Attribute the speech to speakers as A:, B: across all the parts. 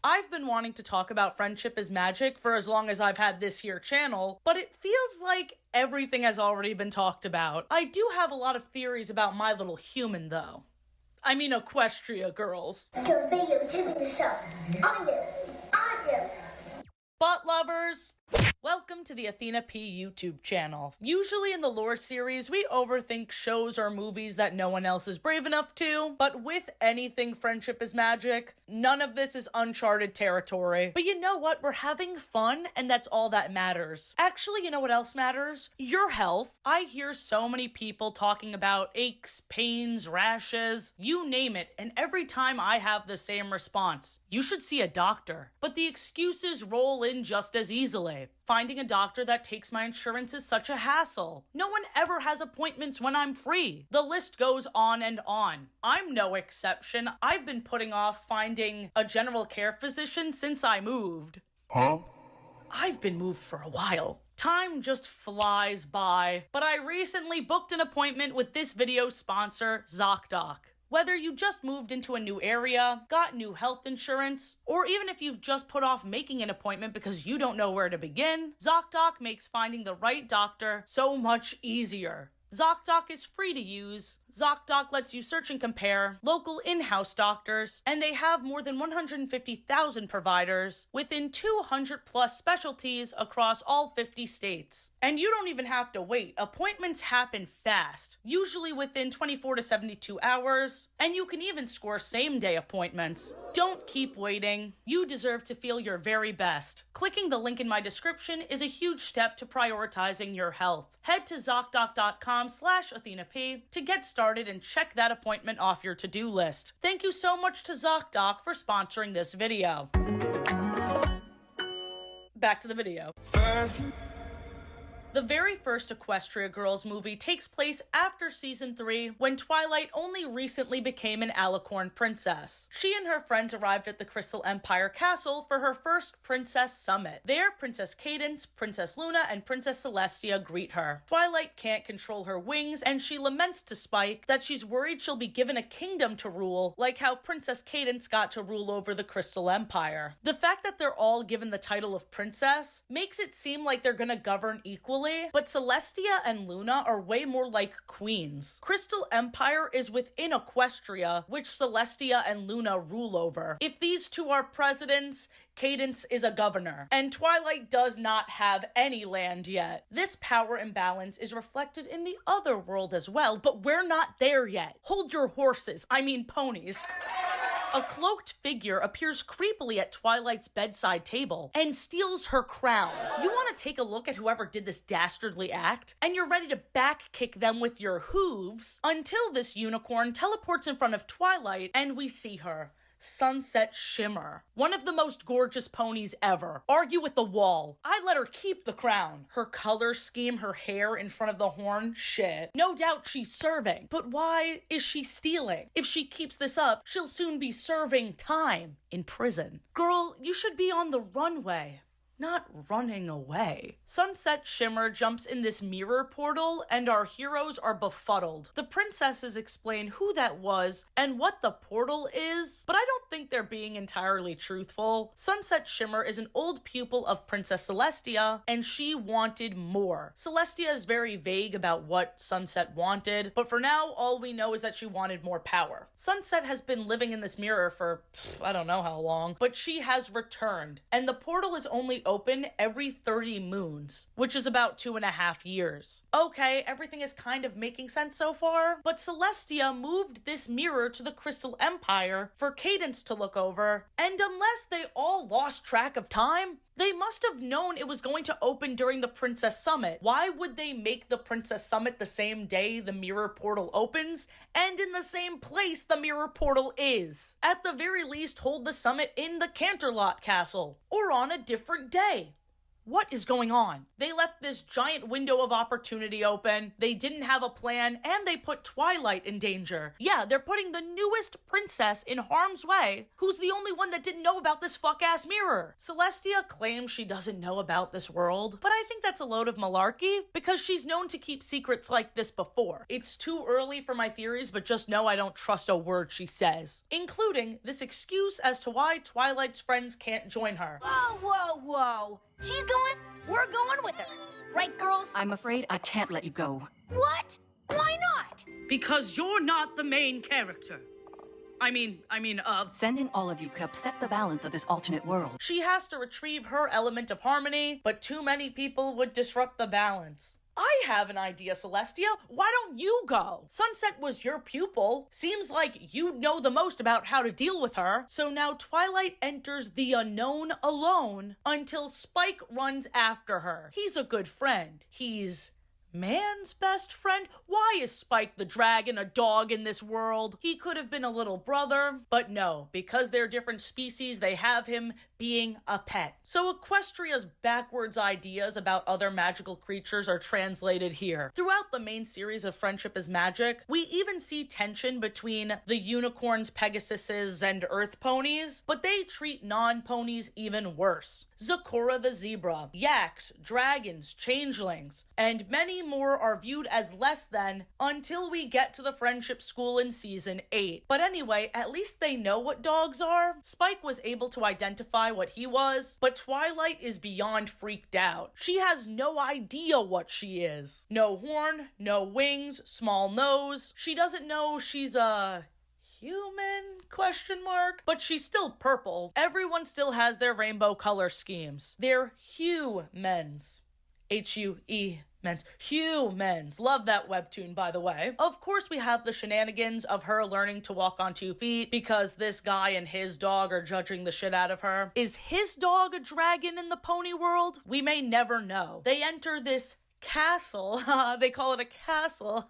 A: I've been wanting to talk about Friendship is Magic for as long as I've had this here channel, but it feels like everything has already been talked about. I do have a lot of theories about My Little Human, though. I mean Equestria Girls. Butt lovers! Welcome to the Athena P YouTube channel. Usually in the lore series, we overthink shows or movies that no one else is brave enough to, but with anything Friendship is Magic, none of this is uncharted territory. But you know what? We're having fun, and that's all that matters. Actually, you know what else matters? Your health. I hear so many people talking about aches, pains, rashes, you name it, and every time I have the same response. You should see a doctor. But the excuses roll in just as easily. Finding a doctor that takes my insurance is such a hassle. No one ever has appointments when I'm free. The list goes on and on. I'm no exception. I've been putting off finding a general care physician since I moved.
B: Huh?
A: I've been moved for a while. Time just flies by, but I recently booked an appointment with this video's sponsor, ZocDoc. Whether you just moved into a new area, got new health insurance, or even if you've just put off making an appointment because you don't know where to begin, ZocDoc makes finding the right doctor so much easier. ZocDoc is free to use. ZocDoc lets you search and compare local in-house doctors, and they have more than 150,000 providers within 200 plus specialties across all 50 states. And you don't even have to wait. Appointments happen fast, usually within 24 to 72 hours, and you can even score same-day appointments. Don't keep waiting. You deserve to feel your very best. Clicking the link in my description is a huge step to prioritizing your health. Head to ZocDoc.com/AthenaP to get started and check that appointment off your to-do list. Thank you so much to ZocDoc for sponsoring this video. Back to the video. The very first Equestria Girls movie takes place after Season 3, when Twilight only recently became an Alicorn princess. She and her friends arrived at the Crystal Empire Castle for her first Princess Summit. There, Princess Cadance, Princess Luna, and Princess Celestia greet her. Twilight can't control her wings, and she laments to Spike that she's worried she'll be given a kingdom to rule, like how Princess Cadance got to rule over the Crystal Empire. The fact that they're all given the title of princess makes it seem like they're gonna govern equally, but Celestia and Luna are way more like queens. Crystal Empire is within Equestria, which Celestia and Luna rule over. If these two are presidents, Cadance is a governor, and Twilight does not have any land yet. This power imbalance is reflected in the other world as well, but we're not there yet. Hold your horses, I mean ponies. A cloaked figure appears creepily at Twilight's bedside table and steals her crown. You want to take a look at whoever did this dastardly act, and you're ready to back kick them with your hooves until this unicorn teleports in front of Twilight and we see her. Sunset Shimmer. One of the most gorgeous ponies ever. Argue with the wall. I'd let her keep the crown. Her color scheme, her hair in front of the horn, shit. No doubt she's serving. But why is she stealing? If she keeps this up, she'll soon be serving time in prison. Girl, you should be on the runway, not running away. Sunset Shimmer jumps in this mirror portal, and our heroes are befuddled. The princesses explain who that was and what the portal is, but I don't think they're being entirely truthful. Sunset Shimmer is an old pupil of Princess Celestia, and she wanted more. Celestia is very vague about what Sunset wanted, but for now, all we know is that she wanted more power. Sunset has been living in this mirror for, I don't know how long, but she has returned, and the portal is only open every 30 moons, which is about 2.5 years. Okay, everything is kind of making sense so far, but Celestia moved this mirror to the Crystal Empire for Cadance to look over, and unless they all lost track of time, they must have known it was going to open during the Princess Summit. Why would they make the Princess Summit the same day the mirror portal opens, and in the same place the mirror portal is? At the very least, hold the summit in the Canterlot Castle, or on a different day. What is going on? They left this giant window of opportunity open, they didn't have a plan, and they put Twilight in danger. Yeah, they're putting the newest princess in harm's way, who's the only one that didn't know about this fuck-ass mirror. Celestia claims she doesn't know about this world, but I think that's a load of malarkey, because she's known to keep secrets like this before. It's too early for my theories, but just know I don't trust a word she says, including this excuse as to why Twilight's friends can't join her.
B: Whoa, whoa, whoa. She's going, we're going with her. Right, girls?
C: I'm afraid I can't let you go.
B: What? Why not?
A: Because you're not the main character.
C: Sending all of you could upset the balance of this alternate world.
A: She has to retrieve her element of harmony, but too many people would disrupt the balance. I have an idea, Celestia. Why don't you go? Sunset was your pupil. Seems like you know the most about how to deal with her. So now Twilight enters the unknown alone until Spike runs after her. He's a good friend. He's man's best friend? Why is Spike the dragon a dog in this world? He could have been a little brother, but no, because they're different species, they have him being a pet. So Equestria's backwards ideas about other magical creatures are translated here. Throughout the main series of Friendship is Magic, we even see tension between the unicorns, Pegasuses, and Earth ponies, but they treat non-ponies even worse. Zecora the zebra, yaks, dragons, changelings, and many more are viewed as less than until we get to the Friendship School in Season 8. But anyway, at least they know what dogs are. Spike was able to identify what he was, but Twilight is beyond freaked out. She has no idea what she is. No horn, no wings, small nose. She doesn't know she's a human? But she's still purple. Everyone still has their rainbow color schemes. They're humans. H-U-E. Humans. Love that webtoon, by the way. Of course, we have the shenanigans of her learning to walk on 2 feet because this guy and his dog are judging the shit out of her. Is his dog a dragon in the pony world? We may never know. They enter this castle. They call it a castle.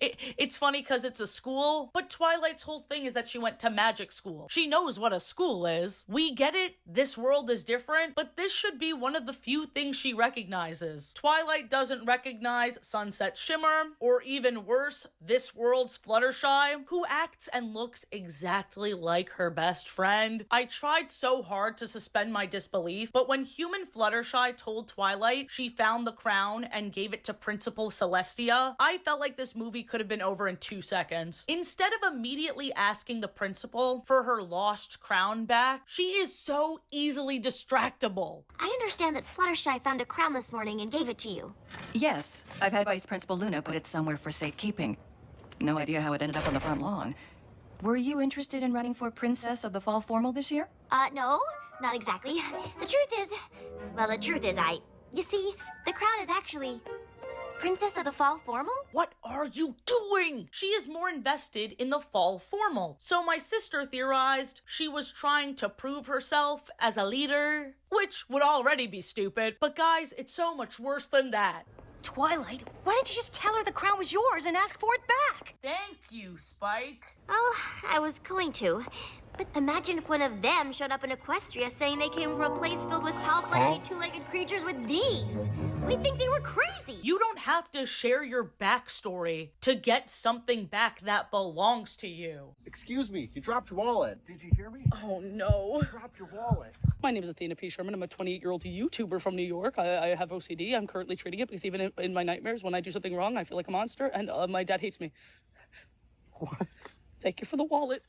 A: It's funny because it's a school, but Twilight's whole thing is that she went to magic school. She knows what a school is. We get it, this world is different, but this should be one of the few things she recognizes. Twilight doesn't recognize Sunset Shimmer, or even worse, this world's Fluttershy, who acts and looks exactly like her best friend. I tried so hard to suspend my disbelief, but when human Fluttershy told Twilight she found the crown and gave it to Principal Celestia, I felt like this movie could have been over in 2 seconds. Instead of immediately asking the principal for her lost crown back, she is so easily distractible.
D: I understand that Fluttershy found a crown this morning and gave it to you.
C: Yes, I've had Vice Principal Luna put it somewhere for safekeeping. No idea how it ended up on the front lawn. Were you interested in running for Princess of the Fall Formal this year?
D: No, not exactly. The truth is, you see, the crown is actually Princess of the Fall Formal?
A: What are you doing? She is more invested in the Fall Formal. So my sister theorized she was trying to prove herself as a leader, which would already be stupid. But guys, it's so much worse than that.
B: Twilight, why didn't you just tell her the crown was yours and ask for it back?
A: Thank you, Spike.
D: Oh, I was going to. But imagine if one of them showed up in Equestria saying they came from a place filled with tall, fleshy, two-legged creatures with these. We'd think they were crazy.
A: You don't have to share your backstory to get something back that belongs to you.
E: Excuse me, you dropped your wallet.
F: Did you hear me?
A: Oh, no.
F: You dropped your wallet.
G: My name is Athena P. Sherman. I'm a 28-year-old YouTuber from New York. I have OCD. I'm currently treating it because even in my nightmares, when I do something wrong, I feel like a monster, and my dad hates me.
E: What?
G: Thank you for the wallet.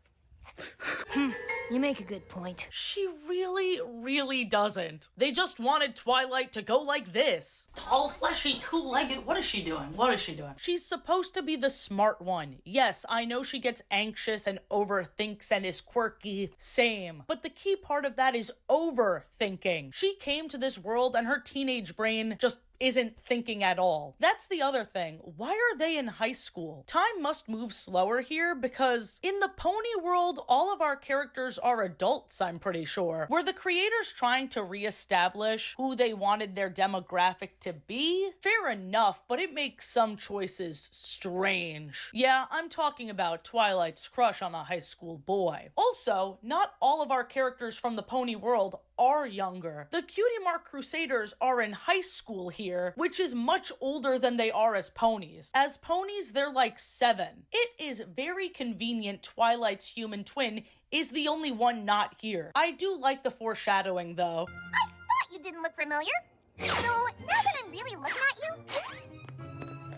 B: You make a good point.
A: She really doesn't. They just wanted Twilight to go like this. Tall, fleshy, two-legged. What is she doing? She's supposed to be the smart one. Yes, I know she gets anxious and overthinks and is quirky. Same. But the key part of that is overthinking. She came to this world and her teenage brain just isn't thinking at all. That's the other thing. Why are they in high school? Time must move slower here because in the pony world, all of our characters are adults, I'm pretty sure. Were the creators trying to reestablish who they wanted their demographic to be? Fair enough, but it makes some choices strange. Yeah, I'm talking about Twilight's crush on a high school boy. Also, not all of our characters from the pony world are younger. The Cutie Mark Crusaders are in high school here, which is much older than they are as ponies. As ponies, they're like 7. It is very convenient Twilight's human twin is the only one not here. I do like the foreshadowing, though.
D: I thought you didn't look familiar. So, now that I'm really looking at you,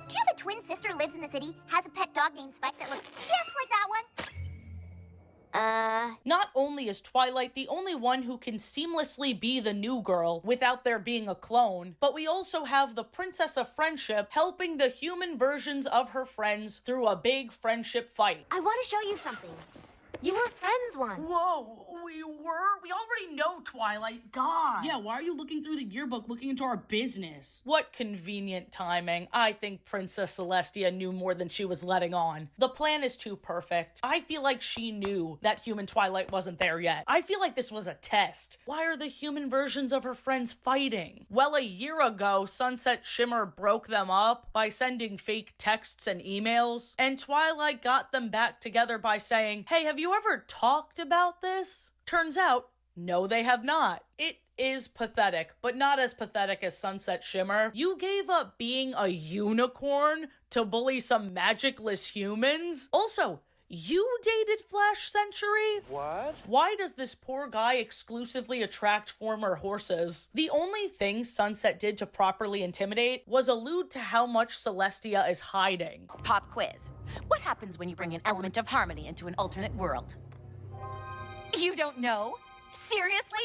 D: do you have a twin sister who lives in the city, has a pet dog named Spike that looks just like that one?
A: Not only is Twilight the only one who can seamlessly be the new girl without there being a clone, but we also have the Princess of Friendship helping the human versions of her friends through a big friendship fight.
D: I want to show you something. You were friends once.
G: Whoa, we were? We already know, Twilight. God. Yeah, why are you looking through the yearbook looking into our business?
A: What convenient timing. I think Princess Celestia knew more than she was letting on. The plan is too perfect. I feel like she knew that human Twilight wasn't there yet. I feel like this was a test. Why are the human versions of her friends fighting? Well, a year ago, Sunset Shimmer broke them up by sending fake texts and emails, and Twilight got them back together by saying, "Hey, have you ever talked about this?" Turns out, no, they have not. It is pathetic, but not as pathetic as Sunset Shimmer. You gave up being a unicorn to bully some magicless humans? Also, you dated Flash Century?
F: What?
A: Why does this poor guy exclusively attract former horses? The only thing Sunset did to properly intimidate was allude to how much Celestia is hiding.
H: Pop quiz. What happens when you bring an element of harmony into an alternate world? You don't know? Seriously?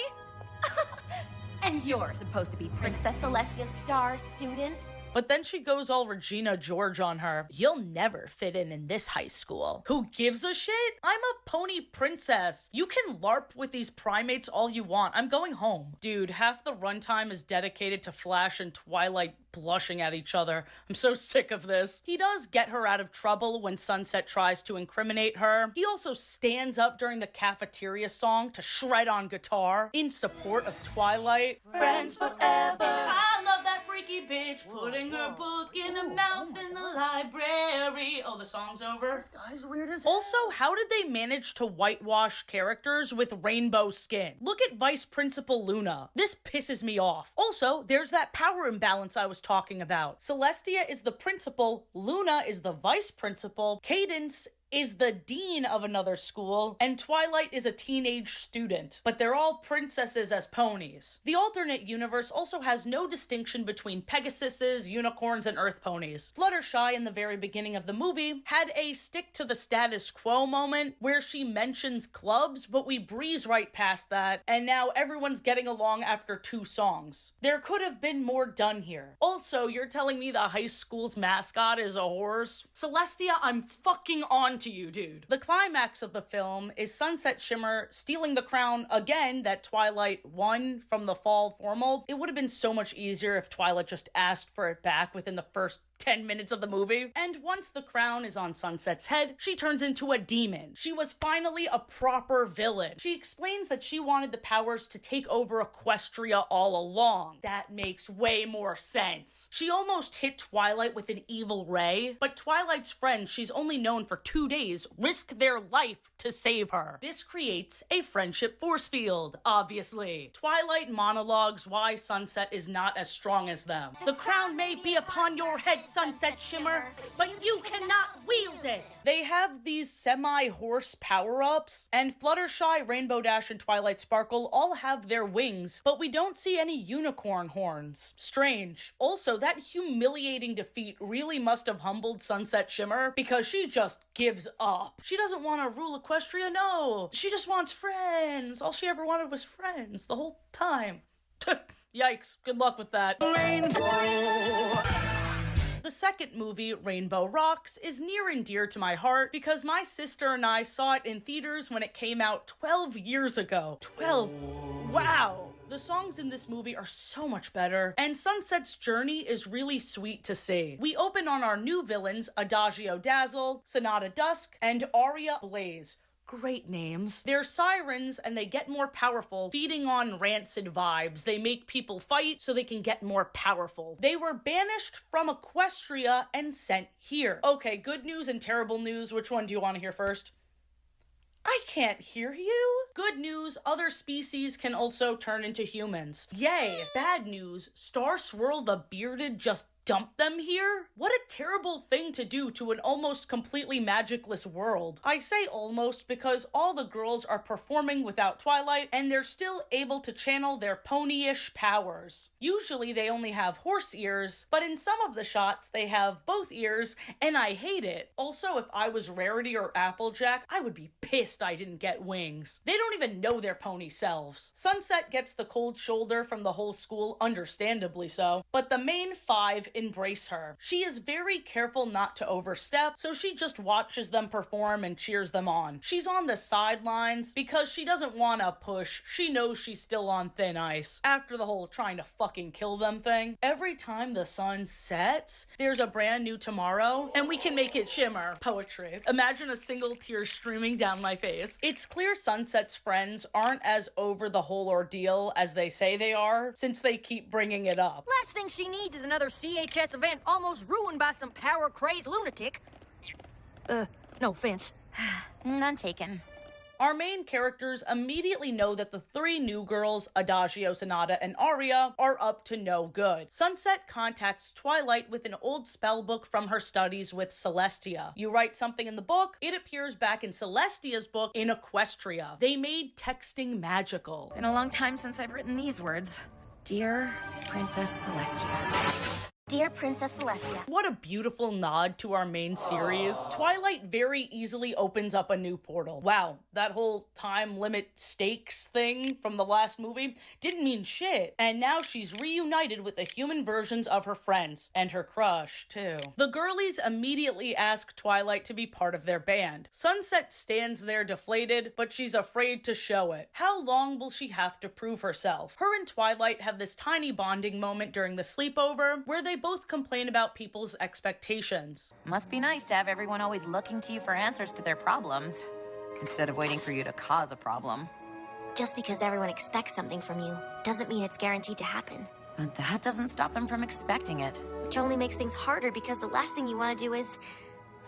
H: And you're supposed to be Princess Celestia's star student?
A: But then she goes all Regina George on her. You'll never fit in this high school. Who gives a shit? I'm a pony princess. You can LARP with these primates all you want. I'm going home. Dude, half the runtime is dedicated to Flash and Twilight blushing at each other. I'm so sick of this. He does get her out of trouble when Sunset tries to incriminate her. He also stands up during the cafeteria song to shred on guitar in support of Twilight. Friends forever. I love that freaky bitch putting her book in her mouth in the library. Oh, the song's over?
G: This guy's weird as hell.
A: Also, how did they manage to whitewash characters with rainbow skin? Look at Vice Principal Luna. This pisses me off. Also, there's that power imbalance I was talking about. Celestia is the principal, Luna is the vice principal, Cadence is the dean of another school, and Twilight is a teenage student. But they're all princesses as ponies. The alternate universe also has no distinction between Pegasuses, unicorns, and Earth ponies. Fluttershy in the very beginning of the movie had a stick to the status quo moment where she mentions clubs, but we breeze right past that, and now everyone's getting along after 2 songs. There could have been more done here. Also, you're telling me the high school's mascot is a horse? Celestia, I'm fucking on to you, dude. The climax of the film is Sunset Shimmer stealing the crown again that Twilight won from the fall formal. It would have been so much easier if Twilight just asked for it back within the first 10 minutes of the movie. And once the crown is on Sunset's head, she turns into a demon. She was finally a proper villain. She explains that she wanted the powers to take over Equestria all along. That makes way more sense. She almost hit Twilight with an evil ray, but Twilight's friends she's only known for 2 days risk their life to save her. This creates a friendship force field, obviously. Twilight monologues why Sunset is not as strong as them. The crown may be upon your head, Sunset Shimmer, but you cannot wield it. They have these semi-horse power-ups, and Fluttershy, Rainbow Dash, and Twilight Sparkle all have their wings, but we don't see any unicorn horns. Strange. Also, that humiliating defeat really must have humbled Sunset Shimmer, because she just gives up. She doesn't want to rule Equestria, no. She just wants friends. All she ever wanted was friends the whole time. Yikes. Good luck with that. Rainbow. The second movie, Rainbow Rocks, is near and dear to my heart because my sister and I saw it in theaters when it came out 12 years ago. 12. Wow. The songs in this movie are so much better, and Sunset's journey is really sweet to see. We open on our new villains, Adagio Dazzle, Sonata Dusk, and Aria Blaze. Great names. They're sirens and they get more powerful, feeding on rancid vibes. They make people fight so they can get more powerful. They were banished from Equestria and sent here. Okay, good news and terrible news. Which one do you want to hear first? I can't hear you. Good news, other species can also turn into humans. Yay. Bad news, Star Swirl the Bearded just dumped them here? What a terrible thing to do to an almost completely magicless world. I say almost because all the girls are performing without Twilight and they're still able to channel their pony-ish powers. Usually they only have horse ears, but in some of the shots they have both ears and I hate it. Also, if I was Rarity or Applejack, I would be pissed I didn't get wings. They don't even know their pony selves. Sunset gets the cold shoulder from the whole school, understandably so, but the main five embrace her. She is very careful not to overstep, so she just watches them perform and cheers them on. She's on the sidelines because she doesn't want to push. She knows she's still on thin ice after the whole trying to fucking kill them thing. Every time the sun sets, there's a brand new tomorrow, and we can make it shimmer. Poetry. Imagine a single tear streaming down my face. It's clear Sunset's friends aren't as over the whole ordeal as they say they are, since they keep bringing it up.
B: Last thing she needs is another CHS event almost ruined by some power-crazed lunatic. No offense.
H: None taken.
A: Our main characters immediately know that the three new girls, Adagio, Sonata, and Aria, are up to no good. Sunset contacts Twilight with an old spell book from her studies with Celestia. You write something in the book, it appears back in Celestia's book in Equestria. They made texting magical.
H: Been a long time since I've written these words. Dear Princess Celestia.
D: Dear Princess Celestia.
A: What a beautiful nod to our main series. Twilight very easily opens up a new portal. Wow, that whole time limit stakes thing from the last movie didn't mean shit. And now she's reunited with the human versions of her friends, and her crush, too. The girlies immediately ask Twilight to be part of their band. Sunset stands there deflated, but she's afraid to show it. How long will she have to prove herself? Her and Twilight have this tiny bonding moment during the sleepover, where they both complain about people's expectations.
H: Must be nice to have everyone always looking to you for answers to their problems, instead of waiting for you to cause a problem.
D: Just because everyone expects something from you doesn't mean it's guaranteed to happen.
H: But that doesn't stop them from expecting it.
D: Which only makes things harder because the last thing you want to do is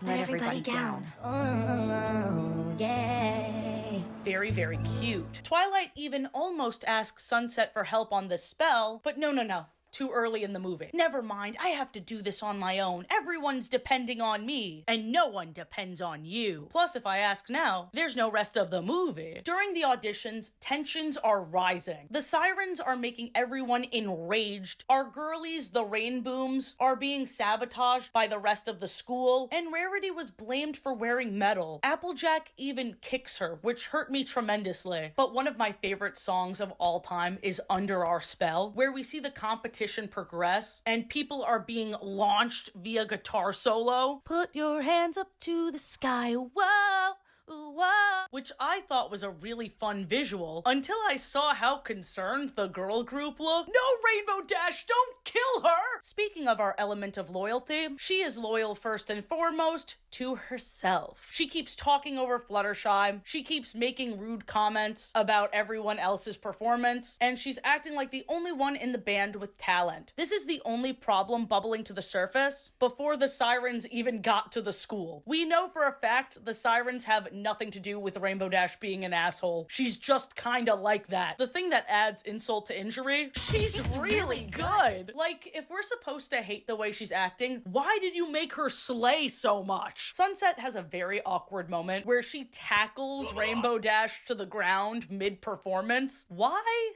D: let everybody down.
B: Oh, yay.
A: Very, very cute. Twilight even almost asks Sunset for help on this spell, but no. Too early in the movie. Never mind, I have to do this on my own. Everyone's depending on me, and no one depends on you. Plus, if I ask now, there's no rest of the movie. During the auditions, tensions are rising. The sirens are making everyone enraged. Our girlies, the Rainbooms, are being sabotaged by the rest of the school, and Rarity was blamed for wearing metal. Applejack even kicks her, which hurt me tremendously. But one of my favorite songs of all time is Under Our Spell, where we see the competition progress and people are being launched via guitar solo. Put your hands up to the sky, whoa, whoa, which I thought was a really fun visual until I saw how concerned the girl group looked. No, Rainbow Dash, don't kill her! Speaking of our element of loyalty, she is loyal first and foremost to herself. She keeps talking over Fluttershy, she keeps making rude comments about everyone else's performance, and she's acting like the only one in the band with talent. This is the only problem bubbling to the surface before the sirens even got to the school. We know for a fact the sirens have nothing to do with Rainbow Dash being an asshole. She's just kinda like that. The thing that adds insult to injury, she's really good. Like, if we're supposed to hate the way she's acting, why did you make her slay so much? Sunset has a very awkward moment where she tackles Rainbow Dash to the ground mid-performance. Why?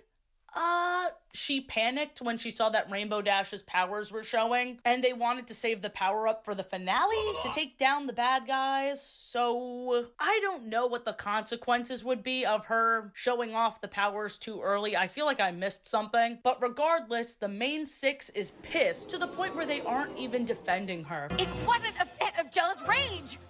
A: She panicked when she saw that Rainbow Dash's powers were showing, and they wanted to save the power-up for the finale to take down the bad guys, so I don't know what the consequences would be of her showing off the powers too early. I feel like I missed something, but regardless, the main six is pissed to the point where they aren't even defending her.
H: It wasn't a fit of jealous rage!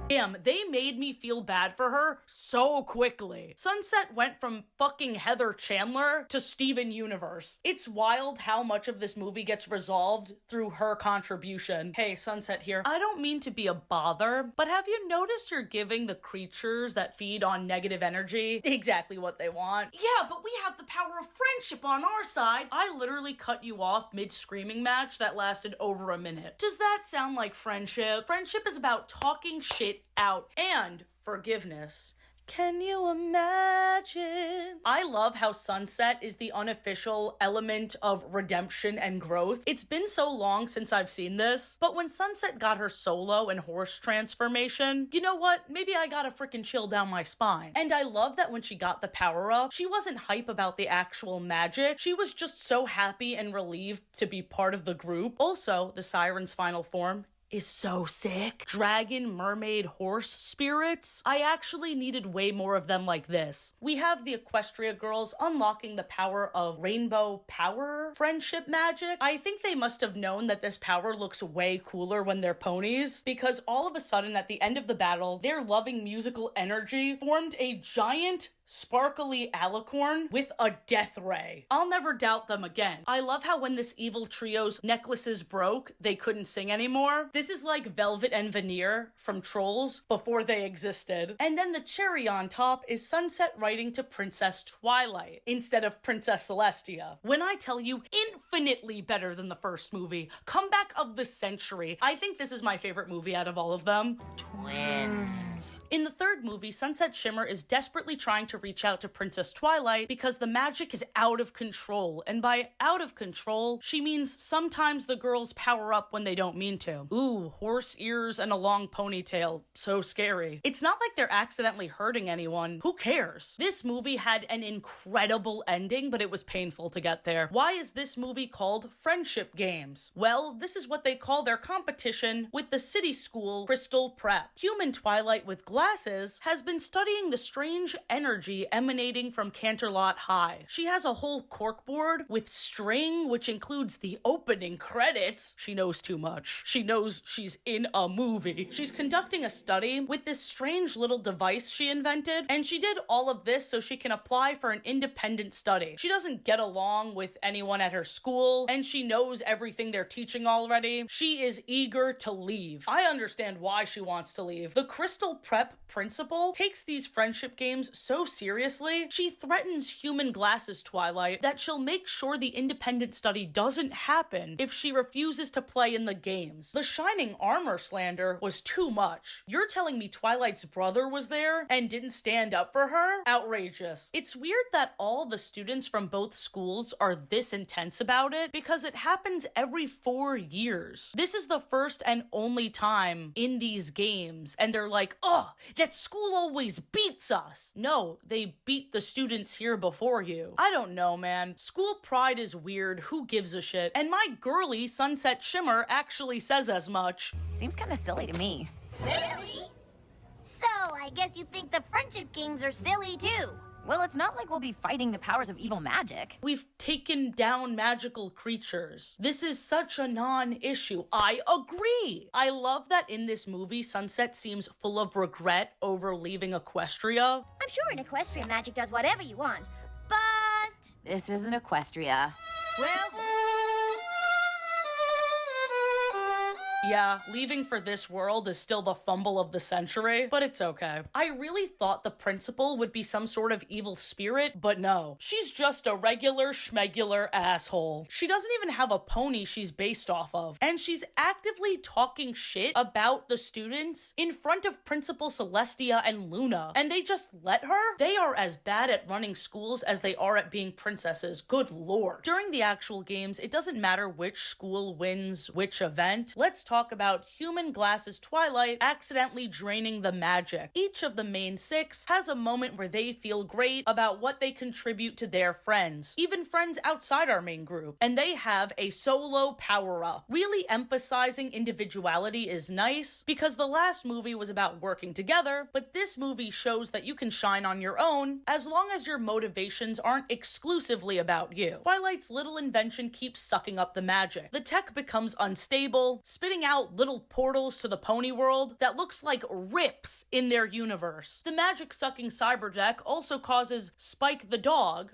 A: Damn, they made me feel bad for her so quickly. Sunset went from fucking Heather Chandler to Steven Universe. It's wild how much of this movie gets resolved through her contribution. Hey, Sunset here. I don't mean to be a bother, but have you noticed you're giving the creatures that feed on negative energy exactly what they want? Yeah, but we have the power of friendship on our side. I literally cut you off mid-screaming match that lasted over a minute. Does that sound like friendship? Friendship is about talking shit out and forgiveness. Can you imagine? I love how Sunset is the unofficial element of redemption and growth. It's been so long since I've seen this, but when Sunset got her solo and horse transformation, you know what? Maybe I gotta freaking chill down my spine. And I love that when she got the power up, she wasn't hype about the actual magic. She was just so happy and relieved to be part of the group. Also, the Siren's final form is so sick. Dragon, mermaid, horse spirits. I actually needed way more of them like this. We have the Equestria girls unlocking the power of rainbow power friendship magic. I think they must have known that this power looks way cooler when they're ponies, because all of a sudden at the end of the battle, their loving musical energy formed a giant sparkly alicorn with a death ray. I'll never doubt them again. I love how when this evil trio's necklaces broke, they couldn't sing anymore. This is like Velvet and Veneer from Trolls before they existed. And then the cherry on top is Sunset writing to Princess Twilight instead of Princess Celestia. When I tell you, infinitely better than the first movie. Comeback of the century. I think this is my favorite movie out of all of them.
H: Twins.
A: In the third movie, Sunset Shimmer is desperately trying to reach out to Princess Twilight because the magic is out of control. And by out of control, she means sometimes the girls power up when they don't mean to. Ooh, horse ears and a long ponytail. So scary. It's not like they're accidentally hurting anyone. Who cares? This movie had an incredible ending, but it was painful to get there. Why is this movie called Friendship Games? Well, this is what they call their competition with the city school Crystal Prep. Human Twilight with glasses has been studying the strange energy emanating from Canterlot High. She has a whole corkboard with string, which includes the opening credits. She knows too much. She knows she's in a movie. She's conducting a study with this strange little device she invented, and she did all of this so she can apply for an independent study. She doesn't get along with anyone at her school, and she knows everything they're teaching already. She is eager to leave. I understand why she wants to leave. The Crystal Prep principal takes these friendship games so seriously, she threatens Human Glasses Twilight that she'll make sure the independent study doesn't happen if she refuses to play in the games. The Shining Armor slander was too much. You're telling me Twilight's brother was there and didn't stand up for her? Outrageous. It's weird that all the students from both schools are this intense about it because it happens every 4 years. This is the first and only time in these games, and they're like, oh, that school always beats us. No, they beat the students here before you. I don't know, man. School pride is weird. Who gives a shit? And my girly Sunset Shimmer actually says as much.
H: Seems kind of silly to me.
D: Silly? So, I guess you think the friendship games are silly too.
H: Well, it's not like we'll be fighting the powers of evil magic.
A: We've taken down magical creatures. This is such a non-issue. I agree. I love that in this movie, Sunset seems full of regret over leaving Equestria.
D: I'm sure in Equestria magic does whatever you want, but...
H: This isn't Equestria.
B: Well,
A: Yeah, leaving for this world is still the fumble of the century, but it's okay. I really thought the principal would be some sort of evil spirit, but no. She's just a regular schmegular asshole. She doesn't even have a pony she's based off of, and she's actively talking shit about the students in front of Principal Celestia and Luna, and they just let her? They are as bad at running schools as they are at being princesses. Good lord. During the actual games, it doesn't matter which school wins which event. Let's talk about Human Glasses Twilight accidentally draining the magic. Each of the main 6 has a moment where they feel great about what they contribute to their friends, even friends outside our main group, and they have a solo power-up. Really emphasizing individuality is nice, because the last movie was about working together, but this movie shows that you can shine on your own as long as your motivations aren't exclusively about you. Twilight's little invention keeps sucking up the magic. The tech becomes unstable, spitting shooting out little portals to the pony world that looks like rips in their universe. The magic-sucking cyberdeck also causes Spike the dog,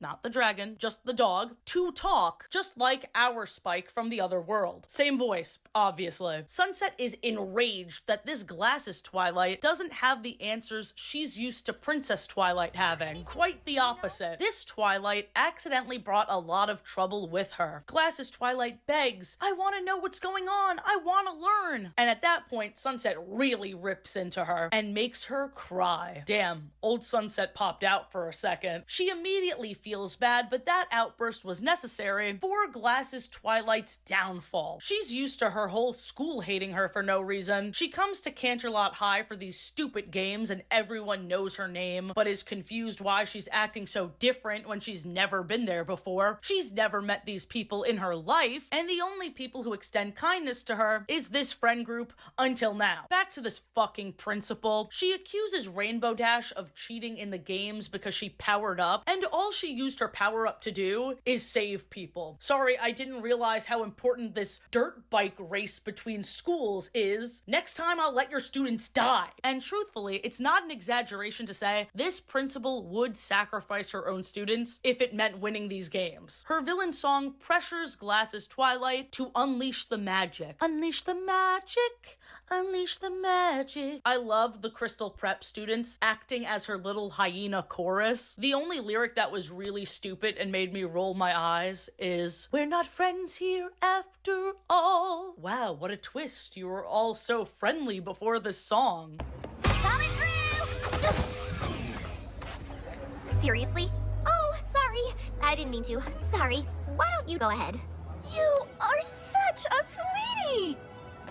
A: not the dragon, just the dog, to talk, just like our Spike from the other world. Same voice, obviously. Sunset is enraged that this Glasses Twilight doesn't have the answers she's used to Princess Twilight having. Quite the opposite. This Twilight accidentally brought a lot of trouble with her. Glasses Twilight begs, "I want to know what's going on. I want to learn." And at that point, Sunset really rips into her and makes her cry. Damn, old Sunset popped out for a second. She immediately feels bad, but that outburst was necessary for Glasses Twilight's downfall. She's used to her whole school hating her for no reason. She comes to Canterlot High for these stupid games and everyone knows her name, but is confused why she's acting so different when she's never been there before. She's never met these people in her life, and the only people who extend kindness to her is this friend group until now. Back to this fucking principal. She accuses Rainbow Dash of cheating in the games because she powered up, and all she used her power up to do is save people. Sorry, I didn't realize how important this dirt bike race between schools is. Next time I'll let your students die. And truthfully, it's not an exaggeration to say this principal would sacrifice her own students if it meant winning these games. Her villain song pressures Glasses Twilight to unleash the magic. Unleash the magic. Unleash the magic. I love the Crystal Prep students acting as her little hyena chorus. The only lyric that was really stupid and made me roll my eyes is, "We're not friends here after all." Wow, what a twist. You were all so friendly before this song.
D: Coming through! Seriously? Oh, sorry. I didn't mean to. Sorry. Why don't you go ahead?
H: You are such a sweetie!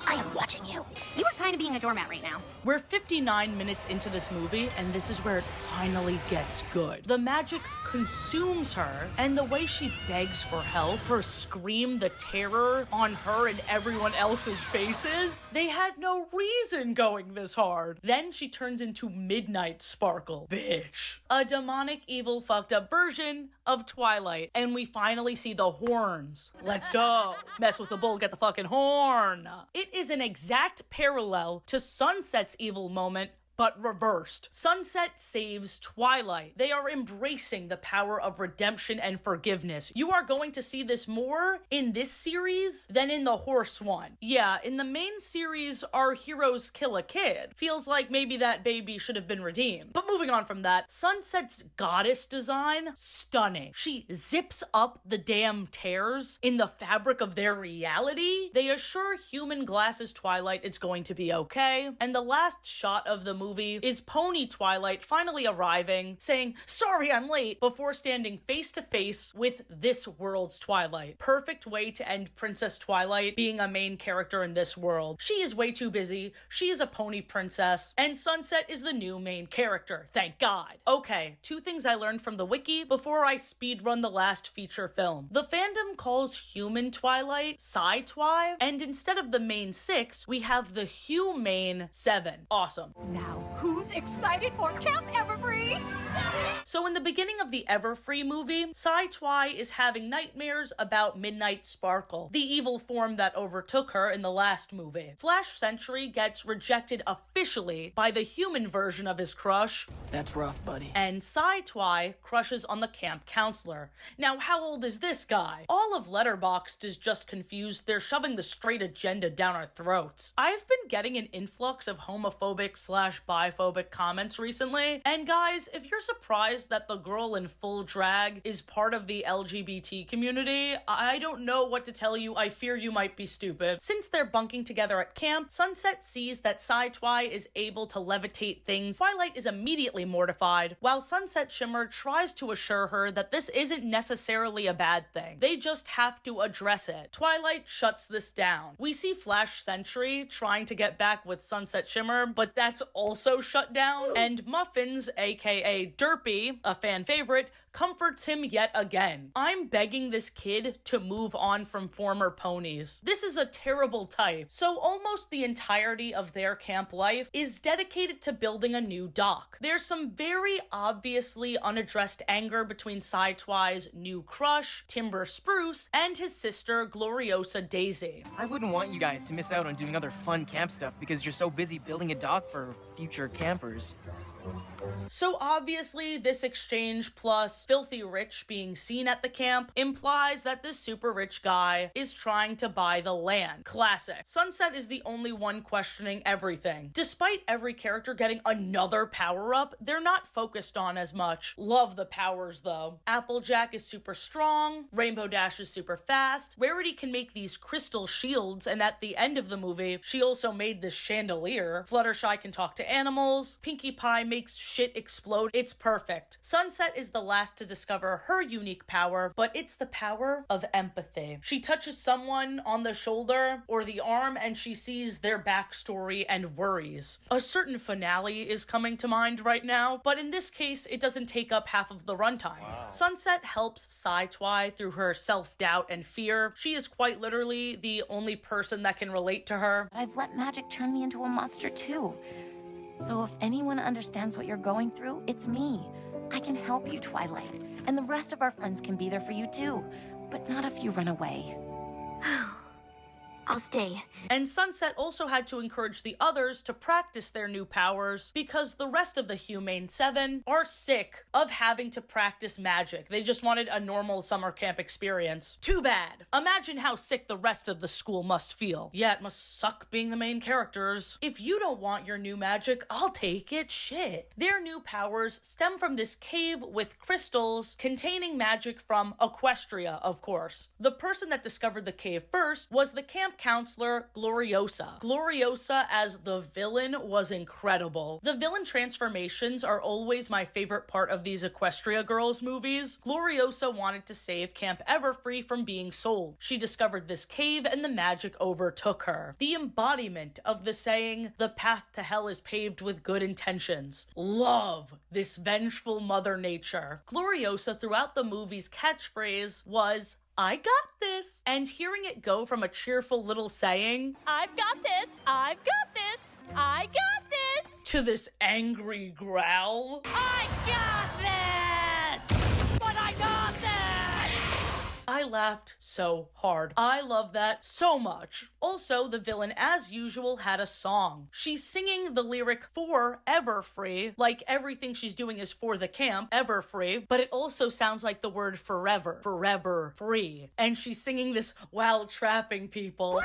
H: I am watching you. You are kind of being a doormat right now.
A: We're 59 minutes into this movie, and this is where it finally gets good. The magic consumes her, and the way she begs for help, her scream, the terror on her and everyone else's faces, they had no reason going this hard. Then she turns into Midnight Sparkle, bitch. A demonic, evil, fucked up version of Twilight, and we finally see the horns. Let's go. Mess with the bull, get the fucking horn. It is an exact parallel to Sunset's evil moment, but reversed. Sunset saves Twilight. They are embracing the power of redemption and forgiveness. You are going to see this more in this series than in the horse one. Yeah, in the main series, our heroes kill a kid. Feels like maybe that baby should have been redeemed. But moving on from that, Sunset's goddess design, stunning. She zips up the damn tears in the fabric of their reality. They assure human Glasses Twilight it's going to be okay. And the last shot of the movie is Pony Twilight finally arriving, saying, "Sorry I'm late," before standing face to face with this world's Twilight. Perfect way to end Princess Twilight being a main character in this world. She is way too busy, she is a pony princess, and Sunset is the new main character, thank God. Okay, 2 things I learned from the wiki before I speedrun the last feature film. The fandom calls human Twilight Sci-Twi, and instead of the main 6, we have the humane 7. Awesome.
H: Now, who's excited for Camp Everfree?
A: So in the beginning of the Everfree movie, Sci-Twi is having nightmares about Midnight Sparkle, the evil form that overtook her in the last movie. Flash Sentry gets rejected officially by the human version of his crush.
G: That's rough, buddy.
A: And Sci-Twi crushes on the camp counselor. Now, how old is this guy? All of Letterboxd is just confused. They're shoving the straight agenda down our throats. I've been getting an influx of homophobic/biphobic comments recently, and guys, if you're surprised that the girl in full drag is part of the LGBT community, I don't know what to tell you. I fear you might be stupid. Since they're bunking together at camp, Sunset sees that Sci-Twi is able to levitate things. Twilight is immediately mortified, while Sunset Shimmer tries to assure her that this isn't necessarily a bad thing. They just have to address it. Twilight shuts this down. We see Flash Sentry trying to get back with Sunset Shimmer, but that's also also shut down, and Muffins, aka Derpy, a fan favorite, comforts him yet again. I'm begging this kid to move on from former ponies. This is a terrible type. So almost the entirety of their camp life is dedicated to building a new dock. There's some very obviously unaddressed anger between Sidetwi's new crush, Timber Spruce, and his sister, Gloriosa Daisy.
F: I wouldn't want you guys to miss out on doing other fun camp stuff because you're so busy building a dock for future campers.
A: So obviously, this exchange plus Filthy Rich being seen at the camp implies that this super rich guy is trying to buy the land. Classic. Sunset is the only one questioning everything. Despite every character getting another power-up, they're not focused on as much. Love the powers, though. Applejack is super strong, Rainbow Dash is super fast, Rarity can make these crystal shields, and at the end of the movie, she also made this chandelier. Fluttershy can talk to animals, Pinkie Pie makes shit explode. It's perfect. Sunset is the last to discover her unique power, but it's the power of empathy. She touches someone on the shoulder or the arm and she sees their backstory and worries. A certain finale is coming to mind right now, but in this case, it doesn't take up half of the runtime. Wow. Sunset helps Sidetwi through her self-doubt and fear. She is quite literally the only person that can relate to her.
H: I've let magic turn me into a monster too. So if anyone understands what you're going through, it's me. I can help you, Twilight. And the rest of our friends can be there for you too. But not if you run away.
D: I'll stay.
A: And Sunset also had to encourage the others to practice their new powers because the rest of the Humane Seven are sick of having to practice magic. They just wanted a normal summer camp experience. Too bad. Imagine how sick the rest of the school must feel. Yeah, it must suck being the main characters. If you don't want your new magic, I'll take it. Shit. Their new powers stem from this cave with crystals containing magic from Equestria, of course. The person that discovered the cave first was the camp counselor Gloriosa. Gloriosa as the villain was incredible. The villain transformations are always my favorite part of these Equestria Girls movies. Gloriosa wanted to save Camp Everfree from being sold. She discovered this cave and the magic overtook her. The embodiment of the saying, "The path to hell is paved with good intentions." Love this vengeful Mother Nature. Gloriosa throughout the movie's catchphrase was, "I got this." And hearing it go from a cheerful little saying,
I: "I've got this, I've got this, I got this,"
A: to this angry growl,
I: "I got this, but I got this."
A: I laughed so hard. I love that so much. Also, the villain, as usual, had a song. She's singing the lyric for Everfree, like everything she's doing is for the camp, Everfree, but it also sounds like the word forever, forever free. And she's singing this while trapping people.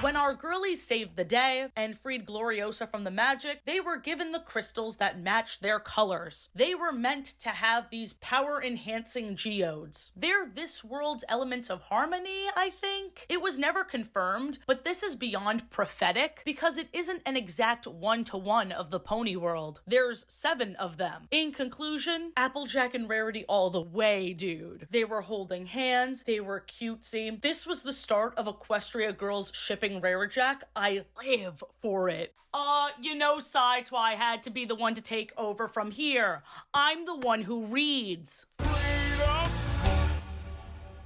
A: When our girlies saved the day and freed Gloriosa from the magic, they were given the crystals that matched their colors. They were meant to have these power-enhancing geodes. They're this world's elements of harmony, I think. It was never confirmed, but this is beyond prophetic because it isn't an exact one-to-one of the pony world. There's 7 of them. In conclusion, Applejack and Rarity all the way, dude. They were holding hands, they were cutesy. This was the start of Equestria Girls shipping Rarajack. I live for it. You know Sidetwi had to be the one to take over from here. I'm the one who reads.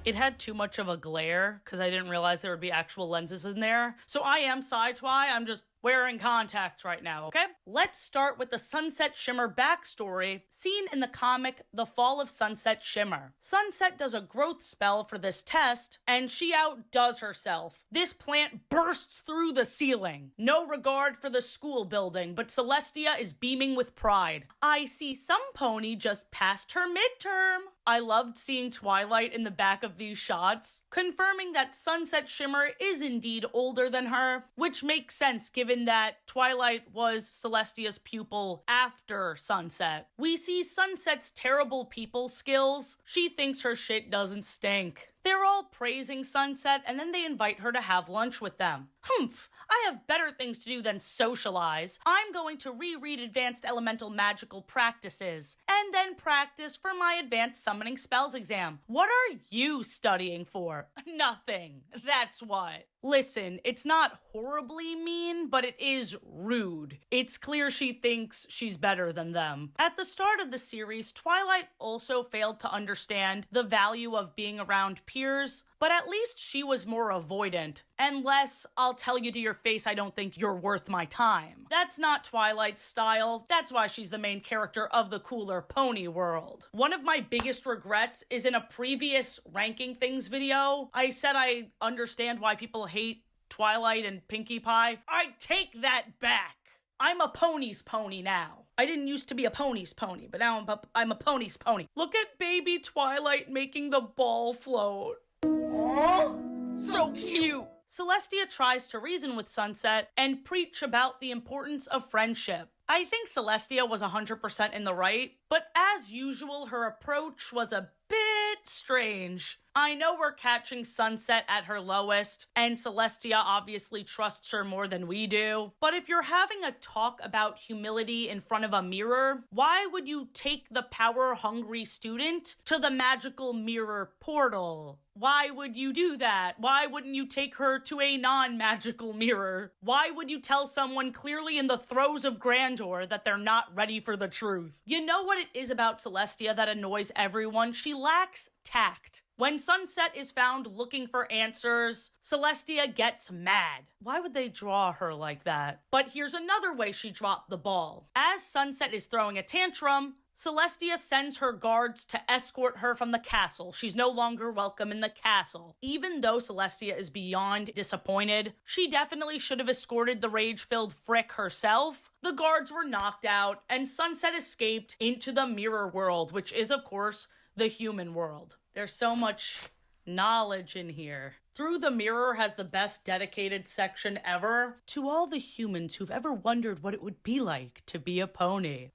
A: It had too much of a glare because I didn't realize there would be actual lenses in there. So I am Sidetwi, I'm just wearing contacts right now, okay? Let's start with the Sunset Shimmer backstory seen in the comic The Fall of Sunset Shimmer. Sunset does a growth spell for this test, and she outdoes herself. This plant bursts through the ceiling. No regard for the school building, but Celestia is beaming with pride. I see some pony just passed her midterm. I loved seeing Twilight in the back of these shots, confirming that Sunset Shimmer is indeed older than her, which makes sense given that Twilight was Celestia's pupil after Sunset. We see Sunset's terrible people skills. She thinks her shit doesn't stink. They're all praising Sunset, and then they invite her to have lunch with them. Humph! I have better things to do than socialize. I'm going to reread Advanced Elemental Magical Practices, and then practice for my Advanced Summoning Spells exam. What are you studying for? Nothing. That's what. Listen, it's not horribly mean, but it is rude. It's clear she thinks she's better than them. At the start of the series, Twilight also failed to understand the value of being around peers, but at least she was more avoidant and less, I'll tell you to your face I don't think you're worth my time. That's not Twilight's style. That's why she's the main character of the cooler pony world. One of my biggest regrets is in a previous Ranking Things video, I said I understand why people hate Twilight and Pinkie Pie. I take that back. I'm a pony's pony now. I didn't used to be a pony's pony, but now I'm a pony's pony. Look at baby Twilight making the ball float. Aww, so cute. Celestia tries to reason with Sunset and preach about the importance of friendship. I think Celestia was 100% in the right, but as usual, her approach was a bit strange. I know we're catching Sunset at her lowest, and Celestia obviously trusts her more than we do, but if you're having a talk about humility in front of a mirror, why would you take the power-hungry student to the magical mirror portal? Why would you do that? Why wouldn't you take her to a non-magical mirror? Why would you tell someone clearly in the throes of grandeur that they're not ready for the truth? You know what it is about Celestia that annoys everyone? She lacks tact. When Sunset is found looking for answers, Celestia gets mad. Why would they draw her like that? But here's another way she dropped the ball. As Sunset is throwing a tantrum, Celestia sends her guards to escort her from the castle. She's no longer welcome in the castle. Even though Celestia is beyond disappointed, she definitely should have escorted the rage-filled Frick herself. The guards were knocked out, and Sunset escaped into the mirror world, which is, of course, the human world. There's so much knowledge in here. Through the Mirror has the best dedicated section ever to all the humans who've ever wondered what it would be like to be a pony.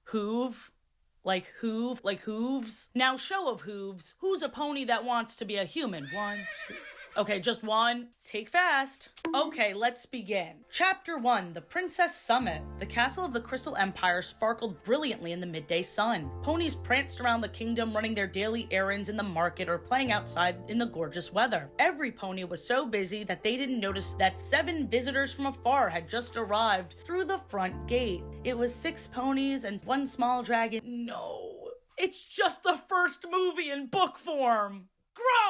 A: Like hooves. Now, show of hooves. Who's a pony that wants to be a human? 1, 2. Okay, just one. Take fast. Okay, let's begin. Chapter 1, The Princess Summit. The castle of the Crystal Empire sparkled brilliantly in the midday sun. Ponies pranced around the kingdom running their daily errands in the market or playing outside in the gorgeous weather. Every pony was so busy that they didn't notice that 7 visitors from afar had just arrived through the front gate. It was 6 ponies and 1 small dragon. No, it's just the first movie in book form.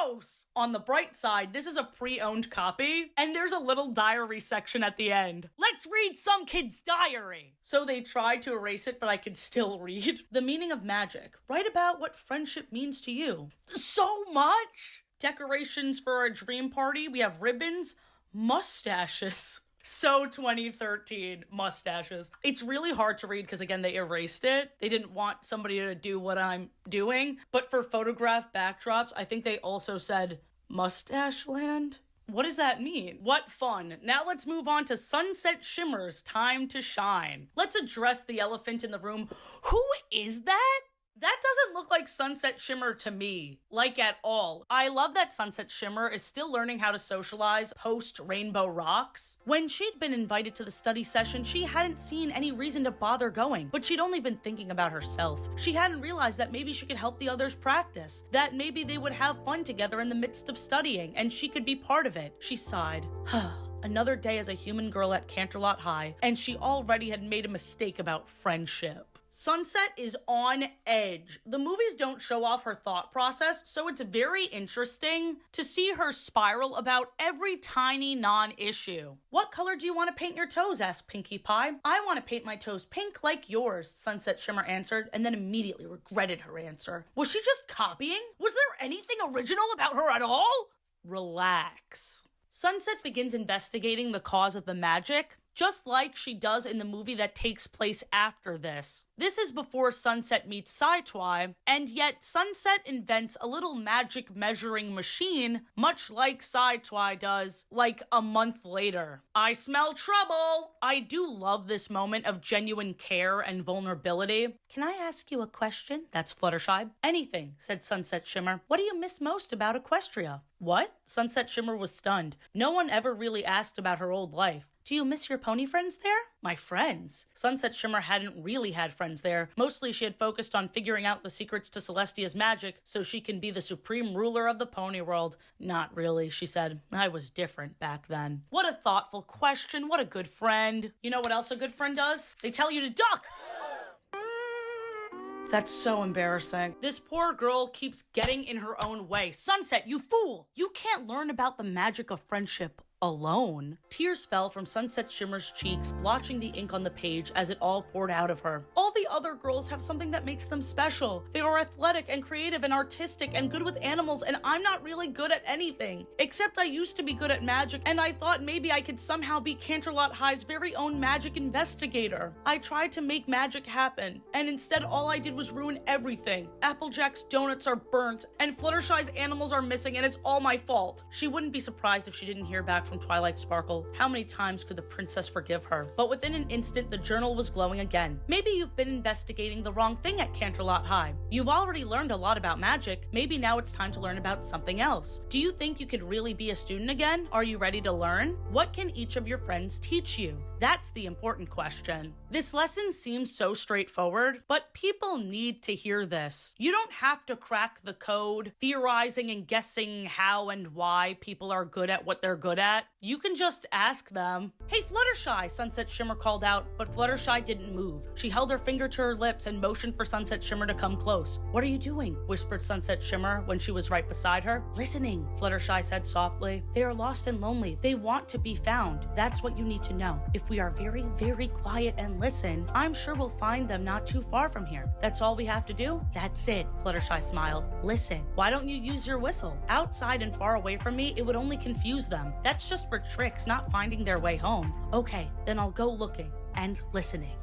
A: Gross! On the bright side, this is a pre-owned copy, and there's a little diary section at the end. Let's read some kid's diary! So they tried to erase it, but I could still read. The meaning of magic. Write about what friendship means to you. So much! Decorations for our dream party. We have ribbons, mustaches. So 2013, mustaches. It's really hard to read because, again, they erased it. They didn't want somebody to do what I'm doing. But for photograph backdrops, I think they also said Mustache Land. What does that mean? What fun. Now let's move on to Sunset Shimmer's Time to Shine. Let's address the elephant in the room. Who is that? That doesn't look like Sunset Shimmer to me, like at all. I love that Sunset Shimmer is still learning how to socialize post Rainbow Rocks. When she'd been invited to the study session, she hadn't seen any reason to bother going, but she'd only been thinking about herself. She hadn't realized that maybe she could help the others practice, that maybe they would have fun together in the midst of studying, and she could be part of it. She sighed. Another day as a human girl at Canterlot High, and she already had made a mistake about friendship. Sunset is on edge. The movies don't show off her thought process, so it's very interesting to see her spiral about every tiny non-issue. What color do you want to paint your toes? Asked Pinkie Pie. I want to paint my toes pink like yours, Sunset Shimmer answered, and then immediately regretted her answer. Was she just copying? Was there anything original about her at all? Relax. Sunset begins investigating the cause of the magic. just like she does in the movie that takes place after this. This is before Sunset meets Sai-Twy, and yet Sunset invents a little magic measuring machine, much like Sai-Twy does, like a month later. I smell trouble! I do love this moment of genuine care and vulnerability. Can I ask you a question? That's Fluttershy. Anything, said Sunset Shimmer. What do you miss most about Equestria? What? Sunset Shimmer was stunned. No one ever really asked about her old life. Do you miss your pony friends there? My friends? Sunset Shimmer hadn't really had friends there. Mostly she had focused on figuring out the secrets to Celestia's magic so she can be the supreme ruler of the pony world. Not really, she said. I was different back then. What a thoughtful question. What a good friend. You know what else a good friend does? They tell you to duck! That's so embarrassing. This poor girl keeps getting in her own way. Sunset, you fool! You can't learn about the magic of friendship alone. Tears fell from Sunset Shimmer's cheeks, blotching the ink on the page as it all poured out of her. All the other girls have something that makes them special. They are athletic and creative and artistic and good with animals, and I'm not really good at anything. Except I used to be good at magic, and I thought maybe I could somehow be Canterlot High's very own magic investigator. I tried to make magic happen, and instead all I did was ruin everything. Applejack's donuts are burnt, and Fluttershy's animals are missing, and it's all my fault. She wouldn't be surprised if she didn't hear back from Twilight Sparkle. How many times could the princess forgive her? But within an instant, the journal was glowing again. Maybe you've been investigating the wrong thing at Canterlot High. You've already learned a lot about magic. Maybe now it's time to learn about something else. Do you think you could really be a student again? Are you ready to learn? What can each of your friends teach you? That's the important question. This lesson seems so straightforward, but people need to hear this. You don't have to crack the code, theorizing and guessing how and why people are good at what they're good at. You can just ask them. Hey, Fluttershy, Sunset Shimmer called out, but Fluttershy didn't move. She held her finger to her lips and motioned for Sunset Shimmer to come close. What are you doing? Whispered Sunset Shimmer when she was right beside her. Listening, Fluttershy said softly. They are lost and lonely. They want to be found. That's what you need to know. If we are very, very quiet and listen, I'm sure we'll find them not too far from here. That's all we have to do? That's it, Fluttershy smiled. Listen, why don't you use your whistle? Outside and far away from me, it would only confuse them. That's just for tricks, not finding their way home. Okay, then I'll go looking and listening.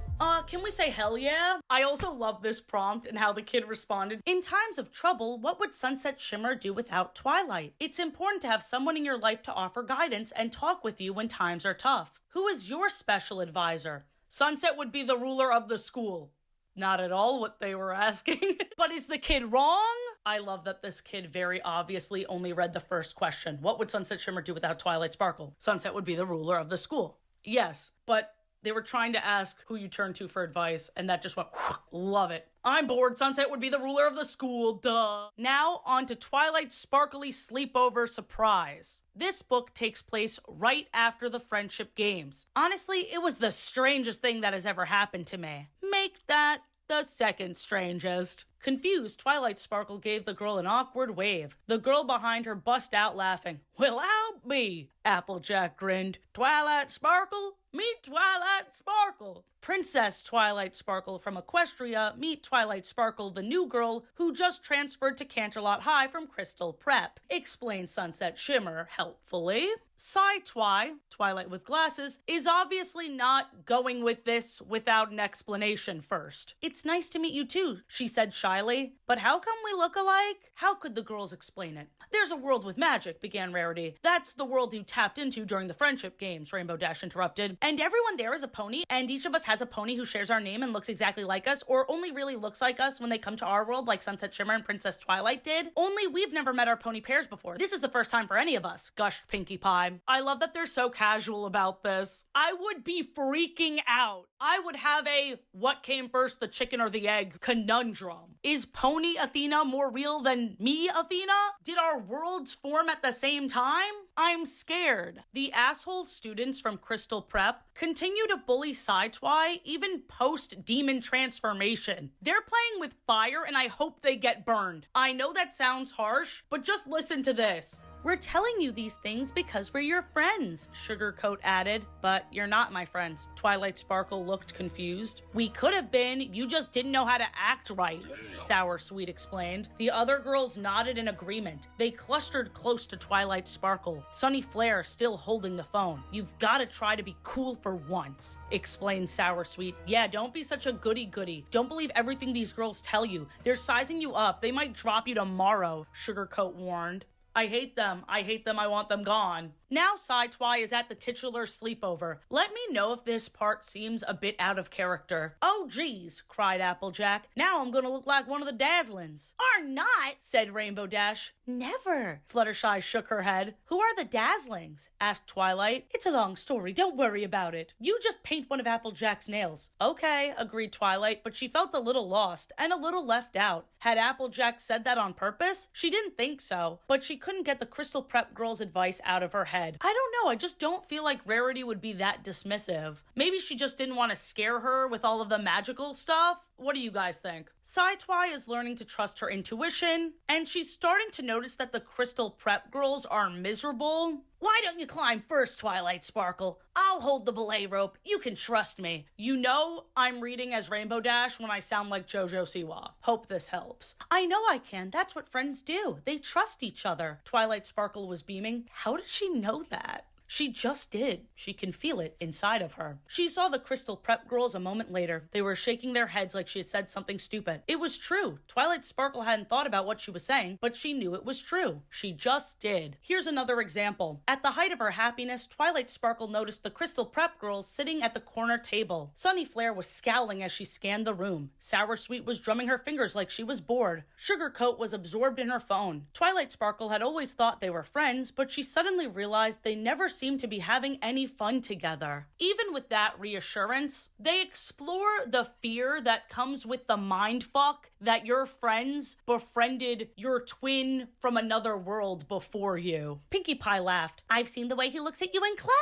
A: Can we say hell yeah? I also love this prompt and how the kid responded. In times of trouble, what would Sunset Shimmer do without Twilight? It's important to have someone in your life to offer guidance and talk with you when times are tough. Who is your special advisor? Sunset would be the ruler of the school. Not at all what they were asking. But is the kid wrong? I love that this kid very obviously only read the first question. What would Sunset Shimmer do without Twilight Sparkle? Sunset would be the ruler of the school. Yes, but they were trying to ask who you turn to for advice, and that just went, love it. I'm bored. Sunset would be the ruler of the school, duh. Now on to Twilight's sparkly sleepover surprise. This book takes place right after the Friendship Games. Honestly, it was the strangest thing that has ever happened to me. Make that the second strangest. Confused, Twilight Sparkle gave the girl an awkward wave. The girl behind her bust out laughing. Well, help me, Applejack grinned. Twilight Sparkle? Meet Twilight Sparkle. Princess Twilight Sparkle from Equestria, meet Twilight Sparkle, the new girl who just transferred to Canterlot High from Crystal Prep, explained Sunset Shimmer helpfully. Sai-Twy, Twilight with glasses, is obviously not going with this without an explanation first. It's nice to meet you too, she said shyly, but how come we look alike? How could the girls explain it? There's a world with magic, began Rarity. That's the world you tapped into during the Friendship Games, Rainbow Dash interrupted. And everyone there is a pony, and each of us has a pony who shares our name and looks exactly like us, or only really looks like us when they come to our world like Sunset Shimmer and Princess Twilight did. Only we've never met our pony pairs before. This is the first time for any of us, gushed Pinkie Pie. I love that they're so casual about this. I would be freaking out. I would have a what came first, the chicken or the egg conundrum. Is Pony Athena more real than me, Athena? Did our worlds form at the same time? I'm scared. The asshole students from Crystal Prep continue to bully Sai-Twy even post-demon transformation. They're playing with fire and I hope they get burned. I know that sounds harsh, but just listen to this. We're telling you these things because we're your friends, Sugarcoat added. But you're not my friends. Twilight Sparkle looked confused. We could have been, you just didn't know how to act right, Sour Sweet explained. The other girls nodded in agreement. They clustered close to Twilight Sparkle, Sunny Flare still holding the phone. You've got to try to be cool for once, explained Sour Sweet. Yeah, don't be such a goody-goody. Don't believe everything these girls tell you. They're sizing you up. They might drop you tomorrow, Sugarcoat warned. I hate them. I hate them. I want them gone. Now Sci-Twi is at the titular sleepover. Let me know if this part seems a bit out of character. Oh, geez, cried Applejack. Now I'm gonna look like one of the Dazzlings. Are not, said Rainbow Dash. Never. Fluttershy shook her head. Who are the Dazzlings? Asked Twilight. It's a long story. Don't worry about it. You just paint one of Applejack's nails. Okay, agreed Twilight, but she felt a little lost and a little left out. Had Applejack said that on purpose? She didn't think so, but she couldn't get the Crystal Prep girl's advice out of her head. I don't know, I just don't feel like Rarity would be that dismissive. Maybe she just didn't want to scare her with all of the magical stuff? What do you guys think? Sci-Twi is learning to trust her intuition, and she's starting to notice that the Crystal Prep girls are miserable. Why don't you climb first, Twilight Sparkle? I'll hold the belay rope. You can trust me. You know I'm reading as Rainbow Dash when I sound like JoJo Siwa. Hope this helps. I know I can. That's what friends do. They trust each other. Twilight Sparkle was beaming. How did she know that? She just did. She can feel it inside of her. She saw the Crystal Prep girls a moment later. They were shaking their heads like she had said something stupid. It was true. Twilight Sparkle hadn't thought about what she was saying, but she knew it was true. She just did. Here's another example. At the height of her happiness, Twilight Sparkle noticed the Crystal Prep girls sitting at the corner table. Sunny Flare was scowling as she scanned the room. Sour Sweet was drumming her fingers like she was bored. Sugarcoat was absorbed in her phone. Twilight Sparkle had always thought they were friends, but she suddenly realized they never seem to be having any fun together. Even with that reassurance, they explore the fear that comes with the mindfuck that your friends befriended your twin from another world before you. Pinkie Pie laughed. I've seen the way he looks at you in class.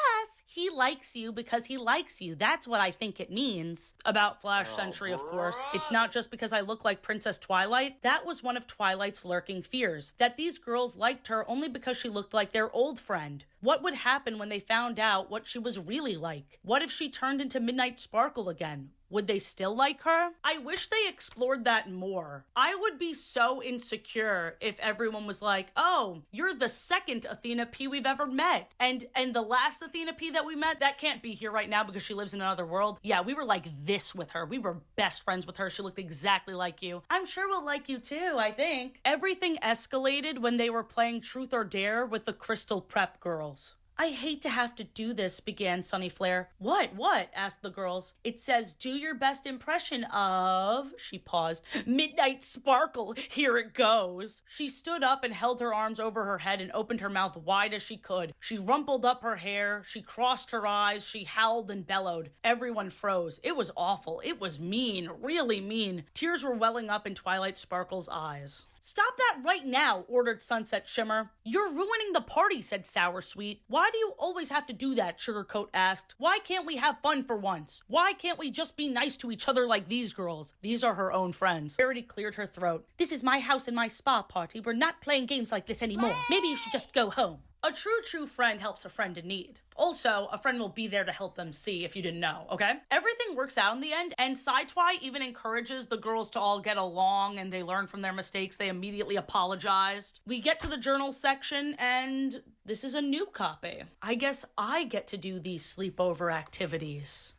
A: He likes you because he likes you. That's what I think it means. About Flash Sentry, of course. It's not just because I look like Princess Twilight. That was one of Twilight's lurking fears, that these girls liked her only because she looked like their old friend. What would happen when they found out what she was really like? What if she turned into Midnight Sparkle again? Would they still like her? I wish they explored that more. I would be so insecure if everyone was like, oh, you're the second Athena P we've ever met. And the last Athena P that we met, that can't be here right now because she lives in another world. Yeah, we were like this with her. We were best friends with her. She looked exactly like you. I'm sure we'll like you too, I think. Everything escalated when they were playing Truth or Dare with the Crystal Prep girls. I hate to have to do this, began Sunny Flare. What? Asked the girls. It says, do your best impression of, she paused, Midnight Sparkle. Here it goes. She stood up and held her arms over her head and opened her mouth wide as she could. She rumpled up her hair. She crossed her eyes. She howled and bellowed. Everyone froze. It was awful. It was mean, really mean. Tears were welling up in Twilight Sparkle's eyes. Stop that right now, ordered Sunset Shimmer. You're ruining the party, said Sour Sweet. Why do you always have to do that, Sugarcoat asked. Why can't we have fun for once? Why can't we just be nice to each other like these girls? These are her own friends. Rarity cleared her throat. This is my house and my spa party. We're not playing games like this anymore. Maybe you should just go home. A true friend helps a friend in need. Also, a friend will be there to help them see if you didn't know, okay? Everything works out in the end, and Sci-Twi even encourages the girls to all get along and they learn from their mistakes. They immediately apologized. We get to the journal section, and this is a new copy. I guess I get to do these sleepover activities.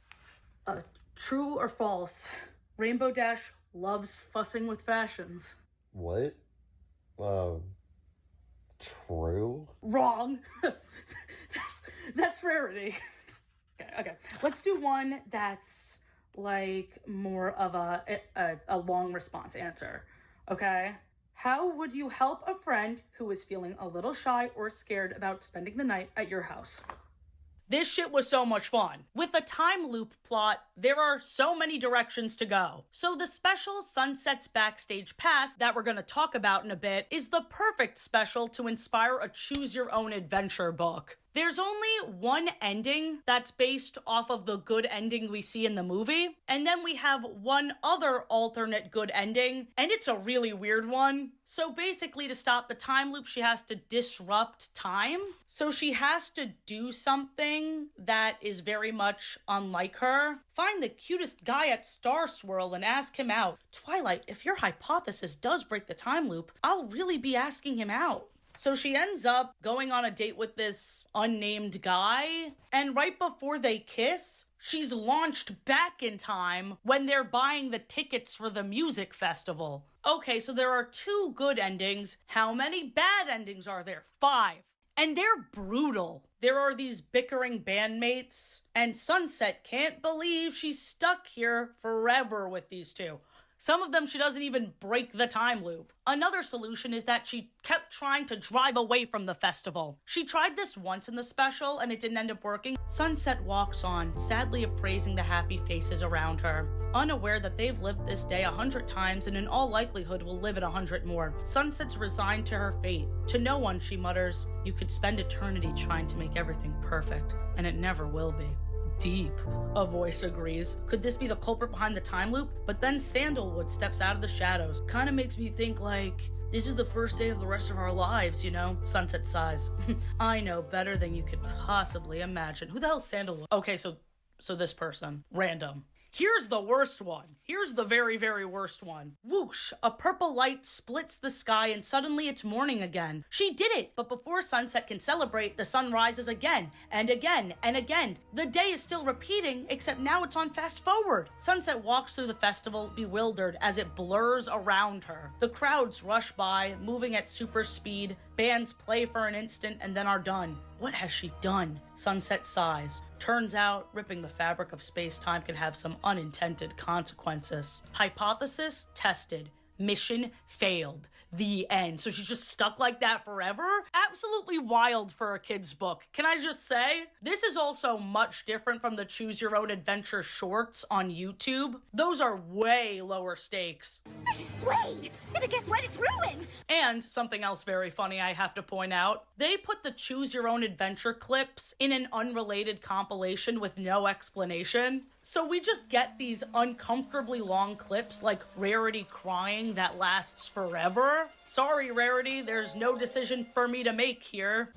A: True or false? Rainbow Dash loves fussing with fashions.
E: What? True?
A: Wrong. That's Rarity. Okay. Let's do one that's like more of a long response answer. Okay? How would you help a friend who is feeling a little shy or scared about spending the night at your house? This shit was so much fun. With a time loop plot, there are so many directions to go. So the special Sunsets Backstage Pass that we're going to talk about in a bit is the perfect special to inspire a choose-your-own-adventure book. There's only one ending that's based off of the good ending we see in the movie, and then we have one other alternate good ending, and it's a really weird one. So basically, to stop the time loop, she has to disrupt time. So she has to do something that is very much unlike her. Find the cutest guy at Star Swirl and ask him out. Twilight, if your hypothesis does break the time loop, I'll really be asking him out. So she ends up going on a date with this unnamed guy, and right before they kiss, she's launched back in time when they're buying the tickets for the music festival. Okay, so there are 2 good endings. How many bad endings are there? 5. And they're brutal. There are these bickering bandmates, and Sunset can't believe she's stuck here forever with these 2. Some of them she doesn't even break the time loop. Another solution is that she kept trying to drive away from the festival. She tried this once in the special and it didn't end up working. Sunset walks on, sadly appraising the happy faces around her, unaware that they've lived this day 100 times and in all likelihood will live it 100 more. Sunset's resigned to her fate. To no one, she mutters, "You could spend eternity trying to make everything perfect, and it never will be." Deep, a voice agrees. Could this be the culprit behind the time loop? But then Sandalwood steps out of the shadows. Kinda makes me think like, this is the first day of the rest of our lives, you know? Sunset sighs. I know better than you could possibly imagine. Who the hell's Sandalwood? Okay, so this person. Random. Here's the worst one. Here's the very, very worst one. Whoosh, a purple light splits the sky and suddenly it's morning again. She did it, but before Sunset can celebrate, the sun rises again and again and again. The day is still repeating, except now it's on fast forward. Sunset walks through the festival, bewildered as it blurs around her. The crowds rush by, moving at super speed. Bands play for an instant and then are done. What has she done? Sunset sighs. Turns out, ripping the fabric of space-time can have some unintended consequences. Hypothesis tested. Mission failed. The end. So she's just stuck like that forever? Absolutely wild for a kid's book. Can I just say? This is also much different from the Choose Your Own Adventure shorts on YouTube. Those are way lower stakes.
D: This is suede. If it gets wet, it's ruined.
A: And something else very funny I have to point out. They put the Choose Your Own Adventure clips in an unrelated compilation with no explanation. So we just get these uncomfortably long clips like Rarity crying that lasts forever. Sorry, Rarity, there's no decision for me to make here.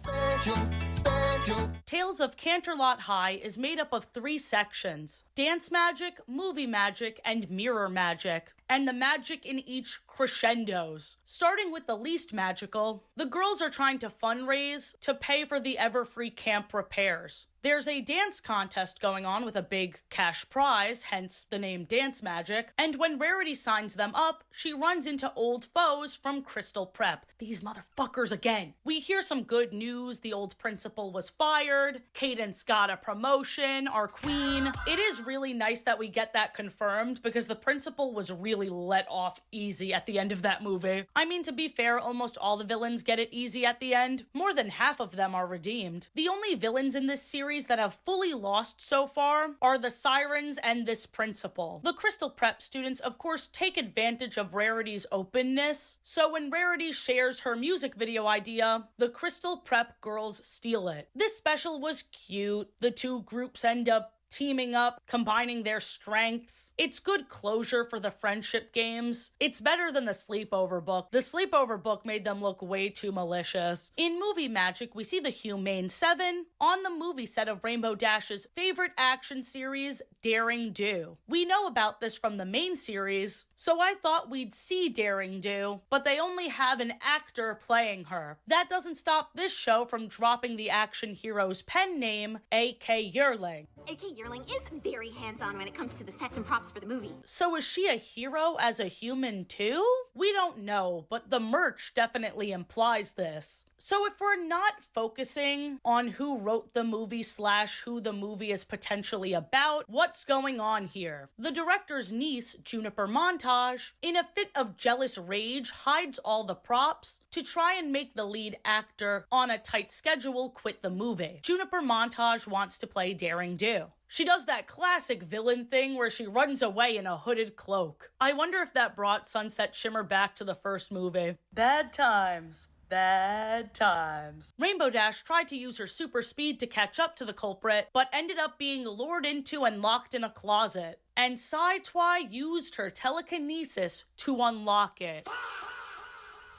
A: Special. Tales of Canterlot High is made up of 3 sections: dance magic, movie magic, and mirror magic. And the magic in each crescendos. Starting with the least magical, the girls are trying to fundraise to pay for the Everfree camp repairs. There's a dance contest going on with a big cash prize, hence the name Dance Magic, and when Rarity signs them up, she runs into old foes from Crystal Prep. These motherfuckers again. We hear some good news. The old principal was fired. Cadence got a promotion. Our queen. It is really nice that we get that confirmed because the principal was really let off easy at the end of that movie. I mean, to be fair, almost all the villains get it easy at the end. More than half of them are redeemed. The only villains in this series that have fully lost so far are the Sirens and this principal. The Crystal Prep students, of course, take advantage of Rarity's openness. So when Rarity shares her music video idea, the Crystal Prep girls steal it. This special was cute. The 2 groups end up teaming up, combining their strengths. It's good closure for the friendship games. It's better than the Sleepover book. The Sleepover book made them look way too malicious. In movie magic, we see the Humane 7 on the movie set of Rainbow Dash's favorite action series, Daring Do. We know about this from the main series, so I thought we'd see Daring Do, but they only have an actor playing her. That doesn't stop this show from dropping the action hero's pen name, A.K. Yearling.
D: A.K. Yearling is very hands-on when it comes to the sets and props for the movie.
A: So is she a hero as a human too? We don't know, but the merch definitely implies this. So if we're not focusing on who wrote the movie / who the movie is potentially about, what's going on here? The director's niece, Juniper Montage, in a fit of jealous rage, hides all the props to try and make the lead actor on a tight schedule quit the movie. Juniper Montage wants to play Daring Do. She does that classic villain thing where she runs away in a hooded cloak. I wonder if that brought Sunset Shimmer back to the first movie. Bad times. Bad times. Rainbow Dash tried to use her super speed to catch up to the culprit, but ended up being lured into and locked in a closet. And Psy-Twi used her telekinesis to unlock it.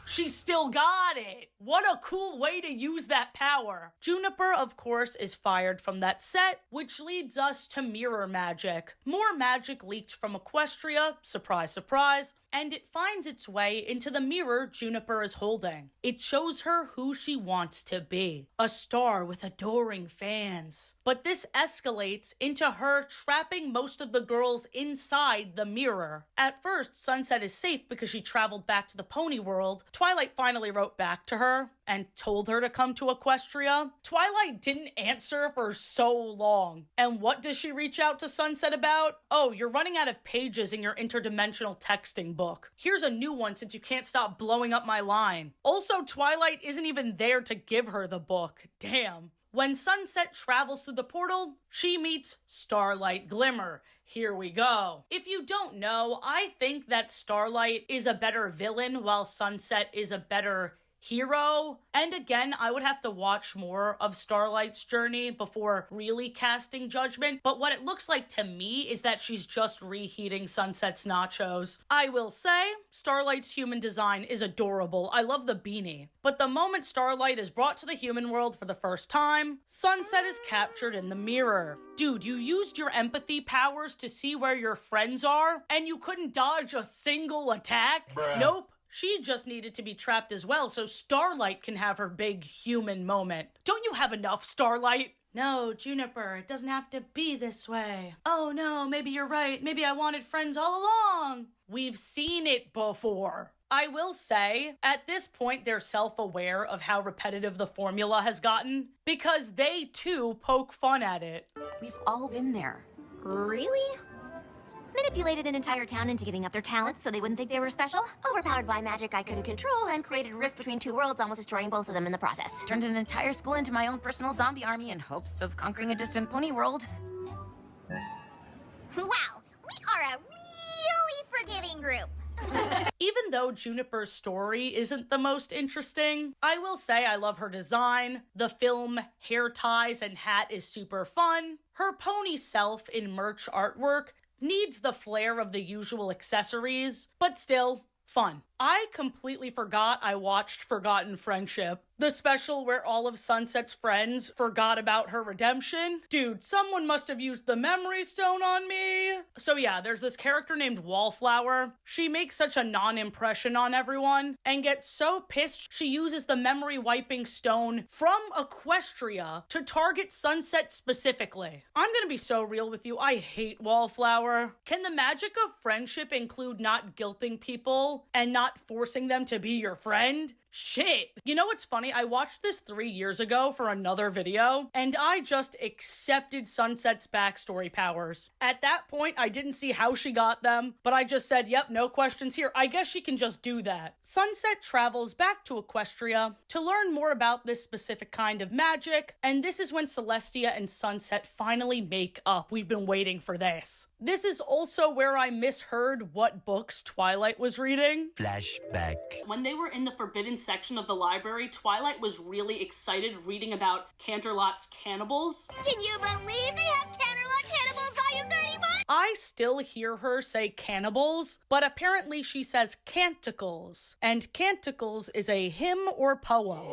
A: She still got it! What a cool way to use that power! Juniper, of course, is fired from that set, which leads us to mirror magic. More magic leaked from Equestria, surprise, surprise, and it finds its way into the mirror Juniper is holding. It shows her who she wants to be, a star with adoring fans. But this escalates into her trapping most of the girls inside the mirror. At first, Sunset is safe because she traveled back to the pony world. Twilight finally wrote back to her and told her to come to Equestria. Twilight didn't answer for so long. And what does she reach out to Sunset about? Oh, you're running out of pages in your interdimensional texting book. Here's a new one since you can't stop blowing up my line. Also, Twilight isn't even there to give her the book. Damn. When Sunset travels through the portal, she meets Starlight Glimmer. Here we go. If you don't know, I think that Starlight is a better villain while Sunset is a better hero. And again, I would have to watch more of Starlight's journey before really casting judgment, but what it looks like to me is that she's just reheating Sunset's nachos. I will say, Starlight's human design is adorable. I love the beanie. But the moment Starlight is brought to the human world for the first time, Sunset is captured in the mirror. Dude, you used your empathy powers to see where your friends are, and you couldn't dodge a single attack? Bruh. Nope. She just needed to be trapped as well so Starlight can have her big human moment. Don't you have enough, Starlight? No, Juniper, it doesn't have to be this way. Oh no, maybe you're right. Maybe I wanted friends all along. We've seen it before. I will say, at this point, they're self-aware of how repetitive the formula has gotten because they too poke fun at it.
J: We've all been there.
D: Really? Manipulated an entire town into giving up their talents so they wouldn't think they were special. Overpowered by magic I couldn't control and created a rift between two worlds, almost destroying both of them in the process.
J: Turned an entire school into my own personal zombie army in hopes of conquering a distant pony world.
D: Wow, we are a really forgiving group.
A: Even though Juniper's story isn't the most interesting, I will say I love her design. The film, hair ties, and hat is super fun. Her pony self in merch artwork needs the flair of the usual accessories, but still, fun. I completely forgot I watched Forgotten Friendship, the special where all of Sunset's friends forgot about her redemption. Dude, someone must have used the memory stone on me. So yeah, there's this character named Wallflower. She makes such a non-impression on everyone and gets so pissed she uses the memory wiping stone from Equestria to target Sunset specifically. I'm gonna be so real with you, I hate Wallflower. Can the magic of friendship include not guilting people and not forcing them to be your friend? Shit. You know what's funny? I watched this 3 years ago for another video, and I just accepted Sunset's backstory powers. At that point, I didn't see how she got them, but I just said, yep, no questions here. I guess she can just do that. Sunset travels back to Equestria to learn more about this specific kind of magic, and this is when Celestia and Sunset finally make up. We've been waiting for this. This is also where I misheard what books Twilight was reading.
K: Flashback.
A: When they were in the forbidden section of the library, Twilight was really excited reading about Canterlot's cannibals.
D: Can you believe they have Canterlot Cannibals Volume 31?
A: I still hear her say cannibals, but apparently she says canticles, and canticles is a hymn or poem.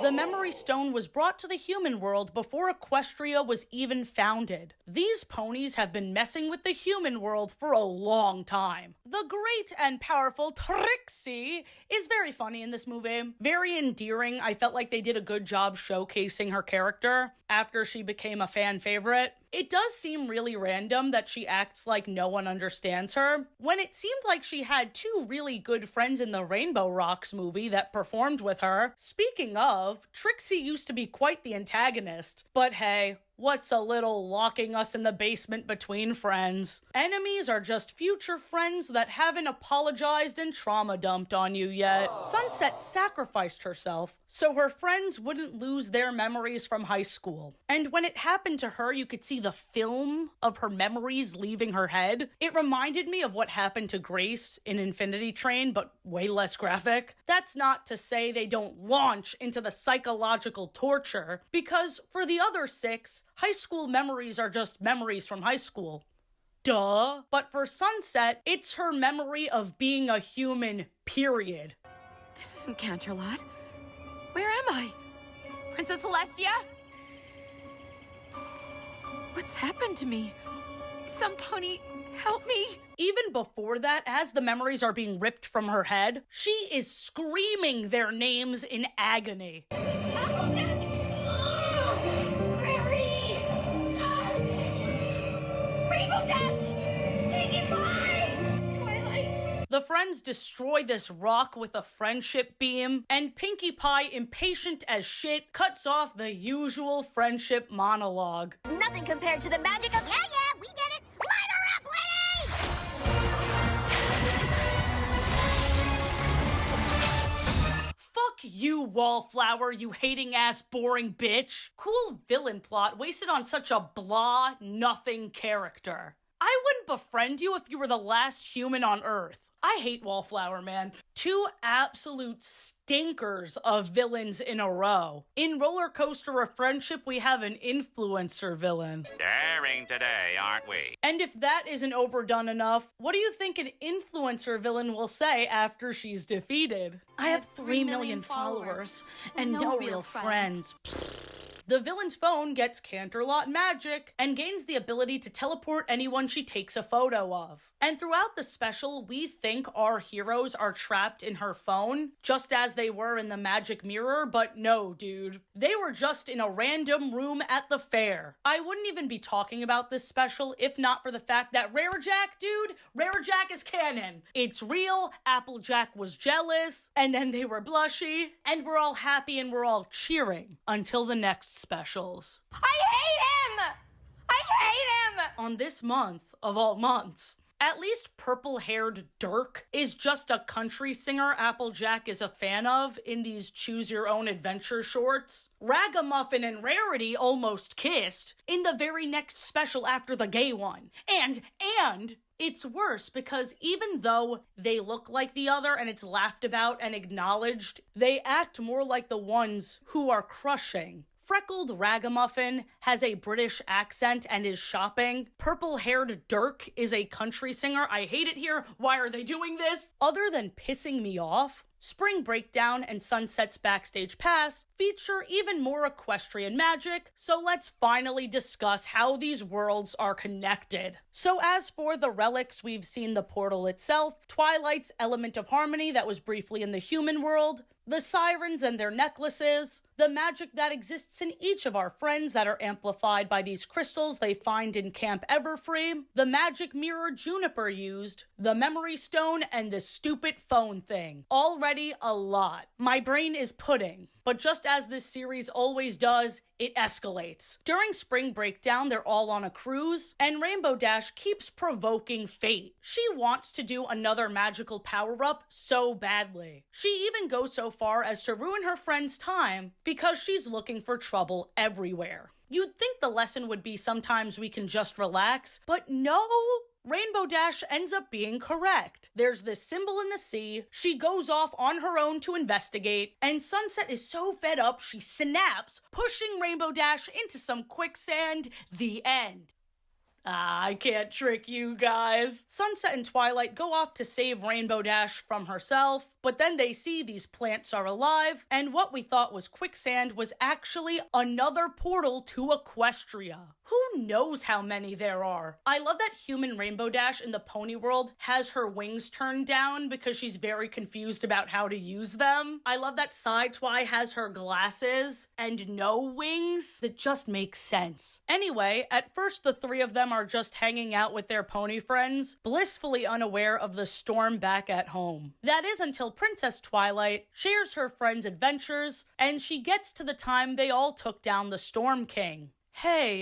A: The Memory Stone was brought to the human world before Equestria was even founded. These ponies have been messing with the human world for a long time. The great and powerful Trixie is very funny in this movie. Very endearing. I felt like they did a good job showcasing her character after she became a fan favorite. It does seem really random that she acts like no one understands her, when it seemed like she had two really good friends in the Rainbow Rocks movie that performed with her. Speaking of, Trixie used to be quite the antagonist, but hey, What's a little locking us in the basement between friends? Enemies are just future friends that haven't apologized and trauma dumped on you yet. Sunset sacrificed herself so her friends wouldn't lose their memories from high school. And when it happened to her, you could see the film of her memories leaving her head. It reminded me of what happened to Grace in Infinity Train, but way less graphic. That's not to say they don't launch into the psychological torture, because for the other 6, high school memories are just memories from high school. Duh. But for Sunset, it's her memory of being a human, period.
J: This isn't Canterlot. Where am I? Princess Celestia? What's happened to me? Some pony, help me!
A: Even before that, as the memories are being ripped from her head, she is screaming their names in agony. The friends destroy this rock with a friendship beam, and Pinkie Pie, impatient as shit, cuts off the usual friendship monologue.
D: Nothing compared to the magic of... Yeah, we get it! Light her up, Winnie!
A: Fuck you, Wallflower, you hating-ass boring bitch. Cool villain plot wasted on such a blah, nothing character. I wouldn't befriend you if you were the last human on Earth. I hate Wallflower, man. 2 absolute stinkers of villains in a row. In Roller Coaster of Friendship, we have an influencer villain.
K: Daring today, aren't we?
A: And if that isn't overdone enough, what do you think an influencer villain will say after she's defeated? I have 3 million followers and no real friends. The villain's phone gets Canterlot magic and gains the ability to teleport anyone she takes a photo of. And throughout the special, we think our heroes are trapped in her phone, just as they were in the magic mirror, but no, dude. They were just in a random room at the fair. I wouldn't even be talking about this special if not for the fact that Rarejack, dude, Rarejack is canon. It's real, Applejack was jealous, and then they were blushy, and we're all happy and we're all cheering until the next specials.
J: I hate him! I hate him!
A: On this month of all months, at least purple-haired Dirk is just a country singer Applejack is a fan of in these choose-your-own-adventure shorts. Ragamuffin and Rarity almost kissed in the very next special after the gay one. And it's worse because even though they look like the other and it's laughed about and acknowledged, they act more like the ones who are crushing. Freckled Ragamuffin has a British accent and is shopping. Purple-haired Dirk is a country singer. I hate it here. Why are they doing this? Other than pissing me off, Spring Breakdown and Sunset's Backstage Pass feature even more equestrian magic, so let's finally discuss how these worlds are connected. So as for the relics, we've seen the portal itself, Twilight's element of harmony that was briefly in the human world, the sirens and their necklaces, the magic that exists in each of our friends that are amplified by these crystals they find in Camp Everfree, the magic mirror Juniper used, the memory stone, and this stupid phone thing. Already a lot. My brain is pudding. But just as this series always does, it escalates. During Spring Breakdown, they're all on a cruise, and Rainbow Dash keeps provoking fate. She wants to do another magical power-up so badly. She even goes so far as to ruin her friend's time because she's looking for trouble everywhere. You'd think the lesson would be sometimes we can just relax, but no! Rainbow Dash ends up being correct. There's this symbol in the sea, she goes off on her own to investigate, and Sunset is so fed up she snaps, pushing Rainbow Dash into some quicksand. The end. I can't trick you guys. Sunset and Twilight go off to save Rainbow Dash from herself, but then they see these plants are alive, and what we thought was quicksand was actually another portal to Equestria. Who knows how many there are? I love that human Rainbow Dash in the pony world has her wings turned down because she's very confused about how to use them. I love that Twi has her glasses and no wings. It just makes sense. Anyway, at first the 3 of them are just hanging out with their pony friends, blissfully unaware of the storm back at home. That is until Princess Twilight shares her friends' adventures, and she gets to the time they all took down the Storm King. Hey,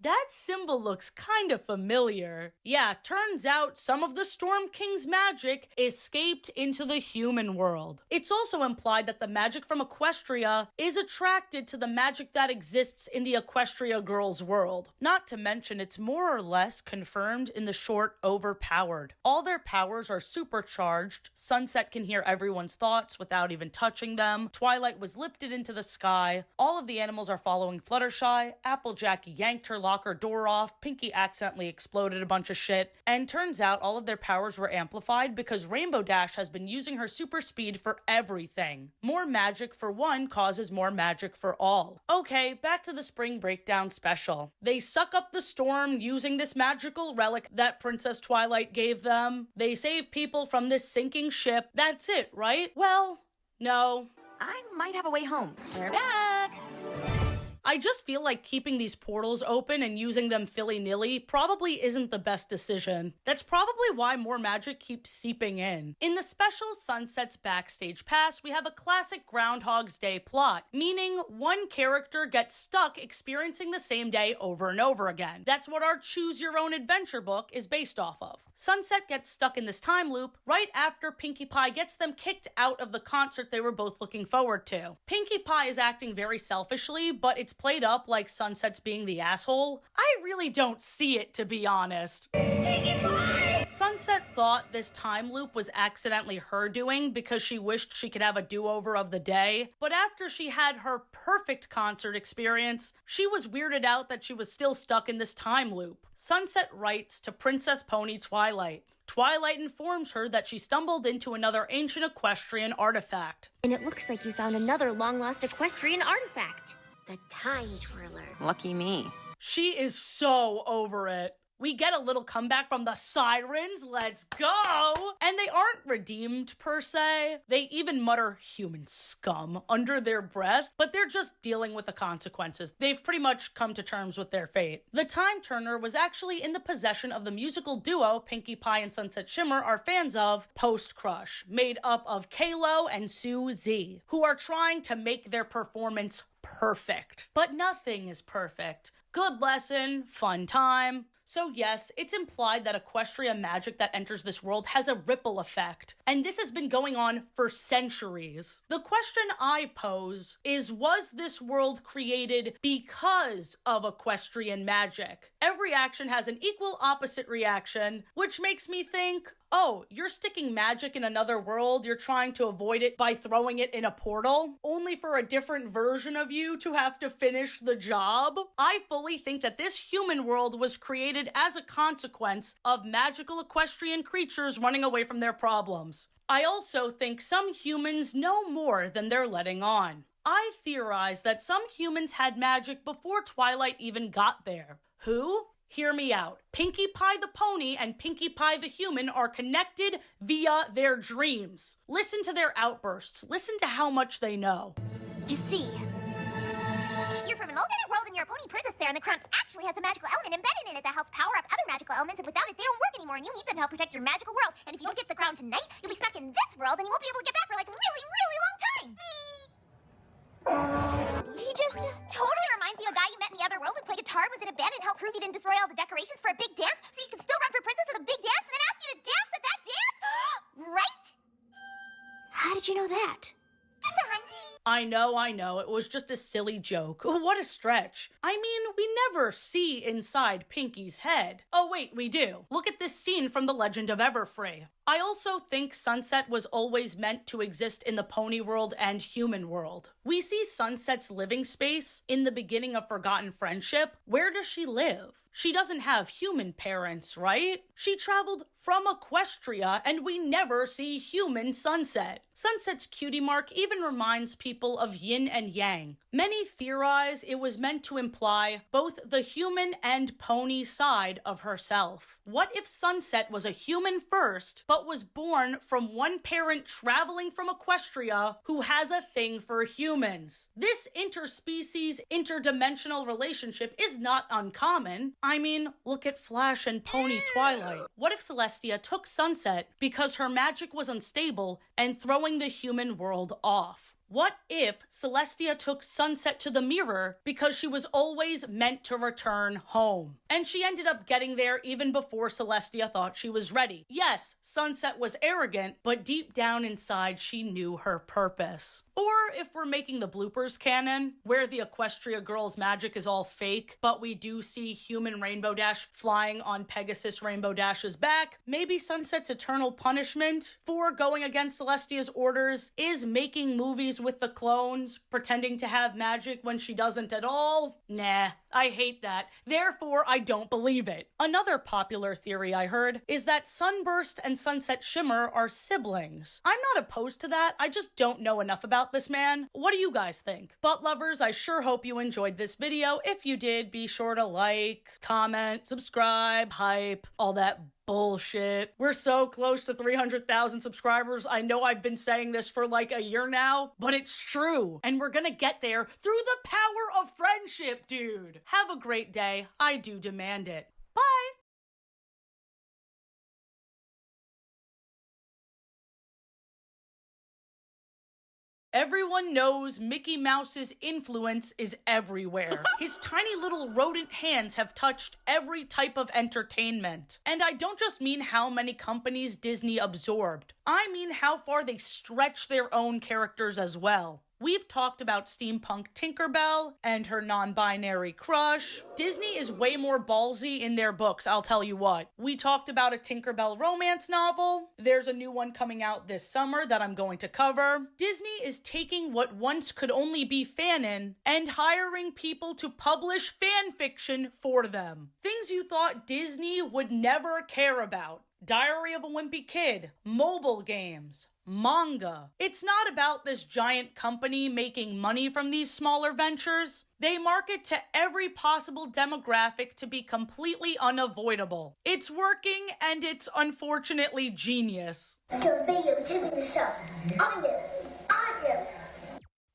A: that symbol looks kind of familiar. Yeah, turns out some of the Storm King's magic escaped into the human world. It's also implied that the magic from Equestria is attracted to the magic that exists in the Equestria girls' world. Not to mention, it's more or less confirmed in the short Overpowered. All their powers are supercharged. Sunset can hear everyone's thoughts without even touching them. Twilight was lifted into the sky. All of the animals are following Fluttershy. Applejack yanked her locker door off. Pinkie accidentally exploded a bunch of shit. And turns out all of their powers were amplified because Rainbow Dash has been using her super speed for everything. More magic for one causes more magic for all. Okay, back to the spring breakdown special. They suck up the storm using this magical relic that Princess Twilight gave them. They save people from this sinking ship. That's it, right? Well, no.
J: I might have a way home. We're back!
A: I just feel like keeping these portals open and using them willy-nilly probably isn't the best decision. That's probably why more magic keeps seeping in. In the special Sunset's Backstage Pass, we have a classic Groundhog's Day plot, meaning one character gets stuck experiencing the same day over and over again. That's what our Choose Your Own Adventure book is based off of. Sunset gets stuck in this time loop right after Pinkie Pie gets them kicked out of the concert they were both looking forward to. Pinkie Pie is acting very selfishly, but it's played up like Sunset's being the asshole. I really don't see it, to be honest. Sunset thought this time loop was accidentally her doing because she wished she could have a do-over of the day, but after she had her perfect concert experience, she was weirded out that she was still stuck in this time loop. Sunset writes to Princess Pony Twilight. Twilight informs her that she stumbled into another ancient equestrian artifact.
D: And it looks like you found another long-lost equestrian artifact. The Time Twirler.
J: Lucky me.
A: She is so over it. We get a little comeback from the sirens, let's go! And they aren't redeemed per se. They even mutter human scum under their breath, but they're just dealing with the consequences. They've pretty much come to terms with their fate. The Time Turner was actually in the possession of the musical duo Pinkie Pie and Sunset Shimmer are fans of, Post Crush, made up of Kalo and Sue Z, who are trying to make their performance perfect. But nothing is perfect. Good lesson, fun time. So yes, it's implied that Equestria magic that enters this world has a ripple effect, and this has been going on for centuries. The question I pose is, was this world created because of equestrian magic? Every action has an equal opposite reaction, which makes me think, oh, you're sticking magic in another world, you're trying to avoid it by throwing it in a portal, only for a different version of you to have to finish the job? I fully think that this human world was created as a consequence of magical equestrian creatures running away from their problems. I also think some humans know more than they're letting on. I theorize that some humans had magic before Twilight even got there. Who? Hear me out. Pinkie Pie the pony and Pinkie Pie the human are connected via their dreams. Listen to their outbursts. Listen to how much they know.
D: You see, you're from an alternate world and you're a pony princess there, and the crown actually has a magical element embedded in it that helps power up other magical elements, and without it, they don't work anymore, and you need them to help protect your magical world. And if you don't get the crown tonight, you'll be stuck in this world, and you won't be able to get back for like a really, really long time. He just totally reminds me of a guy you met in the other world who played guitar, was in a band, and helped prove he didn't destroy all the decorations for a big dance, so you can still run for princess of the big dance, and then ask you to dance at that dance? Right? How did you know that? Just a hunch.
A: I know, it was just a silly joke. What a stretch. I mean, we never see inside Pinkie's head. Oh wait, we do. Look at this scene from The Legend of Everfree. I also think Sunset was always meant to exist in the pony world and human world. We see Sunset's living space in the beginning of Forgotten Friendship. Where does she live? She doesn't have human parents, right? She traveled from Equestria, and we never see human Sunset. Sunset's cutie mark even reminds people of yin and yang. Many theorize it was meant to imply both the human and pony side of herself. What if Sunset was a human first, but was born from one parent traveling from Equestria who has a thing for humans? This interspecies, interdimensional relationship is not uncommon. I mean, look at Flash and Pony Twilight. What if Celestia took Sunset because her magic was unstable and throwing the human world off? What if Celestia took Sunset to the mirror because she was always meant to return home? And she ended up getting there even before Celestia thought she was ready. Yes, Sunset was arrogant, but deep down inside she knew her purpose. Or if we're making the bloopers canon, where the Equestria girl's magic is all fake, but we do see human Rainbow Dash flying on Pegasus Rainbow Dash's back, maybe Sunset's eternal punishment for going against Celestia's orders is making movies with the clones, pretending to have magic when she doesn't at all? Nah, I hate that. Therefore, I don't believe it. Another popular theory I heard is that Sunburst and Sunset Shimmer are siblings. I'm not opposed to that, I just don't know enough about this man. What do you guys think? Butt lovers, I sure hope you enjoyed this video. If you did, be sure to like, comment, subscribe, hype, all that bullshit. We're so close to 300,000 subscribers. I know I've been saying this for like a year now, but it's true. And we're gonna get there through the power of friendship, dude. Have a great day. I do demand it. Bye. Everyone knows Mickey Mouse's influence is everywhere. His tiny little rodent hands have touched every type of entertainment. And I don't just mean how many companies Disney absorbed. I mean how far they stretch their own characters as well. We've talked about steampunk Tinkerbell and her non-binary crush. Disney is way more ballsy in their books, I'll tell you what. We talked about a Tinkerbell romance novel. There's a new one coming out this summer that I'm going to cover. Disney is taking what once could only be fanon and hiring people to publish fan fiction for them. Things you thought Disney would never care about. Diary of a Wimpy Kid, mobile games, manga. It's not about this giant company making money from these smaller ventures. They market to every possible demographic to be completely unavoidable. It's working, and it's unfortunately genius.
D: Your video tipping this up. On you.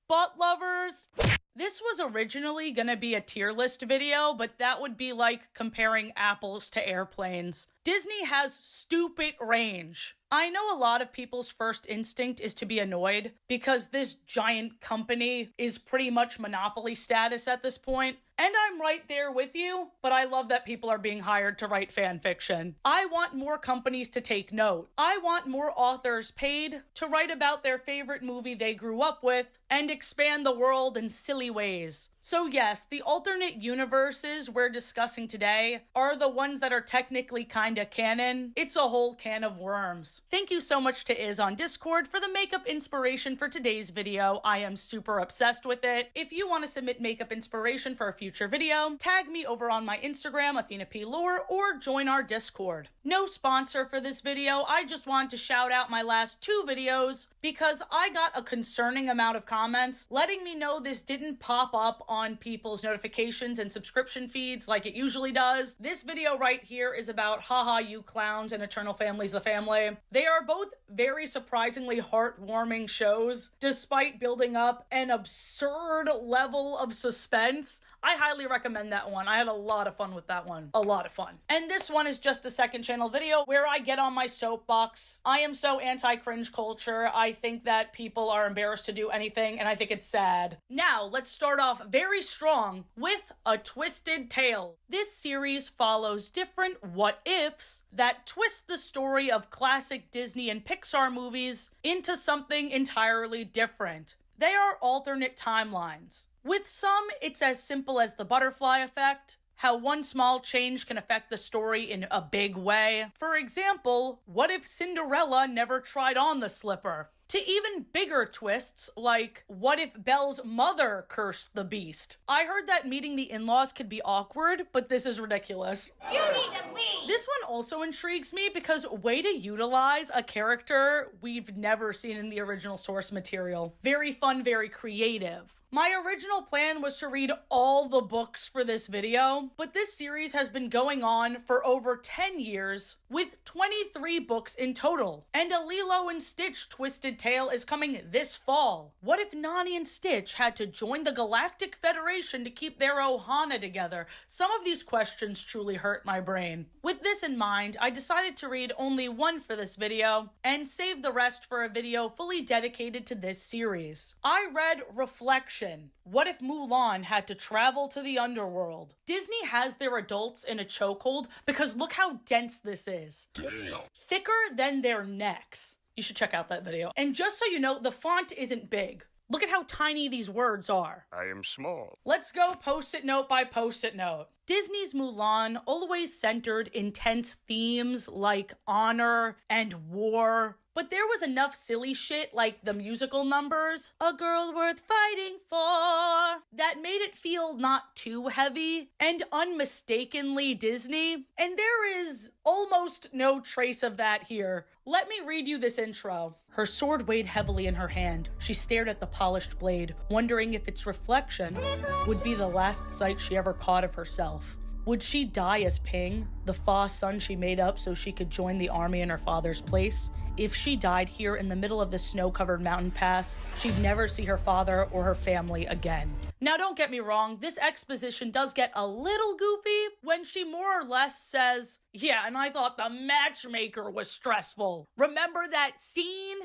A: Butt lovers, this was originally gonna be a tier list video, but that would be like comparing apples to airplanes. Disney has stupid range. I know a lot of people's first instinct is to be annoyed because this giant company is pretty much monopoly status at this point. And I'm right there with you, but I love that people are being hired to write fan fiction. I want more companies to take note. I want more authors paid to write about their favorite movie they grew up with and expand the world in silly ways. So yes, the alternate universes we're discussing today are the ones that are technically kinda canon. It's a whole can of worms. Thank you so much to Iz on Discord for the makeup inspiration for today's video. I am super obsessed with it. If you want to submit makeup inspiration for a future video, tag me over on my Instagram, Athena P. Lore, or join our Discord. No sponsor for this video, I just wanted to shout out my last 2 videos because I got a concerning amount of comments letting me know this didn't pop up on people's notifications and subscription feeds like it usually does. This video right here is about Haha You Clowns and Eternal Family's The Family. They are both very surprisingly heartwarming shows, despite building up an absurd level of suspense. I highly recommend that one. I had a lot of fun with that one. A lot of fun. And this one is just a second channel video where I get on my soapbox. I am so anti-cringe culture. I think that people are embarrassed to do anything, and I think it's sad. Now, let's start off very strong with A Twisted Tale. This series follows different what-ifs that twist the story of classic Disney and Pixar movies into something entirely different. They are alternate timelines. With some, it's as simple as the butterfly effect, how one small change can affect the story in a big way. For example, what if Cinderella never tried on the slipper? To even bigger twists, like, what if Belle's mother cursed the beast? I heard that meeting the in-laws could be awkward, but this is ridiculous.
D: You need to leave!
A: This one also intrigues me because way to utilize a character we've never seen in the original source material. Very fun, very creative. My original plan was to read all the books for this video, but this series has been going on for over 10 years with 23 books in total, and a Lilo and Stitch Twisted Tale is coming this fall. What if Nani and Stitch had to join the Galactic Federation to keep their Ohana together? Some of these questions truly hurt my brain. With this in mind, I decided to read only one for this video and save the rest for a video fully dedicated to this series. I read Reflection. What if Mulan had to travel to the underworld? Disney has their adults in a chokehold because look how dense this is.
L: Damn.
A: Thicker than their necks. You should check out that video. And just so you know, the font isn't big. Look at how tiny these words are.
L: I am small.
A: Let's go post-it note by post-it note. Disney's Mulan always centered intense themes like honor and war, but there was enough silly shit like the musical numbers, A Girl Worth Fighting For, that made it feel not too heavy and unmistakably Disney, and there is almost no trace of that here. Let me read you this intro. Her sword weighed heavily in her hand. She stared at the polished blade, wondering if its reflection would be the last sight she ever caught of herself. Would she die as Ping, the Fa son she made up so she could join the army in her father's place? If she died here in the middle of the snow-covered mountain pass, she'd never see her father or her family again. Now don't get me wrong, this exposition does get a little goofy when she more or less says, yeah, and I thought the matchmaker was stressful. Remember that scene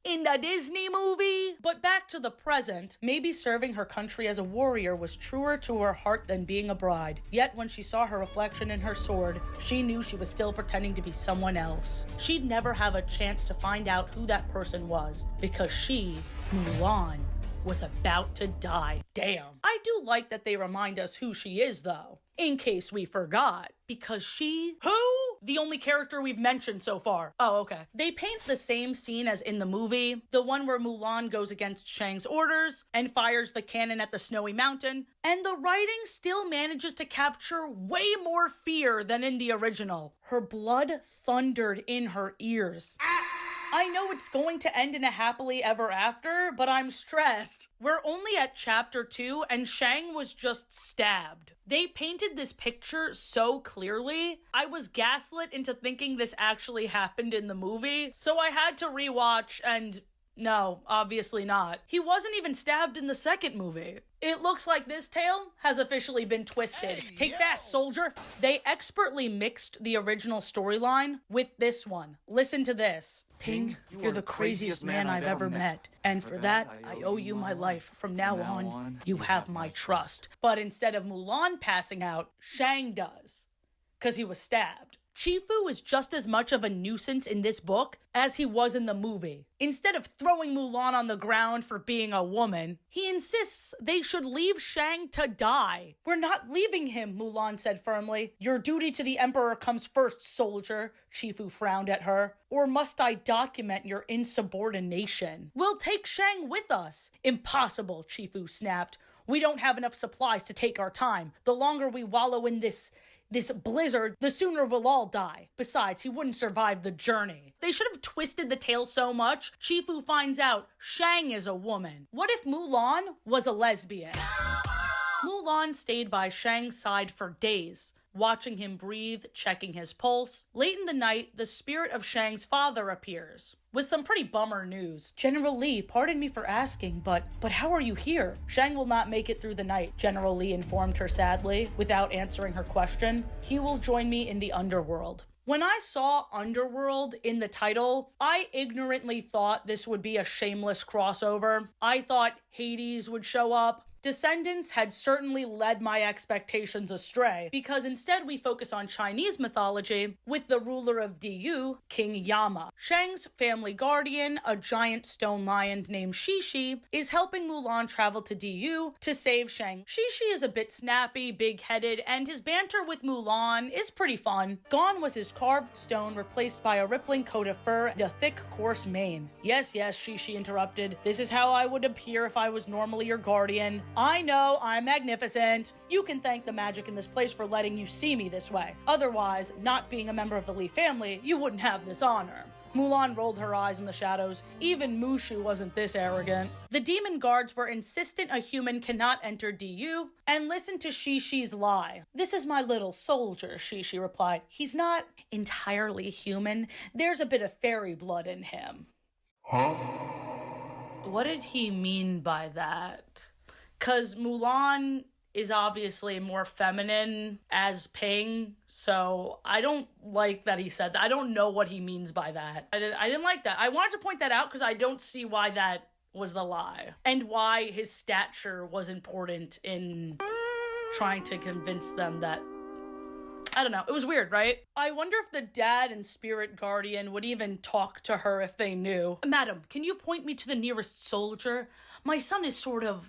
A: in the Disney movie? But back to the present, maybe serving her country as a warrior was truer to her heart than being a bride. Yet when she saw her reflection in her sword, she knew she was still pretending to be someone else. She'd never have a chance to find out who that person was, because she, Mulan, was about to die. Damn. I do like that they remind us who she is, though, in case we forgot, because she... Who? The only character we've mentioned so far. Oh, okay. They paint the same scene as in the movie, the one where Mulan goes against Shang's orders and fires the cannon at the snowy mountain, and the writing still manages to capture way more fear than in the original. Her blood thundered in her ears. I know it's going to end in a happily ever after, but I'm stressed. We're only at chapter 2 and Shang was just stabbed. They painted this picture so clearly, I was gaslit into thinking this actually happened in the movie, so I had to rewatch and... no, obviously not. He wasn't even stabbed in the second movie. It looks like this tale has officially been twisted. Hey, take that, soldier! They expertly mixed the original storyline with this one. Listen to this. Ping, you're the craziest man I've ever met. And for that, I owe you my life. From now on, you have my trust. But instead of Mulan passing out, Shang does. 'Cause he was stabbed. Chifu is just as much of a nuisance in this book as he was in the movie. Instead of throwing Mulan on the ground for being a woman, he insists they should leave Shang to die. We're not leaving him, Mulan said firmly. Your duty to the Emperor comes first, soldier, Chifu frowned at her. Or must I document your insubordination? We'll take Shang with us. Impossible, Chifu snapped. We don't have enough supplies to take our time. The longer we wallow in this blizzard, the sooner we'll all die. Besides, he wouldn't survive the journey. They should have twisted the tale so much, Chifu finds out Shang is a woman. What if Mulan was a lesbian? Mulan stayed by Shang's side for days, watching him breathe, checking his pulse. Late in the night, the spirit of Shang's father appears, with some pretty bummer news. General Li, pardon me for asking, but how are you here? Shang will not make it through the night, General Li informed her sadly, without answering her question. He will join me in the underworld. When I saw Underworld in the title, I ignorantly thought this would be a shameless crossover. I thought Hades would show up. Descendants had certainly led my expectations astray, because instead we focus on Chinese mythology with the ruler of Diyu, King Yama. Shang's family guardian, a giant stone lion named Shishi, is helping Mulan travel to Diyu to save Shang. Shishi is a bit snappy, big-headed, and his banter with Mulan is pretty fun. Gone was his carved stone, replaced by a rippling coat of fur and a thick, coarse mane. Yes, Shishi interrupted. This is how I would appear if I was normally your guardian. I know, I'm magnificent. You can thank the magic in this place for letting you see me this way. Otherwise, not being a member of the Li family, you wouldn't have this honor. Mulan rolled her eyes in the shadows. Even Mushu wasn't this arrogant. The demon guards were insistent a human cannot enter DU and listen to Shi-Shi's lie. "This is my little soldier," Shi-Shi replied. "He's not entirely human. There's a bit of fairy blood in him."
L: Huh?
A: What did he mean by that? 'Cause Mulan is obviously more feminine as Ping, so I don't like that he said that. I don't know what he means by that. I didn't like that. I wanted to point that out because I don't see why that was the lie, and why his stature was important in trying to convince them that, I don't know, it was weird, right? I wonder if the dad and spirit guardian would even talk to her if they knew. "Madam, can you point me to the nearest soldier? My son is sort of,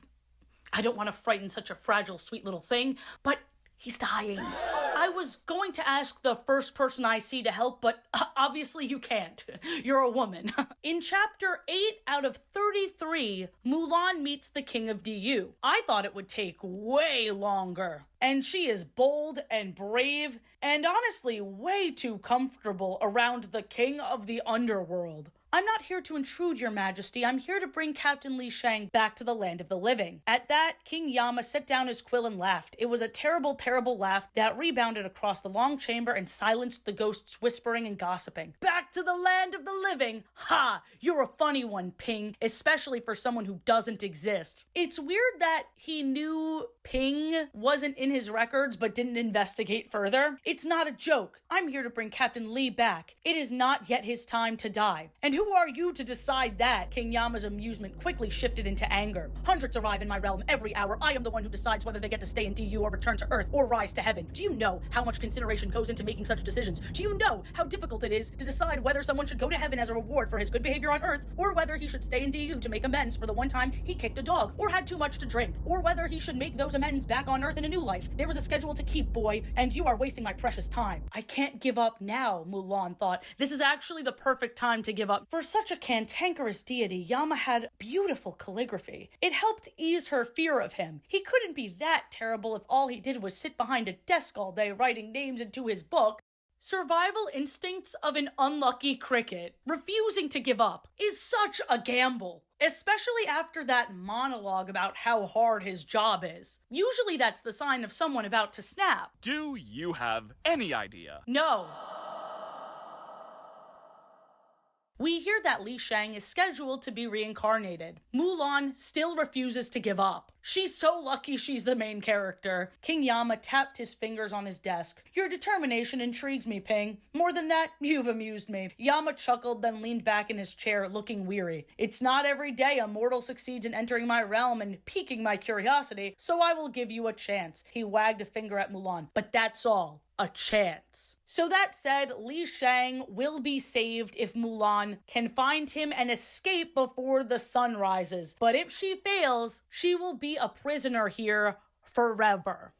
A: I don't want to frighten such a fragile, sweet little thing, but he's dying." I was going to ask the first person I see to help, but obviously you can't. You're a woman. In chapter 8 out of 33, Mulan meets the king of DU. I thought it would take way longer. And she is bold and brave, and honestly way too comfortable around the king of the underworld. "I'm not here to intrude, your majesty. I'm here to bring Captain Li Shang back to the land of the living." At that, King Yama set down his quill and laughed. It was a terrible, terrible laugh that rebounded across the long chamber and silenced the ghosts whispering and gossiping. "Back to the land of the living? Ha! You're a funny one, Ping, especially for someone who doesn't exist." It's weird that he knew Ping wasn't in his records but didn't investigate further. It's not a joke. I'm here to bring Captain Li back. It is not yet his time to die. And who are you to decide that? King Yama's amusement quickly shifted into anger. "Hundreds arrive in my realm every hour. I am the one who decides whether they get to stay in DU or return to Earth or rise to heaven. Do you know how much consideration goes into making such decisions? Do you know how difficult it is to decide whether someone should go to heaven as a reward for his good behavior on Earth, or whether he should stay in DU to make amends for the one time he kicked a dog, or had too much to drink, or whether he should make those amends back on Earth in a new life? There is a schedule to keep, boy, and you are wasting my precious time." I can't give up now, Mulan thought. This is actually the perfect time to give up. For such a cantankerous deity, Yama had beautiful calligraphy. It helped ease her fear of him. He couldn't be that terrible if all he did was sit behind a desk all day writing names into his book. Survival instincts of an unlucky cricket, refusing to give up, is such a gamble. Especially after that monologue about how hard his job is. Usually that's the sign of someone about to snap.
L: Do you have any idea?
A: No. We hear that Li Shang is scheduled to be reincarnated. Mulan still refuses to give up. She's so lucky she's the main character. King Yama tapped his fingers on his desk. "Your determination intrigues me, Ping. More than that, you've amused me." Yama chuckled, then leaned back in his chair, looking weary. "It's not every day a mortal succeeds in entering my realm and piquing my curiosity, so I will give you a chance." He wagged a finger at Mulan. "But that's all. A chance." So that said, Li Shang will be saved if Mulan can find him and escape before the sun rises. But if she fails, she will be a prisoner here forever.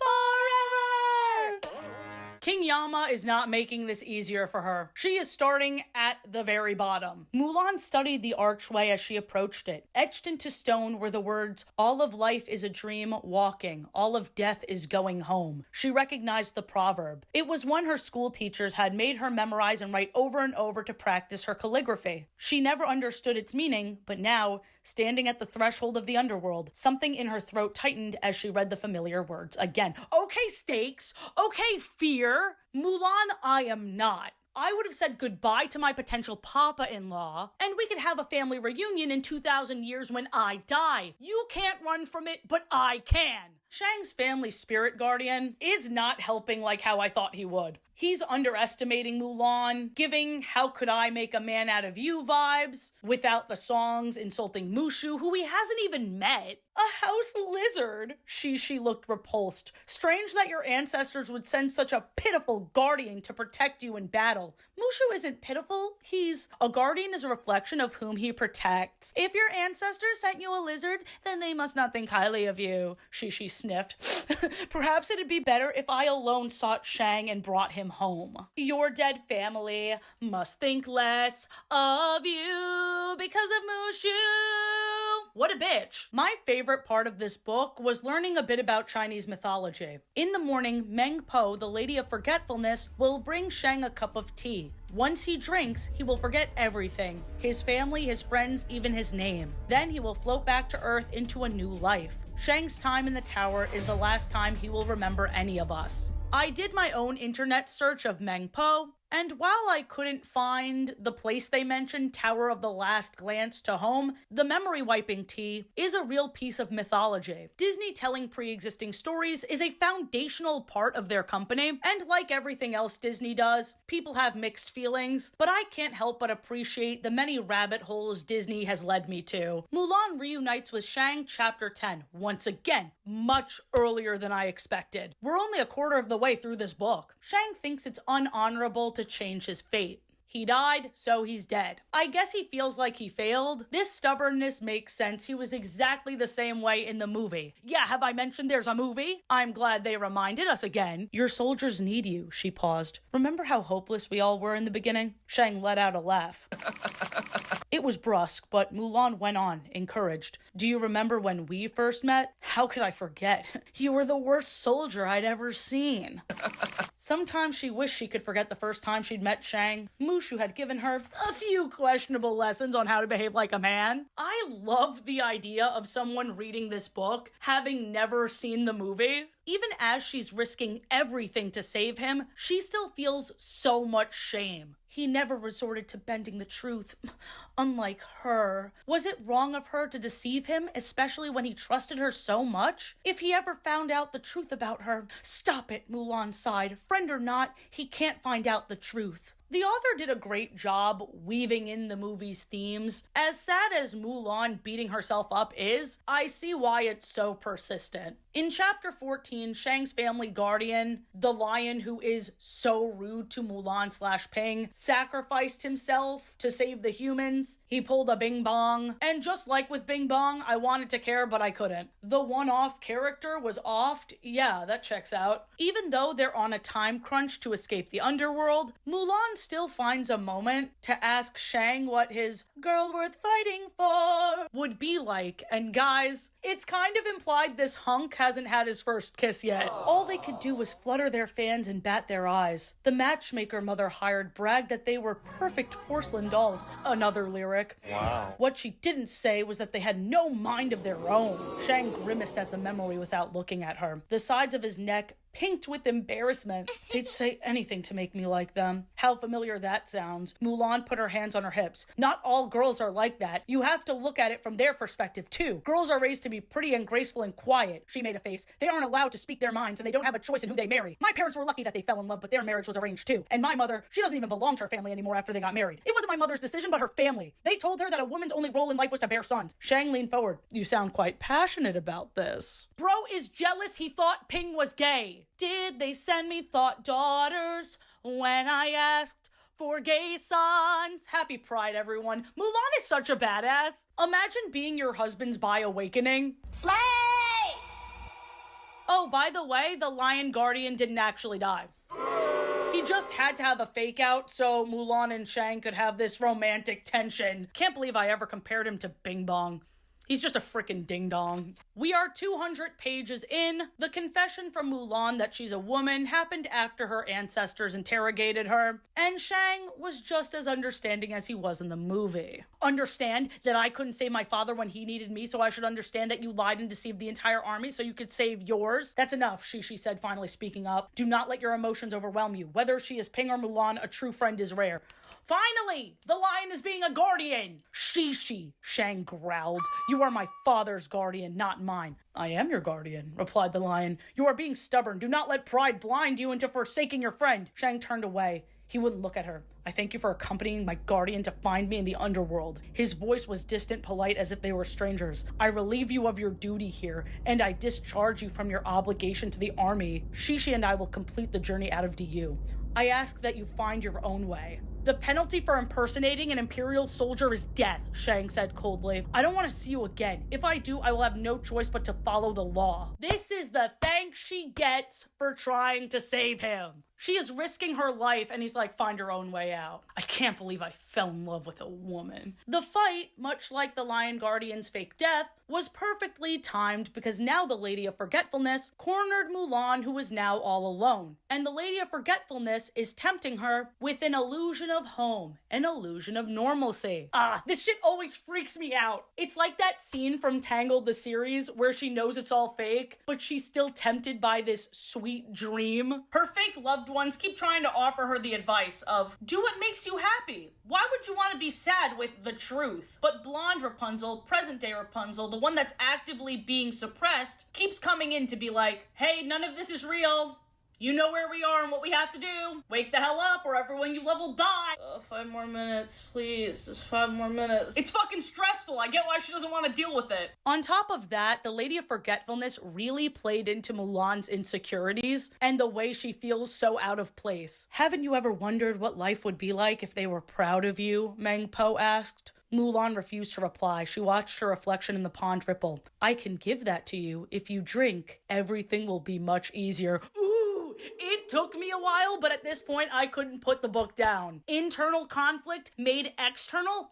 A: King Yama is not making this easier for her. She is starting at the very bottom. Mulan studied the archway as she approached it. Etched into stone were the words, "All of life is a dream walking. All of death is going home." She recognized the proverb. It was one her school teachers had made her memorize and write over and over to practice her calligraphy. She never understood its meaning, but now, standing at the threshold of the underworld, something in her throat tightened as she read the familiar words again. Okay, stakes. Okay, fear. Mulan, I am not. I would have said goodbye to my potential papa-in-law, and we could have a family reunion in 2,000 years when I die. You can't run from it, but I can. Shang's family spirit guardian is not helping like how I thought he would. He's underestimating Mulan, giving "how could I make a man out of you" vibes, without the songs, insulting Mushu, who he hasn't even met. A house lizard. She looked repulsed. Strange that your ancestors would send such a pitiful guardian to protect you in battle. Mushu isn't pitiful. A guardian is a reflection of whom he protects. If your ancestors sent you a lizard, then they must not think highly of you. She sniffed. Perhaps it'd be better if I alone sought Shang and brought him him home. Your dead family must think less of you because of Mushu. What a bitch. My favorite part of this book was learning a bit about Chinese mythology. In the morning, Meng Po, the Lady of Forgetfulness, will bring Shang a cup of tea. Once he drinks, he will forget everything. His family, his friends, even his name. Then he will float back to Earth into a new life. Shang's time in the tower is the last time he will remember any of us. I did my own internet search of Meng Po, and while I couldn't find the place they mentioned, Tower of the Last Glance to Home, the memory wiping tea is a real piece of mythology. Disney telling pre-existing stories is a foundational part of their company, and like everything else Disney does, people have mixed feelings, but I can't help but appreciate the many rabbit holes Disney has led me to. Mulan reunites with Shang Chapter 10, once again, much earlier than I expected. We're only a quarter of the way through this book. Shang thinks it's unhonorable to change his fate. He died, so he's dead. I guess he feels like he failed. This stubbornness makes sense. He was exactly the same way in the movie. Yeah, have I mentioned there's a movie? I'm glad they reminded us again. Your soldiers need you, she paused. Remember how hopeless we all were in the beginning? Shang let out a laugh. It was brusque, but Mulan went on, encouraged. Do you remember when we first met? How could I forget? You were the worst soldier I'd ever seen. Sometimes she wished she could forget the first time she'd met Shang. Mushu had given her a few questionable lessons on how to behave like a man. I love the idea of someone reading this book having never seen the movie. Even as she's risking everything to save him, she still feels so much shame. He never resorted to bending the truth, unlike her. Was it wrong of her to deceive him, especially when he trusted her so much? If he ever found out the truth about her... Stop it, Mulan sighed. Friend or not, he can't find out the truth. The author did a great job weaving in the movie's themes. As sad as Mulan beating herself up is, I see why it's so persistent. In Chapter 14, Shang's family guardian, the lion who is so rude to Mulan/Ping, sacrificed himself to save the humans. He pulled a Bing Bong, and just like with Bing Bong, I wanted to care, but I couldn't. The one-off character was offed. Yeah, that checks out. Even though they're on a time crunch to escape the underworld, Mulan still finds a moment to ask Shang what his girl worth fighting for would be like. And guys, it's kind of implied this hunk hasn't had his first kiss yet. All they could do was flutter their fans and bat their eyes. The matchmaker mother hired bragged that they were perfect porcelain dolls. Another lyric.
E: Wow.
A: What she didn't say was that they had no mind of their own. Shang grimaced at the memory without looking at her. The sides of his neck pinked with embarrassment. They'd say anything to make me like them. How familiar that sounds. Mulan put her hands on her hips. Not all girls are like that. You have to look at it from their perspective too. Girls are raised to be pretty and graceful and quiet. She made a face. They aren't allowed to speak their minds and they don't have a choice in who they marry. My parents were lucky that they fell in love, but their marriage was arranged too. And my mother, she doesn't even belong to her family anymore after they got married. It wasn't my mother's decision, but her family. They told her that a woman's only role in life was to bear sons. Shang leaned forward. You sound quite passionate about this. Bro is jealous he thought Ping was gay. Did they send me thought daughters when I asked for gay sons? Happy Pride, everyone. Mulan is such a badass. Imagine being your husband's bi awakening.
D: Slay!
A: Oh, by the way, the lion guardian didn't actually die. He just had to have a fake out so Mulan and Shang could have this romantic tension. Can't believe I ever compared him to Bing Bong. He's just a frickin' ding-dong. We are 200 pages in. The confession from Mulan that she's a woman happened after her ancestors interrogated her, and Shang was just as understanding as he was in the movie. Understand that I couldn't save my father when he needed me, so I should understand that you lied and deceived the entire army so you could save yours? That's enough, she said, finally speaking up. Do not let your emotions overwhelm you. Whether she is Ping or Mulan, a true friend is rare. Finally, the lion is being a guardian. She, Shang growled. You are my father's guardian, not mine. I am your guardian, replied the lion. You are being stubborn. Do not let pride blind you into forsaking your friend. Shang turned away. He wouldn't look at her.
G: I thank you for accompanying my guardian to find me in the underworld. His voice was distant, polite, as if they were strangers. I relieve you of your duty here, and I discharge you from your obligation to the army. Shishi and I will complete the journey out of DU. I ask that you find your own way. The penalty for impersonating an Imperial soldier is death, Shang said coldly. I don't want to see you again. If I do, I will have no choice but to follow the law. This is the thanks she gets for trying to save him. She is risking her life, and he's like, find your own way out. I can't believe I fell in love with a woman. The fight, much like the Lion Guardian's fake death, was perfectly timed because now the Lady of Forgetfulness cornered Mulan, who is now all alone. And the Lady of Forgetfulness is tempting her with an illusion of home, an illusion of normalcy. This shit always freaks me out. It's like that scene from Tangled the series where she knows it's all fake, but she's still tempted by this sweet dream. Her fake loved ones keep trying to offer her the advice of, do what makes you happy. Why would you want to be sad with the truth? But blonde Rapunzel, present day Rapunzel, the one that's actively being suppressed, keeps coming in to be like, hey, none of this is real. You know where we are and what we have to do. Wake the hell up or everyone you love will die. 5 more minutes, please. Just 5 more minutes. It's fucking stressful. I get why she doesn't want to deal with it. On top of that, the Lady of Forgetfulness really played into Mulan's insecurities and the way she feels so out of place. Haven't you ever wondered what life would be like if they were proud of you? Meng Po asked. Mulan refused to reply. She watched her reflection in the pond ripple. I can give that to you. If you drink, everything will be much easier. It took me a while, but at this point, I couldn't put the book down. Internal conflict made external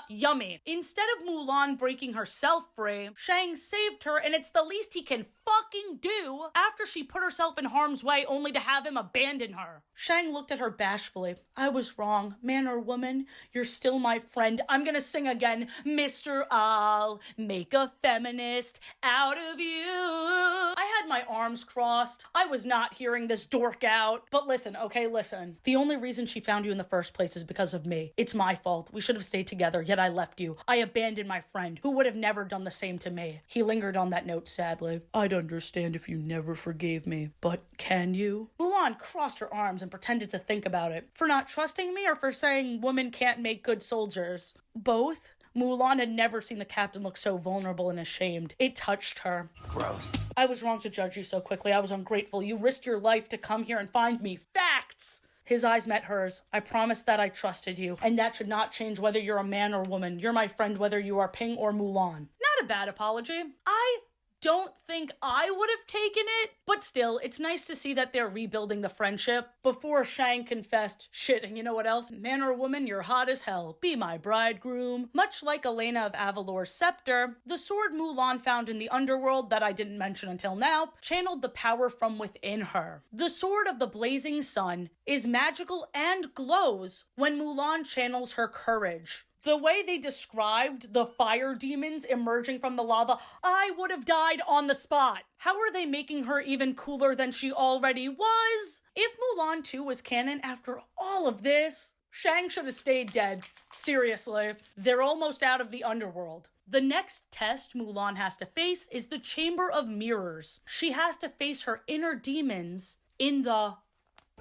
G: yummy. Instead of Mulan breaking herself free, Shang saved her, and it's the least he can fucking do after she put herself in harm's way only to have him abandon her. Shang looked at her bashfully. I was wrong. Man or woman, you're still my friend. I'm gonna sing again. Mr. I'll make a feminist out of you. I had my arms crossed. I was not hearing this dork out. But listen, okay, listen. The only reason she found you in the first place is because of me. It's my fault. We should have stayed together, yet I left you. I abandoned my friend, who would have never done the same to me. He lingered on that note sadly. I'd understand if you never forgave me, but can you? Mulan crossed her arms and pretended to think about it. For not trusting me or for saying women can't make good soldiers? Both? Mulan had never seen the captain look so vulnerable and ashamed. It touched her.
F: Gross.
G: I was wrong to judge you so quickly. I was ungrateful. You risked your life to come here and find me. Facts! His eyes met hers. I promised that I trusted you, and that should not change whether you're a man or woman. You're my friend whether you are Ping or Mulan. Not a bad apology. I don't think I would have taken it, but still, it's nice to see that they're rebuilding the friendship. Before Shang confessed, shit, and you know what else? Man or woman, you're hot as hell. Be my bridegroom. Much like Elena of Avalor's scepter, the sword Mulan found in the underworld that I didn't mention until now channeled the power from within her. The sword of the blazing sun is magical and glows when Mulan channels her courage. The way they described the fire demons emerging from the lava, I would have died on the spot. How are they making her even cooler than she already was? If Mulan 2 was canon after all of this, Shang should have stayed dead. Seriously. They're almost out of the underworld. The next test Mulan has to face is the Chamber of Mirrors. She has to face her inner demons in the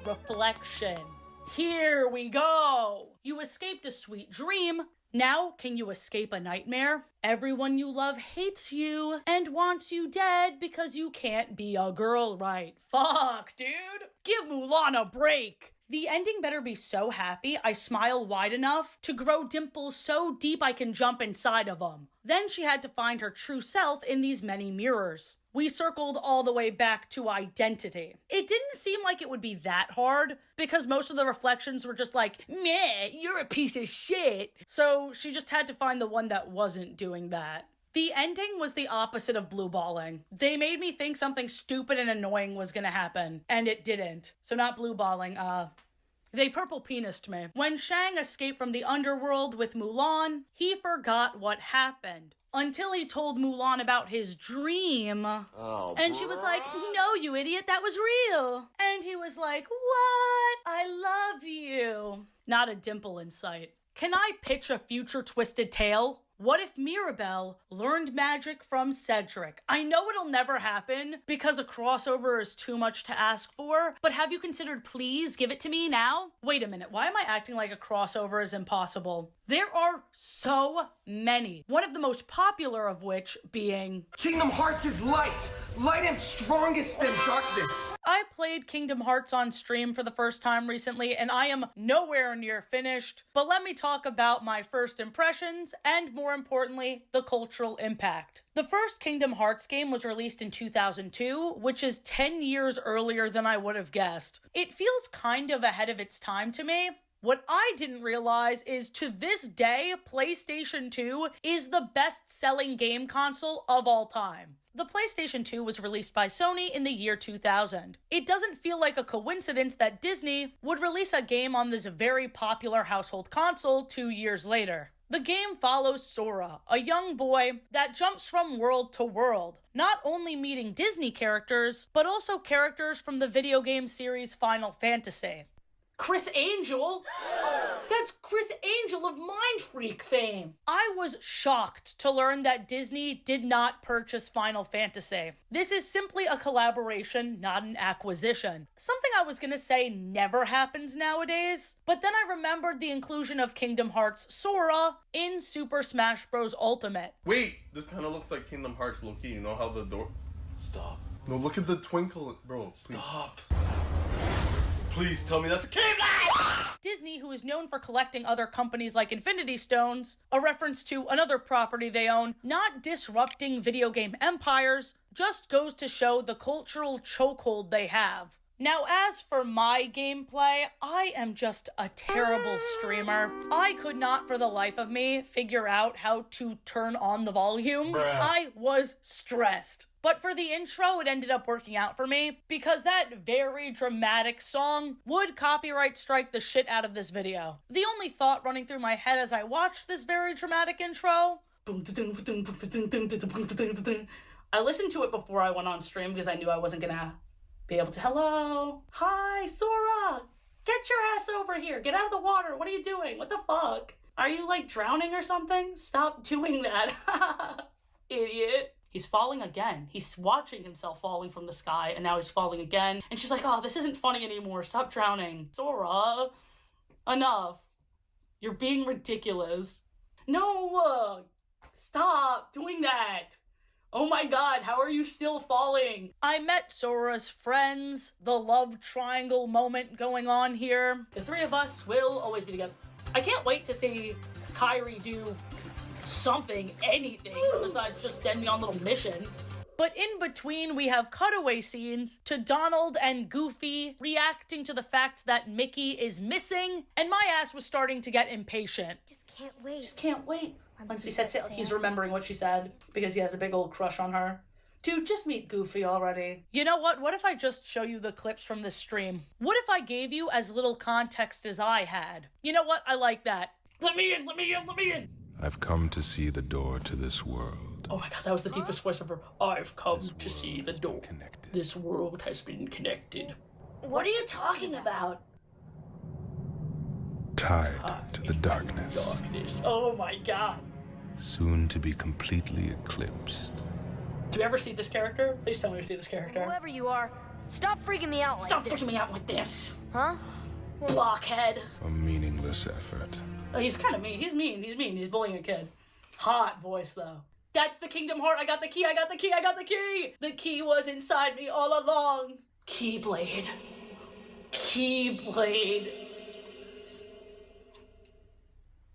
G: reflection. Here we go. You escaped a sweet dream. Now, can you escape a nightmare? Everyone you love hates you and wants you dead because you can't be a girl right. Fuck, dude. Give Mulan a break. The ending better be so happy I smile wide enough to grow dimples so deep I can jump inside of them. Then she had to find her true self in these many mirrors. We circled all the way back to identity. It didn't seem like it would be that hard because most of the reflections were just like, meh, you're a piece of shit. So she just had to find the one that wasn't doing that. The ending was the opposite of blue balling. They made me think something stupid and annoying was gonna happen, and it didn't. So not blue balling, they purple penised me. When Shang escaped from the underworld with Mulan, he forgot what happened. Until he told Mulan about his dream. And she was like, no, you idiot, that was real. And he was like, what? I love you. Not a dimple in sight. Can I pitch a future Twisted Tale?
A: What if Mirabelle learned magic from Cedric? I know it'll never happen because a crossover is too much to ask for, but have you considered please give it to me now? Wait a minute, why am I acting like a crossover is impossible? There are so many. One of the most popular of which being
M: Kingdom Hearts is light! Light is strongest than darkness!
A: I played Kingdom Hearts on stream for the first time recently, and I am nowhere near finished, but let me talk about my first impressions and, more importantly, the cultural impact. The first Kingdom Hearts game was released in 2002, which is 10 years earlier than I would have guessed. It feels kind of ahead of its time to me. What I didn't realize is to this day, PlayStation 2 is the best-selling game console of all time. The PlayStation 2 was released by Sony in the year 2000. It doesn't feel like a coincidence that Disney would release a game on this very popular household console 2 years later. The game follows Sora, a young boy that jumps from world to world, not only meeting Disney characters, but also characters from the video game series Final Fantasy. Chris Angel? That's Chris Angel of Mind Freak fame. I was shocked to learn that Disney did not purchase Final Fantasy. This is simply a collaboration, not an acquisition. Something I was gonna say never happens nowadays, but then I remembered the inclusion of Kingdom Hearts Sora in Super Smash Bros. Ultimate.
N: Wait, this kind of looks like Kingdom Hearts low-key. You know how the door... Stop. No, look at the twinkle, bro. Please. Stop. Please tell me that's a Keyblade!
A: Disney, who is known for collecting other companies like Infinity Stones, a reference to another property they own, not disrupting video game empires, just goes to show the cultural chokehold they have. Now, as for my gameplay, I am just a terrible streamer. I could not for the life of me figure out how to turn on the volume.
N: Bruh.
A: I was stressed. But for the intro, it ended up working out for me because that very dramatic song would copyright strike the shit out of this video. The only thought running through my head as I watched this very dramatic intro, I listened to it before I went on stream because I knew I wasn't gonna be able to. Hello? Hi, Sora! Get your ass over here! Get out of the water! What are you doing? What the fuck? Are you like drowning or something? Stop doing that. Idiot. He's falling again. He's watching himself falling from the sky, and now he's falling again. And she's like, oh, this isn't funny anymore. Stop drowning. Sora, enough. You're being ridiculous. No, stop doing that. Oh my god, how are you still falling? I met Sora's friends, the love triangle moment going on here. The three of us will always be together. I can't wait to see Kairi do something, anything, besides just send me on little missions. But in between, we have cutaway scenes to Donald and Goofy reacting to the fact that Mickey is missing, and my ass was starting to get impatient. Just can't wait. Once we said he's remembering what she said, because he has a big old crush on her. Dude, just meet Goofy already. You know what? What if I just show you the clips from this stream? What if I gave you as little context as I had? You know what? I like that. Let me in, let me in, let me in!
O: I've come to see the door to this world.
A: Oh my god, that was the deepest voice ever. I've come to see the door. This world has been connected. What are you talking about?
O: Tied to the darkness.
A: Darkness. Oh my god.
O: Soon to be completely eclipsed.
A: Do you ever see this character? Please tell me you see this character.
B: Whoever you are, stop freaking me out like this.
A: Stop freaking me out like this.
B: Huh?
A: Blockhead.
O: A meaningless effort.
A: Oh, he's kind of mean. He's mean. He's mean. He's bullying a kid. Hot voice, though. That's the Kingdom Heart. I got the key. I got the key. I got the key. The key was inside me all along. Keyblade. Keyblade.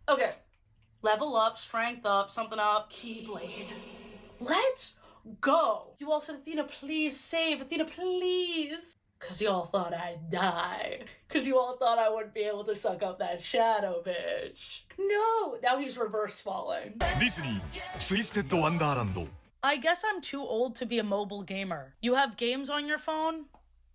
A: Okay. Level up, strength up, something up. Keyblade. Let's go. You all said, Athena, please save. Athena, please. Because you all thought I'd die. Because you all thought I wouldn't be able to suck up that shadow, bitch. No! Now he's reverse falling.
P: Disney, Twisted Wonderland.
A: I guess I'm too old to be a mobile gamer. You have games on your phone?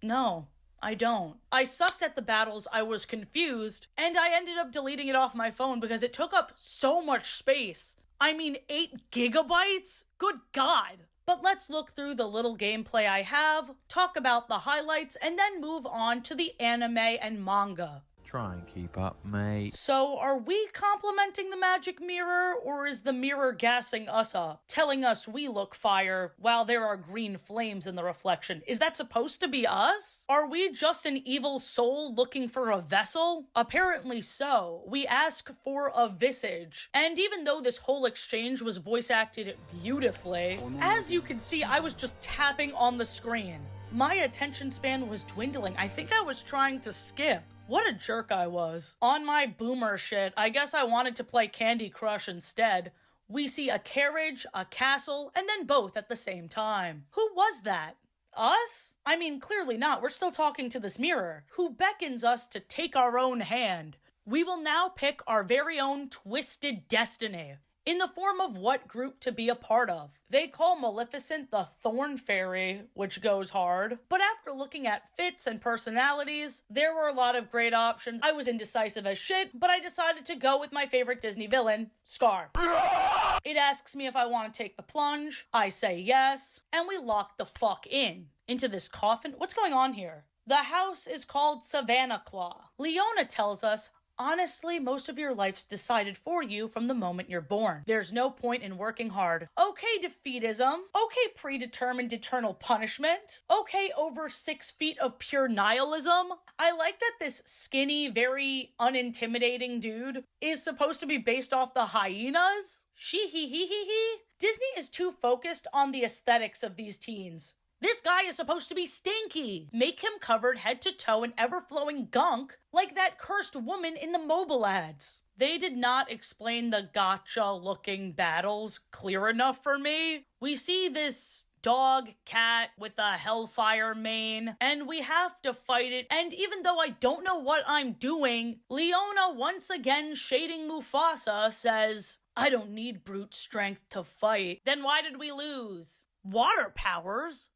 A: No, I don't. I sucked at the battles, I was confused, and I ended up deleting it off my phone because it took up so much space. I mean, 8 gigabytes? Good God. But let's look through the little gameplay I have, talk about the highlights, and then move on to the anime and manga.
Q: Try and keep up, mate.
G: So, are we complimenting the magic mirror, or is the mirror gassing us up, telling us we look fire while there are green flames in the reflection? Is that supposed to be us? Are we just an evil soul looking for a vessel? Apparently so. We ask for a visage. And even though this whole exchange was voice acted beautifully, as you can see, I was just tapping on the screen. My attention span was dwindling. I think I was trying to skip. What a jerk I was. On my boomer shit, I guess I wanted to play Candy Crush instead. We see a carriage, a castle, and then both at the same time. Who was that? Us? I mean, clearly not. We're still talking to this mirror, who beckons us to take our own hand. We will now pick our very own twisted destiny, in the form of what group to be a part of. They call Maleficent the Thorn Fairy, which goes hard. But after looking at fits and personalities, there were a lot of great options. I was indecisive as shit, but I decided to go with my favorite Disney villain, Scar. It asks me if I want to take the plunge. I say yes, and we lock the fuck into this coffin. What's going on here? The house is called Savannah Claw. Leona tells us, honestly, most of your life's decided for you from the moment you're born. There's no point in working hard. Okay, defeatism. Okay, predetermined eternal punishment. Okay, over 6 feet of pure nihilism. I like that this skinny, very unintimidating dude is supposed to be based off the hyenas. She-hee-hee-hee-hee. Disney is too focused on the aesthetics of these teens. This guy is supposed to be stinky. Make him covered head to toe in ever-flowing gunk like that cursed woman in the mobile ads. They did not explain the gotcha-looking battles clear enough for me. We see this dog cat with a hellfire mane, and we have to fight it. And even though I don't know what I'm doing, Leona, once again shading Mufasa, says, I don't need brute strength to fight. Then why did we lose? Water powers?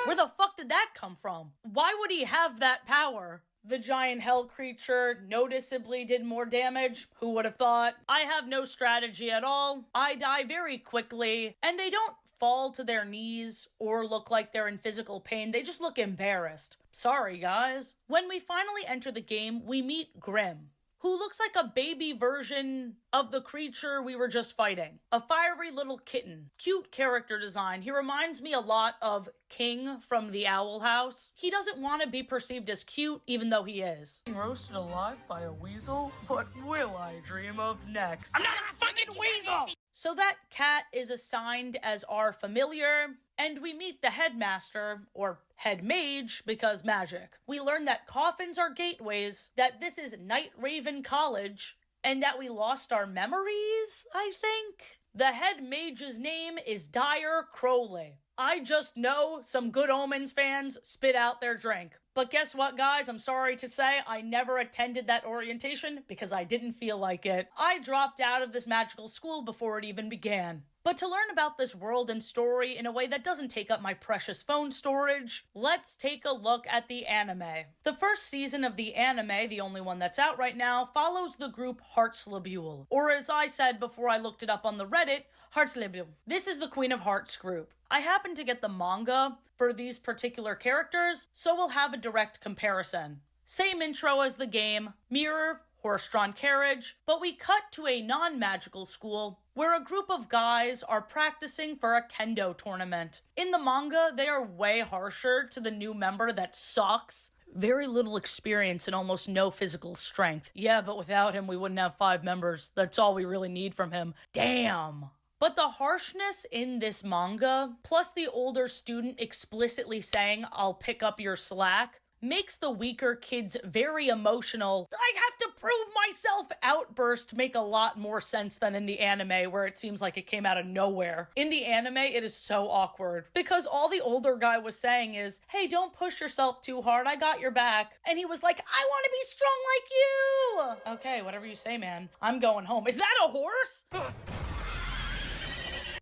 G: Where the fuck did that come from? Why would he have that power? The giant hell creature noticeably did more damage. Who would have thought? I have no strategy at all. I die very quickly, and they don't fall to their knees or look like they're in physical pain. They just look embarrassed. Sorry, guys. When we finally enter the game, we meet Grim, who looks like a baby version of the creature we were just fighting. A fiery little kitten. Cute character design. He reminds me a lot of King from the Owl House. He doesn't want to be perceived as cute, even though he is. Roasted alive by a weasel? What will I dream of next? I'm not a fucking weasel! So that cat is assigned as our familiar, and we meet the headmaster, or head mage, because magic. We learn that coffins are gateways, that this is Night Raven College, and that we lost our memories, I think? The head mage's name is Dyer Crowley. I just know some Good Omens fans spit out their drink. But guess what, guys? I'm sorry to say I never attended that orientation because I didn't feel like it. I dropped out of this magical school before it even began. But to learn about this world and story in a way that doesn't take up my precious phone storage, let's take a look at the anime. The first season of the anime, the only one that's out right now, follows the group Heartslabule. Or as I said before I looked it up on the Reddit, Heartslabule. This is the Queen of Hearts group. I happen to get the manga for these particular characters, so we'll have a direct comparison. Same intro as the game, mirror, horse-drawn carriage, but we cut to a non-magical school where a group of guys are practicing for a kendo tournament. In the manga, they are way harsher to the new member that sucks. Very little experience and almost no physical strength. Yeah, but without him, we wouldn't have 5 members. That's all we really need from him. Damn. But the harshness in this manga, plus the older student explicitly saying, I'll pick up your slack, makes the weaker kids very emotional. I have to prove myself outburst make a lot more sense than in the anime, where it seems like it came out of nowhere. In the anime, it is so awkward because all the older guy was saying is, hey, don't push yourself too hard, I got your back. And he was like, I want to be strong like you. Okay, whatever you say, man. I'm going home. Is that a horse?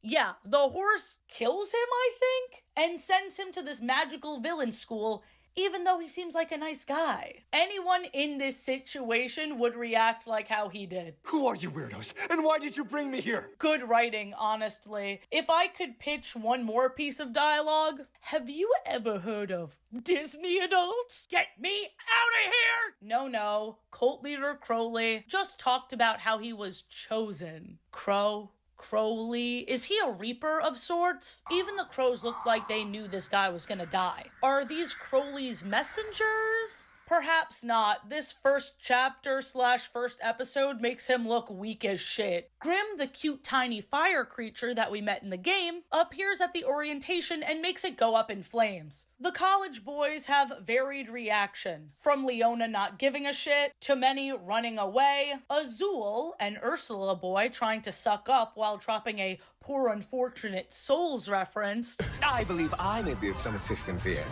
G: Yeah, the horse kills him, I think, and sends him to this magical villain school
A: even though he seems like a nice guy. Anyone in this situation would react like how he did.
P: Who are you weirdos? And why did you bring me here?
A: Good writing, honestly. If I could pitch one more piece of dialogue, have you ever heard of Disney adults? Get me out of here! No. Cult leader Crowley just talked about how he was chosen. Crowley? Is he a reaper of sorts? Even the crows looked like they knew this guy was gonna die. Are these Crowley's messengers? Perhaps not. This first chapter / first episode makes him look weak as shit. Grim, the cute tiny fire creature that we met in the game, appears at the orientation and makes it go up in flames. The college boys have varied reactions, from Leona not giving a shit, to many running away, Azul, an Ursula boy trying to suck up while dropping a poor unfortunate Souls reference.
R: I believe I may be of some assistance here.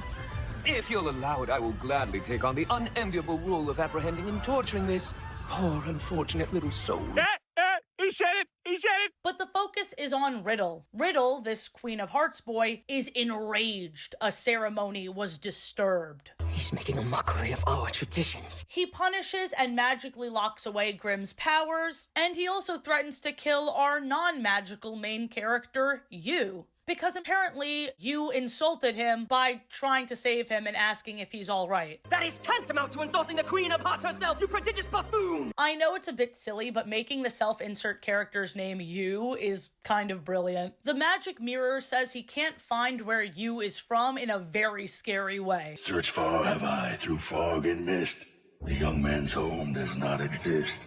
R: If you'll allow it, I will gladly take on the unenviable role of apprehending and torturing this poor, unfortunate little soul.
L: He said it!
A: But the focus is on Riddle. Riddle, this Queen of Hearts boy, is enraged a ceremony was disturbed.
R: He's making a mockery of our traditions.
A: He punishes and magically locks away Grimm's powers, and he also threatens to kill our non-magical main character, Yu. Because apparently you insulted him by trying to save him and asking if he's all right.
B: That is tantamount to insulting the Queen of Hearts herself, you prodigious buffoon!
A: I know it's a bit silly, but making the self-insert character's name Yu is kind of brilliant. The magic mirror says he can't find where Yu is from in a very scary way.
S: Search far have I through fog and mist. The young man's home does not exist.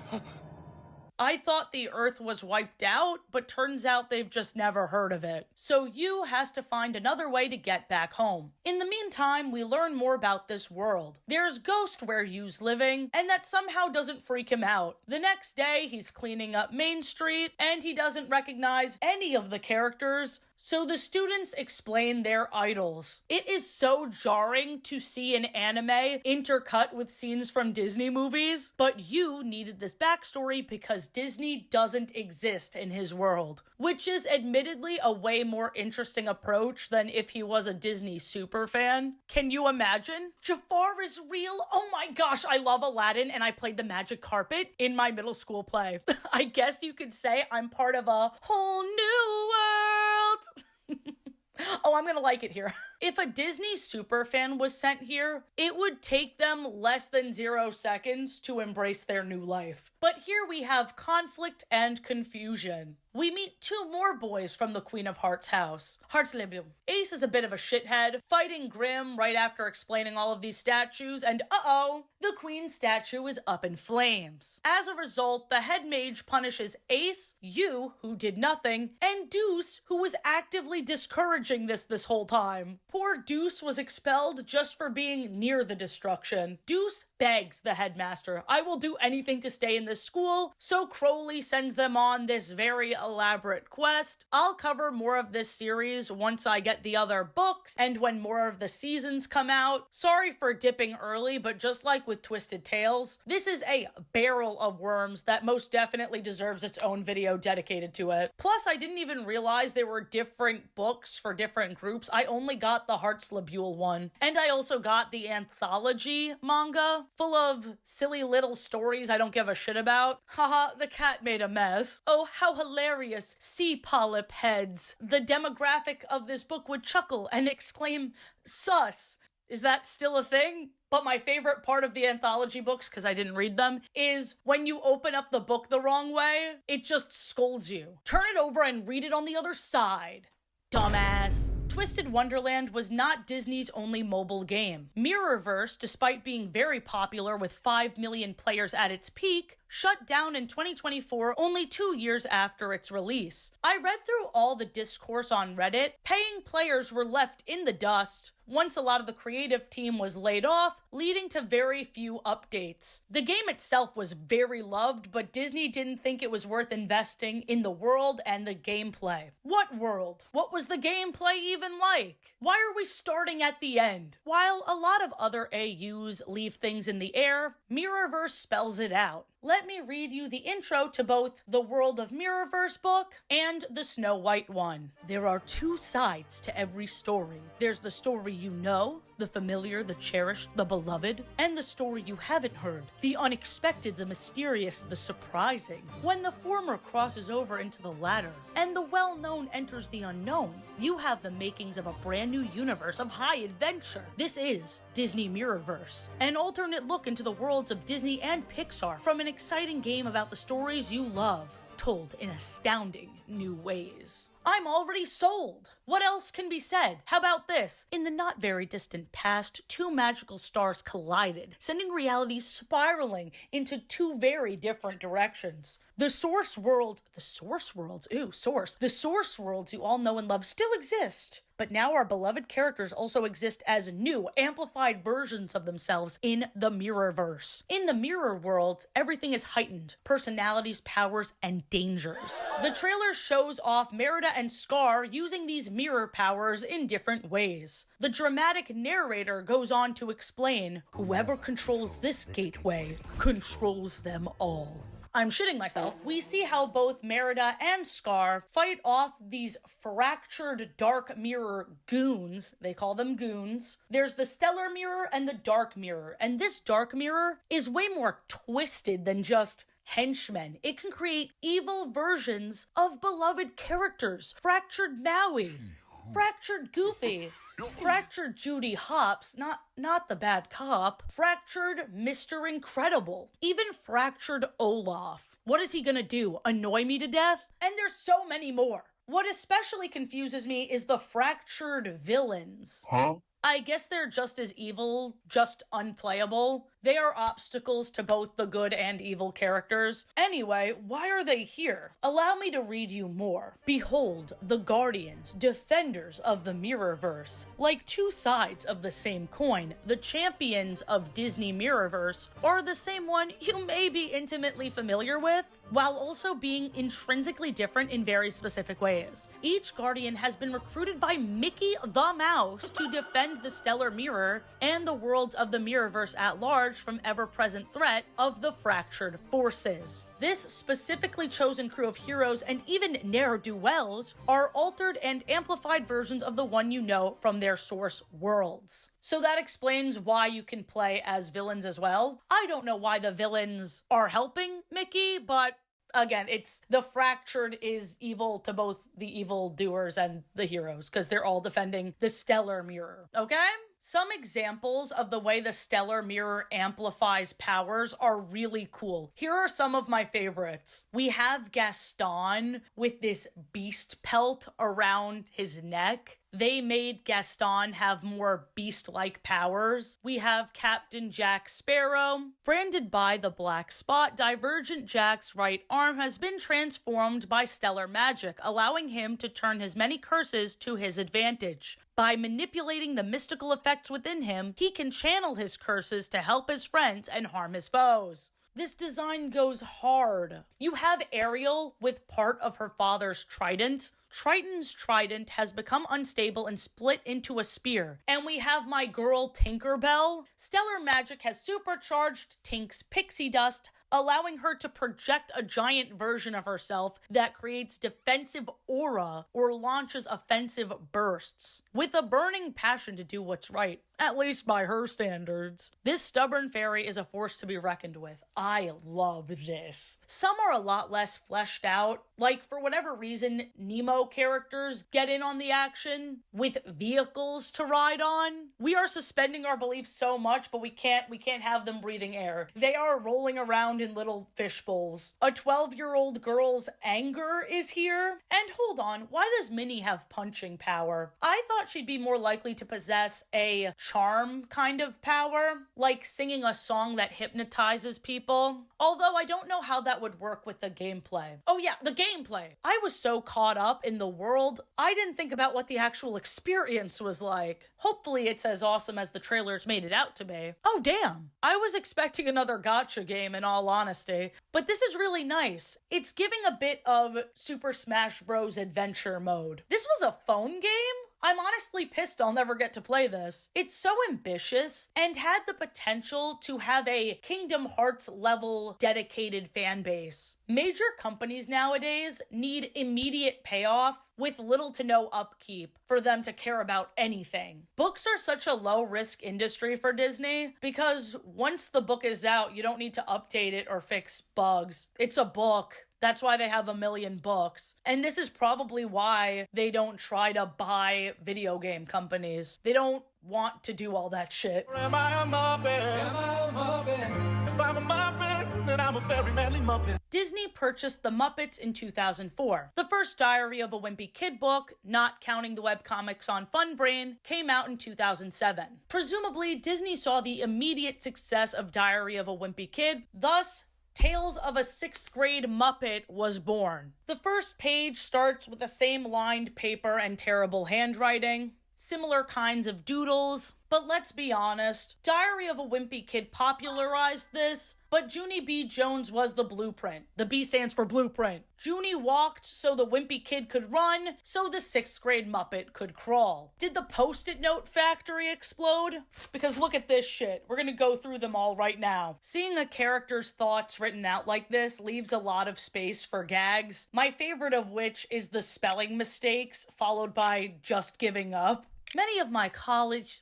A: I thought the Earth was wiped out, but turns out they've just never heard of it. So Yu has to find another way to get back home. In the meantime, we learn more about this world. There's Ghost where Yu's living, and that somehow doesn't freak him out. The next day, he's cleaning up Main Street, and he doesn't recognize any of the characters, so the students explain their idols. It is so jarring to see an anime intercut with scenes from Disney movies, but Yu needed this backstory because Disney doesn't exist in his world, which is admittedly a way more interesting approach than if he was a Disney superfan. Can you imagine? Jafar is real? Oh my gosh, I love Aladdin and I played the Magic Carpet in my middle school play. I guess you could say I'm part of a whole new world. Oh, I'm gonna like it here. If a Disney superfan was sent here, it would take them less than 0 seconds to embrace their new life. But here we have conflict and confusion. We meet 2 more boys from the Queen of Hearts house. Heartslebel. Ace is a bit of a shithead, fighting Grim right after explaining all of these statues, and uh-oh, the Queen statue is up in flames. As a result, the head mage punishes Ace, Yu, who did nothing, and Deuce, who was actively discouraging this whole time. Poor Deuce was expelled just for being near the destruction. Deuce begs the headmaster, I will do anything to stay in this school, so Crowley sends them on this very elaborate quest. I'll cover more of this series once I get the other books and when more of the seasons come out. Sorry for dipping early, but just like with Twisted Tales, this is a barrel of worms that most definitely deserves its own video dedicated to it. Plus, I didn't even realize there were different books for different groups. I only got the Heartslebel one. And I also got the anthology manga, full of silly little stories I don't give a shit about. Haha, the cat made a mess. Oh, how hilarious. Sea polyp heads. The demographic of this book would chuckle and exclaim, sus. Is that still a thing? But my favorite part of the anthology books, because I didn't read them, is when you open up the book the wrong way, it just scolds you. Turn it over and read it on the other side. Dumbass. Twisted Wonderland was not Disney's only mobile game. Mirrorverse, despite being very popular with 5 million players at its peak, shut down in 2024, only 2 years after its release. I read through all the discourse on Reddit. Paying players were left in the dust once a lot of the creative team was laid off, leading to very few updates. The game itself was very loved, but Disney didn't think it was worth investing in the world and the gameplay. What world? What was the gameplay even like?
G: Why are we starting at the end? While a lot of other AUs leave things in the air, Mirrorverse spells it out. Let me read you the intro to both the World of Mirrorverse book and the Snow White one. There are two sides to every story. There's the story you know, the familiar, the cherished, the beloved, and the story you haven't heard, the unexpected, the mysterious, the surprising. When the former crosses over into the latter, and the well-known enters the unknown, you have the makings of a brand new universe of high adventure. This is Disney Mirrorverse, an alternate look into the worlds of Disney and Pixar from an exciting game about the stories you love, told in astounding new ways. I'm already sold! What else can be said? How about this? In the not very distant past, two magical stars collided, sending reality spiraling into two very different directions. The source worlds you all know and love still exist. But now our beloved characters also exist as new, amplified versions of themselves in the Mirrorverse. In the mirror worlds, everything is heightened. Personalities, powers, and dangers. The trailer shows off Merida and Scar using these mirror powers in different ways. The dramatic narrator goes on to explain, whoever controls this gateway controls them all. I'm shitting myself. We see how both Merida and Scar fight off these fractured dark mirror goons. They call them goons. There's the stellar mirror and the dark mirror. And this dark mirror is way more twisted than just henchmen. It can create evil versions of beloved characters. Fractured Maui. Fractured Goofy. Fractured Judy Hopps, not the bad cop. Fractured Mr. Incredible. Even fractured Olaf. What is he gonna do? Annoy me to death? And there's so many more. What especially confuses me is the fractured villains.
S: Huh?
G: I guess they're just as evil, just unplayable. They are obstacles to both the good and evil characters. Anyway, why are they here? Allow me to read you more. Behold, the guardians, defenders of the Mirrorverse. Like two sides of the same coin, the champions of Disney Mirrorverse are the same one you may be intimately familiar with, while also being intrinsically different in very specific ways. Each guardian has been recruited by Mickey the Mouse to defend the Stellar Mirror and the worlds of the Mirrorverse at large from ever-present threat of the fractured forces. This specifically chosen crew of heroes and even ne'er-do-wells are altered and amplified versions of the one you know from their source worlds. So that explains why you can play as villains as well. I don't know why the villains are helping Mickey, but again, it's the fractured is evil to both the evil doers and the heroes because they're all defending the Stellar Mirror, okay? Some examples of the way the Stellar Mirror amplifies powers are really cool. Here are some of my favorites. We have Gaston with this beast pelt around his neck. They made Gaston have more beast-like powers. We have Captain Jack Sparrow. Branded by the black spot, Divergent Jack's right arm has been transformed by stellar magic, allowing him to turn his many curses to his advantage. By manipulating the mystical effects within him, he can channel his curses to help his friends and harm his foes. This design goes hard. You have Ariel with part of her father's trident. Triton's trident has become unstable and split into a spear. And we have my girl Tinkerbell. Stellar magic has supercharged Tink's pixie dust, allowing her to project a giant version of herself that creates defensive aura or launches offensive bursts, with a burning passion to do what's right, at least by her standards. This stubborn fairy is a force to be reckoned with. I love this. Some are a lot less fleshed out, like for whatever reason, Nemo characters get in on the action with vehicles to ride on. We are suspending our beliefs so much, but we can't have them breathing air. They are rolling around in little fish bowls. A 12-year-old girl's anger is here. And hold on, why does Minnie have punching power? I thought she'd be more likely to possess a charm kind of power, like singing a song that hypnotizes people. Although I don't know how that would work with the gameplay. Oh yeah, the gameplay. I was so caught up in the world, I didn't think about what the actual experience was like. Hopefully it's as awesome as the trailers made it out to be. Oh damn, I was expecting another gacha game in all honesty, but this is really nice. It's giving a bit of Super Smash Bros. Adventure mode. This was a phone game?
A: I'm honestly pissed I'll never get to play this. It's so ambitious and had the potential to have a Kingdom Hearts level dedicated fan base. Major companies nowadays need immediate payoff with little to no upkeep for them to care about anything. Books are such a low-risk industry for Disney because once the book is out, you don't need to update it or fix bugs. It's a book. That's why they have 1 million books. And this is probably why they don't try to buy video game companies. They don't want to do all that shit.
L: Am I a Muppet? Am I a Muppet? If I'm a Muppet, then I'm a very manly Muppet.
A: Disney purchased The Muppets in 2004. The first Diary of a Wimpy Kid book, not counting the webcomics on Funbrain, came out in 2007. Presumably, Disney saw the immediate success of Diary of a Wimpy Kid, thus Tales of a 6th Grade Muppet was born. The first page starts with the same lined paper and terrible handwriting, similar kinds of doodles, but let's be honest, Diary of a Wimpy Kid popularized this, but Junie B. Jones was the blueprint. The B stands for blueprint. Junie walked so the Wimpy Kid could run, so the 6th grade Muppet could crawl. Did the Post-it note factory explode? Because look at this shit. We're gonna go through them all right now. Seeing a character's thoughts written out like this leaves a lot of space for gags, my favorite of which is the spelling mistakes, followed by just giving up. Many of my colleagues,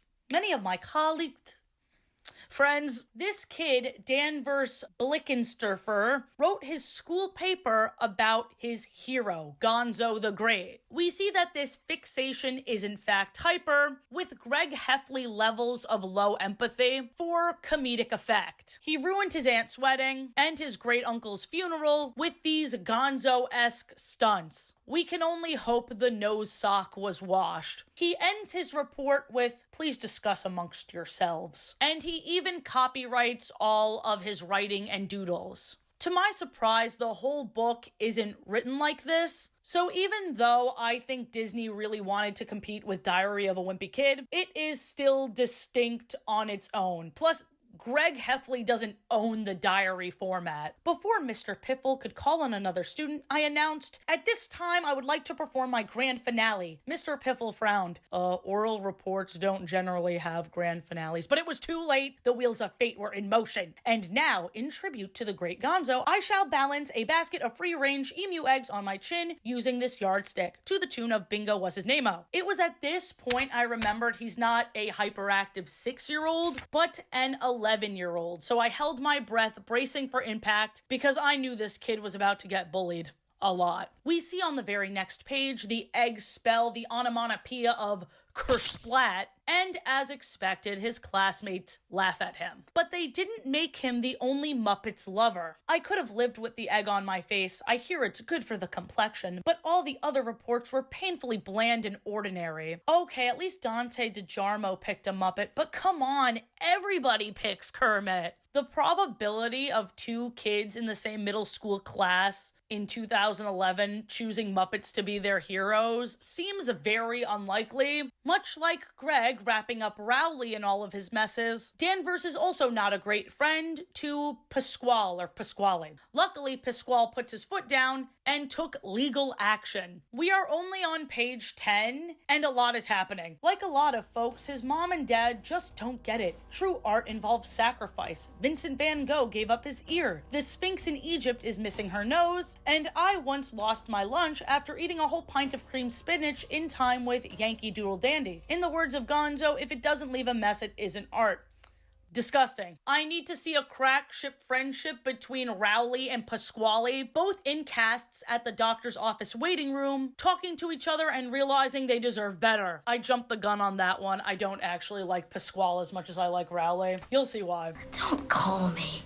A: friends, this kid, Danvers Blickensterfer, wrote his school paper about his hero, Gonzo the Great. We see that this fixation is in fact hyper, with Greg Heffley levels of low empathy for comedic effect. He ruined his aunt's wedding and his great-uncle's funeral with these Gonzo-esque stunts. We can only hope the nose sock was washed. He ends his report with, "Please discuss amongst yourselves." And he even copyrights all of his writing and doodles. To my surprise, the whole book isn't written like this. So even though I think Disney really wanted to compete with Diary of a Wimpy Kid, it is still distinct on its own. Plus, Greg Heffley doesn't own the diary format. Before Mr. Piffle could call on another student, I announced, "At this time, I would like to perform my grand finale." Mr. Piffle frowned. Oral reports don't generally have grand finales, but it was too late. The wheels of fate were in motion. And now, in tribute to the great Gonzo, I shall balance a basket of free-range emu eggs on my chin using this yardstick, to the tune of Bingo Was His Name-O. It was at this point I remembered he's not a hyperactive 6-year-old, but an 11-year-old, so I held my breath, bracing for impact, because I knew this kid was about to get bullied. A lot. We see on the very next page the eggs spell the onomatopoeia of kersplat, and as expected, his classmates laugh at him. But they didn't make him the only Muppets lover. I could have lived with the egg on my face. I hear it's good for the complexion, but all the other reports were painfully bland and ordinary. Okay, at least Dante DiGiorno picked a Muppet, but come on, everybody picks Kermit. The probability of 2 kids in the same middle school class in 2011 choosing Muppets to be their heroes seems very unlikely. Much like Greg wrapping up Rowley in all of his messes, Danvers is also not a great friend to Pasquale. Luckily, Pasquale puts his foot down and took legal action. We are only on page 10, and a lot is happening. Like a lot of folks, his mom and dad just don't get it. True art involves sacrifice. Vincent van Gogh gave up his ear. The Sphinx in Egypt is missing her nose. And I once lost my lunch after eating a whole pint of cream spinach in time with Yankee Doodle Dandy. In the words of Gonzo, if it doesn't leave a mess, it isn't art. Disgusting. I need to see a crack ship friendship between Rowley and Pasquale, both in casts at the doctor's office waiting room, talking to each other and realizing they deserve better. I jumped the gun on that one. I don't actually like Pasquale as much as I like Rowley. You'll see why.
T: Don't call me.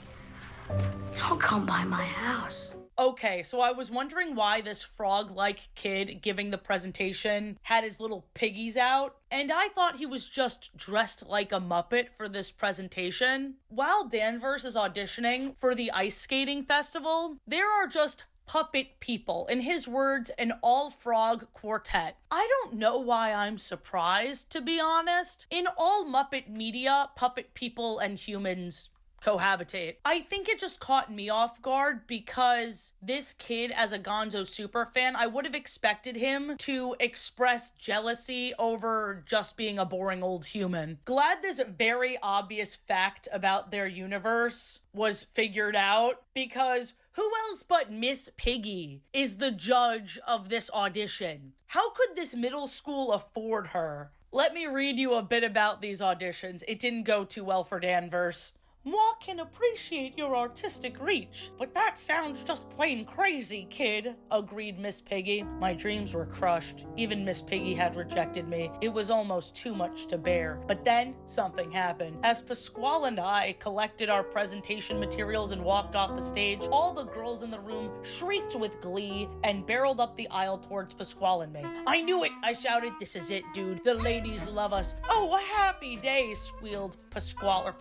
T: Don't come by my house.
A: Okay, so I was wondering why this frog-like kid giving the presentation had his little piggies out, and I thought he was just dressed like a Muppet for this presentation. While Danvers is auditioning for the ice skating festival, there are just puppet people, in his words, an all-frog quartet. I don't know why I'm surprised, to be honest. In all Muppet media, puppet people and humans cohabitate. I think it just caught me off guard because this kid, as a Gonzo superfan, I would have expected him to express jealousy over just being a boring old human. Glad this very obvious fact about their universe was figured out, because who else but Miss Piggy is the judge of this audition? How could this middle school afford her? Let me read you a bit about these auditions. It didn't go too well for Danvers. Moi can appreciate your artistic reach, but that sounds just plain crazy, kid, agreed Miss Piggy. My dreams were crushed. Even Miss Piggy had rejected me. It was almost too much to bear. But then, something happened. As Pasquale and I collected our presentation materials and walked off the stage, all the girls in the room shrieked with glee and barreled up the aisle towards Pasquale and me. I knew it, I shouted. This is it, dude. The ladies love us. Oh, a happy day, squealed Pasquale,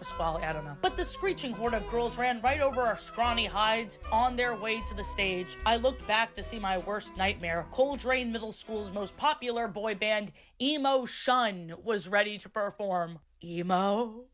A: I don't know. But the screeching horde of girls ran right over our scrawny hides on their way to the stage. I looked back to see my worst nightmare. Coldrain Middle School's most popular boy band, Emo Shun, was ready to perform. Emo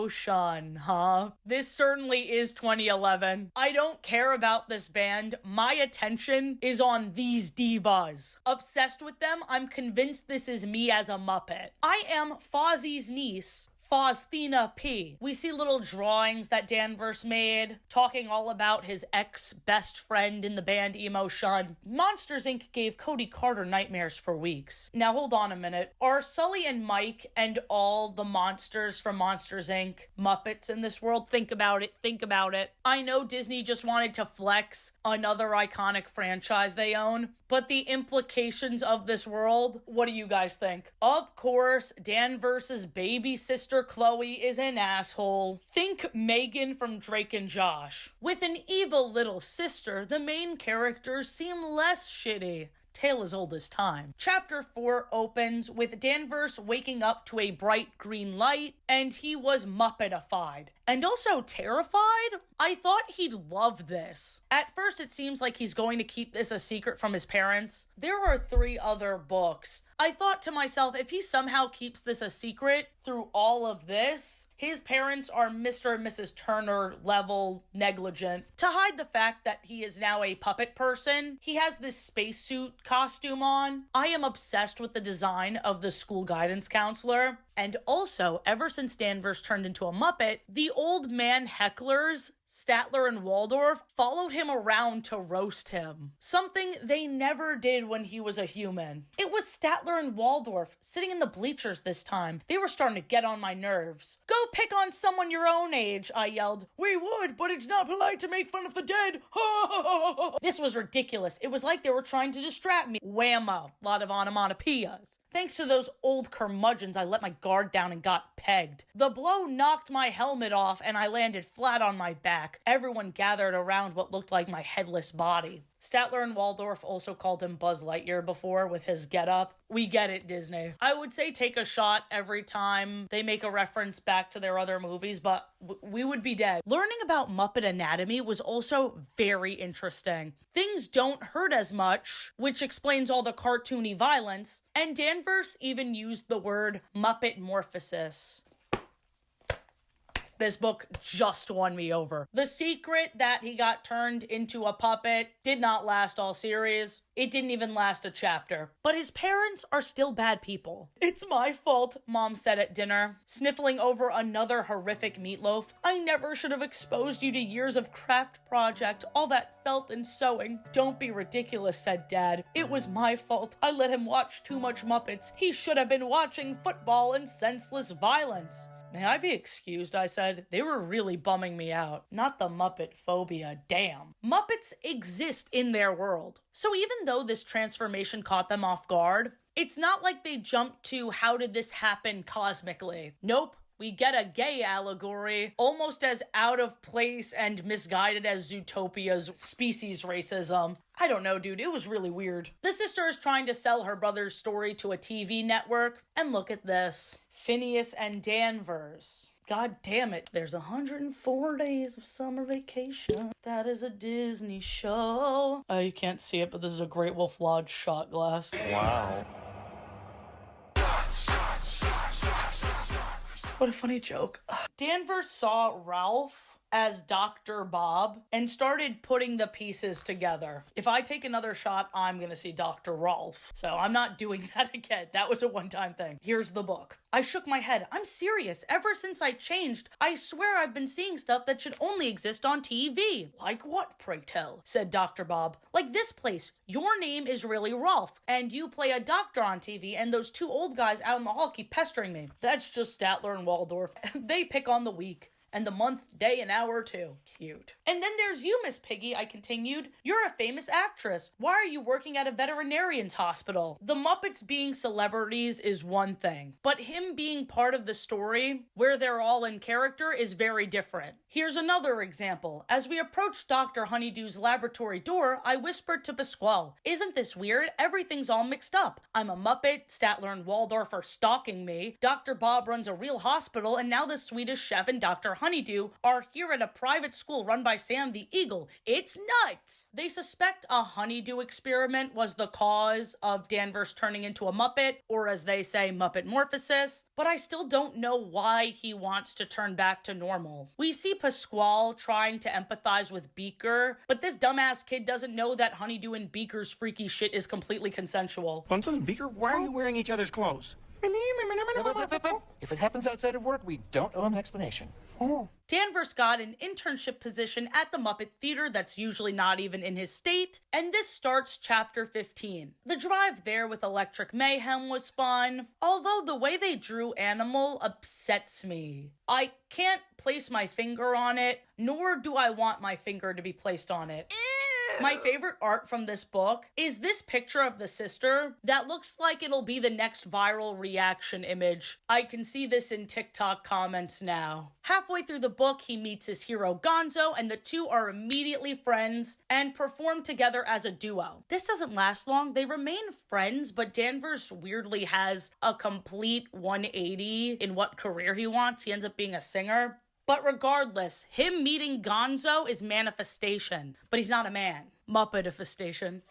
A: Shun, huh? This certainly is 2011. I don't care about this band. My attention is on these divas. Obsessed with them, I'm convinced this is me as a Muppet. I am Fozzie's niece, Faustina P. We see little drawings that Danvers made, talking all about his ex-best friend in the band Emo Shun. Monsters, Inc. gave Cody Carter nightmares for weeks. Now hold on a minute. Are Sully and Mike and all the monsters from Monsters, Inc. Muppets in this world? Think about it. I know Disney just wanted to flex another iconic franchise they own, but the implications of this world, what do you guys think? Of course, Danvers' baby sister Chloe is an asshole. Think Megan from Drake and Josh. With an evil little sister, the main characters seem less shitty. Tale as old as time. Chapter 4 opens with Danvers waking up to a bright green light, and he was Muppetified. And also terrified? I thought he'd love this. At first it seems like he's going to keep this a secret from his parents. There are 3 other books. I thought to myself, if he somehow keeps this a secret through all of this, his parents are Mr. and Mrs. Turner level negligent. To hide the fact that he is now a puppet person, he has this spacesuit costume on. I am obsessed with the design of the school guidance counselor. And also, ever since Danvers turned into a Muppet, the old man hecklers, Statler and Waldorf, followed him around to roast him. Something they never did when he was a human. It was Statler and Waldorf sitting in the bleachers this time. They were starting to get on my nerves. Go pick on someone your own age, I yelled. We would, but it's not polite to make fun of the dead. This was ridiculous. It was like they were trying to distract me. Whammo. A lot of onomatopoeias. Thanks to those old curmudgeons, I let my guard down and got pegged. The blow knocked my helmet off and I landed flat on my back. Everyone gathered around what looked like my headless body. Statler and Waldorf also called him Buzz Lightyear before with his getup. We get it, Disney. I would say take a shot every time they make a reference back to their other movies, but we would be dead. Learning about Muppet anatomy was also very interesting. Things don't hurt as much, which explains all the cartoony violence, and Danvers even used the word Muppet morphosis. This book just won me over. The secret that he got turned into a puppet did not last all series. It didn't even last a chapter. But his parents are still bad people. It's my fault, Mom said at dinner, sniffling over another horrific meatloaf. I never should have exposed you to years of craft project, all that felt and sewing. Don't be ridiculous, said Dad. It was my fault. I let him watch too much Muppets. He should have been watching football and senseless violence. May I be excused, I said. They were really bumming me out. Not the Muppet phobia, damn. Muppets exist in their world. So even though this transformation caught them off guard, it's not like they jumped to how did this happen cosmically. Nope. We get a gay allegory, almost as out of place and misguided as Zootopia's species racism. I don't know, dude. It was really weird. The sister is trying to sell her brother's story to a TV network, and look at this. Phineas and Danvers. God damn it, there's 104 days of summer vacation. That is a Disney show. Oh, you can't see it, but this is a Great Wolf Lodge shot glass.
N: Wow.
A: What a funny joke.
G: Danvers saw Ralph as Dr. Bob and started putting the pieces together. If I take another shot, I'm going to see Dr. Rolf. So I'm not doing that again. That was a one-time thing. Here's the book. I shook my head. I'm serious. Ever since I changed, I swear I've been seeing stuff that should only exist on TV. Like what, pray tell? Said Dr. Bob. Like this place. Your name is really Rolf, and you play a doctor on TV, and those two old guys out in the hall keep pestering me. That's just Statler and Waldorf. They pick on the weak. And the month, day, and hour, too. Cute. And then there's you, Miss Piggy, I continued. You're a famous actress. Why are you working at a veterinarian's hospital? The Muppets being celebrities is one thing, but him being part of the story, where they're all in character, is very different. Here's another example. As we approached Dr. Honeydew's laboratory door, I whispered to Pasquale, "Isn't this weird? Everything's all mixed up. I'm a Muppet, Statler and Waldorf are stalking me, Dr. Bob runs a real hospital, and now the Swedish chef and Dr. Honeydew are here at a private school run by Sam the Eagle. It's nuts!" They suspect a honeydew experiment was the cause of Danvers turning into a Muppet, or as they say, Muppet morphosis, but I still don't know why he wants to turn back to normal. We see Pasquale trying to empathize with Beaker, but this dumbass kid doesn't know that Honeydew and Beaker's freaky shit is completely consensual.
M: Bunsen and Beaker, why are you wearing each other's clothes?
U: If it happens outside of work, we don't owe him an explanation.
G: Danvers got an internship position at the Muppet Theater that's usually not even in his state, and this starts chapter 15. The drive there with Electric Mayhem was fun, although the way they drew Animal upsets me. I can't place my finger on it, nor do I want my finger to be placed on it. My favorite art from this book is this picture of the sister that looks like it'll be the next viral reaction image. I can see this in TikTok comments now. Halfway through the book, he meets his hero Gonzo, and the two are immediately friends and perform together as a duo. This doesn't last long. They remain friends, but Danvers weirdly has a complete 180 in what career he wants. He ends up being a singer. But regardless, him meeting Gonzo is manifestation, but he's not a man. Muppetification.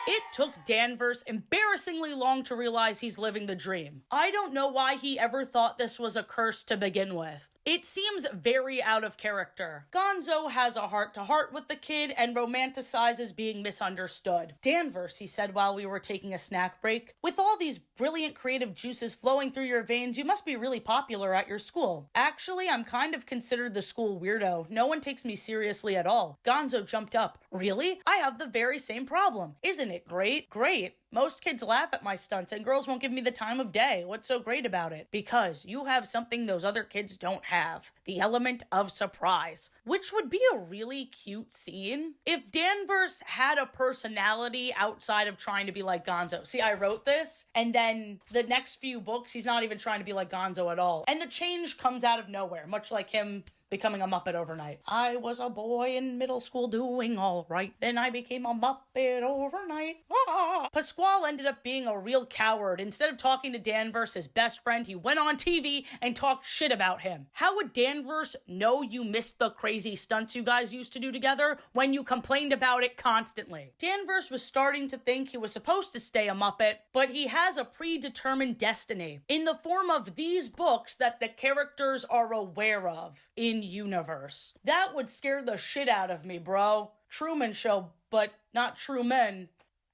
G: It took Danvers embarrassingly long to realize he's living the dream. I don't know why he ever thought this was a curse to begin with. It seems very out of character. Gonzo has a heart-to-heart with the kid and romanticizes being misunderstood. Danvers, he said while we were taking a snack break, with all these brilliant creative juices flowing through your veins, you must be really popular at your school. Actually, I'm kind of considered the school weirdo. No one takes me seriously at all. Gonzo jumped up. Really? I have the very same problem. Isn't it great? Great. Most kids laugh at my stunts and girls won't give me the time of day. What's so great about it? Because you have something those other kids don't have. The element of surprise. Which would be a really cute scene if Danvers had a personality outside of trying to be like Gonzo. See, I wrote this, and then the next few books, he's not even trying to be like Gonzo at all. And the change comes out of nowhere, much like him becoming a Muppet overnight. I was a boy in middle school doing all right. Then I became a Muppet overnight. Ah! Pasquale ended up being a real coward. Instead of talking to Danvers, his best friend, he went on TV and talked shit about him. How would Danvers know you missed the crazy stunts you guys used to do together when you complained about it constantly? Danvers was starting to think he was supposed to stay a Muppet, but he has a predetermined destiny in the form of these books that the characters are aware of in universe. That would scare the shit out of me, bro. Truman Show, but not True Men.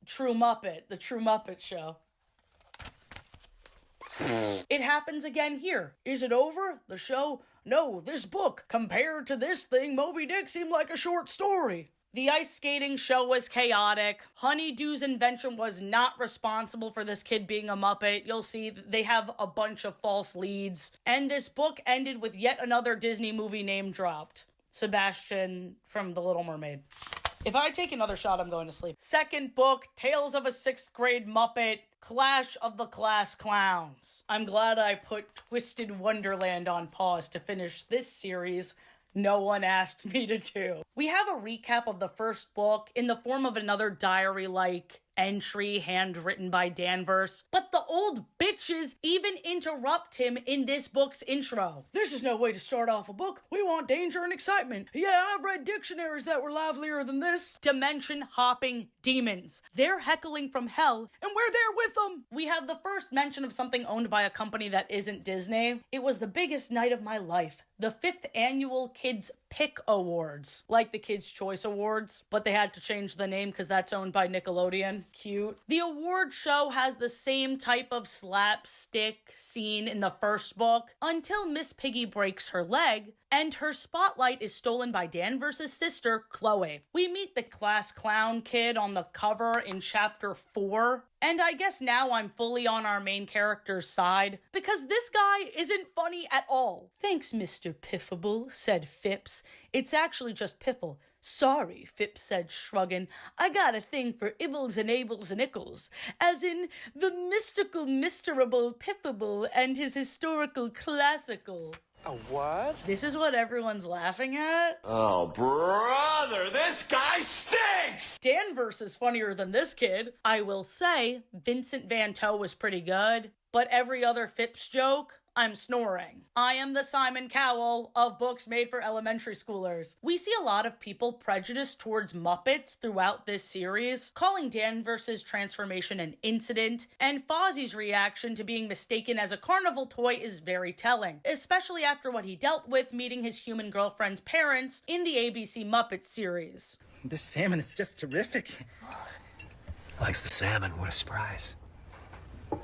G: True Muppet. The True Muppet Show. It happens again here. Is it over? The show? No, this book. Compared to this thing, Moby Dick seemed like a short story. The ice skating show was chaotic. Honeydew's invention was not responsible for this kid being a Muppet. You'll see they have a bunch of false leads. And this book ended with yet another Disney movie name dropped. Sebastian from The Little Mermaid. If I take another shot, I'm going to sleep. Second book, Tales of a Sixth Grade Muppet, Clash of the Class Clowns. I'm glad I put Twisted Wonderland on pause to finish this series no one asked me to do. We have a recap of the first book in the form of another diary-like entry handwritten by Danvers, but the old bitches even interrupt him in this book's intro. This is no way to start off a book. We want danger and excitement. Yeah, I've read dictionaries that were livelier than this. Dimension hopping demons. They're heckling from hell, and we're there with them. We have the first mention of something owned by a company that isn't Disney. It was the biggest night of my life. The 5th annual Kids Pick Awards, like the Kids' Choice Awards, but they had to change the name because that's owned by Nickelodeon. Cute. The award show has the same type of slapstick scene in the first book until Miss Piggy breaks her leg and her spotlight is stolen by Danvers' sister, Chloe. We meet the class clown kid on the cover in chapter 4, and I guess now I'm fully on our main character's side because this guy isn't funny at all. Thanks, Mr. Piffable, said Phipps. It's actually just Piffle. Sorry, Phipps said, shrugging. I got a thing for Ibbles and Ables and Ickles, as in the mystical, misterable Piffable and his historical classical.
M: A what?
G: This is what everyone's laughing at?
L: Oh, brother, this guy stinks!
G: Danvers is funnier than this kid. I will say, Vincent Van Toe was pretty good, but every other Phipps joke, I'm snoring. I am the Simon Cowell of books made for elementary schoolers. We see a lot of people prejudiced towards Muppets throughout this series, calling Danvers' transformation an incident, and Fozzie's reaction to being mistaken as a carnival toy is very telling, especially after what he dealt with meeting his human girlfriend's parents in the ABC Muppets series.
M: This salmon is just terrific.
R: Likes the salmon. What a surprise.
C: I'm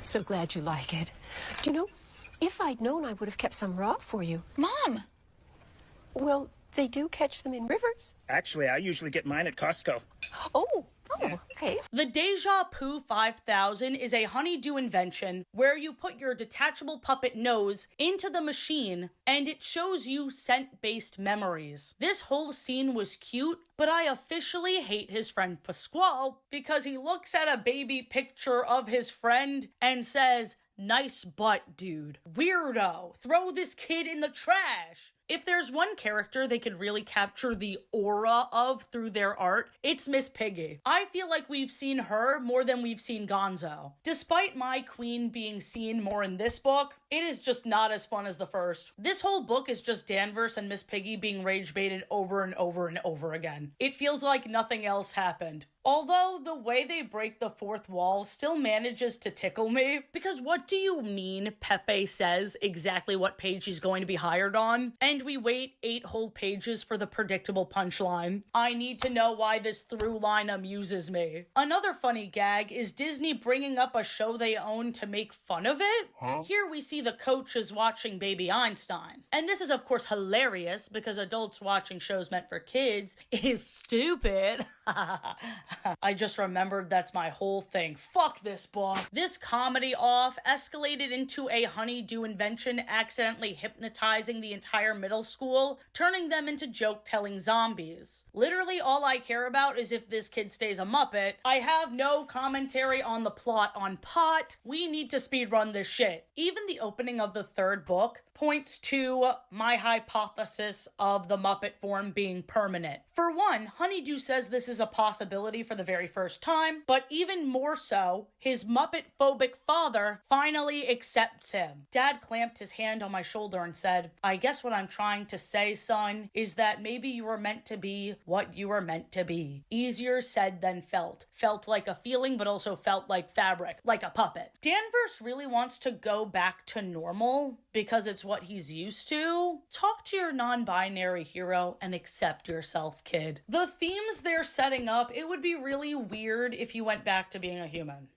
C: so glad you like it. Do you know, if I'd known, I would have kept some raw for you.
V: Mom!
C: Well, they do catch them in rivers.
M: Actually, I usually get mine at Costco.
C: Oh, okay.
G: The Deja Poo 5000 is a honeydew invention where you put your detachable puppet nose into the machine and it shows you scent-based memories. This whole scene was cute, but I officially hate his friend Pasquale because he looks at a baby picture of his friend and says, "Nice butt, dude. Weirdo. Throw this kid in the trash." If there's one character they could really capture the aura of through their art, it's Miss Piggy. I feel like we've seen her more than we've seen Gonzo. Despite my queen being seen more in this book, it is just not as fun as the first. This whole book is just Danvers and Miss Piggy being rage baited over and over and over again. It feels like nothing else happened. Although the way they break the fourth wall still manages to tickle me, because what do you mean Pepe says exactly what page he's going to be hired on, and we wait 8 whole pages for the predictable punchline? I need to know why this through line amuses me. Another funny gag is Disney bringing up a show they own to make fun of it. Here we see the coaches watching Baby Einstein. And this is of course hilarious because adults watching shows meant for kids is stupid. I just remembered that's my whole thing. Fuck this book. This comedy off escalated into a honeydew invention accidentally hypnotizing the entire middle school, turning them into joke-telling zombies. Literally all I care about is if this kid stays a Muppet. I have no commentary on the plot on Pot. We need to speedrun this shit. Even the opening of the 3rd book points to my hypothesis of the Muppet form being permanent. For one, Honeydew says this is a possibility for the very first time, but even more so, his Muppet-phobic father finally accepts him. Dad clamped his hand on my shoulder and said, "I guess what I'm trying to say, son, is that maybe you were meant to be what you were meant to be." Easier said than felt. Felt like a feeling, but also felt like fabric, like a puppet. Danvers really wants to go back to normal because it's what he's used to. Talk to your non-binary hero and accept yourself, kid. The themes they're setting up, it would be really weird if you went back to being a human.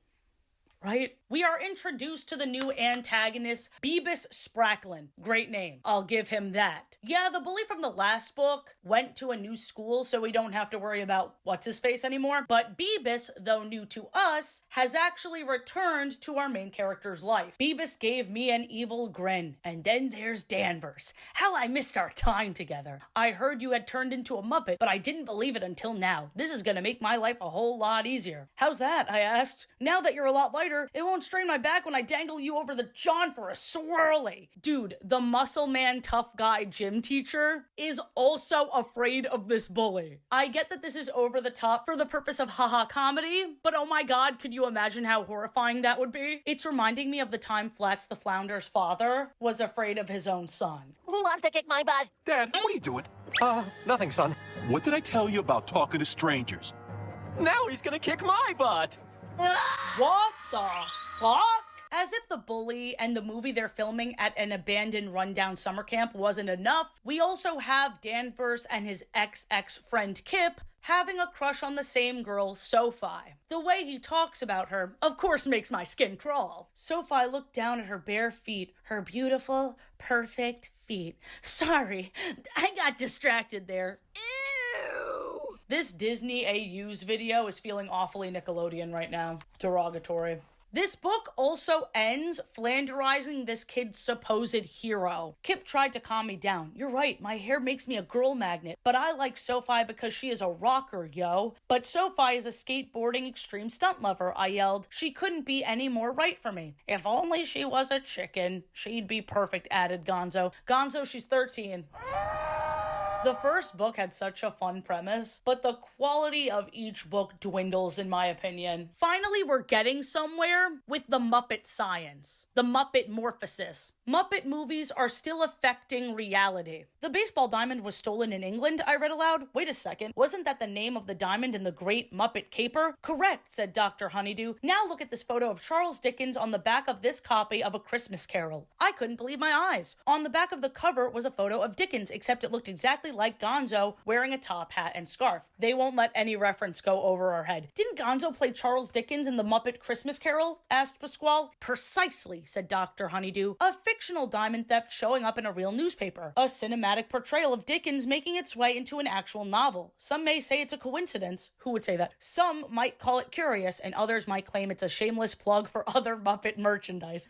G: Right? We are introduced to the new antagonist, Beavis Spracklin. Great name. I'll give him that. Yeah, the bully from the last book went to a new school, so we don't have to worry about what's-his-face anymore. But Beavis, though new to us, has actually returned to our main character's life. Beavis gave me an evil grin. And then there's Danvers. How I missed our time together. I heard you had turned into a Muppet, but I didn't believe it until now. This is gonna make my life a whole lot easier. How's that? I asked. Now that you're a lot lighter tighter, it won't strain my back when I dangle you over the john for a swirly. Dude, the muscle man tough guy gym teacher is also afraid of this bully. I get that this is over the top for the purpose of haha comedy, but oh my god, could you imagine how horrifying that would be? It's reminding me of the time Flats the Flounder's father was afraid of his own son.
B: Who wants to kick my butt?
P: Dad, what are you doing? Nothing, son.
H: What did I tell you about talking to strangers?
P: Now he's gonna kick my butt.
G: What the fuck? As if the bully and the movie they're filming at an abandoned rundown summer camp wasn't enough, we also have Danvers and his ex-friend Kip having a crush on the same girl, Sophie. The way he talks about her, of course, makes my skin crawl. Sophie looked down at her bare feet, her beautiful, perfect feet. Sorry, I got distracted there. Ew. This Disney AU's video is feeling awfully Nickelodeon right now. Derogatory. This book also ends flanderizing this kid's supposed hero. Kip tried to calm me down. You're right, my hair makes me a girl magnet, but I like Sophie because she is a rocker, yo. But Sophie is a skateboarding extreme stunt lover, I yelled. She couldn't be any more right for me. If only she was a chicken. She'd be perfect, added Gonzo. Gonzo, she's 13. The first book had such a fun premise, but the quality of each book dwindles in my opinion. Finally, we're getting somewhere with the Muppet science, the Muppet morphosis. Muppet movies are still affecting reality. The baseball diamond was stolen in England, I read aloud. Wait a second, wasn't that the name of the diamond in the Great Muppet Caper? Correct, said Dr. Honeydew. Now look at this photo of Charles Dickens on the back of this copy of A Christmas Carol. I couldn't believe my eyes. On the back of the cover was a photo of Dickens, except it looked exactly like Gonzo wearing a top hat and scarf. They won't let any reference go over our head. Didn't Gonzo play Charles Dickens in the Muppet Christmas Carol? Asked Pasquale. Precisely, said Dr. Honeydew. A fictional diamond theft showing up in a real newspaper. A cinematic portrayal of Dickens making its way into an actual novel. Some may say it's a coincidence. Who would say that? Some might call it curious, and others might claim it's a shameless plug for other Muppet merchandise.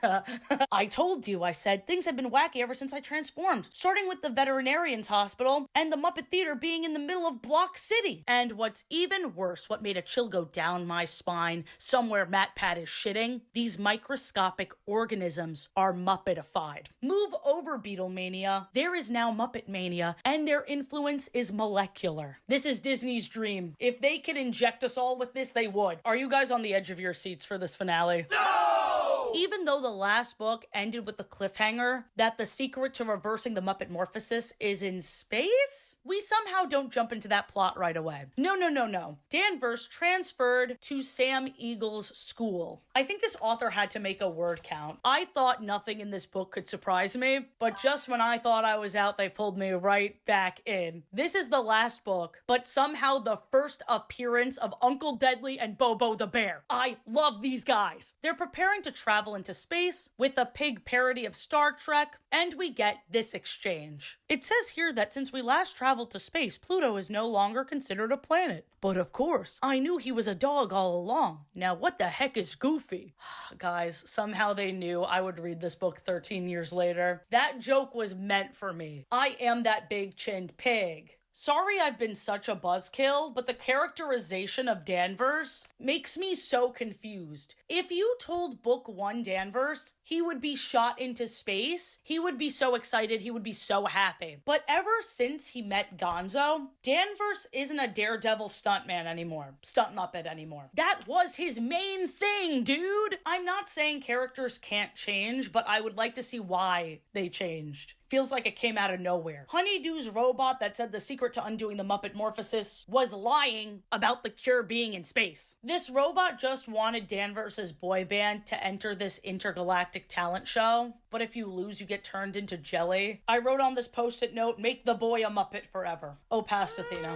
G: I told you, I said, things have been wacky ever since I transformed, starting with the veterinarian's hospital and the Muppet Theater being in the middle of Block City. And what's even worse, what made a chill go down my spine, somewhere MatPat is shitting, these microscopic organisms are Muppetified. Move over, Beatlemania. There is now Muppet Mania, and their influence is molecular. This is Disney's dream. If they could inject us all with this, they would. Are you guys on the edge of your seats for this finale? No! Even though the last book ended with the cliffhanger that the secret to reversing the Muppet morphosis is in space, we somehow don't jump into that plot right away. No. Danvers transferred to Sam Eagle's school. I think this author had to make a word count. I thought nothing in this book could surprise me, but just when I thought I was out, they pulled me right back in. This is the last book, but somehow the first appearance of Uncle Deadly and Bobo the Bear. I love these guys. They're preparing to travel into space with a pig parody of Star Trek, and we get this exchange. It says here that since we last traveled to space, Pluto is no longer considered a planet. But of course, I knew he was a dog all along. Now what the heck is Goofy? Guys, somehow they knew I would read this book 13 years later. That joke was meant for me. I am that big-chinned pig. Sorry I've been such a buzzkill, but the characterization of Danvers makes me so confused. If you told Book 1 Danvers he would be shot into space, he would be so excited, he would be so happy. But ever since he met Gonzo, Danvers isn't a daredevil stunt Muppet anymore. That was his main thing, dude! I'm not saying characters can't change, but I would like to see why they changed. Feels like it came out of nowhere. Honeydew's robot that said the secret to undoing the Muppet morphosis was lying about the cure being in space. This robot just wanted Danvers' boy band to enter this intergalactic talent show, but if you lose, you get turned into jelly. I wrote on this post-it note, make the boy a Muppet forever. Oh, past Athena.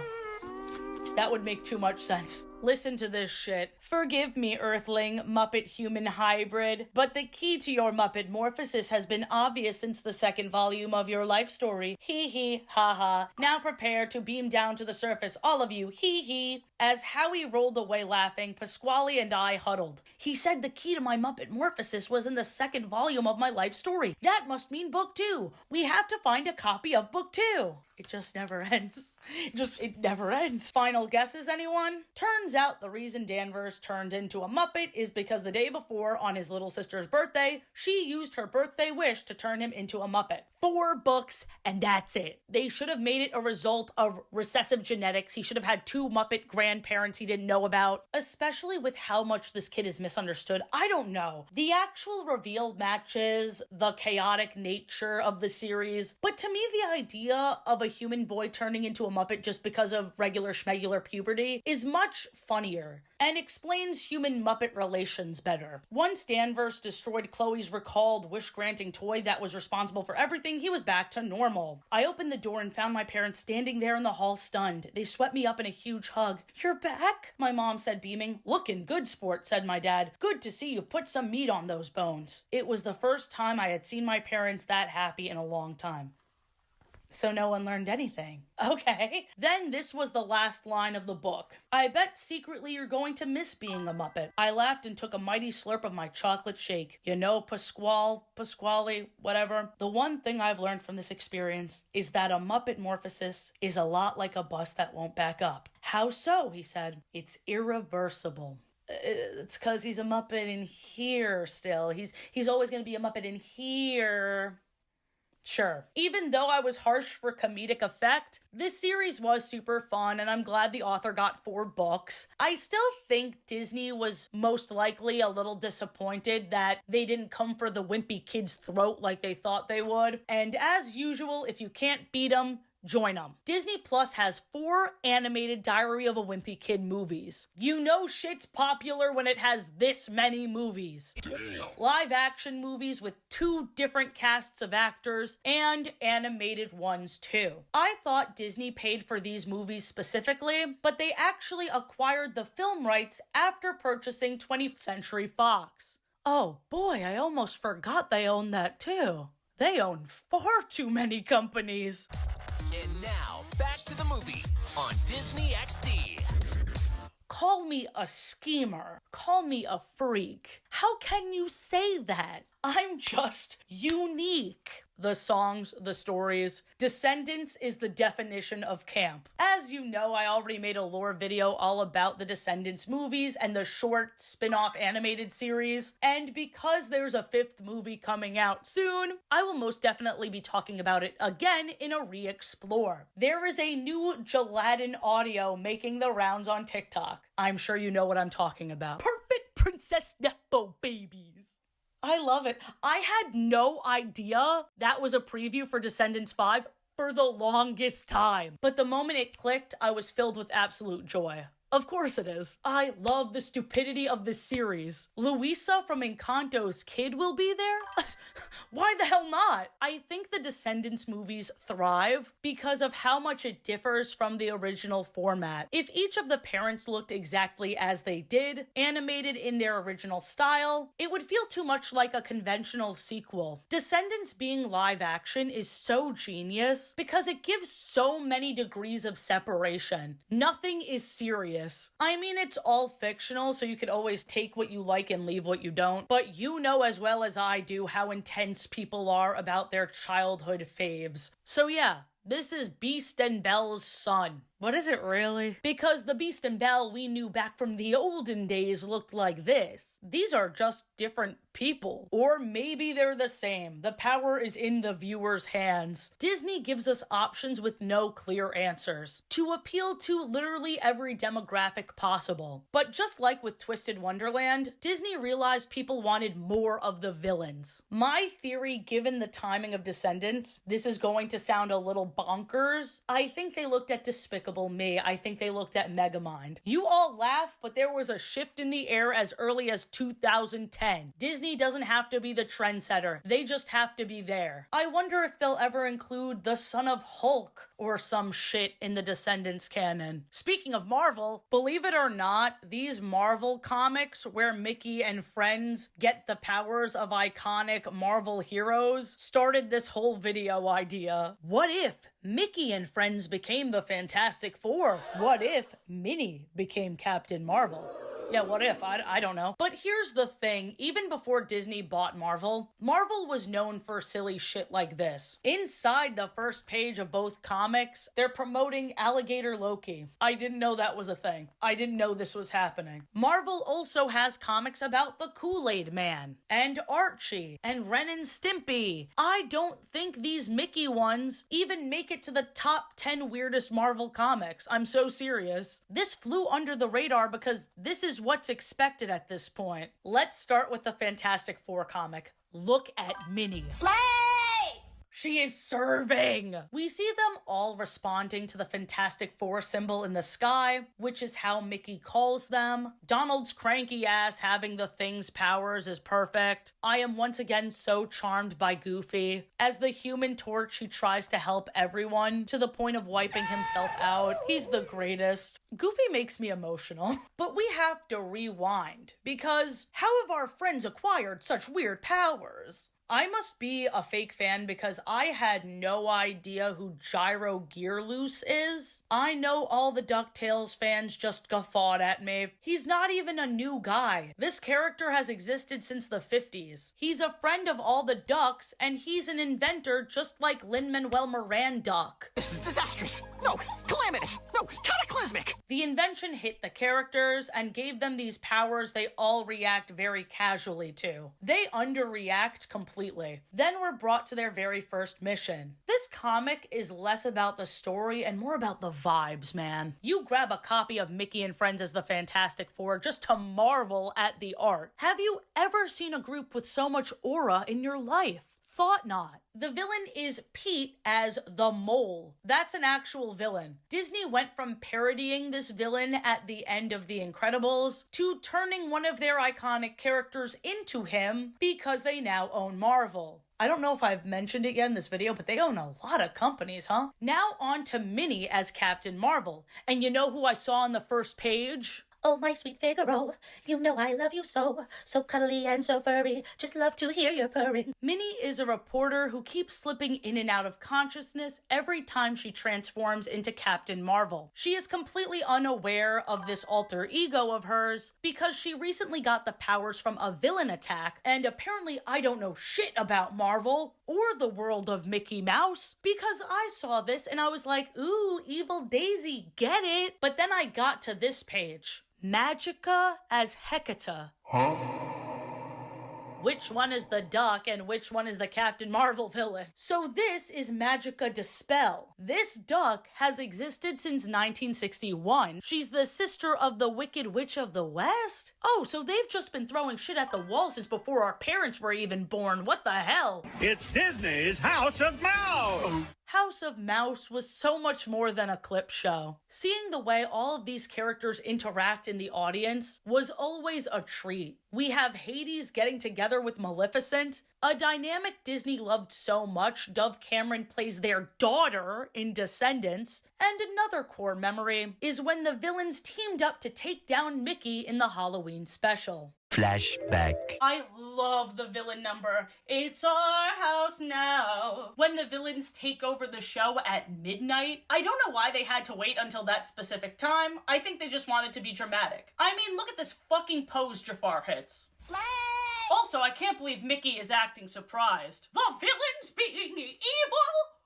G: That would make too much sense. Listen to this shit. Forgive me, Earthling, Muppet-human hybrid, but the key to your Muppet morphosis has been obvious since the second volume of your life story. Hee hee, ha ha. Now prepare to beam down to the surface, all of you. Hee hee. As Howie rolled away laughing, Pasquale and I huddled. He said the key to my Muppet morphosis was in the second volume of my life story. That must mean book 2. We have to find a copy of book 2. It just never ends. It never ends. Final guesses, anyone? Turns out the reason Danvers turned into a Muppet is because the day before, on his little sister's birthday, she used her birthday wish to turn him into a Muppet. 4 books, and that's it. They should have made it a result of recessive genetics. He should have had 2 Muppet grandparents he didn't know about, especially with how much this kid is misunderstood. I don't know. The actual reveal matches the chaotic nature of the series, but to me the idea of a human boy turning into a Muppet just because of regular schmegular puberty is much funnier and explains human Muppet relations better. Once Danvers destroyed Chloe's recalled wish-granting toy that was responsible for everything, he was back to normal. I opened the door and found my parents standing there in the hall stunned. They swept me up in a huge hug. "You're back?" my mom said, beaming. "Looking good, sport," said my dad. "Good to see you've put some meat on those bones." It was the first time I had seen my parents that happy in a long time. So no one learned anything. Okay. Then this was the last line of the book. "I bet secretly you're going to miss being a Muppet." I laughed and took a mighty slurp of my chocolate shake. You know, Pasquale, whatever. "The one thing I've learned from this experience is that a Muppet morphosis is a lot like a bus that won't back up." "How so?" he said. "It's irreversible." It's because he's a Muppet in here still. He's always going to be a Muppet in here. Sure. Even though I was harsh for comedic effect, this series was super fun, and I'm glad the author got 4 books. I still think Disney was most likely a little disappointed that they didn't come for the wimpy kid's throat like they thought they would. And as usual, if you can't beat them, join them. Disney Plus has 4 animated Diary of a Wimpy Kid movies. You know shit's popular when it has this many movies. Live action movies with 2 different casts of actors, and animated ones too. I thought Disney paid for these movies specifically, but they actually acquired the film rights after purchasing 20th Century Fox. Oh boy, I almost forgot they own that too. They own far too many companies.
I: And now, back to the movie on Disney XD.
G: Call me a schemer. Call me a freak. How can you say that? I'm just unique. The songs, the stories. Descendants is the definition of camp. As you know, I already made a lore video all about the Descendants movies and the short spin-off animated series. And because there's a 5th movie coming out soon, I will most definitely be talking about it again in a re-explore. There is a new Gelatin audio making the rounds on TikTok. I'm sure you know what I'm talking about. Perfect Princess Nepo babies. I love it. I had no idea that was a preview for Descendants 5 for the longest time. But the moment it clicked, I was filled with absolute joy. Of course it is. I love the stupidity of this series. Luisa from Encanto's kid will be there? Why the hell not? I think the Descendants movies thrive because of how much it differs from the original format. If each of the parents looked exactly as they did, animated in their original style, it would feel too much like a conventional sequel. Descendants being live action is so genius because it gives so many degrees of separation. Nothing is serious. I mean, it's all fictional, so you could always take what you like and leave what you don't, but you know as well as I do how intense people are about their childhood faves. So yeah, this is Beast and Belle's son. What is it really? Because the Beast and Belle we knew back from the olden days looked like this. These are just different people. Or maybe they're the same. The power is in the viewer's hands. Disney gives us options with no clear answers to appeal to literally every demographic possible. But just like with Twisted Wonderland, Disney realized people wanted more of the villains. My theory, given the timing of Descendants, this is going to sound a little bonkers. I think they looked at Despicable Me. I think they looked at Megamind. You all laugh, but there was a shift in the air as early as 2010. Disney doesn't have to be the trendsetter. They just have to be there. I wonder if they'll ever include the son of Hulk or some shit in the Descendants canon. Speaking of Marvel, believe it or not, these Marvel comics where Mickey and friends get the powers of iconic Marvel heroes started this whole video idea. What if Mickey and friends became the Fantastic Four? What if Minnie became Captain Marvel? Yeah, what if? I don't know. But here's the thing. Even before Disney bought Marvel, Marvel was known for silly shit like this. Inside the first page of both comics, they're promoting Alligator Loki. I didn't know that was a thing. I didn't know this was happening. Marvel also has comics about the Kool-Aid Man, and Archie, and Ren and Stimpy. I don't think these Mickey ones even make it to the top 10 weirdest Marvel comics. I'm so serious. This flew under the radar because this is what's expected at this point. Let's start with the Fantastic Four comic. Look at Minnie.
D: Slay!
G: She is serving! We see them all responding to the Fantastic Four symbol in the sky, which is how Mickey calls them. Donald's cranky ass having the Thing's powers is perfect. I am once again so charmed by Goofy. As the Human Torch, he tries to help everyone to the point of wiping himself out. He's the greatest. Goofy makes me emotional. But we have to rewind, because how have our friends acquired such weird powers? I must be a fake fan because I had no idea who Gyro Gearloose is. I know all the DuckTales fans just guffawed at me. He's not even a new guy. This character has existed since the 50s. He's a friend of all the ducks, and he's an inventor just like Lin-Manuel Miranda Duck.
M: This is disastrous. No, calamitous. No, cataclysmic.
G: The invention hit the characters and gave them these powers they all react very casually to. They underreact completely. Then we're brought to their very first mission. This comic is less about the story and more about the vibes, man. You grab a copy of Mickey and Friends as the Fantastic Four just to marvel at the art. Have you ever seen a group with so much aura in your life? Thought not. The villain is Pete as the Mole. That's an actual villain. Disney went from parodying this villain at the end of The Incredibles to turning one of their iconic characters into him because they now own Marvel. I don't know if I've mentioned it yet in this video, but they own a lot of companies, huh? Now on to Minnie as Captain Marvel. And you know who I saw on the first page?
K: Oh, my sweet Figaro, you know I love you so cuddly and so furry, just love to hear your purring.
G: Minnie is a reporter who keeps slipping in and out of consciousness every time she transforms into Captain Marvel. She is completely unaware of this alter ego of hers because she recently got the powers from a villain attack, and apparently I don't know shit about Marvel or the world of Mickey Mouse because I saw this and I was like, ooh, Evil Daisy, get it? But then I got to this page. Magica as Hecata.
S: Huh?
G: Which one is the duck and which one is the Captain Marvel villain? So this is Magica De Spell. This duck has existed since 1961. She's the sister of the Wicked Witch of the West? Oh, so they've just been throwing shit at the wall since before our parents were even born. What the hell?
L: It's Disney's House of Mouse!
G: House of Mouse was so much more than a clip show. Seeing the way all of these characters interact in the audience was always a treat. We have Hades getting together with Maleficent, a dynamic Disney loved so much Dove Cameron plays their daughter in Descendants, and another core memory is when the villains teamed up to take down Mickey in the Halloween special.
Q: Flashback.
G: I love the villain number. It's our house now. When the villains take over the show at midnight, I don't know why they had to wait until that specific time. I think they just wanted to be dramatic. I mean, look at this fucking pose Jafar hits.
D: Slay!
G: Also, I can't believe Mickey is acting surprised. The villains being evil?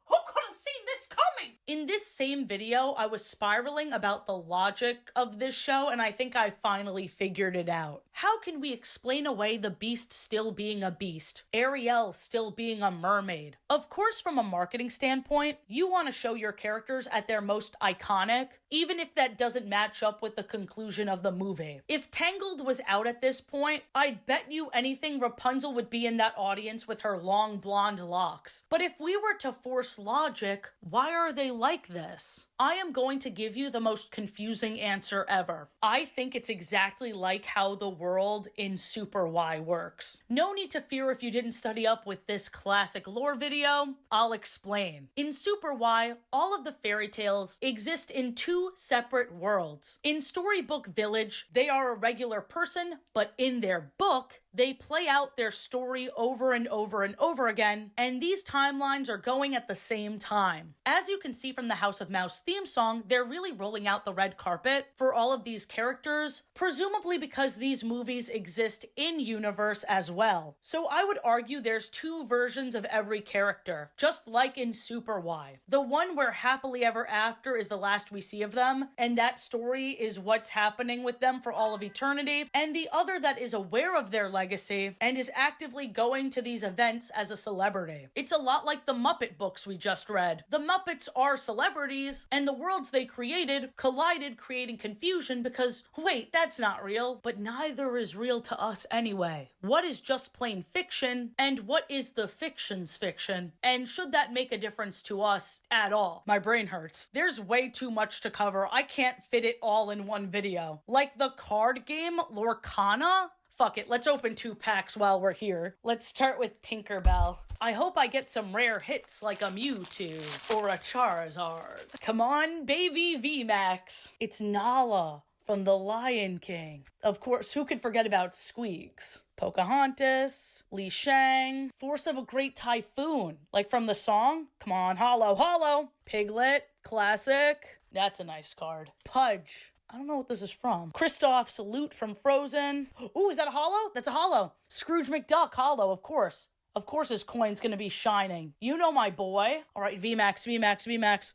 G: Who could have seen this coming? In this same video, I was spiraling about the logic of this show, and I think I finally figured it out. How can we explain away the Beast still being a beast? Ariel still being a mermaid? Of course, from a marketing standpoint, you want to show your characters at their most iconic, even if that doesn't match up with the conclusion of the movie. If Tangled was out at this point, I'd bet you anything Rapunzel would be in that audience with her long blonde locks. But if we were to force logic, why are they like this? I am going to give you the most confusing answer ever. I think it's exactly like how the world in Super Y works. No need to fear if you didn't study up with this classic lore video. I'll explain. In Super Y, all of the fairy tales exist in two separate worlds. In Storybook Village, they are a regular person, but in their book, they play out their story over and over and over again, and these timelines are going at the same time. As you can see from the House of Mouse
A: theme song, they're really rolling out the red carpet for all of these characters, presumably because these movies exist in universe as well. So I would argue there's two versions of every character, just like in Super Y. The one where happily ever after is the last we see of them, and that story is what's happening with them for all of eternity, and the other that is aware of their legacy and is actively going to these events as a celebrity. It's a lot like the Muppet books we just read. The Muppets are celebrities, and the worlds they created collided, creating confusion because, wait, that's not real, but neither is real to us anyway. What is just plain fiction, and what is the fiction's fiction? And should that make a difference to us at all? My brain hurts. There's way too much to cover. I can't fit it all in one video. Like the card game Lorcana? Fuck it, let's open 2 packs while we're here. Let's start with Tinkerbell. I hope I get some rare hits like a Mewtwo or a Charizard. Come on, baby VMAX. It's Nala from The Lion King. Of course, who could forget about Squeaks? Pocahontas, Li Shang, Force of a Great Typhoon, like from the song? Come on, Hollow. Piglet, classic. That's a nice card. Pudge. I don't know what this is from. Kristoff Salute from Frozen. Ooh, is that a hollow? That's a hollow. Scrooge McDuck, hollow, of course. Of course his coin's gonna be shining. You know my boy. All right, VMAX.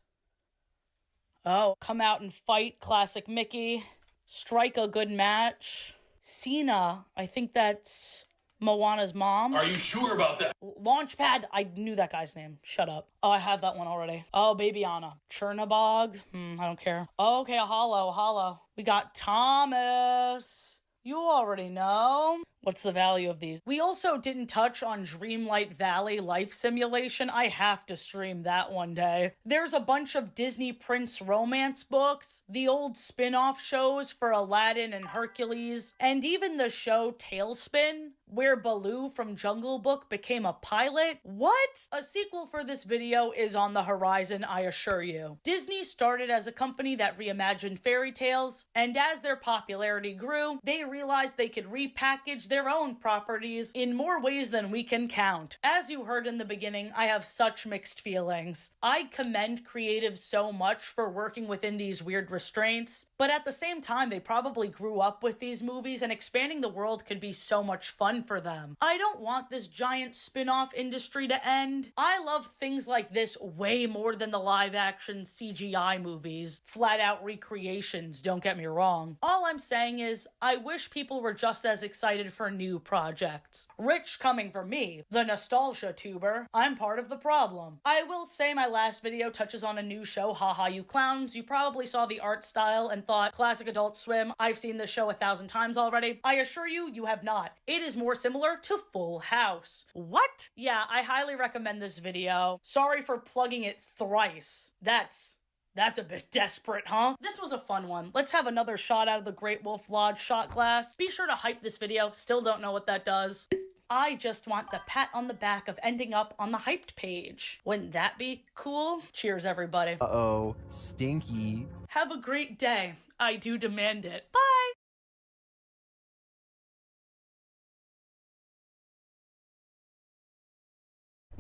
A: Oh, come out and fight, classic Mickey. Strike a good match. Cena, I think that's Moana's mom.
H: Are you sure about that?
A: Launchpad, I knew that guy's name. Shut up. Oh, I have that one already. Oh, Baby Anna. Chernabog, I don't care. Okay, a hollow. We got Thomas. You already know. What's the value of these? We also didn't touch on Dreamlight Valley Life Simulation. I have to stream that one day. There's a bunch of Disney Prince romance books, the old spin-off shows for Aladdin and Hercules, and even the show Tailspin, where Baloo from Jungle Book became a pilot. What? A sequel for this video is on the horizon, I assure you. Disney started as a company that reimagined fairy tales, and as their popularity grew, they realized they could repackage their own properties in more ways than we can count. As you heard in the beginning, I have such mixed feelings. I commend creatives so much for working within these weird restraints, but at the same time, they probably grew up with these movies and expanding the world could be so much fun for them. I don't want this giant spin-off industry to end. I love things like this way more than the live-action CGI movies. Flat-out recreations, don't get me wrong. All I'm saying is, I wish people were just as excited for new projects. Rich coming from me, the nostalgia tuber, I'm part of the problem. I will say my last video touches on a new show, Haha You Clowns. You probably saw the art style and thought, classic Adult Swim, I've seen this show 1,000 times already. I assure you, you have not. It is more similar to Full House. What? Yeah, I highly recommend this video. Sorry for plugging it thrice. That's a bit desperate, huh? This was a fun one. Let's have another shot out of the Great Wolf Lodge shot glass. Be sure to hype this video. Still don't know what that does. I just want the pat on the back of ending up on the hyped page. Wouldn't that be cool? Cheers, everybody.
F: Uh-oh, stinky.
A: Have a great day. I do demand it. Bye!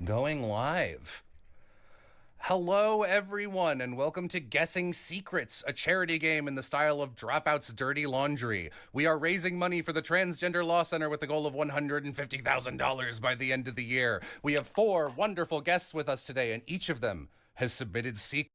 J: Going live. Hello, everyone, and welcome to Guessing Secrets, a charity game in the style of Dropout's Dirty Laundry. We are raising money for the Transgender Law Center with the goal of $150,000 by the end of the year. We have 4 wonderful guests with us today, and each of them has submitted secrets.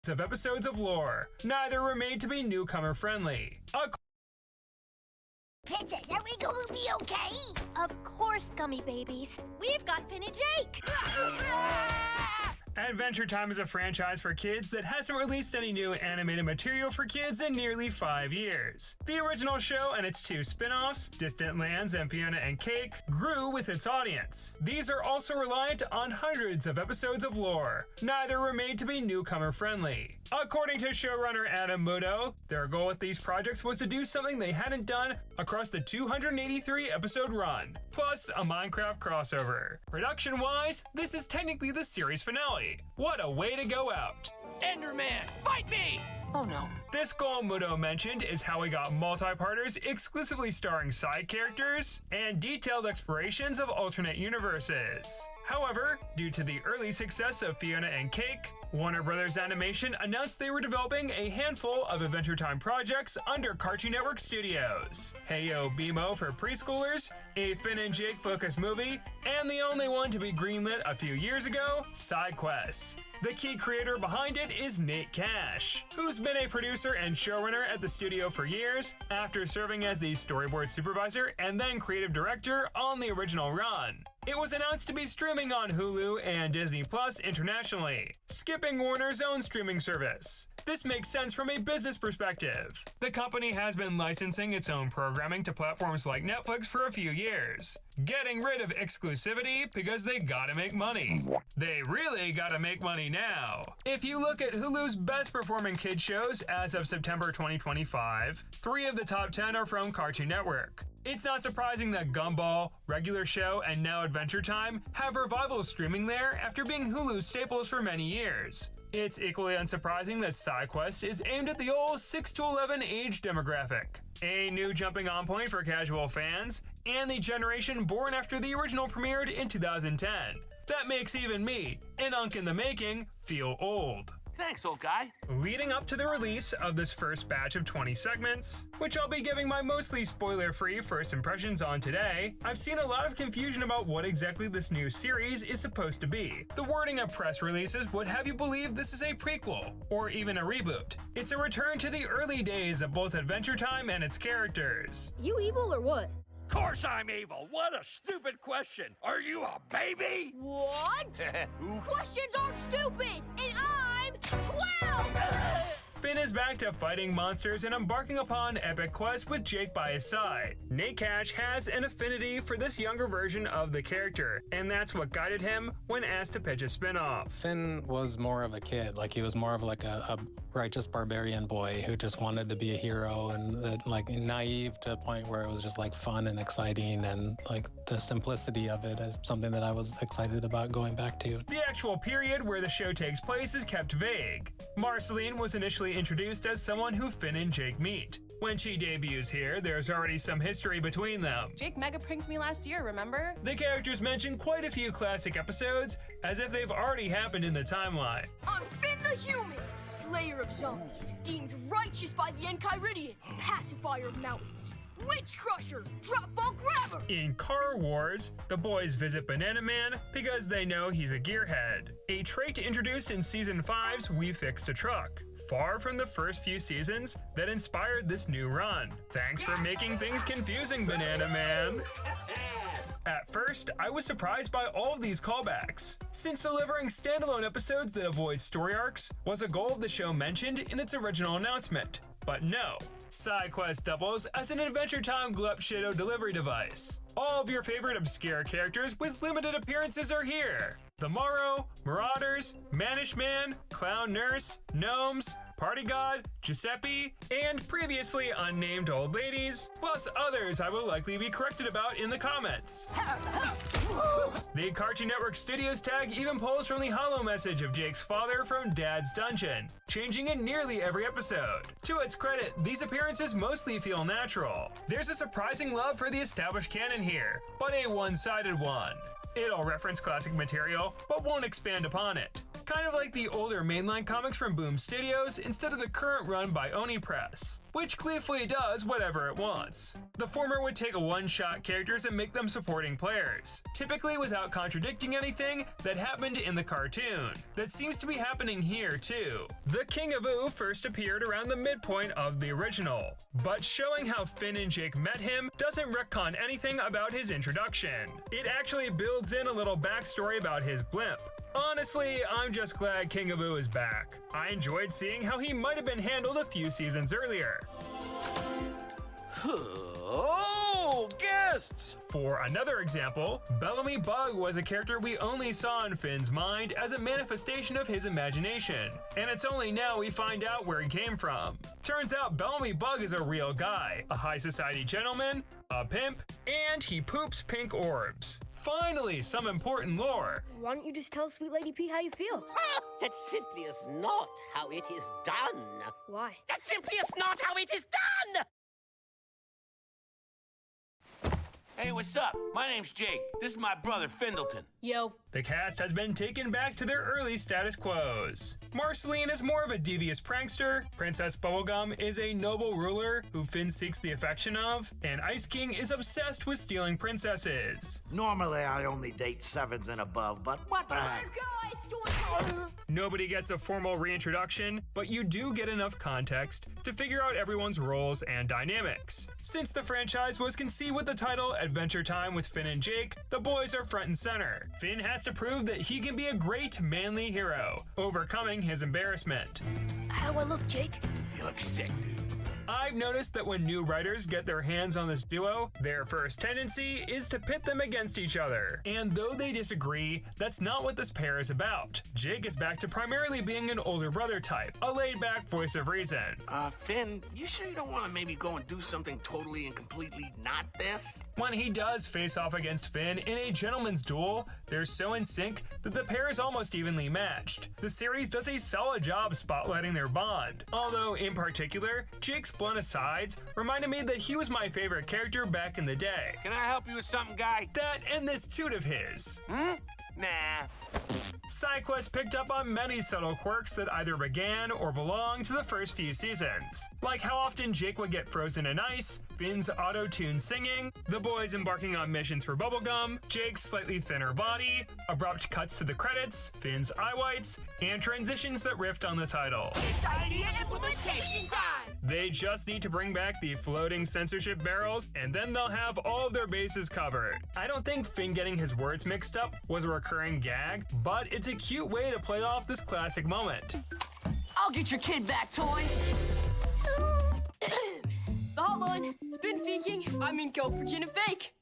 V: Of episodes of lore. Neither were made to be newcomer friendly.
D: Princess, are we going to be okay?
W: Of course, gummy babies. We've got Finn and Jake.
V: Adventure Time is a franchise for kids that hasn't released any new animated material for kids in nearly 5 years. The original show and its 2 spin-offs, Distant Lands and Fiona and Cake, grew with its audience. These are also reliant on hundreds of episodes of lore. Neither were made to be newcomer friendly. According to showrunner Adam Muto, their goal with these projects was to do something they hadn't done across the 283 episode run, plus a Minecraft crossover. Production-wise, this is technically the series finale. What a way to go out!
I: Enderman, fight me!
V: Oh no. This goal Muto mentioned is how we got multi-parters exclusively starring side characters and detailed explorations of alternate universes. However, due to the early success of Fiona and Cake, Warner Bros. Animation announced they were developing a handful of Adventure Time projects under Cartoon Network Studios. Heyo BMO for preschoolers, a Finn and Jake focused movie, and the only one to be greenlit a few years ago, Side Quests. The key creator behind it is Nate Cash, who's been a producer and showrunner at the studio for years, after serving as the storyboard supervisor and then creative director on the original run. It was announced to be streaming on Hulu and Disney Plus internationally, skipping Warner's own streaming service. This makes sense from a business perspective. The company has been licensing its own programming to platforms like Netflix for a few years, getting rid of exclusivity because they gotta make money. They really gotta make money now. If you look at Hulu's best performing kids shows as of September 2025, 3 of the top 10 are from Cartoon Network. It's not surprising that Gumball, Regular Show, and now Adventure Time have revivals streaming there after being Hulu's staples for many years. It's equally unsurprising that Side Quest is aimed at the old 6 to 11 age demographic, a new jumping on point for casual fans, and the generation born after the original premiered in 2010. That makes even me, an unk in the making, feel old.
I: Thanks, old guy.
V: Leading up to the release of this first batch of 20 segments, which I'll be giving my mostly spoiler-free first impressions on today, I've seen a lot of confusion about what exactly this new series is supposed to be. The wording of press releases would have you believe this is a prequel, or even a reboot. It's a return to the early days of both Adventure Time and its characters.
B: You evil or what?
E: Course I'm evil. What a stupid question. Are you a baby?
B: What? Questions aren't stupid, and I'm 12!
V: Finn is back to fighting monsters and embarking upon epic quests with Jake by his side. Nate Cash has an affinity for this younger version of the character, and that's what guided him when asked to pitch a spin-off.
O: Finn was more of a kid, like he was more of like a righteous barbarian boy who just wanted to be a hero and like naive to the point where it was just like fun and exciting, and like the simplicity of it is something that I was excited about going back to.
V: The actual period where the show takes place is kept vague. Marceline was initially introduced as someone who Finn and Jake meet. When she debuts here, there's already some history between them.
W: Jake mega pranked me last year, remember?
V: The characters mention quite a few classic episodes, as if they've already happened in the timeline.
X: I'm Finn the Human, slayer of zombies, deemed righteous by the Enchiridion, pacifier of mountains, witch crusher, drop ball grabber.
V: In Car Wars, the boys visit Banana Man because they know he's a gearhead, a trait introduced in Season 5's We Fixed a Truck, far from the first few seasons that inspired this new run. Thanks for making things confusing, Banana Man. At first, I was surprised by all of these callbacks, since delivering standalone episodes that avoid story arcs was a goal of the show mentioned in its original announcement. But no, Side Quest doubles as an Adventure Time Glup Shadow delivery device. All of your favorite obscure characters with limited appearances are here. The Morrow, Marauders, Manish Man, Clown Nurse, Gnomes, Party God, Giuseppe, and previously unnamed old ladies, plus others I will likely be corrected about in the comments. The Cartoon Network Studios tag even pulls from the holo message of Jake's father from Dad's Dungeon, changing in nearly every episode. To its credit, these appearances mostly feel natural. There's a surprising love for the established canon here, but a one-sided one. It'll reference classic material, but won't expand upon it. Kind of like the older mainline comics from Boom Studios instead of the current run by Oni Press, which gleefully does whatever it wants. The former would take a one-shot characters and make them supporting players, typically without contradicting anything that happened in the cartoon. That seems to be happening here too. The King of Ooh first appeared around the midpoint of the original, but showing how Finn and Jake met him doesn't retcon anything about his introduction. It actually builds in a little backstory about his blimp, Honestly, I'm just glad King Abu is back. I enjoyed seeing how he might have been handled a few seasons earlier.
E: Oh, guests!
V: For another example, Bellamy Bug was a character we only saw in Finn's mind as a manifestation of his imagination, and it's only now we find out where he came from. Turns out Bellamy Bug is a real guy, a high society gentleman, a pimp, and he poops pink orbs. Finally, some important lore.
X: Why don't you just tell Sweet Lady P how you feel?
N: That simply is not how it is done.
X: Why?
N: That simply is not how it is done!
E: Hey, what's up? My name's Jake. This is my brother, Findleton.
X: Yo.
V: The cast has been taken back to their early status quos. Marceline is more of a devious prankster, Princess Bubblegum is a noble ruler who Finn seeks the affection of, and Ice King is obsessed with stealing princesses.
R: Normally, I only date 7s and above, but what the heck?
V: Nobody gets a formal reintroduction, but you do get enough context to figure out everyone's roles and dynamics. Since the franchise was conceived with the title Adventure Time with Finn and Jake, the boys are front and center. Finn has to prove that he can be a great, manly hero, overcoming his embarrassment.
X: How do I look, Jake?
E: You look sick, dude.
V: I've noticed that when new writers get their hands on this duo, their first tendency is to pit them against each other. And though they disagree, that's not what this pair is about. Jake is back to primarily being an older brother type, a laid-back voice of reason.
E: Finn, you sure you don't want to maybe go and do something totally and completely not this?
V: When he does face off against Finn in a gentleman's duel, they're so in sync that the pair is almost evenly matched. The series does a solid job spotlighting their bond, although in particular, Jake's blunt asides reminded me that he was my favorite character back in the day.
E: Can I help you with something, guy?
V: That and this toot of his.
E: Nah.
V: SideQuest picked up on many subtle quirks that either began or belonged to the first few seasons, like how often Jake would get frozen in ice, Finn's auto-tune singing, the boys embarking on missions for Bubblegum, Jake's slightly thinner body, abrupt cuts to the credits, Finn's eye whites, and transitions that riffed on the title.
X: It's idea implementation time!
V: They just need to bring back the floating censorship barrels, and then they'll have all of their bases covered. I don't think Finn getting his words mixed up was a recurring gag, but it's a cute way to play off this classic moment.
M: I'll get your kid back, toy!
X: The hotline. Spin faking. Go Virginia fake.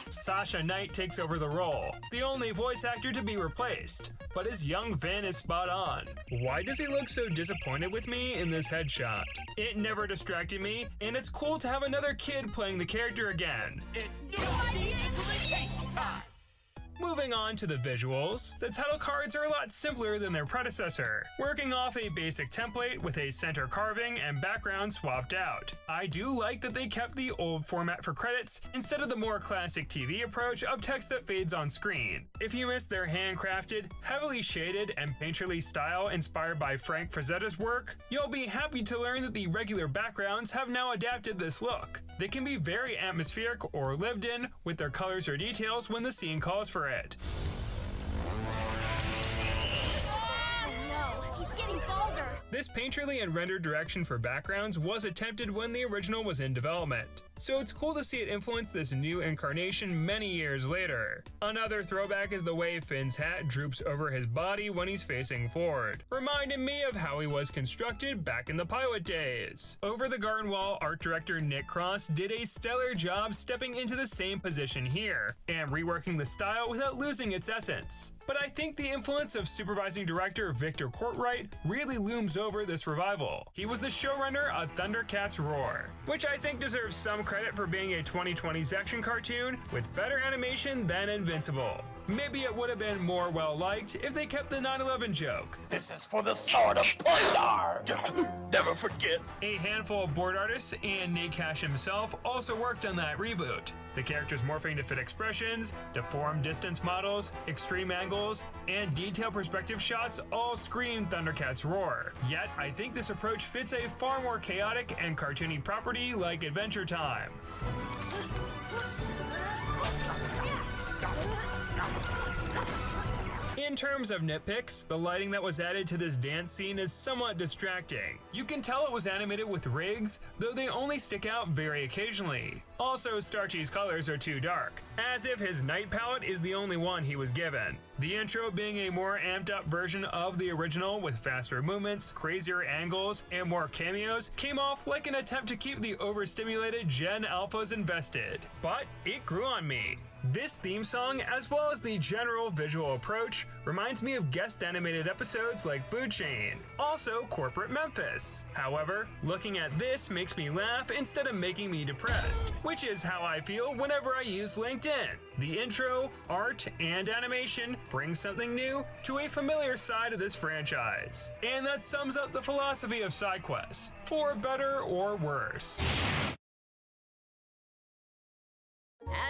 V: Sasha Knight takes over the role, the only voice actor to be replaced, but his young Finn is spot on. Why does he look so disappointed with me in this headshot? It never distracted me, and it's cool to have another kid playing the character again.
M: It's new idea implementation time!
V: Moving on to the visuals, the title cards are a lot simpler than their predecessor, working off a basic template with a center carving and background swapped out. I do like that they kept the old format for credits instead of the more classic TV approach of text that fades on screen. If you missed their handcrafted, heavily shaded, and painterly style inspired by Frank Frazetta's work, you'll be happy to learn that the regular backgrounds have now adapted this look. They can be very atmospheric or lived in with their colors or details when the scene calls for it.
X: Oh no, he's getting bolder.
V: This painterly and rendered direction for backgrounds was attempted when the original was in development, so it's cool to see it influence this new incarnation many years later. Another throwback is the way Finn's hat droops over his body when he's facing forward, reminding me of how he was constructed back in the pilot days. Over the Garden Wall art director Nick Cross did a stellar job stepping into the same position here, and reworking the style without losing its essence. But I think the influence of supervising director Victor Courtwright really looms over this revival. He was the showrunner of Thundercats Roar, which I think deserves some credit for being a 2020s action cartoon with better animation than Invincible. Maybe it would have been more well-liked if they kept the 9/11 joke.
E: This is for the sword of Poindar! Never forget!
V: A handful of board artists and Nate Cash himself also worked on that reboot. The characters morphing to fit expressions, deformed distance models, extreme angles, and detailed perspective shots all scream Thundercats Roar. Yet, I think this approach fits a far more chaotic and cartoony property like Adventure Time. In terms of nitpicks, the lighting that was added to this dance scene is somewhat distracting. You can tell it was animated with rigs, though they only stick out very occasionally. Also, Starchy's colors are too dark, as if his night palette is the only one he was given. The intro, being a more amped up version of the original with faster movements, crazier angles, and more cameos, came off like an attempt to keep the overstimulated Gen Alphas invested. But it grew on me. This theme song, as well as the general visual approach, reminds me of guest animated episodes like Food Chain, also Corporate Memphis. However, looking at this makes me laugh instead of making me depressed, which is how I feel whenever I use LinkedIn. The intro, art, and animation bring something new to a familiar side of this franchise. And that sums up the philosophy of side quests, for better or worse.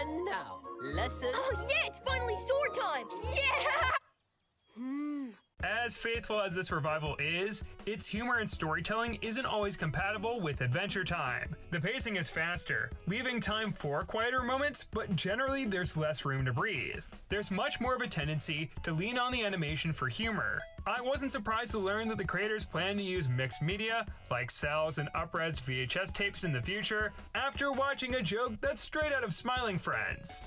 N: And now, lesson...
X: Oh yeah, it's finally sword time! Yeah!
V: As faithful as this revival is, its humor and storytelling isn't always compatible with Adventure Time. The pacing is faster, leaving time for quieter moments, but generally there's less room to breathe. There's much more of a tendency to lean on the animation for humor. I wasn't surprised to learn that the creators plan to use mixed media, like cells and up-res VHS tapes in the future, after watching a joke that's straight out of Smiling Friends.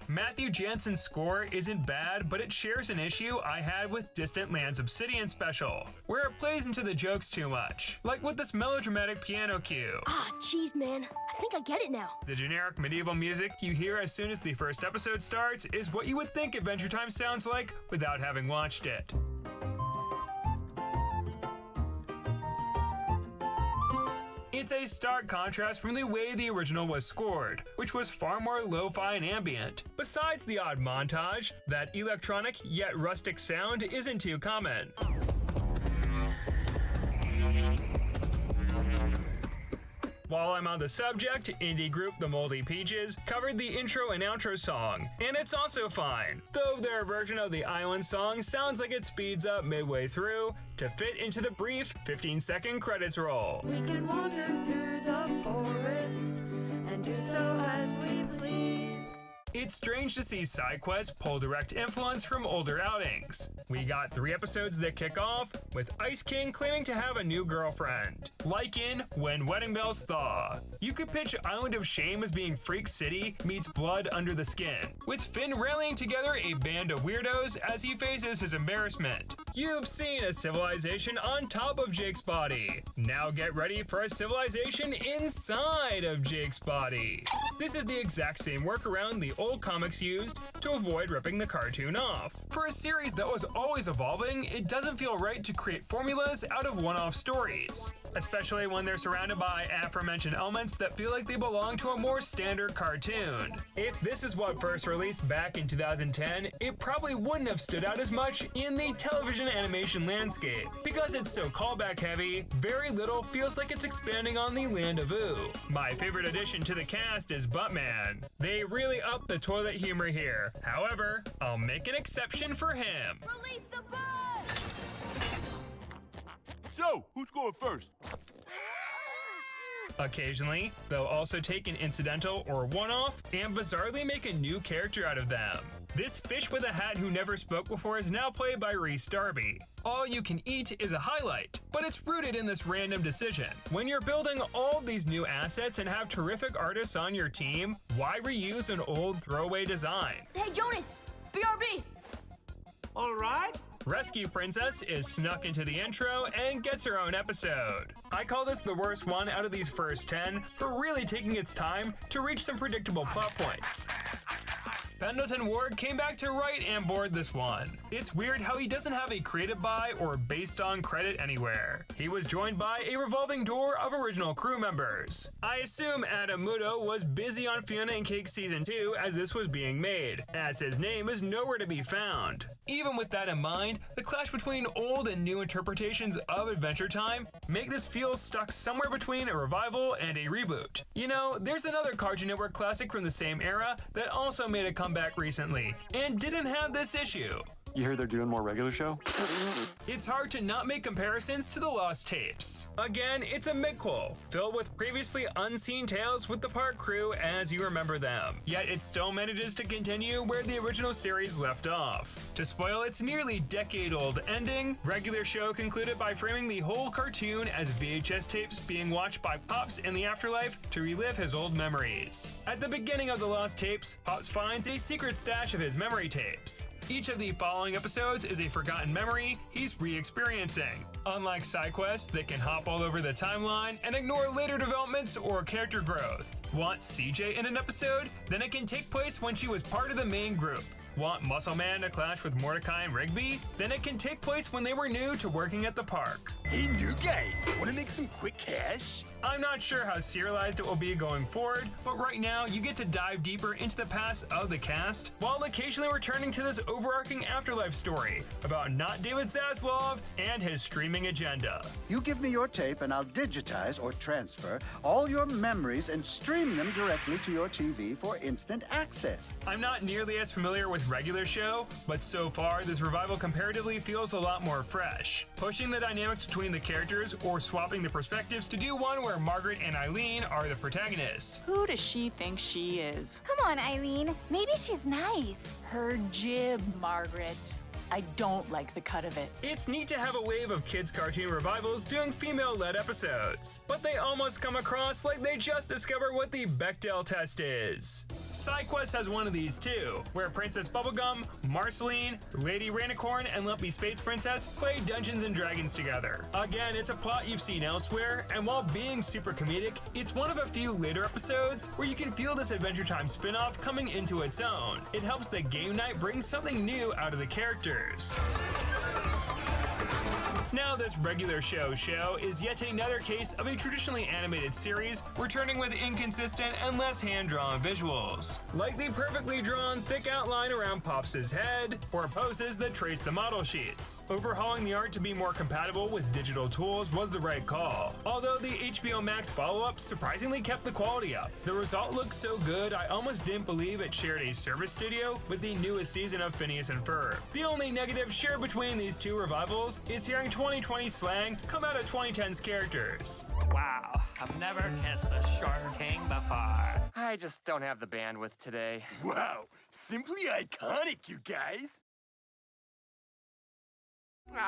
V: Matthew Jansen's score isn't bad, but it shares an issue I had with Distant Lands Obsidian Special, where it plays into the jokes too much, like with this melodramatic piano cue.
X: Ah, jeez, man. I think I get it now.
V: The generic medieval music you hear as soon as the first episode starts is what you would think Adventure Time sounds like without having watched it. It's a stark contrast from the way the original was scored, which was far more lo-fi and ambient. Besides the odd montage, that electronic yet rustic sound isn't too common. While I'm on the subject, indie group The Moldy Peaches covered the intro and outro song, and it's also fine, though their version of the Island song sounds like it speeds up midway through to fit into the brief 15-second credits roll.
C: We can wander through the forest and do so as we please.
V: It's strange to see side quests pull direct influence from older outings. We got 3 episodes that kick off with Ice King claiming to have a new girlfriend, like in When Wedding Bells Thaw. You could pitch Island of Shame as being Freak City meets Blood Under the Skin, with Finn rallying together a band of weirdos as he faces his embarrassment. You've seen a civilization on top of Jake's body. Now get ready for a civilization inside of Jake's body. This is the exact same workaround the old comics used to avoid ripping the cartoon off. For a series that was always evolving, it doesn't feel right to create formulas out of one-off stories, especially when they're surrounded by aforementioned elements that feel like they belong to a more standard cartoon. If this is what first released back in 2010, it probably wouldn't have stood out as much in the television animation landscape. Because it's so callback heavy, very little feels like it's expanding on the land of Ooh. My favorite addition to the cast is Buttman. They really upped the toilet humor here. However, I'll make an exception for him.
X: Release the bird!
H: So, who's going first?
V: Occasionally, they'll also take an incidental or one-off and bizarrely make a new character out of them. This fish with a hat who never spoke before is now played by Rhys Darby. All You Can Eat is a highlight, but it's rooted in this random decision. When you're building all these new assets and have terrific artists on your team, why reuse an old throwaway design?
X: Hey, Jonas! BRB!
M: All right.
V: Rescue Princess is snuck into the intro and gets her own episode. I call this the worst one out of these first 10 for really taking its time to reach some predictable plot points. Pendleton Ward came back to write and board this one. It's weird how he doesn't have a created by or based on credit anywhere. He was joined by a revolving door of original crew members. I assume Adam Muto was busy on Fiona and Cake Season 2 as this was being made, as his name is nowhere to be found. Even with that in mind, the clash between old and new interpretations of Adventure Time make this feel stuck somewhere between a revival and a reboot. You know, there's another Cartoon Network classic from the same era that also made a comeback recently, and didn't have this issue.
K: You hear they're doing more regular show?
V: It's hard to not make comparisons to The Lost Tapes. Again, it's a midquel, filled with previously unseen tales with the park crew as you remember them. Yet it still manages to continue where the original series left off. To spoil its nearly decade-old ending, Regular Show concluded by framing the whole cartoon as VHS tapes being watched by Pops in the afterlife to relive his old memories. At the beginning of The Lost Tapes, Pops finds a secret stash of his memory tapes. Each of the following episodes is a forgotten memory he's re-experiencing. Unlike side quests that can hop all over the timeline and ignore later developments or character growth. Want CJ in an episode? Then it can take place when she was part of the main group. Want Muscle Man to clash with Mordecai and Rigby? Then it can take place when they were new to working at the park.
P: Hey, new guys, wanna make some quick cash?
V: I'm not sure how serialized it will be going forward, but right now you get to dive deeper into the past of the cast, while occasionally returning to this overarching afterlife story about not David Zaslav and his streaming agenda.
T: You give me your tape and I'll digitize or transfer all your memories and stream them directly to your TV for instant access.
V: I'm not nearly as familiar with Regular Show, but so far this revival comparatively feels a lot more fresh, pushing the dynamics between the characters or swapping the perspectives to do one where Margaret and Eileen are the protagonists.
U: Who does she think she is?
D: Come on, Eileen. Maybe she's nice.
U: Her jib, Margaret. I don't like the cut of it.
V: It's neat to have a wave of kids' cartoon revivals doing female-led episodes, but they almost come across like they just discovered what the Bechdel test is. SideQuest has one of these too, where Princess Bubblegum, Marceline, Lady Rainicorn, and Lumpy Space Princess play Dungeons & Dragons together. Again, it's a plot you've seen elsewhere, and while being super comedic, it's one of a few later episodes where you can feel this Adventure Time spin-off coming into its own. It helps that game night bring something new out of the characters. Now this Regular Show is yet another case of a traditionally animated series returning with inconsistent and less hand-drawn visuals. Like the perfectly drawn thick outline around Pops' head, or poses that trace the model sheets. Overhauling the art to be more compatible with digital tools was the right call, although the HBO Max follow-up surprisingly kept the quality up. The result looks so good I almost didn't believe it shared a service studio with the newest season of Phineas and Ferb. The only negative shared between these two revivals is hearing 2020 slang come out of 2010's characters.
Y: Wow, I've never kissed a short king before. I just don't have the bandwidth today.
P: Wow, simply iconic, you guys.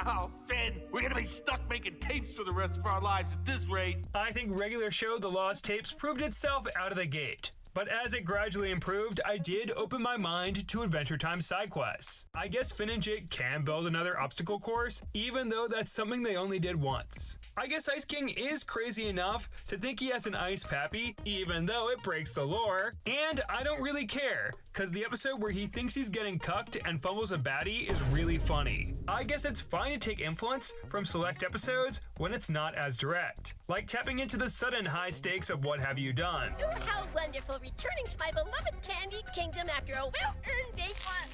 E: Oh, Finn, we're gonna be stuck making tapes for the rest of our lives at this rate.
V: I think Regular Show The Lost Tapes proved itself out of the gate. But as it gradually improved, I did open my mind to Adventure Time side quests. I guess Finn and Jake can build another obstacle course, even though that's something they only did once. I guess Ice King is crazy enough to think he has an ice pappy, even though it breaks the lore. And I don't really care, cause the episode where he thinks he's getting cucked and fumbles a baddie is really funny. I guess it's fine to take influence from select episodes when it's not as direct. Like tapping into the sudden high stakes of What Have You Done?
Z: Oh, how wonderful, returning to my beloved Candy Kingdom after a well-earned day on...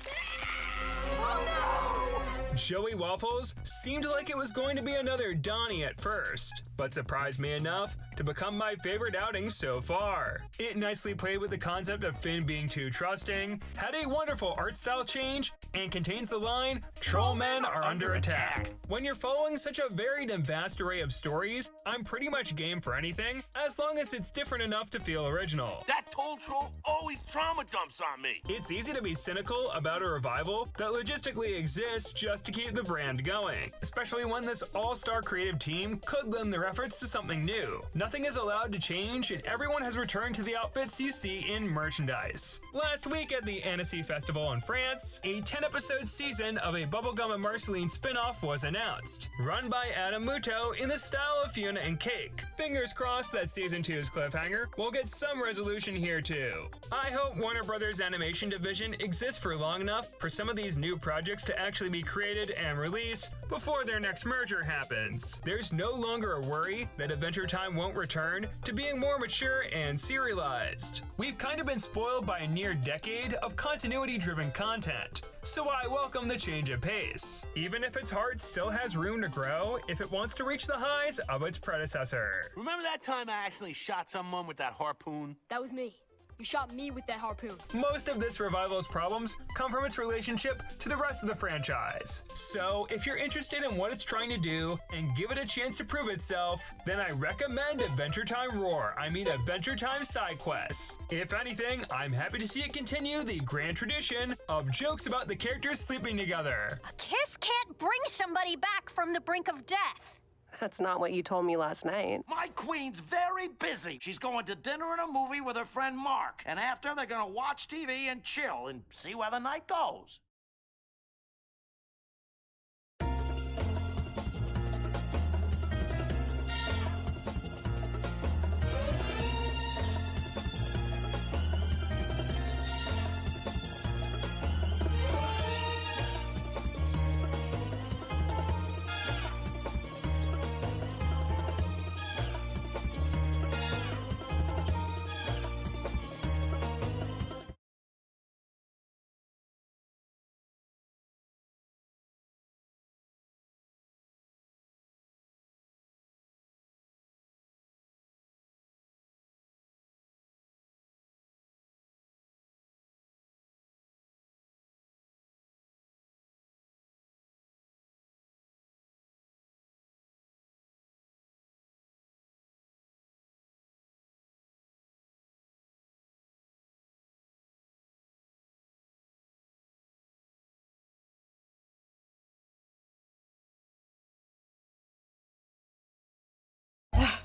Z: Oh no!
V: Joey Waffles seemed like it was going to be another Donnie at first, but surprised me enough to become my favorite outing so far. It nicely played with the concept of Finn being too trusting, had a wonderful art style change, and contains the line, "Troll men are under attack." When you're following such a varied and vast array of stories, I'm pretty much game for anything, as long as it's different enough to feel original.
E: That toll troll always trauma dumps on me.
V: It's easy to be cynical about a revival that logistically exists just to keep the brand going, especially when this all-star creative team could lend their efforts to something new. Nothing is allowed to change, and everyone has returned to the outfits you see in merchandise. Last week at the Annecy Festival in France, a 10-episode season of a Bubblegum and Marceline spin-off was announced, run by Adam Muto in the style of Fiona and Cake. Fingers crossed that Season 2's cliffhanger will get some resolution here too. I hope Warner Brothers Animation Division exists for long enough for some of these new projects to actually be created and released before their next merger happens. There's no longer a worry that Adventure Time won't return to being more mature and serialized. We've kind of been spoiled by a near decade of continuity-driven content, so I welcome the change of pace, even if its heart still has room to grow if it wants to reach the highs of its predecessor.
E: Remember that time I accidentally shot someone with that harpoon?
X: That was me. You shot me with that harpoon.
V: Most of this revival's problems come from its relationship to the rest of the franchise. So, if you're interested in what it's trying to do and give it a chance to prove itself, then I recommend Adventure Time Roar. I mean Adventure Time Side Quests. If anything, I'm happy to see it continue the grand tradition of jokes about the characters sleeping together.
B: A kiss can't bring somebody back from the brink of death.
F: That's not what you told me last night.
R: My queen's very busy. She's going to dinner and a movie with her friend Mark. And after, they're gonna watch TV and chill and see where the night goes.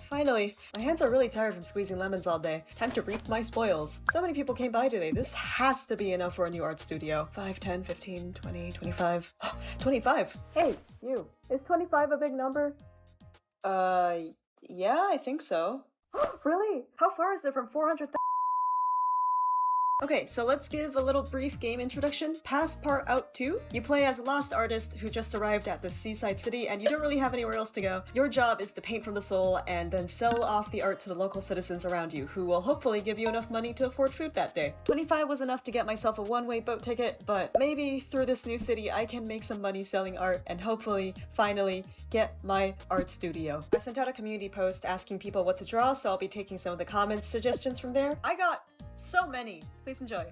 G: Finally! My hands are really tired from squeezing lemons all day. Time to reap my spoils. So many people came by today. This has to be enough for a new art studio. 5, 10, 15, 20, 25. 25! Hey, you. Is 25 a big number? Yeah, I think so. Really? How far is it from 400,000? Okay, so let's give a little brief game introduction. Pass part out 2. You play as a lost artist who just arrived at this seaside city and you don't really have anywhere else to go. Your job is to paint from the soul and then sell off the art to the local citizens around you, who will hopefully give you enough money to afford food that day. 25 was enough to get myself a one-way boat ticket, but maybe through this new city I can make some money selling art and hopefully, finally, get my art studio. I sent out a community post asking people what to draw, so I'll be taking some of the comments, suggestions from there. I got so many. Please enjoy.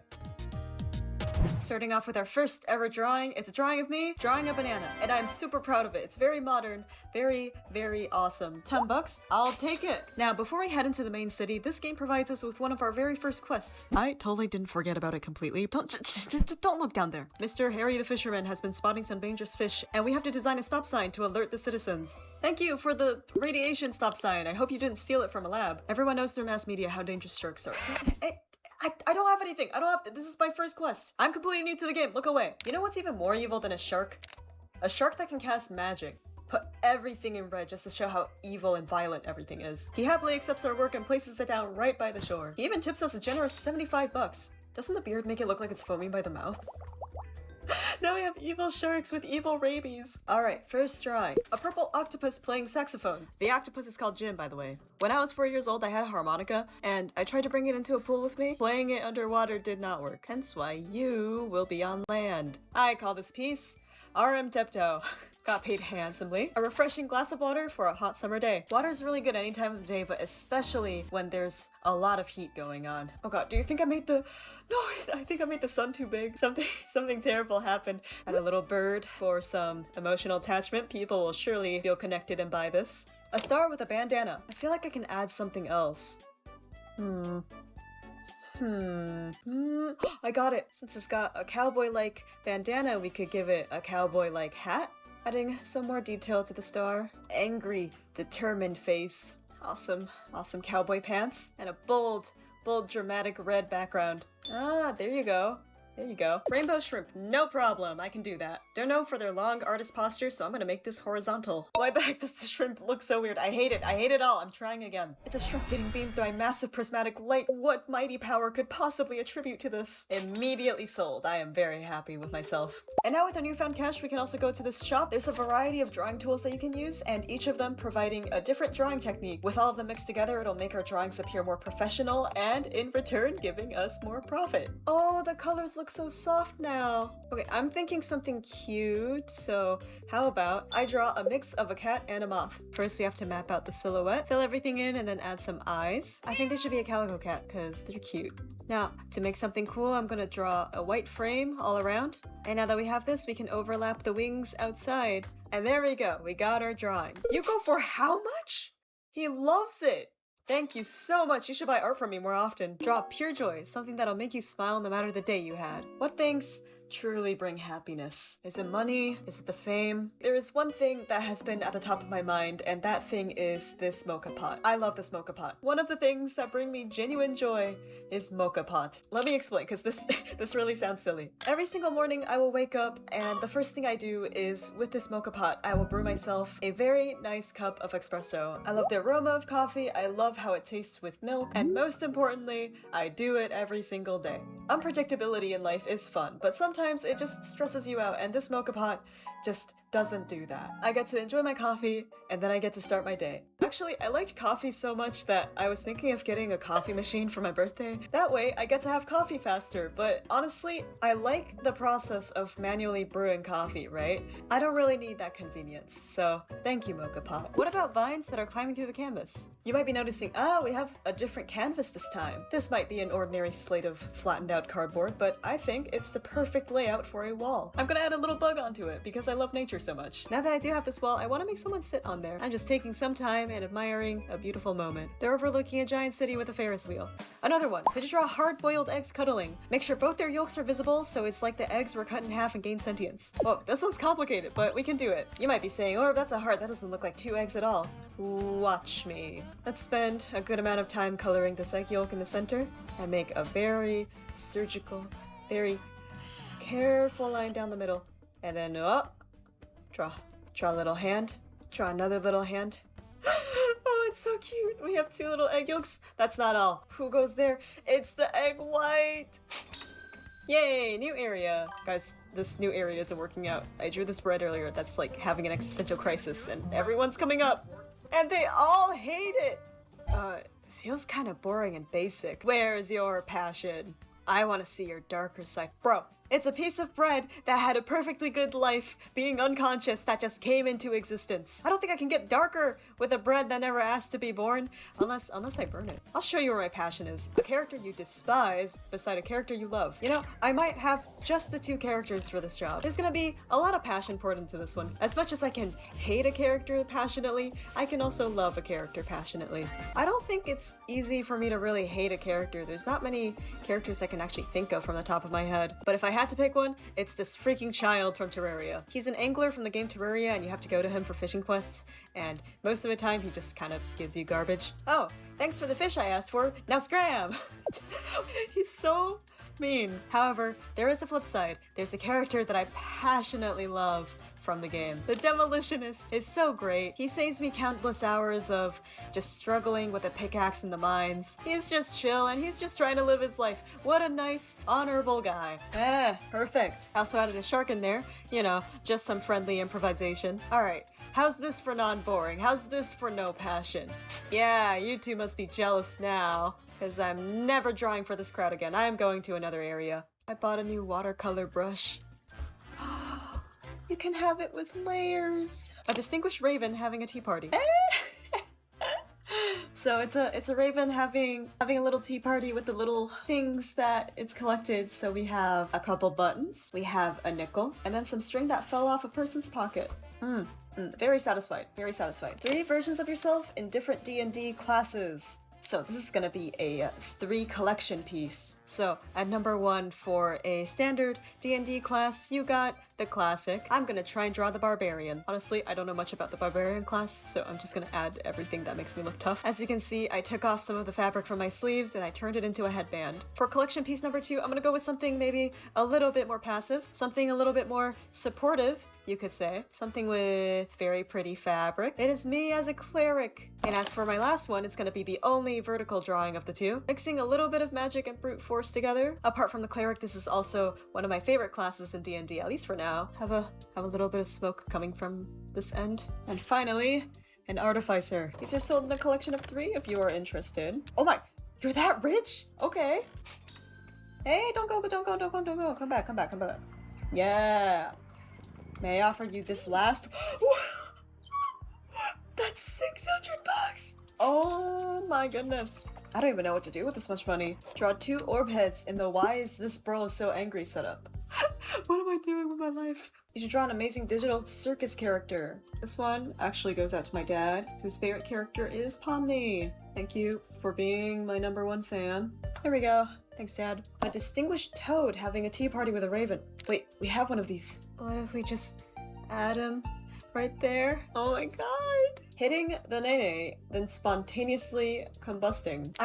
G: Starting off with our first ever drawing. It's a drawing of me drawing a banana, and I'm super proud of it. It's very modern, very, very awesome. $10? I'll take it. Now, before we head into the main city, this game provides us with one of our very first quests. I totally didn't forget about it completely. Don't look down there. Mr. Harry the Fisherman has been spotting some dangerous fish, and we have to design a stop sign to alert the citizens. Thank you for the radiation stop sign. I hope you didn't steal it from a lab. Everyone knows through mass media how dangerous sharks are. I don't have anything. This is my first quest. I'm completely new to the game. Look away. You know what's even more evil than a shark? A shark that can cast magic. Put everything in red just to show how evil and violent everything is. He happily accepts our work and places it down right by the shore. He even tips us a generous $75. Doesn't the beard make it look like it's foaming by the mouth? Now we have evil sharks with evil rabies. Alright, first drawing. A purple octopus playing saxophone. The octopus is called Jim, by the way. When I was 4 years old, I had a harmonica, and I tried to bring it into a pool with me. Playing it underwater did not work, hence why you will be on land. I call this piece RM Tiptoe. Got paid handsomely. A refreshing glass of water for a hot summer day. Water is really good any time of the day, but especially when there's a lot of heat going on. Oh god, do you think I made the... No, I think I made the sun too big. Something terrible happened. And a little bird for some emotional attachment. People will surely feel connected and buy this. A star with a bandana. I feel like I can add something else. I got it. Since it's got a cowboy-like bandana, we could give it a cowboy-like hat. Adding some more detail to the star. Angry, determined face. Awesome cowboy pants. And a bold, dramatic red background. Ah, there you go. There you go. Rainbow shrimp, no problem. I can do that. They're known for their long artist posture, so I'm gonna make this horizontal. Why the heck does the shrimp look so weird? I hate it. I hate it all. I'm trying again. It's a shrimp getting beamed by massive prismatic light. What mighty power could possibly attribute to this? Immediately sold. I am very happy with myself. And now with our newfound cash, we can also go to this shop. There's a variety of drawing tools that you can use, and each of them providing a different drawing technique. With all of them mixed together, it'll make our drawings appear more professional, and in return, giving us more profit. Oh, the colors look look so soft now. Okay, I'm thinking something cute, so how about I draw a mix of a cat and a moth. First, we have to map out the silhouette, fill everything in, and then add some eyes. I think they should be a calico cat, because they're cute. Now, to make something cool, I'm gonna draw a white frame all around. And now that we have this, we can overlap the wings outside. And there we go, we got our drawing. You go for how much? He loves it! Thank you so much. You should buy art from me more often. Draw pure joy, something that'll make you smile no matter the day you had. What things truly bring happiness? Is it money? Is it the fame? There is one thing that has been at the top of my mind, and that thing is this mocha pot. I love this mocha pot. One of the things that bring me genuine joy is mocha pot. Let me explain, because this really sounds silly. Every single morning I will wake up, and the first thing I do is, with this mocha pot, I will brew myself a very nice cup of espresso. I love the aroma of coffee, I love how it tastes with milk, and most importantly, I do it every single day. Unpredictability in life is fun, but sometimes it just stresses you out, and this mocha pot just doesn't do that. I get to enjoy my coffee, and then I get to start my day. Actually, I liked coffee so much that I was thinking of getting a coffee machine for my birthday. That way, I get to have coffee faster, but honestly, I like the process of manually brewing coffee, right? I don't really need that convenience, so thank you, mocha pot. What about vines that are climbing through the canvas? You might be noticing, we have a different canvas this time. This might be an ordinary slate of flattened out cardboard, but I think it's the perfect layout for a wall. I'm gonna add a little bug onto it because I love nature so much. Now that I do have this wall, I want to make someone sit on there. I'm just taking some time and admiring a beautiful moment. They're overlooking a giant city with a Ferris wheel. Another one. Could you draw hard-boiled eggs cuddling? Make sure both their yolks are visible so it's like the eggs were cut in half and gained sentience. Whoa, this one's complicated, but we can do it. You might be saying, oh, that's a heart. That doesn't look like 2 eggs at all. Watch me. Let's spend a good amount of time coloring this egg yolk in the center and make a very surgical, very careful line down the middle. And then, draw a little hand, draw another little hand. Oh, it's so cute. We have 2 little egg yolks. That's not all. Who goes there? It's the egg white. Yay, new area. Guys, this new area isn't working out. I drew this bread earlier that's like having an existential crisis and everyone's coming up. And they all hate it. It feels kind of boring and basic. Where's your passion? I want to see your darker side. Bro, it's a piece of bread that had a perfectly good life, being unconscious, that just came into existence. I don't think I can get darker with a bread that never asked to be born, unless I burn it. I'll show you where my passion is. A character you despise beside a character you love. You know, I might have just the 2 characters for this job. There's gonna be a lot of passion poured into this one. As much as I can hate a character passionately, I can also love a character passionately. I don't think it's easy for me to really hate a character. There's not many characters I can actually think of from the top of my head. But if I had to pick one, it's this freaking child from Terraria. He's an angler from the game Terraria, and you have to go to him for fishing quests, and most of the time he just kind of gives you garbage. Oh, thanks for the fish I asked for, now scram! He's so mean. However, there is a flip side. There's a character that I passionately love from the game. The Demolitionist is so great. He saves me countless hours of just struggling with a pickaxe in the mines. He's just chill and he's just trying to live his life. What a nice, honorable guy. Perfect. I also added a shark in there. You know, just some friendly improvisation. Alright, how's this for non-boring? How's this for no passion? Yeah, you two must be jealous now, because I'm never drawing for this crowd again. I'm going to another area. I bought a new watercolor brush. You can have it with layers. A distinguished raven having a tea party. So it's a raven having a little tea party with the little things that it's collected. So we have a couple buttons, we have a nickel, and then some string that fell off a person's pocket. Very satisfied, very satisfied. 3 versions of yourself in different D&D classes. So this is gonna be a 3 collection piece. So at number 1 for a standard D&D class, you got the classic. I'm gonna try and draw the barbarian. Honestly, I don't know much about the barbarian class, so I'm just gonna add everything that makes me look tough. As you can see, I took off some of the fabric from my sleeves and I turned it into a headband. For collection piece number 2, I'm gonna go with something maybe a little bit more passive, something a little bit more supportive, you could say. Something with very pretty fabric. It is me as a cleric. And as for my last one, it's going to be the only vertical drawing of the 2, mixing a little bit of magic and brute force together. Apart from the cleric, this is also one of my favorite classes in D&D, at least for now. Have a little bit of smoke coming from this end. And finally, an artificer. These are sold in a collection of 3 if you are interested. Oh my, you're that rich? Okay. Hey, don't go, don't go, don't go, don't go. Come back, come back, come back. Yeah. May I offer you this last? That's 600 bucks. Oh my goodness. I don't even know what to do with this much money. Draw 2 orb heads in the why is this bro so angry setup. What am I doing with my life? You should draw an amazing digital circus character. This one actually goes out to my dad, whose favorite character is Pomni. Thank you for being my #1 fan. There we go. Thanks, Dad. A distinguished toad having a tea party with a raven. Wait, we have one of these. What if we just add him right there? Oh my god. Hitting the nene, then spontaneously combusting.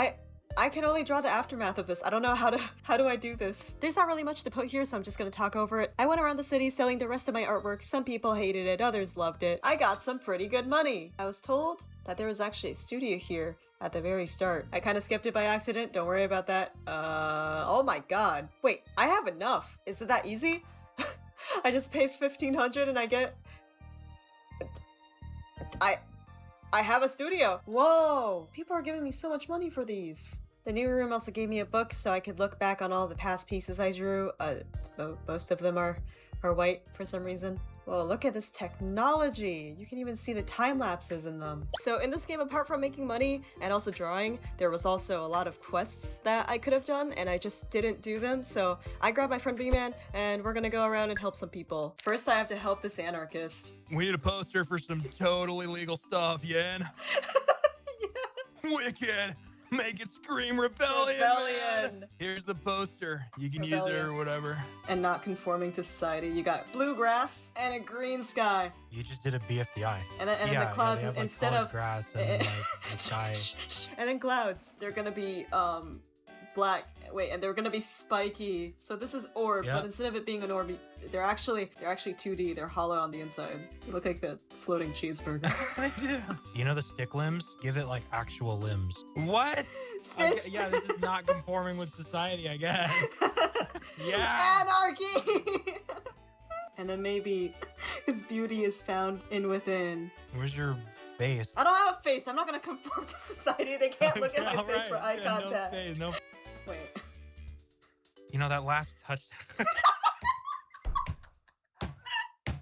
G: I can only draw the aftermath of this. I don't know how do I do this? There's not really much to put here, so I'm just gonna talk over it. I went around the city selling the rest of my artwork. Some people hated it, others loved it. I got some pretty good money. I was told that there was actually a studio here at the very start. I kind of skipped it by accident. Don't worry about that. Oh my god. Wait, I have enough. Is it that easy? I just pay 1,500 and I get... I have a studio. Whoa, people are giving me so much money for these. The new room also gave me a book so I could look back on all the past pieces I drew. Most of them are white for some reason. Whoa, look at this technology. You can even see the time lapses in them. So in this game, apart from making money and also drawing, there was also a lot of quests that I could have done and I just didn't do them. So I grabbed my friend B-Man and we're gonna go around and help some people. First, I have to help this anarchist.
A: We need a poster for some totally legal stuff, Yen. Yeah. Wicked. Make it scream rebellion.
G: Rebellion.
A: Here's the poster. You can use it or whatever.
G: And not conforming to society. You got bluegrass and a green sky.
J: You just did a BFDI.
G: And then in the clouds,
J: they have, like,
G: instead of
J: grass and like the sky.
G: And in clouds, they're gonna be black. Wait, and they're gonna be spiky. So this is orb, but instead of it being an orb, they're actually 2D. They're hollow on the inside. They look like a floating cheeseburger.
A: I do.
J: You know the stick limbs? Give it like actual limbs.
A: What? Yeah, this is not conforming with society, I guess. Yeah.
G: Anarchy! And then maybe his beauty is found in within.
J: Where's your face?
G: I don't have a face. I'm not gonna conform to society. They can't look at my face for eye contact.
J: No face, no.
G: Wait.
J: You know that last touch.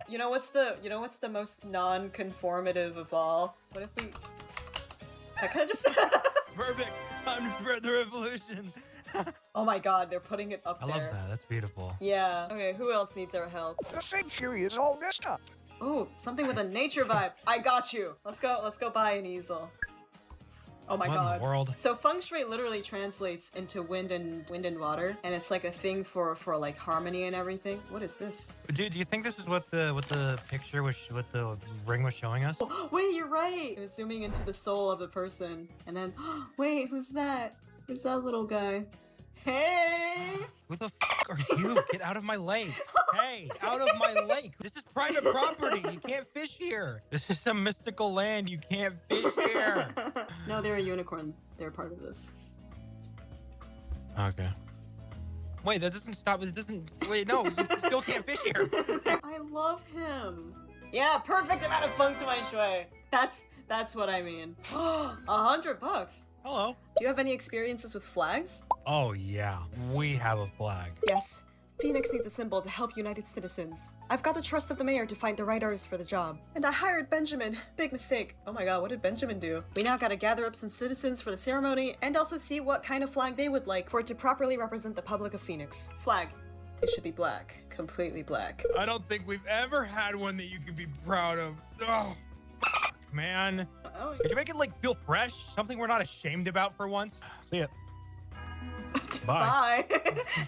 G: You know what's the most non-conformative of all? What if we... I kind of just...
A: Perfect. Time to spread the revolution.
G: Oh my god, they're putting it up
J: I
G: there.
J: love that. That's beautiful.
G: Yeah. Okay, who else needs our help?
K: The sanctuary is all messed up.
G: Ooh, something with a nature vibe. I got you. Let's go buy an easel. Oh my
J: What
G: god.
J: in the world?
G: So feng shui literally translates into wind and water, and it's like a thing for like harmony and everything. What is this?
J: Dude, do you think this is what the picture was, what the ring was showing us?
G: Oh, wait, you're right. It was zooming into the soul of the person, and then wait, who's that? Who's that little guy? Hey!
J: Who the f are you? Get out of my lake! Hey, out of my lake! This is private property. You can't fish here. This is some mystical land. You can't fish here.
G: No, they're a unicorn. They're part of this.
J: Okay. Wait, that doesn't stop. It doesn't. Wait, no, you still can't fish here.
G: I love him. Yeah, perfect amount of feng to my shui. That's what I mean. $100.
J: Hello.
G: Do you have any experiences with flags?
J: Oh yeah, we have a flag.
G: Yes. Phoenix needs a symbol to help united citizens. I've got the trust of the mayor to find the right artist for the job. And I hired Benjamin. Big mistake. Oh my god, what did Benjamin do? We now gotta gather up some citizens for the ceremony and also see what kind of flag they would like for it to properly represent the public of Phoenix. Flag. It should be black. Completely black.
A: I don't think we've ever had one that you can be proud of. Oh, man.
G: Oh,
J: Could you make it like feel fresh? Something we're not ashamed about for once? See ya.
G: Bye.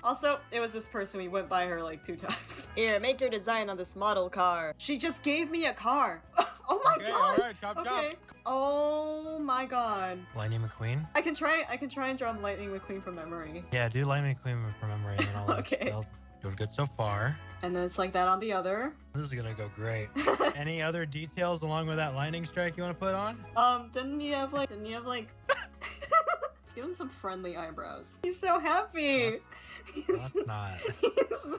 G: Also, it was this person. We went by her like 2 times. Here, make your design on this model car. She just gave me a car. Oh my god.
J: All right, chop,
G: Okay. Oh my god.
J: Lightning McQueen?
G: I can try and draw Lightning McQueen from memory.
J: Yeah, do Lightning McQueen from memory and then I'll
G: Okay.
J: I'll doing good so far.
G: And then it's like that on the other.
J: This is gonna go great. Any other details along with that lightning strike you want to put on?
G: Didn't you have like Let's give him some friendly eyebrows. He's so happy.
J: That's not.
G: He's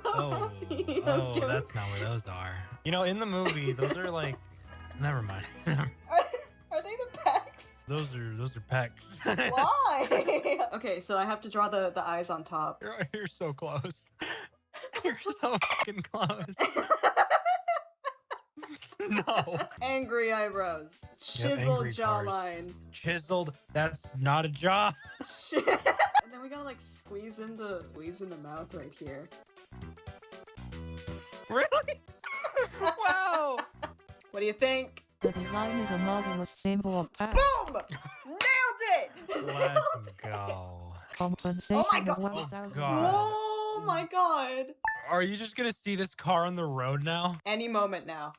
G: so happy.
J: Oh, that's not where those are. You know, in the movie, those are like. Never mind.
G: Are they the packs?
J: Those are pecs.
G: Why? Okay, so I have to draw the eyes on top.
J: You're so close. You're so fucking close. No.
G: Angry eyebrows. Chiseled
J: angry
G: jawline.
J: Chiseled. That's not a jaw.
G: Shit. And then we gotta like squeeze in the mouth right here.
J: Really? Wow.
G: What do you think?
I: The design is a marvelous symbol of power.
G: Boom! Nailed it!
J: Let's go.
I: Compensation
G: Oh my
I: of
G: god.
I: 1,000.
G: Oh my god.
J: Are you just gonna see this car on the road now?
G: Any moment now.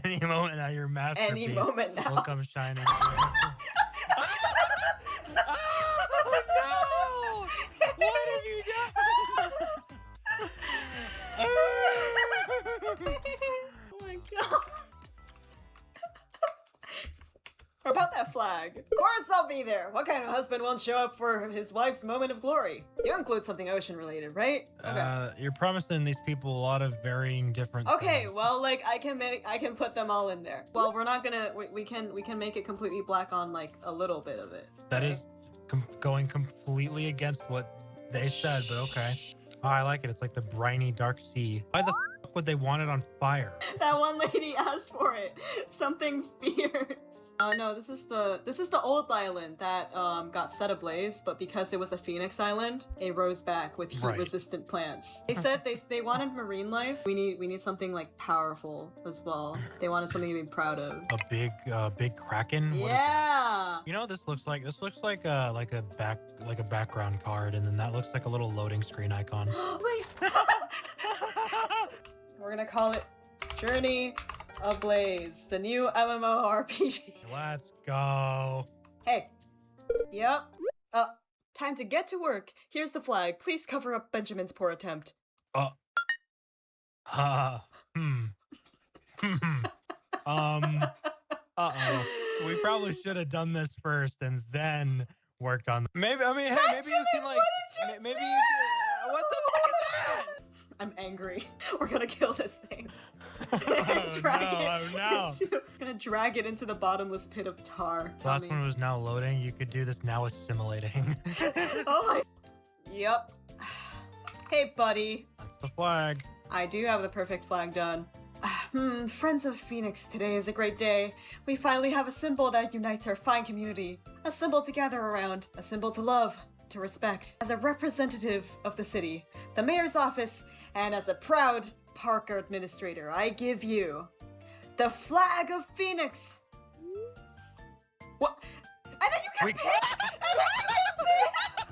J: Any moment now, your masterpiece
G: Any moment now.
J: will come shining through. Oh no! What have you done?
G: Oh my god. What about that flag? Of course I'll be there. What kind of husband won't show up for his wife's moment of glory? You include something ocean related, right? Okay.
J: You're promising these people a lot of varying different
G: Okay,
J: things.
G: well, like I can put them all in there. Well, we're not gonna. We can make it completely black on like a little bit of it.
J: That is going completely against what they said, but okay. Oh, I like it. It's like the briny dark sea. Why the f would they want it on fire?
G: That one lady asked for it. Something fierce. Oh no, this is the old island that got set ablaze, but because it was a phoenix island, it rose back with heat-resistant plants. They said they wanted marine life. We need something like powerful as well. They wanted something to be proud of.
J: A big kraken.
G: Yeah.
J: You know what this looks like? This looks like a background card, and then that looks like a little loading screen icon.
G: Wait. We're gonna call it Journey Ablaze, the new MMORPG.
J: Let's go.
G: Hey. Yep. Time to get to work. Here's the flag. Please cover up Benjamin's poor attempt.
J: We probably should have done this first and then worked on. Maybe you can like. Maybe you can. What the fuck is that?
G: I'm angry. We're gonna kill this thing. Gonna drag it into the bottomless pit of tar.
J: The last one was now loading. You could do this now assimilating.
G: Oh my. Yep. Hey, buddy.
J: That's the flag.
G: I do have the perfect flag done. Friends of Phoenix, today is a great day. We finally have a symbol that unites our fine community. A symbol to gather around. A symbol to love, to respect. As a representative of the city, the mayor's office, and as a proud park administrator, I give you the flag of Phoenix. What? And then you can pick.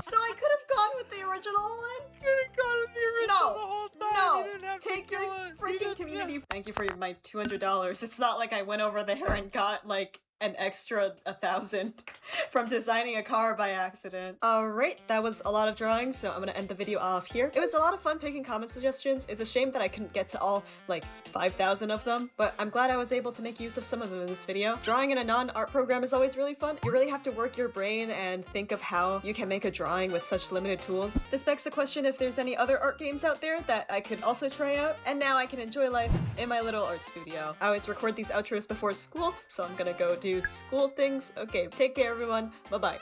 G: So I could have gone with the original one.
J: Could have gone with the original the whole time.
G: No,
J: You didn't have
G: take
J: to
G: your
J: kill it.
G: freaking community. Thank you for my $200. It's not like I went over there and got like an extra 1,000 from designing a car by accident. Alright, that was a lot of drawings, so I'm gonna end the video off here. It was a lot of fun picking comment suggestions. It's a shame that I couldn't get to all, like, 5,000 of them, but I'm glad I was able to make use of some of them in this video. Drawing in a non-art program is always really fun. You really have to work your brain and think of how you can make a drawing with such limited tools. This begs the question if there's any other art games out there that I could also try out, and now I can enjoy life in my little art studio. I always record these outros before school, so I'm gonna go do school things. Okay, take care everyone. Bye-bye.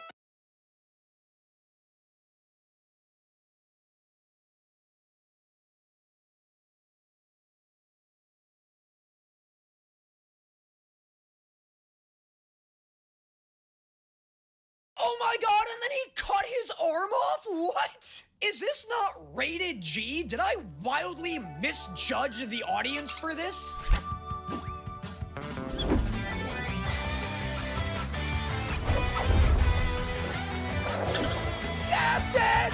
L: Oh my god, and then he cut his arm off? What? Is this not rated G? Did I wildly misjudge the audience for this? Captain!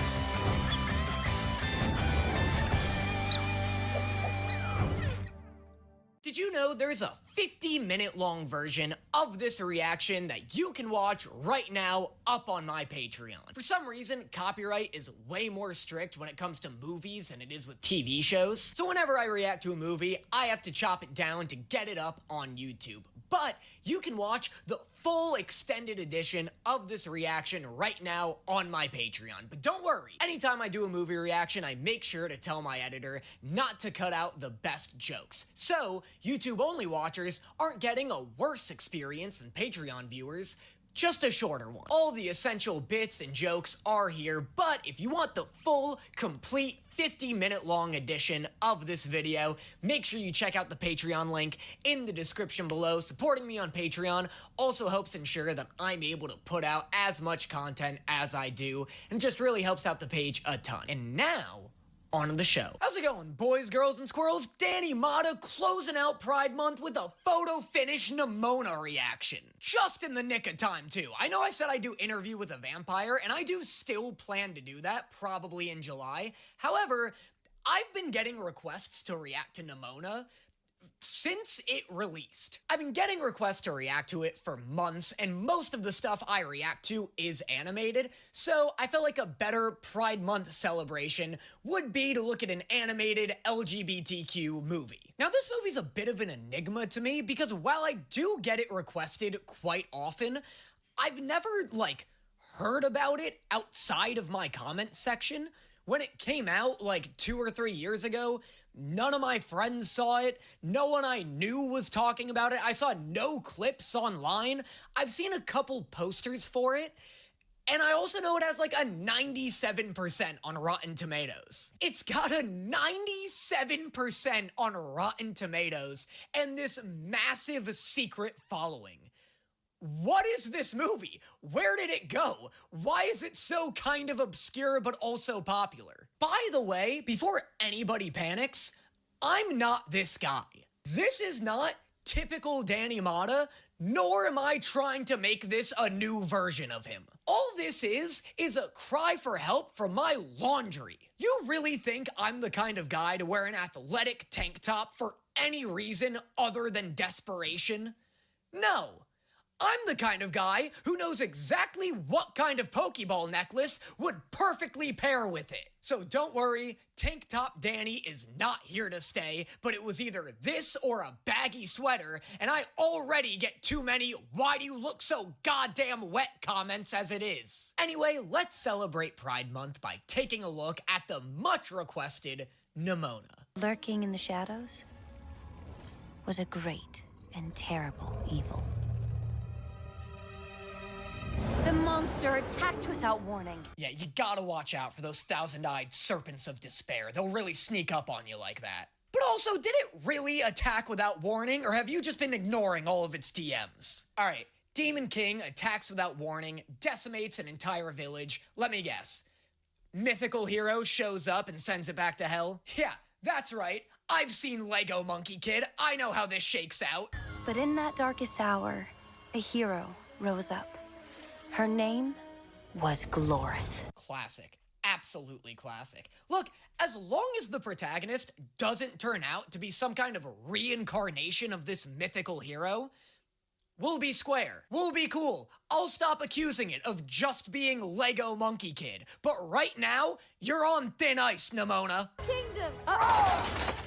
L: Did you know there's a 50-minute long version of this reaction that you can watch right now up on my Patreon? For some reason, copyright is way more strict when it comes to movies than it is with TV shows. So whenever I react to a movie, I have to chop it down to get it up on YouTube. But you can watch the full extended edition of this reaction right now on my Patreon. But don't worry, anytime I do a movie reaction, I make sure to tell my editor not to cut out the best jokes. So YouTube-only watchers aren't getting a worse experience than Patreon viewers. just a shorter one. All the essential bits and jokes are here, but if you want the full, complete 50-minute long edition of this video, make sure you check out the Patreon link in the description below. Supporting me on Patreon also helps ensure that I'm able to put out as much content as I do, and just really helps out the page a ton. And now, on to the show. How's it going, boys, girls, and squirrels? Danny Mata closing out Pride Month with a photo finish Nimona reaction. Just in the nick of time, too. I know I said I'd do Interview with a Vampire, and I do still plan to do that, probably in July. However, I've been getting requests to react to Nimona since it released. I've been getting requests to react to it for months, and most of the stuff I react to is animated, so I felt like a better Pride Month celebration would be to look at an animated LGBTQ movie. Now, this movie's a bit of an enigma to me, because while I do get it requested quite often, I've never, heard about it outside of my comment section. When it came out, 2 or 3 years ago, none of my friends saw it. No one I knew was talking about it. I saw no clips online. I've seen a couple posters for it. And I also know it has a 97% on Rotten Tomatoes. It's got a 97% on Rotten Tomatoes and this massive secret following. What is this movie? Where did it go? Why is it so kind of obscure but also popular? By the way, before anybody panics, I'm not this guy. This is not typical Danny Mata, nor am I trying to make this a new version of him. All this is a cry for help from my laundry. You really think I'm the kind of guy to wear an athletic tank top for any reason other than desperation? No. I'm the kind of guy who knows exactly what kind of Pokeball necklace would perfectly pair with it. So don't worry, Tank Top Danny is not here to stay, but it was either this or a baggy sweater, and I already get too many "why do you look so goddamn wet" comments as it is. Anyway, let's celebrate Pride Month by taking a look at the much requested Nimona.
C: Lurking in the shadows was a great and terrible evil. The monster attacked without warning.
L: Yeah, you gotta watch out for those thousand-eyed serpents of despair. They'll really sneak up on you like that. But also, did it really attack without warning, or have you just been ignoring all of its DMs? Alright, Demon King attacks without warning, decimates an entire village. Let me guess. Mythical hero shows up and sends it back to hell? Yeah, that's right. I've seen Lego Monkey Kid. I know how this shakes out.
C: But in that darkest hour, a hero rose up. Her name was Glorith.
L: Classic. Absolutely classic. Look, as long as the protagonist doesn't turn out to be some kind of reincarnation of this mythical hero, we'll be square. We'll be cool. I'll stop accusing it of just being Lego Monkey Kid. But right now, you're on thin ice, Nimona.
Z: Kingdom.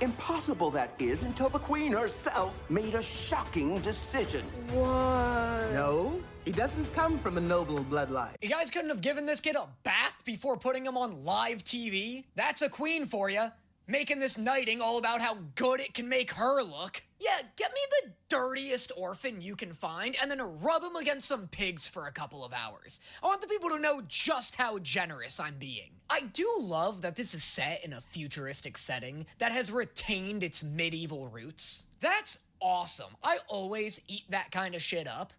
M: Impossible that is, until the queen herself made a shocking decision.
Z: What?
M: No, he doesn't come from a noble bloodline.
L: You guys couldn't have given this kid a bath before putting him on live TV? That's a queen for you. Making this knighting all about how good it can make her look. Yeah, get me the dirtiest orphan you can find and then rub him against some pigs for a couple of hours. I want the people to know just how generous I'm being. I do love that this is set in a futuristic setting that has retained its medieval roots. That's awesome. I always eat that kind of shit up.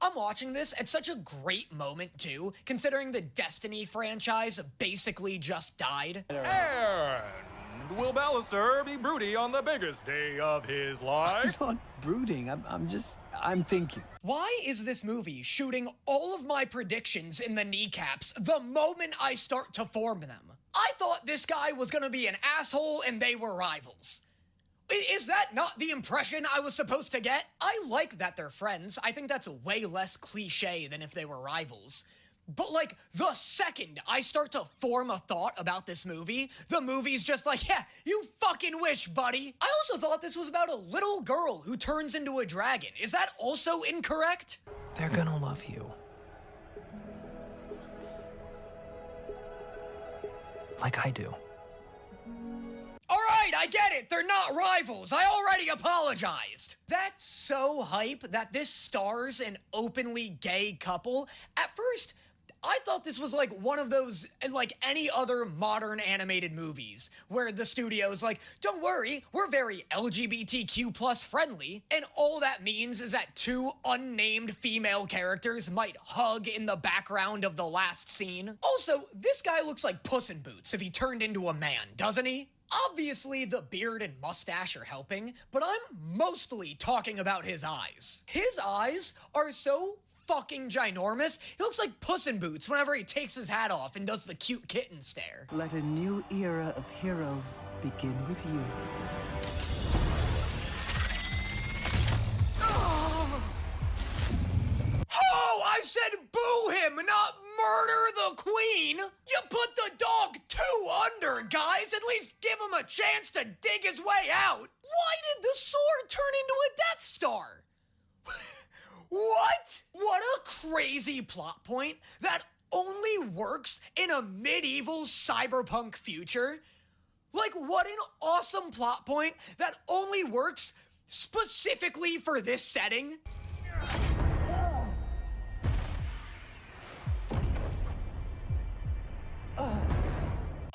L: I'm watching this at such a great moment, too, considering the Destiny franchise basically just died.
N: And will Ballister be broody on the biggest day of his life?
O: I'm not brooding. I'm thinking.
L: Why is this movie shooting all of my predictions in the kneecaps the moment I start to form them? I thought this guy was gonna be an asshole and they were rivals. Is that not the impression I was supposed to get? I like that they're friends. I think that's way less cliche than if they were rivals. But, the second I start to form a thought about this movie, the movie's just like, yeah, you fucking wish, buddy. I also thought this was about a little girl who turns into a dragon. Is that also incorrect?
O: They're gonna love you. Like I do.
L: All right, I get it. They're not rivals. I already apologized. That's so hype that this stars an openly gay couple. At first, I thought this was like one of those, like any other modern animated movies where the studio's like, don't worry, we're very LGBTQ plus friendly. And all that means is that two unnamed female characters might hug in the background of the last scene. Also, this guy looks like Puss in Boots if he turned into a man, doesn't he? Obviously, the beard and mustache are helping, but I'm mostly talking about his eyes. His eyes are so fucking ginormous. He looks like Puss in Boots whenever he takes his hat off and does the cute kitten stare.
D: Let a new era of heroes begin with you.
L: Oh, I said boo him, not murder the queen. You put the dog 2 under, guys. At least give him a chance to dig his way out. Why did the sword turn into a Death Star? What? What a crazy plot point that only works in a medieval cyberpunk future. Like, what an awesome plot point that only works specifically for this setting.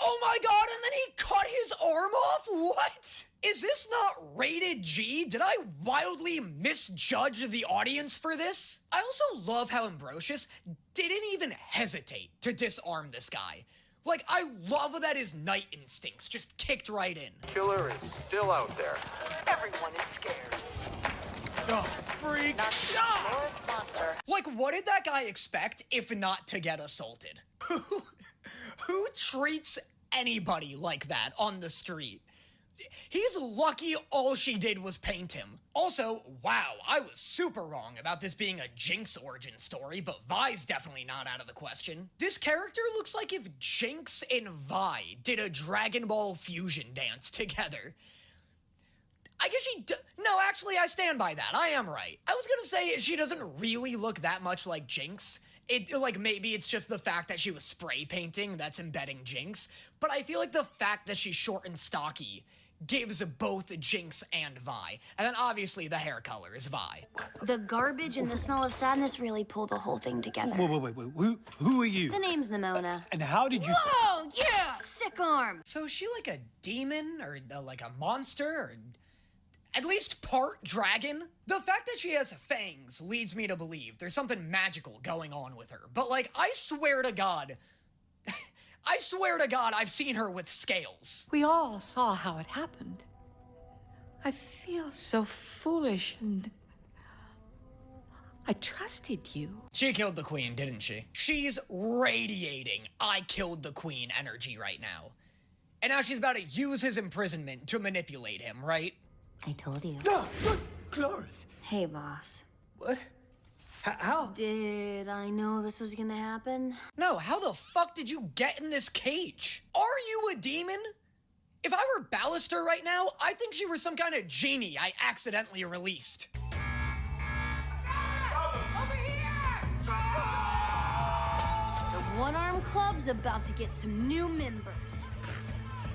L: Oh my god, and then he cut his arm off? What? Is this not rated G? Did I wildly misjudge the audience for this? I also love how Ambrosius didn't even hesitate to disarm this guy. Like, I love that his knight instincts just kicked right in.
Y: Killer is still out there.
Z: Everyone is scared.
L: Oh, freak. Like, what did that guy expect if not to get assaulted? Who treats anybody like that on the street? He's lucky all she did was paint him. Also, wow, I was super wrong about this being a Jinx origin story, but Vi's definitely not out of the question. This character looks like if Jinx and Vi did a Dragon Ball fusion dance together. I guess no, actually, I stand by that. I am right. I was gonna say she doesn't really look that much like Jinx. Like, maybe it's just the fact that she was spray painting that's embedding Jinx, but I feel like the fact that she's short and stocky gives both Jinx and Vi, and then obviously the hair color is Vi.
C: The garbage and the smell of sadness really pull the whole thing together.
O: Wait. Who are you?
C: The name's Nimona.
O: And how did you...
C: Whoa, yeah! Sick arm!
L: So is she like a demon, or like a monster, or at least part dragon? The fact that she has fangs leads me to believe there's something magical going on with her, but like, I swear to God, I've seen her with scales.
U: We all saw how it happened. I feel so foolish, and I trusted you.
L: She killed the queen, didn't she? She's radiating I killed the queen energy right now. And now she's about to use his imprisonment to manipulate him, right?
C: I told you.
O: No, Cloris.
C: Hey, boss.
O: What? How?
C: Did I know this was gonna happen?
L: No, how the fuck did you get in this cage? Are you a demon? If I were Ballister right now, I think she was some kind of genie I accidentally released.
C: The One-Arm Club's about to get some new members.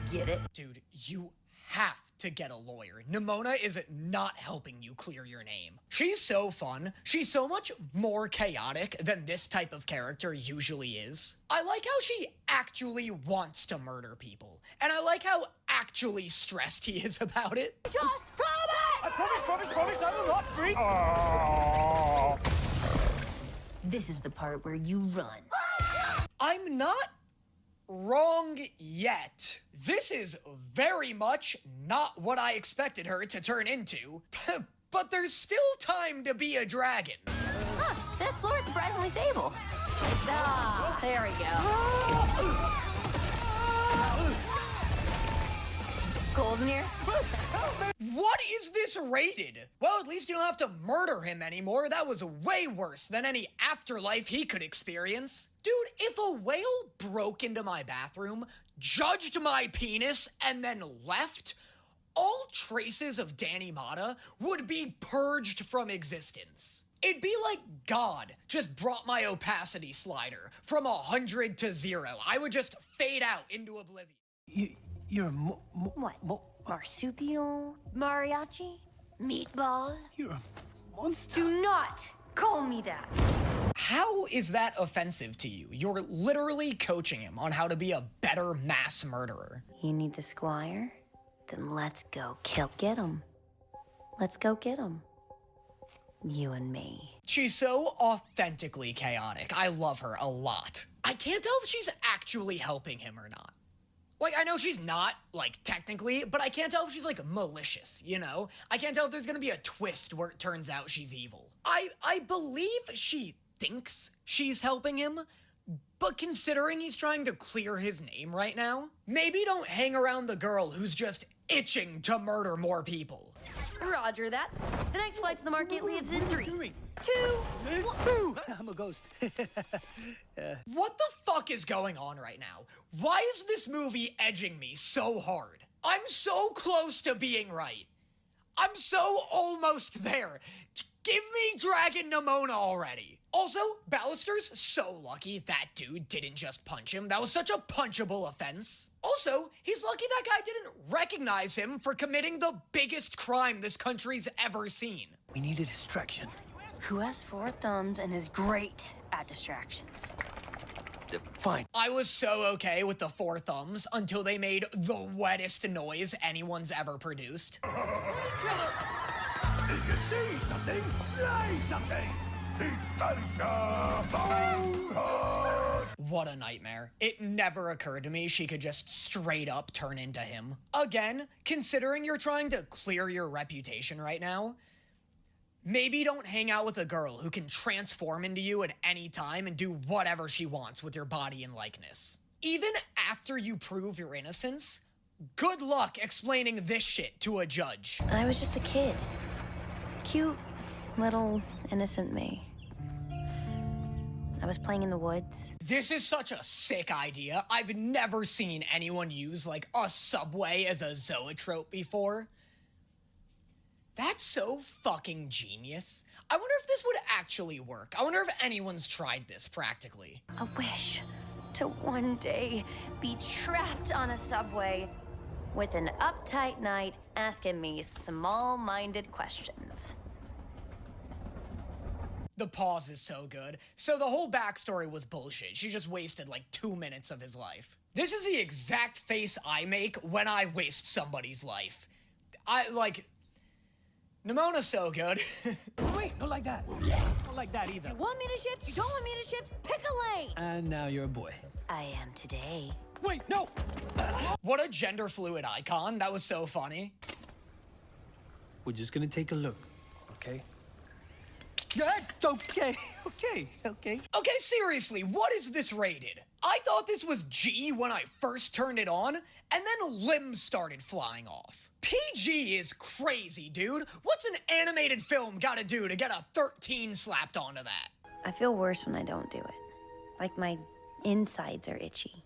C: Get it?
L: Dude, you have to get a lawyer. Nimona is not helping you clear your name. She's so fun. She's so much more chaotic than this type of character usually is. I like how she actually wants to murder people. And I like how actually stressed he is about it.
Z: Just promise!
K: I promise, I will not freak.
C: This is the part where you run.
L: I'm not wrong yet. This is very much not what I expected her to turn into, but there's still time to be a dragon.
C: Huh, this floor is surprisingly stable. Ah, there we go. Cold in here?
L: What is this rated? Well, at least you don't have to murder him anymore. That was way worse than any afterlife he could experience. Dude, if a whale broke into my bathroom, judged my penis, and then left, all traces of Danny Mata would be purged from existence. It'd be like God just brought my opacity slider from 100 to 0. I would just fade out into oblivion.
O: You're a
C: Marsupial? Mariachi? Meatball?
O: You're a monster.
C: Do not call me that.
L: How is that offensive to you? You're literally coaching him on how to be a better mass murderer.
C: You need the squire? Then let's go get him. Let's go get him. You and me.
L: She's so authentically chaotic. I love her a lot. I can't tell if she's actually helping him or not. Like, I know she's not, like, technically, but I can't tell if she's, like, malicious, you know? I can't tell if there's gonna be a twist where it turns out she's evil. I believe she thinks she's helping him, but considering he's trying to clear his name right now, maybe don't hang around the girl who's just itching to murder more people.
C: Roger that. The next flight to the market leaves in 3, 2, 1.
O: I'm a ghost.
L: What the fuck is going on right now? Why is this movie edging me so hard? I'm so close to being right. I'm so almost there. Give me Dragon Nimona already. Also, Ballister's so lucky that dude didn't just punch him. That was such a punchable offense. Also, he's lucky that guy didn't recognize him for committing the biggest crime this country's ever seen.
O: We need a distraction.
C: Who has 4 thumbs and is great at distractions?
O: Fine.
L: I was so okay with the 4 thumbs until they made the wettest noise anyone's ever produced.
R: Did you see something? Say something! It's Ballister Boneheart!
L: What a nightmare. It never occurred to me she could just straight up turn into him. Again, considering you're trying to clear your reputation right now, maybe don't hang out with a girl who can transform into you at any time and do whatever she wants with your body and likeness. Even after you prove your innocence, good luck explaining this shit to a judge.
C: I was just a kid. Cute, little, innocent me. I was playing in the woods.
L: This is such a sick idea. I've never seen anyone use, like, a subway as a zoetrope before. That's so fucking genius. I wonder if this would actually work. I wonder if anyone's tried this practically.
C: A wish to one day be trapped on a subway with an uptight knight asking me small-minded questions.
L: The pause is so good. So the whole backstory was bullshit. She just wasted like 2 minutes of his life. This is the exact face I make when I waste somebody's life. Nimona's so good.
O: Wait, not like that. Not like that either.
B: You want me to shift? You don't want me to shift? Pick a lane!
O: And now you're a boy.
C: I am today.
O: Wait, no!
L: What a gender fluid icon. That was so funny.
O: We're just gonna take a look, okay? Okay.
L: Okay, seriously, what is this rated? I thought this was G when I first turned it on, and then limbs started flying off. PG is crazy, dude. What's an animated film gotta do to get a 13 slapped onto that?
C: I feel worse when I don't do it. Like my insides are itchy.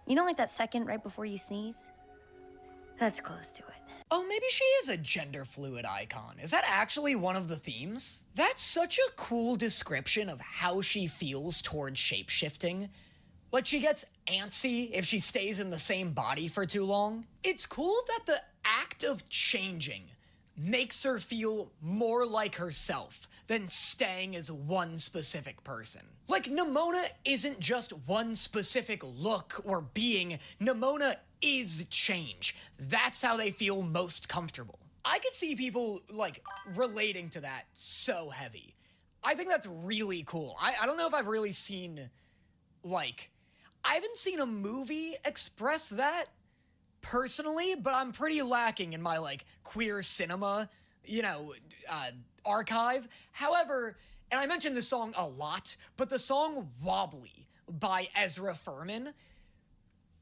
C: You know, like that second right before you sneeze? That's close to it.
L: Oh, maybe she is a gender fluid icon. Is that actually one of the themes? That's such a cool description of how she feels towards shape-shifting. Like, she gets antsy if she stays in the same body for too long. It's cool that the act of changing makes her feel more like herself than staying as one specific person. Like, Nimona isn't just one specific look or being. Nimona is change. That's how they feel most comfortable. I could see people, like, relating to that so heavy. I think that's really cool. I don't know if I've really seen, like, I haven't seen a movie express that personally, but I'm pretty lacking in my, like, queer cinema, you know, archive. However, and I mentioned this song a lot, but the song Wobbly by Ezra Furman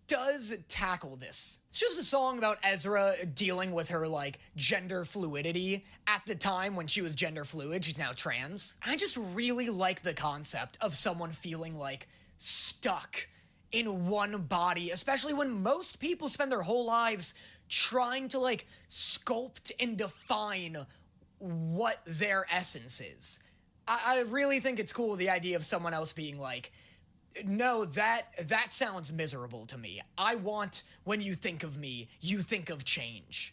L: does tackle this. It's just a song about Ezra dealing with her, like, gender fluidity at the time when she was gender fluid. She's now trans. I just really like the concept of someone feeling, like, stuck in one body, especially when most people spend their whole lives trying to, like, sculpt and define what their essence is. I really think it's cool, the idea of someone else being like, No, that sounds miserable to me. I want, when you think of me, you think of change.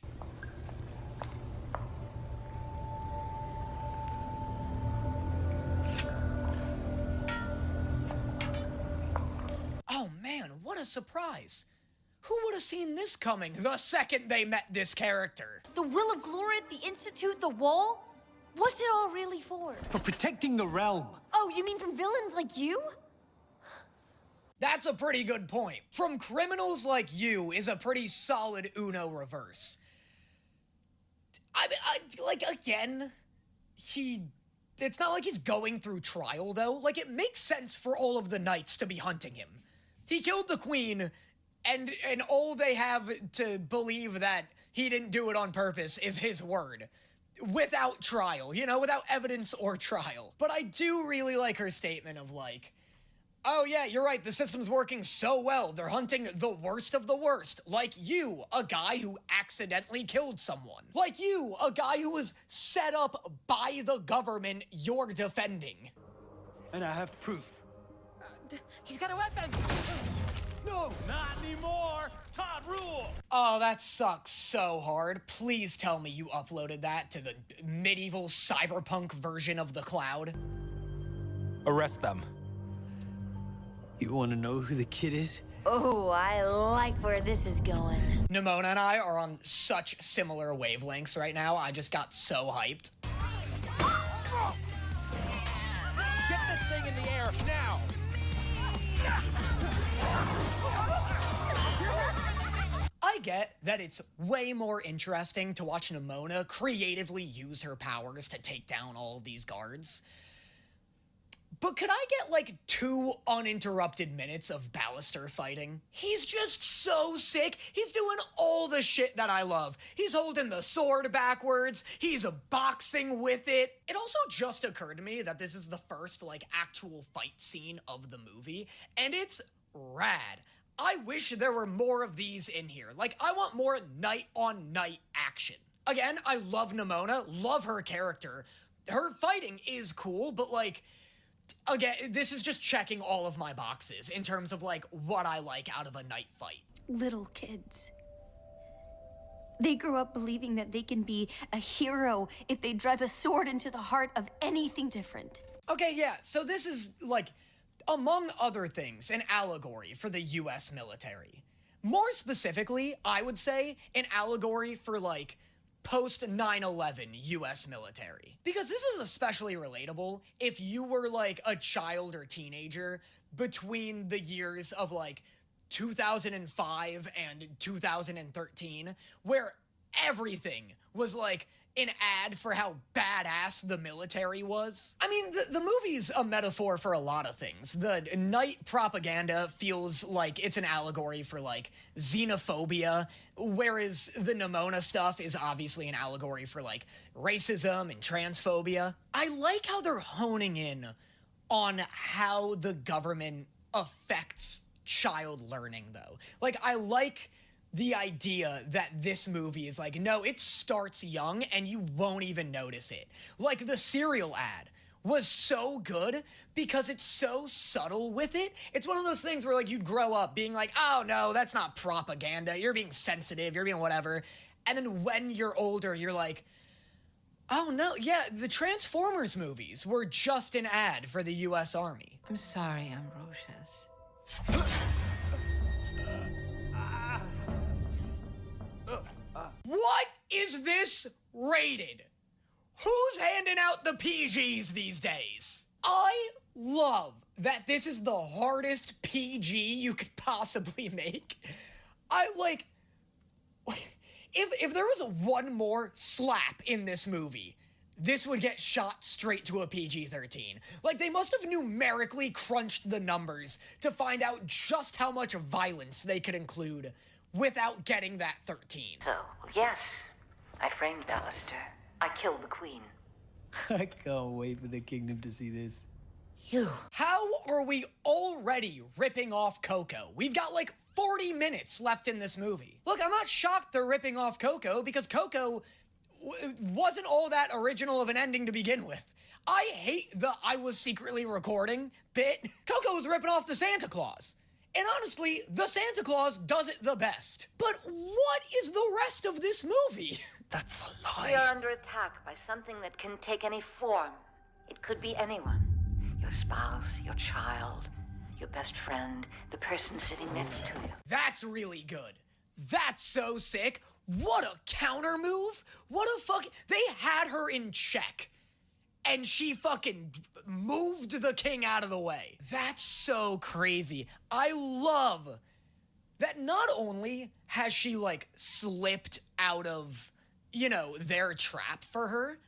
L: Oh man, what a surprise. Who would have seen this coming the second they met this character?
B: The Will of Glory, the Institute, the Wall? What's it all really for?
O: For protecting the realm.
B: Oh, you mean from villains like you?
L: That's a pretty good point. From criminals like you is a pretty solid Uno reverse. I mean, like, again, it's not like he's going through trial, though. Like, it makes sense for all of the knights to be hunting him. He killed the queen, and all they have to believe that he didn't do it on purpose is his word. Without trial, you know, without evidence or trial. But I do really like her statement of, like, oh yeah, you're right, the system's working so well. They're hunting the worst of the worst. Like you, a guy who accidentally killed someone. Like you, a guy who was set up by the government you're defending.
O: And I have proof.
B: He's got a weapon!
K: No, not anymore! Todd rule!
L: Oh, that sucks so hard. Please tell me you uploaded that to the medieval cyberpunk version of the cloud.
J: Arrest them.
O: You want to know who the kid is?
C: Oh, I like where this is going.
L: Nimona and I are on such similar wavelengths right now. I just got so hyped.
K: Get this thing in the air, now!
L: I get that it's way more interesting to watch Nimona creatively use her powers to take down all of these guards. But could I get, like, 2 uninterrupted minutes of Ballister fighting? He's just so sick. He's doing all the shit that I love. He's holding the sword backwards. He's boxing with it. It also just occurred to me that this is the first, like, actual fight scene of the movie, and it's rad. I wish there were more of these in here. Like, I want more night-on-night action. Again, I love Nimona, love her character. Her fighting is cool, but, like, again, this is just checking all of my boxes in terms of, like, what I like out of a night fight.
B: Little kids. They grow up believing that they can be a hero if they drive a sword into the heart of anything different.
L: Okay, yeah, so this is, like, among other things, an allegory for the US military. More specifically, I would say, an allegory for, like, post-9/11 US military. Because this is especially relatable if you were, like, a child or teenager between the years of, like, 2005 and 2013, where everything was, like, an ad for how badass the military was. I mean, the movie's a metaphor for a lot of things. The night propaganda feels like it's an allegory for, like, xenophobia, whereas the Nimona stuff is obviously an allegory for, like, racism and transphobia. I like how they're honing in on how the government affects child learning, though. Like, I like the idea that this movie is like, no, it starts young and you won't even notice it. Like, the cereal ad was so good because it's so subtle with it. It's one of those things where, like, you'd grow up being like, oh no, that's not propaganda, you're being sensitive, you're being whatever. And then when you're older, you're like, oh no, yeah, the Transformers movies were just an ad for the US Army.
U: I'm sorry, Ambrosius.
L: What is this rated? Who's handing out the PGs these days? I love that this is the hardest PG you could possibly make. If there was one more slap in this movie, this would get shot straight to a PG-13. Like, they must have numerically crunched the numbers to find out just how much violence they could include without getting that 13.
H: So, yes, I framed Ballister. I killed the queen.
O: I can't wait for the kingdom to see this.
L: How are we already ripping off Coco? We've got like 40 minutes left in this movie. Look, I'm not shocked they're ripping off Coco because Coco wasn't all that original of an ending to begin with. I hate the I was secretly recording bit. Coco was ripping off the Santa Claus. And honestly, the Santa Claus does it the best. But what is the rest of this movie?
J: That's a
C: We are under attack by something that can take any form. It could be anyone. Your spouse, your child, your best friend, the person sitting next to you.
L: That's really good. That's so sick. What a counter move. What a fuck. They had her in check. And she fucking moved the king out of the way. That's so crazy. I love that not only has she, like, slipped out of, you know, their trap for her,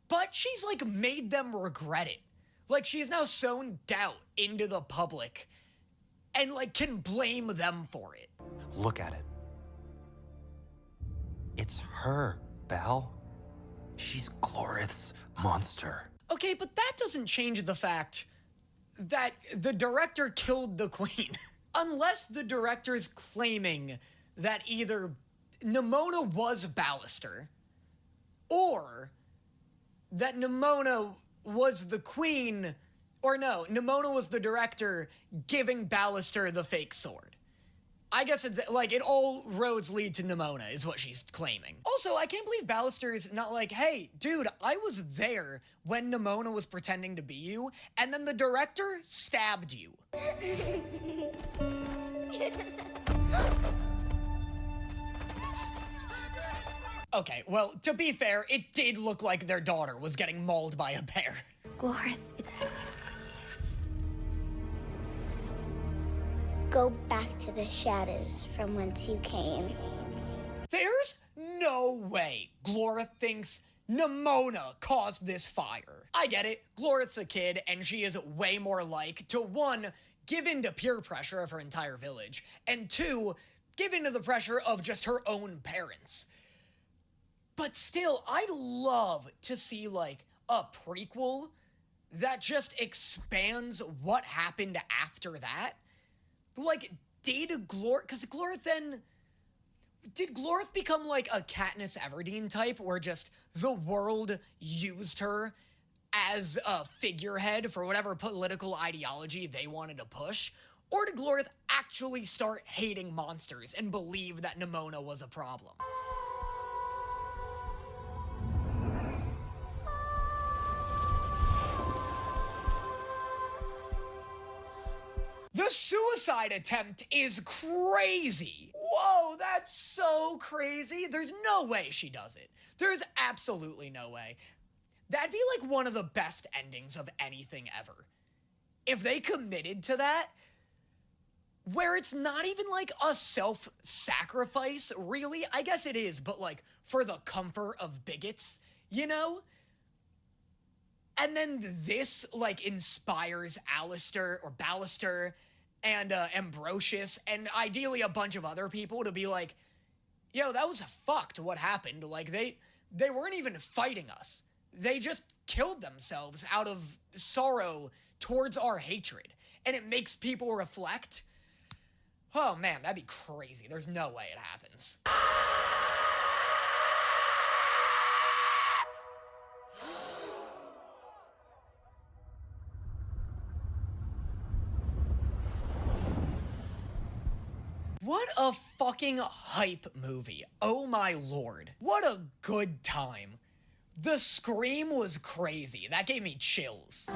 L: but she's, like, made them regret it. Like, she's now sown doubt into the public and, like, can blame them for it.
J: Look at it. It's her, Belle. She's Glorith's monster.
L: Okay, but that doesn't change the fact that the director killed the queen. Unless the director is claiming that either Nimona was Ballister, or that Nimona was the queen, or no, Nimona was the director giving Ballister the fake sword. I guess it's like it all roads lead to Nimona is what she's claiming. Also, I can't believe Ballister is not like, hey, dude, I was there when Nimona was pretending to be you, and then the director stabbed you. Okay, well, to be fair, it did look like their daughter was getting mauled by a bear.
E: Glorith, go back to the shadows from whence you came.
L: There's no way Glorith thinks Nimona caused this fire. I get it, Glorith's a kid, and she is way more like to, one, give in to peer pressure of her entire village, and two, give in to the pressure of just her own parents. But still, I'd love to see, like, a prequel that just expands what happened after that. Like, did Glorith, because Glorith then, did Glorith become like a Katniss Everdeen type where just the world used her as a figurehead for whatever political ideology they wanted to push? Or did Glorith actually start hating monsters and believe that Nimona was a problem? The suicide attempt is crazy. Whoa, that's so crazy. There's no way she does it. There's absolutely no way. That'd be like one of the best endings of anything ever. If they committed to that, where it's not even like a self-sacrifice, really. I guess it is, but like for the comfort of bigots, you know? And then this, like, inspires Alistair or Ballister and Ambrosius and ideally a bunch of other people to be like, yo, that was fucked what happened. Like, they weren't even fighting us. They just killed themselves out of sorrow towards our hatred. And it makes people reflect. Oh, man, that'd be crazy. There's no way it happens. What a fucking hype movie. Oh my lord. What a good time. The scream was crazy. That gave me chills.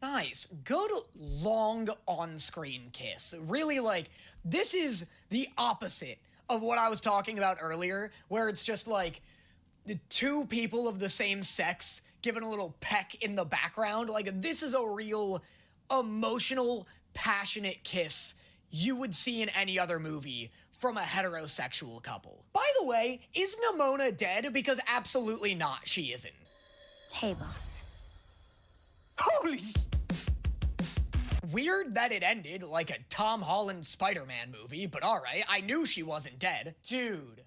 L: Nice. Good long on-screen kiss. Really, like, this is the opposite of what I was talking about earlier, where it's just like the two people of the same sex giving a little peck in the background. Like, this is a real emotional, passionate kiss you would see in any other movie from a heterosexual couple. By the way, is Nimona dead? Because absolutely not, she isn't.
E: Hey, boss.
L: Holy... Weird that it ended like a Tom Holland Spider-Man movie, but alright, I knew she wasn't dead. Dude,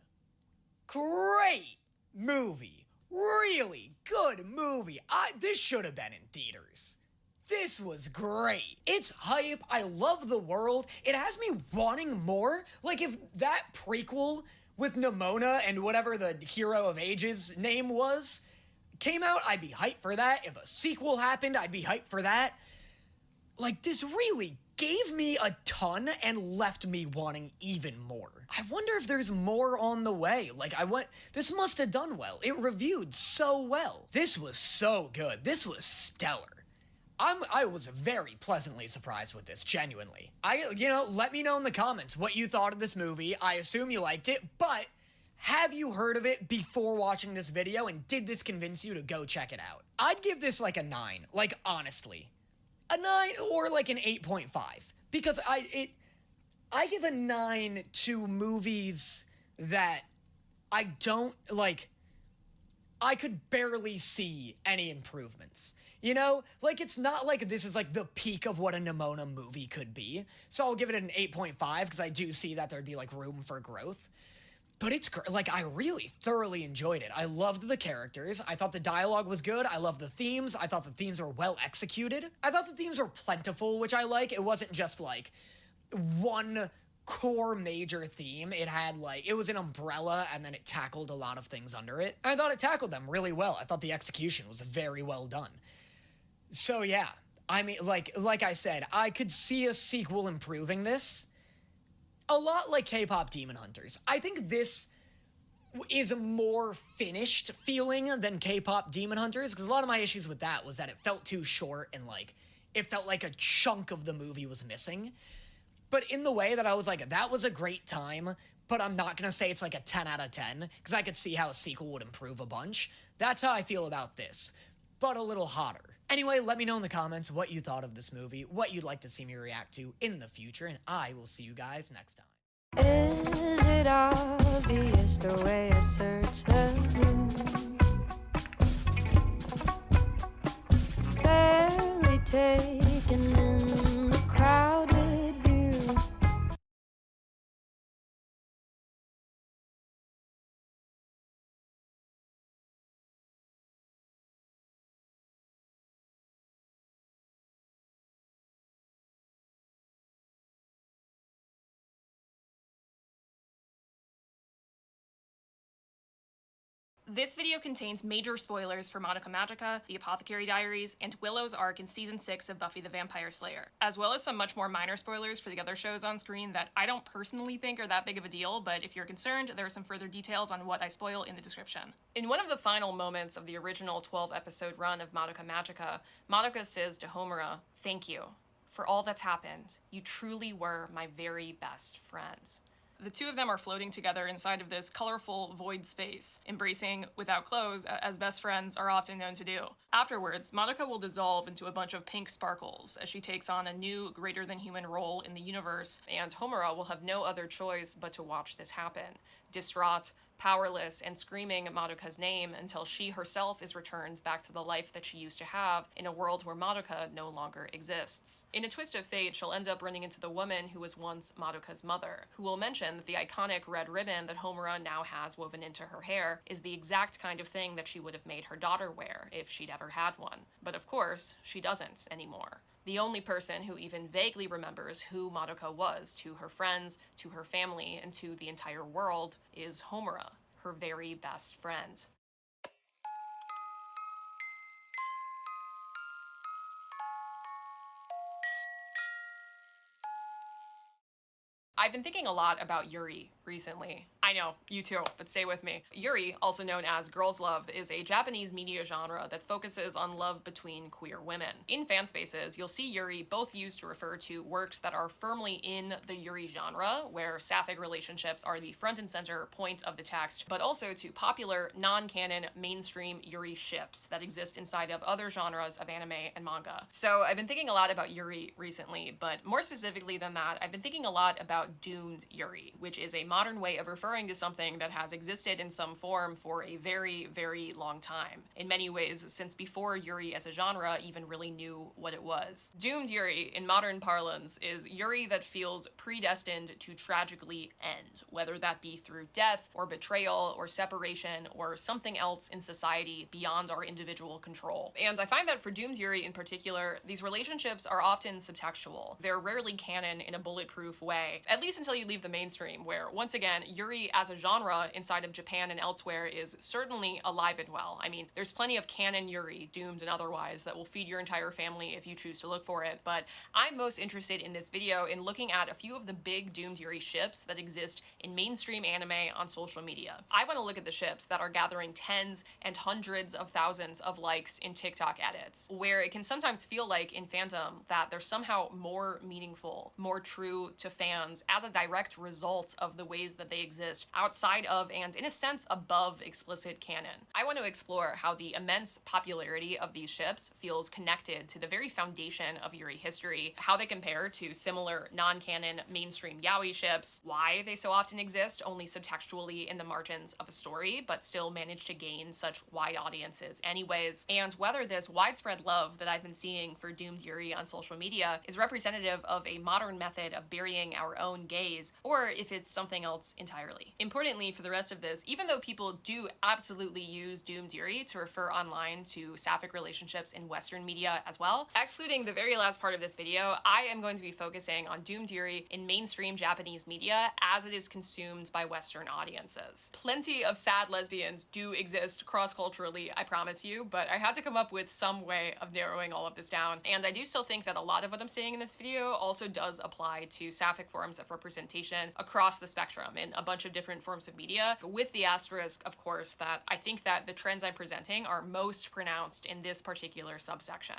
L: great movie. Really good movie. This should have been in theaters. This was great. It's hype. I love the world. It has me wanting more. Like, if that prequel with Nimona and whatever the Hero of Ages name was came out, I'd be hyped for that. If a sequel happened, I'd be hyped for that. Like, this really gave me a ton and left me wanting even more. I wonder if there's more on the way. Like, this must have done well. It reviewed so well. This was so good. This was stellar. I was very pleasantly surprised with this, genuinely. Let me know in the comments what you thought of this movie. I assume you liked it, but have you heard of it before watching this video, and did this convince you to go check it out? I'd give this like a 9, like, honestly. A 9 or like an 8.5, because I give a 9 to movies that I don't, like, I could barely see any improvements. You know, like, it's not like this is like the peak of what a Nimona movie could be. So I'll give it an 8.5 because I do see that there'd be like room for growth. But it's like, I really thoroughly enjoyed it. I loved the characters. I thought the dialogue was good. I loved the themes. I thought the themes were well executed. I thought the themes were plentiful, which I like. It wasn't just like one core major theme. It had like, it was an umbrella and then it tackled a lot of things under it. I thought it tackled them really well. I thought the execution was very well done. So yeah, I mean, like I said, I could see a sequel improving this. A lot like K-pop Demon Hunters. I think this is a more finished feeling than K-pop Demon Hunters, because a lot of my issues with that was that it felt too short and like, it felt like a chunk of the movie was missing. But in the way that I was like, that was a great time, but I'm not going to say it's like a 10 out of 10, because I could see how a sequel would improve a bunch. That's how I feel about this, but a little hotter. Anyway, let me know in the comments what you thought of this movie, what you'd like to see me react to in the future, and I will see you guys next time.
P: Is it obvious the way I search the room? Barely taken in the crowded view.
Q: This video contains major spoilers for Madoka Magica, The Apothecary Diaries, and Willow's arc in Season 6 of Buffy the Vampire Slayer, as well as some much more minor spoilers for the other shows on screen that I don't personally think are that big of a deal, but if you're concerned, there are some further details on what I spoil in the description. In one of the final moments of the original 12-episode run of Madoka Magica, Madoka says to Homura, "Thank you for all that's happened. You truly were my very best friend." The two of them are floating together inside of this colorful void space, embracing without clothes, as best friends are often known to do. Afterwards, Madoka will dissolve into a bunch of pink sparkles as she takes on a new, greater-than-human role in the universe, and Homura will have no other choice but to watch this happen, distraught, powerless, and screaming Madoka's name until she herself is returned back to the life that she used to have in a world where Madoka no longer exists. In a twist of fate, she'll end up running into the woman who was once Madoka's mother, who will mention that the iconic red ribbon that Homura now has woven into her hair is the exact kind of thing that she would have made her daughter wear if she'd ever had one. But of course, she doesn't anymore. The only person who even vaguely remembers who Madoka was to her friends, to her family, and to the entire world is Homura, her very best friend. I've been thinking a lot about Yuri recently. I know, you too, but stay with me. Yuri, also known as Girls Love, is a Japanese media genre that focuses on love between queer women. In fan spaces, you'll see Yuri both used to refer to works that are firmly in the Yuri genre, where sapphic relationships are the front and center point of the text, but also to popular, non-canon, mainstream Yuri ships that exist inside of other genres of anime and manga. So I've been thinking a lot about Yuri recently, but more specifically than that, I've been thinking a lot about about doomed Yuri, which is a modern way of referring to something that has existed in some form for a very, very long time. In many ways, since before Yuri as a genre even really knew what it was. Doomed Yuri, in modern parlance, is Yuri that feels predestined to tragically end, whether that be through death or betrayal or separation or something else in society beyond our individual control. And I find that for Doomed Yuri in particular, these relationships are often subtextual. They're rarely canon in a bulletproof way, at least until you leave the mainstream, where, once again, Yuri as a genre inside of Japan and elsewhere is certainly alive and well. I mean, there's plenty of canon Yuri, doomed and otherwise, that will feed your entire family if you choose to look for it, but I'm most interested in this video in looking at a few of the big Doomed Yuri ships that exist in mainstream anime on social media. I want to look at the ships that are gathering tens and hundreds of thousands of likes in TikTok edits, where it can sometimes feel like in fandom that they're somehow more meaningful, more true to fans as a direct result of the ways that they exist outside of and in a sense above explicit canon. I want to explore how the immense popularity of these ships feels connected to the very foundation of Yuri history, how they compare to similar non-canon mainstream yaoi ships, why they so often exist only subtextually in the margins of a story but still manage to gain such wide audiences anyways, and whether this widespread love that I've been seeing for Doomed Yuri on social media is representative of a modern method of burying our own gaze, or if it's something else entirely. Importantly, for the rest of this, even though people do absolutely use Doomed Yuri to refer online to sapphic relationships in Western media as well, excluding the very last part of this video, I am going to be focusing on Doomed Yuri in mainstream Japanese media as it is consumed by Western audiences. Plenty of sad lesbians do exist cross-culturally, I promise you, but I had to come up with some way of narrowing all of this down, and I do still think that a lot of what I'm saying in this video also does apply to sapphic forms of representation across the spectrum in a bunch of different forms of media, with the asterisk, of course, that I think that the trends I'm presenting are most pronounced in this particular subsection.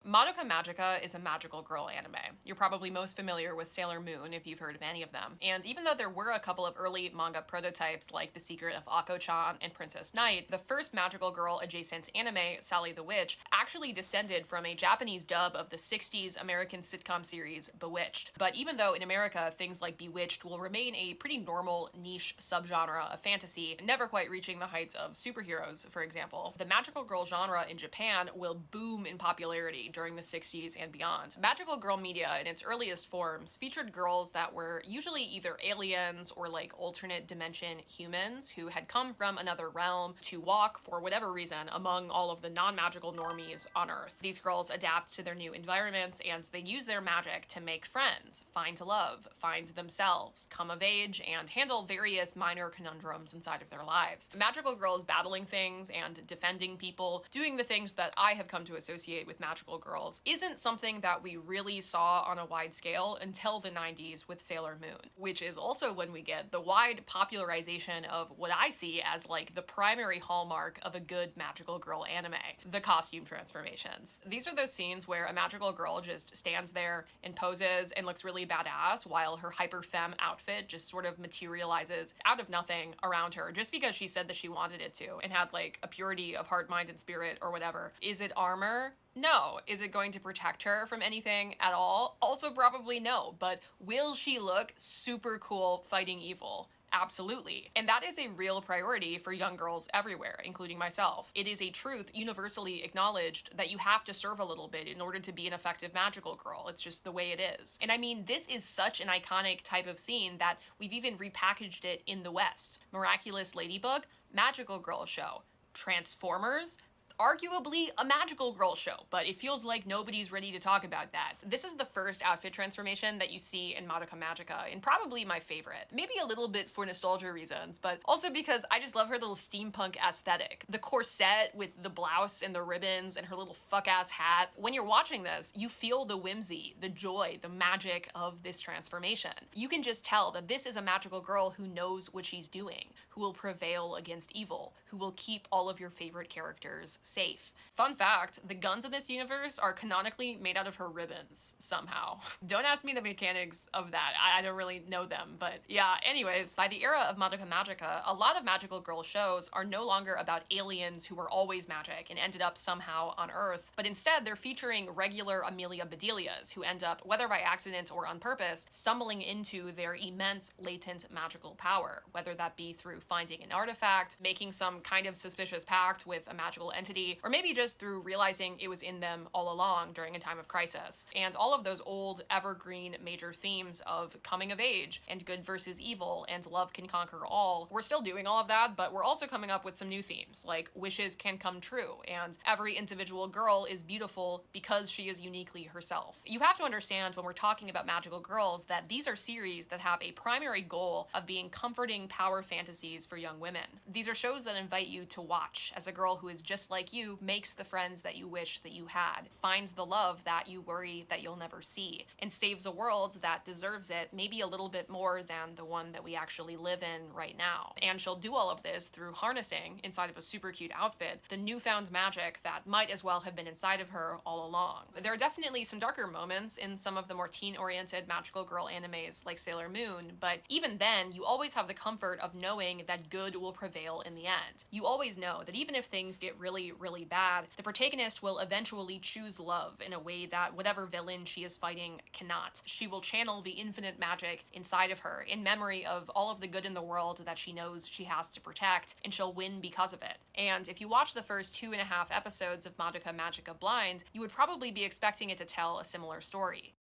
Q: Madoka Magica is a magical girl anime. You're probably most familiar with Sailor Moon if you've heard of any of them. And even though there were a couple of early manga prototypes like The Secret of Ako-chan and Princess Knight, the first magical girl adjacent anime, Sally the Witch, actually descended from a Japanese dub of the 60s American sitcom series Bewitched. But even though in America things like Bewitched will remain a pretty normal niche subgenre of fantasy, never quite reaching the heights of superheroes, for example, the magical girl genre in Japan will boom in popularity during the 60s and beyond. Magical girl media in its earliest forms featured girls that were usually either aliens or like alternate dimension humans who had come from another realm to walk, for whatever reason, among all of the non-magical normies on Earth. These girls adapt to their new environments and they use their magic to make friends, find love, find themselves, come of age, and handle various minor conundrums inside of their lives. Magical girls battling things and defending people, doing the things that I have come to associate with magical girls, isn't something that we really saw on a wide scale until the 90s with Sailor Moon, which is also when we get the wide popularization of what I see as like the primary hallmark of a good magical girl anime, the costume transformations. These are those scenes where a magical girl just stands there and poses and looks really badass while her hyper femme outfit just sort of materializes out of nothing around her just because she said that she wanted it to and had like a purity of heart, mind, and spirit or whatever. Is it armor? No. Is it going to protect her from anything at all? Also probably no, but will she look super cool fighting evil? Absolutely. And that is a real priority for young girls everywhere, including myself. It is a truth universally acknowledged that you have to serve a little bit in order to be an effective magical girl. It's just the way it is. And I mean, this is such an iconic type of scene that we've even repackaged it in the West. Miraculous Ladybug, magical girl show. Transformers, arguably a magical girl show, but it feels like nobody's ready to talk about that. This is the first outfit transformation that you see in Madoka Magica, and probably my favorite. Maybe a little bit for nostalgia reasons, but also because I just love her little steampunk aesthetic. The corset with the blouse and the ribbons and her little fuck-ass hat. When you're watching this, you feel the whimsy, the joy, the magic of this transformation. You can just tell that this is a magical girl who knows what she's doing, who will prevail against evil, who will keep all of your favorite characters safe. Fun fact, the guns in this universe are canonically made out of her ribbons, somehow. Don't ask me the mechanics of that, I don't really know them, but yeah, anyways, by the era of Madoka Magica, a lot of magical girl shows are no longer about aliens who were always magic and ended up somehow on Earth, but instead they're featuring regular Amelia Bedelias, who end up, whether by accident or on purpose, stumbling into their immense latent magical power, whether that be through finding an artifact, making some kind of suspicious pact with a magical entity, or maybe just through realizing it was in them all along during a time of crisis. And all of those old, evergreen major themes of coming of age, and good versus evil, and love can conquer all, we're still doing all of that, but we're also coming up with some new themes, like wishes can come true, and every individual girl is beautiful because she is uniquely herself. You have to understand when we're talking about magical girls that these are series that have a primary goal of being comforting power fantasies for young women. These are shows that invite you to watch as a girl who is just like you makes the friends that you wish that you had, finds the love that you worry that you'll never see, and saves a world that deserves it maybe a little bit more than the one that we actually live in right now. And she'll do all of this through harnessing, inside of a super cute outfit, the newfound magic that might as well have been inside of her all along. There are definitely some darker moments in some of the more teen-oriented magical girl animes like Sailor Moon, but even then, you always have the comfort of knowing that good will prevail in the end. You always know that even if things get really, really bad, the protagonist will eventually choose love in a way that whatever villain she is fighting cannot. She will channel the infinite magic inside of her in memory of all of the good in the world that she knows she has to protect, and she'll win because of it. And if you watch the first 2.5 episodes of Madoka Magica blind, you would probably be expecting it to tell a similar story.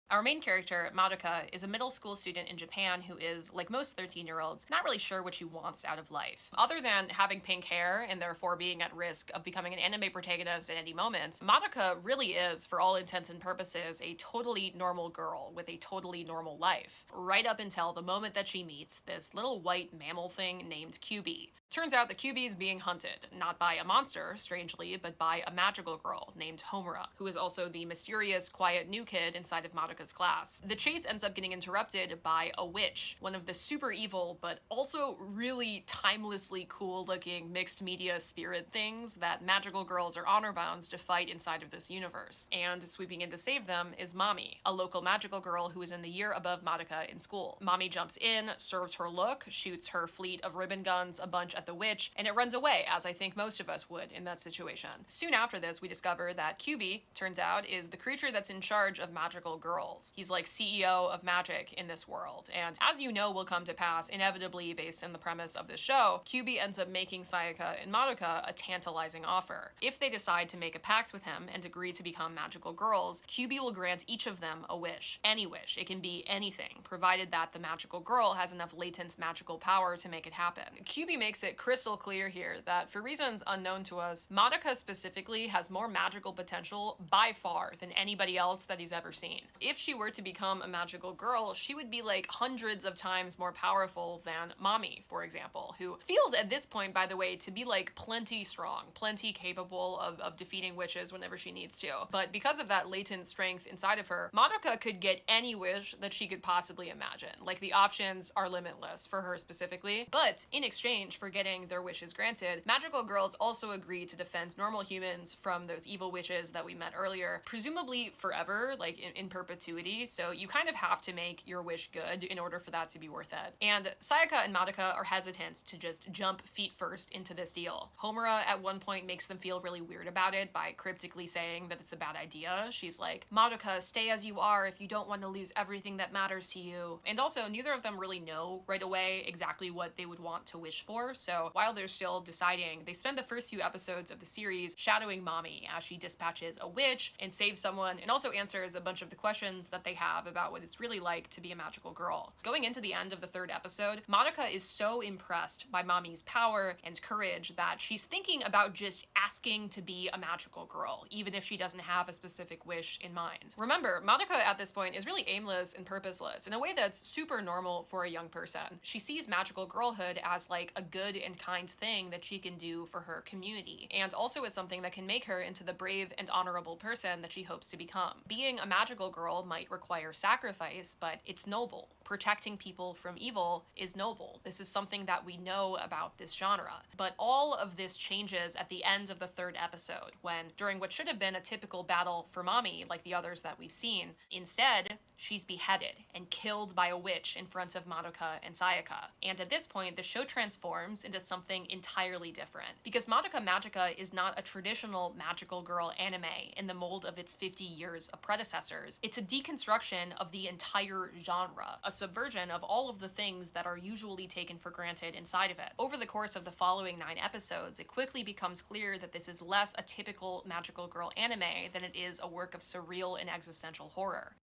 Q: Our main character, Madoka, is a middle school student in Japan who is, like most 13-year-olds, not really sure what she wants out of life. Other than having pink hair and therefore being at risk of becoming an anime protagonist at any moment, Madoka really is, for all intents and purposes, a totally normal girl with a totally normal life. Right up until the moment that she meets this little white mammal thing named Kyubi. Turns out that Kyubi is being hunted, not by a monster, strangely, but by a magical girl named Homura, who is also the mysterious, quiet new kid inside of Madoka's class. The chase ends up getting interrupted by a witch, one of the super evil, but also really timelessly cool-looking mixed media spirit things that magical girls are honor-bound to fight inside of this universe. And sweeping in to save them is Mami, a local magical girl who is in the year above Madoka in school. Mami jumps in, serves her look, shoots her fleet of ribbon guns a bunch at the witch, and it runs away, as I think most of us would in that situation. Soon after this, we discover that Kyubi, turns out, is the creature that's in charge of magical girls. He's like CEO of magic in this world, and as you know will come to pass, inevitably based on the premise of this show, Kyubi ends up making Sayaka and Madoka a tantalizing offer. If they decide to make a pact with him and agree to become magical girls, Kyubi will grant each of them a wish. Any wish. It can be anything, provided that the magical girl has enough latent magical power to make it happen. Kyubi makes it crystal clear here that, for reasons unknown to us, Madoka specifically has more magical potential by far than anybody else that he's ever seen. If she were to become a magical girl, she would be like hundreds of times more powerful than Mami, for example, who feels at this point, by the way, to be like plenty strong, plenty capable of defeating witches whenever she needs to. But because of that latent strength inside of her, Madoka could get any wish that she could possibly imagine. Like, the options are limitless for her specifically, but in exchange for getting their wishes granted, magical girls also agree to defend normal humans from those evil witches that we met earlier, presumably forever, like in perpetuity, so you kind of have to make your wish good in order for that to be worth it. And Sayaka and Madoka are hesitant to just jump feet first into this deal. Homura at one point makes them feel really weird about it by cryptically saying that it's a bad idea. She's like, Madoka, stay as you are if you don't want to lose everything that matters to you. And also, neither of them really know right away exactly what they would want to wish for, so while they're still deciding, they spend the first few episodes of the series shadowing Mami as she dispatches a witch and saves someone, and also answers a bunch of the questions that they have about what it's really like to be a magical girl. Going into the end of the third episode, Madoka is so impressed by Mami's power and courage that she's thinking about just asking to be a magical girl, even if she doesn't have a specific wish in mind. Remember, Madoka at this point is really aimless and purposeless in a way that's super normal for a young person. She sees magical girlhood as like a good good and kind thing that she can do for her community, and also is something that can make her into the brave and honorable person that she hopes to become. Being a magical girl might require sacrifice, but it's noble. Protecting people from evil is noble. This is something that we know about this genre. But all of this changes at the end of the 3rd episode, when, during what should have been a typical battle for Mami, like the others that we've seen, instead, she's beheaded and killed by a witch in front of Madoka and Sayaka. And at this point, the show transforms into something entirely different. Because Madoka Magica is not a traditional magical girl anime in the mold of its 50 years of predecessors. It's a deconstruction of the entire genre, a subversion of all of the things that are usually taken for granted inside of it. Over the course of the following 9 episodes, it quickly becomes clear that this is less a typical magical girl anime than it is a work of surreal and existential horror.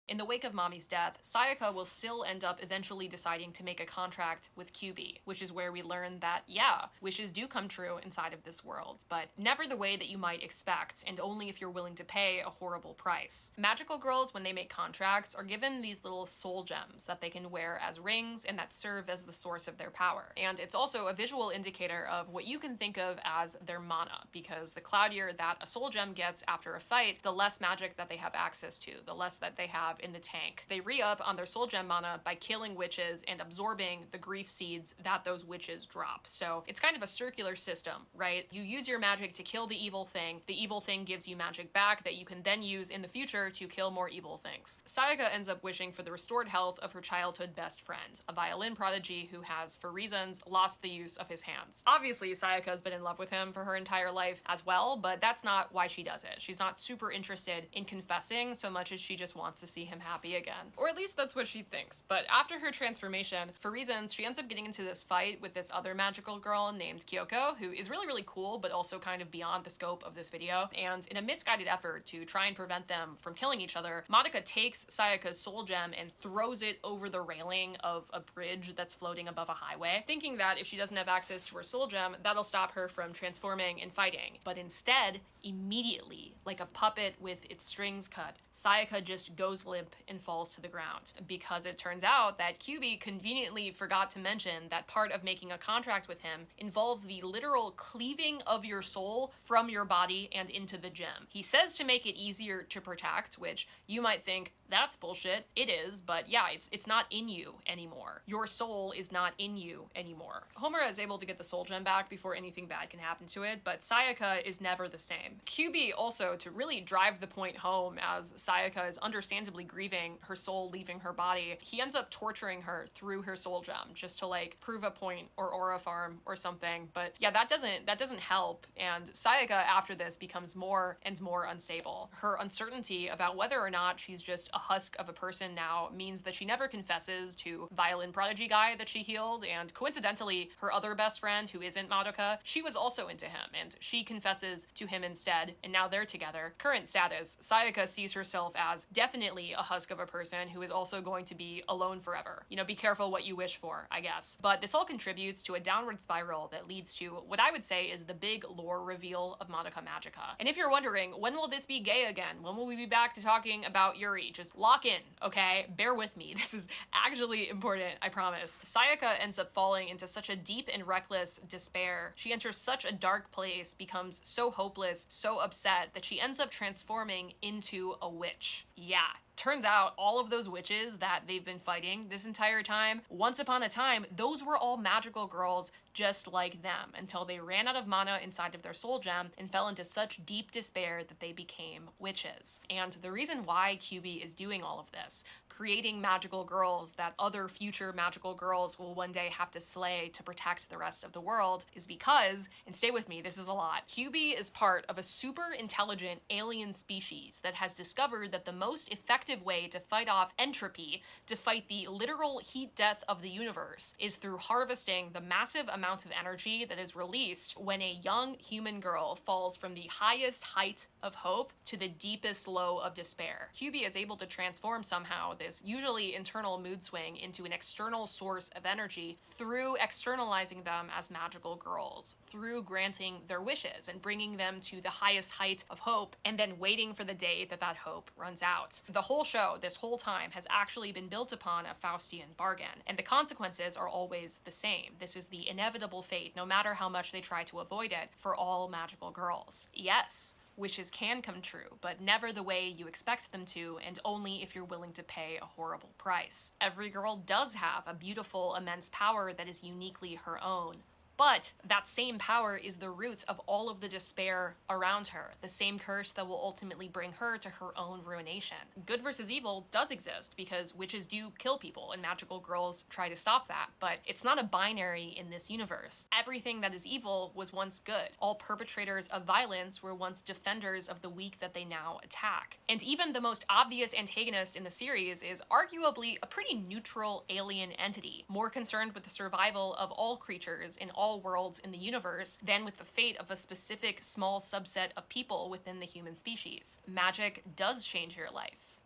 Q: In the wake of Mami's death, Sayaka will still end up eventually deciding to make a contract with Kyuubi, which is where we learn that, yeah, wishes do come true inside of this world, but never the way that you might expect, and only if you're willing to pay a horrible price. Magical girls, when they make contracts, are given these little soul gems that they can wear as rings and that serve as the source of their power. And it's also a visual indicator of what you can think of as their mana, because the cloudier that a soul gem gets after a fight, the less magic that they have access to, the less that they have in the tank. They re-up on their soul gem mana by killing witches and absorbing the grief seeds that those witches drop. So it's kind of a circular system, right? You use your magic to kill the evil thing gives you magic back that you can then use in the future to kill more evil things. Sayaka ends up wishing for the restored health of her childhood best friend, a violin prodigy who has, for reasons, lost the use of his hands. Obviously, Sayaka has been in love with him for her entire life as well, but that's not why she does it. She's not super interested in confessing so much as she just wants to see him happy again. Or at least that's what she thinks. But after her transformation, for reasons, she ends up getting into this fight with this other magical girl named Kyoko, who is really, really cool, but also kind of beyond the scope of this video. And in a misguided effort to try and prevent them from killing each other, Madoka takes Sayaka's soul gem and throws it over the railing of a bridge that's floating above a highway, thinking that if she doesn't have access to her soul gem, that'll stop her from transforming and fighting. But instead, immediately, like a puppet with its strings cut, Sayaka just goes limp and falls to the ground, because it turns out that Kyuubi conveniently forgot to mention that part of making a contract with him involves the literal cleaving of your soul from your body and into the gem. He says to make it easier to protect, which you might think, that's bullshit. It is, but yeah, it's not in you anymore. Your soul is not in you anymore. Homura is able to get the soul gem back before anything bad can happen to it, but Sayaka is never the same. Kyuubi also, to really drive the point home as Sayaka is understandably grieving her soul leaving her body, he ends up torturing her through her soul gem just to like prove a point or aura farm or something. But yeah, that doesn't help, and Sayaka after this becomes more and more unstable. Her uncertainty about whether or not she's just a husk of a person now means that she never confesses to violin prodigy guy that she healed, and coincidentally, her other best friend who isn't Madoka, she was also into him, and she confesses to him instead, and now they're together. Current status, Sayaka sees herself as definitely a husk of a person who is also going to be alone forever. You know, be careful what you wish for, I guess. But this all contributes to a downward spiral that leads to what I would say is the big lore reveal of Madoka Magica. And if you're wondering, when will this be gay again? When will we be back to talking about Yuri? Just lock in, okay? Bear with me. This is actually important, I promise. Sayaka ends up falling into such a deep and reckless despair. She enters such a dark place, becomes so hopeless, so upset, that she ends up transforming into a witch. Yeah. Turns out all of those witches that they've been fighting this entire time, once upon a time, those were all magical girls just like them, until they ran out of mana inside of their soul gem and fell into such deep despair that they became witches. And the reason why Kyuubi is doing all of this, creating magical girls that other future magical girls will one day have to slay to protect the rest of the world, is because, and stay with me, this is a lot, Kyuubi is part of a super intelligent alien species that has discovered that the most effective way to fight off entropy, to fight the literal heat death of the universe, is through harvesting the massive amount amount of energy that is released when a young human girl falls from the highest height of hope to the deepest low of despair. QB is able to transform somehow this usually internal mood swing into an external source of energy through externalizing them as magical girls, through granting their wishes and bringing them to the highest height of hope, and then waiting for the day that that hope runs out. The whole show, this whole time, has actually been built upon a Faustian bargain, and the consequences are always the same. This is the inevitable fate, no matter how much they try to avoid it, for all magical girls. Yes, wishes can come true, but never the way you expect them to, and only if you're willing to pay a horrible price. Every girl does have a beautiful, immense power that is uniquely her own. But that same power is the root of all of the despair around her, the same curse that will ultimately bring her to her own ruination. Good versus evil does exist because witches do kill people and magical girls try to stop that, but it's not a binary in this universe. Everything that is evil was once good. All perpetrators of violence were once defenders of the weak that they now attack. And even the most obvious antagonist in the series is arguably a pretty neutral alien entity, more concerned with the survival of all creatures in all worlds in the universe than with the fate of a specific small subset of people within the human species. Magic does change your life,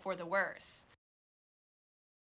Q: for the worse.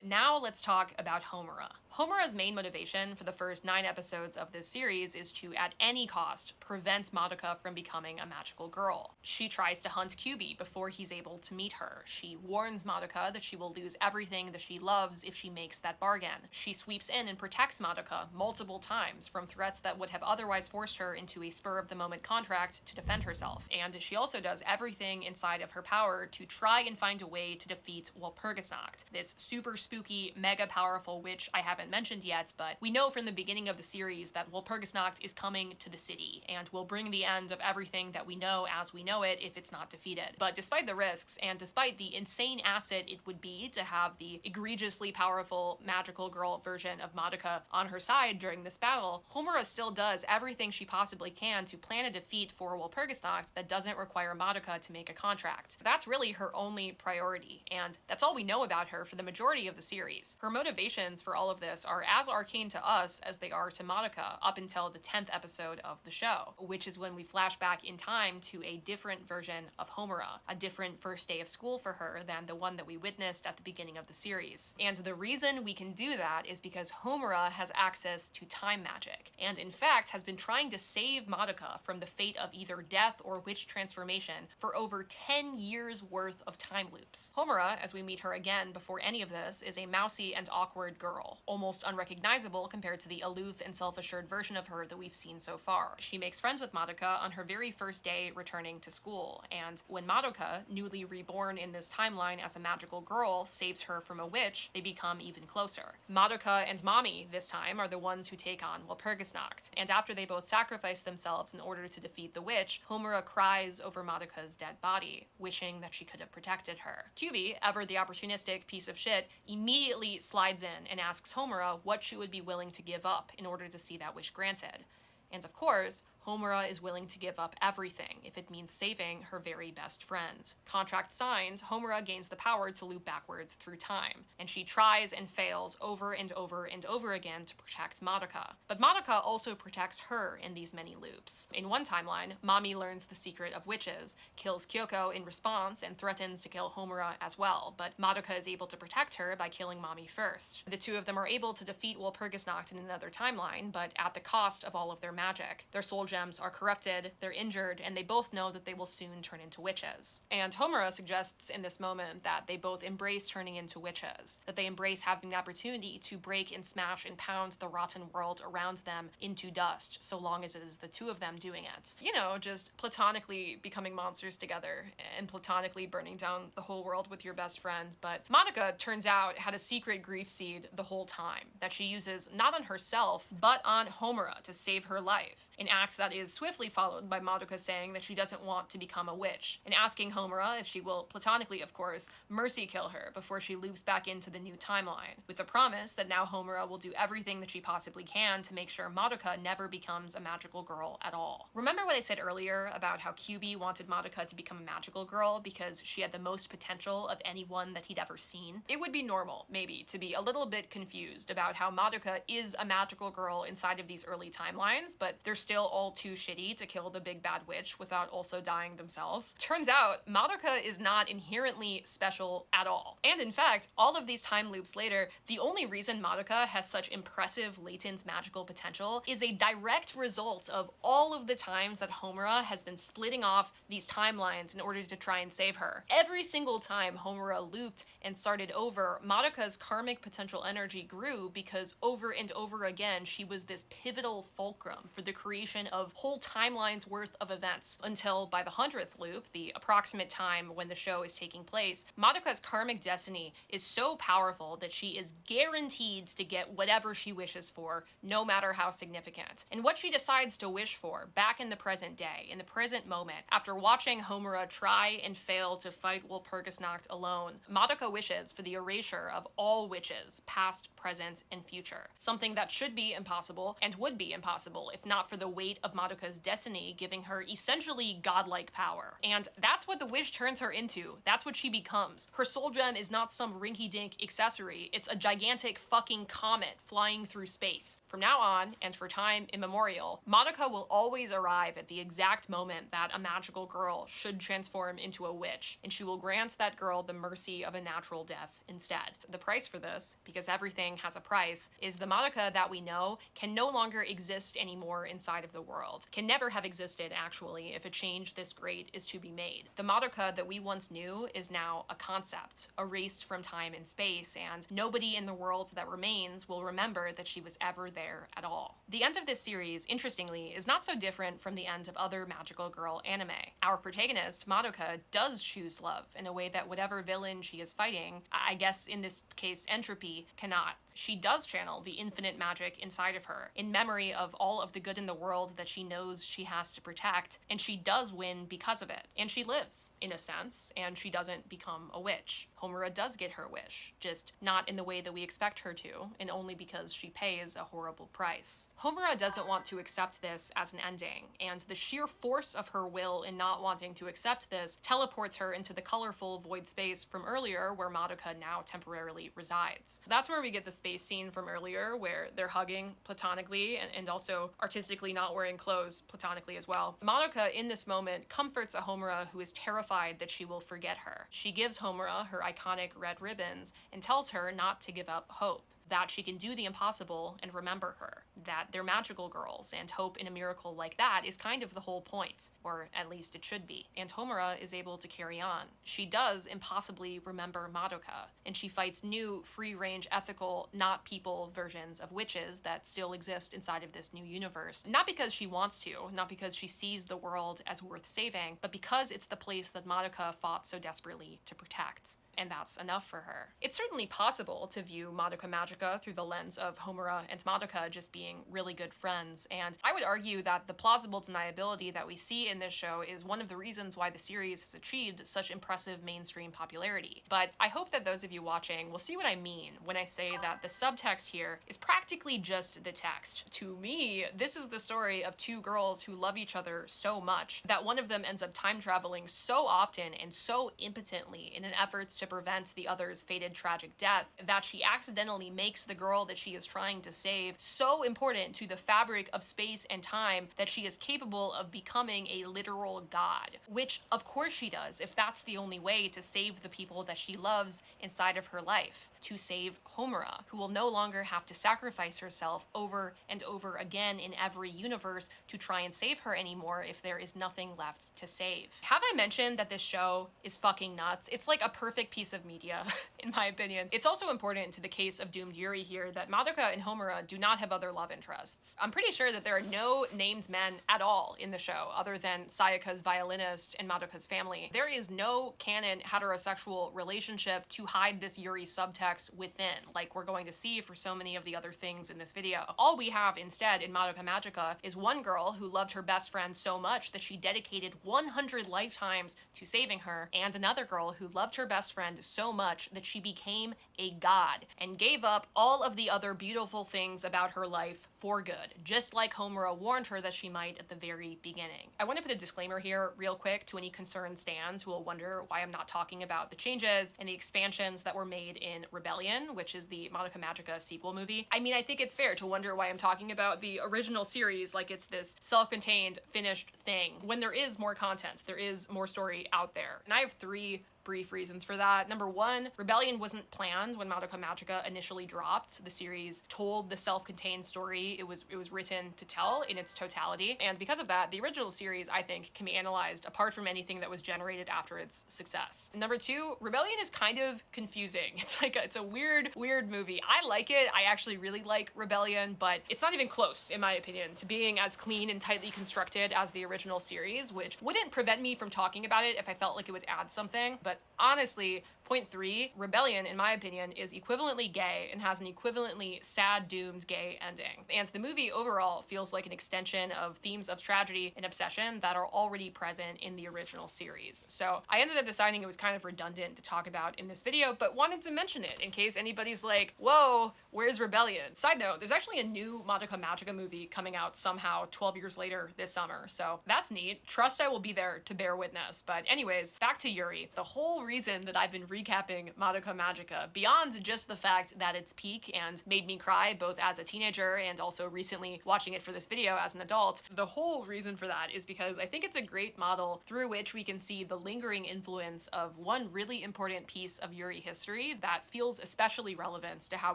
Q: Now let's talk about Homura. Homura's main motivation for the first 9 episodes of this series is to, at any cost, prevent Madoka from becoming a magical girl. She tries to hunt Kyubi before he's able to meet her. She warns Madoka that she will lose everything that she loves if she makes that bargain. She sweeps in and protects Madoka multiple times from threats that would have otherwise forced her into a spur-of-the-moment contract to defend herself. And she also does everything inside of her power to try and find a way to defeat Walpurgisnacht, this super spooky, mega powerful witch I haven't mentioned yet, but we know from the beginning of the series that Walpurgisnacht is coming to the city and will bring the end of everything that we know as we know it if it's not defeated. But despite the risks, and despite the insane asset it would be to have the egregiously powerful magical girl version of Madoka on her side during this battle, Homura still does everything she possibly can to plan a defeat for Walpurgisnacht that doesn't require Madoka to make a contract. That's really her only priority, and that's all we know about her for the majority of the series. Her motivations for all of this are as arcane to us as they are to Madoka up until the 10th episode of the show, which is when we flash back in time to a different version of Homura, a different first day of school for her than the one that we witnessed at the beginning of the series. And the reason we can do that is because Homura has access to time magic, and in fact has been trying to save Madoka from the fate of either death or witch transformation for over 10 years worth of time loops. Homura, as we meet her again before any of this, is a mousy and awkward girl, almost unrecognizable compared to the aloof and self-assured version of her that we've seen so far. She makes friends with Madoka on her very first day returning to school, and when Madoka, newly reborn in this timeline as a magical girl, saves her from a witch, they become even closer. Madoka and Mami, this time, are the ones who take on Walpurgisnacht, and after they both sacrifice themselves in order to defeat the witch, Homura cries over Madoka's dead body, wishing that she could have protected her. Kyubi, ever the opportunistic piece of shit, immediately slides in and asks Homura what she would be willing to give up in order to see that wish granted. And of course, Homura is willing to give up everything if it means saving her very best friend. Contract signed, Homura gains the power to loop backwards through time, and she tries and fails over and over and over again to protect Madoka. But Madoka also protects her in these many loops. In one timeline, Mami learns the secret of witches, kills Kyoko in response, and threatens to kill Homura as well, but Madoka is able to protect her by killing Mami first. The two of them are able to defeat Walpurgisnacht in another timeline, but at the cost of all of their magic. Their soul gems are corrupted, they're injured, and they both know that they will soon turn into witches. And Homura suggests in this moment that they both embrace turning into witches, that they embrace having the opportunity to break and smash and pound the rotten world around them into dust, so long as it is the two of them doing it. You know, just platonically becoming monsters together, and platonically burning down the whole world with your best friend. But Madoka, turns out, had a secret grief seed the whole time, that she uses not on herself, but on Homura to save her life, an act that that is swiftly followed by Madoka saying that she doesn't want to become a witch, and asking Homura if she will, platonically of course, mercy kill her before she loops back into the new timeline, with the promise that now Homura will do everything that she possibly can to make sure Madoka never becomes a magical girl at all. Remember what I said earlier about how Kyuubi wanted Madoka to become a magical girl because she had the most potential of anyone that he'd ever seen? It would be normal, maybe, to be a little bit confused about how Madoka is a magical girl inside of these early timelines, but they're still all too shitty to kill the big bad witch without also dying themselves. Turns out, Madoka is not inherently special at all. And in fact, all of these time loops later, the only reason Madoka has such impressive latent magical potential is a direct result of all of the times that Homura has been splitting off these timelines in order to try and save her. Every single time Homura looped and started over, Madoka's karmic potential energy grew because over and over again she was this pivotal fulcrum for the creation of whole timelines worth of events, until by the 100th loop, the approximate time when the show is taking place, Madoka's karmic destiny is so powerful that she is guaranteed to get whatever she wishes for, no matter how significant. And what she decides to wish for back in the present day, in the present moment, after watching Homura try and fail to fight Walpurgisnacht alone, Madoka wishes for the erasure of all witches, past, present, and future. Something that should be impossible, and would be impossible if not for the weight of Madoka's destiny giving her essentially godlike power. And that's what the wish turns her into. That's what she becomes. Her soul gem is not some rinky-dink accessory, it's a gigantic fucking comet flying through space. From now on, and for time immemorial, Madoka will always arrive at the exact moment that a magical girl should transform into a witch, and she will grant that girl the mercy of a natural death instead. The price for this, because everything has a price, is the Madoka that we know can no longer exist anymore inside of the world. Can never have existed, actually, if a change this great is to be made. The Madoka that we once knew is now a concept, erased from time and space, and nobody in the world that remains will remember that she was ever there at all. The end of this series, interestingly, is not so different from the end of other magical girl anime. Our protagonist, Madoka, does choose love in a way that whatever villain she is fighting, I guess in this case Entropy, cannot. She does channel the infinite magic inside of her, in memory of all of the good in the world that she knows she has to protect, and she does win because of it. And she lives, in a sense, and she doesn't become a witch. Homura does get her wish, just not in the way that we expect her to, and only because she pays a horrible price. Homura doesn't want to accept this as an ending, and the sheer force of her will in not wanting to accept this teleports her into the colorful void space from earlier where Madoka now temporarily resides. That's where we get the space scene from earlier where they're hugging platonically and also artistically not wearing clothes platonically as well. Madoka in this moment comforts a Homura who is terrified that she will forget her. She gives Homura her iconic red ribbons and tells her not to give up hope, that she can do the impossible and remember her, that they're magical girls, and hope in a miracle like that is kind of the whole point, or at least it should be. And Homura is able to carry on. She does impossibly remember Madoka, and she fights new, free-range, ethical, not people versions of witches that still exist inside of this new universe. Not because she wants to, not because she sees the world as worth saving, but because it's the place that Madoka fought so desperately to protect. And that's enough for her. It's certainly possible to view Madoka Magica through the lens of Homura and Madoka just being really good friends, and I would argue that the plausible deniability that we see in this show is one of the reasons why the series has achieved such impressive mainstream popularity. But I hope that those of you watching will see what I mean when I say that the subtext here is practically just the text. To me, this is the story of two girls who love each other so much that one of them ends up time traveling so often and so impotently in an effort to prevent the other's fated tragic death that she accidentally makes the girl that she is trying to save so important to the fabric of space and time that she is capable of becoming a literal god. Which, of course she does, if that's the only way to save the people that she loves inside of her life. To save Homura, who will no longer have to sacrifice herself over and over again in every universe to try and save her anymore if there is nothing left to save. Have I mentioned that this show is fucking nuts? It's like a perfect piece of media, in my opinion. It's also important to the case of doomed Yuri here that Madoka and Homura do not have other love interests. I'm pretty sure that there are no named men at all in the show, other than Sayaka's violinist and Madoka's family. There is no canon heterosexual relationship to hide this Yuri subtext within, like we're going to see for so many of the other things in this video. All we have instead in Madoka Magica is one girl who loved her best friend so much that she dedicated 100 lifetimes to saving her, and another girl who loved her best friend so much that she became a god and gave up all of the other beautiful things about her life for good, just like Homura warned her that she might at the very beginning. I want to put a disclaimer here real quick to any concerned stans who will wonder why I'm not talking about the changes and the expansions that were made in Rebellion, which is the Madoka Magica sequel movie. I mean, I think it's fair to wonder why I'm talking about the original series like it's this self-contained, finished thing, when there is more content, there is more story out there. And I have 3 brief reasons for that. Number 1, Rebellion wasn't planned when Madoka Magica initially dropped. The series told the self-contained story it was written to tell in its totality, and because of that, the original series, I think, can be analyzed apart from anything that was generated after its success. Number 2, Rebellion is kind of confusing. It's a weird movie. I like it. I actually really like Rebellion, but it's not even close, in my opinion, to being as clean and tightly constructed as the original series, which wouldn't prevent me from talking about it if I felt like it would add something, but honestly, point 3, Rebellion, in my opinion, is equivalently gay and has an equivalently sad, doomed gay ending. And the movie overall feels like an extension of themes of tragedy and obsession that are already present in the original series. So I ended up deciding it was kind of redundant to talk about in this video, but wanted to mention it in case anybody's like, whoa, where's Rebellion? Side note, there's actually a new Madoka Magica movie coming out somehow 12 years later this summer, so that's neat. Trust I will be there to bear witness. But anyways, back to Yuri. The whole reason that I've been recapping Madoka Magica, beyond just the fact that it's peak and made me cry both as a teenager and also recently watching it for this video as an adult, the whole reason for that is because I think it's a great model through which we can see the lingering influence of one really important piece of Yuri history that feels especially relevant to how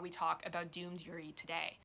Q: we talk about doomed Yuri today.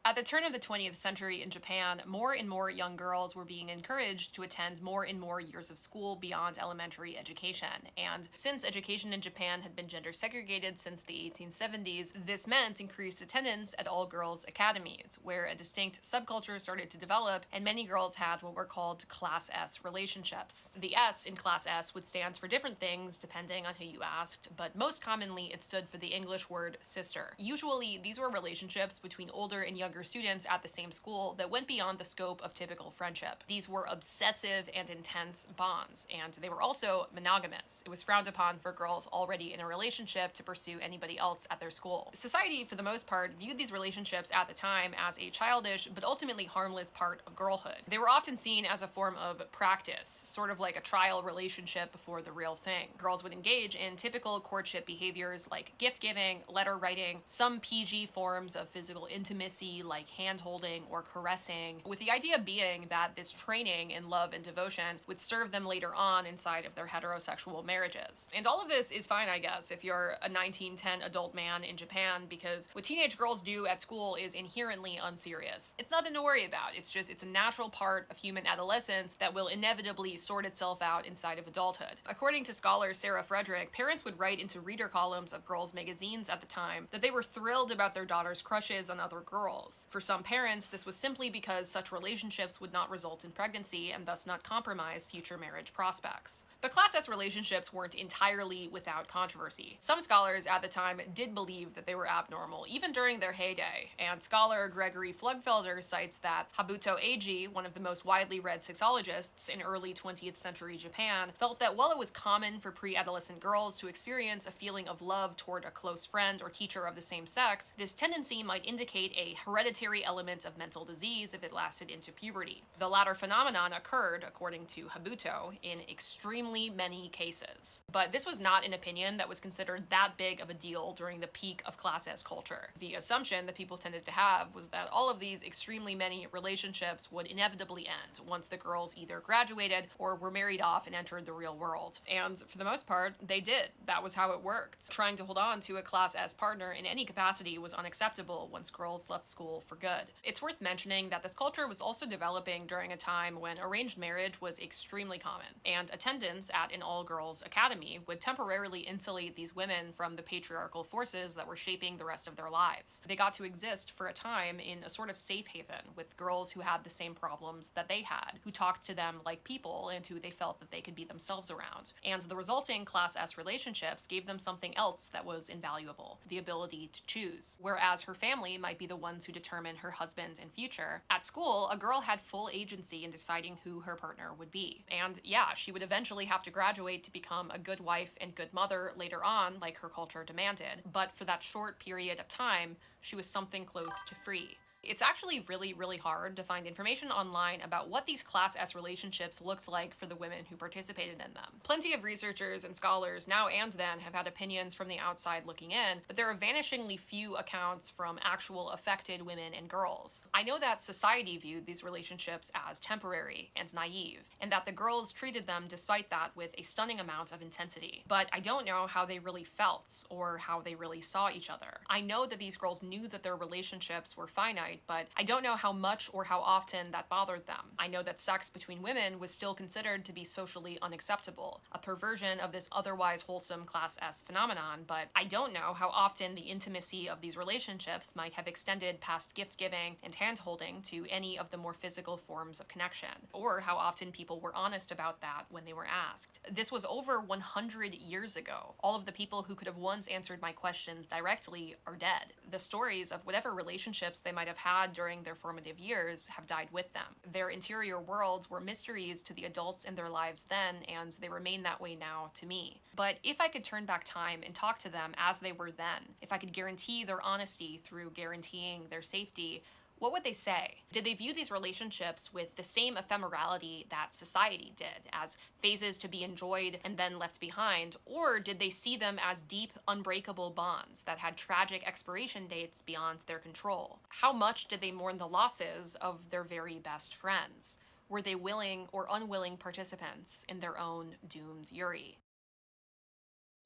Q: At the turn of the 20th century in Japan, more and more young girls were being encouraged to attend more and more years of school beyond elementary education. And since education in Japan had been gender segregated since the 1870s, this meant increased attendance at all girls' academies, where a distinct subculture started to develop, and many girls had what were called Class S relationships. The S in Class S would stand for different things depending on who you asked, but most commonly it stood for the English word sister. Usually, these were relationships between older and younger students at the same school that went beyond the scope of typical friendship. These were obsessive and intense bonds, and they were also monogamous. It was frowned upon for girls already in a relationship to pursue anybody else at their school. Society, for the most part, viewed these relationships at the time as a childish but ultimately harmless part of girlhood. They were often seen as a form of practice, sort of like a trial relationship before the real thing. Girls would engage in typical courtship behaviors like gift giving, letter writing, some PG forms of physical intimacy like hand-holding or caressing, with the idea being that this training in love and devotion would serve them later on inside of their heterosexual marriages. And all of this is fine, I guess, if you're a 1910 adult man in Japan, because what teenage girls do at school is inherently unserious. It's nothing to worry about. It's a natural part of human adolescence that will inevitably sort itself out inside of adulthood. According to scholar Sarah Frederick, parents would write into reader columns of girls' magazines at the time that they were thrilled about their daughter's crushes on other girls. For some parents, this was simply because such relationships would not result in pregnancy and thus not compromise future marriage prospects. But Class S relationships weren't entirely without controversy. Some scholars at the time did believe that they were abnormal, even during their heyday, and scholar Gregory Flugfelder cites that Habuto Eiji, one of the most widely read sexologists in early 20th century Japan, felt that while it was common for pre-adolescent girls to experience a feeling of love toward a close friend or teacher of the same sex, this tendency might indicate a hereditary element of mental disease if it lasted into puberty. The latter phenomenon occurred, according to Habuto, in extremely many cases. But this was not an opinion that was considered that big of a deal during the peak of Class S culture. The assumption that people tended to have was that all of these extremely many relationships would inevitably end once the girls either graduated or were married off and entered the real world. And for the most part, they did. That was how it worked. Trying to hold on to a Class S partner in any capacity was unacceptable once girls left school school for good. It's worth mentioning that this culture was also developing during a time when arranged marriage was extremely common, and attendance at an all-girls academy would temporarily insulate these women from the patriarchal forces that were shaping the rest of their lives. They got to exist for a time in a sort of safe haven with girls who had the same problems that they had, who talked to them like people and who they felt that they could be themselves around. And the resulting Class S relationships gave them something else that was invaluable: the ability to choose. Whereas her family might be the ones who determine her husband and future, at school, a girl had full agency in deciding who her partner would be. And yeah, she would eventually have to graduate to become a good wife and good mother later on, like her culture demanded. But for that short period of time, she was something close to free. It's actually really hard to find information online about what these Class S relationships looks like for the women who participated in them. Plenty of researchers and scholars now and then have had opinions from the outside looking in, but there are vanishingly few accounts from actual affected women and girls. I know that society viewed these relationships as temporary and naive, and that the girls treated them despite that with a stunning amount of intensity. But I don't know how they really felt or how they really saw each other. I know that these girls knew that their relationships were finite, but I don't know how much or how often that bothered them. I know that sex between women was still considered to be socially unacceptable, a perversion of this otherwise wholesome Class S phenomenon, but I don't know how often the intimacy of these relationships might have extended past gift-giving and hand-holding to any of the more physical forms of connection, or how often people were honest about that when they were asked. This was over 100 years ago. All of the people who could have once answered my questions directly are dead. The stories of whatever relationships they might have had during their formative years have died with them. Their interior worlds were mysteries to the adults in their lives then, and they remain that way now to me. But if I could turn back time and talk to them as they were then, if I could guarantee their honesty through guaranteeing their safety, what would they say? Did they view these relationships with the same ephemerality that society did, as phases to be enjoyed and then left behind, or did they see them as deep, unbreakable bonds that had tragic expiration dates beyond their control? How much did they mourn the losses of their very best friends? Were they willing or unwilling participants in their own doomed Yuri?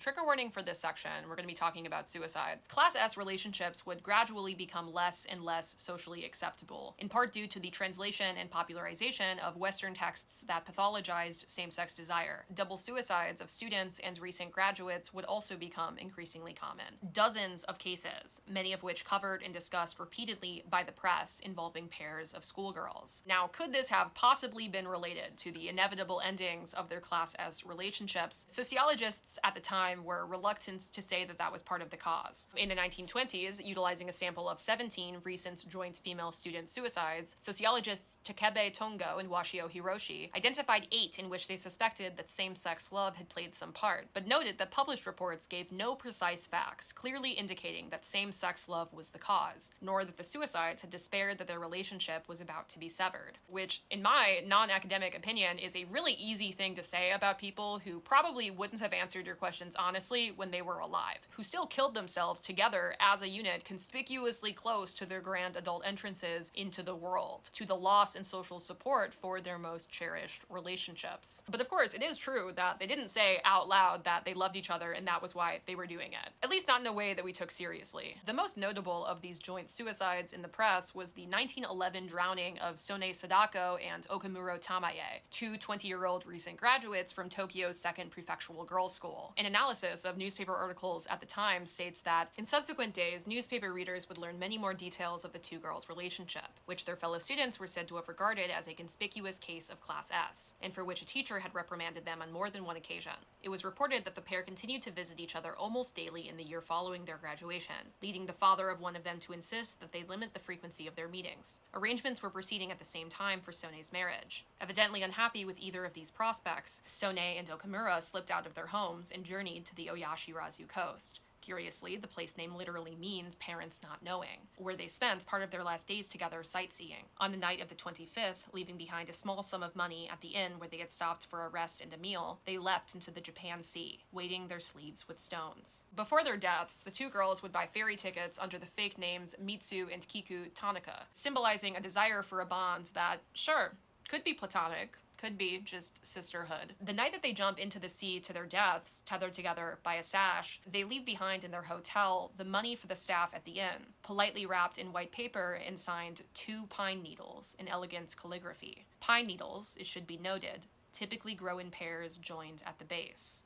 Q: Trigger warning for this section, we're going to be talking about suicide. Class S relationships would gradually become less and less socially acceptable, in part due to the translation and popularization of Western texts that pathologized same-sex desire. Double suicides of students and recent graduates would also become increasingly common. Dozens of cases, many of which covered and discussed repeatedly by the press, involving pairs of schoolgirls. Now, could this have possibly been related to the inevitable endings of their Class S relationships? Sociologists at the time were reluctant to say that that was part of the cause. In the 1920s, utilizing a sample of 17 recent joint female student suicides, sociologists Takebe Tongo and Washio Hiroshi identified 8 in which they suspected that same-sex love had played some part, but noted that published reports gave no precise facts, clearly indicating that same-sex love was the cause, nor that the suicides had despaired that their relationship was about to be severed. Which, in my non-academic opinion, is a really easy thing to say about people who probably wouldn't have answered your questions honestly when they were alive, who still killed themselves together as a unit conspicuously close to their grand adult entrances into the world, to the loss and social support for their most cherished relationships. But of course, it is true that they didn't say out loud that they loved each other and that was why they were doing it. At least not in a way that we took seriously. The most notable of these joint suicides in the press was the 1911 drowning of Sone Sadako and Okamuro Tamaye, two 20-year-old recent graduates from Tokyo's second prefectural girls' school. An analysis of newspaper articles at the time states that in subsequent days, newspaper readers would learn many more details of the two girls' relationship, which their fellow students were said to have regarded as a conspicuous case of Class S, and for which a teacher had reprimanded them on more than one occasion. It was reported that the pair continued to visit each other almost daily in the year following their graduation, leading the father of one of them to insist that they limit the frequency of their meetings. Arrangements were proceeding at the same time for Sone's marriage. Evidently unhappy with either of these prospects, Sone and Okamura slipped out of their homes and journeyed to the Oyashirazu coast. Curiously, the place name literally means parents not knowing, where they spent part of their last days together sightseeing. On the night of the 25th, leaving behind a small sum of money at the inn where they had stopped for a rest and a meal, they leapt into the Japan Sea, weighting their sleeves with stones. Before their deaths, the two girls would buy ferry tickets under the fake names Mitsu and Kiku Tanaka, symbolizing a desire for a bond that, sure, could be platonic, could be just sisterhood. The night that they jump into the sea to their deaths, tethered together by a sash, they leave behind in their hotel the money for the staff at the inn, politely wrapped in white paper and signed 2 pine needles in elegant calligraphy. Pine needles, it should be noted, typically grow in pairs joined at the base.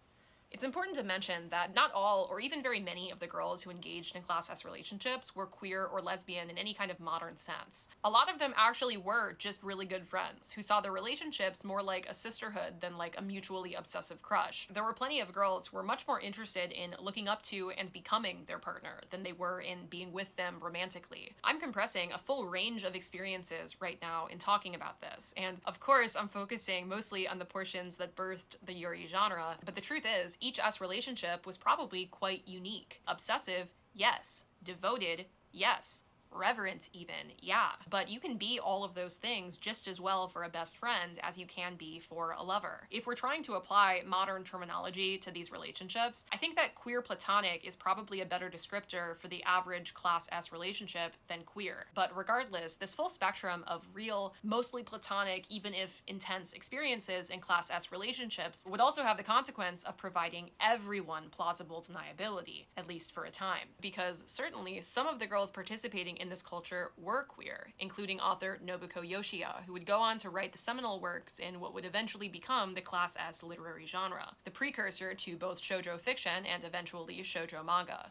Q: It's important to mention that not all, or even very many, of the girls who engaged in Class S relationships were queer or lesbian in any kind of modern sense. A lot of them actually were just really good friends, who saw their relationships more like a sisterhood than like a mutually obsessive crush. There were plenty of girls who were much more interested in looking up to and becoming their partner than they were in being with them romantically. I'm compressing a full range of experiences right now in talking about this, and of course I'm focusing mostly on the portions that birthed the Yuri genre, but the truth is, each S relationship was probably quite unique. Obsessive, yes. Devoted, yes. Reverent even, yeah. But you can be all of those things just as well for a best friend as you can be for a lover. If we're trying to apply modern terminology to these relationships, I think that queer platonic is probably a better descriptor for the average Class S relationship than queer. But regardless, this full spectrum of real, mostly platonic, even if intense experiences in Class S relationships would also have the consequence of providing everyone plausible deniability, at least for a time. Because certainly some of the girls participating in this culture were queer, including author Nobuko Yoshia, who would go on to write the seminal works in what would eventually become the Class S literary genre, the precursor to both shoujo fiction and eventually shoujo manga.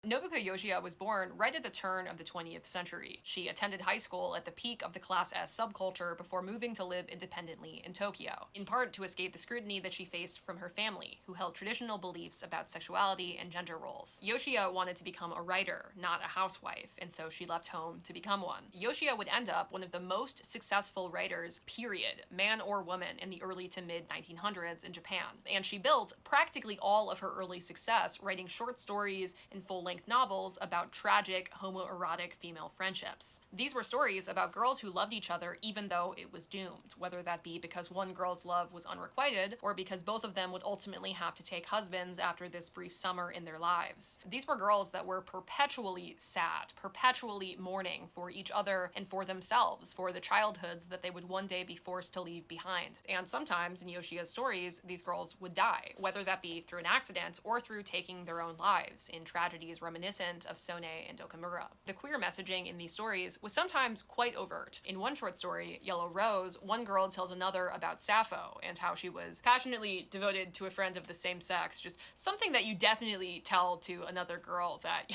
Q: Nobuko Yoshia was born right at the turn of the 20th century. She attended high school at the peak of the Class S subculture before moving to live independently in Tokyo, in part to escape the scrutiny that she faced from her family, who held traditional beliefs about sexuality and gender roles. Yoshia wanted to become a writer, not a housewife, and so she left home to become one. Yoshia would end up one of the most successful writers, period, man or woman, in the early to mid 1900s in Japan, and she built practically all of her early success writing short stories and full-length novels about tragic homoerotic female friendships. These were stories about girls who loved each other even though it was doomed, whether that be because one girl's love was unrequited or because both of them would ultimately have to take husbands after this brief summer in their lives. These were girls that were perpetually sad, perpetually mourning for each other and for themselves, for the childhoods that they would one day be forced to leave behind. And sometimes in Yoshia's stories, these girls would die, whether that be through an accident or through taking their own lives in tragedies reminiscent of Sone and Okamura. The queer messaging in these stories was sometimes quite overt. In one short story, Yellow Rose, one girl tells another about Sappho and how she was passionately devoted to a friend of the same sex, just something that you definitely tell to another girl that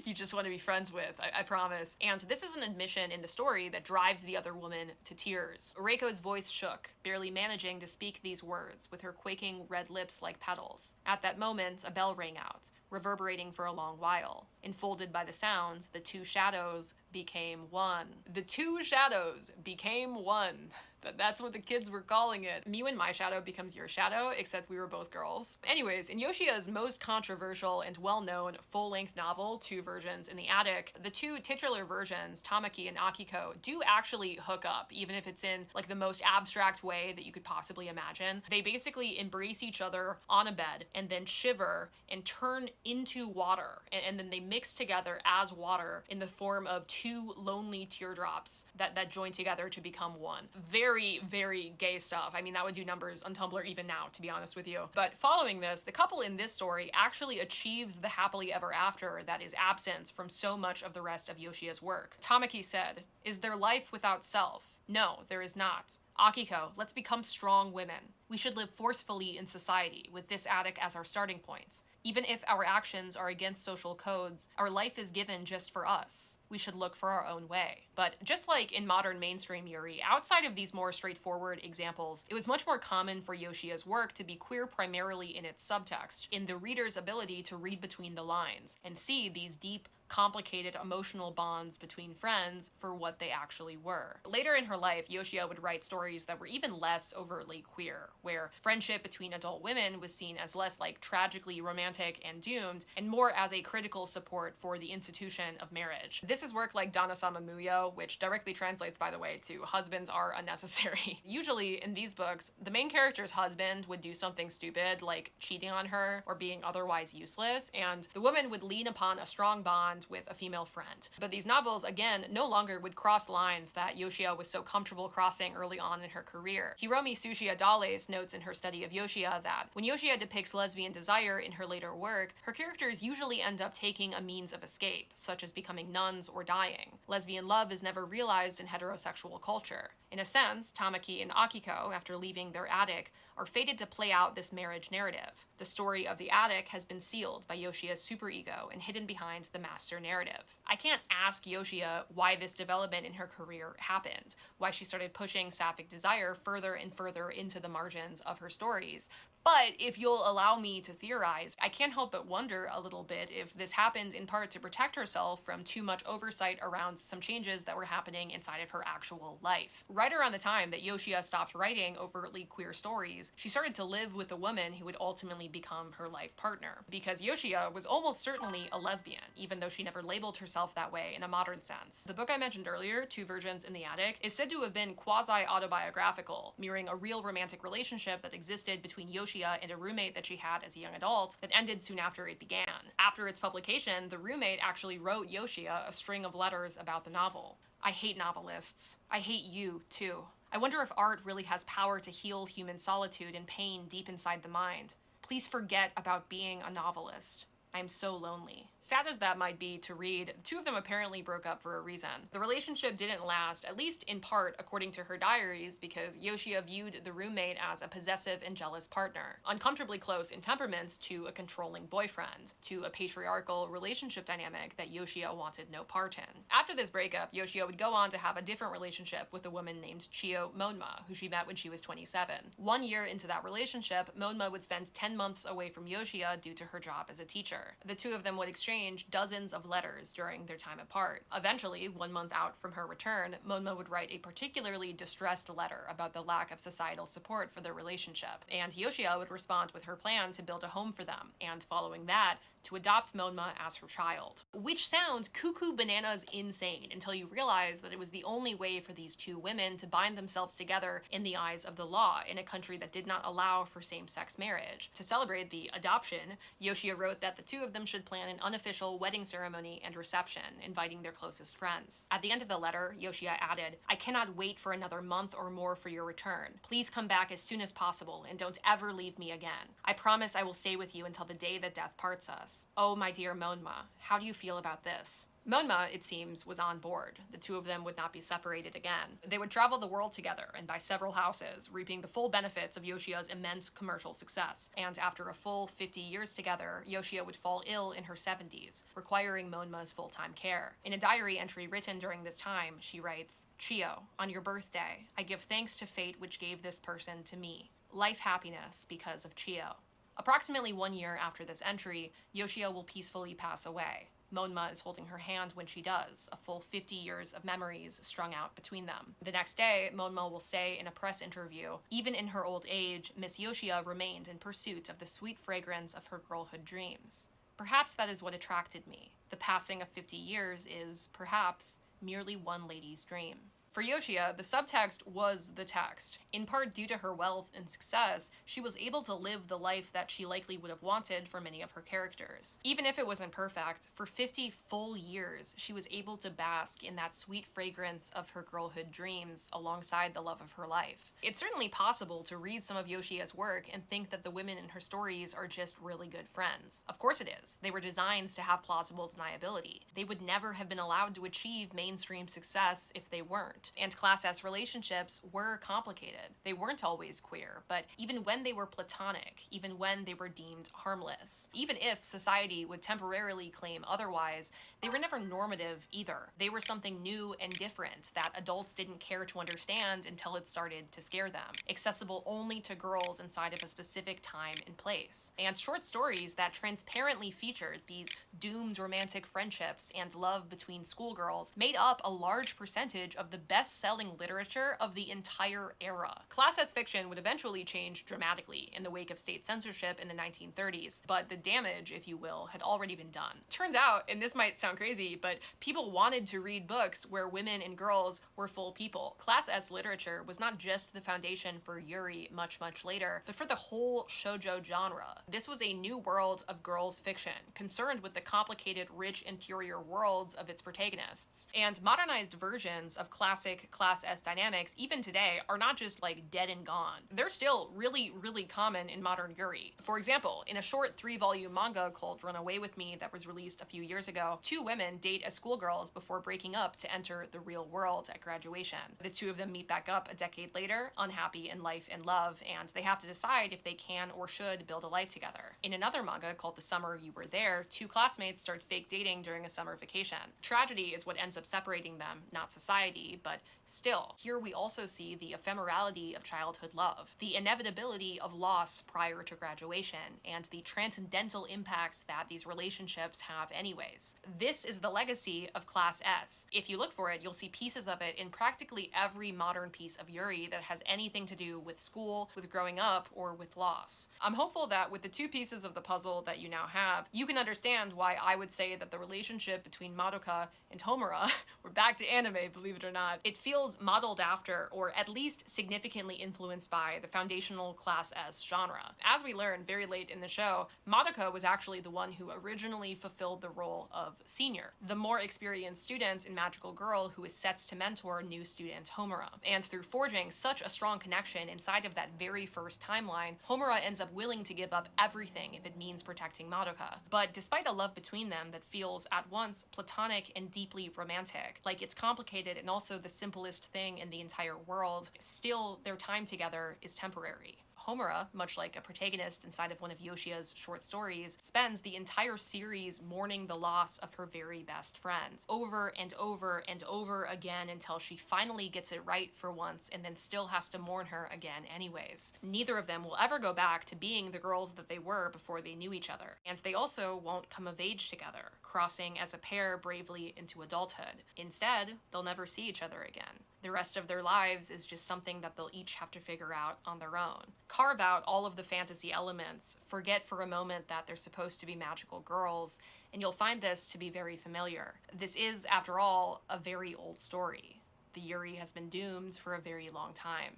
Q: you just want to be friends with, I promise. And this is an admission in the story that drives the other woman to tears. Reiko's voice shook, barely managing to speak these words, with her quaking red lips like petals. At that moment, a bell rang out, reverberating for a long while. Enfolded by the sound, the two shadows became one. The two shadows became one. That's what the kids were calling it. Me and my shadow becomes your shadow, except we were both girls. Anyways, in Yoshia's most controversial and well-known full-length novel, Two Versions in the Attic, the two titular versions, Tamaki and Akiko, do actually hook up, even if it's in like the most abstract way that you could possibly imagine. They basically embrace each other on a bed and then shiver and turn into water, and then they mix together as water in the form of two lonely teardrops that join together to become one. Very, very gay stuff. I mean, that would do numbers on Tumblr even now, to be honest with you. But following this, the couple in this story actually achieves the happily ever after that is absent from so much of the rest of Yoshia's work. Tamaki said, "Is there life without self? No, there is not. Akiko, let's become strong women. We should live forcefully in society, with this attic as our starting point. Even if our actions are against social codes, our life is given just for us. We should look for our own way." But just like in modern mainstream Yuri, outside of these more straightforward examples, it was much more common for Yoshia's work to be queer primarily in its subtext, in the reader's ability to read between the lines and see these deep, complicated emotional bonds between friends for what they actually were. Later in her life, Yoshia would write stories that were even less overtly queer, where friendship between adult women was seen as less like tragically romantic and doomed, and more as a critical support for the institution of marriage. This is work like Dana-sama Muyo, which directly translates, by the way, to husbands are unnecessary. Usually in these books, the main character's husband would do something stupid like cheating on her or being otherwise useless, and the woman would lean upon a strong bond bond with a female friend. But these novels, again, no longer would cross lines that Yoshia was so comfortable crossing early on in her career. Hiromi Tsuchiya Dales notes in her study of Yoshia that when Yoshia depicts lesbian desire in her later work, her characters usually end up taking a means of escape, such as becoming nuns or dying. Lesbian love is never realized in heterosexual culture. In a sense, Tamaki and Akiko, after leaving their attic, are fated to play out this marriage narrative. The story of the attic has been sealed by Yoshia's superego and hidden behind the master narrative. I can't ask Yoshia why this development in her career happened, why she started pushing sapphic desire further and further into the margins of her stories. But if you'll allow me to theorize, I can't help but wonder a little bit if this happened in part to protect herself from too much oversight around some changes that were happening inside of her actual life. Right around the time that Yoshia stopped writing overtly queer stories, she started to live with a woman who would ultimately become her life partner. Because Yoshia was almost certainly a lesbian, even though she never labeled herself that way in a modern sense. The book I mentioned earlier, Two Virgins in the Attic, is said to have been quasi-autobiographical, mirroring a real romantic relationship that existed between Yoshia and a roommate that she had as a young adult that ended soon after it began. After its publication, the roommate actually wrote Yoshia a string of letters about the novel. I hate novelists. I hate you, too. I wonder if art really has power to heal human solitude and pain deep inside the mind. Please forget about being a novelist. I am so lonely. Sad as that might be to read, the two of them apparently broke up for a reason. The relationship didn't last, at least in part according to her diaries, because Yoshia viewed the roommate as a possessive and jealous partner, uncomfortably close in temperaments to a controlling boyfriend, to a patriarchal relationship dynamic that Yoshia wanted no part in. After this breakup, Yoshia would go on to have a different relationship with a woman named Chiyo Monma, who she met when she was 27. 1 year into that relationship, Monma would spend 10 months away from Yoshia due to her job as a teacher. The two of them would exchange dozens of letters during their time apart. Eventually, 1 month out from her return, Monma would write a particularly distressed letter about the lack of societal support for their relationship, and Yoshia would respond with her plan to build a home for them, and following that, to adopt Monma as her child. Which sounds cuckoo bananas insane until you realize that it was the only way for these two women to bind themselves together in the eyes of the law in a country that did not allow for same-sex marriage. To celebrate the adoption, Yoshia wrote that the two of them should plan an unofficial wedding ceremony and reception, inviting their closest friends. At the end of the letter, Yoshia added, "I cannot wait for another month or more for your return. Please come back as soon as possible and don't ever leave me again. I promise I will stay with you until the day that death parts us. Oh, my dear Monma, how do you feel about this?" Monma, it seems, was on board. The two of them would not be separated again. They would travel the world together and buy several houses, reaping the full benefits of Yoshia's immense commercial success. And after a full 50 years together, Yoshia would fall ill in her 70s, requiring Monma's full-time care. In a diary entry written during this time, she writes, "Chiyo, on your birthday, I give thanks to fate which gave this person to me. Life happiness because of Chiyo." Approximately 1 year after this entry, Yoshia will peacefully pass away. Monma is holding her hand when she does, a full 50 years of memories strung out between them. The next day, Monma will say in a press interview, "Even in her old age, Miss Yoshia remained in pursuit of the sweet fragrance of her girlhood dreams. Perhaps that is what attracted me. The passing of 50 years is, perhaps, merely one lady's dream." For Yoshia, the subtext was the text. In part due to her wealth and success, she was able to live the life that she likely would have wanted for many of her characters. Even if it wasn't perfect, for 50 full years, she was able to bask in that sweet fragrance of her girlhood dreams alongside the love of her life. It's certainly possible to read some of Yoshia's work and think that the women in her stories are just really good friends. Of course it is. They were designed to have plausible deniability. They would never have been allowed to achieve mainstream success if they weren't. And Class S relationships were complicated. They weren't always queer, but even when they were platonic, even when they were deemed harmless, even if society would temporarily claim otherwise, they were never normative either. They were something new and different that adults didn't care to understand until it started to scare them, accessible only to girls inside of a specific time and place. And short stories that transparently featured these doomed romantic friendships and love between schoolgirls made up a large percentage of the best best-selling literature of the entire era. Class S fiction would eventually change dramatically in the wake of state censorship in the 1930s, but the damage, if you will, had already been done. Turns out, and this might sound crazy, but people wanted to read books where women and girls were full people. Class S literature was not just the foundation for Yuri much later, but for the whole shoujo genre. This was a new world of girls' fiction, concerned with the complicated, rich, interior worlds of its protagonists. And modernized versions of classic Class S dynamics, even today, are not just like dead and gone. They're still really common in modern Yuri. For example, in a short 3-volume manga called Run Away With Me that was released a few years ago, 2 women date as schoolgirls before breaking up to enter the real world at graduation. The 2 of them meet back up a decade later, unhappy in life and love, and they have to decide if they can or should build a life together. In another manga called The Summer You Were There, 2 classmates start fake dating during a summer vacation. Tragedy is what ends up separating them, not society, but still, here we also see the ephemerality of childhood love, the inevitability of loss prior to graduation, and the transcendental impacts that these relationships have anyways. This is the legacy of Class S. If you look for it, you'll see pieces of it in practically every modern piece of Yuri that has anything to do with school, with growing up, or with loss. I'm hopeful that with the 2 pieces of the puzzle that you now have, you can understand why I would say that the relationship between Madoka and Homura, we're back to anime, believe it or not, it feels modeled after, or at least significantly influenced by, the foundational Class S genre. As we learn very late in the show, Madoka was actually the one who originally fulfilled the role of senior, the more experienced student and magical girl who is set to mentor new student Homura. And through forging such a strong connection inside of that very first timeline, Homura ends up willing to give up everything if it means protecting Madoka. But despite a love between them that feels at once platonic and deeply romantic, like it's complicated and also the simplest thing in the entire world, still their time together is temporary. Homura, much like a protagonist inside of one of Yoshia's short stories, spends the entire series mourning the loss of her very best friends, over and over and over again until she finally gets it right for once and then still has to mourn her again anyways. Neither of them will ever go back to being the girls that they were before they knew each other, and they also won't come of age together, crossing as a pair bravely into adulthood. Instead, they'll never see each other again. The rest of their lives is just something that they'll each have to figure out on their own. Carve out all of the fantasy elements, forget for a moment that they're supposed to be magical girls, and you'll find this to be very familiar. This is, after all, a very old story. The Yuri has been doomed for a very long time.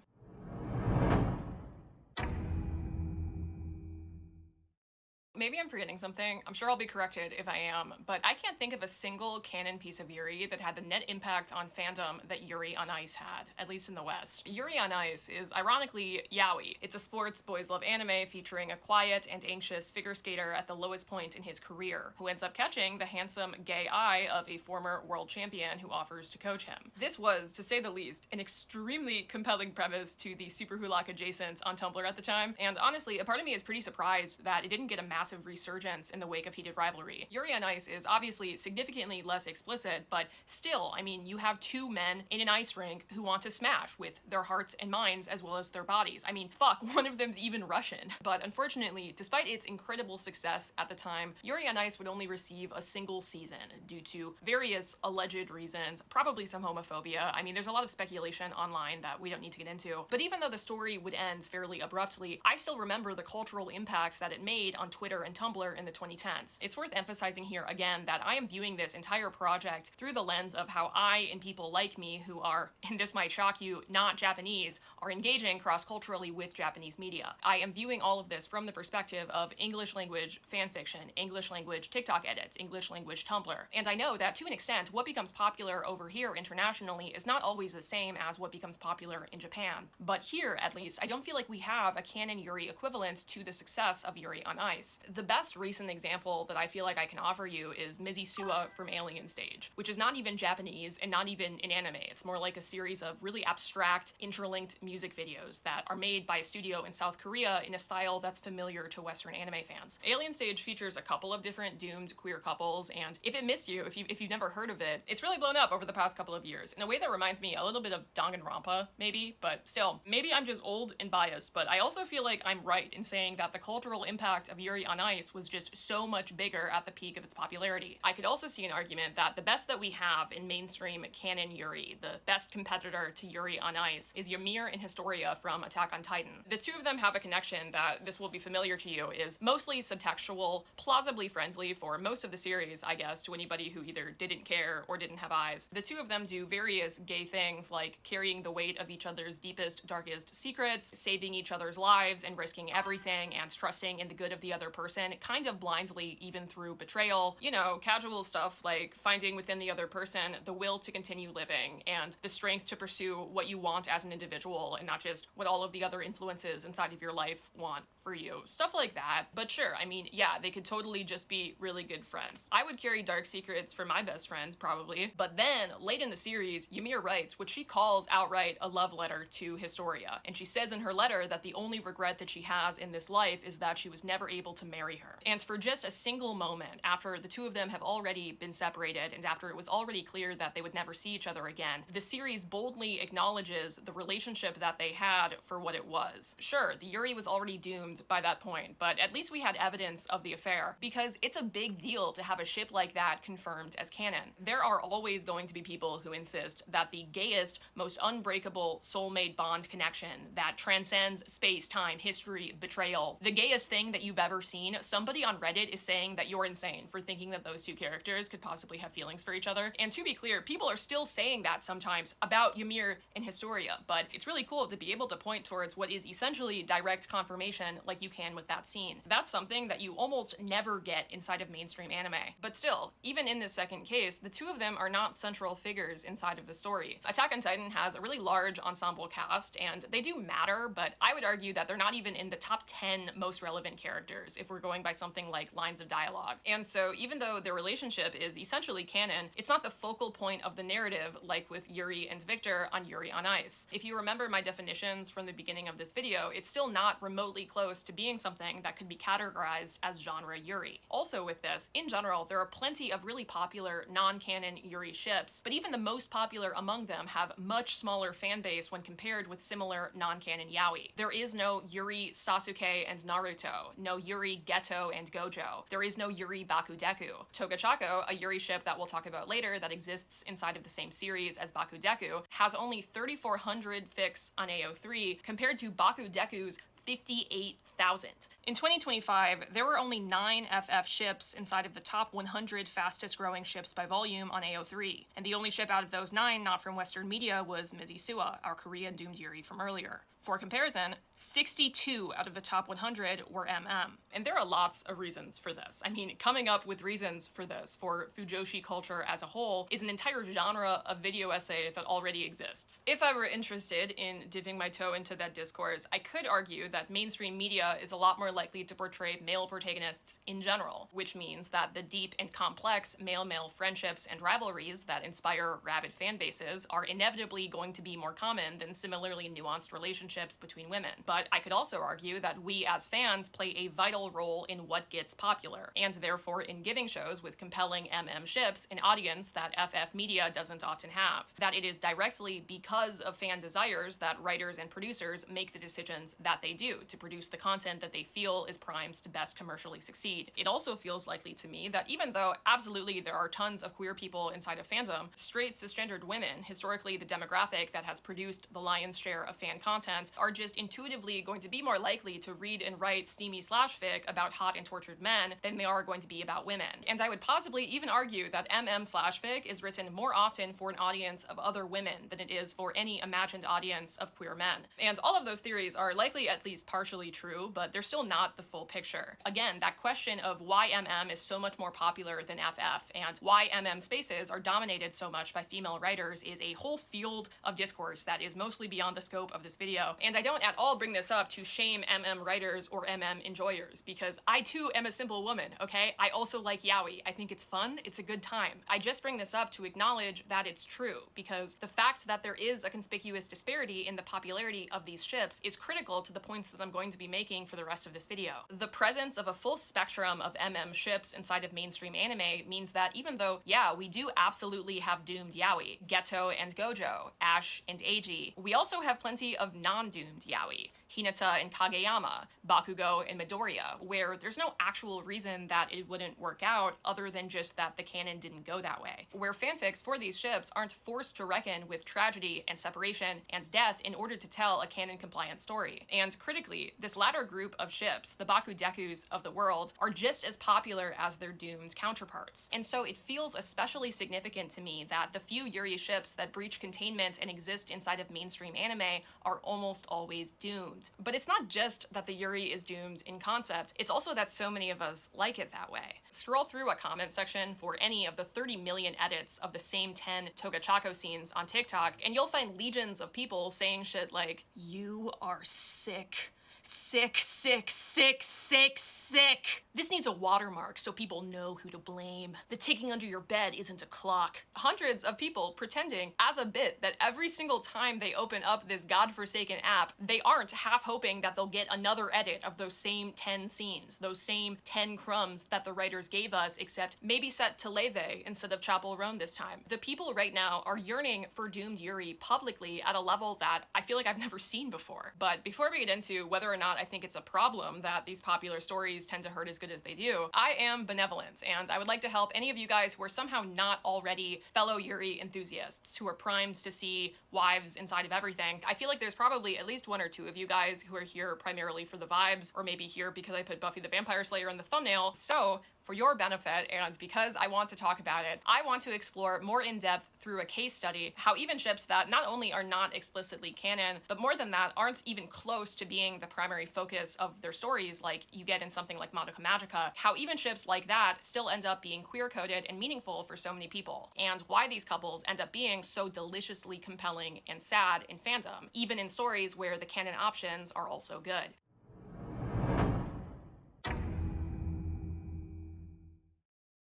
Q: Maybe I'm forgetting something. I'm sure I'll be corrected if I am, but I can't think of a single canon piece of Yuri that had the net impact on fandom that Yuri on Ice had, at least in the West. Yuri on Ice is ironically yaoi. It's a sports boys love anime featuring a quiet and anxious figure skater at the lowest point in his career, who ends up catching the handsome gay eye of a former world champion who offers to coach him. This was, to say the least, an extremely compelling premise to the Super Hulak adjacent on Tumblr at the time, and honestly, a part of me is pretty surprised that it didn't get a massive resurgence in the wake of Heated Rivalry. Yuri on Ice is obviously significantly less explicit, but still, I mean, you have 2 men in an ice rink who want to smash with their hearts and minds as well as their bodies. I mean, fuck, one of them's even Russian. But unfortunately, despite its incredible success at the time, Yuri on Ice would only receive a single season due to various alleged reasons, probably some homophobia. I mean, there's a lot of speculation online that we don't need to get into. But even though the story would end fairly abruptly, I still remember the cultural impacts that it made on Twitter and Tumblr in the 2010s. It's worth emphasizing here again that I am viewing this entire project through the lens of how I and people like me who are, and this might shock you, not Japanese, are engaging cross-culturally with Japanese media. I am viewing all of this from the perspective of English language fanfiction, English language TikTok edits, English language Tumblr. And I know that to an extent, what becomes popular over here internationally is not always the same as what becomes popular in Japan. But here, at least, I don't feel like we have a canon Yuri equivalent to the success of Yuri on Ice. The best recent example that I feel like I can offer you is Mizusuwa from Alien Stage, which is not even Japanese and not even an anime. It's more like a series of really abstract, interlinked music videos that are made by a studio in South Korea in a style that's familiar to Western anime fans. Alien Stage features a couple of different doomed queer couples, and if it missed you, if you've never heard of it, it's really blown up over the past couple of years in a way that reminds me a little bit of Danganronpa, maybe, but still, maybe I'm just old and biased, but I also feel like I'm right in saying that the cultural impact of Yuri on on Ice was just so much bigger at the peak of its popularity. I could also see an argument that the best that we have in mainstream canon Yuri, the best competitor to Yuri on Ice, is Ymir and Historia from Attack on Titan. The two of them have a connection that, this will be familiar to you, is mostly subtextual, plausibly friendly for most of the series, I guess, to anybody who either didn't care or didn't have eyes. The two of them do various gay things like carrying the weight of each other's deepest, darkest secrets, saving each other's lives and risking everything, and trusting in the good of the other person, kind of blindly, even through betrayal. You know, casual stuff like finding within the other person the will to continue living and the strength to pursue what you want as an individual and not just what all of the other influences inside of your life want for you. Stuff like that. But sure, I mean, yeah, they could totally just be really good friends. I would carry dark secrets for my best friends, probably. But then, late in the series, Ymir writes what she calls outright a love letter to Historia. And she says in her letter that the only regret that she has in this life is that she was never able to marry her. And for just a single moment, after the two of them have already been separated and after it was already clear that they would never see each other again, the series boldly acknowledges the relationship that they had for what it was. Sure, the Yuri was already doomed by that point, but at least we had evidence of the affair, because it's a big deal to have a ship like that confirmed as canon. There are always going to be people who insist that the gayest, most unbreakable soulmate bond connection that transcends space, time, history, betrayal, the gayest thing that you've ever seen, somebody on Reddit is saying that you're insane for thinking that those two characters could possibly have feelings for each other. And to be clear, people are still saying that sometimes about Ymir and Historia, but it's really cool to be able to point towards what is essentially direct confirmation like you can with that scene. That's something that you almost never get inside of mainstream anime. But still, even in this second case, the two of them are not central figures inside of the story. Attack on Titan has a really large ensemble cast, and they do matter, but I would argue that they're not even in the top 10 most relevant characters if we're going by something like lines of dialogue. And so even though their relationship is essentially canon, it's not the focal point of the narrative like with Yuri and Victor on Yuri on Ice. If you remember my definitions from the beginning of this video, it's still not remotely close to being something that could be categorized as genre Yuri. Also with this, in general, there are plenty of really popular non-canon Yuri ships, but even the most popular among them have much smaller fan base when compared with similar non-canon yaoi. There is no Yuri Sasuke and Naruto, no Yuri Geto and Gojo. There is no Yuri Bakudeku. Togachako, a Yuri ship that we'll talk about later that exists inside of the same series as Bakudeku, has only 3,400 fics on AO3 compared to Bakudeku's 58,000. In 2025, there were only 9 FF ships inside of the top 100 fastest growing ships by volume on AO3, and the only ship out of those 9 not from Western media was Mizisua, our Korean doomed Yuri from earlier. For comparison, 62 out of the top 100 were MM. And there are lots of reasons for this. I mean, coming up with reasons for this for Fujoshi culture as a whole is an entire genre of video essay that already exists. If I were interested in dipping my toe into that discourse, I could argue that mainstream media is a lot more likely to portray male protagonists in general, which means that the deep and complex male-male friendships and rivalries that inspire rabid fan bases are inevitably going to be more common than similarly nuanced relationships between women. But I could also argue that we as fans play a vital role in what gets popular, and therefore in giving shows with compelling MM ships an audience that FF media doesn't often have. That it is directly because of fan desires that writers and producers make the decisions that they do to produce the content that they feel is primed to best commercially succeed. It also feels likely to me that even though absolutely there are tons of queer people inside of fandom, straight cisgendered women, historically the demographic that has produced the lion's share of fan content, are just intuitively going to be more likely to read and write steamy /fic about hot and tortured men than they are going to be about women. And I would possibly even argue that MM/fic is written more often for an audience of other women than it is for any imagined audience of queer men. And all of those theories are likely at least partially true, but they're still not the full picture. Again, that question of why MM is so much more popular than FF and why MM spaces are dominated so much by female writers is a whole field of discourse that is mostly beyond the scope of this video. And I don't at all bring this up to shame MM writers or MM enjoyers, because I too am a simple woman, okay? I also like yaoi. I think it's fun, it's a good time. I just bring this up to acknowledge that it's true, because the fact that there is a conspicuous disparity in the popularity of these ships is critical to the points that I'm going to be making for the rest of this video. The presence of a full spectrum of MM ships inside of mainstream anime means that even though, yeah, we do absolutely have doomed yaoi, Geto and Gojo, Ash and Eiji, we also have plenty of non-doomed yaoi. Hinata and Kageyama, Bakugo and Midoriya, where there's no actual reason that it wouldn't work out other than just that the canon didn't go that way. Where fanfics for these ships aren't forced to reckon with tragedy and separation and death in order to tell a canon-compliant story. And critically, this latter group of ships, the Bakudekus of the world, are just as popular as their doomed counterparts. And so it feels especially significant to me that the few Yuri ships that breach containment and exist inside of mainstream anime are almost always doomed. But it's not just that the Yuri is doomed in concept, it's also that so many of us like it that way. Scroll through a comment section for any of the 30 million edits of the same 10 Togachako scenes on TikTok, and you'll find legions of people saying shit like, "You are sick. Sick, sick, sick, sick, sick. This needs a watermark so people know who to blame. The ticking under your bed isn't a clock." Hundreds of people pretending as a bit that every single time they open up this godforsaken app, they aren't half hoping that they'll get another edit of those same 10 scenes, those same 10 crumbs that the writers gave us, except maybe set to Leve instead of Chapel Roan this time. The people right now are yearning for doomed Yuri publicly at a level that I feel like I've never seen before. But before we get into whether or not I think it's a problem that these popular stories tend to hurt as good as they do, I am benevolent, and I would like to help any of you guys who are somehow not already fellow Yuri enthusiasts, who are primed to see wives inside of everything. I feel like there's probably at least one or two of you guys who are here primarily for the vibes, or maybe here because I put Buffy the Vampire Slayer in the thumbnail. So for your benefit, and because I want to talk about it, I want to explore more in depth through a case study how even ships that not only are not explicitly canon, but more than that, aren't even close to being the primary focus of their stories like you get in something like Madoka Magica, how even ships like that still end up being queer-coded and meaningful for so many people, and why these couples end up being so deliciously compelling and sad in fandom, even in stories where the canon options are also good.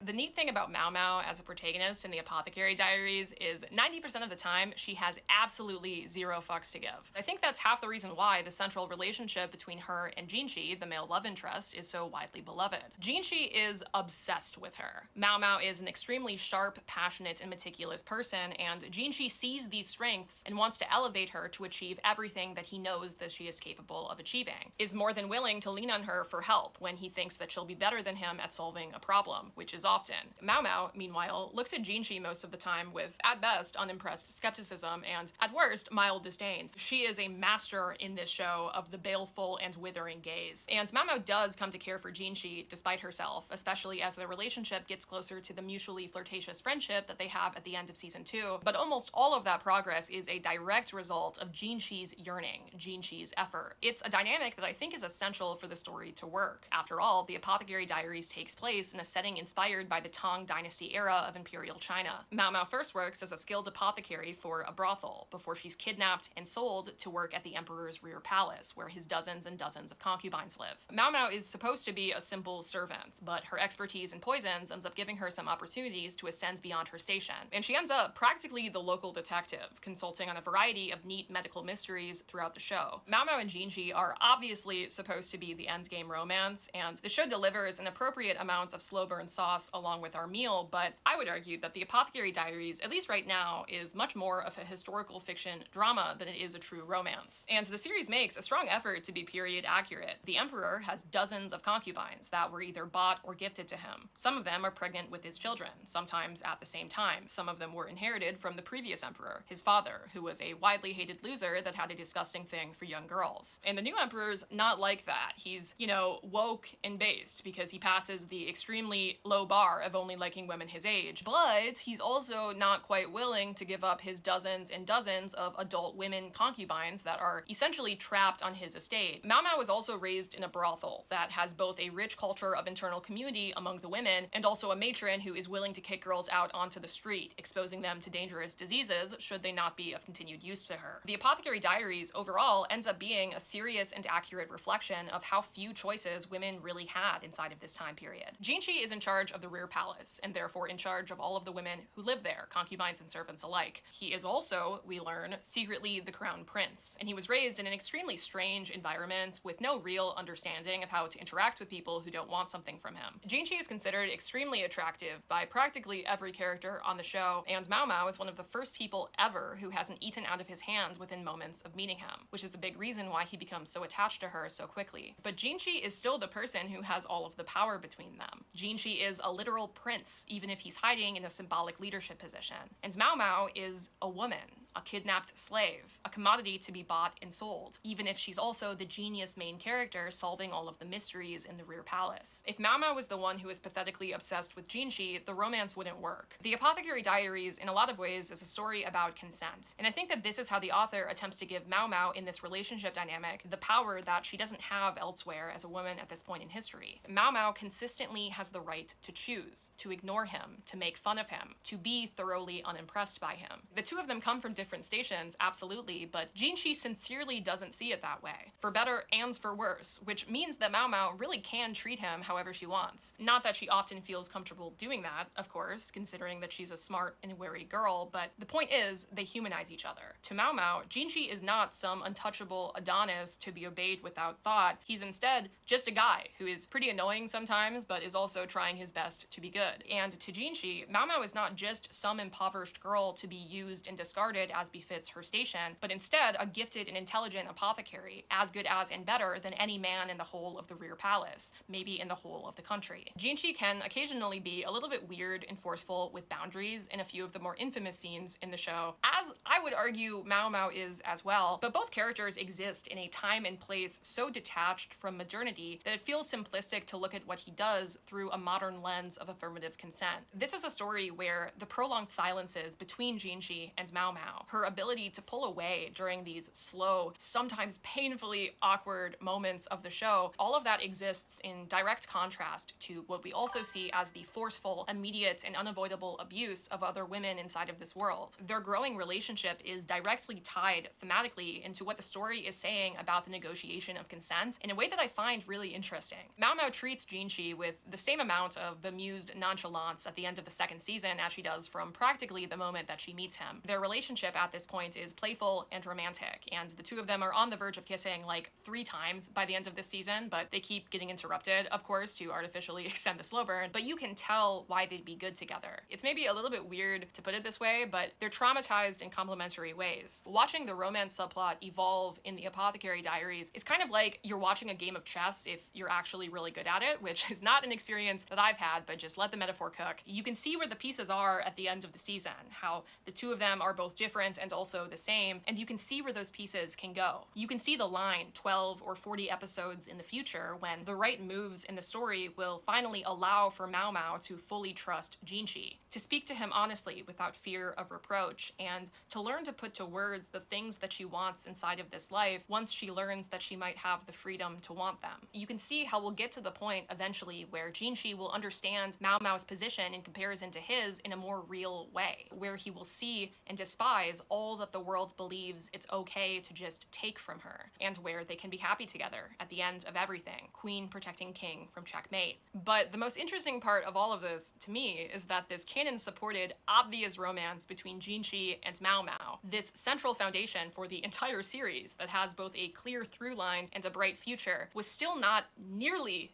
Q: The neat thing about Mao Mao as a protagonist in the Apothecary Diaries is 90% of the time she has absolutely zero fucks to give. I think that's half the reason why the central relationship between her and Jinshi, the male love interest, is so widely beloved. Jinshi is obsessed with her. Mao Mao is an extremely sharp, passionate, and meticulous person, and Jinshi sees these strengths and wants to elevate her to achieve everything that he knows that she is capable of achieving, is more than willing to lean on her for help when he thinks that she'll be better than him at solving a problem, which is often. Mao Mao, meanwhile, looks at Jinshi most of the time with, at best, unimpressed skepticism and, at worst, mild disdain. She is a master in this show of the baleful and withering gaze. And Mao Mao does come to care for Jinshi despite herself, especially as their relationship gets closer to the mutually flirtatious friendship that they have at the end of season 2. But almost all of that progress is a direct result of Jinshi's yearning, Jinshi's effort. It's a dynamic that I think is essential for the story to work. After all, the Apothecary Diaries takes place in a setting inspired by the Tang Dynasty era of Imperial China. Mao Mao first works as a skilled apothecary for a brothel before she's kidnapped and sold to work at the Emperor's rear palace, where his dozens and dozens of concubines live. Mao Mao is supposed to be a simple servant, but her expertise in poisons ends up giving her some opportunities to ascend beyond her station, and she ends up practically the local detective, consulting on a variety of neat medical mysteries throughout the show. Mao Mao and Jinshi are obviously supposed to be the endgame romance, and the show delivers an appropriate amount of slow burn sauce along with our meal, but I would argue that the Apothecary Diaries, at least right now, is much more of a historical fiction drama than it is a true romance. And the series makes a strong effort to be period accurate. The Emperor has dozens of concubines that were either bought or gifted to him. Some of them are pregnant with his children, sometimes at the same time. Some of them were inherited from the previous emperor, his father, who was a widely hated loser that had a disgusting thing for young girls. And the new emperor's not like that. He's, you know, woke and based because he passes the extremely low bar of only liking women his age, but he's also not quite willing to give up his dozens and dozens of adult women concubines that are essentially trapped on his estate. Mao Mao was also raised in a brothel that has both a rich culture of internal community among the women and also a matron who is willing to kick girls out onto the street, exposing them to dangerous diseases should they not be of continued use to her. The Apothecary Diaries overall ends up being a serious and accurate reflection of how few choices women really had inside of this time period. Jinshi is in charge of the Rear Palace, and therefore in charge of all of the women who live there, concubines and servants alike. He is also, we learn, secretly the crown prince, and he was raised in an extremely strange environment with no real understanding of how to interact with people who don't want something from him. Jinchi is considered extremely attractive by practically every character on the show, and Mao Mao is one of the first people ever who hasn't eaten out of his hands within moments of meeting him, which is a big reason why he becomes so attached to her so quickly. But Jinchi is still the person who has all of the power between them. Jinchi is a literal prince, even if he's hiding in a symbolic leadership position. And Mao Mao is a woman, a kidnapped slave, a commodity to be bought and sold, even if she's also the genius main character solving all of the mysteries in the Rear Palace. If Mao Mao was the one who is pathetically obsessed with Jinchi, the romance wouldn't work. The Apothecary Diaries, in a lot of ways, is a story about consent, and I think that this is how the author attempts to give Mao Mao in this relationship dynamic the power that she doesn't have elsewhere as a woman at this point in history. Mao Mao consistently has the right to choose, to ignore him, to make fun of him, to be thoroughly unimpressed by him. The two of them come from different stations, absolutely, but Jinchi sincerely doesn't see it that way, for better and for worse, which means that Mao Mao really can treat him however she wants. Not that she often feels comfortable doing that, of course, considering that she's a smart and wary girl, but the point is, they humanize each other. To Mao Mao, Jinchi is not some untouchable Adonis to be obeyed without thought. He's instead just a guy who is pretty annoying sometimes, but is also trying his best to be good. And to Jinchi, Mao Mao is not just some impoverished girl to be used and discarded as befits her station, but instead a gifted and intelligent apothecary, as good as and better than any man in the whole of the Rear Palace, maybe in the whole of the country. Jinchi can occasionally be a little bit weird and forceful with boundaries in a few of the more infamous scenes in the show, as I would argue Mao Mao is as well, but both characters exist in a time and place so detached from modernity that it feels simplistic to look at what he does through a modern lens of affirmative consent. This is a story where the prolonged silences between Jinchi and Mao Mao, her ability to pull away during these slow, sometimes painfully awkward moments of the show, all of that exists in direct contrast to what we also see as the forceful, immediate, and unavoidable abuse of other women inside of this world. Their growing relationship is directly tied thematically into what the story is saying about the negotiation of consent in a way that I find really interesting. Mao Mao treats Jinchi with the same amount of bemused nonchalance at the end of the second season as she does from practically the moment that she meets him. Their relationship at this point is playful and romantic, and the two of them are on the verge of kissing like 3 times by the end of this season, but they keep getting interrupted, of course, to artificially extend the slow burn, but you can tell why they'd be good together. It's maybe a little bit weird to put it this way, but they're traumatized in complementary ways. Watching the romance subplot evolve in the Apothecary Diaries is kind of like you're watching a game of chess if you're actually really good at it, which is not an experience that I've had, but just let the metaphor cook. You can see where the pieces are at the end of the season, how the two of them are both different and also the same, and you can see where those pieces can go. You can see the line 12 or 40 episodes in the future when the right moves in the story will finally allow for Mao Mao to fully trust Jinchi, to speak to him honestly without fear of reproach, and to learn to put to words the things that she wants inside of this life once she learns that she might have the freedom to want them. You can see how we'll get to the point eventually where Jinchi will understand Mao Mao's position in comparison to his in a more real way, where he will see and despise all that the world believes it's okay to just take from her, and where they can be happy together at the end of everything, queen protecting king from checkmate. But the most interesting part of all of this, to me, is that this canon-supported, obvious romance between Jinchi and Mao Mao, this central foundation for the entire series that has both a clear through line and a bright future, was still not nearly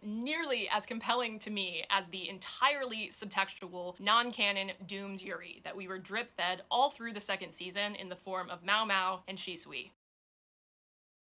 Q: as compelling to me as the entirely subtextual, non-canon doomed Yuri that we were drip-fed all through the second season in the form of Mao Mao and Shisui.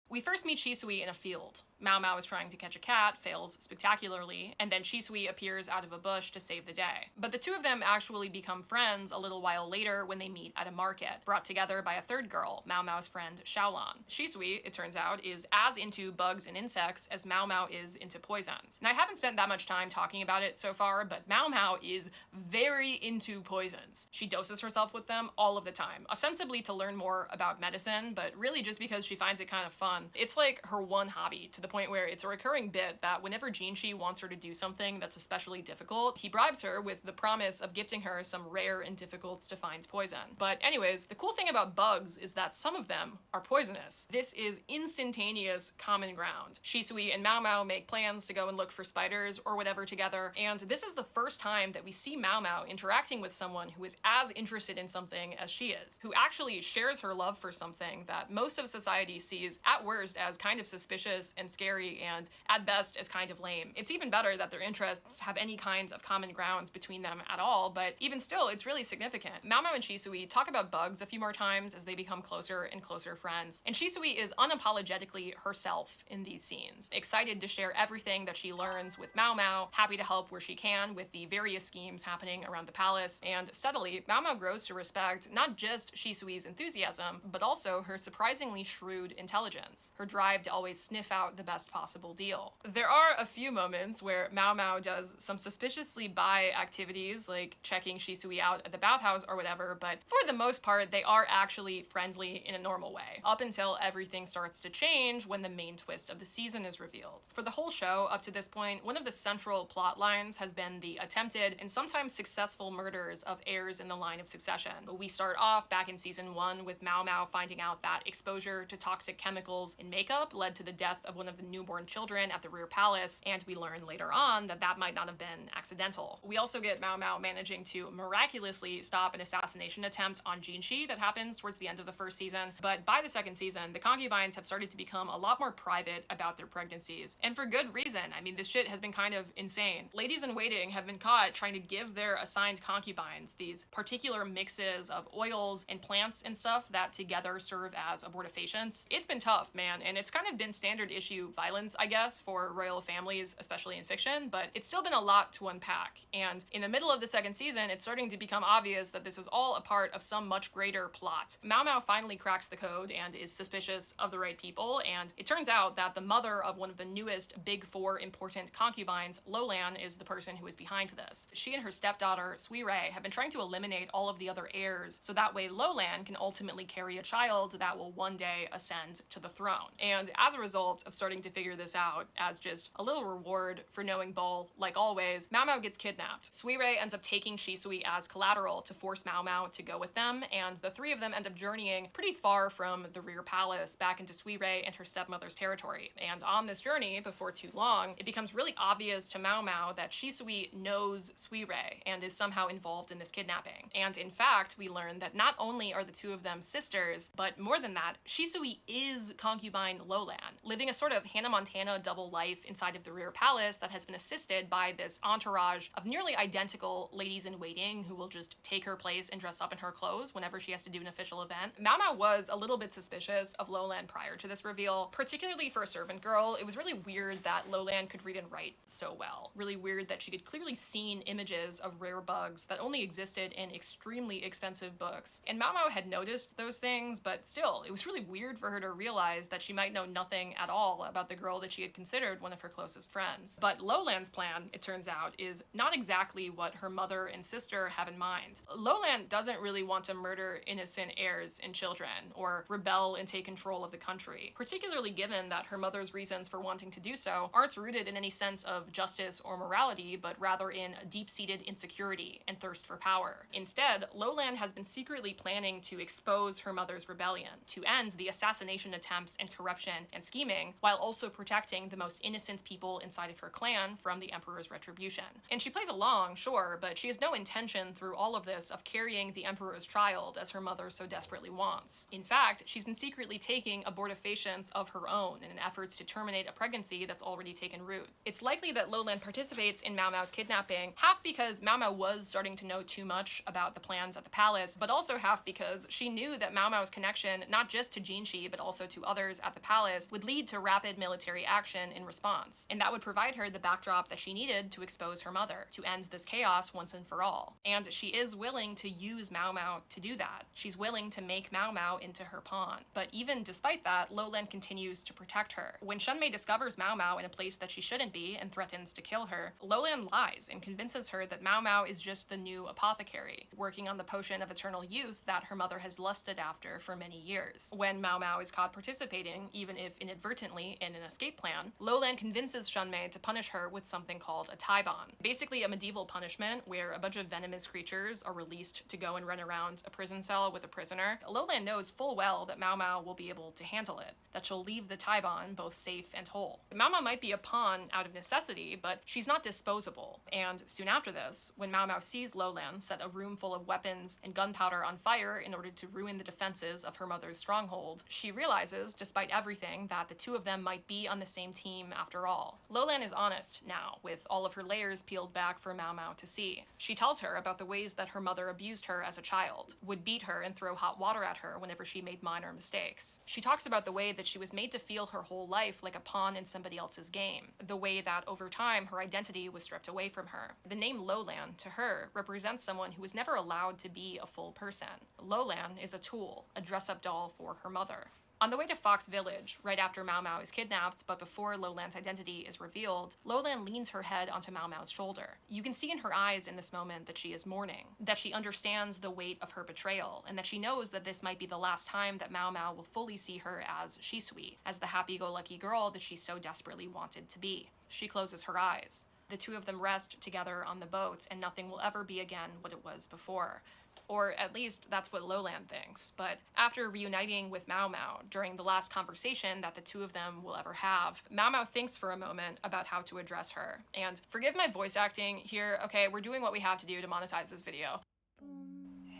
Q: We first meet Shisui in a field. Mao Mao is trying to catch a cat, fails spectacularly, and then Shisui appears out of a bush to save the day. But the two of them actually become friends a little while later when they meet at a market, brought together by a third girl, Mao Mao's friend Xiaolan. Shisui, it turns out, is as into bugs and insects as Mao Mao is into poisons. And I haven't spent that much time talking about it so far, but Mao Mao is very into poisons. She doses herself with them all of the time, ostensibly to learn more about medicine, but really just because she finds it kind of fun fun. It's like her one hobby, to the point where it's a recurring bit that whenever Jinshi wants her to do something that's especially difficult, he bribes her with the promise of gifting her some rare and difficult to find poison. But anyways, the cool thing about bugs is that some of them are poisonous. This is instantaneous common ground. Shisui and Mao Mao make plans to go and look for spiders or whatever together, and this is the first time that we see Mao Mao interacting with someone who is as interested in something as she is, who actually shares her love for something that most of society sees at worst as kind of suspicious and scary, and at best as kind of lame. It's even better that their interests have any kinds of common grounds between them at all, but even still, it's really significant. Mao Mao and Shisui talk about bugs a few more times as they become closer and closer friends, and Shisui is unapologetically herself in these scenes, excited to share everything that she learns with Mao Mao, happy to help where she can with the various schemes happening around the palace, and steadily, Mao Mao grows to respect not just Shisui's enthusiasm, but also her surprisingly shrewd intelligence, her drive to always sniff out the best possible deal. There are a few moments where Mao Mao does some suspiciously bi activities, like checking Shisui out at the bathhouse or whatever, but for the most part, they are actually friendly in a normal way, up until everything starts to change when the main twist of the season is revealed. For the whole show, up to this point, one of the central plot lines has been the attempted and sometimes successful murders of heirs in the line of succession. We start off back in season 1 with Mao Mao finding out that exposure to toxic chemicals in makeup led to the death of one of the newborn children at the rear palace, and we learn later on that that might not have been accidental. We also get Mao Mao managing to miraculously stop an assassination attempt on Jinshi that happens towards the end of the first season, but by the second season, the concubines have started to become a lot more private about their pregnancies, and for good reason. I mean, this shit has been kind of insane. Ladies in waiting have been caught trying to give their assigned concubines these particular mixes of oils and plants and stuff that together serve as abortifacients. It's been tough, man, and it's kind of been standard issue violence, I guess, for royal families, especially in fiction, but it's still been a lot to unpack. And in the middle of the second season, it's starting to become obvious that this is all a part of some much greater plot. Mao Mao finally cracks the code and is suspicious of the right people, and it turns out that the mother of one of the newest Big Four important concubines, Lolan, is the person who is behind this. She and her stepdaughter, Suirei, have been trying to eliminate all of the other heirs, so that way Lolan can ultimately carry a child that will one day ascend to the throne. And as a result of starting to figure this out, as just a little reward for knowing both, like always, Mao Mao gets kidnapped. Suirei ends up taking Shisui as collateral to force Mao Mao to go with them, and the three of them end up journeying pretty far from the rear palace back into Suirei and her stepmother's territory. And on this journey, before too long, it becomes really obvious to Mao Mao that Shisui knows Suirei and is somehow involved in this kidnapping. And in fact, we learn that not only are the two of them sisters, but more than that, Shisui is concubine Lolan, living a sort of Hannah Montana double life inside of the rear palace that has been assisted by this entourage of nearly identical ladies-in-waiting who will just take her place and dress up in her clothes whenever she has to do an official event. Mao Mao was a little bit suspicious of Lolan prior to this reveal, particularly for a servant girl. It was really weird that Lolan could read and write so well. Really weird that she could clearly seen images of rare bugs that only existed in extremely expensive books. And Mao Mao had noticed those things, but still, it was really weird for her to realize that she might know nothing at all about the girl that she had considered one of her closest friends. But Lolan's plan, it turns out, is not exactly what her mother and sister have in mind. Lolan doesn't really want to murder innocent heirs and children, or rebel and take control of the country, particularly given that her mother's reasons for wanting to do so aren't rooted in any sense of justice or morality, but rather in a deep-seated insecurity and thirst for power. Instead, Lolan has been secretly planning to expose her mother's rebellion, to end the assassination attempts and corruption and scheming, while also protecting the most innocent people inside of her clan from the Emperor's retribution. And she plays along, sure, but she has no intention through all of this of carrying the Emperor's child as her mother so desperately wants. In fact, she's been secretly taking abortifacients of her own in an effort to terminate a pregnancy that's already taken root. It's likely that Lolan participates in Mao Mao's kidnapping, half because Mao Mao was starting to know too much about the plans at the palace, but also half because she knew that Mao Mao's connection, not just to Jinshi, but also to others at the palace, would lead to rapid military action in response, and that would provide her the backdrop that she needed to expose her mother, to end this chaos once and for all. And she is willing to use Mao Mao to do that. She's willing to make Mao Mao into her pawn. But even despite that, Lolan continues to protect her. When Shenmei discovers Mao Mao in a place that she shouldn't be and threatens to kill her, Lolan lies and convinces her that Mao Mao is just the new apothecary, working on the potion of eternal youth that her mother has lusted after for many years. When Mao Mao is caught participating participating, even if inadvertently, in an escape plan, Lolan convinces Shunmei to punish her with something called a Taibon. Basically a medieval punishment where a bunch of venomous creatures are released to go and run around a prison cell with a prisoner. Lolan knows full well that Mao Mao will be able to handle it, that she'll leave the Taibon both safe and whole. Mao Mao might be a pawn out of necessity, but she's not disposable. And soon after this, when Mao Mao sees Lolan set a room full of weapons and gunpowder on fire in order to ruin the defenses of her mother's stronghold, she realizes, despite everything, that the two of them might be on the same team after all. Lolan is honest now, with all of her layers peeled back for Mao Mao to see. She tells her about the ways that her mother abused her as a child, would beat her and throw hot water at her whenever she made minor mistakes. She talks about the way that she was made to feel her whole life like a pawn in somebody else's game, the way that over time her identity was stripped away from her. The name Lolan, to her, represents someone who was never allowed to be a full person. Lolan is a tool, a dress-up doll for her mother. On the way to Fox Village, right after Mao Mao is kidnapped, but before Lolan's identity is revealed, Lolan leans her head onto Mao Mao's shoulder. You can see in her eyes in this moment that she is mourning, that she understands the weight of her betrayal, and that she knows that this might be the last time that Mao Mao will fully see her as Shisui, as the happy-go-lucky girl that she so desperately wanted to be. She closes her eyes. The two of them rest together on the boat, and nothing will ever be again what it was before. Or at least that's what Lolan thinks. But after reuniting with Mao Mao during the last conversation that the two of them will ever have, Mao Mao thinks for a moment about how to address her. And forgive my voice acting here, okay, we're doing what we have to do to monetize this video.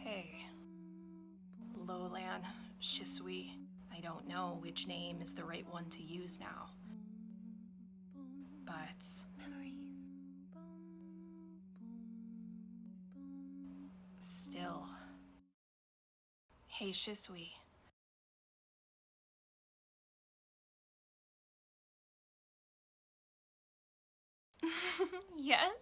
Q: Hey, Lolan, Shisui, I don't know which name is the right one to use now. But still. Hey, Shisui. Yes?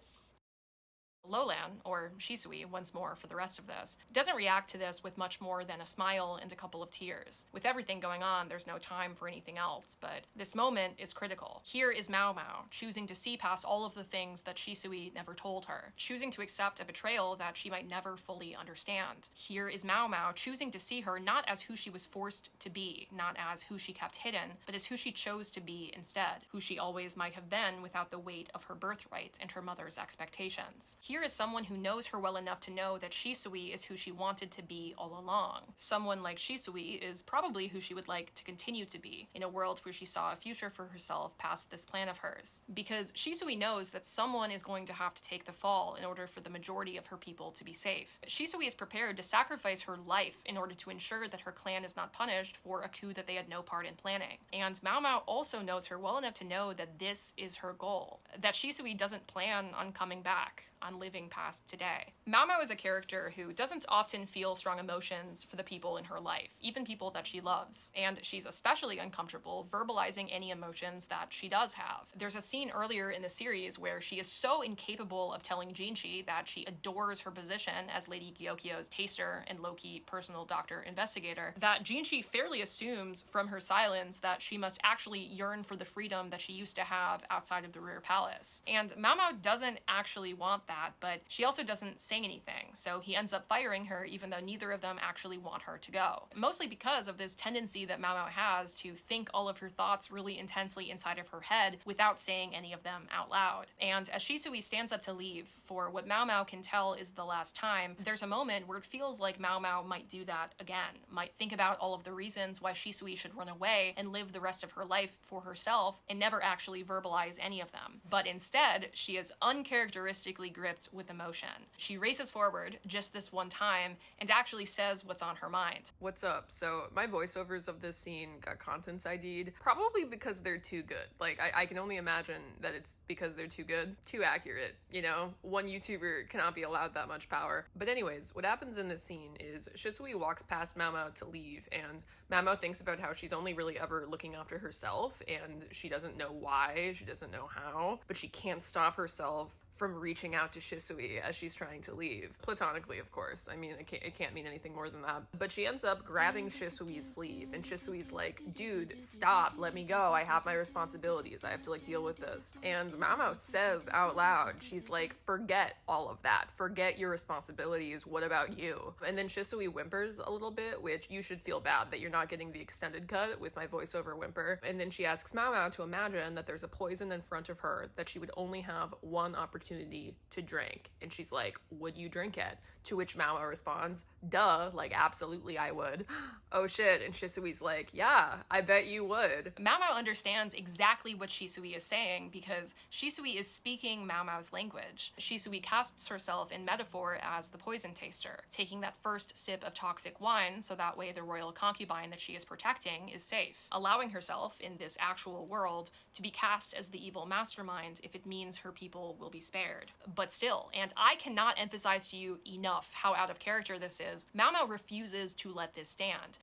Q: Lolan, or Shisui once more for the rest of this, doesn't react to this with much more than a smile and a couple of tears. With everything going on, there's no time for anything else, but this moment is critical. Here is Mao Mao, choosing to see past all of the things that Shisui never told her, choosing to accept a betrayal that she might never fully understand. Here is Mao Mao choosing to see her not as who she was forced to be, not as who she kept hidden, but as who she chose to be instead, who she always might have been without the weight of her birthright and her mother's expectations. Here is someone who knows her well enough to know that Shisui is who she wanted to be all along. Someone like Shisui is probably who she would like to continue to be, in a world where she saw a future for herself past this plan of hers. Because Shisui knows that someone is going to have to take the fall in order for the majority of her people to be safe. Shisui is prepared to sacrifice her life in order to ensure that her clan is not punished for a coup that they had no part in planning. And Mao Mao also knows her well enough to know that this is her goal, that Shisui doesn't plan on coming back, on living past today. Mao Mao is a character who doesn't often feel strong emotions for the people in her life, even people that she loves, and she's especially uncomfortable verbalizing any emotions that she does have. There's a scene earlier in the series where she is so incapable of telling Jinchi that she adores her position as Lady Gyokyo's taster and low-key personal doctor investigator, that Jinchi fairly assumes from her silence that she must actually yearn for the freedom that she used to have outside of the rear palace. And Mao Mao doesn't actually want that, but she also doesn't say anything, so he ends up firing her even though neither of them actually want her to go. Mostly because of this tendency that Mao Mao has to think all of her thoughts really intensely inside of her head without saying any of them out loud. And as Shisui stands up to leave, for what Mao Mao can tell is the last time, there's a moment where it feels like Mao Mao might do that again, might think about all of the reasons why Shisui should run away and live the rest of her life for herself and never actually verbalize any of them. But instead, she is uncharacteristically gripped with emotion. She races forward just this one time and actually says what's on her mind.
F: What's up? So my voiceovers of this scene got contents ID'd, probably because they're too good. Like, I can only imagine that it's because they're too good, too accurate, you know? One YouTuber cannot be allowed that much power. But anyways, what happens in this scene is Shisui walks past Mao Mao to leave, and Mao Mao thinks about how she's only really ever looking after herself, and she doesn't know why, she doesn't know how, but she can't stop herself from reaching out to Shisui as she's trying to leave. Platonically, of course. I mean, it can't mean anything more than that. But she ends up grabbing Shisui's sleeve, and Shisui's like, dude, stop, let me go. I have my responsibilities. I have to like deal with this. And Mao Mao says out loud, she's like, forget all of that. Forget your responsibilities. What about you? And then Shisui whimpers a little bit, which you should feel bad that you're not getting the extended cut with my voiceover whimper. And then she asks Mao Mao to imagine that there's a poison in front of her that she would only have one opportunity to drink. And she's like, would you drink it? To which Mao Mao responds, duh, like absolutely I would. Oh shit. And Shisui's like, yeah, I bet you would.
Q: Mao Mao understands exactly what Shisui is saying because Shisui is speaking Mao Mao's language. Shisui casts herself in metaphor as the poison taster, taking that first sip of toxic wine so that way the royal concubine that she is protecting is safe, allowing herself in this actual world to be cast as the evil mastermind if it means her people will be spared. But still, and I cannot emphasize to you enough how out of character this is, Mao Mao refuses to let this stand.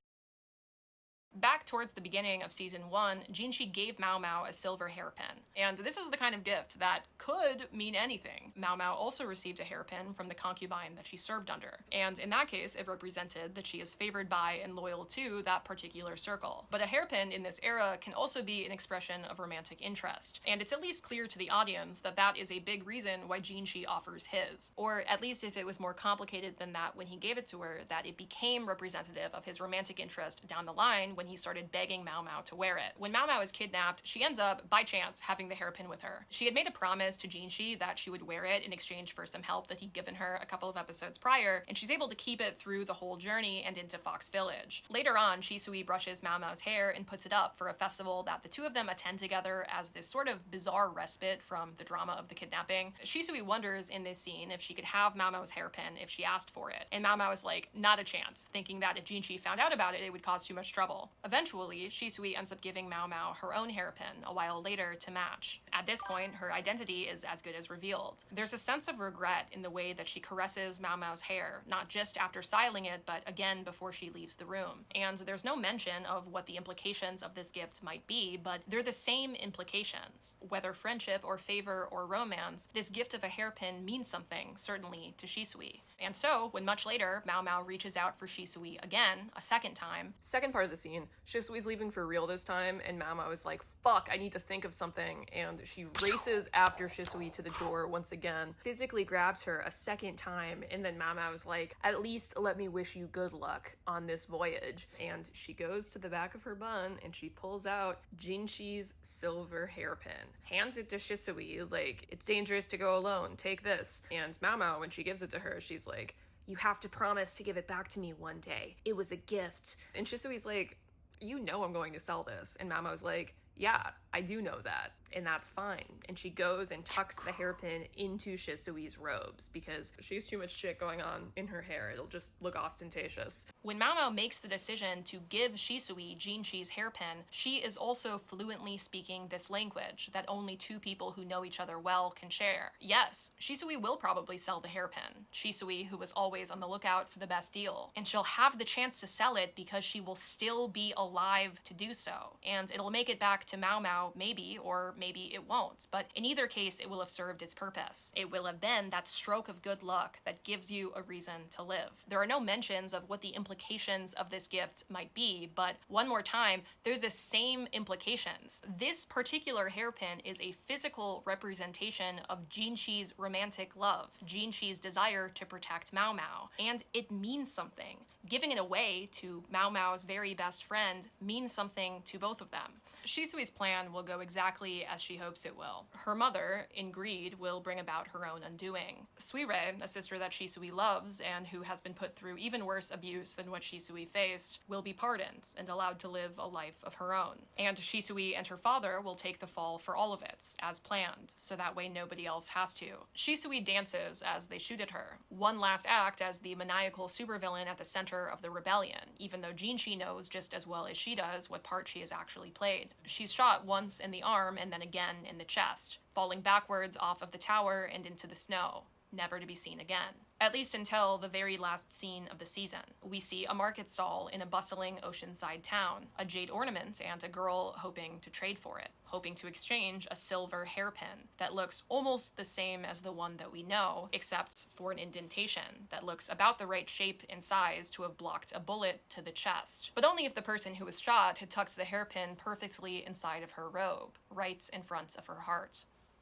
Q: Back towards the beginning of season 1, Jinshi gave Mao Mao a silver hairpin, and this is the kind of gift that could mean anything. Mao Mao also received a hairpin from the concubine that she served under, and in that case it represented that she is favored by and loyal to that particular circle. But a hairpin in this era can also be an expression of romantic interest, and it's at least clear to the audience that that is a big reason why Jinshi offers his, or at least if it was more complicated than that when he gave it to her, that it became representative of his romantic interest down the line when he started begging Mao Mao to wear it. When Mao Mao is kidnapped, she ends up, by chance, having the hairpin with her. She had made a promise to Jinshi that she would wear it in exchange for some help that he'd given her a couple of episodes prior, and she's able to keep it through the whole journey and into Fox Village. Later on, Shisui brushes Mao Mao's hair and puts it up for a festival that the two of them attend together as this sort of bizarre respite from the drama of the kidnapping. Shisui wonders in this scene if she could have Mao Mao's hairpin if she asked for it, and Mao Mao is like, not a chance, thinking that if Jinshi found out about it, it would cause too much trouble. Eventually, Shisui ends up giving Mao Mao her own hairpin a while later to match. At this point, her identity is as good as revealed. There's a sense of regret in the way that she caresses Mao Mao's hair, not just after styling it, but again before she leaves the room. And there's no mention of what the implications of this gift might be, but they're the same implications. Whether friendship or favor or romance, this gift of a hairpin means something, certainly to Shisui. And so, when much later, Mao Mao reaches out for Shisui again, a second time.
F: Second part of the scene, Shisui's leaving for real this time, and Mao Mao is like, fuck, I need to think of something, and she races after Shisui to the door once again, physically grabs her a second time, and then Mao Mao is like, at least let me wish you good luck on this voyage. And she goes to the back of her bun, and she pulls out Jinshi's silver hairpin, hands it to Shisui, like, it's dangerous to go alone, take this. And Mao Mao, when she gives it to her, she's like, you have to promise to give it back to me one day. It was a gift. And Shisui's like, you know I'm going to sell this. And Mao Mao's like, yeah, I do know that, and that's fine. And she goes and tucks the hairpin into Shisui's robes because she has too much shit going on in her hair. It'll just look ostentatious.
Q: When Mao Mao makes the decision to give Shisui Jinshi's hairpin, she is also fluently speaking this language that only two people who know each other well can share. Yes, Shisui will probably sell the hairpin. Shisui, who was always on the lookout for the best deal. And she'll have the chance to sell it because she will still be alive to do so. And it'll make it back to Mao Mao, maybe, or maybe it won't. But in either case, it will have served its purpose. It will have been that stroke of good luck that gives you a reason to live. There are no mentions of what the implications of this gift might be, but one more time, they're the same implications. This particular hairpin is a physical representation of Jinshi's romantic love, Jinshi's desire to protect Mao Mao, and it means something. Giving it away to Mao Mao's very best friend means something to both of them. Shisui's plan will go exactly as she hopes it will. Her mother, in greed, will bring about her own undoing. Suire, a sister that Shisui loves and who has been put through even worse abuse than what Shisui faced, will be pardoned and allowed to live a life of her own. And Shisui and her father will take the fall for all of it, as planned, so that way nobody else has to. Shisui dances as they shoot at her, one last act as the maniacal supervillain at the center of the rebellion, even though Jinshi knows just as well as she does what part she has actually played. She's shot once in the arm and then again in the chest, falling backwards off of the tower and into the snow. never to be seen again. At least until the very last scene of the season. We see a market stall in a bustling oceanside town, a jade ornament, and a girl hoping to trade for it, hoping to exchange a silver hairpin that looks almost the same as the one that we know, except for an indentation that looks about the right shape and size to have blocked a bullet to the chest. But only if the person who was shot had tucked the hairpin perfectly inside of her robe, right in front of her heart.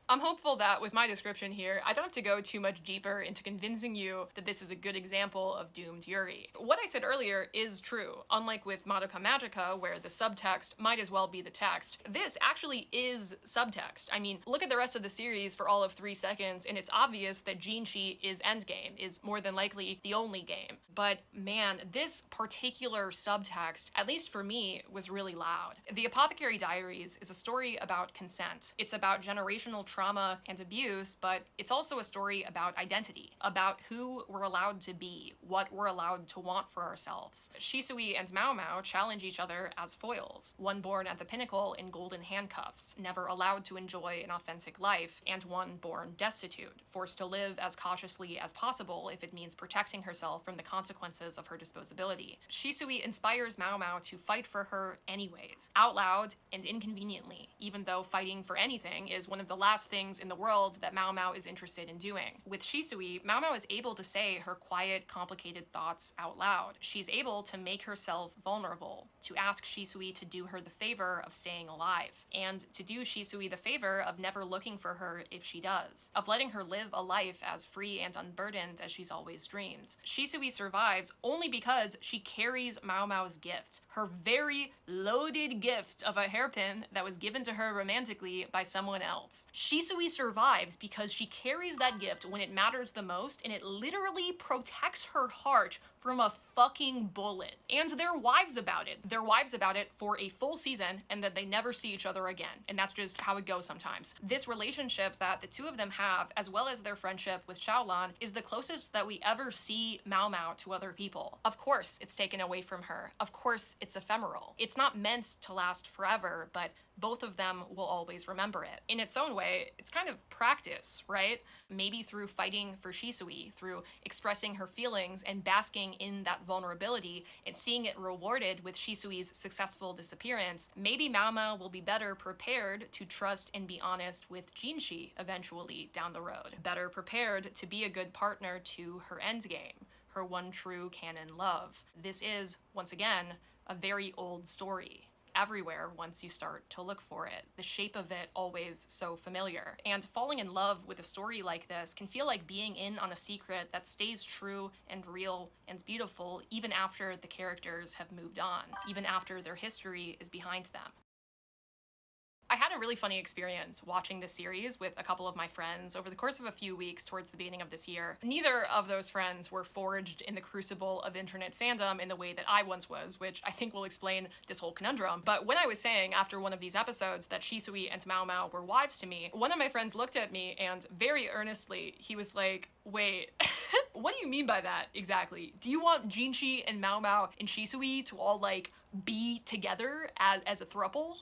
Q: I'm hopeful that with my description here, I don't have to go too much deeper into convincing you that this is a good example of doomed Yuri. What I said earlier is true. Unlike with Madoka Magica, where the subtext might as well be the text, this actually is subtext. I mean, look at the rest of the series for all of 3 seconds, and it's obvious that Jinshi is endgame, is more than likely the only game. But man, this particular subtext, at least for me, was really loud. The Apothecary Diaries is a story about consent. It's about generational trauma and abuse, but it's also a story about identity, about who we're allowed to be, what we're allowed to want for ourselves. Shisui and Mao Mao challenge each other as foils, one born at the pinnacle in golden handcuffs, never allowed to enjoy an authentic life, and one born destitute, forced to live as cautiously as possible if it means protecting herself from the consequences of her disposability. Shisui inspires Mao Mao to fight for her anyways, out loud and inconveniently, even though fighting for anything is one of the last things in the world that Mao Mao is interested in doing. With Shisui, Mao Mao is able to say her quiet, complicated thoughts out loud. She's able to make herself vulnerable, to ask Shisui to do her the favor of staying alive, and to do Shisui the favor of never looking for her if she does, of letting her live a life as free and unburdened as she's always dreamed. Shisui survives only because she carries Mao Mao's gift, her very loaded gift of a hairpin that was given to her romantically by someone else. Shisui survives because she carries that gift when it matters the most, and it literally protects her heart from a fucking bullet. And they're wives about it. They're wives about it for a full season, and then they never see each other again. And that's just how it goes sometimes. This relationship that the two of them have, as well as their friendship with Xiaolan, is the closest that we ever see Mao Mao to other people. Of course, it's taken away from her. Of course, it's ephemeral. It's not meant to last forever, but both of them will always remember it. In its own way, it's kind of practice, right? Maybe through fighting for Shisui, through expressing her feelings and basking in that vulnerability and seeing it rewarded with Shisui's successful disappearance, maybe Mao Mao will be better prepared to trust and be honest with Jinshi eventually down the road. Better prepared to be a good partner to her endgame, her one true canon love. This is, once again, a very old story. Everywhere once you start to look for it. The shape of it always so familiar. And falling in love with a story like this can feel like being in on a secret that stays true and real and beautiful even after the characters have moved on, even after their history is behind them. I had a really funny experience watching this series with a couple of my friends over the course of a few weeks towards the beginning of this year. Neither of those friends were forged in the crucible of internet fandom in the way that I once was, which I think will explain this whole conundrum. But when I was saying after one of these episodes that Shisui and Mao Mao were wives to me, one of my friends looked at me and very earnestly, he was like, wait, what do you mean by that exactly? Do you want Jinshi and Mao Mao and Shisui to all like be together as a throuple?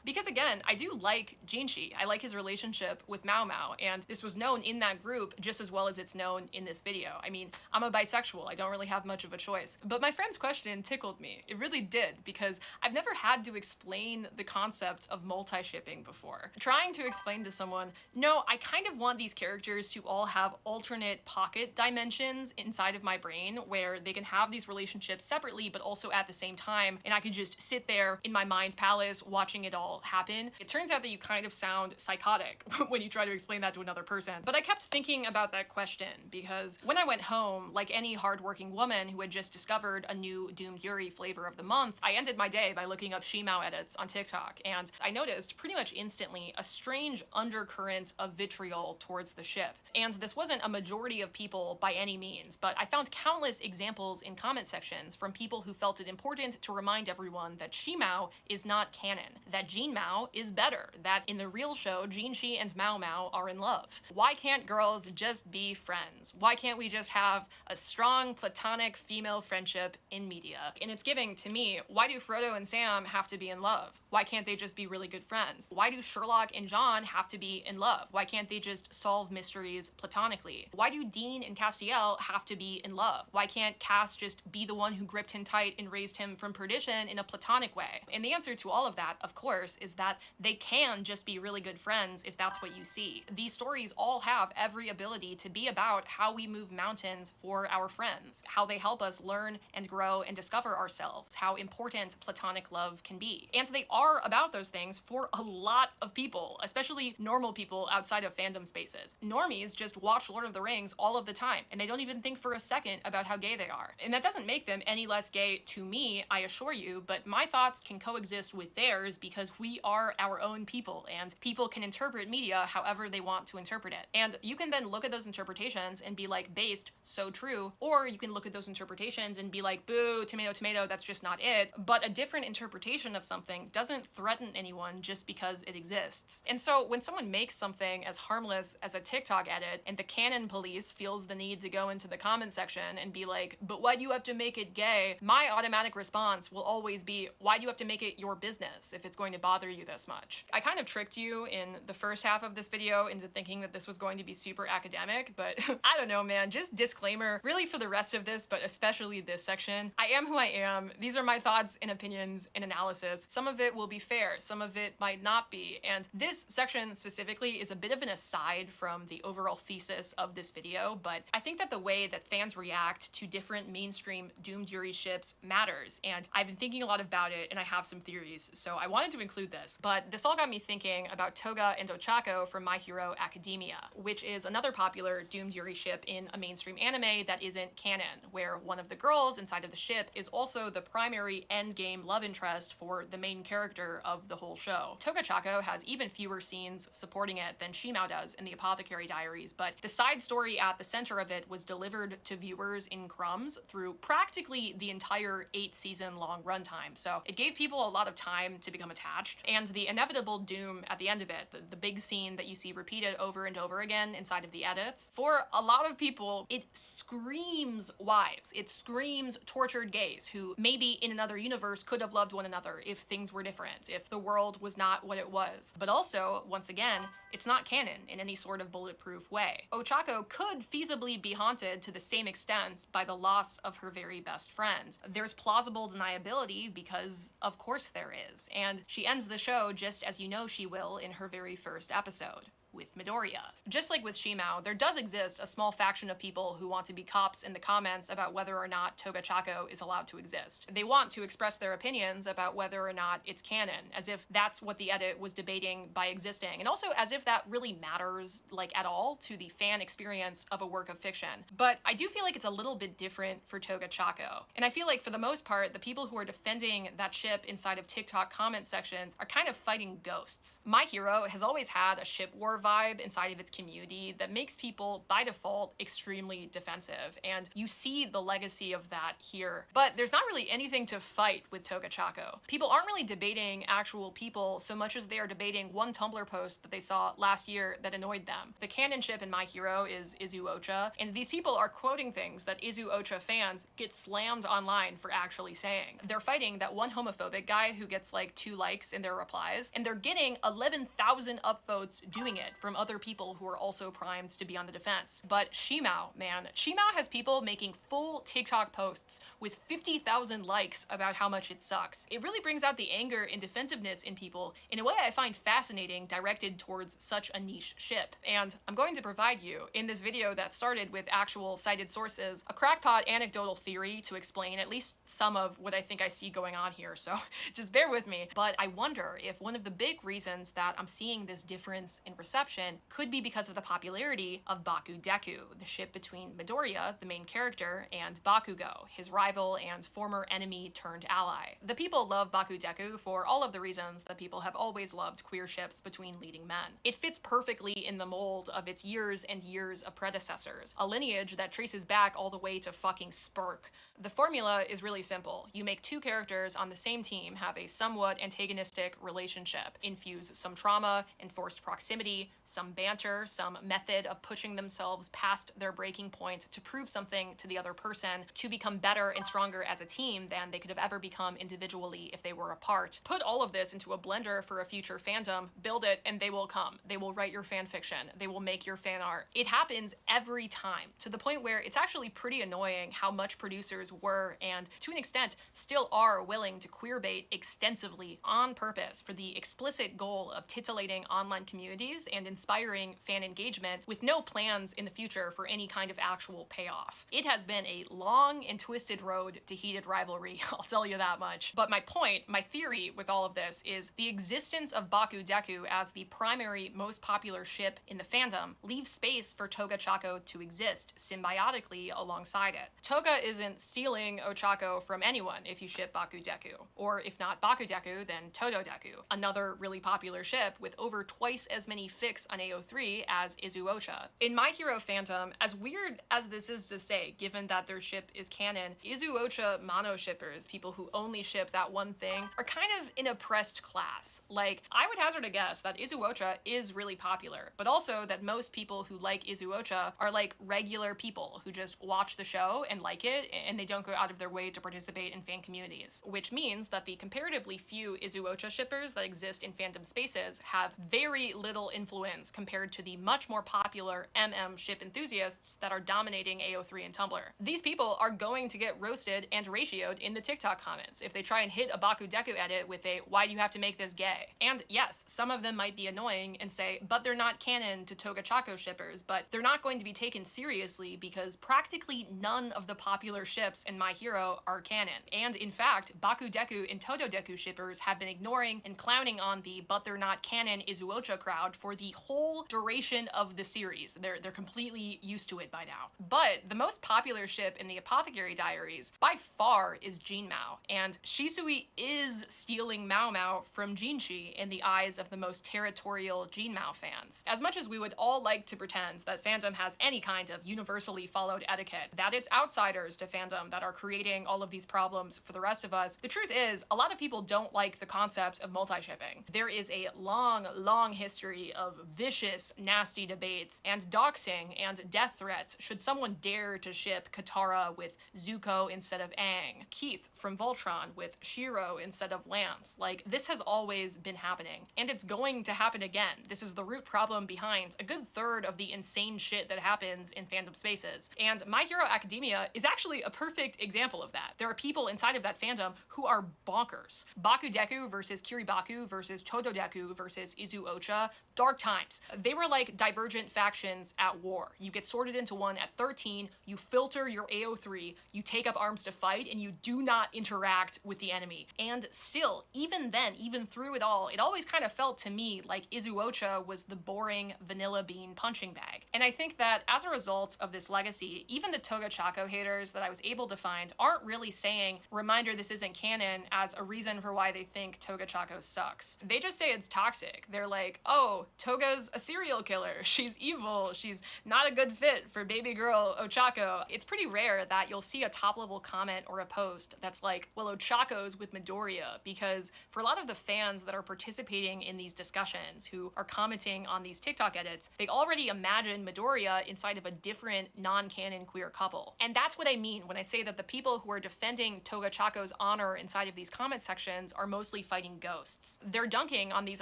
Q: Because again, I do like Jinshi. I like his relationship with Mao Mao, and this was known in that group just as well as it's known in this video. I mean, I'm a bisexual. I don't really have much of a choice. But my friend's question tickled me. It really did, because I've never had to explain the concept of multi-shipping before. Trying to explain to someone, no, I kind of want these characters to all have alternate pocket dimensions inside of my brain where they can have these relationships separately but also at the same time, and I could just sit there in my mind's palace watching it all happen. It turns out that you kind of sound psychotic when you try to explain that to another person. But I kept thinking about that question because when I went home, like any hardworking woman who had just discovered a new Doomed Yuri flavor of the month, I ended my day by looking up Shimao edits on TikTok, and I noticed pretty much instantly a strange undercurrent of vitriol towards the ship. And this wasn't a majority of people by any any means, but I found countless examples in comment sections from people who felt it important to remind everyone that Shimao is not canon, that Jin Mao is better, that in the real show, Jin Shi and Mao Mao are in love. Why can't girls just be friends? Why can't we just have a strong platonic female friendship in media? And it's giving to me, why do Frodo and Sam have to be in love? Why can't they just be really good friends? Why do Sherlock and John have to be in love? Why can't they just solve mysteries platonically? Why do Dean and Castiel have to be in love? Why can't Cass just be the one who gripped him tight and raised him from perdition in a platonic way? And the answer to all of that, of course, is that they can just be really good friends if that's what you see. These stories all have every ability to be about how we move mountains for our friends, how they help us learn and grow and discover ourselves, how important platonic love can be. And they are about those things for a lot of people, especially normal people outside of fandom spaces. Normies just watch Lord of the Rings all of the time, and they don't even think for a second about how gay they are. And that doesn't make them any less gay to me, I assure you, but my thoughts can coexist with theirs because we are our own people, and people can interpret media however they want to interpret it. And you can then look at those interpretations and be like, based, so true, or you can look at those interpretations and be like, boo, tomato, tomato, that's just not it. But a different interpretation of something doesn't threaten anyone just because it exists. And so when someone makes something as harmless as a TikTok edit and the canon police feels the need to go into the comment section and be like, but why do you have to make it gay? My automatic response will always be, why do you have to make it your business if it's going to bother you this much? I kind of tricked you in the first half of this video into thinking that this was going to be super academic, but I don't know, man, just disclaimer, really for the rest of this, but especially this section, I am who I am. These are my thoughts and opinions and analysis. Some of it will be fair, some of it might not be, and this section specifically is a bit of an aside from the overall thesis of this video, but I think that the way that fans react to different mainstream Doomed Yuri ships matters, and I've been thinking a lot about it, and I have some theories, so I wanted to include this. But this all got me thinking about Toga and Ochako from My Hero Academia, which is another popular Doomed Yuri ship in a mainstream anime that isn't canon, where one of the girls inside of the ship is also the primary endgame love interest for the main character of the whole show. Toga Chako has even fewer scenes supporting it than Shimao does in the Apothecary Diaries, but the side story at the center of it was delivered to viewers in crumbs through practically the entire 8-season-long runtime, so it gave people a lot of time to become attached, and the inevitable doom at the end of it, the big scene that you see repeated over and over again inside of the edits, for a lot of people, it screams wives. It screams tortured gays who maybe in another universe could have loved one another if things were different, if the world was not what it was. But also, once again, it's not canon in any sort of bulletproof way. Ochako could feasibly be haunted to the same extent by the loss of her very best friend. There's plausible deniability because of course there is, and she ends the show just as you know she will in her very first episode, with Midoriya. Just like with Shimao, there does exist a small faction of people who want to be cops in the comments about whether or not Toga Chako is allowed to exist. They want to express their opinions about whether or not it's canon, as if that's what the edit was debating by existing, and also as if that really matters, like, at all to the fan experience of a work of fiction. But I do feel like it's a little bit different for Toga Chako, and I feel like for the most part, the people who are defending that ship inside of TikTok comment sections are kind of fighting ghosts. My Hero has always had a ship war vibe inside of its community that makes people, by default, extremely defensive, and you see the legacy of that here. But there's not really anything to fight with Toga Chako. People aren't really debating actual people so much as they are debating one Tumblr post that they saw last year that annoyed them. The canon ship in My Hero is Izu Ocha, and these people are quoting things that Izu Ocha fans get slammed online for actually saying. They're fighting that one homophobic guy who gets like 2 likes in their replies, and they're getting 11,000 upvotes doing it from other people who are also primed to be on the defense. But Shimao, man, Shimao has people making full TikTok posts with 50,000 likes about how much it sucks. It really brings out the anger and defensiveness in people in a way I find fascinating, directed towards such a niche ship. And I'm going to provide you, in this video that started with actual cited sources, a crackpot anecdotal theory to explain at least some of what I think I see going on here, so just bear with me. But I wonder if one of the big reasons that I'm seeing this difference in reception reception could be because of the popularity of Baku Deku, the ship between Midoriya, the main character, and Bakugo, his rival and former enemy turned ally. The people love Baku Deku for all of the reasons that people have always loved queer ships between leading men. It fits perfectly in the mold of its years and years of predecessors, a lineage that traces back all the way to fucking Spurk. The formula is really simple. You make two characters on the same team have a somewhat antagonistic relationship, infuse some trauma, enforced proximity, some banter, some method of pushing themselves past their breaking point to prove something to the other person, to become better and stronger as a team than they could have ever become individually if they were apart. Put all of this into a blender for a future fandom, build it, and they will come. They will write your fan fiction. They will make your fan art. It happens every time, to the point where it's actually pretty annoying how much producers were, and to an extent still are, willing to queerbait extensively on purpose for the explicit goal of titillating online communities and inspiring fan engagement with no plans in the future for any kind of actual payoff. It has been a long and twisted road to heated rivalry, I'll tell you that much. But my point, my theory with all of this is the existence of Baku Deku as the primary, most popular ship in the fandom leaves space for Toga Chaco to exist symbiotically alongside it. Toga isn't stealing Ochako from anyone if you ship Baku Deku, or if not Baku Deku, then Todo Deku, another really popular ship with over twice as many fics on AO3 as Izuocha. In My Hero fandom, as weird as this is to say, given that their ship is canon, Izuocha mono shippers, people who only ship that one thing, are kind of an oppressed class. Like, I would hazard a guess that Izuocha is really popular, but also that most people who like Izuocha are like regular people who just watch the show and like it, and they don't go out of their way to participate in fan communities, which means that the comparatively few Izuocha shippers that exist in fandom spaces have very little influence compared to the much more popular MM ship enthusiasts that are dominating AO3 and Tumblr. These people are going to get roasted and ratioed in the TikTok comments if they try and hit a Baku Deku edit with a "why do you have to make this gay?" And yes, some of them might be annoying and say, but they're not canon to Toga Chaco shippers, but they're not going to be taken seriously because practically none of the popular ships in My Hero are canon. And in fact, Baku Deku and Todo Deku shippers have been ignoring and clowning on the but they're not canon Izuocha crowd for the whole duration of the series. They're completely used to it by now. But the most popular ship in the Apothecary Diaries by far is Jinmao, and Shisui is stealing Mao Mao from Jinshi in the eyes of the most territorial Jinmao fans. As much as we would all like to pretend that fandom has any kind of universally followed etiquette, that it's outsiders to fandom that are creating all of these problems for the rest of us, the truth is a lot of people don't like the concept of multi-shipping. There is a long history of vicious, nasty debates and doxing and death threats should someone dare to ship Katara with Zuko instead of Aang, Keith from Voltron with Shiro instead of Lance. Like, this has always been happening, and it's going to happen again. This is the root problem behind a good third of the insane shit that happens in fandom spaces. And My Hero Academia is actually a perfect example of that. There are people inside of that fandom who are bonkers. Baku Deku versus Kiribaku versus Todo Deku versus Izuocha. Dark times. They were like divergent factions at war. You get sorted into one at 13, you filter your AO3, you take up arms to fight, and you do not interact with the enemy. And still, even then, even through it all, it always kind of felt to me like Izuocha was the boring vanilla bean punching bag. And I think that as a result of this legacy, even the Toga Chaco haters that I was able to find aren't really saying, reminder this isn't canon, as a reason for why they think Toga Chaco sucks. They just say it's toxic. They're like, oh, Toga's a serial killer. She's evil. She's not a good fit for baby girl Ochako. It's pretty rare that you'll see a top-level comment or a post that's like, well, Ochako's with Midoriya, because for a lot of the fans that are participating in these discussions, who are commenting on these TikTok edits, they already imagine Midoriya inside of a different non-canon queer couple. And that's what I mean when I say that the people who are defending Toga Chaco's honor inside of these comment sections are mostly fighting ghosts. They're dunking on these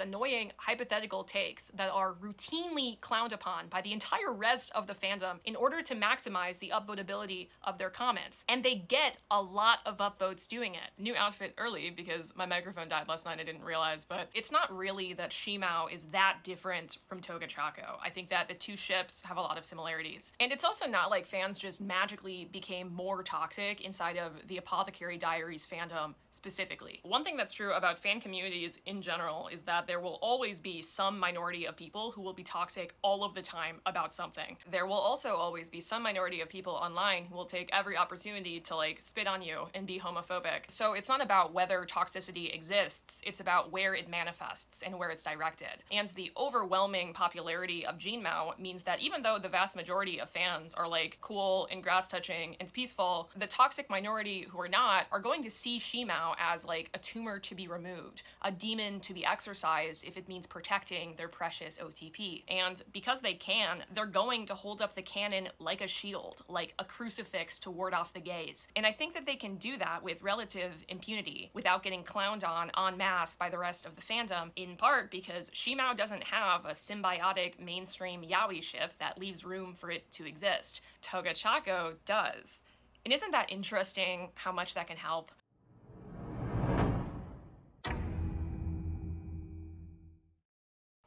Q: annoying hypothetical takes that are routinely clowned upon by the entire rest of the fandom in order to maximize the upvotability of their comments. And they get a lot of upvotes doing it.
F: New outfit early because my microphone died last night, I didn't realize, but
Q: it's not really that Shimao is that different from Toga Chaco. I think that the two ships have a lot of similarities. And it's also not like fans just magically became more toxic inside of the Apothecary Diaries fandom specifically. One thing that's true about fan communities in general is that there will always be some minority minority of people who will be toxic all of the time about something. There will also always be some minority of people online who will take every opportunity to like spit on you and be homophobic. So it's not about whether toxicity exists, it's about where it manifests and where it's directed. And the overwhelming popularity of Jean Mao means that even though the vast majority of fans are like cool and grass touching and peaceful, the toxic minority who are not are going to see Shimao as like a tumor to be removed, a demon to be exorcised if it means protecting their precious OTP. And because they can, they're going to hold up the canon like a shield, like a crucifix to ward off the gays. And I think that they can do that with relative impunity without getting clowned on en masse by the rest of the fandom, in part because Shimao doesn't have a symbiotic mainstream yaoi ship that leaves room for it to exist. Toga Chako does. And isn't that interesting how much that can help?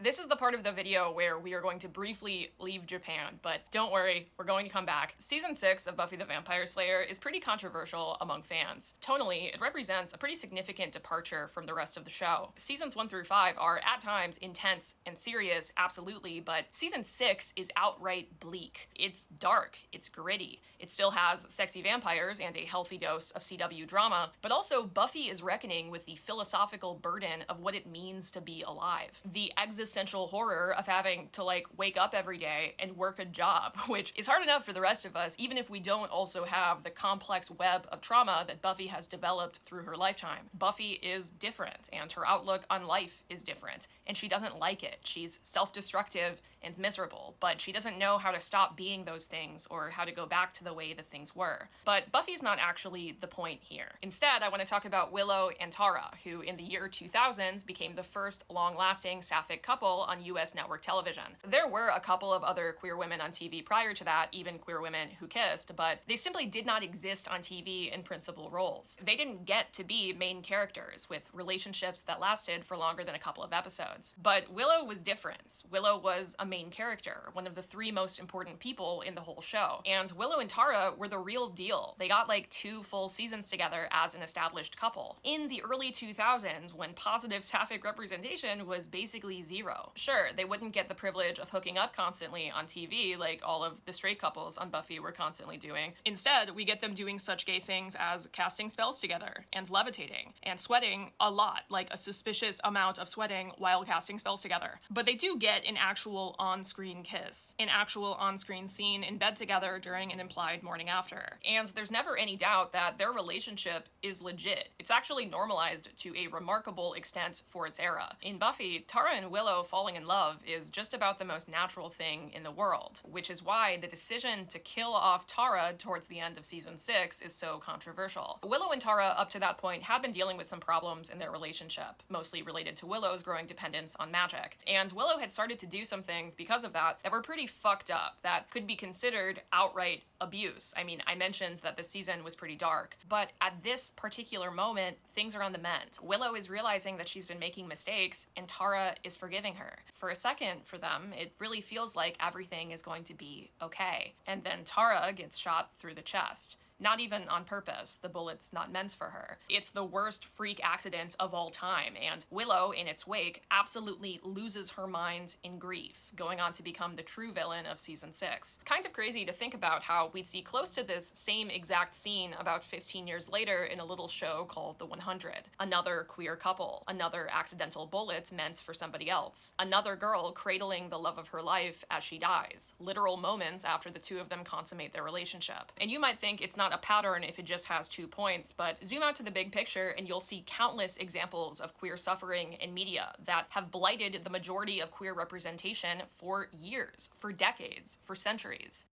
Q: This is the part of the video where we are going to briefly leave Japan, but don't worry, we're going to come back. Season 6 of Buffy the Vampire Slayer is pretty controversial among fans. Tonally, it represents a pretty significant departure from the rest of the show. Seasons 1 through 5 are at times intense and serious, absolutely, but season 6 is outright bleak. It's dark, it's gritty. It still has sexy vampires and a healthy dose of CW drama, but also Buffy is reckoning with the philosophical burden of what it means to be alive. The existential horror of having to like wake up every day and work a job, which is hard enough for the rest of us, even if we don't also have the complex web of trauma that Buffy has developed through her lifetime. Buffy is different, and her outlook on life is different, and she doesn't like it. She's self-destructive and miserable, but she doesn't know how to stop being those things or how to go back to the way that things were. But Buffy's not actually the point here. Instead, I want to talk about Willow and Tara, who in the year 2000s became the first long-lasting sapphic couple on US network television. There were a couple of other queer women on TV prior to that, even queer women who kissed, but they simply did not exist on TV in principal roles. They didn't get to be main characters with relationships that lasted for longer than a couple of episodes. But Willow was different. Willow was a main character, one of the 3 most important people in the whole show. And Willow and Tara were the real deal. They got like 2 full seasons together as an established couple. In the early 2000s, when positive sapphic representation was basically zero. Sure, they wouldn't get the privilege of hooking up constantly on TV like all of the straight couples on Buffy were constantly doing. Instead, we get them doing such gay things as casting spells together, and levitating, and sweating a lot, like a suspicious amount of sweating while casting spells together. But they do get an actual on-screen kiss, an actual on-screen scene in bed together during an implied morning after. And there's never any doubt that their relationship is legit. It's actually normalized to a remarkable extent for its era. In Buffy, Tara and Willow falling in love is just about the most natural thing in the world, which is why the decision to kill off Tara towards the end of season 6 is so controversial. Willow and Tara up to that point had been dealing with some problems in their relationship, mostly related to Willow's growing dependence on magic. And Willow had started to do some things because of that were pretty fucked up, that could be considered outright abuse. I mean, I mentioned that the season was pretty dark, but at this particular moment, things are on the mend. Willow is realizing that she's been making mistakes, and Tara is forgiving her. For a second, for them, it really feels like everything is going to be okay. And then Tara gets shot through the chest. Not even on purpose, the bullet's not meant for her. It's the worst freak accident of all time, and Willow, in its wake, absolutely loses her mind in grief, going on to become the true villain of season 6. Kind of crazy to think about how we'd see close to this same exact scene about 15 years later in a little show called The 100. Another queer couple, another accidental bullet meant for somebody else, another girl cradling the love of her life as she dies, literal moments after the 2 of them consummate their relationship. And you might think it's not a pattern if it just has 2 points, but zoom out to the big picture and you'll see countless examples of queer suffering in media that have blighted the majority of queer representation for years, for decades, for centuries.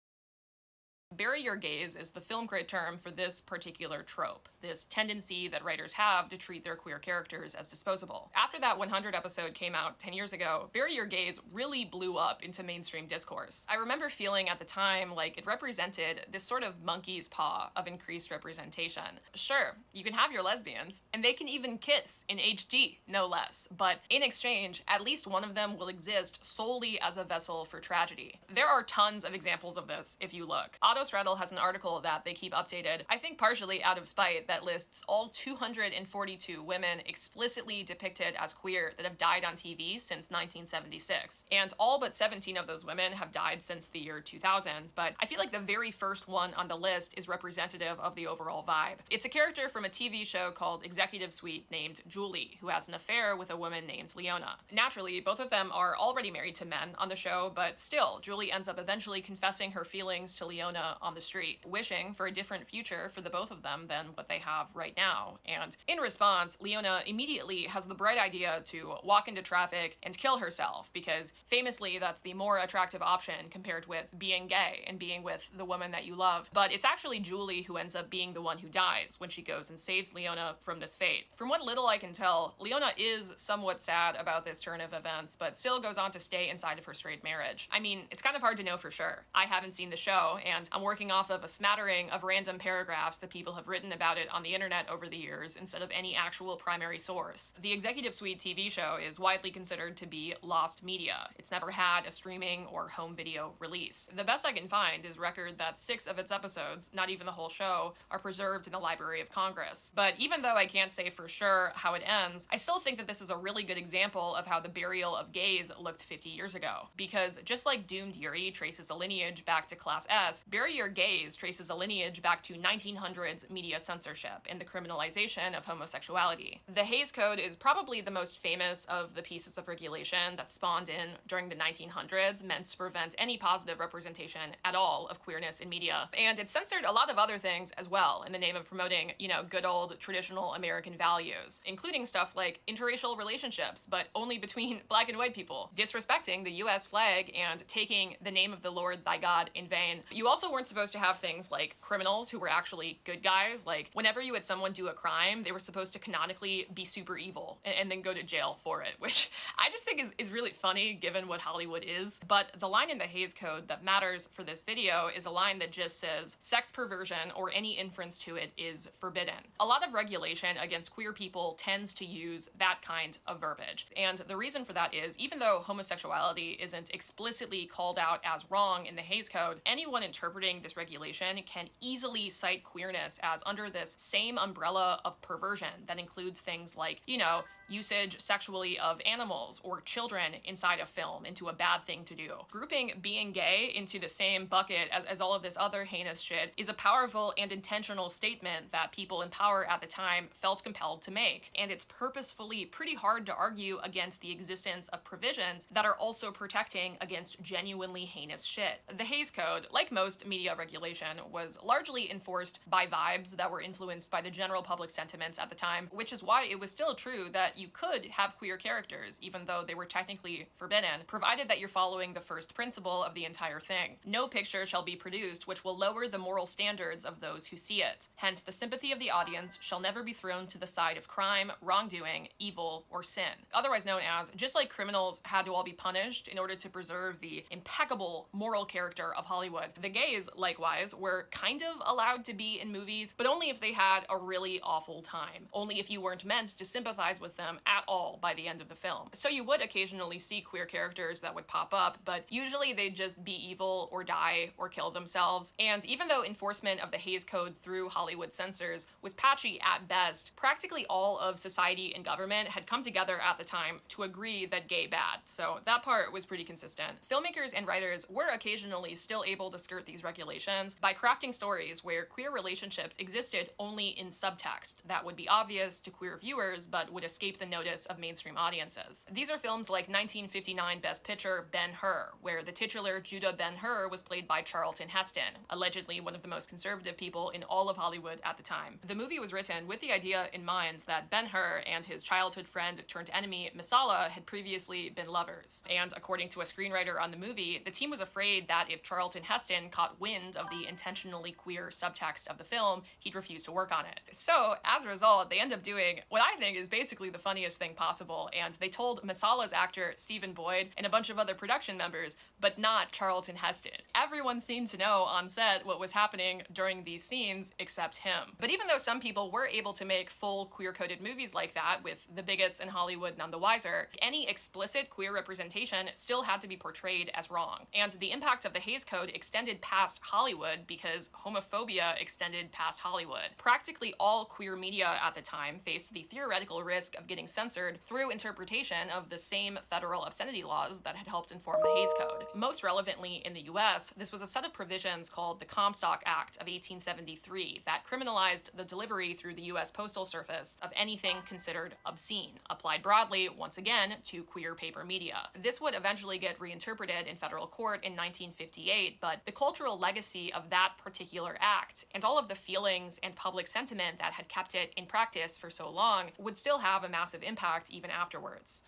Q: Bury your gaze is the film crit term for this particular trope, this tendency that writers have to treat their queer characters as disposable. After that 100 episode came out 10 years ago, Bury Your Gaze really blew up into mainstream discourse. I remember feeling at the time like it represented this sort of monkey's paw of increased representation. Sure, you can have your lesbians, and they can even kiss in HD, no less, but in exchange, at least one of them will exist solely as a vessel for tragedy. There are tons of examples of this if you look. Autostraddle has an article that they keep updated, I think partially out of spite, that lists all 242 women explicitly depicted as queer that have died on TV since 1976. And all but 17 of those women have died since the year 2000, but I feel like the very first one on the list is representative of the overall vibe. It's a character from a TV show called Executive Suite named Julie, who has an affair with a woman named Leona. Naturally, both of them are already married to men on the show, but still, Julie ends up eventually confessing her feelings to Leona on the street, wishing for a different future for the both of them than what they have right now. And in response, Leona immediately has the bright idea to walk into traffic and kill herself, because famously that's the more attractive option compared with being gay and being with the woman that you love. But it's actually Julie who ends up being the one who dies when she goes and saves Leona from this fate. From what little I can tell, Leona is somewhat sad about this turn of events, but still goes on to stay inside of her straight marriage. I mean, it's kind of hard to know for sure. I haven't seen the show, and I'm working off of a smattering of random paragraphs that people have written about it on the internet over the years instead of any actual primary source. The Executive Suite TV show is widely considered to be lost media. It's never had a streaming or home video release. The best I can find is record that 6 of its episodes, not even the whole show, are preserved in the Library of Congress. But even though I can't say for sure how it ends, I still think that this is a really good example of how the burial of gays looked 50 years ago. Because just like Doomed Yuri traces a lineage back to Class S, Bury Your Gays traces a lineage back to 1900s media censorship and the criminalization of homosexuality. The Hays Code is probably the most famous of the pieces of regulation that spawned in during the 1900s, meant to prevent any positive representation at all of queerness in media. And it censored a lot of other things as well in the name of promoting, you know, good old traditional American values, including stuff like interracial relationships, but only between black and white people, disrespecting the US flag and taking the name of the Lord thy God in vain. You also weren't supposed to have things like criminals who were actually good guys. Like, whenever you had someone do a crime, they were supposed to canonically be super evil and then go to jail for it, which I just think is really funny given what Hollywood is. But the line in the Hays Code that matters for this video is a line that just says, sex perversion or any inference to it is forbidden. A lot of regulation against queer people tends to use that kind of verbiage. And the reason for that is, even though homosexuality isn't explicitly called out as wrong in the Hays Code, anyone interpreting this regulation can easily cite queerness as under this same umbrella of perversion that includes things like, you know, usage sexually of animals or children inside a film into a bad thing to do. Grouping being gay into the same bucket as all of this other heinous shit is a powerful and intentional statement that people in power at the time felt compelled to make. And it's purposefully pretty hard to argue against the existence of provisions that are also protecting against genuinely heinous shit. The Hays Code, like most media regulation, was largely enforced by vibes that were influenced by the general public sentiments at the time, which is why it was still true that you could have queer characters, even though they were technically forbidden, provided that you're following the first principle of the entire thing. No picture shall be produced which will lower the moral standards of those who see it. Hence, the sympathy of the audience shall never be thrown to the side of crime, wrongdoing, evil, or sin. Otherwise known as, just like criminals had to all be punished in order to preserve the impeccable moral character of Hollywood, the gays, likewise, were kind of allowed to be in movies, but only if they had a really awful time. Only if you weren't meant to sympathize with them at all by the end of the film. So you would occasionally see queer characters that would pop up, but usually they'd just be evil or die or kill themselves. And even though enforcement of the Hays Code through Hollywood censors was patchy at best, practically all of society and government had come together at the time to agree that gay bad. So that part was pretty consistent. Filmmakers and writers were occasionally still able to skirt these regulations by crafting stories where queer relationships existed only in subtext that would be obvious to queer viewers but would escape the notice of mainstream audiences. These are films like 1959 Best Picture Ben-Hur, where the titular Judah Ben-Hur was played by Charlton Heston, allegedly one of the most conservative people in all of Hollywood at the time. The movie was written with the idea in mind that Ben-Hur and his childhood friend turned enemy Messala had previously been lovers. And according to a screenwriter on the movie, the team was afraid that if Charlton Heston caught wind of the intentionally queer subtext of the film, he'd refuse to work on it. So, as a result, they end up doing what I think is basically the funniest thing possible, and they told Masala's actor Stephen Boyd and a bunch of other production members, but not Charlton Heston. Everyone seemed to know on set what was happening during these scenes except him. But even though some people were able to make full queer-coded movies like that, with the bigots in Hollywood none the wiser, any explicit queer representation still had to be portrayed as wrong. And the impact of the Hays Code extended past Hollywood because homophobia extended past Hollywood. Practically all queer media at the time faced the theoretical risk of getting censored through interpretation of the same federal obscenity laws that had helped inform the Hays Code. Most relevantly in the US, this was a set of provisions called the Comstock Act of 1873 that criminalized the delivery through the US Postal Service of anything considered obscene, applied broadly, once again, to queer paper media. This would eventually get reinterpreted in federal court in 1958, but the cultural legacy of that particular act and all of the feelings and public sentiment that had kept it in practice for so long would still have a massive impact even afterwards.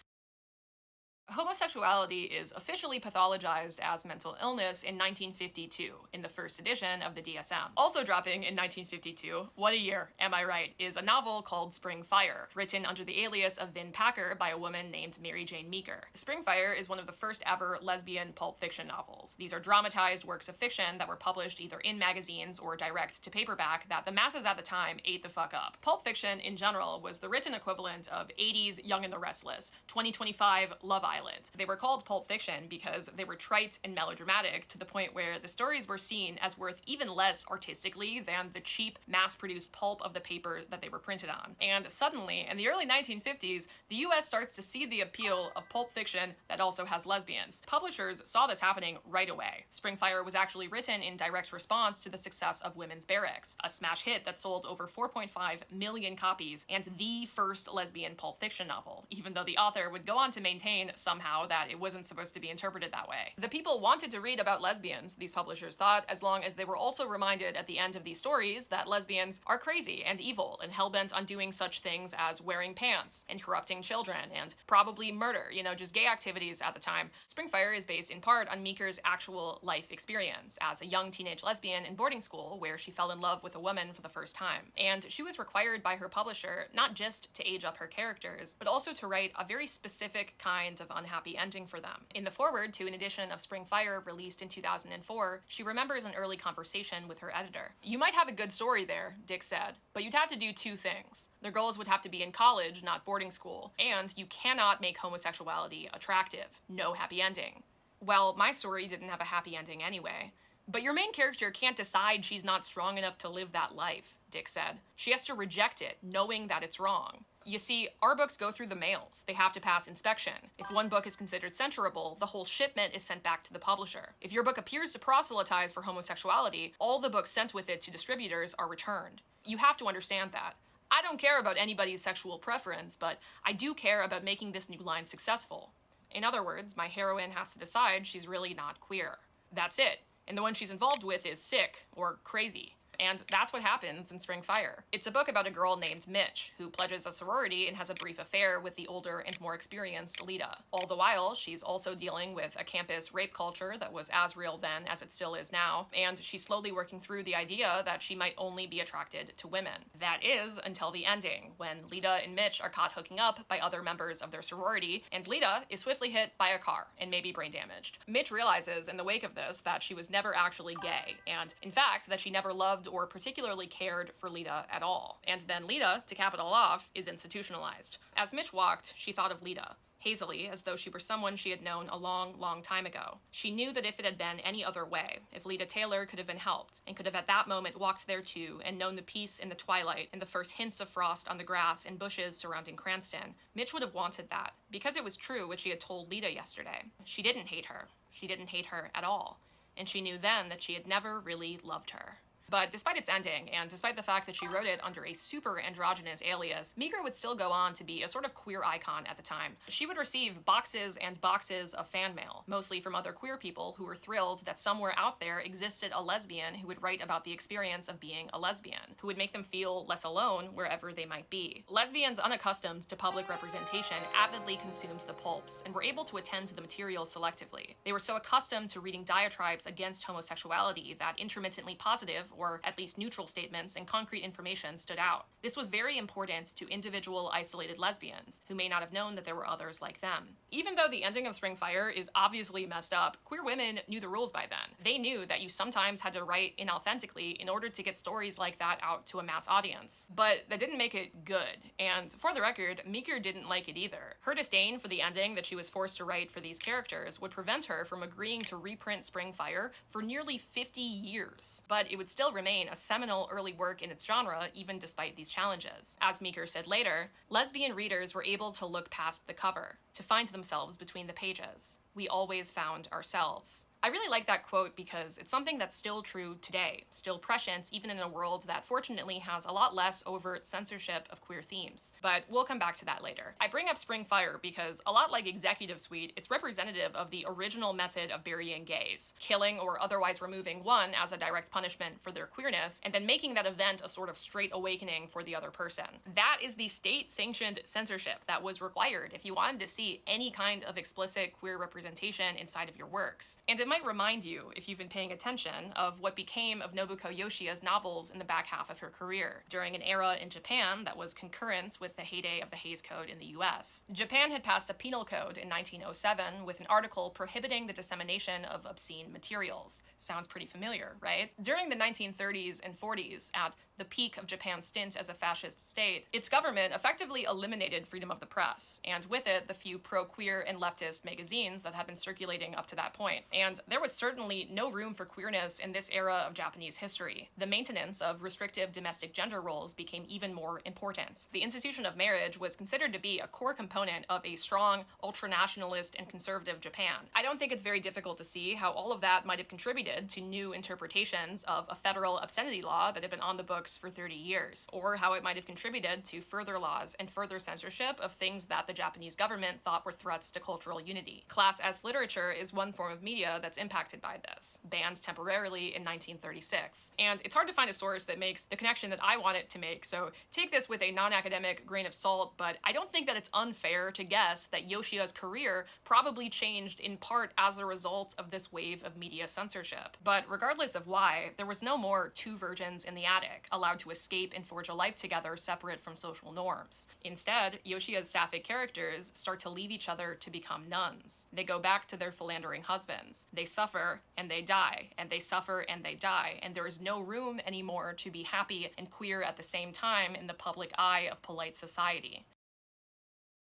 Q: Homosexuality is officially pathologized as mental illness in 1952, in the first edition of the DSM. Also dropping in 1952, what a year, am I right, is a novel called Spring Fire, written under the alias of Vin Packer by a woman named Mary Jane Meeker. Spring Fire is one of the first ever lesbian pulp fiction novels. These are dramatized works of fiction that were published either in magazines or direct to paperback that the masses at the time ate the fuck up. Pulp fiction, in general, was the written equivalent of 80s Young and the Restless, 2025 Love Island. They were called pulp fiction because they were trite and melodramatic to the point where the stories were seen as worth even less artistically than the cheap, mass-produced pulp of the paper that they were printed on. And suddenly, in the early 1950s, the US starts to see the appeal of pulp fiction that also has lesbians. Publishers saw this happening right away. Spring Fire was actually written in direct response to the success of Women's Barracks, a smash hit that sold over 4.5 million copies and the first lesbian pulp fiction novel, even though the author would go on to maintain somehow that it wasn't supposed to be interpreted that way. The people wanted to read about lesbians, these publishers thought, as long as they were also reminded at the end of these stories that lesbians are crazy and evil and hellbent on doing such things as wearing pants and corrupting children and probably murder, just gay activities at the time. Spring Fire is based in part on Meeker's actual life experience as a young teenage lesbian in boarding school where she fell in love with a woman for the first time. And she was required by her publisher not just to age up her characters, but also to write a very specific kind of unhappy ending for them. In the foreword to an edition of Spring Fire released in 2004, she remembers an early conversation with her editor. "You might have a good story there," Dick said, "but you'd have to do two things. Their girls would have to be in college, not boarding school, and you cannot make homosexuality attractive. No happy ending." Well, my story didn't have a happy ending anyway. "But your main character can't decide she's not strong enough to live that life," Dick said. "She has to reject it, knowing that it's wrong. You see, our books go through the mails. They have to pass inspection. If one book is considered censorable, the whole shipment is sent back to the publisher. If your book appears to proselytize for homosexuality, all the books sent with it to distributors are returned. You have to understand that. I don't care about anybody's sexual preference, but I do care about making this new line successful. In other words, my heroine has to decide she's really not queer. That's it. And the one she's involved with is sick or crazy. And that's what happens in Spring Fire. It's a book about a girl named Mitch, who pledges a sorority and has a brief affair with the older and more experienced Lita. All the while, she's also dealing with a campus rape culture that was as real then as it still is now, and she's slowly working through the idea that she might only be attracted to women. That is, until the ending, when Lita and Mitch are caught hooking up by other members of their sorority, and Lita is swiftly hit by a car and maybe brain damaged. Mitch realizes in the wake of this that she was never actually gay, and in fact, that she never loved or particularly cared for Lita at all. And then Lita, to cap it all off, is institutionalized. As Mitch walked, she thought of Lita, hazily, as though she were someone she had known a long, long time ago. She knew that if it had been any other way, if Lita Taylor could have been helped, and could have at that moment walked there too, and known the peace in the twilight, and the first hints of frost on the grass and bushes surrounding Cranston, Mitch would have wanted that, because it was true what she had told Lita yesterday. She didn't hate her. She didn't hate her at all. And she knew then that she had never really loved her. But despite its ending, and despite the fact that she wrote it under a super androgynous alias, Meeker would still go on to be a sort of queer icon at the time. She would receive boxes and boxes of fan mail, mostly from other queer people who were thrilled that somewhere out there existed a lesbian who would write about the experience of being a lesbian, who would make them feel less alone wherever they might be. Lesbians unaccustomed to public representation avidly consumed the pulps, and were able to attend to the material selectively. They were so accustomed to reading diatribes against homosexuality that intermittently positive or at least neutral statements and concrete information stood out. This was very important to individual isolated lesbians, who may not have known that there were others like them. Even though the ending of Spring Fire is obviously messed up, queer women knew the rules by then. They knew that you sometimes had to write inauthentically in order to get stories like that out to a mass audience. But that didn't make it good, and for the record, Meeker didn't like it either. Her disdain for the ending that she was forced to write for these characters would prevent her from agreeing to reprint Spring Fire for nearly 50 years. But it would still remain a seminal early work in its genre, even despite these challenges. As Meeker said later, lesbian readers were able to look past the cover, to find themselves between the pages. We always found ourselves. I really like that quote because it's something that's still true today, still prescient even in a world that fortunately has a lot less overt censorship of queer themes. But we'll come back to that later. I bring up Spring Fire because, a lot like Executive Suite, it's representative of the original method of burying gays, killing or otherwise removing one as a direct punishment for their queerness, and then making that event a sort of straight awakening for the other person. That is the state-sanctioned censorship that was required if you wanted to see any kind of explicit queer representation inside of your works. And it might remind you, if you've been paying attention, of what became of Nobuko Yoshia's novels in the back half of her career, during an era in Japan that was concurrent with the heyday of the Hays Code in the US. Japan had passed a penal code in 1907 with an article prohibiting the dissemination of obscene materials. Sounds pretty familiar, right? During the 1930s and 40s, at the peak of Japan's stint as a fascist state, its government effectively eliminated freedom of the press, and with it, the few pro-queer and leftist magazines that had been circulating up to that point. And there was certainly no room for queerness in this era of Japanese history. The maintenance of restrictive domestic gender roles became even more important. The institution of marriage was considered to be a core component of a strong, ultranationalist and conservative Japan. I don't think it's very difficult to see how all of that might have contributed to new interpretations of a federal obscenity law that had been on the books for 30 years, or how it might have contributed to further laws and further censorship of things that the Japanese government thought were threats to cultural unity. Class S literature is one form of media that's impacted by this, banned temporarily in 1936. And it's hard to find a source that makes the connection that I want it to make, so take this with a non-academic grain of salt, but I don't think that it's unfair to guess that Yoshia's career probably changed in part as a result of this wave of media censorship. But regardless of why, there was no more two virgins in the attic, allowed to escape and forge a life together separate from social norms. Instead, Yoshia's sapphic characters start to leave each other to become nuns. They go back to their philandering husbands. They suffer and they die, and they suffer and they die, and there is no room anymore to be happy and queer at the same time in the public eye of polite society.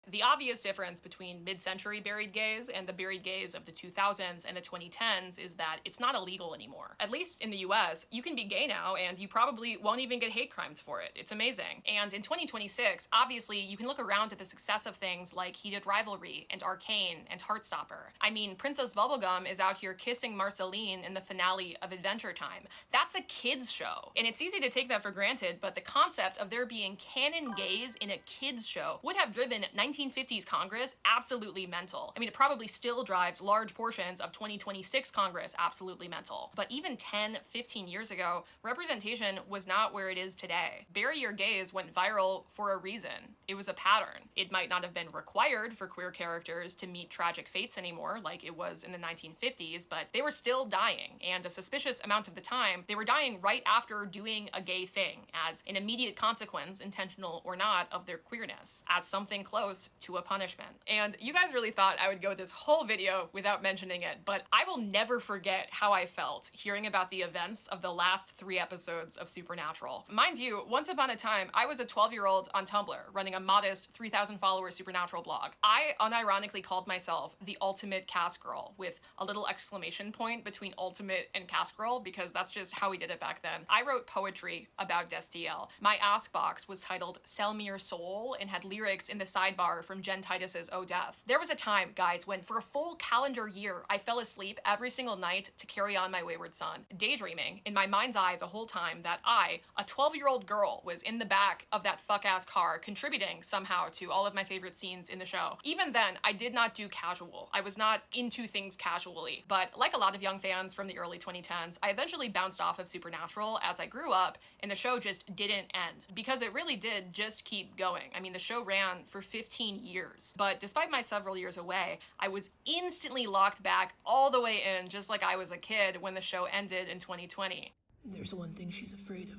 Q: The obvious difference between mid-century buried gays and the buried gays of the 2000s and the 2010s is that it's not illegal anymore. At least in the US, you can be gay now and you probably won't even get hate crimes for it. It's amazing. And in 2026, obviously, you can look around at the success of things like Heated Rivalry and Arcane and Heartstopper. I mean, Princess Bubblegum is out here kissing Marceline in the finale of Adventure Time. That's a kids show. And it's easy to take that for granted, but the concept of there being canon gays in a kids show would have driven 1950s Congress absolutely mental. I mean, it probably still drives large portions of 2026 Congress absolutely mental. But even 10, 15 years ago, representation was not where it is today. Bury Your Gays went viral for a reason. It was a pattern. It might not have been required for queer characters to meet tragic fates anymore, like it was in the 1950s, but they were still dying, and a suspicious amount of the time, they were dying right after doing a gay thing, as an immediate consequence, intentional or not, of their queerness, as something close to a punishment. And you guys really thought I would go this whole video without mentioning it, but I will never forget how I felt hearing about the events of the last 3 episodes of Supernatural. Mind you, once upon a time, I was a 12-year-old on Tumblr, running a modest 3,000 follower Supernatural blog. I unironically called myself the ultimate cast girl, with a little exclamation point between ultimate and cast girl, because that's just how we did it back then. I wrote poetry about Destiel. My ask box was titled Sell Me Your Soul and had lyrics in the sidebar from Jen Titus's Oh Death. There was a time, guys, when for a full calendar year, I fell asleep every single night to carry on my wayward son, daydreaming in my mind's eye the whole time that I, a 12-year-old girl, was in the back of that fuck-ass car contributing somehow to all of my favorite scenes in the show. Even then, I did not do casual. I was not into things casually. But like a lot of young fans from the early 2010s, I eventually bounced off of Supernatural as I grew up, and the show just didn't end. Because it really did just keep going. I mean, the show ran for 15 years. But despite my several years away, I was instantly locked back all the way in, just like I was a kid when the show ended in 2020.
A: There's one thing she's afraid of.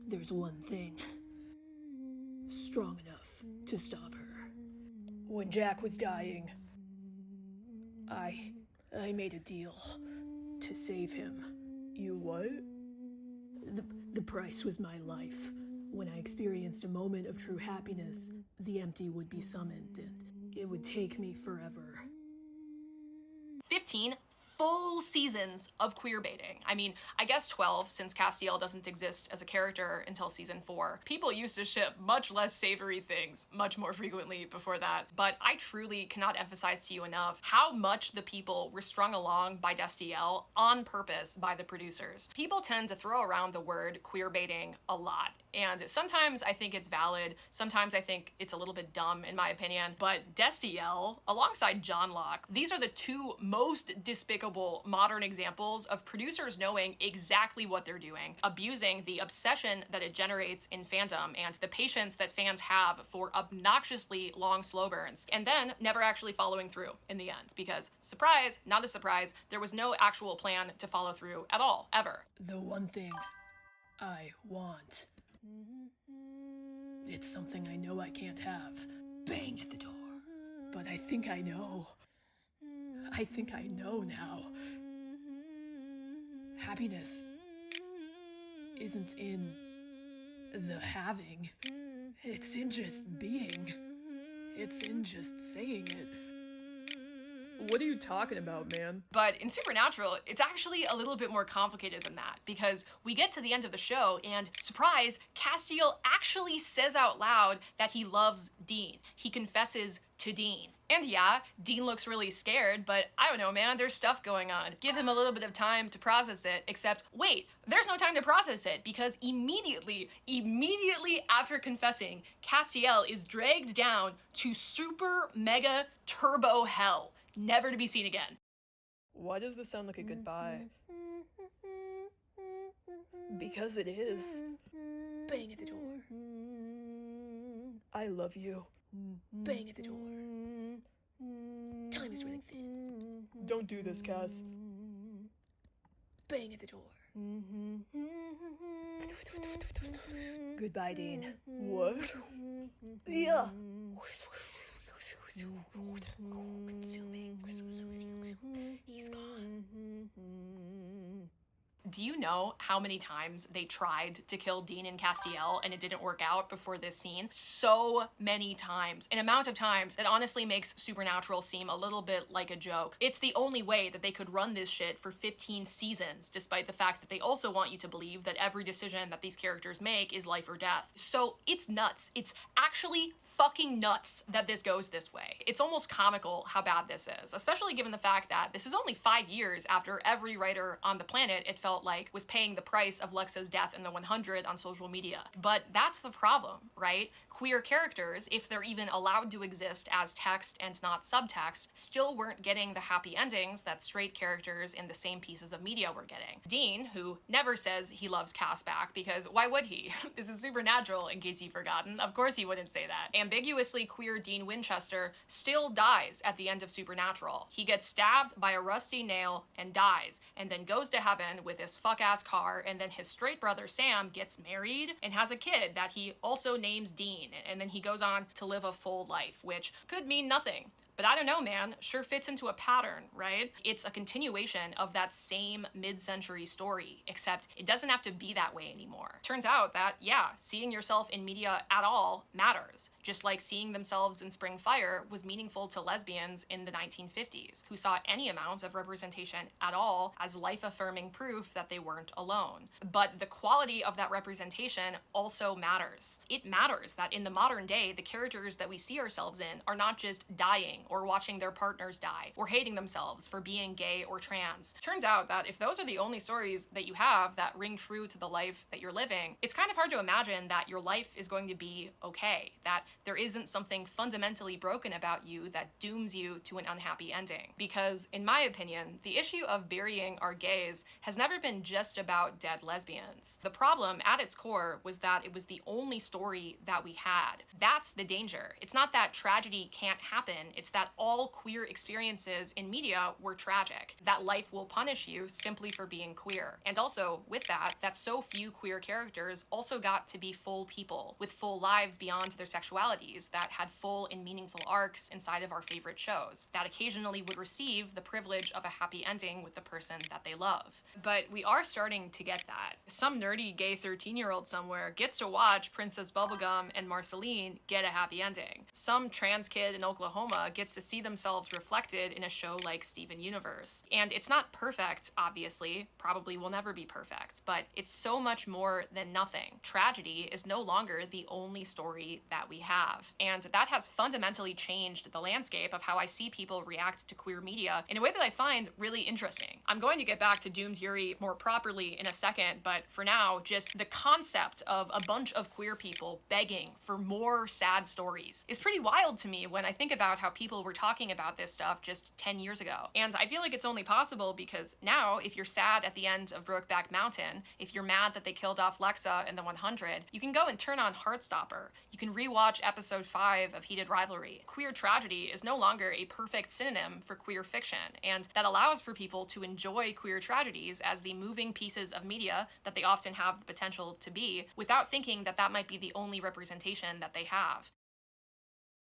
A: There's one thing strong enough to stop her. When Jack was dying, I made a deal to save him. You what? The price was my life. When I experienced a moment of true happiness, the empty would be summoned, and it would take me forever.
Q: 15 full seasons of queer baiting. I mean, I guess 12, since Castiel doesn't exist as a character until season 4. People used to ship much less savory things much more frequently before that, but I truly cannot emphasize to you enough how much the people were strung along by Destiel on purpose by the producers. People tend to throw around the word queer baiting a lot, and sometimes I think it's valid, sometimes I think it's a little bit dumb in my opinion, but Destiel, alongside John Locke, these are the two most despicable modern examples of producers knowing exactly what they're doing, abusing the obsession that it generates in fandom and the patience that fans have for obnoxiously long slow burns, and then never actually following through in the end, because surprise, not a surprise, there was no actual plan to follow through at all, ever.
A: The one thing I want. It's something I know I can't have. Bang at the door. But I think I know. I think I know now. Happiness isn't in the having. It's in just being. It's in just saying it. What are you talking about, man?
Q: But in Supernatural, it's actually a little bit more complicated than that, because we get to the end of the show and, surprise, Castiel actually says out loud that he loves Dean. He confesses to Dean. And yeah, Dean looks really scared, but I don't know, man, there's stuff going on. Give him a little bit of time to process it, except, wait, there's no time to process it, because immediately after confessing, Castiel is dragged down to super mega turbo hell, never to be seen again.
A: Why does this sound like a goodbye? Because it is. Bang at the door. I love you. Bang at the door. Time is running thin. Don't do this, Cass. Bang at the door. Goodbye, Dean. What? Yeah. He's gone.
Q: Do you know how many times they tried to kill Dean and Castiel and it didn't work out before this scene? So many times. An amount of times that honestly makes Supernatural seem a little bit like a joke. It's the only way that they could run this shit for 15 seasons, despite the fact that they also want you to believe that every decision that these characters make is life or death. So it's nuts. It's actually fucking nuts that this goes this way. It's almost comical how bad this is, especially given the fact that this is only 5 years after every writer on the planet, it felt like, was paying the price of Lexa's death in the 100 on social media. But that's the problem, right? Queer characters, if they're even allowed to exist as text and not subtext, still weren't getting the happy endings that straight characters in the same pieces of media were getting. Dean, who never says he loves Cass back, because why would he? This is Supernatural, in case you've forgotten. Of course he wouldn't say that. Ambiguously queer Dean Winchester still dies at the end of Supernatural. He gets stabbed by a rusty nail and dies, and then goes to heaven with his fuck-ass car, and then his straight brother Sam gets married and has a kid that he also names Dean, and then he goes on to live a full life, which could mean nothing. But I don't know, man, sure fits into a pattern, right? It's a continuation of that same mid-century story, except it doesn't have to be that way anymore. Turns out that, yeah, seeing yourself in media at all matters. Just like seeing themselves in Spring Fire was meaningful to lesbians in the 1950s, who saw any amount of representation at all as life-affirming proof that they weren't alone. But the quality of that representation also matters. It matters that in the modern day, the characters that we see ourselves in are not just dying or watching their partners die or hating themselves for being gay or trans. Turns out that if those are the only stories that you have that ring true to the life that you're living, it's kind of hard to imagine that your life is going to be okay, that there isn't something fundamentally broken about you that dooms you to an unhappy ending. Because, in my opinion, the issue of burying our gays has never been just about dead lesbians. The problem, at its core, was that it was the only story that we had. That's the danger. It's not that tragedy can't happen, it's that all queer experiences in media were tragic, that life will punish you simply for being queer. And also, with that so few queer characters also got to be full people, with full lives beyond their sexualities, that had full and meaningful arcs inside of our favorite shows, that occasionally would receive the privilege of a happy ending with the person that they love. But we are starting to get that. Some nerdy gay 13-year-old somewhere gets to watch Princess Bubblegum and Marceline get a happy ending. Some trans kid in Oklahoma gets to see themselves reflected in a show like Steven Universe. And it's not perfect, obviously, probably will never be perfect, but it's so much more than nothing. Tragedy is no longer the only story that we have. And that has fundamentally changed the landscape of how I see people react to queer media in a way that I find really interesting. I'm going to get back to Doomed Yuri more properly in a second, but for now, just the concept of a bunch of queer people begging for more sad stories is pretty wild to me when I think about how people were talking about this stuff just 10 years ago. And I feel like it's only possible because now, if you're sad at the end of Brokeback Mountain, if you're mad that they killed off Lexa in the 100, you can go and turn on Heartstopper. You can rewatch episode 5 of Heated Rivalry. Queer tragedy is no longer a perfect synonym for queer fiction, and that allows for people to enjoy queer tragedies as the moving pieces of media that they often have the potential to be, without thinking that that might be the only representation that they have.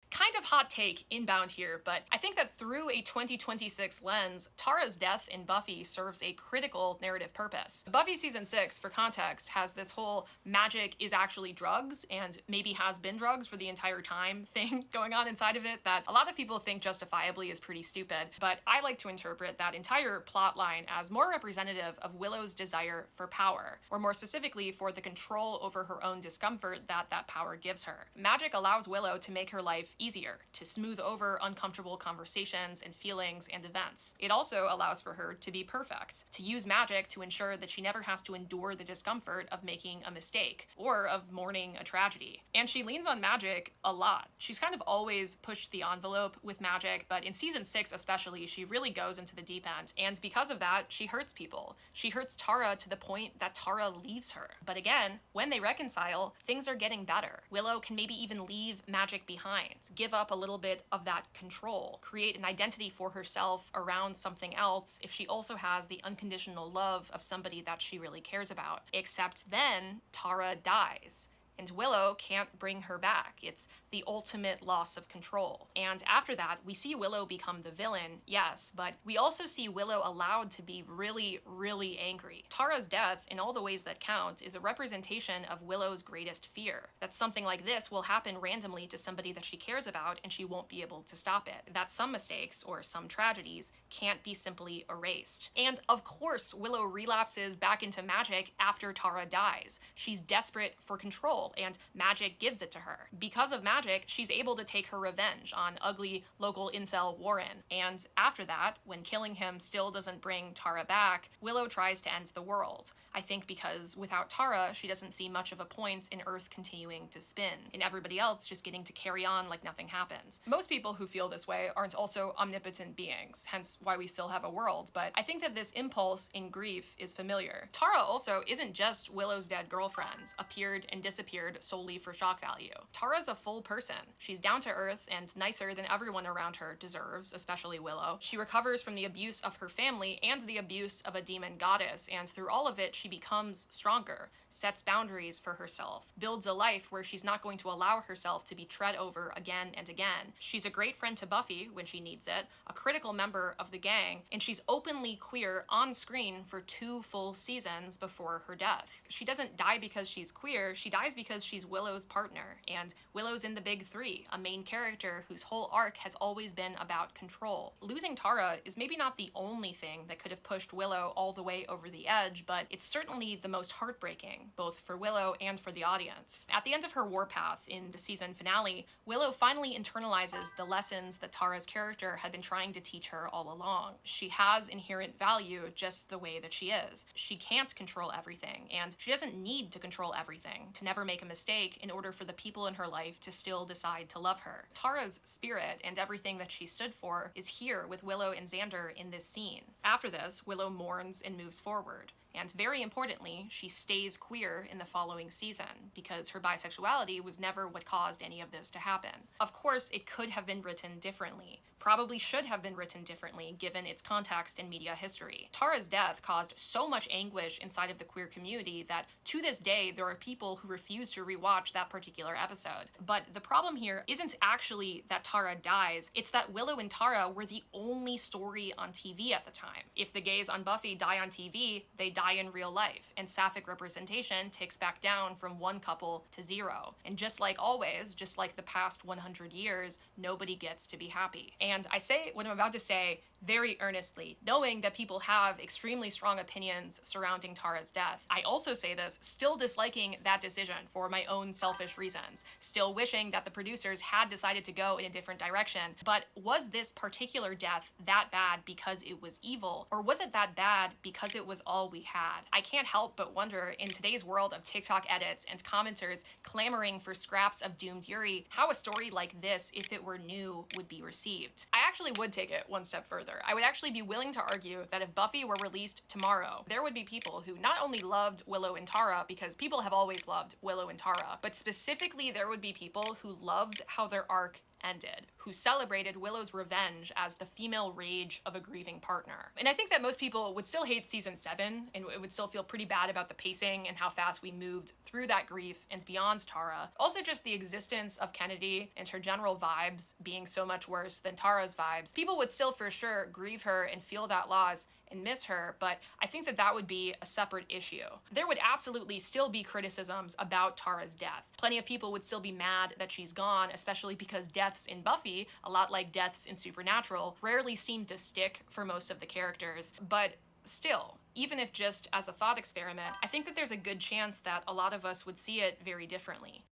Q: Kind of hot take inbound here, but I think that through a 2026 lens, Tara's death in Buffy serves a critical narrative purpose. Buffy season 6, for context, has this whole magic is actually drugs, and maybe has been drugs for the entire time thing going on inside of it that a lot of people think justifiably is pretty stupid, but I like to interpret that entire plot line as more representative of Willow's desire for power, or more specifically for the control over her own discomfort that that power gives her. Magic allows Willow to make her life easier, to smooth over uncomfortable conversations and feelings and events. It also allows for her to be perfect, to use magic to ensure that she never has to endure the discomfort of making a mistake, or of mourning a tragedy. And she leans on magic a lot. She's kind of always pushed the envelope with magic, but in season 6 especially, she really goes into the deep end. And because of that, she hurts people. She hurts Tara to the point that Tara leaves her. But again, when they reconcile, things are getting better. Willow can maybe even leave magic behind, give up a little bit of that control, create an identity for herself around something else if she also has the unconditional love of somebody that she really cares about. Except then, Tara dies, and Willow can't bring her back. It's the ultimate loss of control. And after that, we see Willow become the villain, yes, but we also see Willow allowed to be really, really angry. Tara's death, in all the ways that count, is a representation of Willow's greatest fear. That something like this will happen randomly to somebody that she cares about and she won't be able to stop it. That some mistakes, or some tragedies, can't be simply erased. And of course, Willow relapses back into magic after Tara dies. She's desperate for control, and magic gives it to her. Because of magic, she's able to take her revenge on ugly local incel Warren. And after that, when killing him still doesn't bring Tara back, Willow tries to end the world. I think because without Tara, she doesn't see much of a point in Earth continuing to spin, and everybody else just getting to carry on like nothing happens. Most people who feel this way aren't also omnipotent beings, hence why we still have a world, but I think that this impulse in grief is familiar. Tara also isn't just Willow's dead girlfriend, appeared and disappeared solely for shock value. Tara's a full person. She's down to earth and nicer than everyone around her deserves, especially Willow. She recovers from the abuse of her family and the abuse of a demon goddess, and through all of it, she becomes stronger, sets boundaries for herself, builds a life where she's not going to allow herself to be tread over again and again. She's a great friend to Buffy when she needs it, a critical member of the gang, and she's openly queer on screen for 2 full seasons before her death. She doesn't die because she's queer, she dies because she's Willow's partner, and Willow's in the Big Three, a main character whose whole arc has always been about control. Losing Tara is maybe not the only thing that could have pushed Willow all the way over the edge, but it's certainly the most heartbreaking, both for Willow and for the audience. At the end of her warpath in the season finale, Willow finally internalizes the lessons that Tara's character had been trying to teach her all along. She has inherent value just the way that she is. She can't control everything, and she doesn't need to control everything to never make a mistake in order for the people in her life to still decide to love her. Tara's spirit and everything that she stood for is here with Willow and Xander in this scene. After this, Willow mourns and moves forward. And very importantly, she stays queer in the following season, because her bisexuality was never what caused any of this to happen. Of course, it could have been written differently. Probably should have been written differently given its context in media history. Tara's death caused so much anguish inside of the queer community that to this day there are people who refuse to rewatch that particular episode. But the problem here isn't actually that Tara dies, it's that Willow and Tara were the only story on TV at the time. If the gays on Buffy die on TV, they die in real life, and sapphic representation ticks back down from one couple to 0. And just like always, just like the past 100 years, nobody gets to be happy. And I say what I'm about to say very earnestly, knowing that people have extremely strong opinions surrounding Tara's death. I also say this still disliking that decision for my own selfish reasons, still wishing that the producers had decided to go in a different direction. But was this particular death that bad because it was evil, or was it that bad because it was all we had? I can't help but wonder, in today's world of TikTok edits and commenters clamoring for scraps of doomed Yuri, how a story like this, if it were new, would be received. I actually would take it one step further. I would actually be willing to argue that if Buffy were released tomorrow, there would be people who not only loved Willow and Tara, because people have always loved Willow and Tara, but specifically there would be people who loved how their arc ended, who celebrated Willow's revenge as the female rage of a grieving partner. And I think that most people would still hate season 7 and would still feel pretty bad about the pacing and how fast we moved through that grief and beyond Tara. Also just the existence of Kennedy and her general vibes being so much worse than Tara's vibes. People would still for sure grieve her and feel that loss and miss her, but I think that that would be a separate issue. There would absolutely still be criticisms about Tara's death. Plenty of people would still be mad that she's gone, especially because deaths in Buffy, a lot like deaths in Supernatural, rarely seem to stick for most of the characters. But still, even if just as a thought experiment, I think that there's a good chance that a lot of us would see it very differently.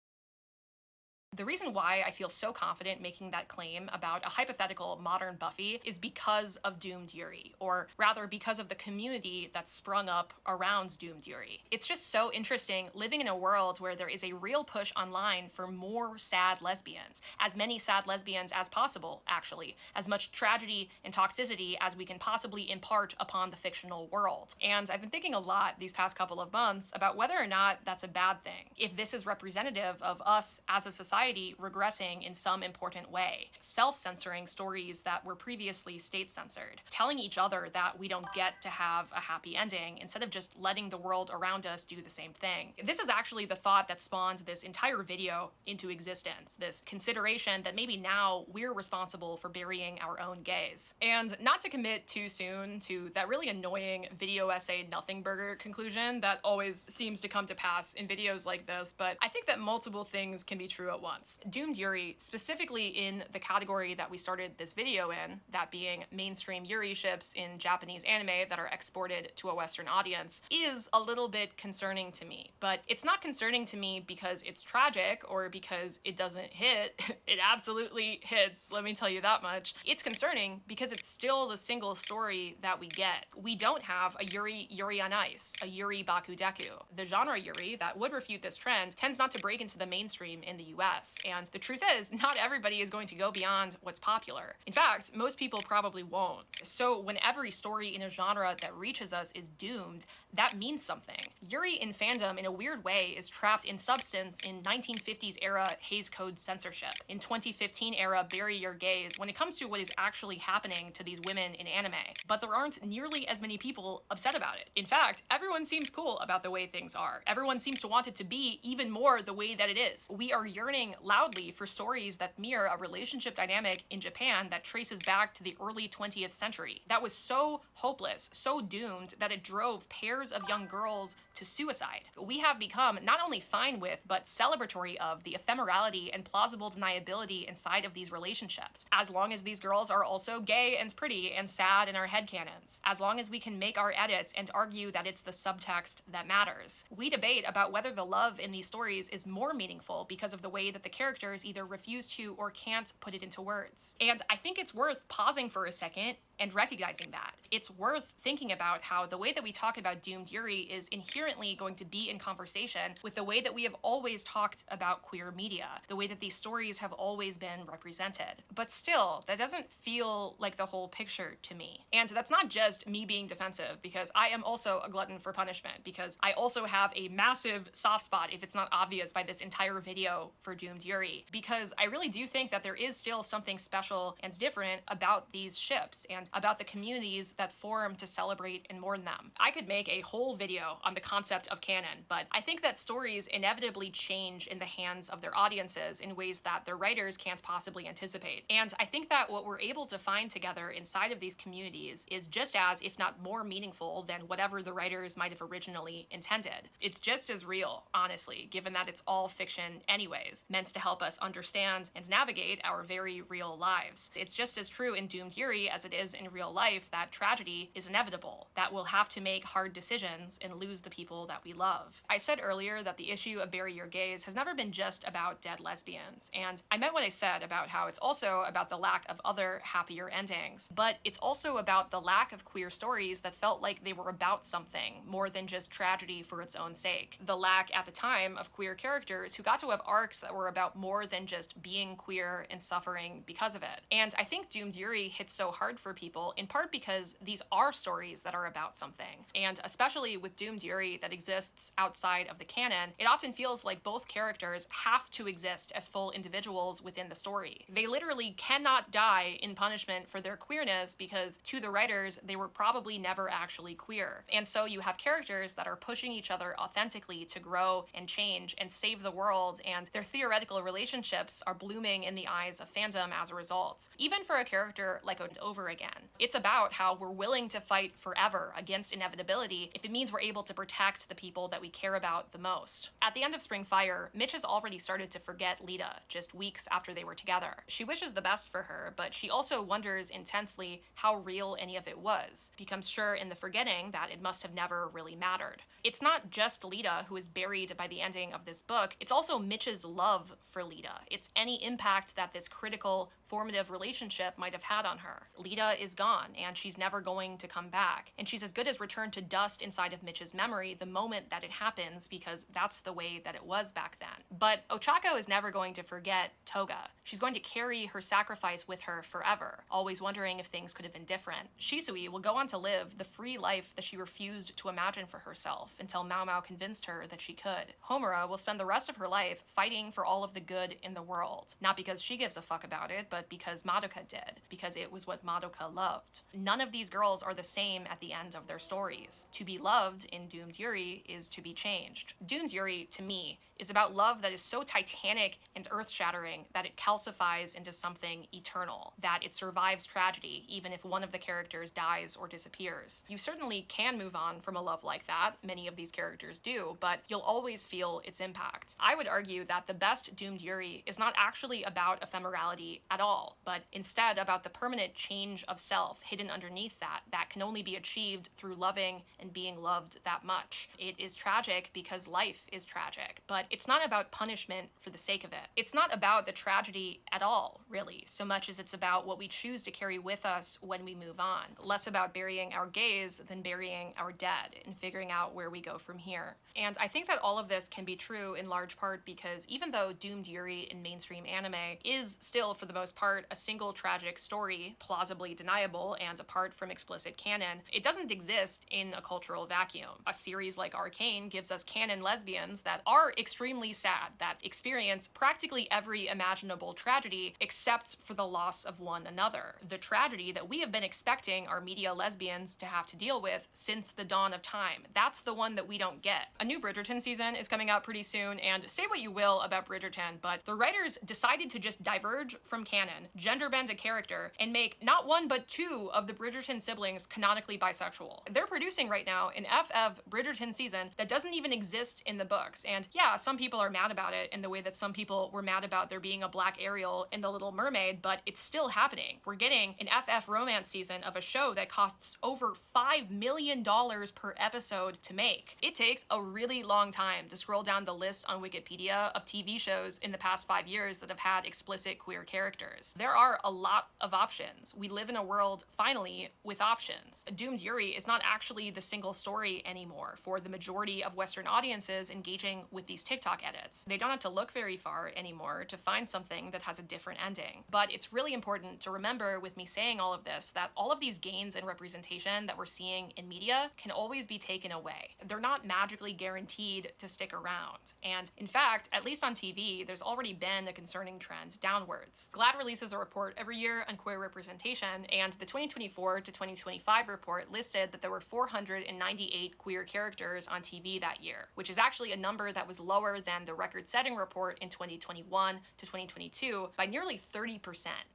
Q: The reason why I feel so confident making that claim about a hypothetical modern Buffy is because of Doomed Yuri, or rather because of the community that's sprung up around Doomed Yuri. It's just so interesting living in a world where there is a real push online for more sad lesbians, as many sad lesbians as possible, actually, as much tragedy and toxicity as we can possibly impart upon the fictional world. And I've been thinking a lot these past couple of months about whether or not that's a bad thing, if this is representative of us as a society regressing in some important way, self-censoring stories that were previously state-censored, telling each other that we don't get to have a happy ending instead of just letting the world around us do the same thing. This is actually the thought that spawned this entire video into existence, this consideration that maybe now we're responsible for burying our own gays. And not to commit too soon to that really annoying video essay nothing burger conclusion that always seems to come to pass in videos like this, but I think that multiple things can be true at once. Doomed Yuri, specifically in the category that we started this video in, that being mainstream Yuri ships in Japanese anime that are exported to a Western audience, is a little bit concerning to me. But it's not concerning to me because it's tragic or because it doesn't hit. It absolutely hits, let me tell you that much. It's concerning because it's still the single story that we get. We don't have a Yuri on Ice, a Yuri Bakudeku. The genre Yuri that would refute this trend tends not to break into the mainstream in the US. And the truth is, not everybody is going to go beyond what's popular. In fact, most people probably won't. So when every story in a genre that reaches us is doomed, that means something. Yuri in fandom, in a weird way, is trapped in substance in 1950s era Hays Code censorship, in 2015 era bury your gays when it comes to what is actually happening to these women in anime. But there aren't nearly as many people upset about it. In fact, everyone seems cool about the way things are. Everyone seems to want it to be even more the way that it is. We are yearning loudly for stories that mirror a relationship dynamic in Japan that traces back to the early 20th century. That was so hopeless, so doomed, that it drove pairs of young girls to suicide. We have become not only fine with, but celebratory of the ephemerality and plausible deniability inside of these relationships, as long as these girls are also gay and pretty and sad in our headcanons, as long as we can make our edits and argue that it's the subtext that matters. We debate about whether the love in these stories is more meaningful because of the way that the characters either refuse to or can't put it into words. And I think it's worth pausing for a second and recognizing that. It's worth thinking about how the way that we talk about Doomed Yuri is inherently going to be in conversation with the way that we have always talked about queer media, the way that these stories have always been represented. But still, that doesn't feel like the whole picture to me. And that's not just me being defensive, because I am also a glutton for punishment, because I also have a massive soft spot, if it's not obvious by this entire video, for Doomed Yuri, because I really do think that there is still something special and different about these ships and about the communities that form to celebrate and mourn them. I could make a whole video on the concept of canon, but I think that stories inevitably change in the hands of their audiences in ways that their writers can't possibly anticipate. And I think that what we're able to find together inside of these communities is just as, if not more meaningful than whatever the writers might have originally intended. It's just as real, honestly, given that it's all fiction anyways, meant to help us understand and navigate our very real lives. It's just as true in Doomed Yuri as it is in real life that tragedy is inevitable, that we'll have to make hard decisions and lose the people that we love. I said earlier that the issue of Bury Your Gays has never been just about dead lesbians, and I meant what I said about how it's also about the lack of other happier endings, but it's also about the lack of queer stories that felt like they were about something more than just tragedy for its own sake. The lack at the time of queer characters who got to have arcs that were about more than just being queer and suffering because of it. And I think Doomed Yuri hits so hard for people in part because these are stories that are about something, and especially with Doomed Yuri that exists outside of the canon, it often feels like both characters have to exist as full individuals within the story. They literally cannot die in punishment for their queerness because, to the writers, they were probably never actually queer. And so you have characters that are pushing each other authentically to grow and change and save the world, and their theoretical relationships are blooming in the eyes of fandom as a result. Even for a character like Over Again, it's about how we're willing to fight forever against inevitability if it means we're able to protect the people that we care about the most. At the end of Spring Fire, Mitch has already started to forget Lita just weeks after they were together. She wishes the best for her, but she also wonders intensely how real any of it was, becomes sure in the forgetting that it must have never really mattered. It's not just Lita who is buried by the ending of this book, it's also Mitch's love for Lita. It's any impact that this critical, formative relationship might have had on her. Lita is gone, and she's never going to come back, and she's as good as returned to dust inside of Mitch's memory the moment that it happens, because that's the way that it was back then. But Ochako is never going to forget Toga. She's going to carry her sacrifice with her forever, always wondering if things could have been different. Shisui will go on to live the free life that she refused to imagine for herself until Mao Mao convinced her that she could. Homura will spend the rest of her life fighting for all of the good in the world, not because she gives a fuck about it, but because Madoka did, because it was what Madoka loved. None of these girls are the same at the end of their stories. To be loved in Doomed Yuri is to be changed. Doomed Yuri, to me, is about love that is so titanic and earth-shattering that it calcifies into something eternal, that it survives tragedy even if one of the characters dies or disappears. You certainly can move on from a love like that, many of these characters do, but you'll always feel its impact. I would argue that the best Doomed Yuri is not actually about ephemerality at all, but instead about the permanent change of self hidden underneath that can only be achieved through loving and being loved that much. It is tragic because life is tragic, but it's not about punishment for the sake of it. It's not about the tragedy at all, really, so much as it's about what we choose to carry with us when we move on. Less about burying our gays than burying our dead and figuring out where we go from here. And I think that all of this can be true in large part because even though Doomed Yuri in mainstream anime is still, for the most part, a single tragic story, plausibly deniable and apart from explicit canon, it doesn't exist in a cultural vacuum. A series like Arcane gives us canon lesbians that are extremely sad, that experience practically every imaginable tragedy except for the loss of one another. The tragedy that we have been expecting our media lesbians to have to deal with since the dawn of time. That's the one that we don't get. A new Bridgerton season is coming out pretty soon, and say what you will about Bridgerton, but the writers decided to just diverge from canon, gender bend a character, and make not one but two of the Bridgerton siblings canonically bisexual. They're producing right now an FF Bridgerton season that doesn't even exist in the books, and yeah, some people are mad about it in the way that some people were mad about there being a black Ariel in The Little Mermaid, but it's still happening. We're getting an FF romance season of a show that costs over $5 million per episode to make. It takes a really long time to scroll down the list on Wikipedia of TV shows in the past 5 years that have had explicit queer characters. There are a lot of options. We live in a world, finally, with options. Doomed Yuri is not actually the single story anymore for the majority of Western audiences engaging with these TikTok edits. They don't have to look very far anymore to find something that has a different ending. But it's really important to remember with me saying all of this that all of these gains in representation that we're seeing in media can always be taken away. They're not magically guaranteed to stick around. And in fact, at least on TV, there's already been a concerning trend downwards. GLAAD releases a report every year on queer representation, and the 2024 to 2025 report listed that there were 498 queer characters on TV that year, which is actually a number that was lower than the record-setting report in 2021 to 2022 by nearly 30%.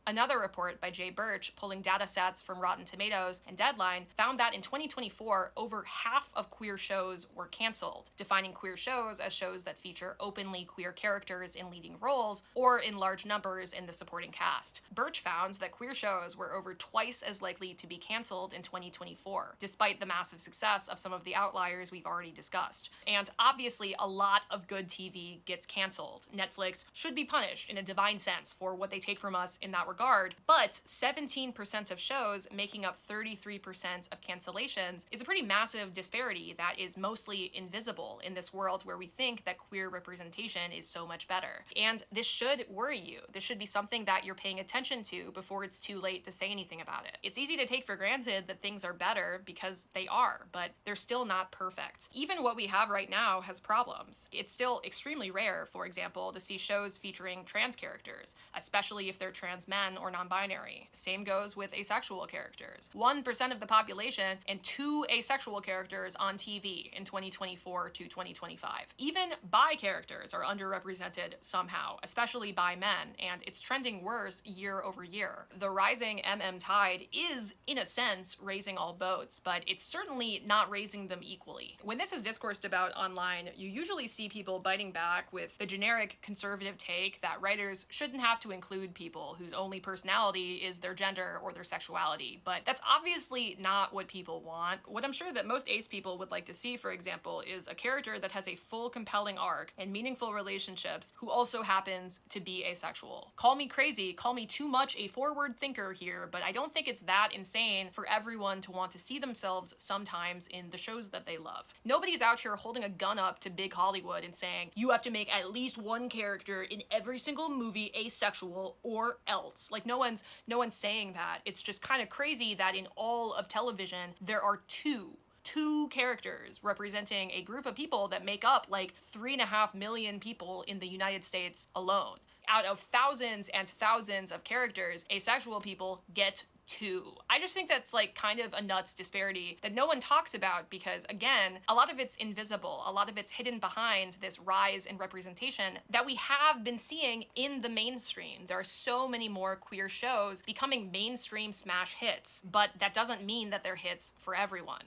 Q: Another report by Jay Birch, pulling data sets from Rotten Tomatoes and Deadline, found that in 2024, over half of queer shows were canceled, defining queer shows as shows that feature openly queer characters in leading roles or in large numbers in the supporting cast. Birch found that queer shows were over twice as likely to be canceled in 2024, despite the massive success of some of the outliers we've already discussed. And obviously, a lot of good TV gets canceled. Netflix should be punished in a divine sense for what they take from us in that regard, but 17% of shows making up 33% of cancellations is a pretty massive disparity that is mostly invisible in this world where we think that queer representation is so much better. And this should worry you. This should be something that you're paying attention to before it's too late to say anything about it. It's easy to take for granted that things are better because they are, but they're still not perfect. Even what we have right now has problems. It's still extremely rare, for example, to see shows featuring trans characters, especially if they're trans men or non-binary. Same goes with asexual characters. 1% of the population and 2 asexual characters on TV in 2024 to 2025. Even bi characters are underrepresented somehow, especially by men, and it's trending worse year over year. The rising tide is, in a sense, raising all boats, but it's certainly not raising them equally. When this is discoursed about online, you usually see people biting back with the generic conservative take that writers shouldn't have to include people whose only personality is their gender or their sexuality, but that's obviously not what people want. What I'm sure that most ace people would like to see, for example, is a character that has a full compelling arc and meaningful relationships who also happens to be asexual. Call me crazy, call me too much a forward thinker here, but I don't think it's that insane for everyone to want to see themselves sometimes in the shows that they love. Nobody's out here holding a gun up to big Hollywood and saying, you have to make at least one character in every single movie asexual or else. Like, no one's saying that. It's just kind of crazy that in all of television, there are two characters representing a group of people that make up like 3.5 million people in the United States alone. Out of thousands and thousands of characters, asexual people get 2. I just think that's like kind of a nuts disparity that no one talks about because, again, a lot of it's invisible. A lot of it's hidden behind this rise in representation that we have been seeing in the mainstream. There are so many more queer shows becoming mainstream smash hits, but that doesn't mean that they're hits for everyone.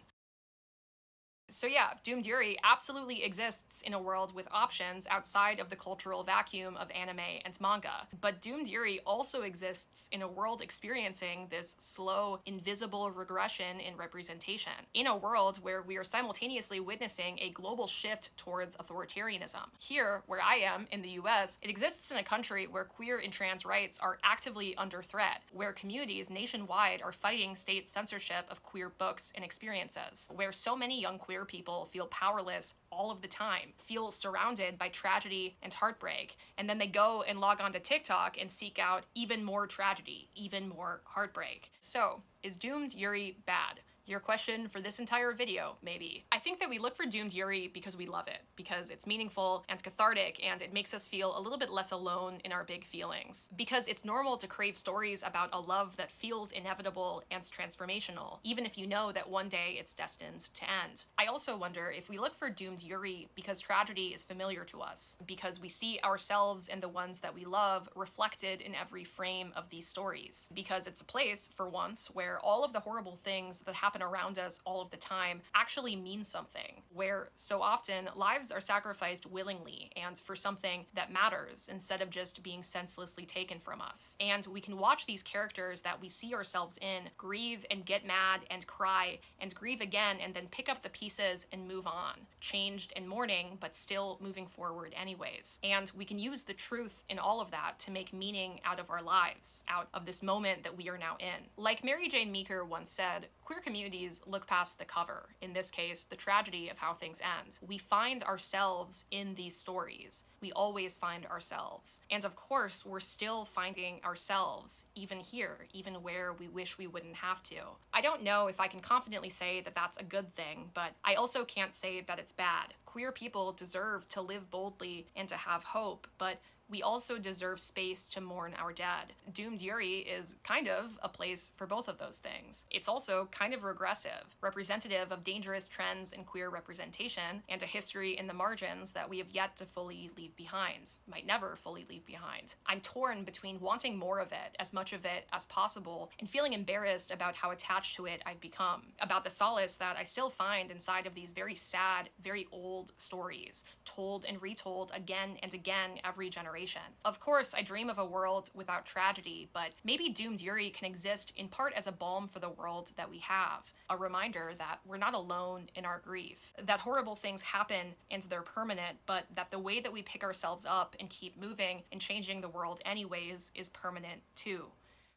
Q: So yeah, Doomed Yuri absolutely exists in a world with options outside of the cultural vacuum of anime and manga. But Doomed Yuri also exists in a world experiencing this slow, invisible regression in representation. In a world where we are simultaneously witnessing a global shift towards authoritarianism. Here, where I am, in the US, it exists in a country where queer and trans rights are actively under threat, where communities nationwide are fighting state censorship of queer books and experiences, where so many young queer people feel powerless all of the time, feel surrounded by tragedy and heartbreak, and then they go and log on to TikTok and seek out even more tragedy, even more heartbreak. So, is Doomed Yuri bad? Your question for this entire video, maybe. I think that we look for Doomed Yuri because we love it, because it's meaningful and cathartic, and it makes us feel a little bit less alone in our big feelings. Because it's normal to crave stories about a love that feels inevitable and transformational, even if you know that one day it's destined to end. I also wonder if we look for Doomed Yuri because tragedy is familiar to us, because we see ourselves and the ones that we love reflected in every frame of these stories, because it's a place, for once, where all of the horrible things that happen happen around us all of the time actually mean something, where so often lives are sacrificed willingly and for something that matters instead of just being senselessly taken from us. And we can watch these characters that we see ourselves in grieve and get mad and cry and grieve again and then pick up the pieces and move on, changed and mourning, but still moving forward anyways. And we can use the truth in all of that to make meaning out of our lives, out of this moment that we are now in. Like Mary Jane Meeker once said, queer communities look past the cover, in this case, the tragedy of how things end. We find ourselves in these stories. We always find ourselves. And of course, we're still finding ourselves, even here, even where we wish we wouldn't have to. I don't know if I can confidently say that that's a good thing, but I also can't say that it's bad. Queer people deserve to live boldly and to have hope, but we also deserve space to mourn our dead. Doomed Yuri is kind of a place for both of those things. It's also kind of regressive, representative of dangerous trends in queer representation and a history in the margins that we have yet to fully leave behind, might never fully leave behind. I'm torn between wanting more of it, as much of it as possible, and feeling embarrassed about how attached to it I've become, about the solace that I still find inside of these very sad, very old stories, told and retold again and again every generation. Of course, I dream of a world without tragedy, but maybe Doomed Yuri can exist in part as a balm for the world that we have, a reminder that we're not alone in our grief, that horrible things happen and they're permanent, but that the way that we pick ourselves up and keep moving and changing the world anyways is permanent too.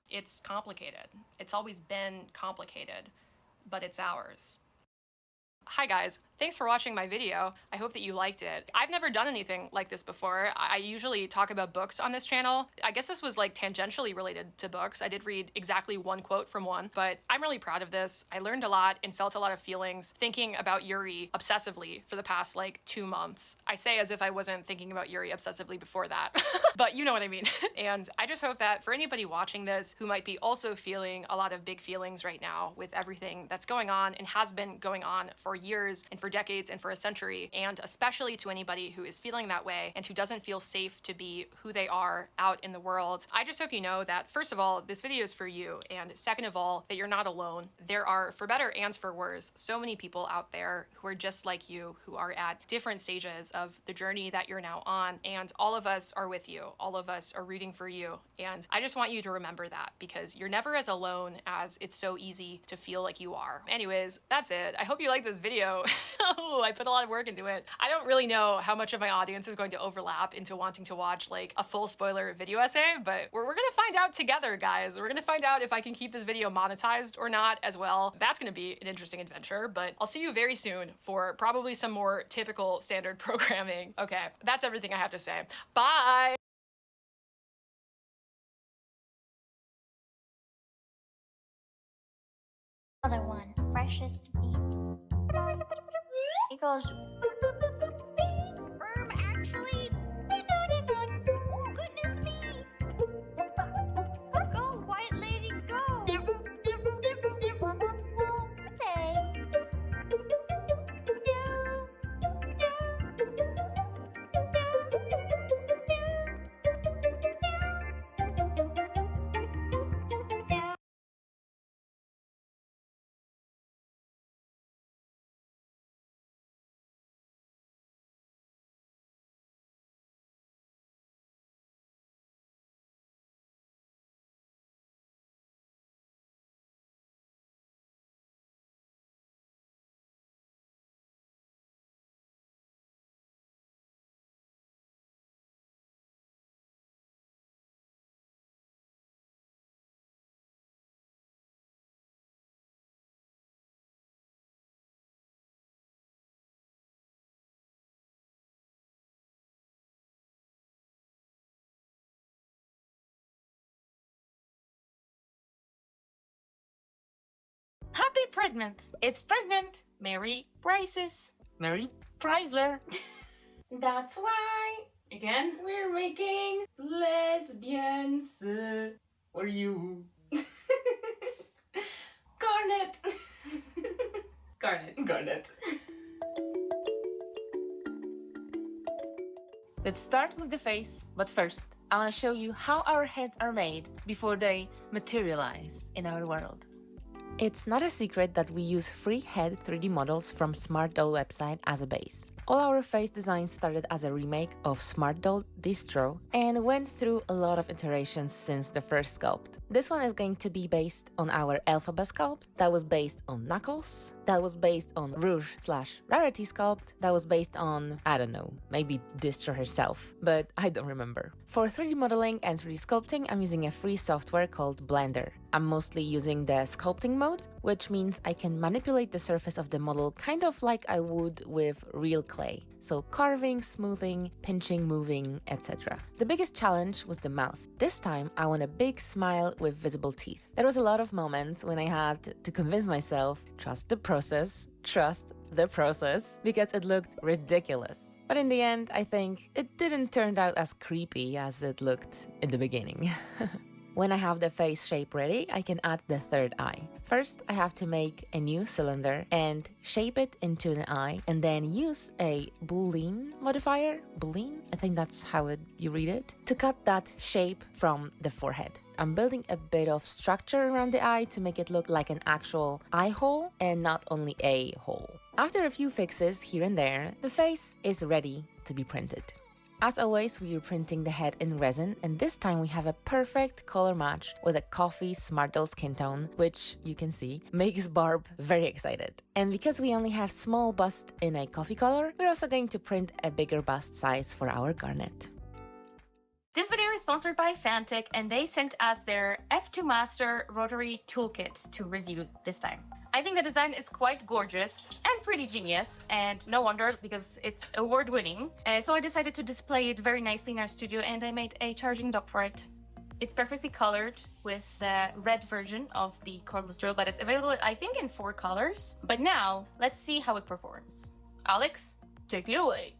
Q: It's complicated. It's always been complicated, but it's ours. Hi guys, thanks for watching my video. I hope that you liked it. I've never done anything like this before. I usually talk about books on this channel. I guess this was like tangentially related to books. I did read exactly one quote from one, but I'm really proud of this. I learned a lot and felt a lot of feelings thinking about Yuri obsessively for the past like 2 months. I say as if I wasn't thinking about Yuri obsessively before that, but you know what I mean. And I just hope that for anybody watching this who might be also feeling a lot of big feelings right now with everything that's going on and has been going on for years and for decades and for a century, and especially to anybody who is feeling that way and who doesn't feel safe to be who they are out in the world, I just hope you know that, first of all, this video is for you, and second of all, that you're not alone. There are, for better and for worse, so many people out there who are just like you, who are at different stages of the journey that you're now on, and all of us are with you. All of us are rooting for you, and I just want you to remember that, because you're never as alone as it's so easy to feel like you are. Anyways, that's it. I hope you liked this video. Oh, I put a lot of work into it. I don't really know how much of my audience is going to overlap into wanting to watch like a full spoiler video essay, but we're gonna find out together, guys. We're gonna find out if I can keep this video monetized or not as well. That's gonna be an interesting adventure, but I'll see you very soon for probably some more typical standard programming. Okay, that's everything I have to say. Bye!
E: Other one, freshest beats. It goes. Actually. Oh, goodness me! Go, white lady, go! Okay.
U: Happy pregnant! It's pregnant! Mary Prices! Mary Chrysler! That's why, again, we're making lesbians for you. Garnet! Garnet. Let's start with the face, but first, I want to show you how our heads are made before they materialize in our world.
I: It's not a secret that we use free head 3D models from SmartDoll website as a base. All our face designs started as a remake of SmartDoll distro and went through a lot of iterations since the first sculpt. This one is going to be based on our Elphaba sculpt, that was based on Knuckles, that was based on Rouge/Rarity sculpt, that was based on, I don't know, maybe Distro herself, but I don't remember. For 3D modeling and 3D sculpting, I'm using a free software called Blender. I'm mostly using the sculpting mode, which means I can manipulate the surface of the model kind of like I would with real clay. So carving, smoothing, pinching, moving, etc. The biggest challenge was the mouth. This time I want a big smile with visible teeth. There was a lot of moments when I had to convince myself, trust the process, because it looked ridiculous. But in the end, I think it didn't turn out as creepy as it looked in the beginning. When I have the face shape ready, I can add the third eye. First, I have to make a new cylinder and shape it into an eye, and then use a Boolean modifier, Boolean, I think that's how you read it, to cut that shape from the forehead. I'm building a bit of structure around the eye to make it look like an actual eye hole and not only a hole. After a few fixes here and there, the face is ready to be printed. As always, we are printing the head in resin, and this time we have a perfect color match with a coffee SmartDoll skin tone, which you can see makes Barb very excited. And because we only have small bust in a coffee color, we're also going to print a bigger bust size for our Garnet.
Q: This video is sponsored by Fantic, and they sent us their F2 Master Rotary Toolkit to review this time. I think the design is quite gorgeous and pretty genius, and no wonder because it's award-winning. So I decided to display it very nicely in our studio, and I made a charging dock for it. It's perfectly colored with the red version of the cordless drill, but it's available, I think, in 4 colors. But now, let's see how it performs. Alex, take it away.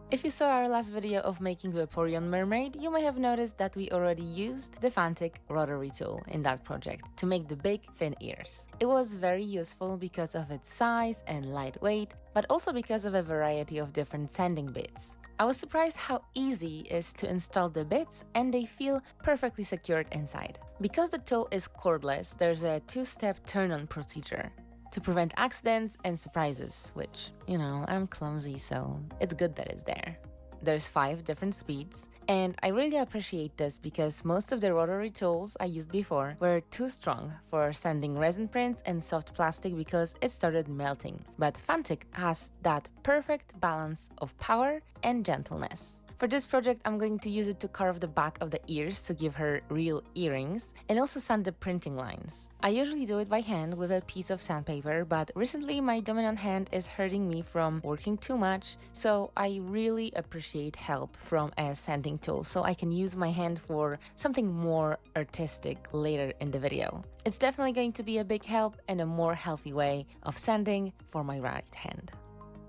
I: If you saw our last video of making Vaporeon Mermaid, you may have noticed that we already used the Fantic rotary tool in that project to make the big fin ears. It was very useful because of its size and lightweight, but also because of a variety of different sanding bits. I was surprised how easy it is to install the bits, and they feel perfectly secured inside. Because the tool is cordless, there's a 2-step turn-on procedure to prevent accidents and surprises, which, you know, I'm clumsy, so it's good that it's there. There's 5 different speeds, and I really appreciate this because most of the rotary tools I used before were too strong for sanding resin prints and soft plastic because it started melting. But Fantic has that perfect balance of power and gentleness. For this project, I'm going to use it to carve the back of the ears to give her real earrings, and also sand the printing lines. I usually do it by hand with a piece of sandpaper, but recently my dominant hand is hurting me from working too much, so I really appreciate help from a sanding tool so I can use my hand for something more artistic later in the video. It's definitely going to be a big help and a more healthy way of sanding for my right hand.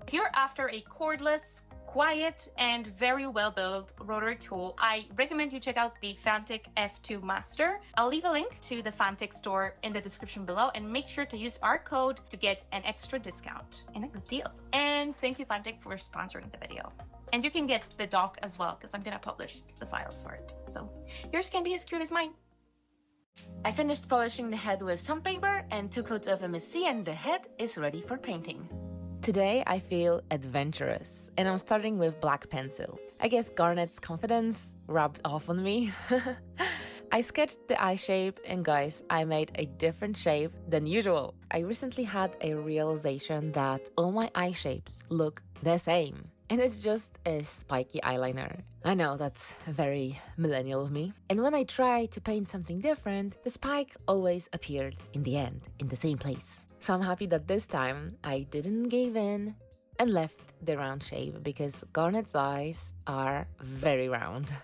Q: If you're after a cordless, quiet, and very well-built rotary tool, I recommend you check out the Fantic F2 Master. I'll leave a link to the Fantic store in the description below, and make sure to use our code to get an extra discount and a good deal. And thank you, Fantic, for sponsoring the video. And you can get the dock as well, because I'm gonna publish the files for it. So yours can be as cute as mine.
I: I finished polishing the head with sandpaper and 2 coats of MSC, and the head is ready for painting. Today I feel adventurous, and I'm starting with black pencil. I guess Garnet's confidence rubbed off on me. I sketched the eye shape, and guys, I made a different shape than usual. I recently had a realization that all my eye shapes look the same, and it's just a spiky eyeliner. I know that's very millennial of me. And when I tried to paint something different, the spike always appeared in the end, in the same place. So I'm happy that this time I didn't give in and left the round shape, because Garnet's eyes are very round.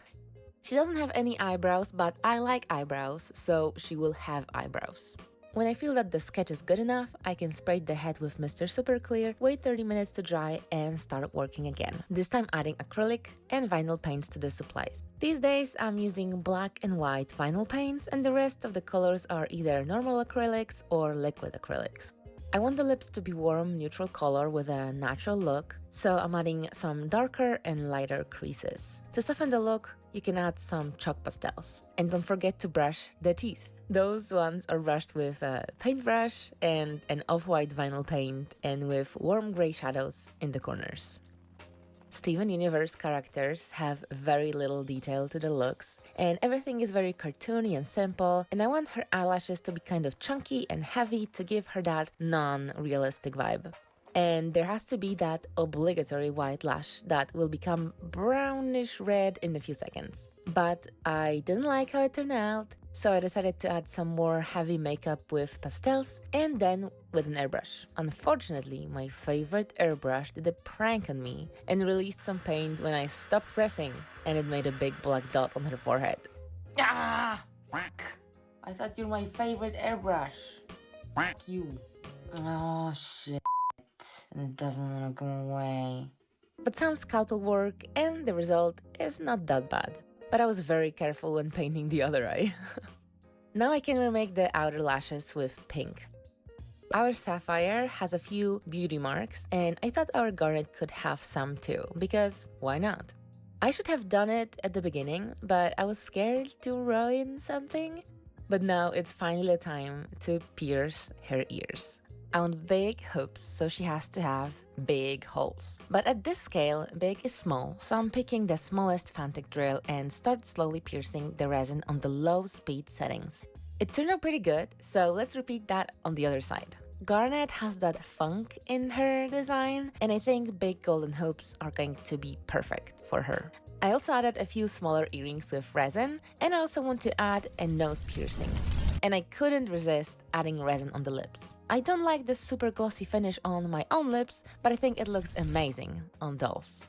I: She doesn't have any eyebrows, but I like eyebrows, so she will have eyebrows. When I feel that the sketch is good enough, I can spray the head with Mr. Super Clear, wait 30 minutes to dry, and start working again. This time adding acrylic and vinyl paints to the supplies. These days I'm using black and white vinyl paints, and the rest of the colors are either normal acrylics or liquid acrylics. I want the lips to be warm, neutral color with a natural look, so I'm adding some darker and lighter creases. To soften the look, you can add some chalk pastels. And don't forget to brush the teeth. Those ones are brushed with a paintbrush and an off-white vinyl paint and with warm gray shadows in the corners. Steven Universe characters have very little detail to their looks, and everything is very cartoony and simple, and I want her eyelashes to be kind of chunky and heavy to give her that non-realistic vibe. And there has to be that obligatory white lash that will become brownish red in a few seconds. But I didn't like how it turned out, so I decided to add some more heavy makeup with pastels and then with an airbrush. Unfortunately, my favorite airbrush did a prank on me and released some paint when I stopped pressing, and it made a big black dot on her forehead. Ah! I thought you're my favorite airbrush. You. Oh shit. And it doesn't want to go away. But some scalpel work, and the result is not that bad. But I was very careful when painting the other eye. Now I can remake the outer lashes with pink. Our Sapphire has a few beauty marks, and I thought our Garnet could have some too, because why not? I should have done it at the beginning, but I was scared to ruin something. But now it's finally the time to pierce her ears. I want big hoops, so she has to have big holes. But at this scale, big is small, so I'm picking the smallest Fantic drill and start slowly piercing the resin on the low speed settings. It turned out pretty good, so let's repeat that on the other side. Garnet has that funk in her design, and I think big golden hoops are going to be perfect for her. I also added a few smaller earrings with resin, and I also want to add a nose piercing. And I couldn't resist adding resin on the lips. I don't like the super glossy finish on my own lips, but I think it looks amazing on dolls.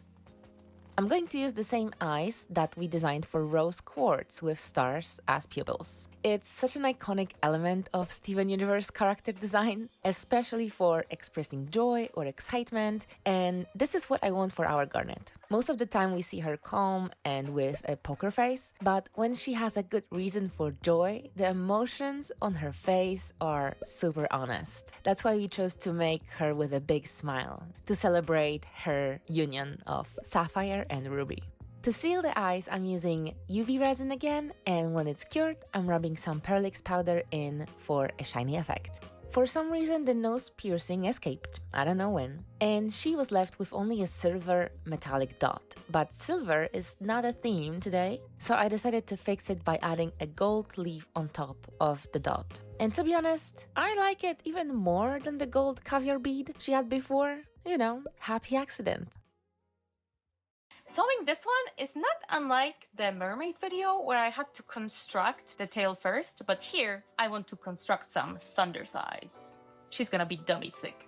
I: I'm going to use the same eyes that we designed for Rose Quartz with stars as pupils. It's such an iconic element of Steven Universe character design, especially for expressing joy or excitement, and this is what I want for our Garnet. Most of the time we see her calm and with a poker face, but when she has a good reason for joy, the emotions on her face are super honest. That's why we chose to make her with a big smile, to celebrate her union of Sapphire and Ruby. To seal the eyes, I'm using UV resin again, and when it's cured, I'm rubbing some Perlix powder in for a shiny effect. For some reason, the nose piercing escaped, I don't know when, and she was left with only a silver metallic dot. But silver is not a theme today, so I decided to fix it by adding a gold leaf on top of the dot. And to be honest, I like it even more than the gold caviar bead she had before. You know, happy accident.
Q: Sewing this one is not unlike the mermaid video where I had to construct the tail first, but here I want to construct some thunder thighs. She's gonna be dummy thick.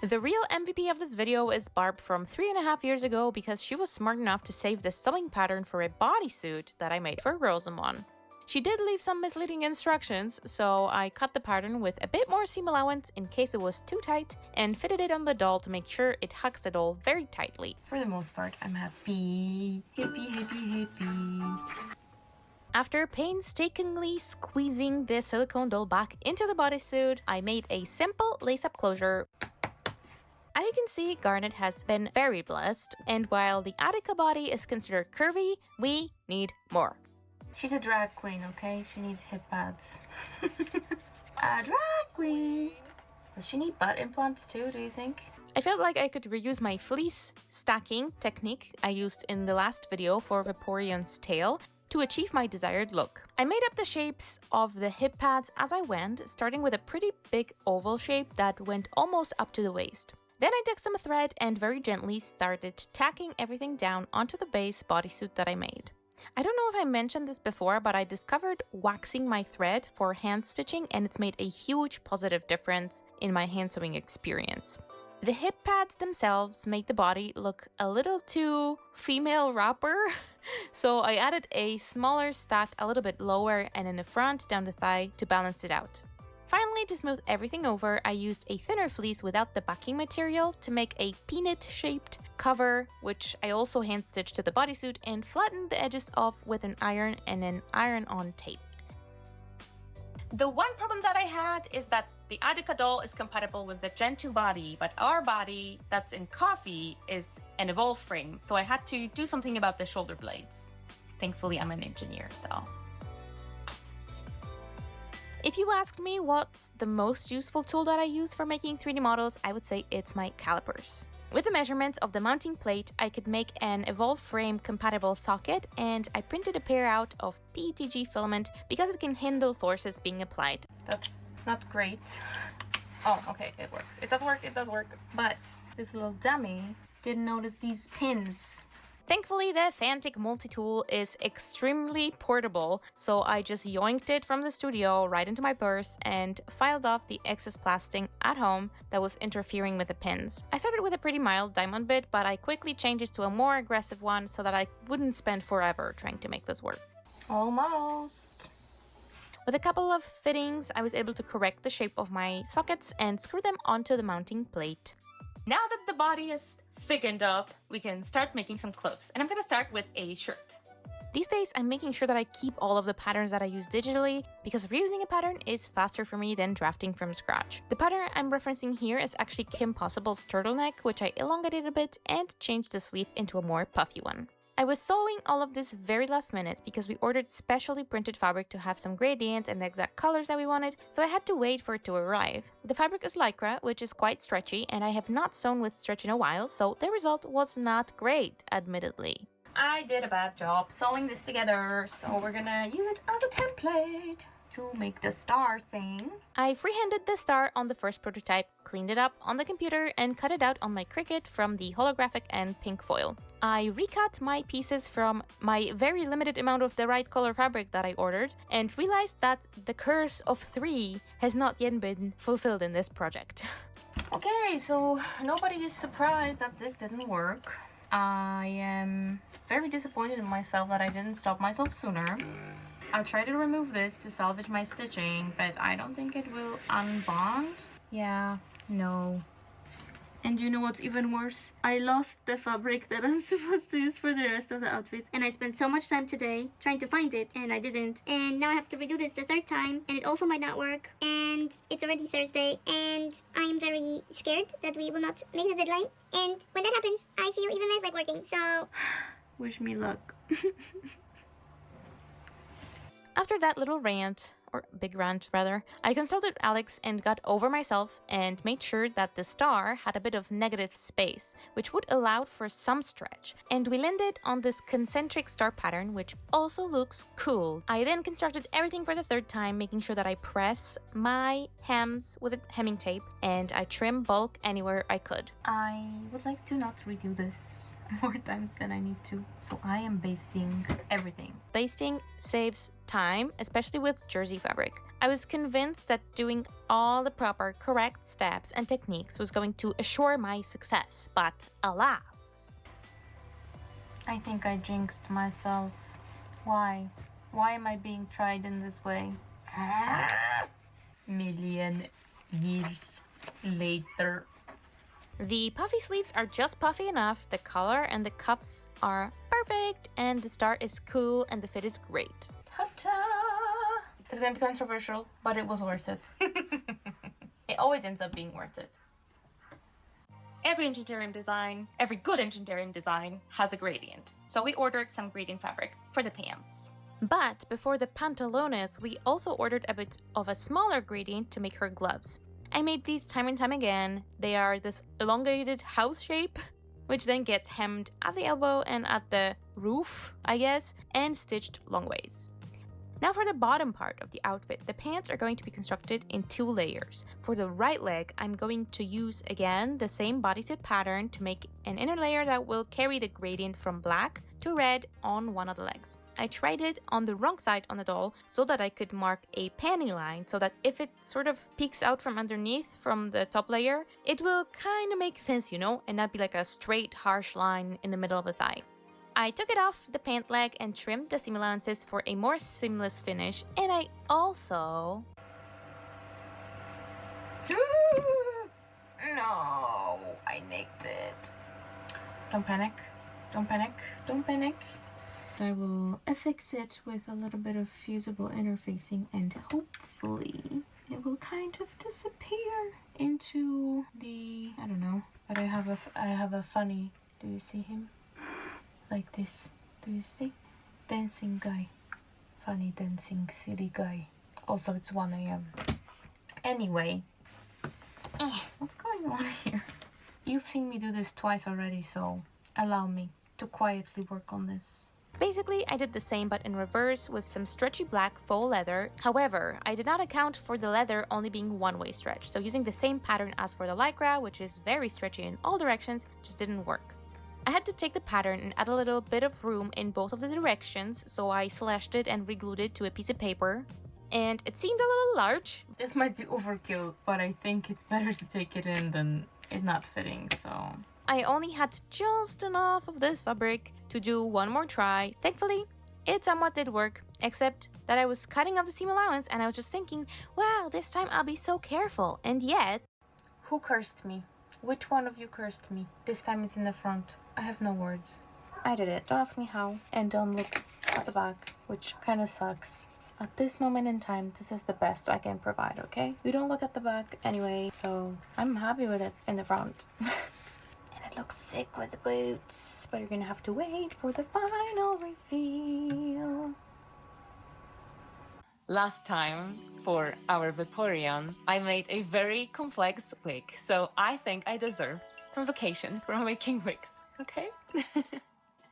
Q: The real MVP of this video is Barb from 3.5 years ago because she was smart enough to save the sewing pattern for a bodysuit that I made for Rosamond. She did leave some misleading instructions, so I cut the pattern with a bit more seam allowance in case it was too tight and fitted it on the doll to make sure it hugs the doll very tightly. For the most part, I'm happy. Happy. After painstakingly squeezing the silicone doll back into the bodysuit, I made a simple lace-up closure. As you can see, Garnet has been very blessed, and while the Attica body is considered curvy, we need more. She's a drag queen, okay? She needs hip pads. A drag queen! Does she need butt implants too, do you think? I felt like I could reuse my fleece stacking technique I used in the last video for Vaporeon's tail to achieve my desired look. I made up the shapes of the hip pads as I went, starting with a pretty big oval shape that went almost up to the waist. Then I took some thread and very gently started tacking everything down onto the base bodysuit that I made. I don't know if I mentioned this before, but I discovered waxing my thread for hand stitching, and it's made a huge positive difference in my hand sewing experience. The hip pads themselves made the body look a little too female rapper, so I added a smaller stack a little bit lower and in the front down the thigh to balance it out. Finally, to smooth everything over, I used a thinner fleece without the backing material to make a peanut-shaped cover, which I also hand-stitched to the bodysuit and flattened the edges off with an iron and an iron-on tape. The one problem that I had is that the Attica doll is compatible with the Gen 2 body, but our body that's in Coffee is an Evolve frame, so I had to do something about the shoulder blades. Thankfully, I'm an engineer, so...
I: If you asked me what's the most useful tool that I use for making 3D models, I would say it's my calipers. With the measurements of the mounting plate, I could make an Evolve Frame compatible socket, and I printed a pair out of PETG filament because it can handle forces being applied. That's not great. Oh, okay, it works. It does work, but this little dummy didn't notice these pins. Thankfully, the Fantic multi-tool is extremely portable, so I just yoinked it from the studio right into my purse and filed off the excess plastic at home that was interfering with the pins. I started with a pretty mild diamond bit, but I quickly changed it to a more aggressive one so that I wouldn't spend forever trying to make this work. Almost. With a couple of fittings, I was able to correct the shape of my sockets and screw them onto the mounting plate. Now that the body is thickened up, we can start making some clothes. And I'm gonna start with a shirt. These days, I'm making sure that I keep all of the patterns that I use digitally, because reusing a pattern is faster for me than drafting from scratch. The pattern I'm referencing here is actually Kim Possible's turtleneck, which I elongated a bit and changed the sleeve into a more puffy one. I was sewing all of this very last minute because we ordered specially printed fabric to have some gradients and the exact colors that we wanted, so I had to wait for it to arrive. The fabric is lycra, which is quite stretchy, and I have not sewn with stretch in a while, so the result was not great, admittedly. I did a bad job sewing this together, so we're gonna use it as a template to make the star thing. I freehanded the star on the first prototype, cleaned it up on the computer, and cut it out on my Cricut from the holographic and pink foil. I recut my pieces from my very limited amount of the right color fabric that I ordered, and realized that the curse of 3 has not yet been fulfilled in this project. Okay, so nobody is surprised that this didn't work. I am very disappointed in myself that I didn't stop myself sooner. I'll try to remove this to salvage my stitching, but I don't think it will unbond. Yeah, no. And you know what's even worse? I lost the fabric that I'm supposed to use for the rest of the outfit.
E: And I spent so much time today trying to find it, and I didn't. And now I have to redo this the third time, and it also might not work. And it's already Thursday, and I'm very scared that we will not make the deadline. And when that happens, I feel even less like working, so...
I: Wish me luck. After that little rant, or big rant rather, I consulted Alex and got over myself and made sure that the star had a bit of negative space, which would allow for some stretch, and we landed on this concentric star pattern, which also looks cool. I then constructed everything for the third time, making sure that I press my hems with a hemming tape and I trim bulk anywhere I could. I would like to not redo this more times than I need to, so I am basting everything. Basting saves time, especially with jersey fabric. I was convinced that doing all the proper correct steps and techniques was going to assure my success, but alas. I think I jinxed myself. Why? Why am I being tried in this way? Million years later. The puffy sleeves are just puffy enough, the color and the cuffs are perfect, and the star is cool and the fit is great. Ta-ta! It's gonna be controversial, but it was worth it. It always ends up being worth it. Every Enchantarium design, every good Enchantarium design has a gradient, so we ordered some gradient fabric for the pants. But before the pantalones, we also ordered a bit of a smaller gradient to make her gloves. I made these time and time again. They are this elongated house shape, which then gets hemmed at the elbow and at the roof, I guess, and stitched long ways. Now for the bottom part of the outfit, the pants are going to be constructed in 2 layers. For the right leg, I'm going to use again the same bodysuit pattern to make an inner layer that will carry the gradient from black to red on one of the legs. I tried it on the wrong side on the doll so that I could mark a panty line so that if it sort of peeks out from underneath from the top layer, it will kind of make sense, you know, and not be like a straight harsh line in the middle of the thigh. I took it off the pant leg and trimmed the seam allowances for a more seamless finish, and I also... No, I nicked it. Don't panic, don't panic, don't panic. I will affix it with a little bit of fusible interfacing, and hopefully it will kind of disappear into the, I don't know, but I have a funny, do you see him? Like this, do you see? Dancing guy, funny dancing silly guy. Also, it's 1 a.m. Anyway, what's going on here? You've seen me do this twice already, so allow me to quietly work on this. Basically, I did the same but in reverse with some stretchy black faux leather. However, I did not account for the leather only being one-way stretch, so using the same pattern as for the lycra, which is very stretchy in all directions, just didn't work. I had to take the pattern and add a little bit of room in both of the directions, so I slashed it and re-glued it to a piece of paper. And it seemed a little large. This might be overkill, but I think it's better to take it in than it not fitting, so... I only had just enough of this fabric to do one more try. Thankfully, it somewhat did work, except that I was cutting off the seam allowance and I was just thinking, wow, this time I'll be so careful. And yet... Who cursed me? Which one of you cursed me? This time it's in the front. I have no words. I did it. Don't ask me how. And don't look at the back, which kind of sucks. At this moment in time, this is the best I can provide, okay? We don't look at the back anyway, so I'm happy with it in the front. It looks sick with the boots, but you're gonna have to wait for the final reveal. Last time, for our Vaporeon, I made a very complex wig, so I think I deserve some vacation from making wigs, okay?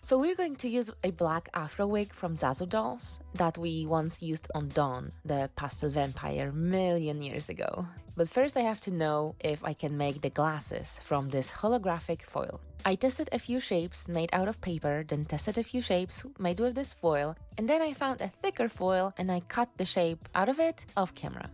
I: So we're going to use a black afro wig from Zazu Dolls that we once used on Dawn, the pastel vampire, million years ago. But first I have to know if I can make the glasses from this holographic foil. I tested a few shapes made out of paper, then tested a few shapes made with this foil, and then I found a thicker foil and I cut the shape out of it off camera.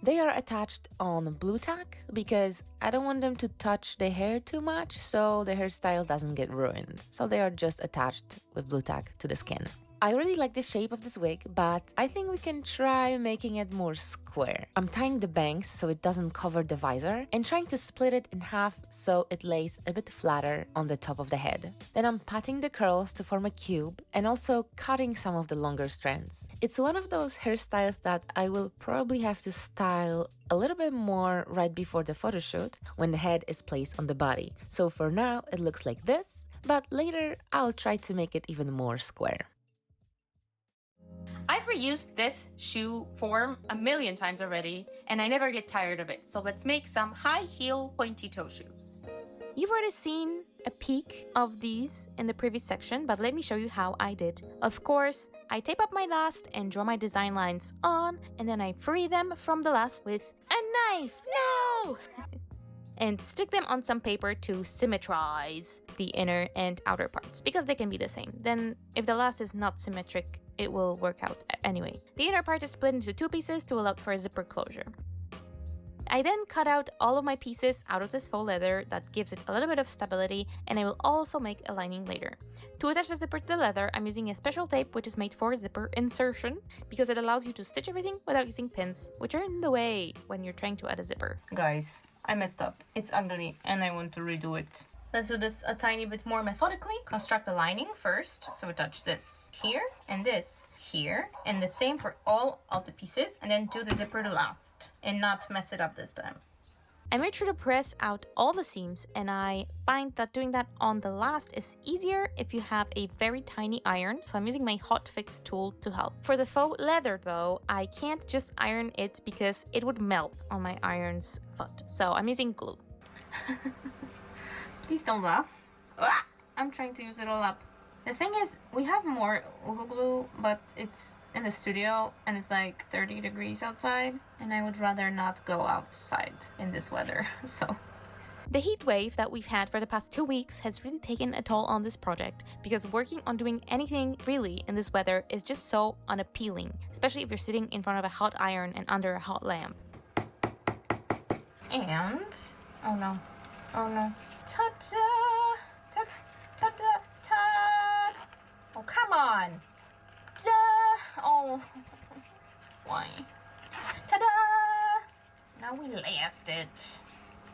I: They are attached on blue tack because I don't want them to touch the hair too much so the hairstyle doesn't get ruined. So they are just attached with blue tack to the skin. I really like the shape of this wig, but I think we can try making it more square. I'm tying the bangs so it doesn't cover the visor and trying to split it in half so it lays a bit flatter on the top of the head. Then I'm patting the curls to form a cube and also cutting some of the longer strands. It's one of those hairstyles that I will probably have to style a little bit more right before the photo shoot when the head is placed on the body. So for now it looks like this, but later I'll try to make it even more square. I've reused this shoe form a million times already, and I never get tired of it. So let's make some high heel pointy toe shoes. You've already seen a peek of these in the previous section, but let me show you how I did. Of course, I tape up my last and draw my design lines on, and then I free them from the last with a knife. No! And stick them on some paper to symmetrize the inner and outer parts, because they can be the same. Then, if the last is not symmetric, it will work out anyway. The inner part is split into two pieces to allow for a zipper closure. I then cut out all of my pieces out of this faux leather that gives it a little bit of stability, and I will also make a lining later. To attach the zipper to the leather, I'm using a special tape which is made for zipper insertion because it allows you to stitch everything without using pins, which are in the way when you're trying to add a zipper. Guys, I messed up. It's ugly and I want to redo it. Let's do this a tiny bit more methodically. Construct the lining first. So attach this here and this here. And the same for all of the pieces. And then do the zipper last. And not mess it up this time. I made sure to press out all the seams. And I find that doing that on the last is easier if you have a very tiny iron. So I'm using my hot fix tool to help. For the faux leather though, I can't just iron it because it would melt on my iron's foot. So I'm using glue. Please don't laugh. I'm trying to use it all up. The thing is, we have more Uhu glue, but it's in the studio and it's like 30 degrees outside, and I would rather not go outside in this weather, so. The heat wave that we've had for the past 2 weeks has really taken a toll on this project because working on doing anything really in this weather is just so unappealing, especially if you're sitting in front of a hot iron and under a hot lamp. And, oh no, oh no. Ta-da! Ta-da! Ta-da! Oh, come on! Ta-da! Oh, why? Ta-da! Now we last it.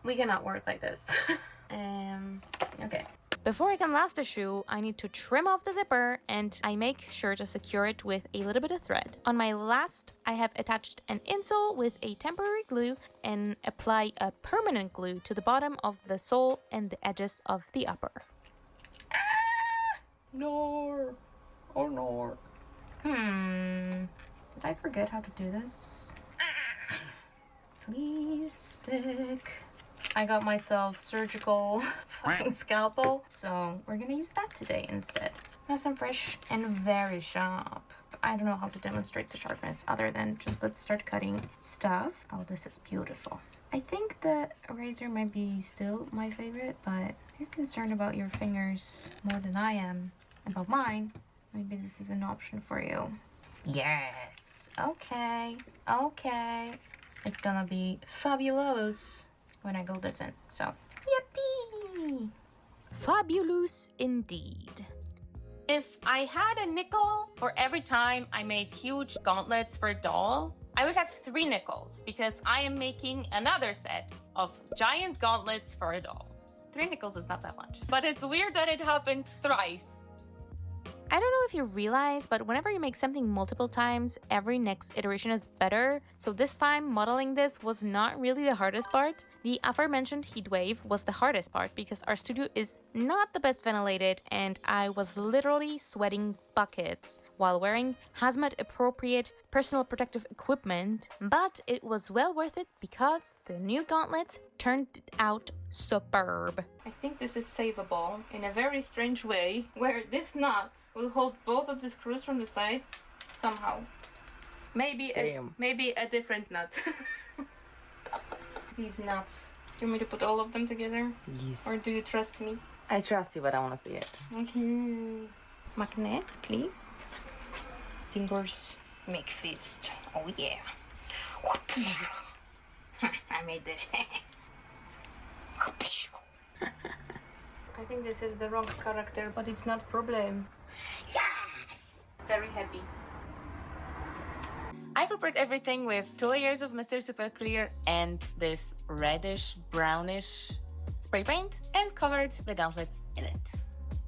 I: We cannot work like this. Okay. Before I can last the shoe, I need to trim off the zipper, and I make sure to secure it with a little bit of thread. On my last, I have attached an insole with a temporary glue and apply a permanent glue to the bottom of the sole and the edges of the upper. No. Oh no. Did I forget how to do this? Please stick. I got myself surgical fucking scalpel, so we're gonna use that today instead. Nice and fresh and very sharp. I don't know how to demonstrate the sharpness other than just let's start cutting stuff. Oh, this is beautiful. I think the razor might be still my favorite, but if you're concerned about your fingers more than I am about mine, maybe this is an option for you. Yes. Okay. Okay. It's gonna be fabulous when I glue this in. So, yippee! Fabulous indeed. If I had a nickel for every time I made huge gauntlets for a doll, I would have 3 nickels because I am making another set of giant gauntlets for a doll. 3 nickels is not that much, but it's weird that it happened thrice. I don't know if you realize, but whenever you make something multiple times, every next iteration is better. So this time, modeling this was not really the hardest part. The aforementioned heat wave was the hardest part because our studio is not the best ventilated and I was literally sweating buckets while wearing hazmat appropriate personal protective equipment, but it was well worth it because the new gauntlets turned out superb. I think this is savable in a very strange way where this nut will hold both of the screws from the side somehow. Maybe a different nut. These nuts. Do you want me to put all of them together? Yes. Or do you trust me? I trust you, but I want to see it.
E: Okay.
I: Magnet, please. Fingers make fist. Oh yeah. I made this. I think this is the wrong character, but it's not a problem. Yes! Very happy. I prepared everything with 2 layers of Mr. Super Clear and this reddish brownish spray paint and covered the gauntlets in it.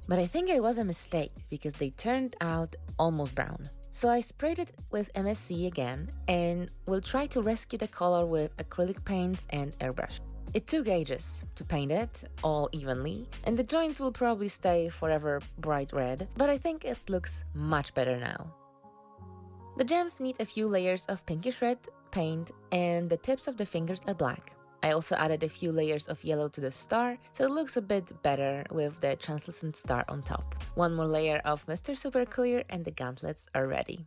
I: But I think it was a mistake because they turned out almost brown. So I sprayed it with MSC again and will try to rescue the color with acrylic paints and airbrush. It took ages to paint it all evenly and the joints will probably stay forever bright red, but I think it looks much better now. The gems need a few layers of pinkish red paint and the tips of the fingers are black. I also added a few layers of yellow to the star, so it looks a bit better with the translucent star on top. One more layer of Mr. Super Clear and the gauntlets are ready.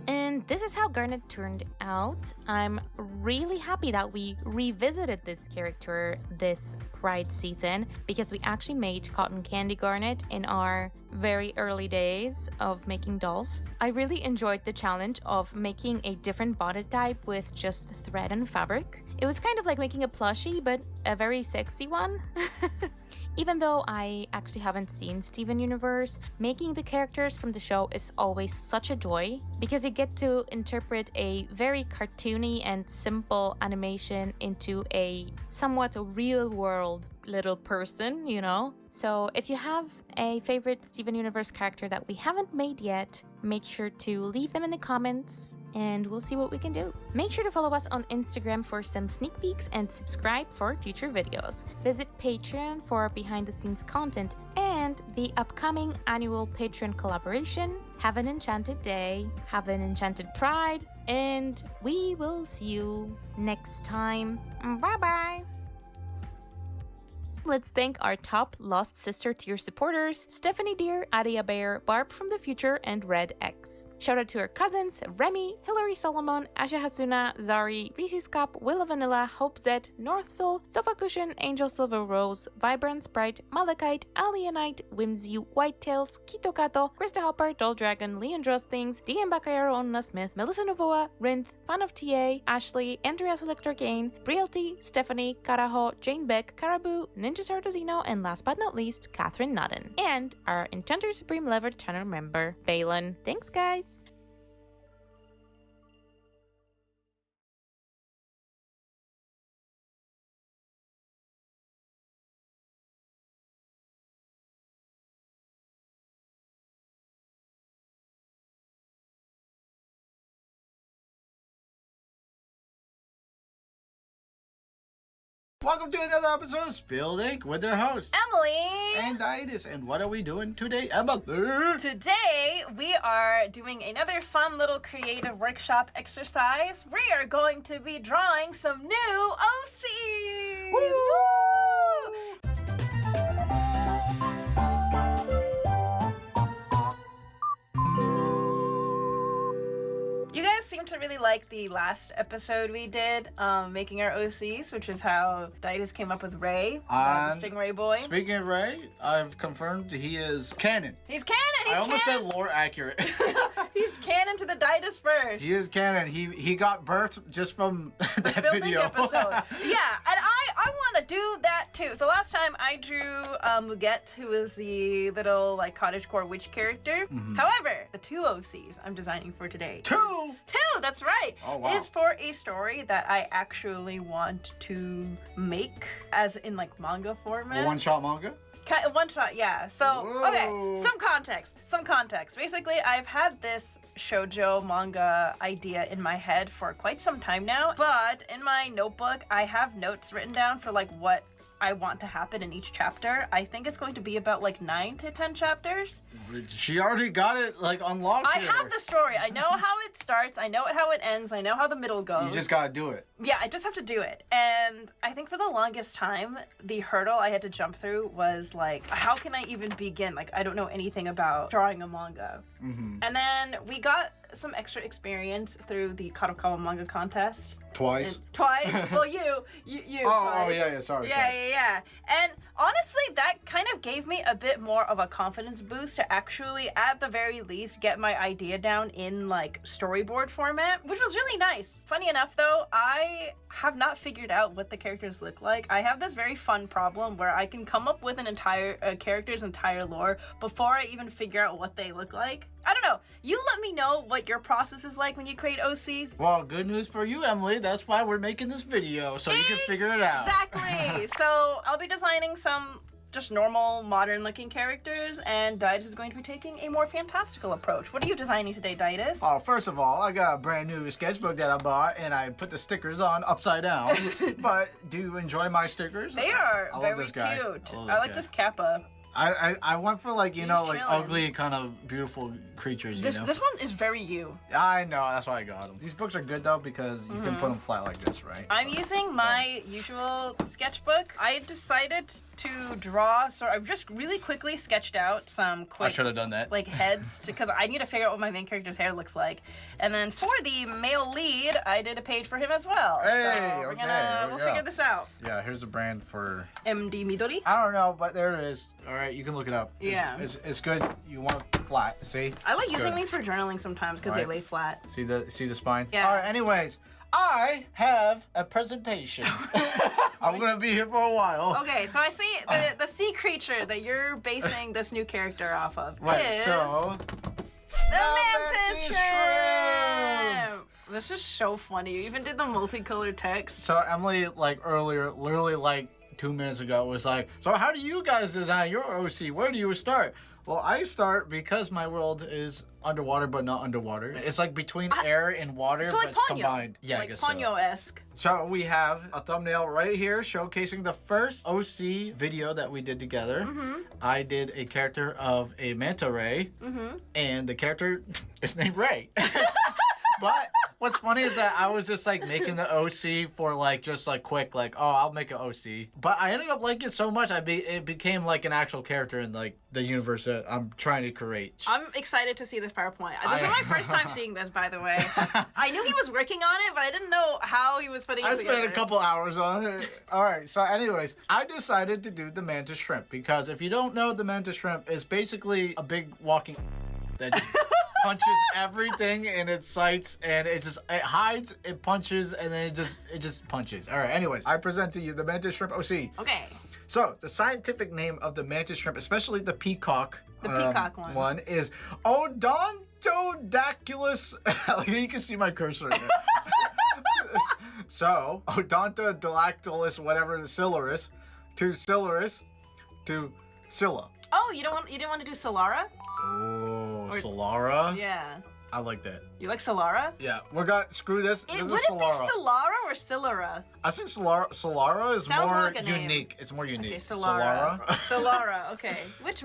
I: And this is how Garnet turned out. I'm really happy that we revisited this character this Pride season because we actually made Cotton Candy Garnet in our very early days of making dolls. I really enjoyed the challenge of making a different body type with just thread and fabric. It was kind of like making a plushie, but a very sexy one. Even though I actually haven't seen Steven Universe, making the characters from the show is always such a joy because you get to interpret a very cartoony and simple animation into a somewhat real world little person, you know? So if you have a favorite Steven Universe character that we haven't made yet, make sure to leave them in the comments and we'll see what we can do. Make sure to follow us on Instagram for some sneak peeks and subscribe for future videos. Visit Patreon for behind the scenes content and the upcoming annual Patreon collaboration. Have an enchanted day, have an enchanted Pride, and we will see you next time. Bye bye! Let's thank our top Lost Sister tier supporters, Stephanie Deer, Adia Bear, Barb from the Future, and Red X. Shout out to our cousins, Remy, Hilary Solomon, Asha Hasuna, Zari, Reese's Cup, Willa Vanilla, Hope Zed, North Soul, Sofa Cushion, Angel Silver Rose, Vibrant Sprite, Malachite, Alienite, Whimsy, Whitetails, Kito Kato, Krista Hopper, Doll Dragon, Leandros Things, DM Bakayaro, Onna Smith, Melissa Novoa, Rinth, Fan of TA, Ashley, Andrea Selector Gain, Brielty, Stephanie, Carajo, Jane Beck, Caribou, Ninja Sardozino, and last but not least, Catherine Nudden. And our Enchanter Supreme Lever channel member, Balin. Thanks, guys!
G: welcome to another episode of Spilled Ink with their hosts,
S: Emily
G: and Ditis. And what are we doing today, Emily?
S: Today, we are doing another fun little creative workshop exercise. We are going to be drawing some new OCs! Woo! You guys seem to really like the last episode we did, making our OCs, which is how Ditis came up with Ray, the Stingray boy.
G: Speaking of Ray, I've confirmed he is canon.
S: He's canon! He's
G: I almost
S: canon.
G: said lore accurate.
S: He's canon to the Ditis verse.
G: He is canon. He got birthed just from that video.
S: Episode. Yeah, and I want to do that too. So last time I drew Muget, who is the little like cottagecore witch character.
G: Mm-hmm.
S: However, the two OCs I'm designing for today.
G: Two,
S: that's right.
G: Oh, wow.
S: Is for a story that I actually want to make, as in like manga format.
G: One-shot manga?
S: One shot, yeah. So, okay, some context. Basically, I've had this shoujo manga idea in my head for quite some time now, but in my notebook, I have notes written down for like what I want to happen in each chapter. I think it's going to be about like 9 to 10 chapters.
G: She already got it like unlocked.
S: I have the story. I know how it starts. I know how it ends. I know how the middle goes.
G: You just gotta do it.
S: Yeah, I just have to do it. And I think for the longest time, the hurdle I had to jump through was like, how can I even begin? Like, I don't know anything about drawing a manga.
G: Mm-hmm.
S: And then we got some extra experience through the Kadokawa manga contest.
G: Twice?
S: Well, you.
G: Oh, yeah, sorry.
S: Yeah. And honestly, that kind of gave me a bit more of a confidence boost to actually, at the very least, get my idea down in like storyboard format, which was really nice. Funny enough, though, I have not figured out what the characters look like. I have this very fun problem where I can come up with an entire character's entire lore before I even figure out what they look like. I don't know. You let me know what your process is like when you create OCs.
G: Well, good news for you, Emily. That's why we're making this video, so you can figure it out.
S: Exactly. So I'll be designing some just normal, modern-looking characters, and Ditis is going to be taking a more fantastical approach. What are you designing today, Ditis?
G: Oh, first of all, I got a brand new sketchbook that I bought, and I put the stickers on upside down. But do you enjoy my stickers?
S: They are
G: I
S: very
G: love this guy.
S: cute. I like this kappa.
G: I went for like, you know, like
S: chilling.
G: ugly kind of beautiful creatures,
S: This
G: you know?
S: one is very you.
G: I know, that's why I got them. These books are good though because you can put them flat like this, right?
S: I'm using my usual sketchbook. I decided to draw, so I've just really quickly sketched out some quick,
G: I should have done that.
S: like heads, because I need to figure out what my main character's hair looks like. And then for the male lead, I did a page for him as well.
G: Hey,
S: so
G: okay,
S: we'll figure this out.
G: Yeah, here's the brand for
S: MD Midori.
G: I don't know, but there it is. All right, you can look it up.
S: Yeah.
G: It's good. You want it flat. See?
S: I like
G: It's
S: using
G: good.
S: these for journaling sometimes because they
G: Right.
S: lay flat.
G: See the spine?
S: Yeah.
G: All right. Anyways, I have a presentation. I'm gonna be here for a while.
S: Okay, so I see the sea creature that you're basing this new character off of
G: Right.
S: is
G: So.
S: the mantis shrimp. This is so funny. You even did the multicolored text.
G: So Emily, like earlier, literally like 2 minutes ago, was like, so how do you guys design your OC? Where do you start? Well, I start because my world is underwater, but not underwater. It's like between air and water,
S: So
G: but
S: like
G: it's
S: Ponyo.
G: combined. Yeah, I
S: Like
G: guess
S: Ponyo-esque.
G: so we have a thumbnail right here showcasing the first OC video that we did together.
S: Mm-hmm.
G: I did a character of a manta ray,
S: Mm-hmm.
G: and the character is named Ray. But what's funny is that I was just like making the OC for like just like quick, like, oh, I'll make an OC. But I ended up liking it so much, it became like an actual character in like the universe that I'm trying to create.
S: I'm excited to see this PowerPoint. This is my first time seeing this, by the way. I knew he was working on it, but I didn't know how he was putting it together.
G: I spent a couple hours on it. All right, so anyways, I decided to do the mantis shrimp because if you don't know, the mantis shrimp is basically a big walking that just punches everything in its sights, and it hides, it punches, and then it just punches. All right, anyways, I present to you the mantis shrimp OC.
S: Okay.
G: So the scientific name of the mantis shrimp, especially the peacock,
S: one,
G: is Odontodactylus. You can see my cursor there. So Odontodactylus, whatever, Silaris, to Scylla.
S: Oh, you didn't want to do Solara?
G: Oh, Solara?
S: Yeah.
G: I like that.
S: You like Solara?
G: Yeah, screw this. This
S: Would
G: is
S: it be
G: Solara.
S: Solara or Solara?
G: I think Solara is
S: Sounds
G: more
S: like a name.
G: unique. It's more unique.
S: Okay, Solara. Solara, okay. Which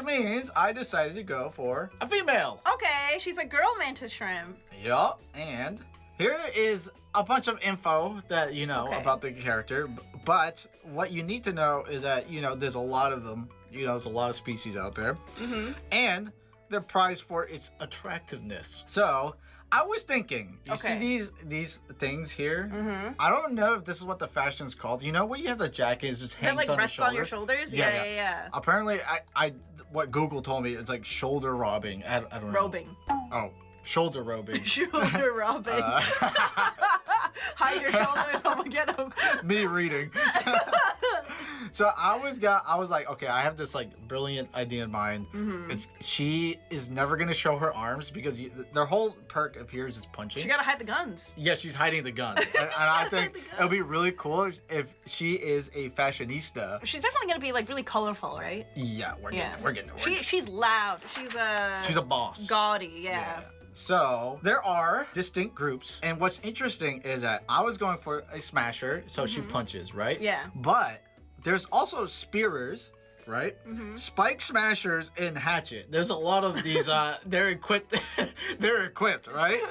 S: means
G: I decided to go for a female.
S: Okay, she's a girl mantis shrimp.
G: Yup, and here is a bunch of info that you know about the character, but what you need to know is that, you know, there's a lot of them. You know, there's a lot of species out there.
S: Mm-hmm.
G: And they're prized for its attractiveness. So, I was thinking, you see these things here?
S: Mm-hmm.
G: I don't know if this is what the fashion's called. You know where you have the jacket is just hangs
S: That like
G: on
S: rests
G: your shoulder?
S: on your shoulders? Yeah.
G: Apparently, I what Google told me is like shoulder robbing. I don't know.
S: Robing.
G: Oh, shoulder robing.
S: Shoulder robbing. Hide your shoulders. I'm gonna get them.
G: Me reading. So I was like, okay, I have this like brilliant idea in mind.
S: Mm-hmm.
G: She is never gonna show her arms because their whole perk of here is just punching.
S: She gotta hide the guns.
G: Yeah, she's hiding the gun. and I think it would be really cool if she is a fashionista.
S: She's definitely gonna be like really colorful, right?
G: Yeah, we're getting it.
S: She's loud. She's
G: a boss.
S: Gaudy, yeah.
G: So there are distinct groups, and what's interesting is that I was going for a smasher, so she punches, right?
S: Yeah.
G: But there's also spearers, right?
S: Mm-hmm.
G: Spike smashers and hatchet. There's a lot of these. They're equipped. They're equipped, right?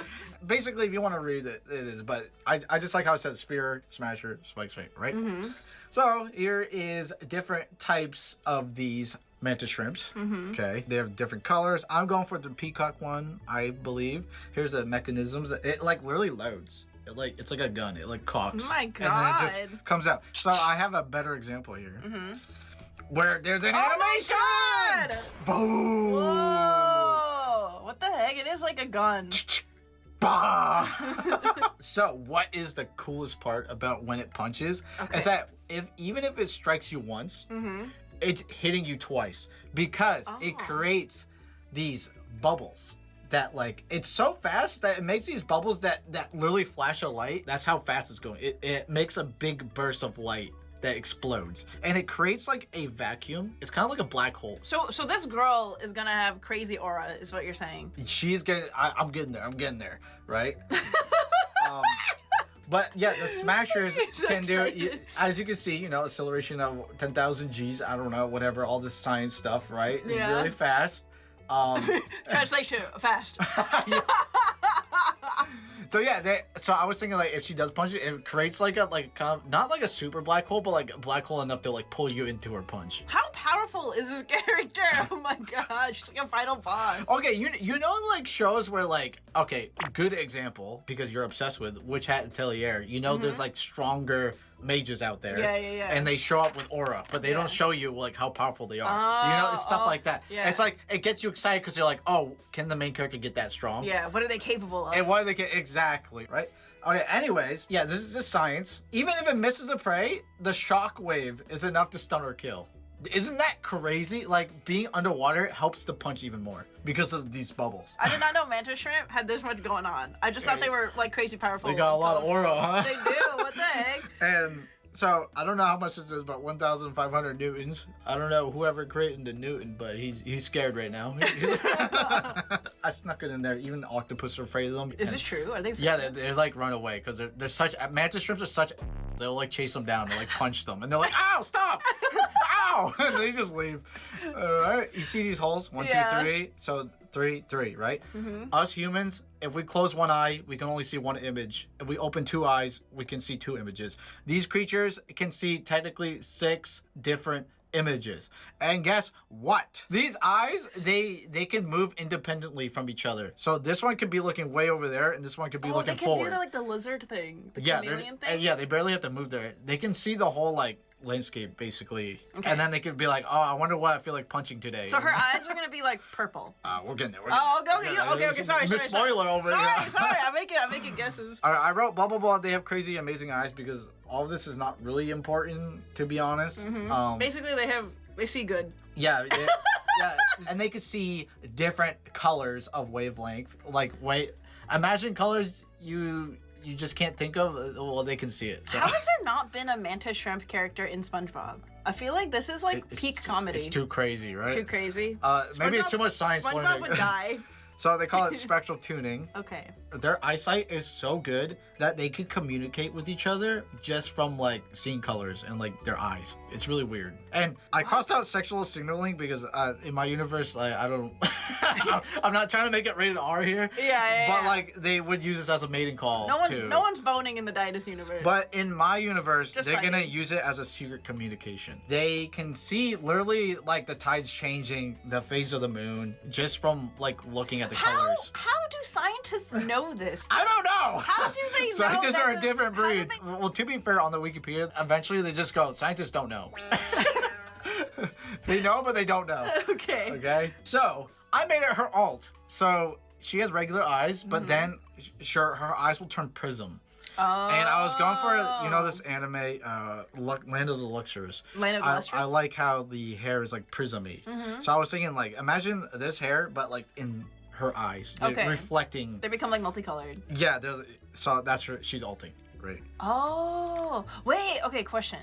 G: Basically, if you want to read it, it is. But I just like how it says spear, smasher, spike, right?
S: Mm-hmm.
G: So here is different types of these mantis shrimps.
S: Mm-hmm.
G: Okay, they have different colors. I'm going for the peacock one, I believe. Here's the mechanisms. It like literally loads. It's like a gun. It like cocks.
S: My
G: And then
S: God.
G: it just comes out. So I have a better example here.
S: Mm-hmm.
G: Where there's an animation.
S: My God!
G: Boom.
S: Whoa! What the heck? It is like a gun.
G: Bah! So what is the coolest part about when it punches?
S: Okay.
G: Is that even if it strikes you once,
S: Mm-hmm.
G: it's hitting you twice because it creates these bubbles that like it's so fast that it makes these bubbles that literally flash a light. That's how fast it's going. It makes a big burst of light that explodes, and it creates like a vacuum. It's kind of like a black hole.
S: So this girl is gonna have crazy aura, is what you're saying.
G: She's getting. I'm getting there, right? But yeah, the smashers
S: So
G: can do,
S: excited.
G: as you can see, you know, acceleration of 10,000 Gs. I don't know, whatever, all this science stuff, right? It's
S: Yeah.
G: really fast.
S: Translation, fast.
G: So yeah, so I was thinking like if she does punch it, it creates like a kind of not like a super black hole, but like a black hole enough to like pull you into her punch.
S: How powerful is this character? Oh my god, she's like a final boss.
G: Okay, you know like shows where like okay, good example because you're obsessed with Witch Hat Atelier. You know there's like stronger mages out there.
S: Yeah, yeah, yeah.
G: And they show up with aura, but they don't show you like how powerful they are. You know, it's stuff like that.
S: yeah.
G: It's like it gets you excited because you're like, oh, can the main character get that strong?
S: Yeah, what are they capable of?
G: And what do they get exactly, right? Okay, anyways, yeah, this is just science. Even if it misses a prey, the shock wave is enough to stun or kill. Isn't that crazy? Like, being underwater helps the punch even more because of these bubbles.
S: I did not know mantis shrimp had this much going on. I just thought they were like crazy powerful.
G: They got a lot of aura, huh?
S: They do, what the heck?
G: And so, I don't know how much this is, but 1,500 newtons. I don't know whoever created the Newton, but he's scared right now. I snuck it in there. Even octopus are afraid of them.
S: Is this true? Are they afraid
G: Yeah,
S: of
G: they're like run away because they're such mantis shrimps are such. They'll like chase them down and like punch them, and they're like, "Ow, stop! Ow!" And they just leave. All right, you see these holes? 1, 2, 3. So 3, right?
S: Mm-hmm.
G: Us humans, if we close one eye, we can only see one image. If we open 2 eyes, we can see 2 images. These creatures can see technically 6 different images. And guess what? These eyes, they can move independently from each other. So this one could be looking way over there, and this one could be looking
S: they can
G: forward.
S: do the, like the lizard thing, the
G: Yeah,
S: chameleon thing.
G: yeah, they barely have to move there. They can see the whole like landscape basically,
S: Okay.
G: and then they could be like, "Oh, I wonder what I feel like punching today."
S: So her eyes are gonna be like purple.
G: We're getting there.
S: Oh, okay, sorry.
G: Miss Spoiler over here.
S: Sorry, I'm making guesses.
G: All right, I wrote blah blah blah. They have crazy, amazing eyes because all of this is not really important, to be honest.
S: Mhm. Basically, they see good.
G: Yeah, yeah, and they could see different colors of wavelength. Like, imagine colors you just can't think of. Well, they can see it. So.
S: How has there not been a mantis shrimp character in SpongeBob? I feel like this is like peak comedy.
G: It's too crazy, right?
S: Too crazy.
G: Maybe it's too much science.
S: SpongeBob would die.
G: So they call it spectral tuning.
S: Okay.
G: Their eyesight is so good that they can communicate with each other just from like seeing colors and like their eyes. It's really weird. And I crossed out sexual signaling because in my universe, like I don't, I'm not trying to make it rated R here.
S: Yeah.
G: But like they would use this as a mating call.
S: No one's boning in the Didus universe.
G: But in my universe,
S: Just
G: they're gonna
S: fighting.
G: use it as a secret communication. They can see literally like the tides changing, the phase of the moon, just from like looking at the colors.
S: How do scientists know this?
G: I don't know.
S: How do they know?
G: Scientists
S: that
G: are a different breed. Well, to be fair, on the Wikipedia, eventually they just go, scientists don't know. They know, but they don't know.
S: Okay.
G: Okay? So, I made it her alt. So, she has regular eyes, but then sure, her eyes will turn prism.
S: Oh.
G: And I was going for, you know, this anime, Land of the Luxors.
S: Land of the Luxors?
G: I like how the hair is like prismy. So I was thinking, like, imagine this hair, but like in her eyes,
S: Okay.
G: reflecting.
S: They become like multicolored.
G: Yeah, so that's her. She's alting, right?
S: Oh. Wait, okay, question.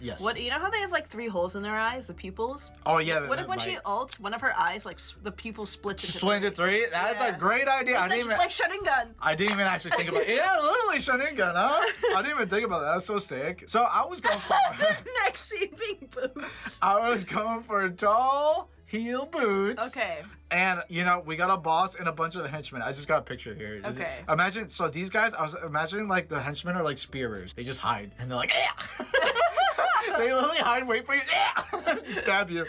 G: Yes.
S: What, you know how they have like 3 holes in their eyes, the pupils?
G: Oh yeah.
S: What if when she ults, one of her eyes, like the pupil splits into
G: Split into 3? That's a great idea. I didn't even.
S: like Sharingan.
G: I didn't even actually think about it. Yeah, literally Sharingan, huh? I didn't even think about that. That's so sick. So I was going for
S: Next scene being boots.
G: I was going for tall heel boots.
S: Okay.
G: And you know, we got a boss and a bunch of henchmen. I just got a picture here.
S: Okay.
G: Imagine, so these guys, I was imagining like the henchmen are like spearers. They just hide and they're like, yeah. They literally hide, wait for you, yeah, to stab you.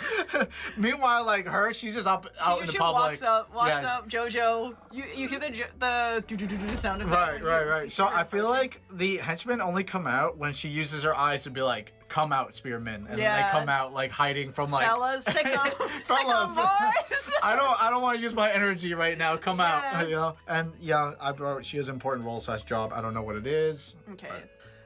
G: Meanwhile, like her, she's just out in the
S: She
G: public.
S: walks up, Jojo. You hear the do sound effect.
G: Right. So I feel like the henchmen only come out when she uses her eyes to be like, come out, spearmen, and then they come out like hiding from like.
S: Fellas, sick 'em,
G: Fellas,
S: boys.
G: I don't want to use my energy right now. Come out, you know. And yeah, she has an important role / job. I don't know what it is.
S: Okay.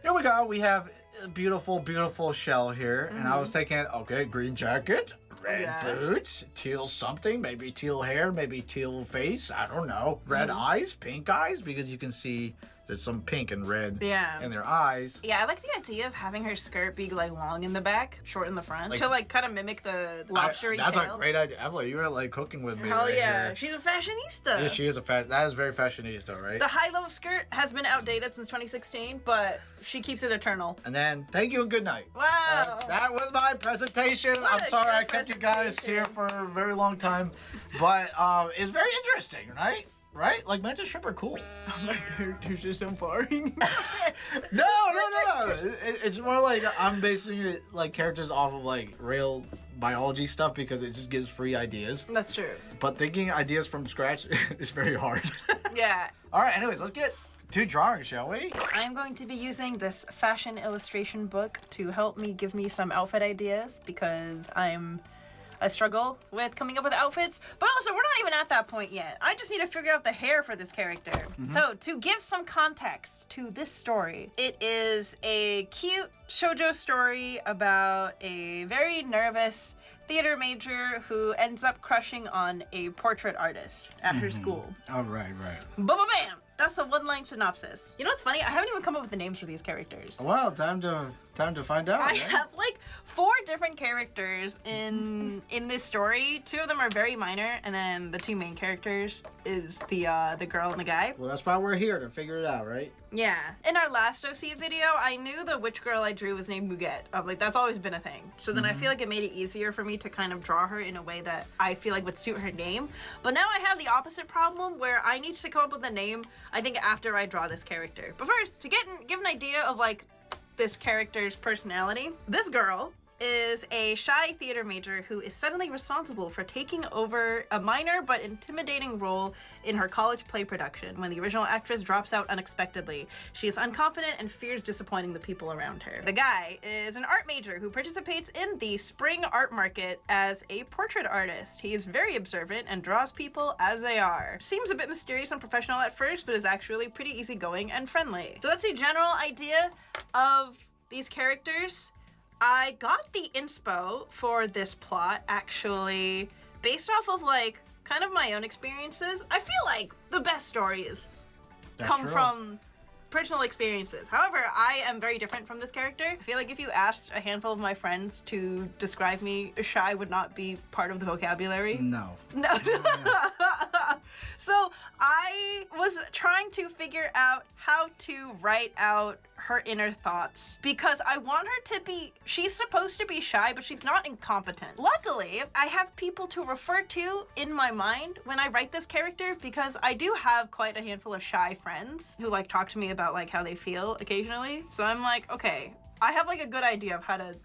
G: Here we go. We have a beautiful shell here, and I was thinking, okay, green jacket, red boots, teal something, maybe teal hair, maybe teal face. I don't know. Red eyes, pink eyes, because you can see there's some pink and red in their eyes.
S: Yeah, I like the idea of having her skirt be like long in the back, short in the front,
G: Like-
S: to like kind of mimic the lobstery
G: That's
S: tail.
G: a great idea. Evelyn, you were like cooking with me.
S: Hell
G: right
S: yeah,
G: here.
S: she's a fashionista.
G: Yeah, she is that is very fashionista, right?
S: The high-low skirt has been outdated since 2016, but she keeps it eternal.
G: And then, thank you and good night.
S: Wow.
G: That was my presentation. I'm sorry I kept you guys here for a very long time, but it's very interesting, right? Right? Like, Mantis Shrimp are cool.
S: My characters are so boring.
G: No. It's more like I'm basing it, like, characters off of, like, real biology stuff because it just gives free ideas.
S: That's true.
G: But thinking ideas from scratch is very hard.
S: Yeah.
G: All right, anyways, let's get to drawing, shall we?
S: I'm going to be using this fashion illustration book to help me give me some outfit ideas because I struggle with coming up with outfits, but also we're not even at that point yet. I just need to figure out the hair for this character. So to give some context to this story, it is a cute shoujo story about a very nervous theater major who ends up crushing on a portrait artist at her school.
G: Oh, right.
S: Bam! That's the one-line synopsis. You know what's funny? I haven't even come up with the names for these characters.
G: Well, time to find out.
S: I
G: right?
S: have like 4 different characters in this story. 2 of them are very minor, and then the 2 main characters is the girl and the guy.
G: Well, that's why we're here, to figure it out, right?
S: Yeah. In our last OC video, I knew the witch girl I drew was named Muget. I'm like, that's always been a thing. So then I feel like it made it easier for me to kind of draw her in a way that I feel like would suit her name. But now I have the opposite problem where I need to come up with a name, I think, after I draw this character. But first, to give an idea of like this character's personality, this girl is a shy theater major who is suddenly responsible for taking over a minor but intimidating role in her college play production when the original actress drops out unexpectedly. She is unconfident and fears disappointing the people around her. The guy is an art major who participates in the spring art market as a portrait artist. He is very observant and draws people as they are. Seems a bit mysterious and professional at first, but is actually pretty easygoing and friendly. So that's the general idea of these characters. I got the inspo for this plot actually based off of like kind of my own experiences. I feel like the best stories come from personal experiences. However, I am very different from this character. I feel like if you asked a handful of my friends to describe me, shy would not be part of the vocabulary.
G: No.
S: No. So I was trying to figure out how to write out her inner thoughts because I want her to be, she's supposed to be shy, but she's not incompetent. Luckily, I have people to refer to in my mind when I write this character because I do have quite a handful of shy friends who like talk to me about like how they feel occasionally. So I'm like, okay, I have like a good idea of how to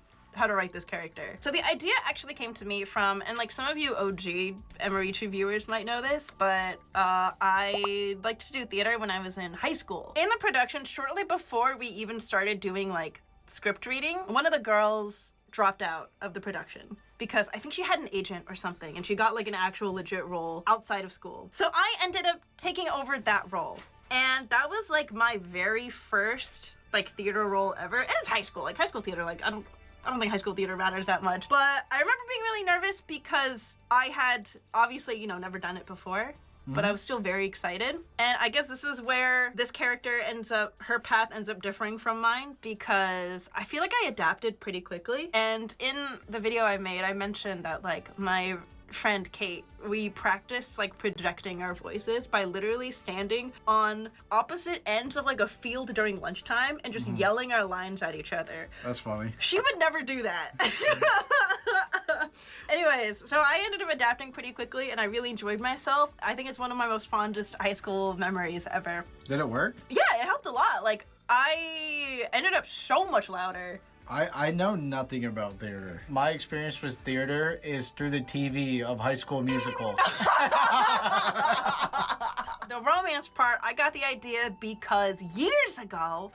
S: write this character. So the idea actually came to me from, and like some of you OG Emerici viewers might know this, but I liked to do theater when I was in high school. In the production, shortly before we even started doing like script reading, one of the girls dropped out of the production because I think she had an agent or something and she got like an actual legit role outside of school. So I ended up taking over that role. And that was like my very first like theater role ever. And it's high school, like high school theater, like I don't think high school theater matters that much. But I remember being really nervous because I had obviously, you know, never done it before, but I was still very excited. And I guess this is where this character her path ends up differing from mine because I feel like I adapted pretty quickly. And in the video I made, I mentioned that like my friend Kate, we practiced like projecting our voices by literally standing on opposite ends of like a field during lunchtime and just yelling our lines at each other.
G: That's funny.
S: She would never do that. Anyways, so I ended up adapting pretty quickly and I really enjoyed myself. I think it's one of my most fondest high school memories ever.
G: Did it work?
S: Yeah, it helped a lot. Like, I ended up so much louder.
G: I know nothing about theater. My experience with theater is through the TV of High School Musical.
S: The romance part, I got the idea because years ago,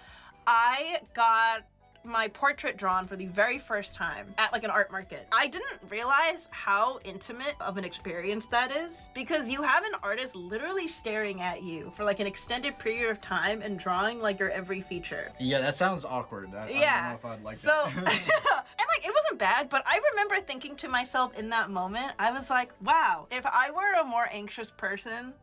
S: I got my portrait drawn for the very first time at like an art market. I didn't realize how intimate of an experience that is because you have an artist literally staring at you for like an extended period of time and drawing like your every feature.
G: Yeah, that sounds awkward. I don't know if I'd like that.
S: And like it wasn't bad, but I remember thinking to myself in that moment, I was like, wow, if I were a more anxious person,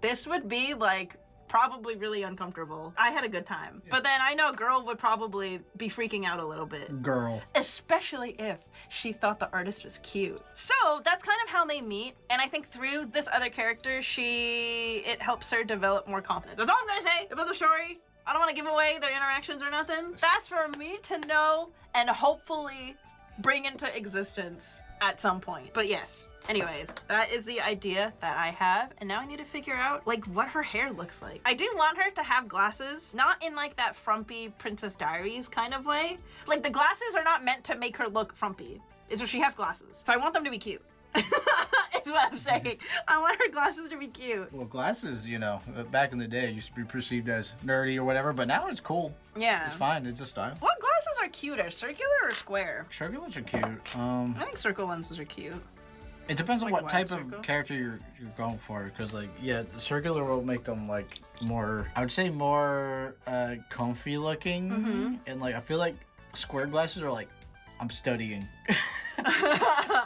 S: this would be like probably really uncomfortable. I had a good time. But then I know a girl would probably be freaking out a little bit.
G: Girl.
S: Especially if she thought the artist was cute. So that's kind of how they meet. And I think through this other character, it helps her develop more confidence. That's all I'm gonna say about the story. I don't want to give away their interactions or nothing. That's for me to know and hopefully bring into existence at some point. But yes. Anyways, that is the idea that I have, and now I need to figure out, like, what her hair looks like. I do want her to have glasses, not in, like, that frumpy Princess Diaries kind of way. Like, the glasses are not meant to make her look frumpy. It's just she has glasses. So I want them to be cute. It's what I'm saying. I want her glasses to be cute.
G: Well, glasses, you know, back in the day used to be perceived as nerdy or whatever, but now it's cool.
S: Yeah.
G: It's fine. It's a style.
S: What glasses are cuter, circular or square?
G: Circulars are cute.
S: I think circle lenses are cute.
G: It depends on
S: Like
G: what type of character you're going for, because like the circular will make them like more, I would say more comfy looking, and like I feel like square glasses are like I'm studying.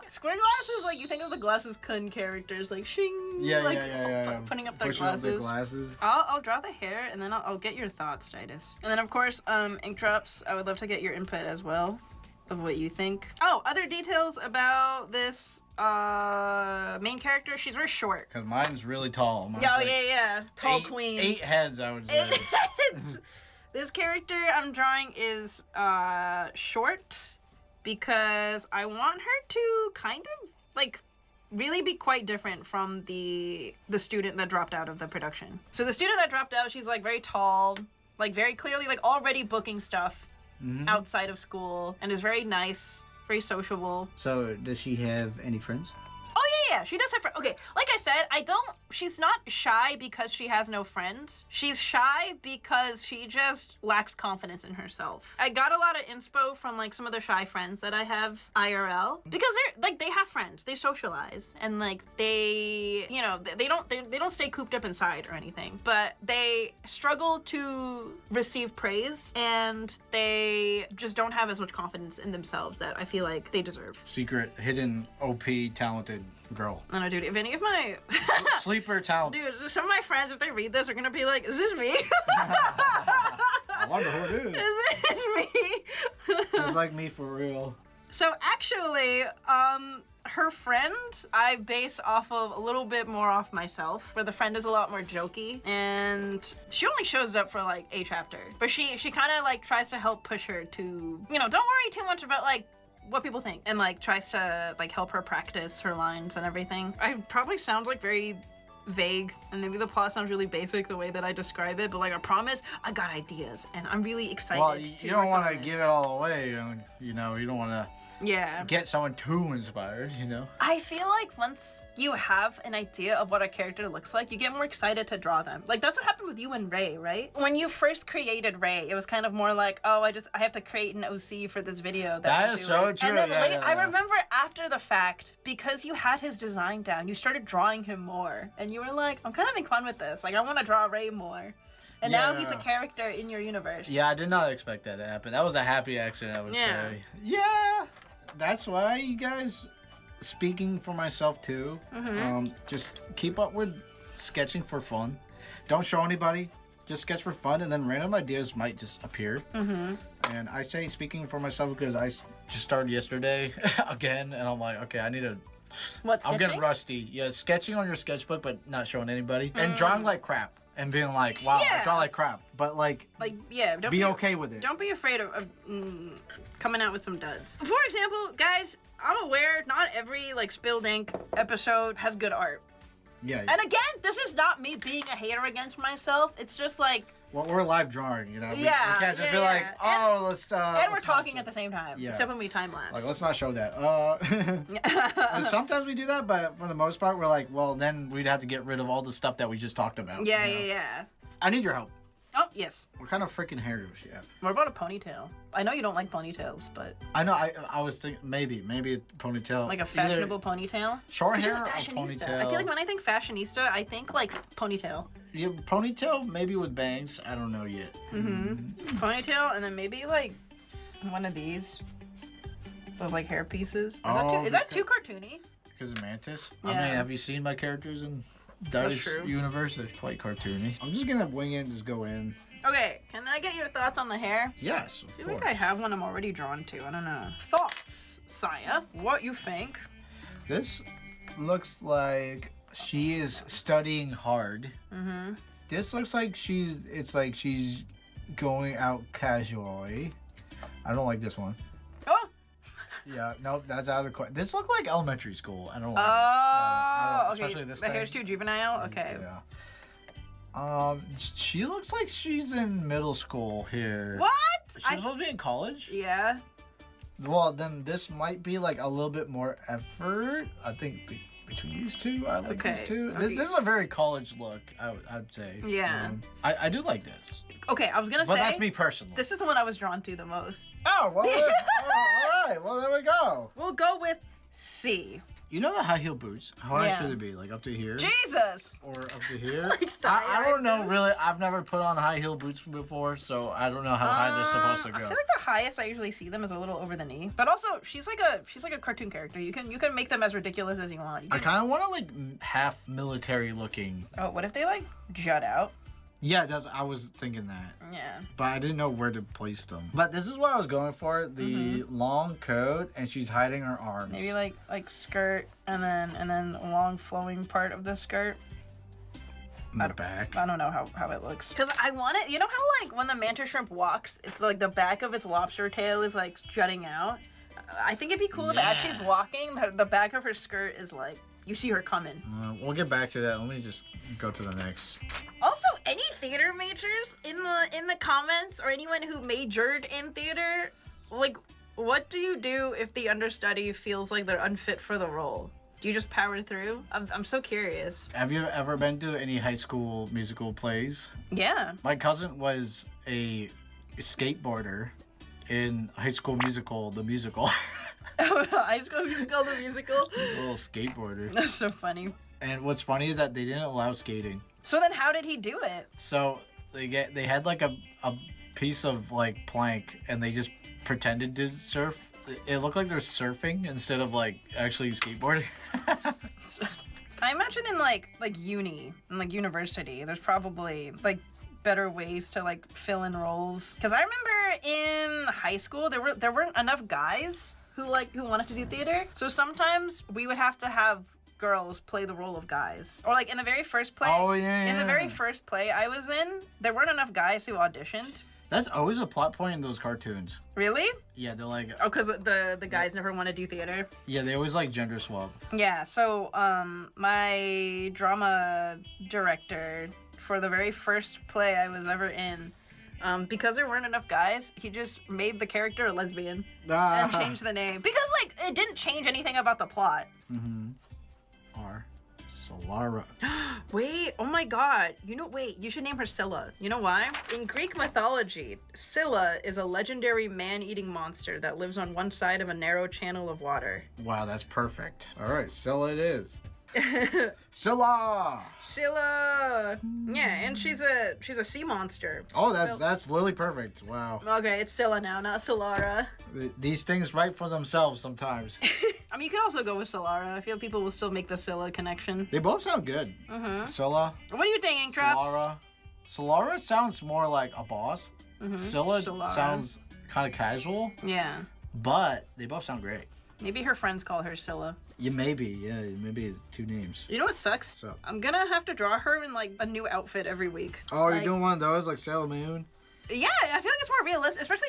S: Square glasses, like you think of the Glasses Kun characters, like shing,
G: yeah.
S: putting up their
G: Pushing
S: glasses.
G: Up their glasses.
S: I'll draw the hair and then I'll get your thoughts, Titus. And then of course, Ink Drops, I would love to get your input as well of what you think. Oh, other details about this main character, she's very short.
G: Cause mine's really tall. Mine's
S: yeah. Tall queen.
G: 8 heads, I would say.
S: 8 heads! This character I'm drawing is short because I want her to kind of like really be quite different from the student that dropped out of the production. So the student that dropped out, she's like very tall, like very clearly like already booking stuff outside of school, and is very nice, very sociable.
O: So does she have any friends?
S: Oh yeah, she does have friends. Okay, like I said, she's not shy because she has no friends. She's shy because she just lacks confidence in herself. I got a lot of inspo from like some of the shy friends that I have IRL, because they have friends, they socialize, and like they don't stay cooped up inside or anything, but they struggle to receive praise, and they just don't have as much confidence in themselves that I feel like they deserve.
G: Secret, hidden, OP, talented girl.
S: I know, dude, if any of my
G: sleeper talent.
S: Dude, some of my friends, if they read this, are gonna be like, is this me?
G: I wonder who it is.
S: Is this me?
G: It's like me for real.
S: So actually, her friend, I base off of a little bit more off myself, where the friend is a lot more jokey, and she only shows up for like a chapter, but she kind of like tries to help push her to, you know, don't worry too much about like what people think, and like tries to like help her practice her lines and everything. I probably sounds like very vague, and maybe the plot sounds really basic the way that I describe it, but like I promise I got ideas and I'm really excited.
G: Well, you don't want to give it all away, you know, you don't want to get someone too inspired, you know.
S: I feel like once you have an idea of what a character looks like, you get more excited to draw them. Like that's what happened with you and Ray, right? When you first created Ray, it was kind of more like, oh, I have to create an OC for this video.
G: That is so true.
S: And then I remember after the fact, because you had his design down, you started drawing him more, and you were like, I'm kind of having fun with this. Like I want to draw Ray more. And now he's a character in your universe.
G: Yeah, I did not expect that to happen. That was a happy accident, I would say. Yeah, that's why you guys, speaking for myself too, just keep up with sketching for fun. Don't show anybody. Just sketch for fun, and then random ideas might just appear. And I say speaking for myself because I just started yesterday again, and I'm like, okay, I need to... I'm getting rusty. Yeah, sketching on your sketchbook, but not showing anybody. And drawing like crap. And being like, wow, I draw like crap. But like
S: yeah,
G: be okay with it.
S: Don't be afraid of coming out with some duds. For example, guys, I'm aware not every like Spilled Ink episode has good art.
G: Yeah.
S: And again, this is not me being a hater against myself. It's just like...
G: Well, we're live drawing, you know? We
S: Yeah.
G: can't just be like, oh, let's...
S: and we're talking at the same time,
G: Yeah.
S: except when we time-lapse.
G: Like, let's not show that. And sometimes we do that, but for the most part, we're like, well, then we'd have to get rid of all the stuff that we just talked about.
S: Yeah,
G: you know?
S: yeah.
G: I need your help.
S: Oh, yes.
G: What kind of freaking hair does she have?
S: What about a ponytail? I know you don't like ponytails, but...
G: I know, I was thinking, maybe a ponytail.
S: Like a fashionable ponytail?
G: Short
S: She's
G: hair
S: a
G: or
S: fashionista.
G: ponytail?
S: I feel like when I think fashionista, I think like ponytail.
G: Yeah, ponytail, maybe with bangs. I don't know yet.
S: Ponytail, and then maybe like one of these. Those like hair pieces. Is that too cartoony?
G: Because of Mantis?
S: Yeah.
G: I mean, have you seen my characters in Darius Universe? They're quite cartoony. I'm just gonna wing it and just go in.
S: Okay, can I get your thoughts on the hair?
G: Yes, of
S: I feel
G: course.
S: like I have one I'm already drawn to. I don't know. Thoughts, Saya? What you think?
G: This looks like she is studying hard. This looks like she's going out casually. I don't like this one.
S: Oh!
G: Yeah, nope, that's out of the question. This looks like elementary school. I don't like
S: Oh, okay.
G: especially this
S: The hair's too juvenile? Okay.
G: Yeah. She looks like she's in middle school here.
S: What?
G: She's supposed to be in college?
S: Yeah.
G: Well, then this might be like a little bit more effort. I think between these two, I like these two. This is a very college look, I'd say.
S: Yeah.
G: I do like this.
S: Okay, I was gonna say.
G: But that's me personally.
S: This is the one I was drawn to the most.
G: Oh, well, all right. Well, there we go.
S: We'll go with C.
G: You know the high heel boots? How high should they be? Like up to here?
S: Jesus!
G: Or up to here? I don't know, really. I've never put on high heel boots before, so I don't know how high they're supposed to go.
S: I feel like the highest I usually see them is a little over the knee. But also, she's like a cartoon character. You can make them as ridiculous as you want.
G: I kind of want to like half military looking.
S: Oh, what if they like jut out?
G: Yeah, I was thinking that.
S: Yeah.
G: But I didn't know where to place them. But this is what I was going for. The long coat, and she's hiding her arms.
S: Maybe like skirt, and then a long flowing part of the skirt.
G: In the back.
S: I don't know how it looks. Because I want it, you know how like when the mantis shrimp walks, it's like the back of its lobster tail is like jutting out? I think it'd be cool if as she's walking, the back of her skirt is like, you see her coming.
G: We'll get back to that. Let me just go to the next.
S: Also, any theater majors in the comments, or anyone who majored in theater, like, what do you do if the understudy feels like they're unfit for the role? Do you just power through? I'm so curious.
G: Have you ever been to any high school musical plays?
S: Yeah.
G: My cousin was a skateboarder in High School Musical, the musical.
S: High School Musical, the musical?
G: A little skateboarder.
S: That's so funny.
G: And what's funny is that they didn't allow skating.
S: So then how did he do it?
G: So they had like a piece of like plank, and they just pretended to surf. It looked like they're surfing instead of like actually skateboarding.
S: I imagine in like uni and like university, there's probably like better ways to like fill in roles. Because I remember in high school there weren't enough guys who wanted to do theater. So sometimes we would have to have girls play the role of guys. Or like in the very first play.
G: Oh, yeah,
S: In the
G: yeah.
S: very first play I was in, there weren't enough guys who auditioned.
G: That's always a plot point in those cartoons.
S: Really?
G: Yeah, they're like,
S: Oh, because the guys never want to do theater.
G: yeah, they always like gender swap.
S: Yeah, so my drama director for the very first play I was ever in, because there weren't enough guys, he just made the character a lesbian and changed the name. Because like it didn't change anything about the plot.
G: Mm-hmm. R. Solara.
S: Wait, oh my god. Wait, you should name her Scylla. You know why? In Greek mythology, Scylla is a legendary man-eating monster that lives on one side of a narrow channel of water.
G: Wow, that's perfect. All right, Scylla it is. Scylla.
S: Scylla. Yeah, and she's a sea monster.
G: Oh, that's literally perfect. Wow.
S: Okay, it's Scylla now, not Solara.
G: These things write for themselves sometimes.
S: I mean, you could also go with Solara. I feel people will still make the Scylla connection.
G: They both sound good.
S: Mm-hmm.
G: Scylla.
S: What do you think, Ink Drops?
G: Solara. Solara sounds more like a boss.
S: Mm-hmm.
G: Scylla
S: Solara.
G: sounds kind of casual.
S: Yeah.
G: But they both sound great.
S: Maybe her friends call her Scylla.
G: Yeah, maybe it's two names.
S: You know what sucks?
G: So.
S: I'm gonna have to draw her in like a new outfit every week.
G: Oh, you're doing one of those like Sailor Moon?
S: Yeah, I feel like it's more realistic, especially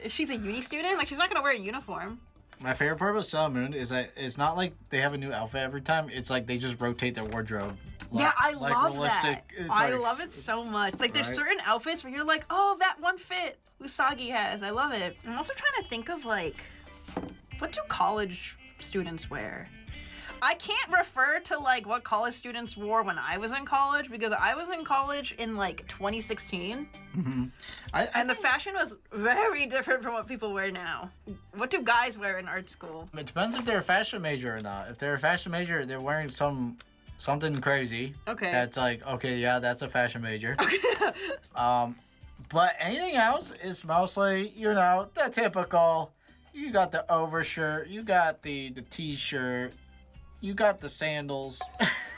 S: if she's a uni student. Like she's not gonna wear a uniform.
G: My favorite part about Sailor Moon is that it's not like they have a new outfit every time. It's like they just rotate their wardrobe. Like,
S: Yeah, I
G: like
S: love
G: realistic.
S: that.
G: It's
S: I
G: like-
S: love it so much. Like there's
G: Right?
S: certain outfits where you're like, oh, that one fit Usagi has. I love it. I'm also trying to think of like, what do college students wear? I can't refer to like what college students wore when I was in college because I was in college in like 2016.
G: Mm-hmm.
S: And the fashion was very different from what people wear now. What do guys wear in art school?
G: It depends if they're a fashion major or not. If they're a fashion major, they're wearing something crazy.
S: Okay.
G: That's like, okay, yeah, that's a fashion major. But anything else is mostly, the typical. You got the overshirt, you got the t-shirt, you got the sandals.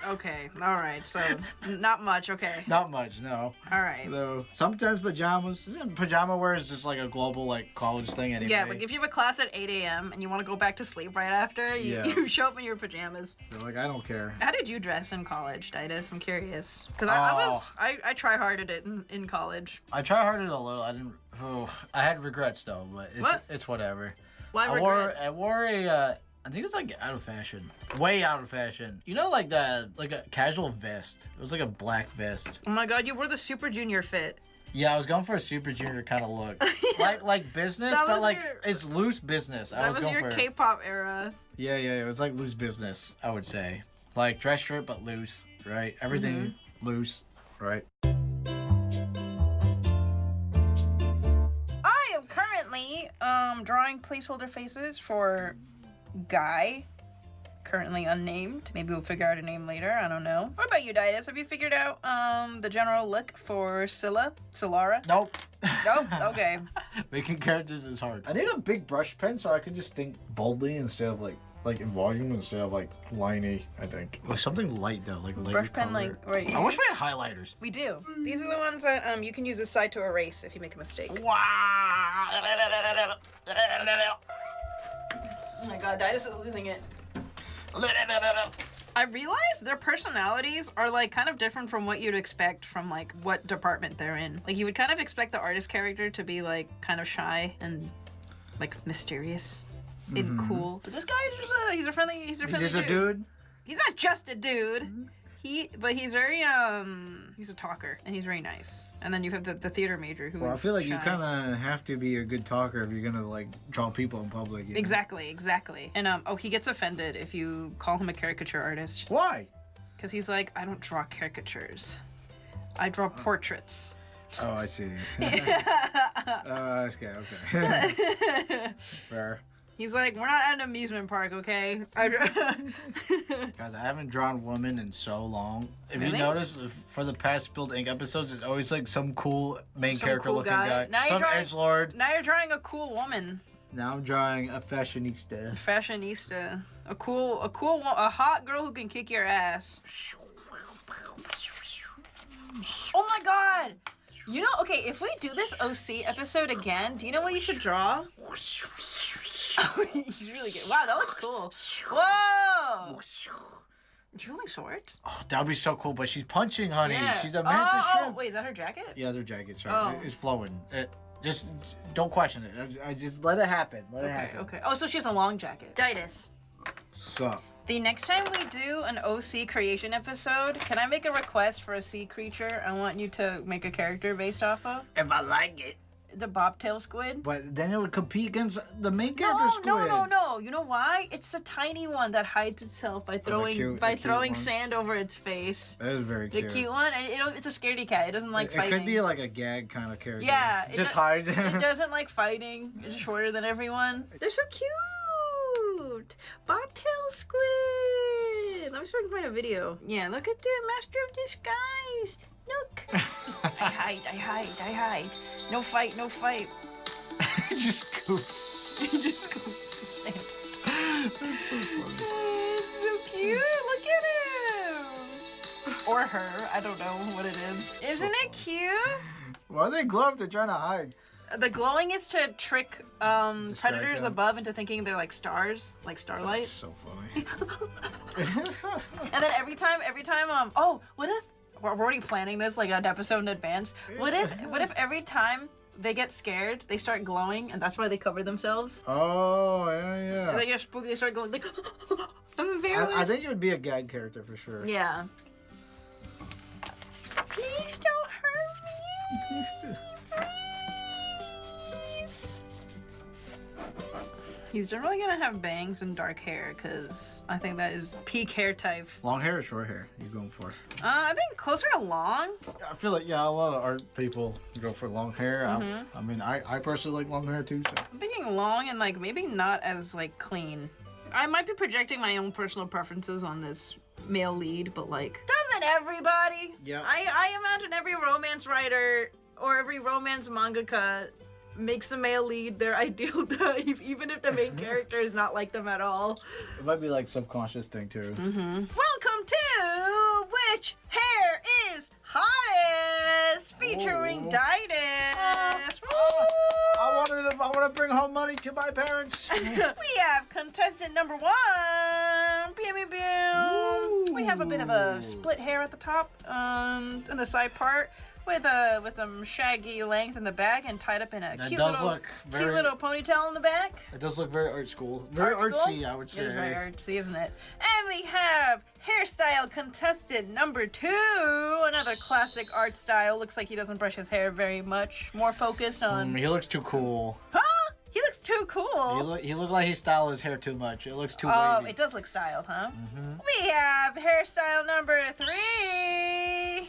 S: Okay, all right. So not much. Okay.
G: Not much, no.
S: All right.
G: No. Sometimes pajamas. Isn't pajama wear is just like a global like college thing anyway?
S: Yeah, like if you have a class at 8 a.m. and you want to go back to sleep right after, you show up in your pajamas.
G: They're like, I don't care.
S: How did you dress in college, Titus? I'm curious. Because I try hard at it in college.
G: I try hard at it a little. I had regrets though, but it's whatever.
S: Why regrets?
G: I wore a I think it was like out of fashion. Way out of fashion. Like a casual vest. It was like a black vest.
S: Oh my god, you wore the Super Junior fit.
G: Yeah, I was going for a Super Junior kind of look. like business,
S: That
G: but
S: was
G: like
S: your-
G: it's loose business.
S: That was your K-pop era.
G: Yeah, it was like loose business, I would say. Like dress shirt but loose, right? Everything loose, right?
S: I am currently drawing placeholder faces for Guy, currently unnamed. Maybe we'll figure out a name later. I don't know. What about you, Didas? Have you figured out the general look for Solara?
G: Nope.
S: Nope. Okay.
G: Making characters is hard. I need a big brush pen so I can just think boldly instead of like in volume instead of like liney. I think like something light though, like lighter
S: Brush pen,
G: color.
S: like right here.
G: I wish we had highlighters.
S: We do. These are the ones that you can use this side to erase if you make a mistake.
R: Wow.
S: Oh my god, Didas is losing it. I realize their personalities are like kind of different from what you'd expect from like what department they're in. Like you would kind of expect the artist character to be like kind of shy and like mysterious and cool. But this guy is just he's a friendly
G: He's just a dude.
S: He's not just a dude. But he's very he's a talker and he's very nice. And then you have the theater major who
G: Well, I
S: is
G: feel like you
S: shy.
G: kind of have to be a good talker if you're gonna like draw people in public. you know?
S: Exactly. And he gets offended if you call him a caricature artist.
G: Why?
S: Because he's like, I don't draw caricatures. I draw portraits.
G: Oh, I see. Okay. Fair.
S: He's like, we're not at an amusement park, okay?
G: Guys, I haven't drawn women in so long. If
S: Really?
G: you notice, for the past Spilled Ink episodes, it's always like some cool main
S: Some
G: character
S: cool
G: looking
S: guy.
G: guy.
S: Now you're
G: Some
S: drawing-
G: edgelord.
S: Now you're drawing a cool woman.
G: Now I'm drawing a fashionista.
S: Fashionista. A hot girl who can kick your ass. Oh my god! Okay, if we do this OC episode again, do you know what you should draw? He's really good. Wow, that looks cool. Whoa! Dueling swords?
G: Oh, that would be so cool, but she's punching, honey.
S: Yeah.
G: She's a mantis shrimp.
S: Wait, is that her jacket?
G: Yeah, their jacket's right.
S: Oh.
G: It's flowing. Just don't question it. I just let it happen. Let it happen.
S: Okay. Oh, so she has a long jacket. Didus.
G: Sup?
S: The next time we do an OC creation episode, can I make a request for a sea creature I want you to make a character based off of?
G: If I like it.
S: The bobtail squid?
G: But then it would compete against the main character squid.
S: No. You know why? It's the tiny one that hides itself by throwing
G: cute
S: sand over its face.
G: That is very cute.
S: The cute one, and it's a scaredy cat. It doesn't like fighting.
G: It could be like a gag kind of character.
S: Yeah.
G: Just hides.
S: It doesn't like fighting. It's shorter than everyone. They're so cute. Bobtail squid. Let me see if I can find a video. Yeah, look at the master of disguise. Look. I hide. No fight.
G: Just scoops.
S: He just scoops the sand.
G: That's so funny.
S: It's so cute. Look at him. Or her. I don't know what it is. Isn't it cute?
G: Why are they gloved? They're trying to hide.
S: The glowing is to trick predators
G: them.
S: above into thinking they're like stars, like starlight.
G: That's so funny.
S: And then every time, what if we're already planning this like an episode in advance? What if every time they get scared, they start glowing, and that's why they cover themselves?
G: Oh, yeah.
S: They get spooked, they start glowing. Like,
G: I think it would be a gag character for sure.
S: Yeah. Please don't hurt me. He's generally gonna have bangs and dark hair, because I think that is peak hair type.
G: Long hair or short hair? You going for?
S: I think closer to long.
G: I feel like, yeah, a lot of art people go for long hair.
S: Mhm.
G: I mean, I personally like long hair too, so.
S: I'm thinking long and like maybe not as like clean. I might be projecting my own personal preferences on this male lead, but like, doesn't everybody?
G: Yeah.
S: I imagine every romance writer or every romance mangaka makes the male lead their ideal type, even if the main character is not like them at all.
G: It might be like subconscious thing too.
S: Welcome to Which Hair is Hottest, featuring Didus.
G: I want to bring home money to my parents.
S: We have contestant number 1. We have a bit of a split hair at the top, and the side part. With some shaggy length in the back and tied up in a cute little ponytail in the back.
G: It does look very art school. Very artsy, I would say.
S: It is very artsy, isn't it? And we have hairstyle contestant number 2. Another classic art style. Looks like he doesn't brush his hair very much. More focused on...
G: He looks too cool.
S: Huh? He looks too cool.
G: He looked like he styled his hair too much. It looks too wavy.
S: Oh, it does look styled, huh? We have hairstyle number 3.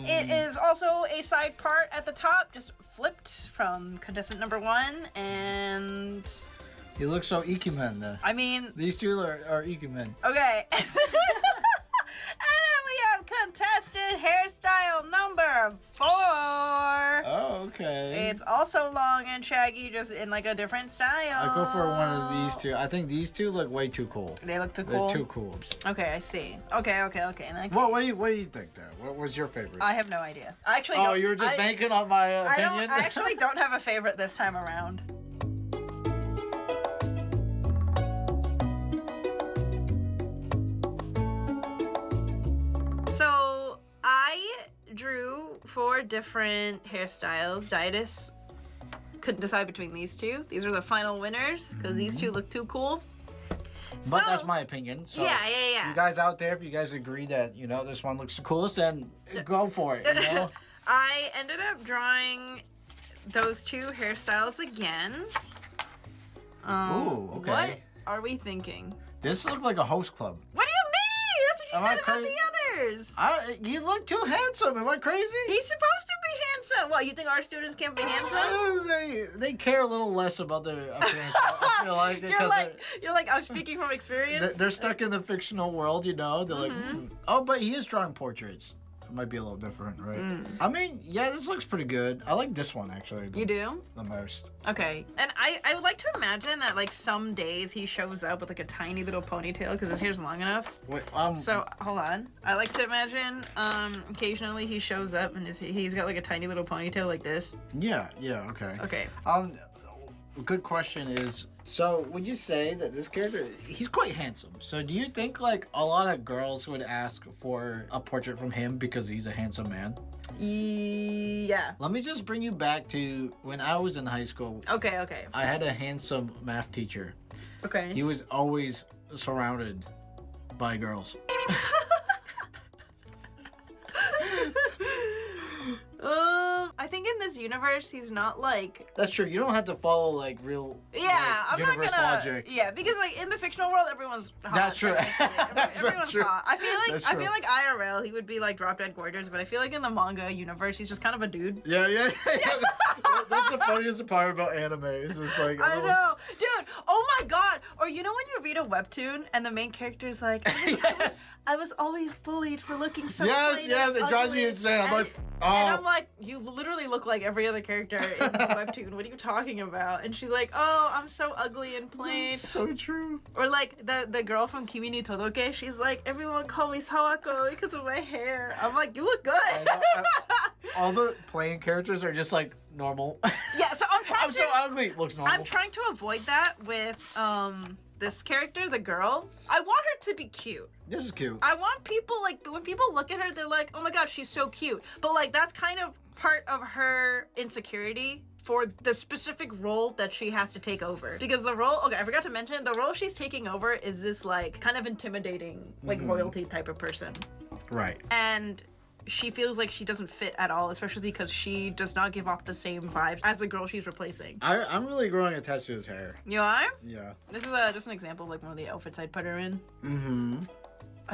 S: It is also a side part at the top, just flipped from contestant number 1, and...
G: He looks so Ikemen, though.
S: I mean...
G: These two are Ikemen.
S: Okay. And then we have contestant hairstyle number 4.
G: Oh, okay.
S: It's also long and shaggy, just in like a different style.
G: I go for one of these two. I think these two look way too cool.
S: They look too cool?
G: They're too cool.
S: Okay, I see. Okay.
G: What do you think, there? What was your favorite?
S: I have no idea. I actually
G: Oh, you were just banking on my opinion?
S: I actually don't have a favorite this time around. So, I drew 4 different hairstyles. Didus couldn't decide between these two. These are the final winners, because these two look too cool.
G: But that's my opinion. So
S: Yeah.
G: You guys out there, if you guys agree that, this one looks the coolest, then go for it,
S: I ended up drawing those 2 hairstyles again.
G: Ooh, okay.
S: What are we thinking?
G: This looked like a host club.
S: What do you mean? That's what you said about the others.
G: You look too handsome. Am I crazy?
S: He's supposed to be handsome. What, you think our students can't be handsome?
G: They care a little less about their appearance. I feel like
S: you're like, I'm speaking from experience.
G: They're stuck in the fictional world, They're like, oh, but he is drawing portraits. It might be a little different, right? I mean, yeah, this looks pretty good. I like this one, actually.
S: You do?
G: The most.
S: Okay. And I would like to imagine that, like, some days he shows up with, like, a tiny little ponytail because his hair's long enough.
G: Wait,
S: So, hold on. I like to imagine, occasionally he shows up and he's got, like, a tiny little ponytail like this.
G: Yeah, okay.
S: Okay.
G: Good question is, So, would you say that this character, he's quite handsome. So, do you think, like, a lot of girls would ask for a portrait from him because he's a handsome man?
S: Yeah.
G: Let me just bring you back to when I was in high school.
S: Okay, okay.
G: I had a handsome math teacher.
S: Okay.
G: He was always surrounded by girls.
S: I think in this universe he's not like.
G: That's true. You don't have to follow like real.
S: Yeah,
G: like,
S: I'm not
G: universe
S: gonna.
G: logic.
S: Yeah, because like in the fictional world, everyone's hot.
G: That's true.
S: Everyone's
G: true.
S: hot. I feel like
G: That's
S: I
G: true.
S: feel like IRL he would be like drop dead gorgeous, but I feel like in the manga universe he's just kind of a dude.
G: Yeah. That's the funniest part about anime. It's just like.
S: I know, dude. Oh my god. Or you know when you read a webtoon and the main character's like, I was always bullied for looking so. plain and
G: It drives me
S: ugly."
G: insane. I'm like,
S: And I'm like, you literally look like every other character in the webtoon. What are you talking about? And she's like, oh, I'm so ugly and plain.
G: So true.
S: Or like the girl from Kimi ni Todoke, she's like, everyone call me Sawako because of my hair. I'm like, you look good.
G: all the plain characters are just like normal.
S: Yeah, so I'm
G: so ugly. Looks normal.
S: I'm trying to avoid that with this character, the girl. I want her to be cute.
G: This is cute.
S: I want people like when people look at her, they're like, oh my god, she's so cute. But like that's kind of part of her insecurity for the specific role that she has to take over. Because the role, okay, I forgot to mention, the role she's taking over is this like kind of intimidating, like royalty type of person.
G: Right.
S: And she feels like she doesn't fit at all, especially because she does not give off the same vibes as the girl she's replacing.
G: I'm really growing attached to his hair.
S: You are?
G: Yeah.
S: This is just an example of like one of the outfits I'd put her in.
G: Mm-hmm.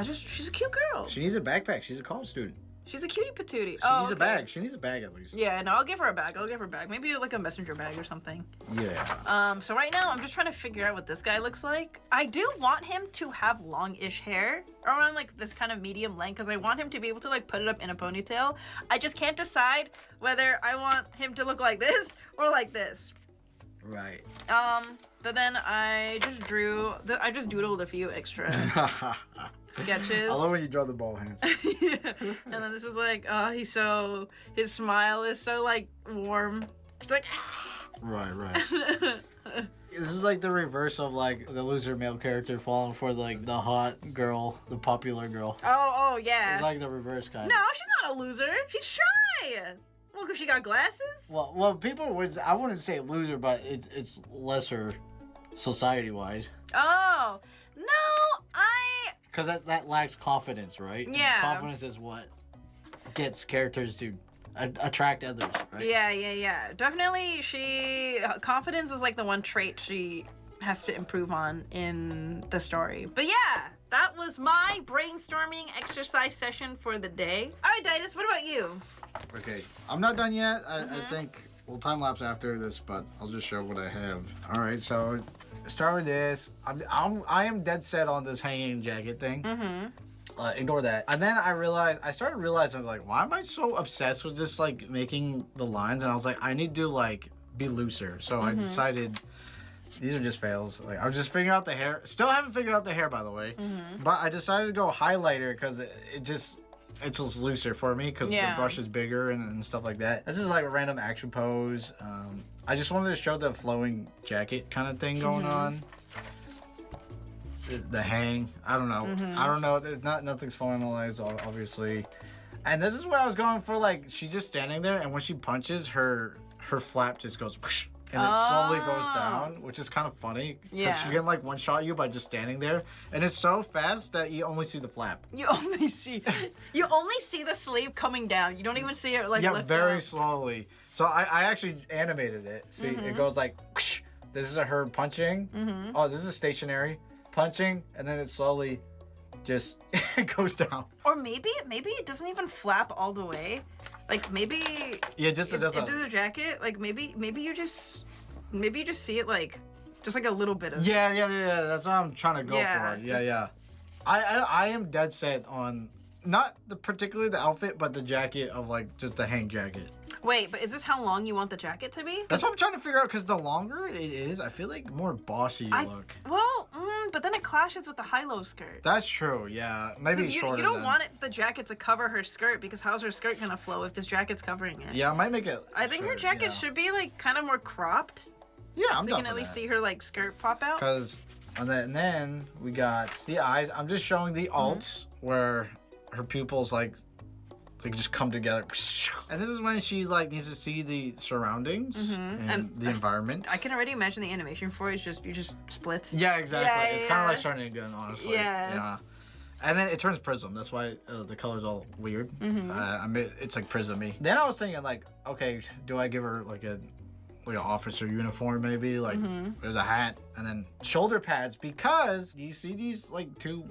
S: She's a cute girl.
G: She needs a backpack. She's a college student.
S: She's a cutie patootie.
G: She needs a bag. She needs a bag at least.
S: Yeah, no, I'll give her a bag. Maybe like a messenger bag or something.
G: Yeah.
S: So right now I'm just trying to figure out what this guy looks like. I do want him to have long-ish hair around like this kind of medium length because I want him to be able to like put it up in a ponytail. I just can't decide whether I want him to look like this or like this.
G: Right.
S: But then I just doodled a few extra sketches.
G: I love when you draw the ball hands.
S: Yeah. And then this is like, his smile is so like warm. It's like,
G: Right. This is like the reverse of like the loser male character falling for like the hot girl, the popular girl.
S: oh yeah.
G: It's like the reverse kind.
S: No, she's not a loser. She's shy. Well, because she got glasses?
G: Well, people would. I wouldn't say loser, but it's lesser, society-wise.
S: Oh no,
G: Because that lacks confidence, right?
S: Yeah.
G: Confidence is what gets characters to attract others, right?
S: Yeah. Definitely, confidence is like the one trait she has to improve on in the story. But yeah, that was my brainstorming exercise session for the day. All right, Ditus, what about you?
G: Okay, I'm not done yet. I think we'll time lapse after this, but I'll just show what I have. All right, so start with this. I am dead set on this hanging jacket thing. Ignore that. And then I started realizing like, why am I so obsessed with just like making the lines? And I was like, I need to like be looser. So I decided these are just fails. Like I was just figuring out the hair. Still haven't figured out the hair, by the way. But I decided to go highlighter because it's just looser for me because the brush is bigger and stuff like that. This is like a random action pose. I just wanted to show the flowing jacket kind of thing going on. The hang. I don't know. There's nothing's finalized, obviously. And this is what I was going for. Like she's just standing there, and when she punches, her flap just goes whoosh, and it slowly goes down, which is kind of funny. Because she can like one shot you by just standing there, and it's so fast that you only see the flap.
S: You only see the sleeve coming down. You don't even see it like lift
G: very
S: up.
G: slowly. So I actually animated it. See, it goes like whoosh. This is her punching. Oh, this is stationary punching, and then it slowly just goes down.
S: Or maybe it doesn't even flap all the way. Like maybe
G: it does
S: into the jacket. Like maybe you just see it like just like a little bit of.
G: Yeah. That's what I'm trying to go for. Yeah. I am dead set on not particularly the outfit, but the jacket of like just the hang jacket.
S: Wait, but is this how long you want the jacket to be?
G: That's what I'm trying to figure out, because the longer it is, I feel like more bossy look.
S: Well, but then it clashes with the high-low skirt.
G: That's true, yeah. Maybe shorter.
S: You don't want the jacket to cover her skirt, because how's her skirt gonna flow if this jacket's covering it?
G: Yeah, I might make it.
S: I think her jacket should be like kind of more cropped.
G: Yeah, I'm
S: so you
G: done
S: can at
G: for
S: least
G: that.
S: see her like skirt pop out.
G: Because, and then we got the eyes. I'm just showing the alts where her pupils like they just come together. And this is when she like needs to see the surroundings and the environment.
S: I can already imagine the animation for it. You just splits.
G: Yeah, exactly.
S: Yeah,
G: it's kind of like starting again, honestly.
S: Yeah.
G: And then it turns prism. That's why the color's all weird.
S: Mhm.
G: I mean, it's like prism-y. Then I was thinking like, okay, do I give her like an officer uniform maybe? Like there's a hat and then shoulder pads, because you see these like two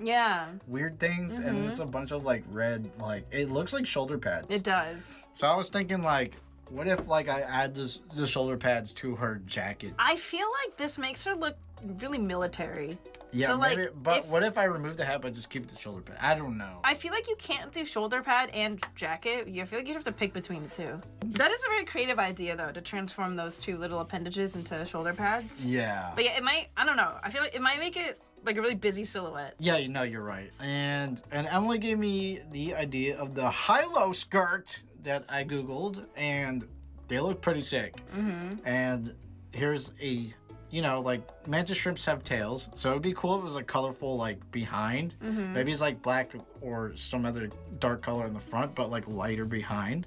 G: weird things and it's a bunch of like red, like it looks like shoulder pads.
S: It does.
G: So I was thinking like, what if like I add the shoulder pads to her jacket?
S: I feel like this makes her look really military.
G: Yeah,
S: so,
G: maybe,
S: like,
G: but what if I remove the hat but just keep the shoulder pad? I don't know.
S: I feel like you can't do shoulder pad and jacket. I feel like you have to pick between the two. That is a very creative idea, though, to transform those two little appendages into shoulder pads.
G: Yeah.
S: But yeah, it might, I don't know. I feel like it might make it like a really busy silhouette.
G: Yeah, you know, you're right. And Emily gave me the idea of the high-low skirt that I Googled, and they look pretty sick. And here's a, you know, like mantis shrimps have tails, so it'd be cool if it was like colorful, like behind. Maybe it's like black or some other dark color in the front, but like lighter behind.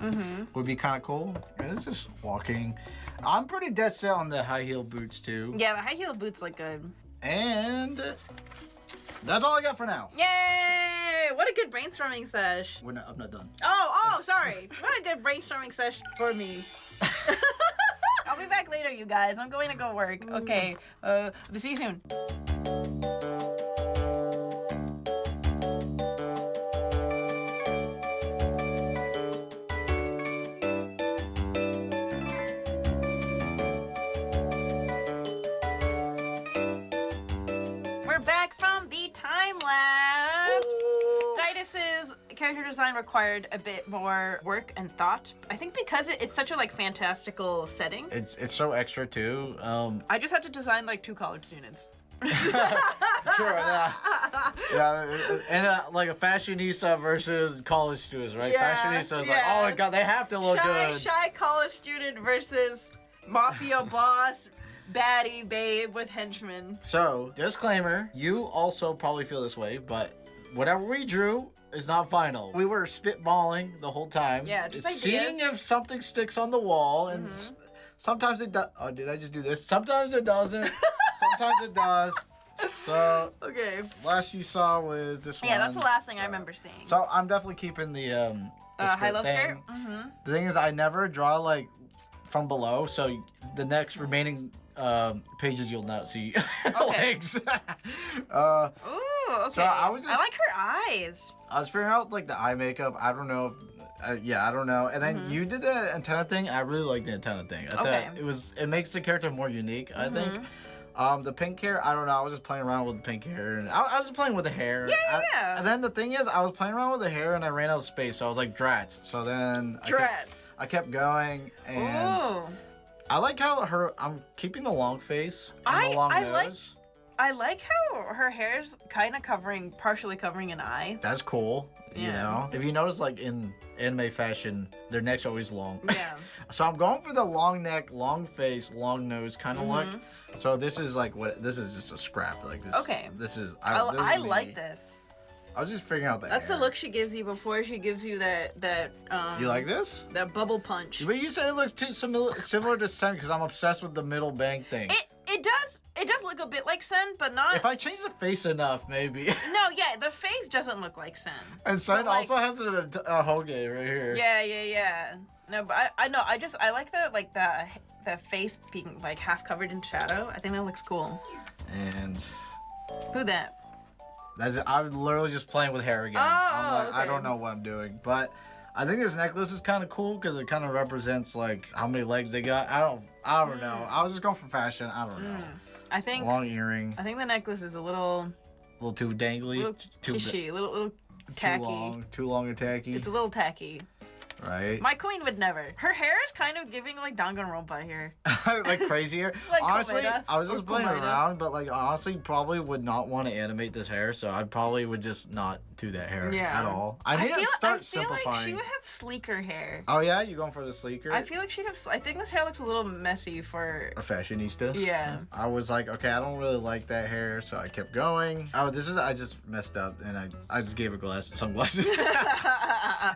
G: Would be kind of cool. And it's just walking. I'm pretty dead set on the high heel boots too.
S: Yeah, the high heel boots look good.
G: And that's all I got for now.
S: Yay! What a good brainstorming sesh.
G: I'm not done.
S: Oh, sorry. What a good brainstorming sesh for me. I'll be back later, you guys. I'm going to go work. Okay. See you soon. We're back from the time lapse. Titus's character design required a bit more work and thought. I think because it's such a like fantastical setting.
G: It's so extra too.
S: I just had to design like 2 college students.
G: Sure, yeah, and like a fashionista versus college students, right? Fashionista is like, oh my god, they have to look good.
S: Shy college student versus mafia boss, baddie babe with henchmen.
G: So, disclaimer, you also probably feel this way, but whatever we drew is not final. We were spitballing the whole time.
S: Yeah, just
G: seeing
S: ideas.
G: if something sticks on the wall, and sometimes it does. Oh, did I just do this? Sometimes it doesn't. Sometimes it does. So,
S: okay.
G: Last you saw was this one.
S: Yeah, that's the last thing I remember seeing.
G: So I'm definitely keeping the
S: high-low
G: thing.
S: skirt.
G: The thing is, I never draw like from below, so the next remaining pages you'll not see legs.
S: Ooh, okay.
G: So I was
S: I like her eyes.
G: I was figuring out like the eye makeup. I don't know. I don't know. And then you did the antenna thing. I really like the antenna thing. I thought it makes the character more unique, I think. The pink hair, I don't know. I was just playing around with the pink hair, and I was just playing with the hair.
S: Yeah.
G: And then the thing is, I was playing around with the hair, and I ran out of space. So I was like, drats. So then I kept going, and
S: Ooh.
G: I like how I'm keeping the long face and the long nose.
S: I like how her hair's kind of partially covering an eye.
G: That's cool. You
S: Yeah.
G: know, if you notice, like in anime fashion, their neck's always long.
S: Yeah.
G: So I'm going for the long neck, long face, long nose kind of look.
S: Mhm.
G: So this is like this is just a scrap like this.
S: Okay.
G: This is
S: I
G: me.
S: like this.
G: I was just figuring out the
S: That's
G: hair.
S: the look she gives you before she gives you that
G: You like this?
S: That bubble punch.
G: But you said it looks too similar to Sen because I'm obsessed with the middle bang thing.
S: It does look a bit like Sen, but not.
G: If I change the face enough, maybe.
S: No, yeah, the face doesn't look like Sen.
G: And Sen
S: But, like-
G: also has a Hoge right here.
S: Yeah. No, but I know. I like the face being like half covered in shadow. I think that looks cool.
G: And
S: Who that?
G: I'm literally just playing with hair again.
S: Oh,
G: I'm like, I
S: okay.
G: don't know what I'm doing, but I think this necklace is kind of cool because it kind of represents like how many legs they got. I don't know. I was just going for fashion. I don't know.
S: I think
G: Long earring,
S: I think the necklace is a little
G: too dangly,
S: little
G: too
S: kishy, a little tacky.
G: too long and tacky.
S: It's a little tacky.
G: right?
S: My queen would never. Her hair is kind of giving like Danganronpa here.
G: Like crazier.
S: Like
G: honestly,
S: Komeda.
G: I was just
S: Or
G: playing
S: Komeda.
G: around, but like honestly, probably would not want to animate this hair, so I probably would just not do that hair at all. I need to start
S: I feel
G: simplifying.
S: like she would have sleeker hair.
G: Oh yeah, you going for the sleeker?
S: I feel like she'd have. I think this hair looks a little messy for.
G: A fashionista.
S: Yeah.
G: I was like, okay, I don't really like that hair, so I kept going. Oh, I just messed up, and I just gave her sunglasses.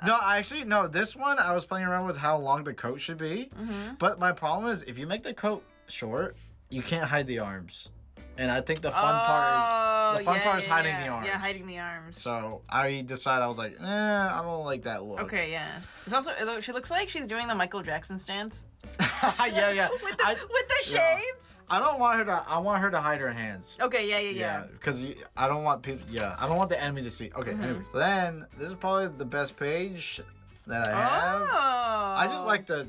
G: No, this one I was playing around with how long the coat should be. But my problem is, if you make the coat short, you can't hide the arms. And I think the fun part is hiding the arms.
S: Yeah, hiding the arms.
G: So I decided, I was like, I don't like that look.
S: Okay, yeah. It's also, she looks like she's doing the Michael Jackson stance.
G: Yeah.
S: with the shades.
G: Yeah. I don't want her to. I want her to hide her hands.
S: Okay, yeah.
G: Because I don't want people. Yeah, I don't want the enemy to see. Okay, anyways. So then this is probably the best page that I have. I just like the.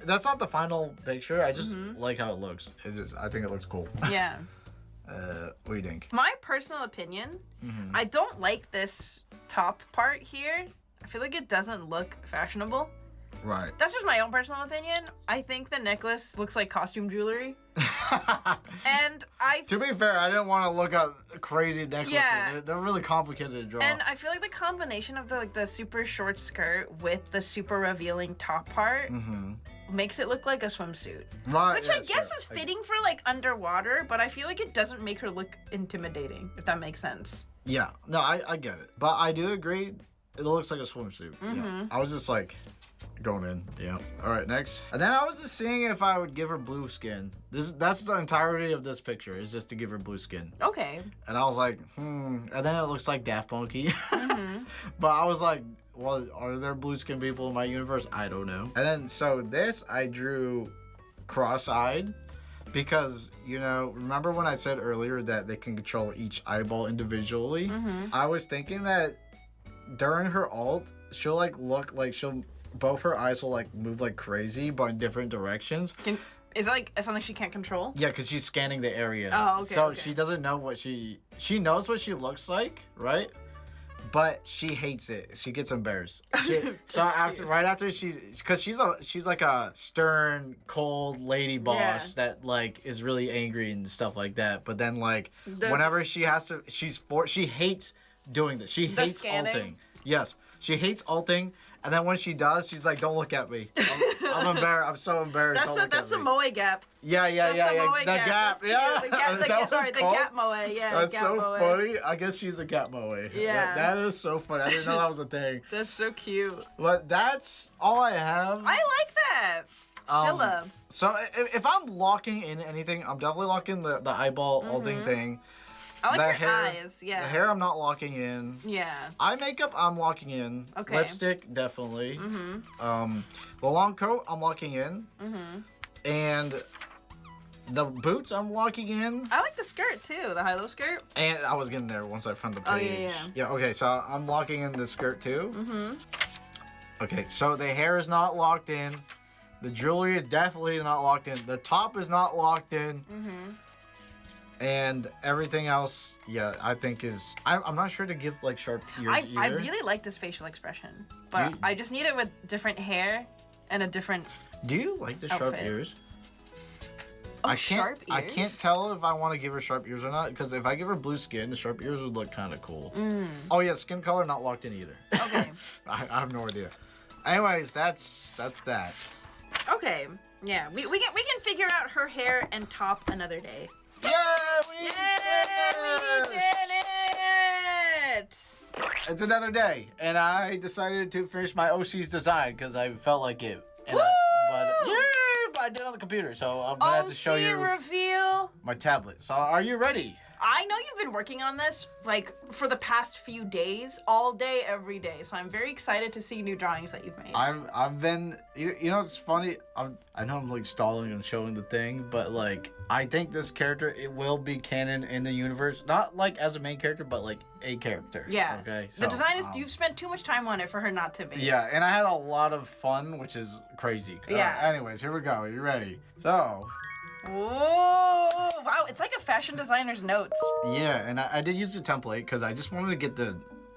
G: That's not the final picture. I just like how it looks. I think it looks cool.
S: Yeah.
G: What do you think?
S: My personal opinion, I don't like this top part here. I feel like it doesn't look fashionable.
G: Right.
S: That's just my own personal opinion. I think the necklace looks like costume jewelry. And
G: To be fair, I didn't want to look at crazy necklaces.
S: Yeah.
G: They're really complicated to draw.
S: And I feel like the combination of the super short skirt with the super revealing top part makes it look like a swimsuit.
G: Right.
S: Which I guess is fitting for like underwater, but I feel like it doesn't make her look intimidating, if that makes sense.
G: Yeah. No, I get it. But I do agree, it looks like a swimsuit. Yeah. I was just like going in. Yeah. All right, next. And then I was just seeing if I would give her blue skin. That's the entirety of this picture, is just to give her blue skin.
S: Okay.
G: And I was like, And then it looks like Daft Punky. But I was like, well, are there blue skin people in my universe? I don't know. And then, so this I drew cross-eyed because, remember when I said earlier that they can control each eyeball individually? I was thinking that during her alt, she'll look like both her eyes will move like crazy, but in different directions.
S: Is it like something she can't control?
G: Yeah, because she's scanning the area.
S: Oh, okay.
G: So she doesn't know what she knows what she looks like, right? But she hates it. She gets embarrassed. Right after because she's like a stern, cold lady boss that is really angry and stuff like that. But then whenever she has to, she hates doing this. She hates alting. Yes, she hates alting. And then when she does, she's like, "Don't look at me. I'm embarrassed. I'm so embarrassed."
S: That's a moe gap.
G: Yeah. The gap. Yeah.
S: The gap moe. Yeah.
G: That's
S: gap
G: so
S: moe.
G: funny. I guess she's a gap moe.
S: Yeah.
G: That is so funny. I didn't know that was a thing.
S: That's so cute.
G: But that's all I have.
S: I like that. Scylla.
G: So if I'm locking in anything, I'm definitely locking the eyeball alting thing.
S: I like
G: the
S: your
G: hair,
S: eyes, yeah.
G: The hair I'm not locking in.
S: Yeah.
G: Eye makeup I'm locking in.
S: Okay.
G: Lipstick definitely. The long coat I'm locking in. And the boots I'm locking in.
S: I like the skirt too, the high-low skirt.
G: And I was getting there once I found the page.
S: Oh yeah.
G: Yeah. Okay, so I'm locking in the skirt too. Okay, so the hair is not locked in. The jewelry is definitely not locked in. The top is not locked in. And everything else, I think is... I'm not sure to give, sharp ears either.
S: I really like this facial expression. But I just need it with different hair and a different
G: Do you like the
S: outfit.
G: sharp ears?
S: Oh, sharp ears?
G: I can't tell if I want to give her sharp ears or not, because if I give her blue skin, the sharp ears would look kind of cool. Oh, yeah, skin color not locked in either.
S: Okay.
G: I have no idea. Anyways, that's that.
S: Okay. Yeah, we can figure out her hair and top another day.
G: Yeah, we
S: did it!
G: It's another day, and I decided to finish my OC's design because I felt like it. And but I did it on the computer, so I'm gonna have to show you
S: reveal
G: my tablet. So are you ready?
S: I know you've been working on this for the past few days, all day, every day. So I'm very excited to see new drawings that you've made.
G: I've been, it's funny. I know I'm stalling and showing the thing, but I think this character, it will be canon in the universe, not as a main character, but a character.
S: Yeah.
G: Okay. So,
S: the design is you've spent too much time on it for her not to be.
G: Yeah, and I had a lot of fun, which is crazy.
S: Yeah.
G: Anyways, here we go. Are you ready? So.
S: Whoa! Wow, it's like a fashion designer's notes.
G: Yeah, and I did use the template because I just wanted to get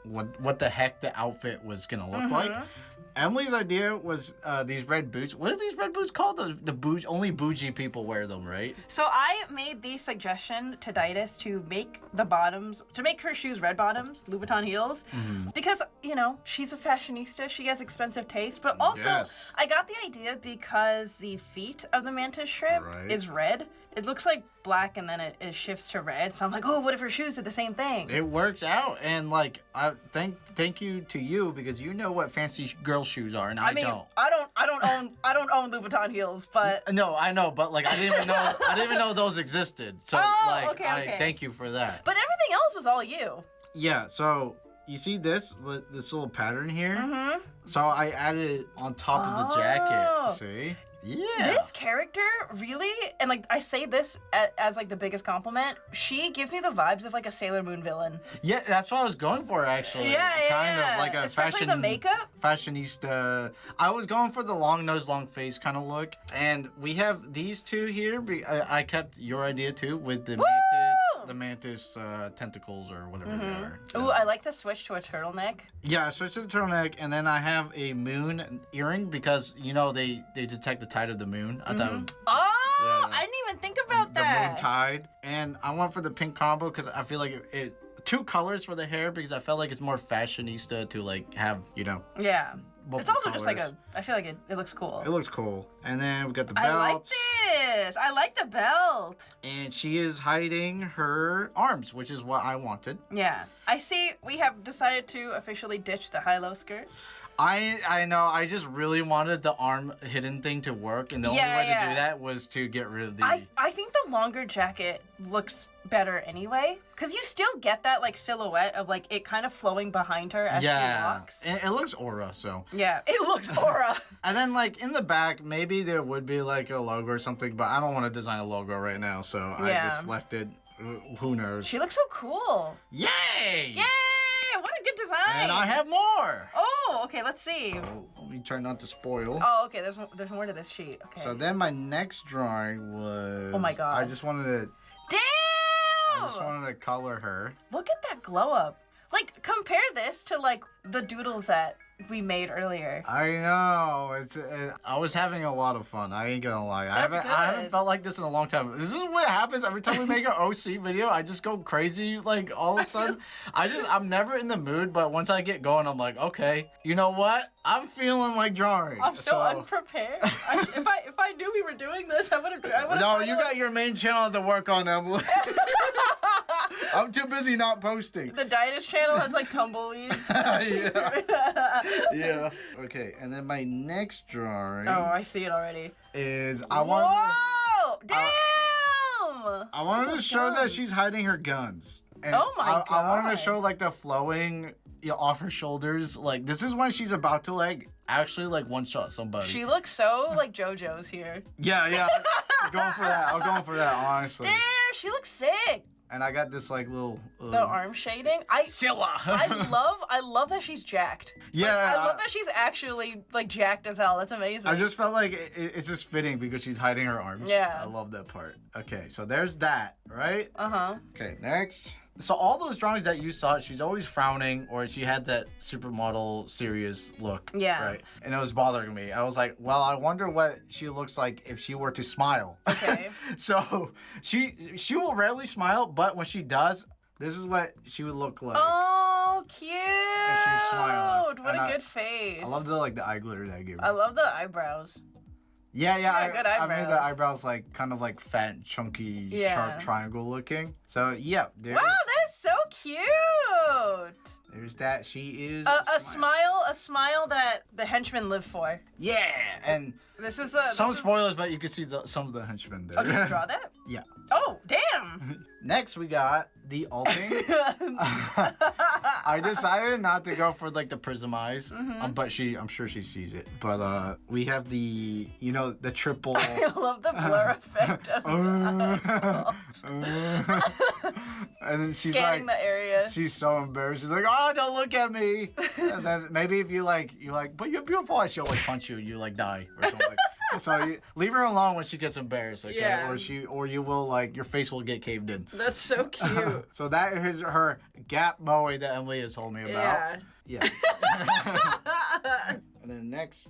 G: what the heck the outfit was gonna look like. Emily's idea was these red boots. What are these red boots called? The bougie, only bougie people wear them, right?
S: So I made the suggestion to Didas to make the bottoms, to make her shoes red bottoms, Louboutin heels, because, you know, she's a fashionista, she has expensive taste, but also I got the idea because the feet of the mantis shrimp is red. It looks like black and then it shifts to red. So I'm like, oh, what if her shoes did the same thing?
G: It works out, and like, thank you to you because you know what fancy girl shoes are, and I don't.
S: I don't own Louboutin heels, but
G: no, I know, but like I didn't even know those existed. So I thank you for that.
S: But everything else was all you.
G: Yeah. So you see this little pattern here? So I added it on top of the jacket. See? Yeah.
S: This character really, and like I say this as like the biggest compliment, she gives me the vibes of like a Sailor Moon villain.
G: Yeah, that's what I was going for actually. Kind of like a
S: especially the makeup.
G: Fashionista. I was going for the long nose, long face kind of look. And we have these two here. I kept your idea too with the mantis tentacles or whatever they are.
S: Ooh, I like the switch to a turtleneck.
G: Yeah, I switched to the turtleneck, and then I have a moon earring because you know they detect the tide of the moon. I thought.
S: I didn't even think about that.
G: The moon tide, and I went for the pink combo because I feel like it two colors for the hair because I felt like it's more fashionista to like have, you know.
S: Yeah. It's also just like I feel like it looks cool.
G: It looks cool. And then we got the belt.
S: I like this. I like the belt.
G: And she is hiding her arms, which is what I wanted.
S: Yeah. I see we have decided to officially ditch the high-low skirt.
G: I know. I just really wanted the arm hidden thing to work, and the only way to do that was to get rid of the...
S: I think the longer jacket looks better anyway, because you still get that like silhouette of like it kind of flowing behind her as she walks.
G: And it looks aura, so...
S: Yeah, it looks aura.
G: And then like in the back, maybe there would be like a logo or something, but I don't want to design a logo right now, so I just left it. Who knows?
S: She looks so cool.
G: Yay!
S: Yay! What a good design!
G: And I have more!
S: Oh, okay, let's see.
G: So, let me try not to spoil.
S: Oh, okay, there's more to this sheet. Okay.
G: So then my next drawing was...
S: Oh my god.
G: I just wanted to...
S: Damn!
G: I just wanted to color her.
S: Look at that glow up. Like, compare this to, like, the doodles that we made earlier.
G: I know. I was having a lot of fun. I ain't gonna lie. I haven't felt like this in a long time. This is what happens every time we make an OC video. I just go crazy, like, all of a sudden. I'm never in the mood, but once I get going, I'm like, okay, you know what? I'm feeling like drawing.
S: I'm so unprepared. If I knew we were doing this, I would have.
G: No, you got your main channel to work on, Emily. I'm too busy not posting.
S: The Didas channel has like tumbleweeds.
G: Yeah. Okay, and then my next drawing.
S: Oh, I see it already.
G: Is
S: Whoa! Damn!
G: I wanted to show that she's hiding her guns. And
S: oh my god!
G: I wanted to show like the flowing off her shoulders. Like this is when she's about to like actually like one shot somebody.
S: She looks so like JoJo's here.
G: Yeah. I'm going for that. I'm going for that, honestly.
S: Damn, she looks sick.
G: And I got this like little
S: the arm shading.
G: Scylla.
S: I love that she's jacked.
G: Yeah.
S: Like, I love that she's actually like jacked as hell. That's amazing.
G: I just felt like it's just fitting because she's hiding her arms.
S: Yeah.
G: I love that part. Okay, so there's that, right?
S: Uh-huh.
G: Okay, next. So all those drawings that you saw, she's always frowning or she had that supermodel serious look.
S: Yeah.
G: Right? And it was bothering me. I was like, well, I wonder what she looks like if she were to smile.
S: Okay.
G: So she will rarely smile, but when she does, this is what she would look like.
S: Oh, cute.
G: If she smiled.
S: What a good face.
G: I love the eye glitter that I gave her.
S: I love the eyebrows.
G: Yeah,
S: I
G: made the eyebrows like kind of like fat, chunky, sharp triangle looking. So yeah.
S: Wow, that is so cute.
G: There's that. She is
S: a smile that the henchmen live for.
G: Yeah, and
S: this is
G: some spoilers, but you can see some of the henchmen there.
S: Oh, did you draw that?
G: Yeah.
S: Oh, damn.
G: Next, we got the Alting. I decided not to go for like the prism eyes, but I'm sure she sees it. But we have the the triple.
S: I love the blur effect of
G: and then she's
S: scanning
G: like,
S: the area.
G: She's so embarrassed. She's like, oh, don't look at me. And then maybe if you're like, but you're beautiful, she'll like punch you. You like die or something. So leave her alone when she gets embarrassed, okay?
S: Yeah.
G: Or you will like your face will get caved in.
S: That's so cute.
G: So that is her gap moe that Emily has told me about.
S: Yeah.
G: And then next,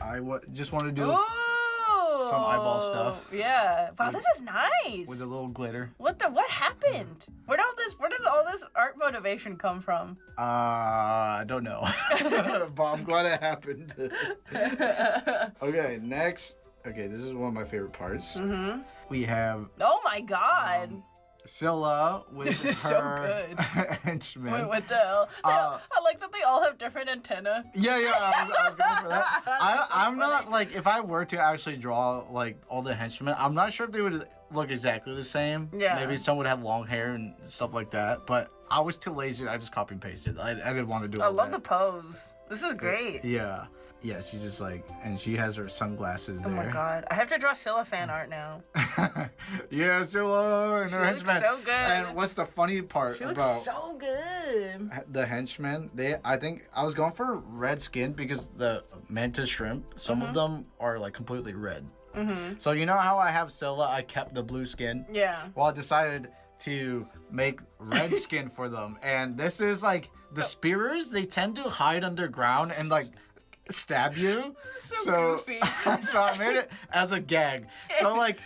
G: I just want to do
S: Ooh,
G: some eyeball stuff.
S: Yeah. Wow, this is nice.
G: With a little glitter.
S: What happened? Where did all this art motivation come from?
G: I don't know. But I'm glad it happened. Okay, next. Okay, this is one of my favorite parts.
S: Mm-hmm.
G: We have
S: Oh my god.
G: Scylla with
S: This is
G: her
S: so good.
G: henchman.
S: Wait, what the hell? I like that they all have different antennae.
G: Yeah, I was going for that. I'm not, like, if I were to actually draw, like, all the henchmen, I'm not sure if they would look exactly the same.
S: Yeah.
G: Maybe some would have long hair and stuff like that, but I was too lazy. I just copy and pasted. I didn't want to do
S: I
G: all
S: love
G: that.
S: the pose. This is great.
G: Yeah. Yeah, she's just like, and she has her sunglasses
S: Oh
G: there.
S: my god. I have to draw Scylla fan art now.
G: Yeah, Scylla and her
S: She looks
G: henchmen.
S: so good.
G: And what's the funny part
S: She looks
G: about
S: so good.
G: the henchmen? I think I was going for red skin because the mantis shrimp, some of them are like completely red.
S: Mm-hmm.
G: So you know how I have Scylla, I kept the blue skin?
S: Yeah.
G: Well, I decided to make red skin for them. And this is like, the spearers, they tend to hide underground and like stab you.
S: So goofy.
G: So I made it as a gag. So like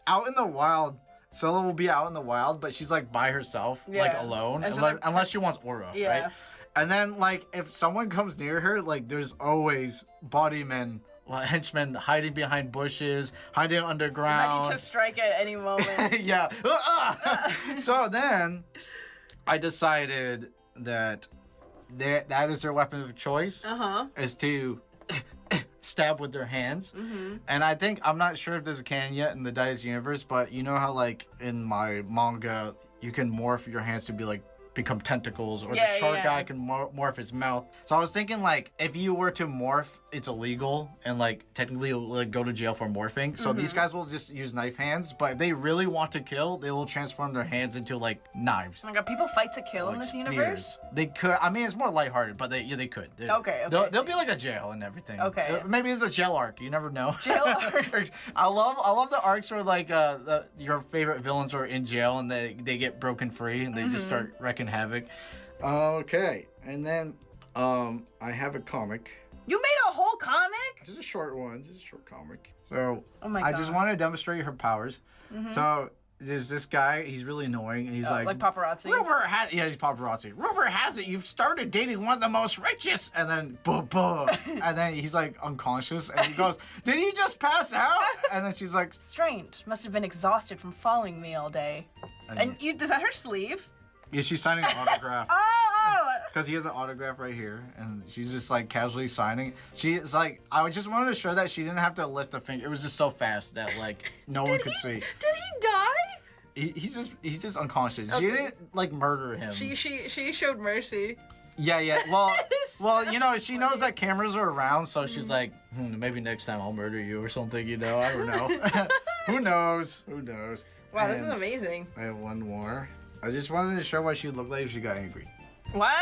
G: out in the wild, Scylla will be out in the wild, but she's like by herself, like
S: Yeah.
G: alone,
S: And so
G: unless she wants aura,
S: Yeah.
G: right? And then like if someone comes near her, like there's always bodymen, henchmen hiding behind bushes, hiding underground.
S: Ready to strike at any moment.
G: Yeah. So then I decided that that is their weapon of choice, is to stab with their hands.
S: Mm-hmm.
G: And I think, I'm not sure if there's a canon yet in the Dice universe, but you know how like in my manga, you can morph your hands to be like, become tentacles, or the shark guy can morph his mouth. So I was thinking like, if you were to morph, it's illegal and like technically you'll like, go to jail for morphing. So these guys will just use knife hands, but if they really want to kill, they will transform their hands into like knives.
S: Oh my god, people fight to kill
G: Like
S: in this
G: spears.
S: universe?
G: They could. I mean, it's more lighthearted, but they could.
S: Okay,
G: They'll be like a jail and everything.
S: Okay.
G: Maybe it's a jail arc. You never know.
S: Jail arc.
G: I love the arcs where like your favorite villains are in jail and they get broken free and they just start wrecking havoc. Okay, and then I have a comic.
S: You made a whole comic?
G: Just a short one. Just a short comic. So
S: Oh my
G: I
S: god.
G: just want to demonstrate her powers.
S: Mhm.
G: So there's this guy. He's really annoying. And he's like
S: paparazzi.
G: Yeah, he's paparazzi. Rumor has it you've started dating one of the most richest. And then boom, boom. And then he's like unconscious. And he goes, "Did he just pass out?" And then she's like,
S: Strange. Must have been exhausted from following me all day. And is that her sleeve?
G: Yeah, she's signing an autograph.
S: Oh!
G: Because he has an autograph right here, and she's just like casually signing. She's like, I just wanted to show that she didn't have to lift a finger. It was just so fast that like no one could see.
S: Did he die?
G: He's just unconscious. She didn't like murder him.
S: She showed mercy.
G: Yeah. Well, you know, she knows that cameras are around, so she's like, maybe next time I'll murder you or something. You know, I don't know. Who knows?
S: Wow, this is
G: And
S: amazing.
G: I have one more. I just wanted to show what she looked like if she got angry.
S: Wow!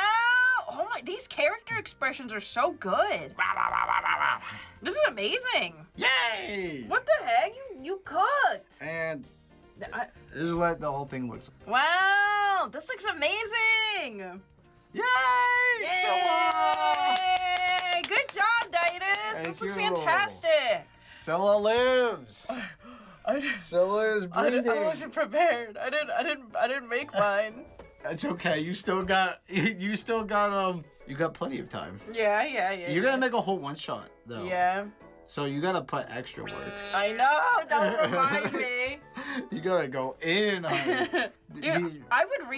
S: Oh my, these character expressions are so good. This is amazing.
G: Yay!
S: What the heck? You cooked.
G: And this is what the whole thing looks like.
S: Wow, this looks amazing.
G: Yay!
S: Yay! Good job, Ditus. This looks fantastic.
G: Scylla lives. Scylla is breathing.
S: I wasn't prepared. I didn't make mine.
G: It's okay. You still got you got plenty of time.
S: Yeah.
G: You're gonna make a whole one shot though.
S: Yeah.
G: So you gotta put extra work.
S: I know. Don't remind me.
G: You gotta go in on it.
S: Dude, I would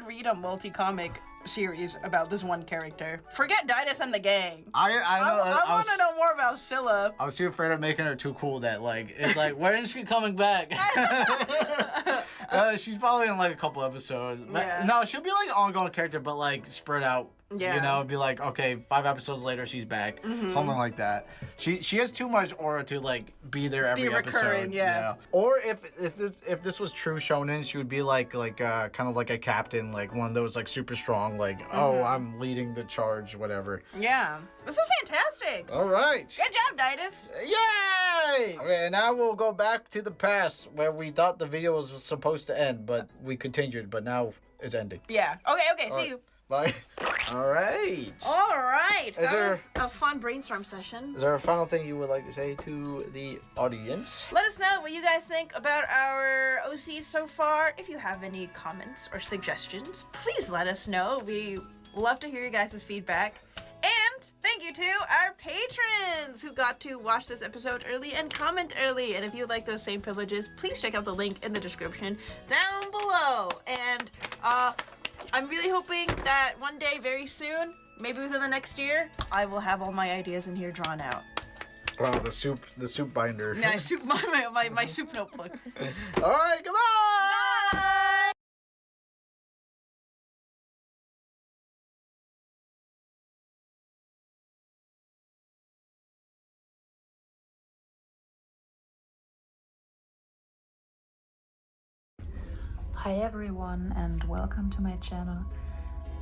S: read a multi-comic series about this one character. Forget Ditus and the gang.
G: I know.
S: I want to know more about Scylla.
G: I was too afraid of making her too cool that like it's like when is she coming back? She's probably in like a couple episodes.
S: Yeah.
G: No, she'll be like an ongoing character, but like spread out.
S: Yeah.
G: You know, it'd be like, okay, 5 episodes later she's back. Something like that. She has too much aura to like be there every
S: recurring,
G: episode.
S: yeah.
G: Or if this was true shonen, she would be like kind of like a captain, like one of those like super strong, like oh I'm leading the charge, whatever.
S: Yeah. This is fantastic.
G: All right.
S: Good job, Ditus.
G: Yay! Okay, and now we'll go back to the past where we thought the video was supposed to end, but we continued, but now it's ending.
S: Yeah. Okay.
G: All
S: See
G: right.
S: you.
G: Bye. All right.
S: All right.
G: Is there-
S: Was a fun brainstorm session.
G: Is there a final thing you would like to say to the audience?
S: Let us know what you guys think about our OCs so far. If you have any comments or suggestions, please let us know. We love to hear you guys' feedback. And thank you to our patrons who got to watch this episode early and comment early. And if you'd like those same privileges, please check out the link in the description down below. And I'm really hoping that one day, very soon, maybe within the next year, I will have all my ideas in here drawn out.
G: Wow, the soup binder.
S: My soup notebook.
G: All right, goodbye.
S: Bye.
M: Hi everyone and welcome to my channel.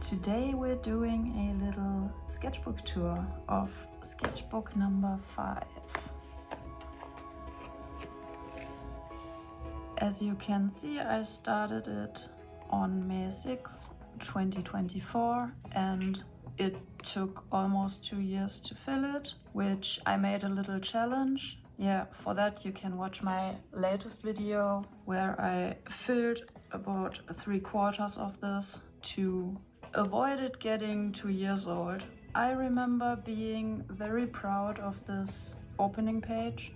M: Today we're doing a little sketchbook tour of sketchbook number 5. As you can see, I started it on May 6, 2024 and it took almost 2 years to fill it, which I made a little challenge. Yeah, for that you can watch my latest video where I filled about 3/4 of this to avoid it getting 2 years old. I remember being very proud of this opening page.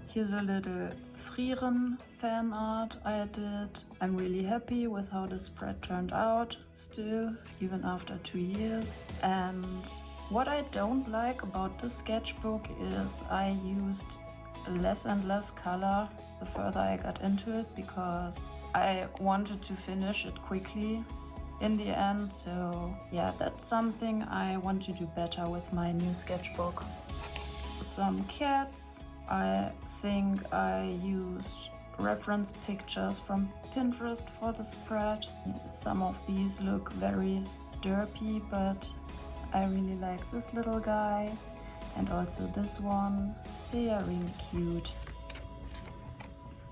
M: Here's a little Frieren fan art I did. I'm really happy with how the spread turned out still, even after 2 years. And what I don't like about this sketchbook is I used less and less color the further I got into it because I wanted to finish it quickly in the end. So yeah, that's something I want to do better with my new sketchbook. Some cats. I think I used reference pictures from Pinterest for the spread. Some of these look very derpy, but I really like this little guy and also this one. They are really cute.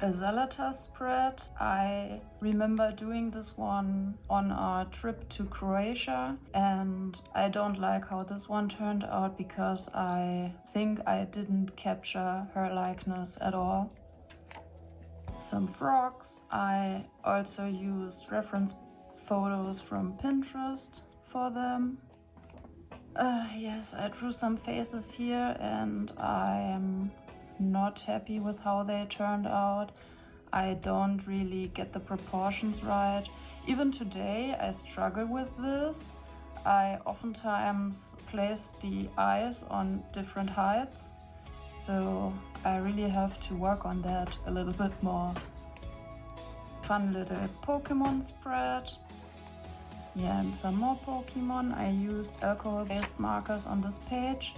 M: A Zalata spread. I remember doing this one on our trip to Croatia and I don't like how this one turned out because I think I didn't capture her likeness at all. Some frogs. I also used reference photos from Pinterest for them. Yes, I drew some faces here and I am not happy with how they turned out. I don't really get the proportions right. Even today I struggle with this. I oftentimes place the eyes on different heights, so I really have to work on that a little bit more. Fun little Pokemon spread. Yeah, and some more Pokemon. I used alcohol-based markers on this page,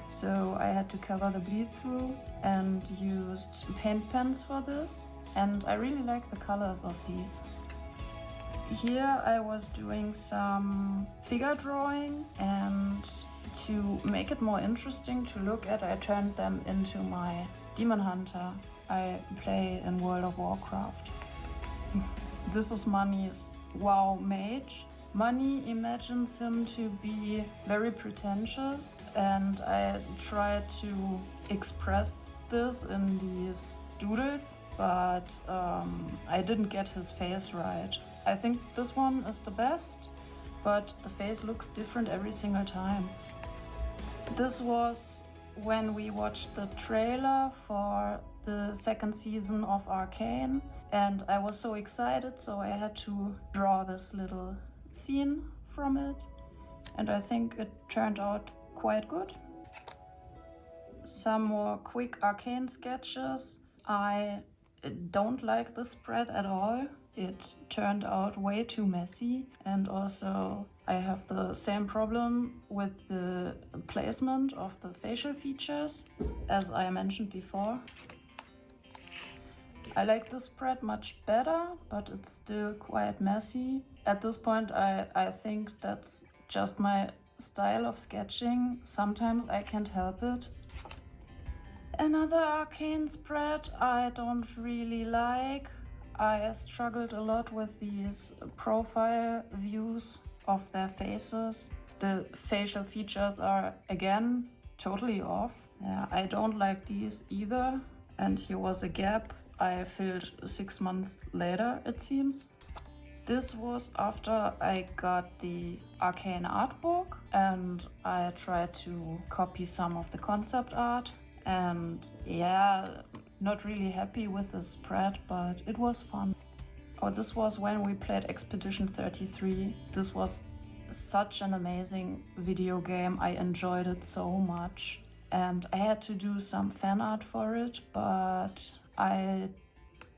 M: so I had to cover the bleed through and used paint pens for this. And I really like the colors of these. Here I was doing some figure drawing, and to make it more interesting to look at, I turned them into my Demon Hunter I play in World of Warcraft. This is Money's WoW mage. Money imagines him to be very pretentious, and I tried to express this in these doodles, but I didn't get his face right. I think this one is the best, but the face looks different every single time. This was when we watched the trailer for the second season of Arcane, and I was so excited, so I had to draw this little scene from it, and I think it turned out quite good. Some more quick Arcane sketches. I don't like the spread at all. It turned out way too messy, and also I have the same problem with the placement of the facial features, as I mentioned before. I like the spread much better, but it's still quite messy. At this point, I think that's just my style of sketching. Sometimes I can't help it. Another Arcane spread I don't really like. I struggled a lot with these profile views of their faces. The facial features are again totally off. Yeah, I don't like these either. And here was a gap I filled 6 months later, it seems. This was after I got the Arcane art book and I tried to copy some of the concept art. And yeah, not really happy with the spread, but it was fun. Oh, this was when we played Expedition 33. This was such an amazing video game. I enjoyed it so much. And I had to do some fan art for it, but I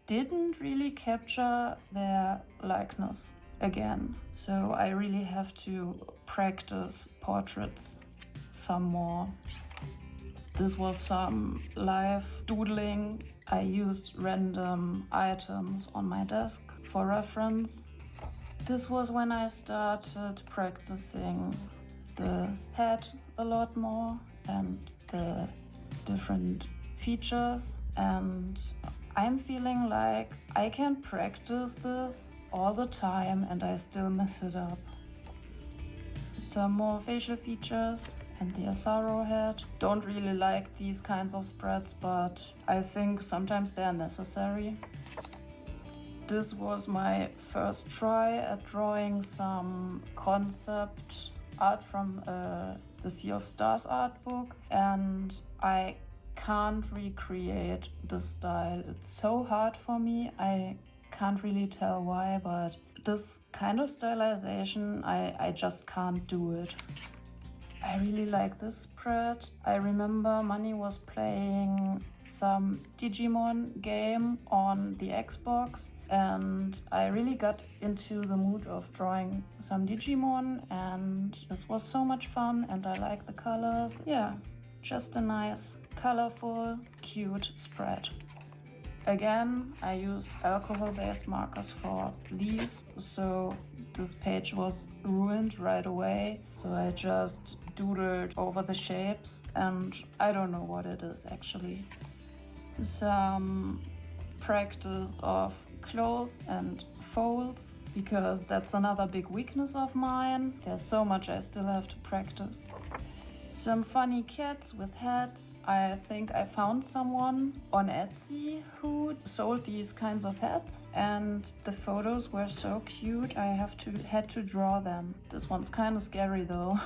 M: didn't really capture their likeness again. So I really have to practice portraits some more. This was some live doodling. I used random items on my desk for reference. This was when I started practicing the head a lot more and the different features, and I'm feeling like I can practice this all the time and I still mess it up. Some more facial features and the Asaro head. Don't really like these kinds of spreads, but I think sometimes they're necessary. This was my first try at drawing some concept art from the Sea of Stars art book, and I can't recreate the style. It's so hard for me. I can't really tell why, but this kind of stylization, I just can't do it. I really like this spread. I remember Manny was playing some Digimon game on the Xbox, and I really got into the mood of drawing some Digimon, and this was so much fun, and I like the colors. Yeah, just a nice, colorful, cute spread. Again, I used alcohol-based markers for these, so this page was ruined right away. So I just doodled over the shapes, and I don't know what it is actually. Some practice of clothes and folds, because that's another big weakness of mine. There's so much I still have to practice. Some funny cats with hats. I think I found someone on Etsy who sold these kinds of hats, and the photos were so cute I had to draw them. This one's kind of scary though.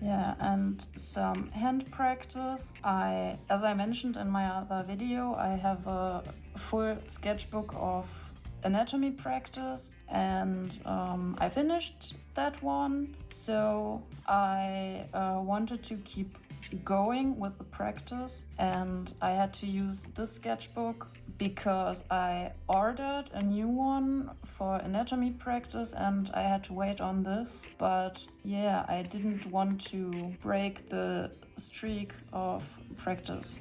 M: Yeah, and some hand practice. As I mentioned in my other video, I have a full sketchbook of anatomy practice, and I finished that one, so I wanted to keep going with the practice, and I had to use this sketchbook because I ordered a new one for anatomy practice and I had to wait on this. But yeah, I didn't want to break the streak of practice.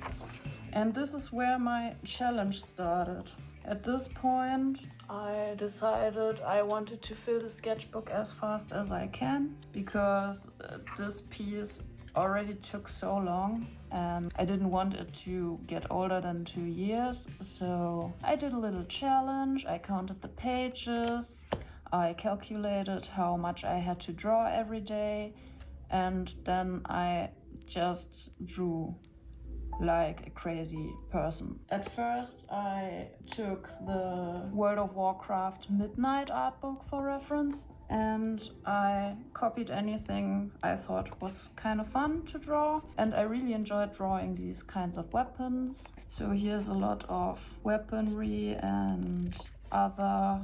M: And this is where my challenge started. At this point, I decided I wanted to fill the sketchbook as fast as I can, because this piece already took so long and I didn't want it to get older than 2 years. So I did a little challenge. I counted the pages, I calculated how much I had to draw every day, and then I just drew like a crazy person. At first I took the World of Warcraft Midnight art book for reference, and I copied anything I thought was kind of fun to draw, and I really enjoyed drawing these kinds of weapons. So here's a lot of weaponry and other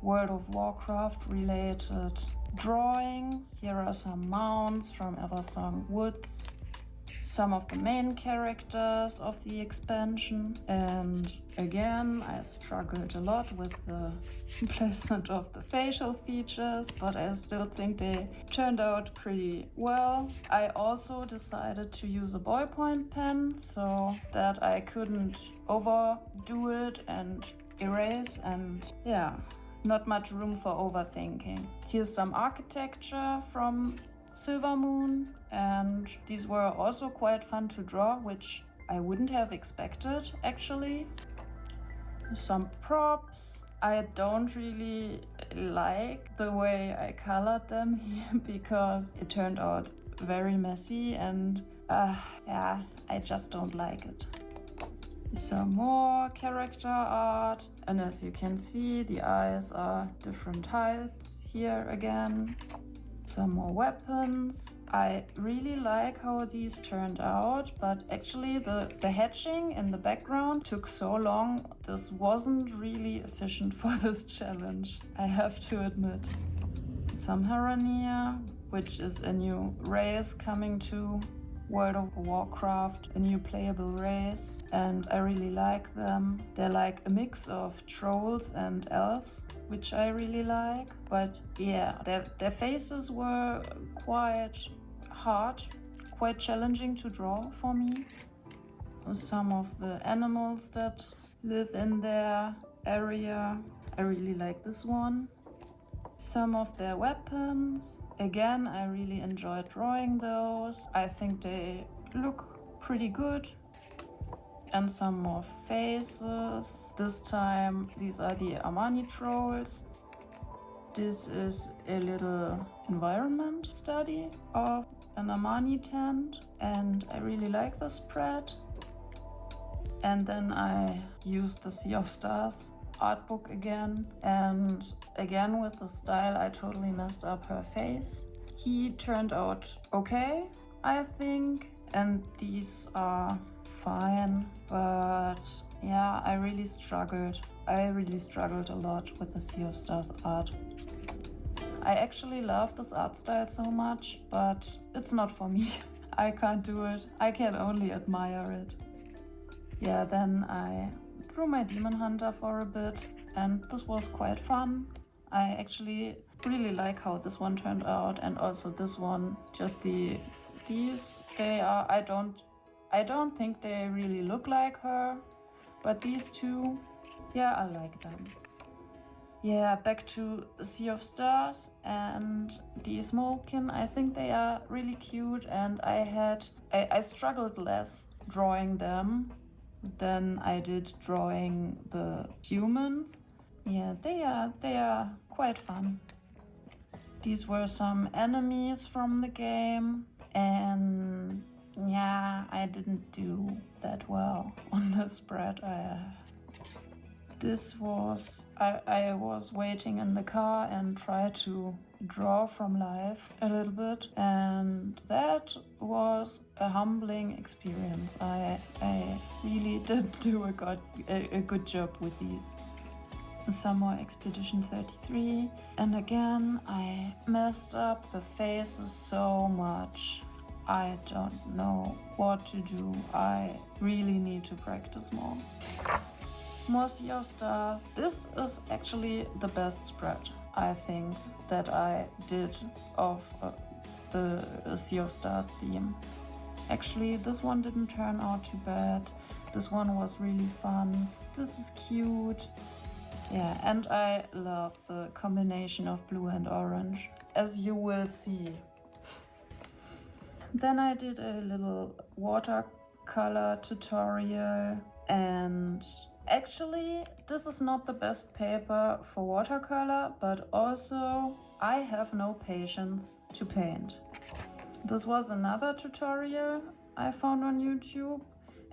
M: World of Warcraft related drawings. Here are some mounts from Eversong Woods, some of the main characters of the expansion, and again I struggled a lot with the placement of the facial features, but I still think they turned out pretty well. I also decided to use a ballpoint pen so that I couldn't overdo it and erase, and yeah, not much room for overthinking. Here's some architecture from Silvermoon, and these were also quite fun to draw, which I wouldn't have expected actually. Some props. I don't really like the way I colored them here because it turned out very messy and yeah, I just don't like it. Some more character art, and as you can see, the eyes are different heights here again. Some more weapons. I really like how these turned out, but actually the hatching in the background took so long. This wasn't really efficient for this challenge, I have to admit. Some Haranir, which is a new race coming to World of Warcraft, a new playable race, and I really like them. They're like a mix of trolls and elves, which I really like. But yeah, their faces were quite hard, quite challenging to draw for me. Some of the animals that live in their area, I really like this one. Some of their weapons, again, I really enjoyed drawing those. I think they look pretty good. And some more faces. This time, these are the Amani trolls. This is a little environment study of an Amani tent, and I really like the spread. And then I used the Sea of Stars art book again, and again with the style I totally messed up her face. He turned out okay, I think, and these are fine, but yeah, I really struggled a lot with the Sea of Stars art. I actually love this art style so much, but it's not for me. I can't do it. I can only admire it. Yeah, then I drew my Demon Hunter for a bit, and this was quite fun. I actually really like how this one turned out, and also this one. Just these, they are, I don't think they really look like her, but these two, yeah, I like them. Yeah, back to Sea of Stars and the Smolkin. I think they are really cute, and I struggled less drawing them than I did drawing the humans. Yeah, they are quite fun. These were some enemies from the game, and yeah, I didn't do that well on the spread. I was waiting in the car and tried to draw from life a little bit, and that was a humbling experience. I really didn't do a good job with these. Some more Expedition 33, and again I messed up the faces so much. I don't know what to do. I really need to practice more. More Sea of Stars. This is actually the best spread, I think, that I did of the Sea of Stars theme. Actually, this one didn't turn out too bad. This one was really fun. This is cute. Yeah, and I love the combination of blue and orange, as you will see. Then I did a little watercolor tutorial, and actually this is not the best paper for watercolor, but also I have no patience to paint. This was another tutorial I found on YouTube,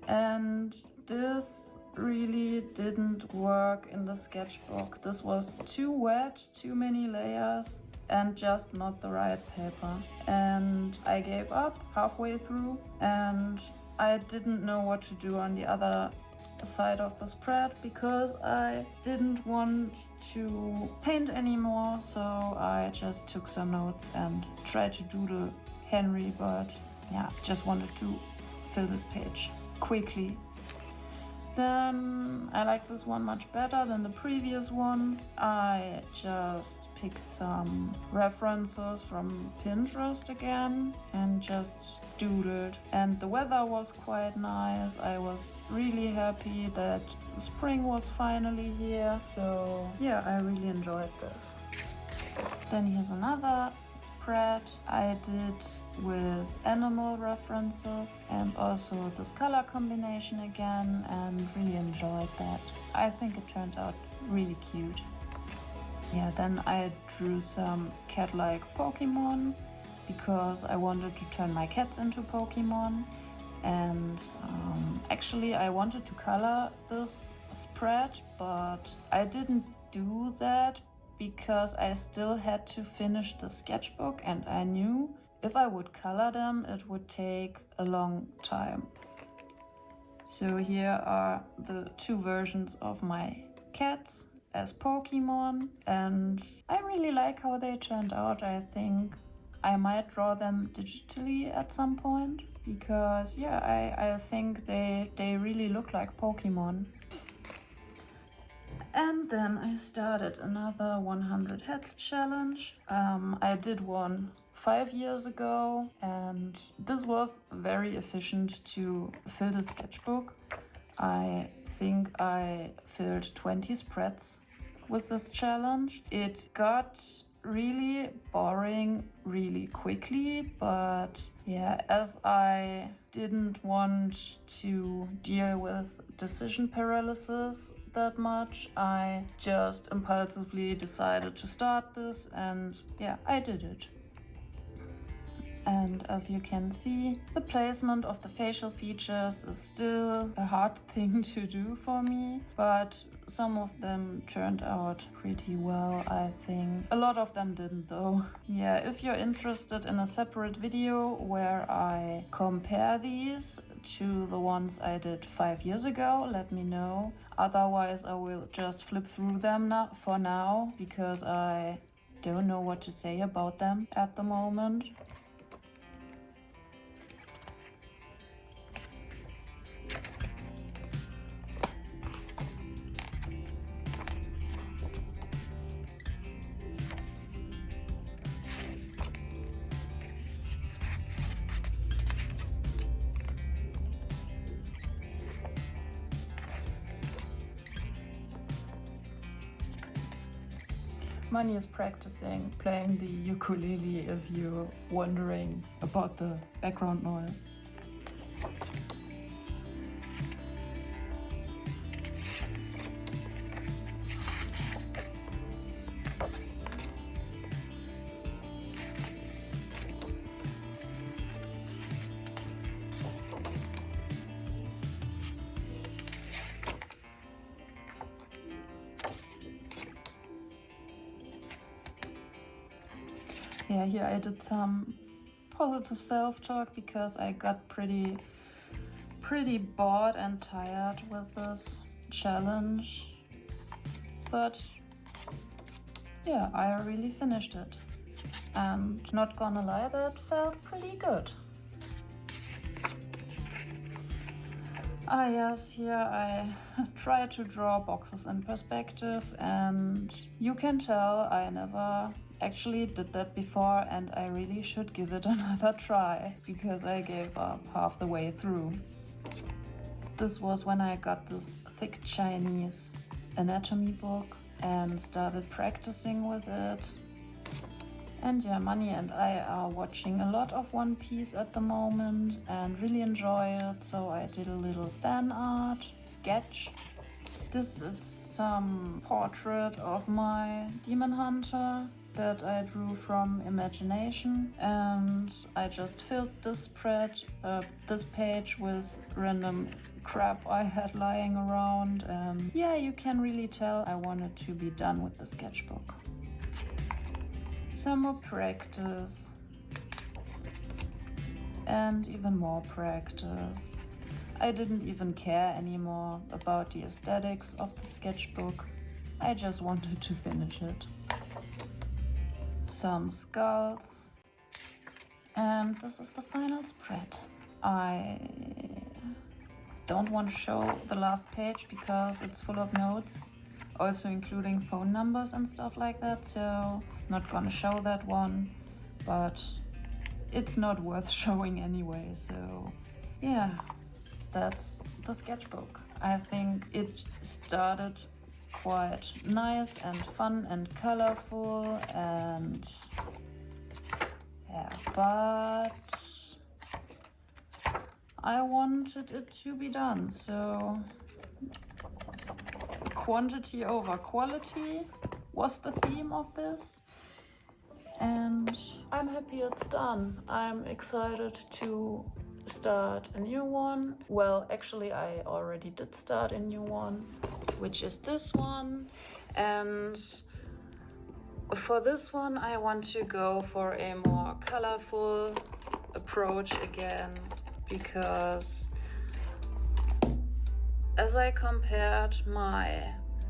M: and this really didn't work in the sketchbook. This was too wet, too many layers, and just not the right paper. And I gave up halfway through, and I didn't know what to do on the other side of the spread because I didn't want to paint anymore, so I just took some notes and tried to do the Henry, but yeah, just wanted to fill this page quickly. Then I like this one much better than the previous ones. I just picked some references from Pinterest again and just doodled. And the weather was quite nice. I was really happy that spring was finally here. So yeah, I really enjoyed this. Then here's another spread I did with animal references and also this color combination again, and really enjoyed that. I think it turned out really cute. Yeah, then I drew some cat-like Pokemon because I wanted to turn my cats into Pokemon. And actually I wanted to color this spread, but I didn't do that because I still had to finish the sketchbook, and I knew if I would color them it would take a long time. So here are the two versions of my cats as Pokemon, and I really like how they turned out. I think I might draw them digitally at some point because yeah, I think they really look like Pokemon. And then I started another 100 heads challenge. I did one 5 years ago, and this was very efficient to fill the sketchbook. I think I filled 20 spreads with this challenge. It got really boring really quickly, but yeah, as I didn't want to deal with decision paralysis that much, I just impulsively decided to start this, and yeah, I did it. And as you can see, the placement of the facial features is still a hard thing to do for me, but some of them turned out pretty well, I think. A lot of them didn't though. Yeah, if you're interested in a separate video where I compare these to the ones I did 5 years ago, let me know. Otherwise I will just flip through them for now because I don't know what to say about them at the moment. Mani is practicing playing the ukulele if you're wondering about the background noise. Yeah, here I did some positive self-talk because I got pretty bored and tired with this challenge. But yeah, I really finished it. And not gonna lie, that felt pretty good. Ah yes, here I try to draw boxes in perspective, and you can tell I never actually did that before, and I really should give it another try because I gave up half the way through. This was when I got this thick Chinese anatomy book and started practicing with it. And yeah, Mani and I are watching a lot of One Piece at the moment and really enjoy it, so I did a little fan art sketch. This is some portrait of my demon hunter that I drew from imagination, and I just filled this this page with random crap I had lying around, and yeah, you can really tell I wanted to be done with the sketchbook. Some more practice and even more practice. I didn't even care anymore about the aesthetics of the sketchbook. I just wanted to finish it. Some skulls. And this is the final spread. I don't want to show the last page because it's full of notes, also including phone numbers and stuff like that, so not gonna show that one, but it's not worth showing anyway. So yeah, that's the sketchbook. I think it started quite nice and fun and colorful, and yeah, but I wanted it to be done, so quantity over quality was the theme of this. And I'm happy it's done. I'm excited to start a new one. Well, actually, I already did start a new one, which is this one. And for this one, I want to go for a more colorful approach again, because as I compared my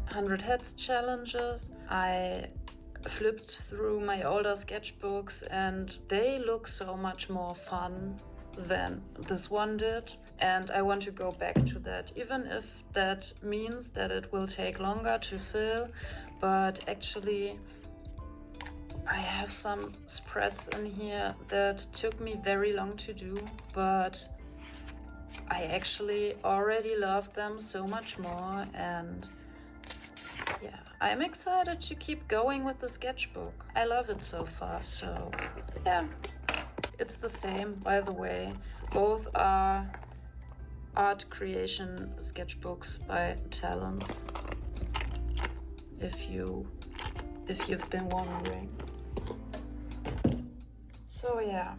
M: 100 Heads challenges, I flipped through my older sketchbooks and they look so much more fun than this one did, and I want to go back to that, even if that means that it will take longer to fill. But actually I have some spreads in here that took me very long to do, but I actually already love them so much more, and yeah, I'm excited to keep going with the sketchbook. I love it so far, so yeah. It's the same, by the way. Both are art creation sketchbooks by Talons, if you've been wondering. So yeah,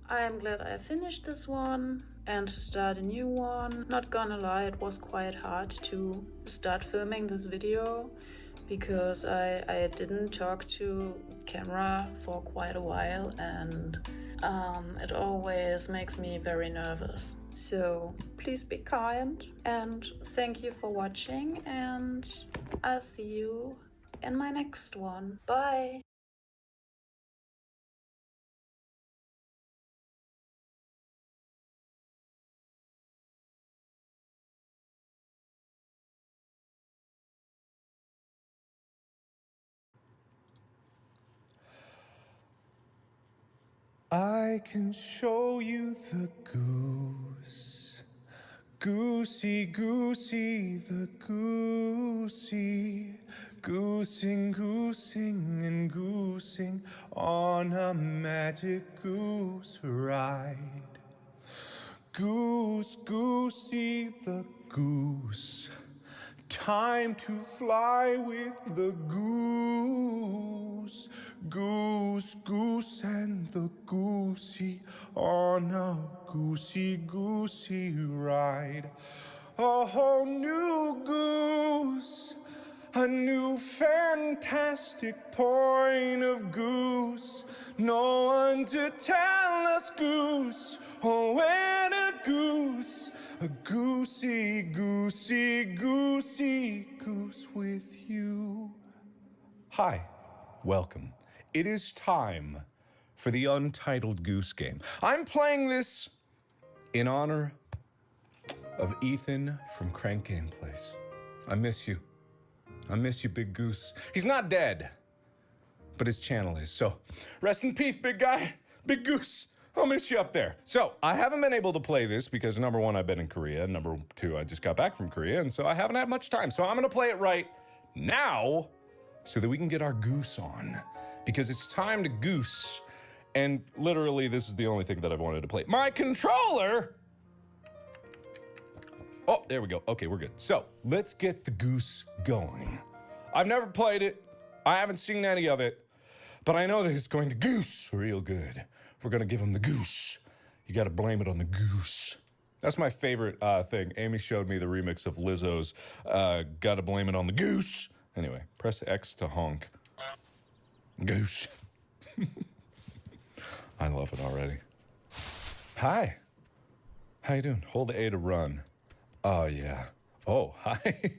M: I am glad I finished this one and to start a new one. Not gonna lie, it was quite hard to start filming this video because I didn't talk to camera for quite a while, and it always makes me very nervous. So please be kind, and thank you for watching, and I'll see you in my next one. Bye!
D: I can show you the goose. Goosey, goosey, the goosey. Goosing, goosing, and goosing on a magic goose ride. Goose, goosey, the goose. Time to fly with the goose. Goose, goose, and the goosey on a goosey, goosey ride. A whole new goose, a new fantastic point of goose. No one to tell us goose, or where to goose. A goosey, goosey, goosey goose with you. Hi, welcome. It is time for the Untitled Goose Game. I'm playing this in honor of Ethan from Crank Gameplays. I miss you. I miss you, Big Goose. He's not dead, but his channel is. So rest in peace, big guy. Big Goose, I'll miss you up there. So I haven't been able to play this because number one, I've been in Korea. Number two, I just got back from Korea, and so I haven't had much time. So I'm gonna play it right now so that we can get our goose on, because it's time to goose. And literally, this is the only thing that I've wanted to play. My controller! Oh, there we go. Okay, we're good. So let's get the goose going. I've never played it. I haven't seen any of it, but I know that it's going to goose real good. If we're gonna give him the goose, you gotta blame it on the goose. That's my favorite thing. Amy showed me the remix of Lizzo's Gotta Blame It on the Goose. Anyway, press X to honk. Goose. I love it already. Hi. How you doing? Hold the A to run. Oh, yeah. Oh, hi.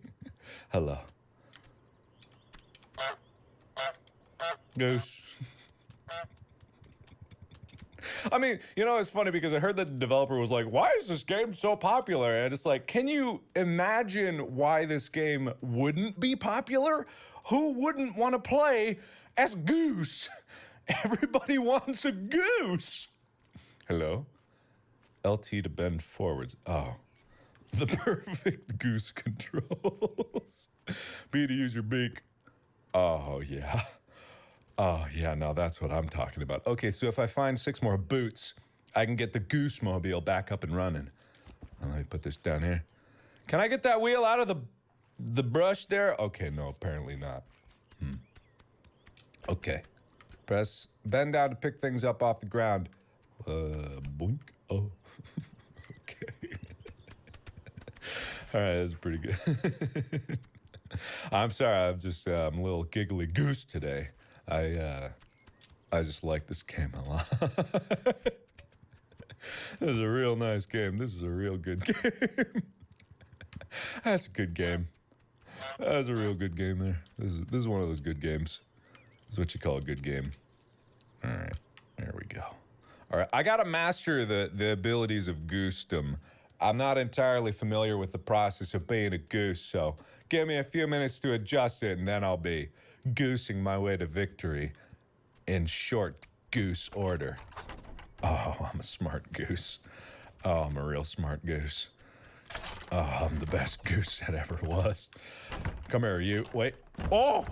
D: Hello. Goose. I mean, you know, it's funny because I heard that the developer was like, why is this game so popular? And it's like, can you imagine why this game wouldn't be popular? Who wouldn't want to play as Goose? Everybody wants a goose. Hello? LT to bend forwards. Oh, the perfect goose controls. B to use your beak. Oh, yeah. Oh, yeah, now that's what I'm talking about. Okay, so if I find 6 more boots, I can get the Goose Mobile back up and running. Let me put this down here. Can I get that wheel out of the
N: The brush there? Okay, no, apparently not. Okay. Bend down to pick things up off the ground. Boink. Oh. Okay. All right, that's pretty good. I'm sorry, I'm a little giggly goose today. I just like this game a lot. This is a real nice game. This is a real good game. That's a good game. That's a real good game there. This is one of those good games. This is what you call a good game. All right, there we go. All right, I gotta master the abilities of goosdom. I'm not entirely familiar with the process of being a goose, so give me a few minutes to adjust it, and then I'll be goosing my way to victory in short goose order. Oh, I'm a smart goose. Oh, I'm a real smart goose. Oh, I'm the best goose that ever was. Come here, you. Wait. Oh!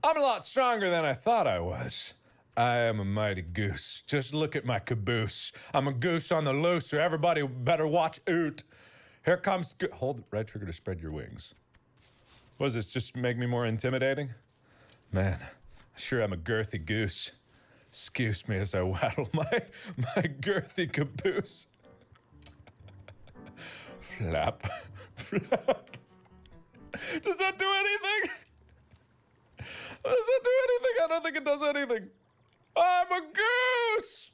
N: I'm a lot stronger than I thought I was. I am a mighty goose. Just look at my caboose. I'm a goose on the loose, so everybody better watch out. Here comes... Hold the right trigger to spread your wings. What does this, just make me more intimidating? Man, I sure am a girthy goose. Excuse me as I waddle my girthy caboose. Flap. Flap. Does that do anything? Does that do anything? I don't think it does anything. I'm a goose!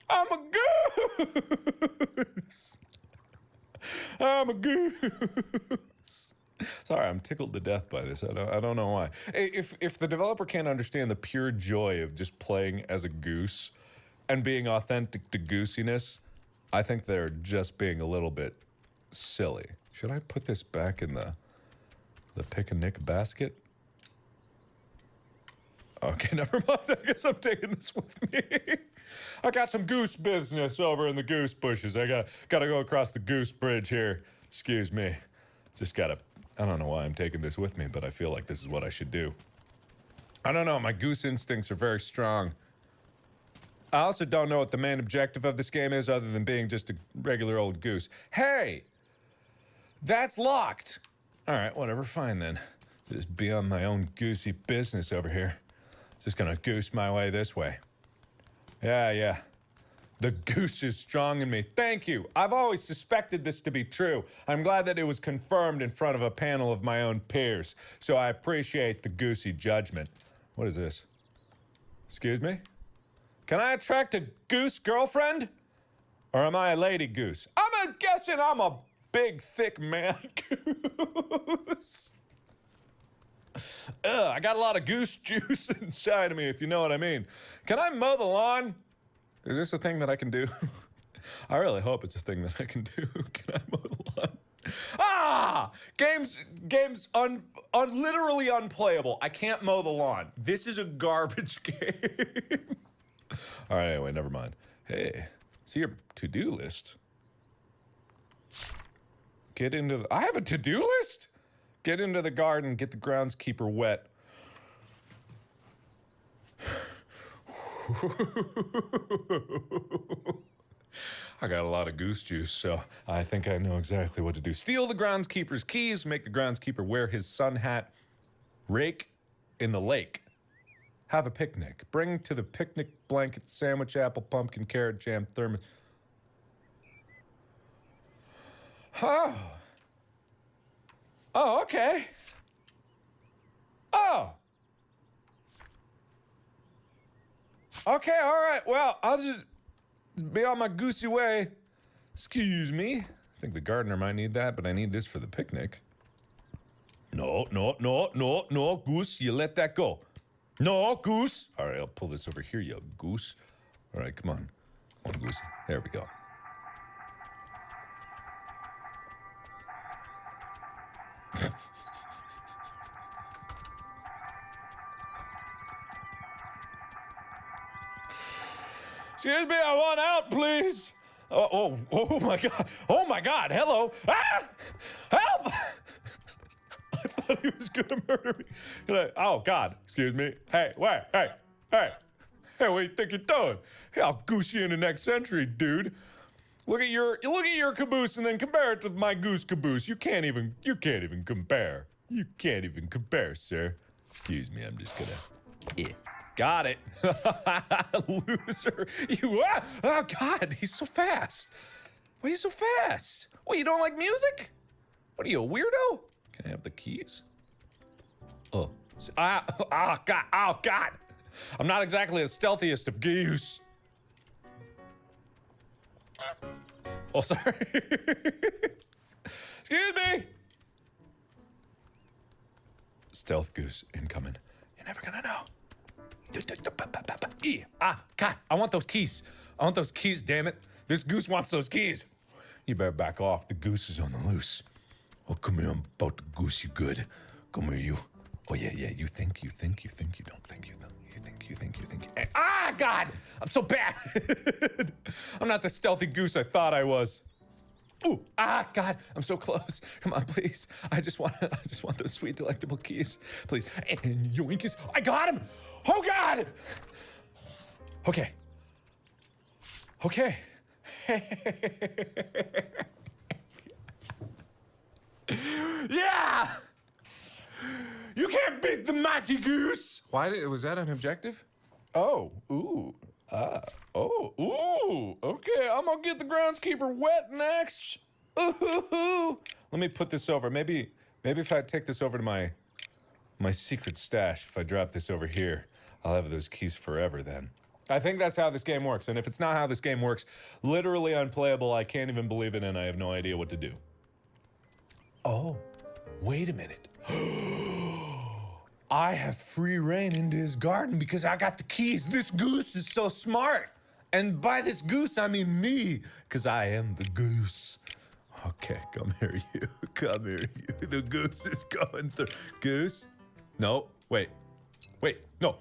N: I'm a goose! I'm a goose! Sorry, I'm tickled to death by this. I don't know why. If the developer can't understand the pure joy of just playing as a goose and being authentic to goosiness, I think they're just being a little bit silly. Should I put this back in the pick-a-nick basket? Okay, never mind. I guess I'm taking this with me. I got some goose business over in the goose bushes. I gotta go across the goose bridge here. Excuse me. Just gotta... I don't know why I'm taking this with me, but I feel like this is what I should do. I don't know. My goose instincts are very strong. I also don't know what the main objective of this game is other than being just a regular old goose. Hey! That's locked! All right, whatever. Fine, then. Just be on my own goosey business over here. Just gonna goose my way this way. Yeah. The goose is strong in me. Thank you. I've always suspected this to be true. I'm glad that it was confirmed in front of a panel of my own peers. So I appreciate the goosey judgment. What is this? Excuse me? Can I attract a goose girlfriend? Or am I a lady goose? I'm guessing I'm a big, thick man goose. I got a lot of goose juice inside of me, if you know what I mean. Can I mow the lawn? Is this a thing that I can do? I really hope it's a thing that I can do. Can I mow the lawn? Ah! Game's literally unplayable. I can't mow the lawn. This is a garbage game. All right, anyway, never mind. Hey, see your to-do list. Get into the... I have a to-do list? Get into the garden, get the groundskeeper wet. I got a lot of goose juice, so I think I know exactly what to do. Steal the groundskeeper's keys, make the groundskeeper wear his sun hat, rake in the lake. Have a picnic. Bring to the picnic blanket, sandwich, apple, pumpkin, carrot, jam, thermos. Oh, okay. Oh. Okay, all right. Well, I'll just be on my goosey way. Excuse me. I think the gardener might need that, but I need this for the picnic. No, goose. You let that go. No, goose. All right, I'll pull this over here, you goose. All right, come on. Come on, goosey. There we go. Excuse me, I want out, please. Oh my God. Oh my God. Hello. Ah! Help! I thought he was gonna murder me. Oh God. Excuse me. Hey, wait. Hey, what do you think you're doing? Hey, I'll goose you in the next century, dude. Look at your caboose and then compare it to my goose caboose. You can't even compare. You can't even compare, sir. Excuse me, I'm just gonna. Yeah. Got it. Loser. Oh God, he's so fast. Why are you so fast? What, you don't like music? What are you, a weirdo? Can I have the keys? Oh. God. Oh God. I'm not exactly the stealthiest of geese. Oh, sorry. Excuse me. Stealth goose incoming. You're never gonna know. God, I want those keys. I want those keys, damn it. This goose wants those keys. You better back off. The goose is on the loose. Oh, come here. I'm about to goose you good. Come here, you. Oh, yeah. You think. You don't think you don't. You think. God! I'm so bad. I'm not the stealthy goose I thought I was. Ooh, God, I'm so close. Come on, please. I just want those sweet, delectable keys, please. And yoinkers, I got him. Oh God. Okay. Yeah. You can't beat the mighty goose. Was that an objective? Oh, ooh. Okay, I'm gonna get the groundskeeper wet next. Ooh. Let me put this over. Maybe if I take this over to my secret stash, if I drop this over here, I'll have those keys forever then. I think that's how this game works, and if it's not how this game works, literally unplayable, I can't even believe it, and I have no idea what to do. Oh, wait a minute. I have free reign into his garden because I got the keys. This goose is so smart. And by this goose, I mean me, because I am the goose. Okay, come here, you. Come here, you. The goose is going through. Goose? No, wait. No.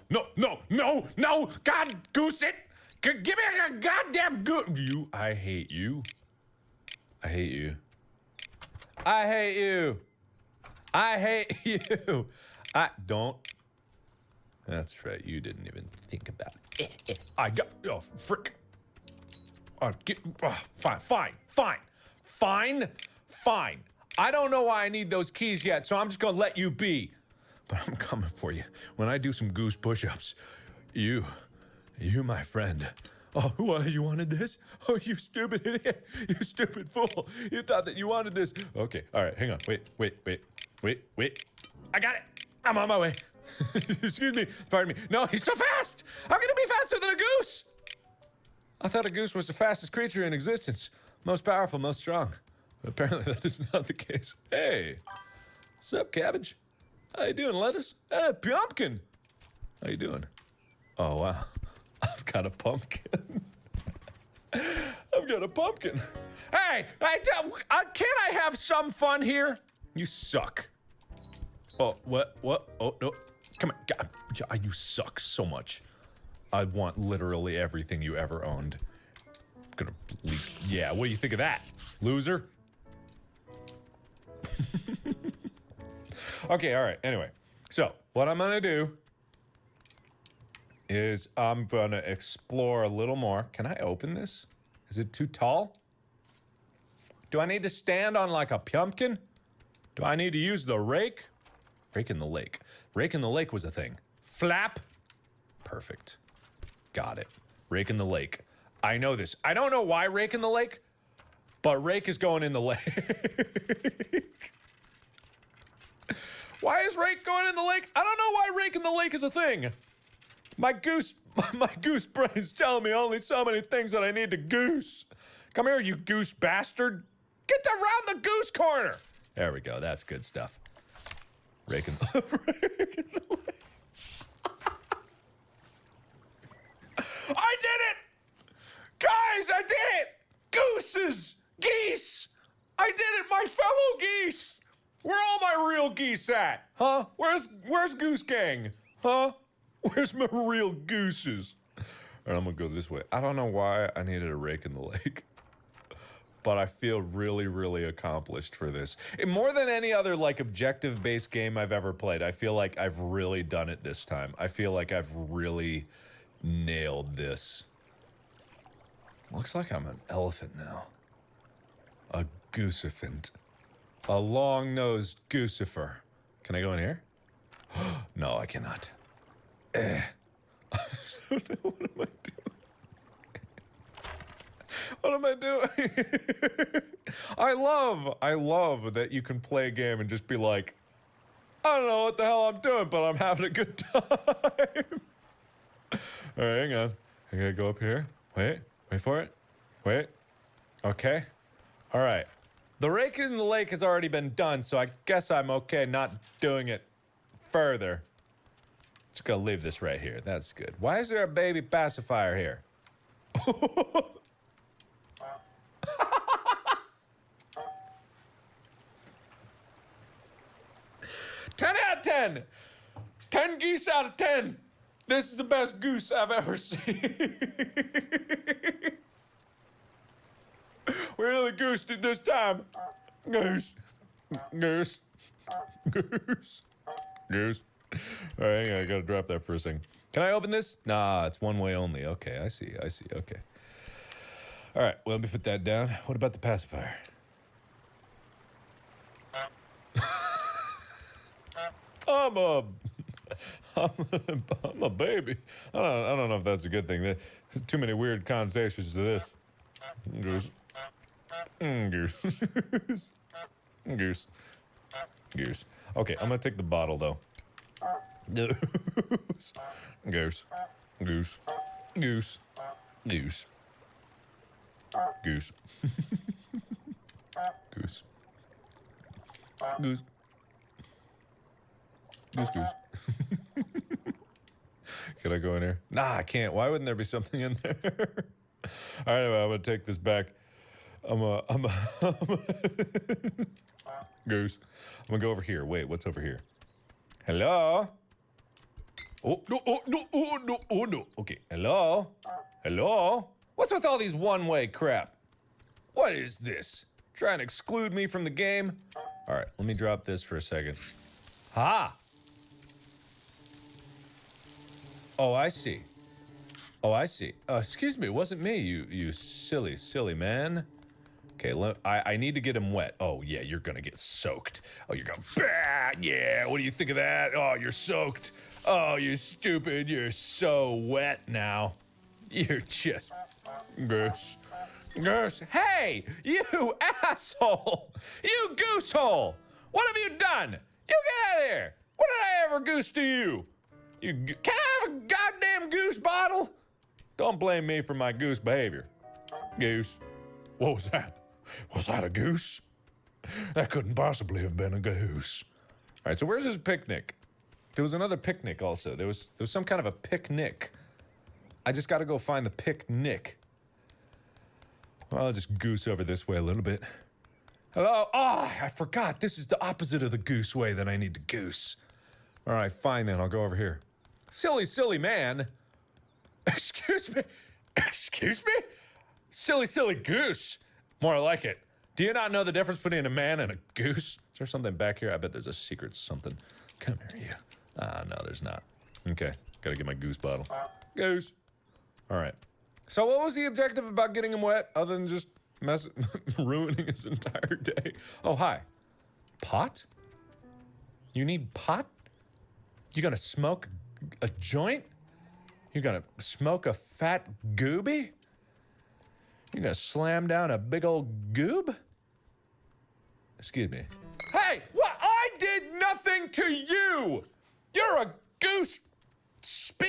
N: God, goose it. Give me a goddamn goose. I hate you. I don't. That's right. You didn't even think about it. I got. Oh, frick. Fine. I don't know why I need those keys yet, so I'm just gonna let you be. But I'm coming for you. When I do some goose push-ups, you, my friend. Oh, what, you wanted this? Oh, you stupid idiot. You stupid fool. You thought that you wanted this. Okay, all right, hang on. Wait. I got it. I'm on my way. Excuse me. Pardon me. No, he's so fast. How can he be faster than a goose? I thought a goose was the fastest creature in existence. Most powerful, most strong. But apparently that is not the case. Hey. What's up, cabbage? How you doing, lettuce? Hey, pumpkin. How you doing? Oh, wow. I've got a pumpkin. Hey, can't I have some fun here? You suck. Oh, what? Oh, no. Come on. God, you suck so much. I want literally everything you ever owned. I'm gonna leak. Yeah, what do you think of that, loser? Okay, all right. Anyway, so what I'm gonna do is I'm gonna explore a little more. Can I open this? Is it too tall? Do I need to stand on like a pumpkin? Do I need to use the rake? Rake in the lake. Rake in the lake was a thing. Flap. Perfect. Got it. Rake in the lake. I know this. I don't know why rake in the lake, but rake is going in the lake. Why is rake going in the lake? I don't know why rake in the lake is a thing. My goose brain's telling me only so many things that I need to goose. Come here, you goose bastard. Get around the goose corner. There we go. That's good stuff. Rake in the lake. I did it! Guys, I did it! Gooses! Geese! I did it, my fellow geese! Where all my real geese at? Huh? Where's Goose Gang? Huh? Where's my real gooses? All right, I'm gonna go this way. I don't know why I needed a rake in the lake, but I feel really, really accomplished for this. And more than any other like objective-based game I've ever played, I feel like I've really done it this time. I feel like I've really nailed this. Looks like I'm an elephant now. A gooseiphant. A long-nosed goosifer. Can I go in here? No, I cannot. I don't know, what am I doing? What am I doing? I love that you can play a game and just be like, I don't know what the hell I'm doing, but I'm having a good time. All right, hang on. I gotta go up here. Wait for it. Wait. Okay. All right. The rake in the lake has already been done, so I guess I'm okay not doing it further. Just gonna leave this right here. That's good. Why is there a baby pacifier here? 10 out of 10. 10 geese out of 10. This is the best goose I've ever seen. We really goosed it this time. Goose. Goose. Goose. Goose. All right, hang on. I gotta drop that for a second. Can I open this? Nah, it's one way only. Okay, I see. Okay. All right, well, let me put that down. What about the pacifier? I'm a baby. I don't know if that's a good thing. There's too many weird connotations to this. Goose. Goose. Goose. Goose. Okay, I'm gonna take the bottle though. Goose. Goose. Goose. Goose. Goose. Goose. Goose. Goose. Goose, goose. Can I go in here? Nah, I can't. Why wouldn't there be something in there? All right, well, I'm gonna take this back. I'm a goose. I'm gonna go over here. Wait, what's over here? Hello? Oh, no. Okay, hello? Hello? What's with all these one-way crap? What is this? Trying to exclude me from the game? All right, let me drop this for a second. Ha! Oh, I see. Excuse me, it wasn't me, you silly man. Okay, I need to get him wet. Oh, yeah, you're gonna get soaked. Oh, you're going, bah, yeah, what do you think of that? Oh, you're soaked. Oh, you stupid, you're so wet now. You're just, goose. Hey, you asshole! You goosehole! What have you done? You get out of here! What did I ever goose to you? Can I have a goddamn goose bottle? Don't blame me for my goose behavior. Goose. What was that? Was that a goose? That couldn't possibly have been a goose. All right, so where's his picnic? There was another picnic also. There was some kind of a picnic. I just got to go find the picnic. Well, I'll just goose over this way a little bit. Hello? Oh, I forgot. This is the opposite of the goose way that I need to goose. All right, fine then. I'll go over here. Silly man. Excuse me? Silly goose. More like it. Do you not know the difference between a man and a goose? Is there something back here? I bet there's a secret something. Come here, you. Ah, no, there's not. Okay, gotta get my goose bottle. Goose. All right. So what was the objective about getting him wet other than just ruining his entire day? Oh, hi. Pot? You need pot? You gonna smoke a joint? You gonna smoke a fat gooby? You gonna slam down a big old goob? Excuse me. Hey, what? I did nothing to you! You're a goose species.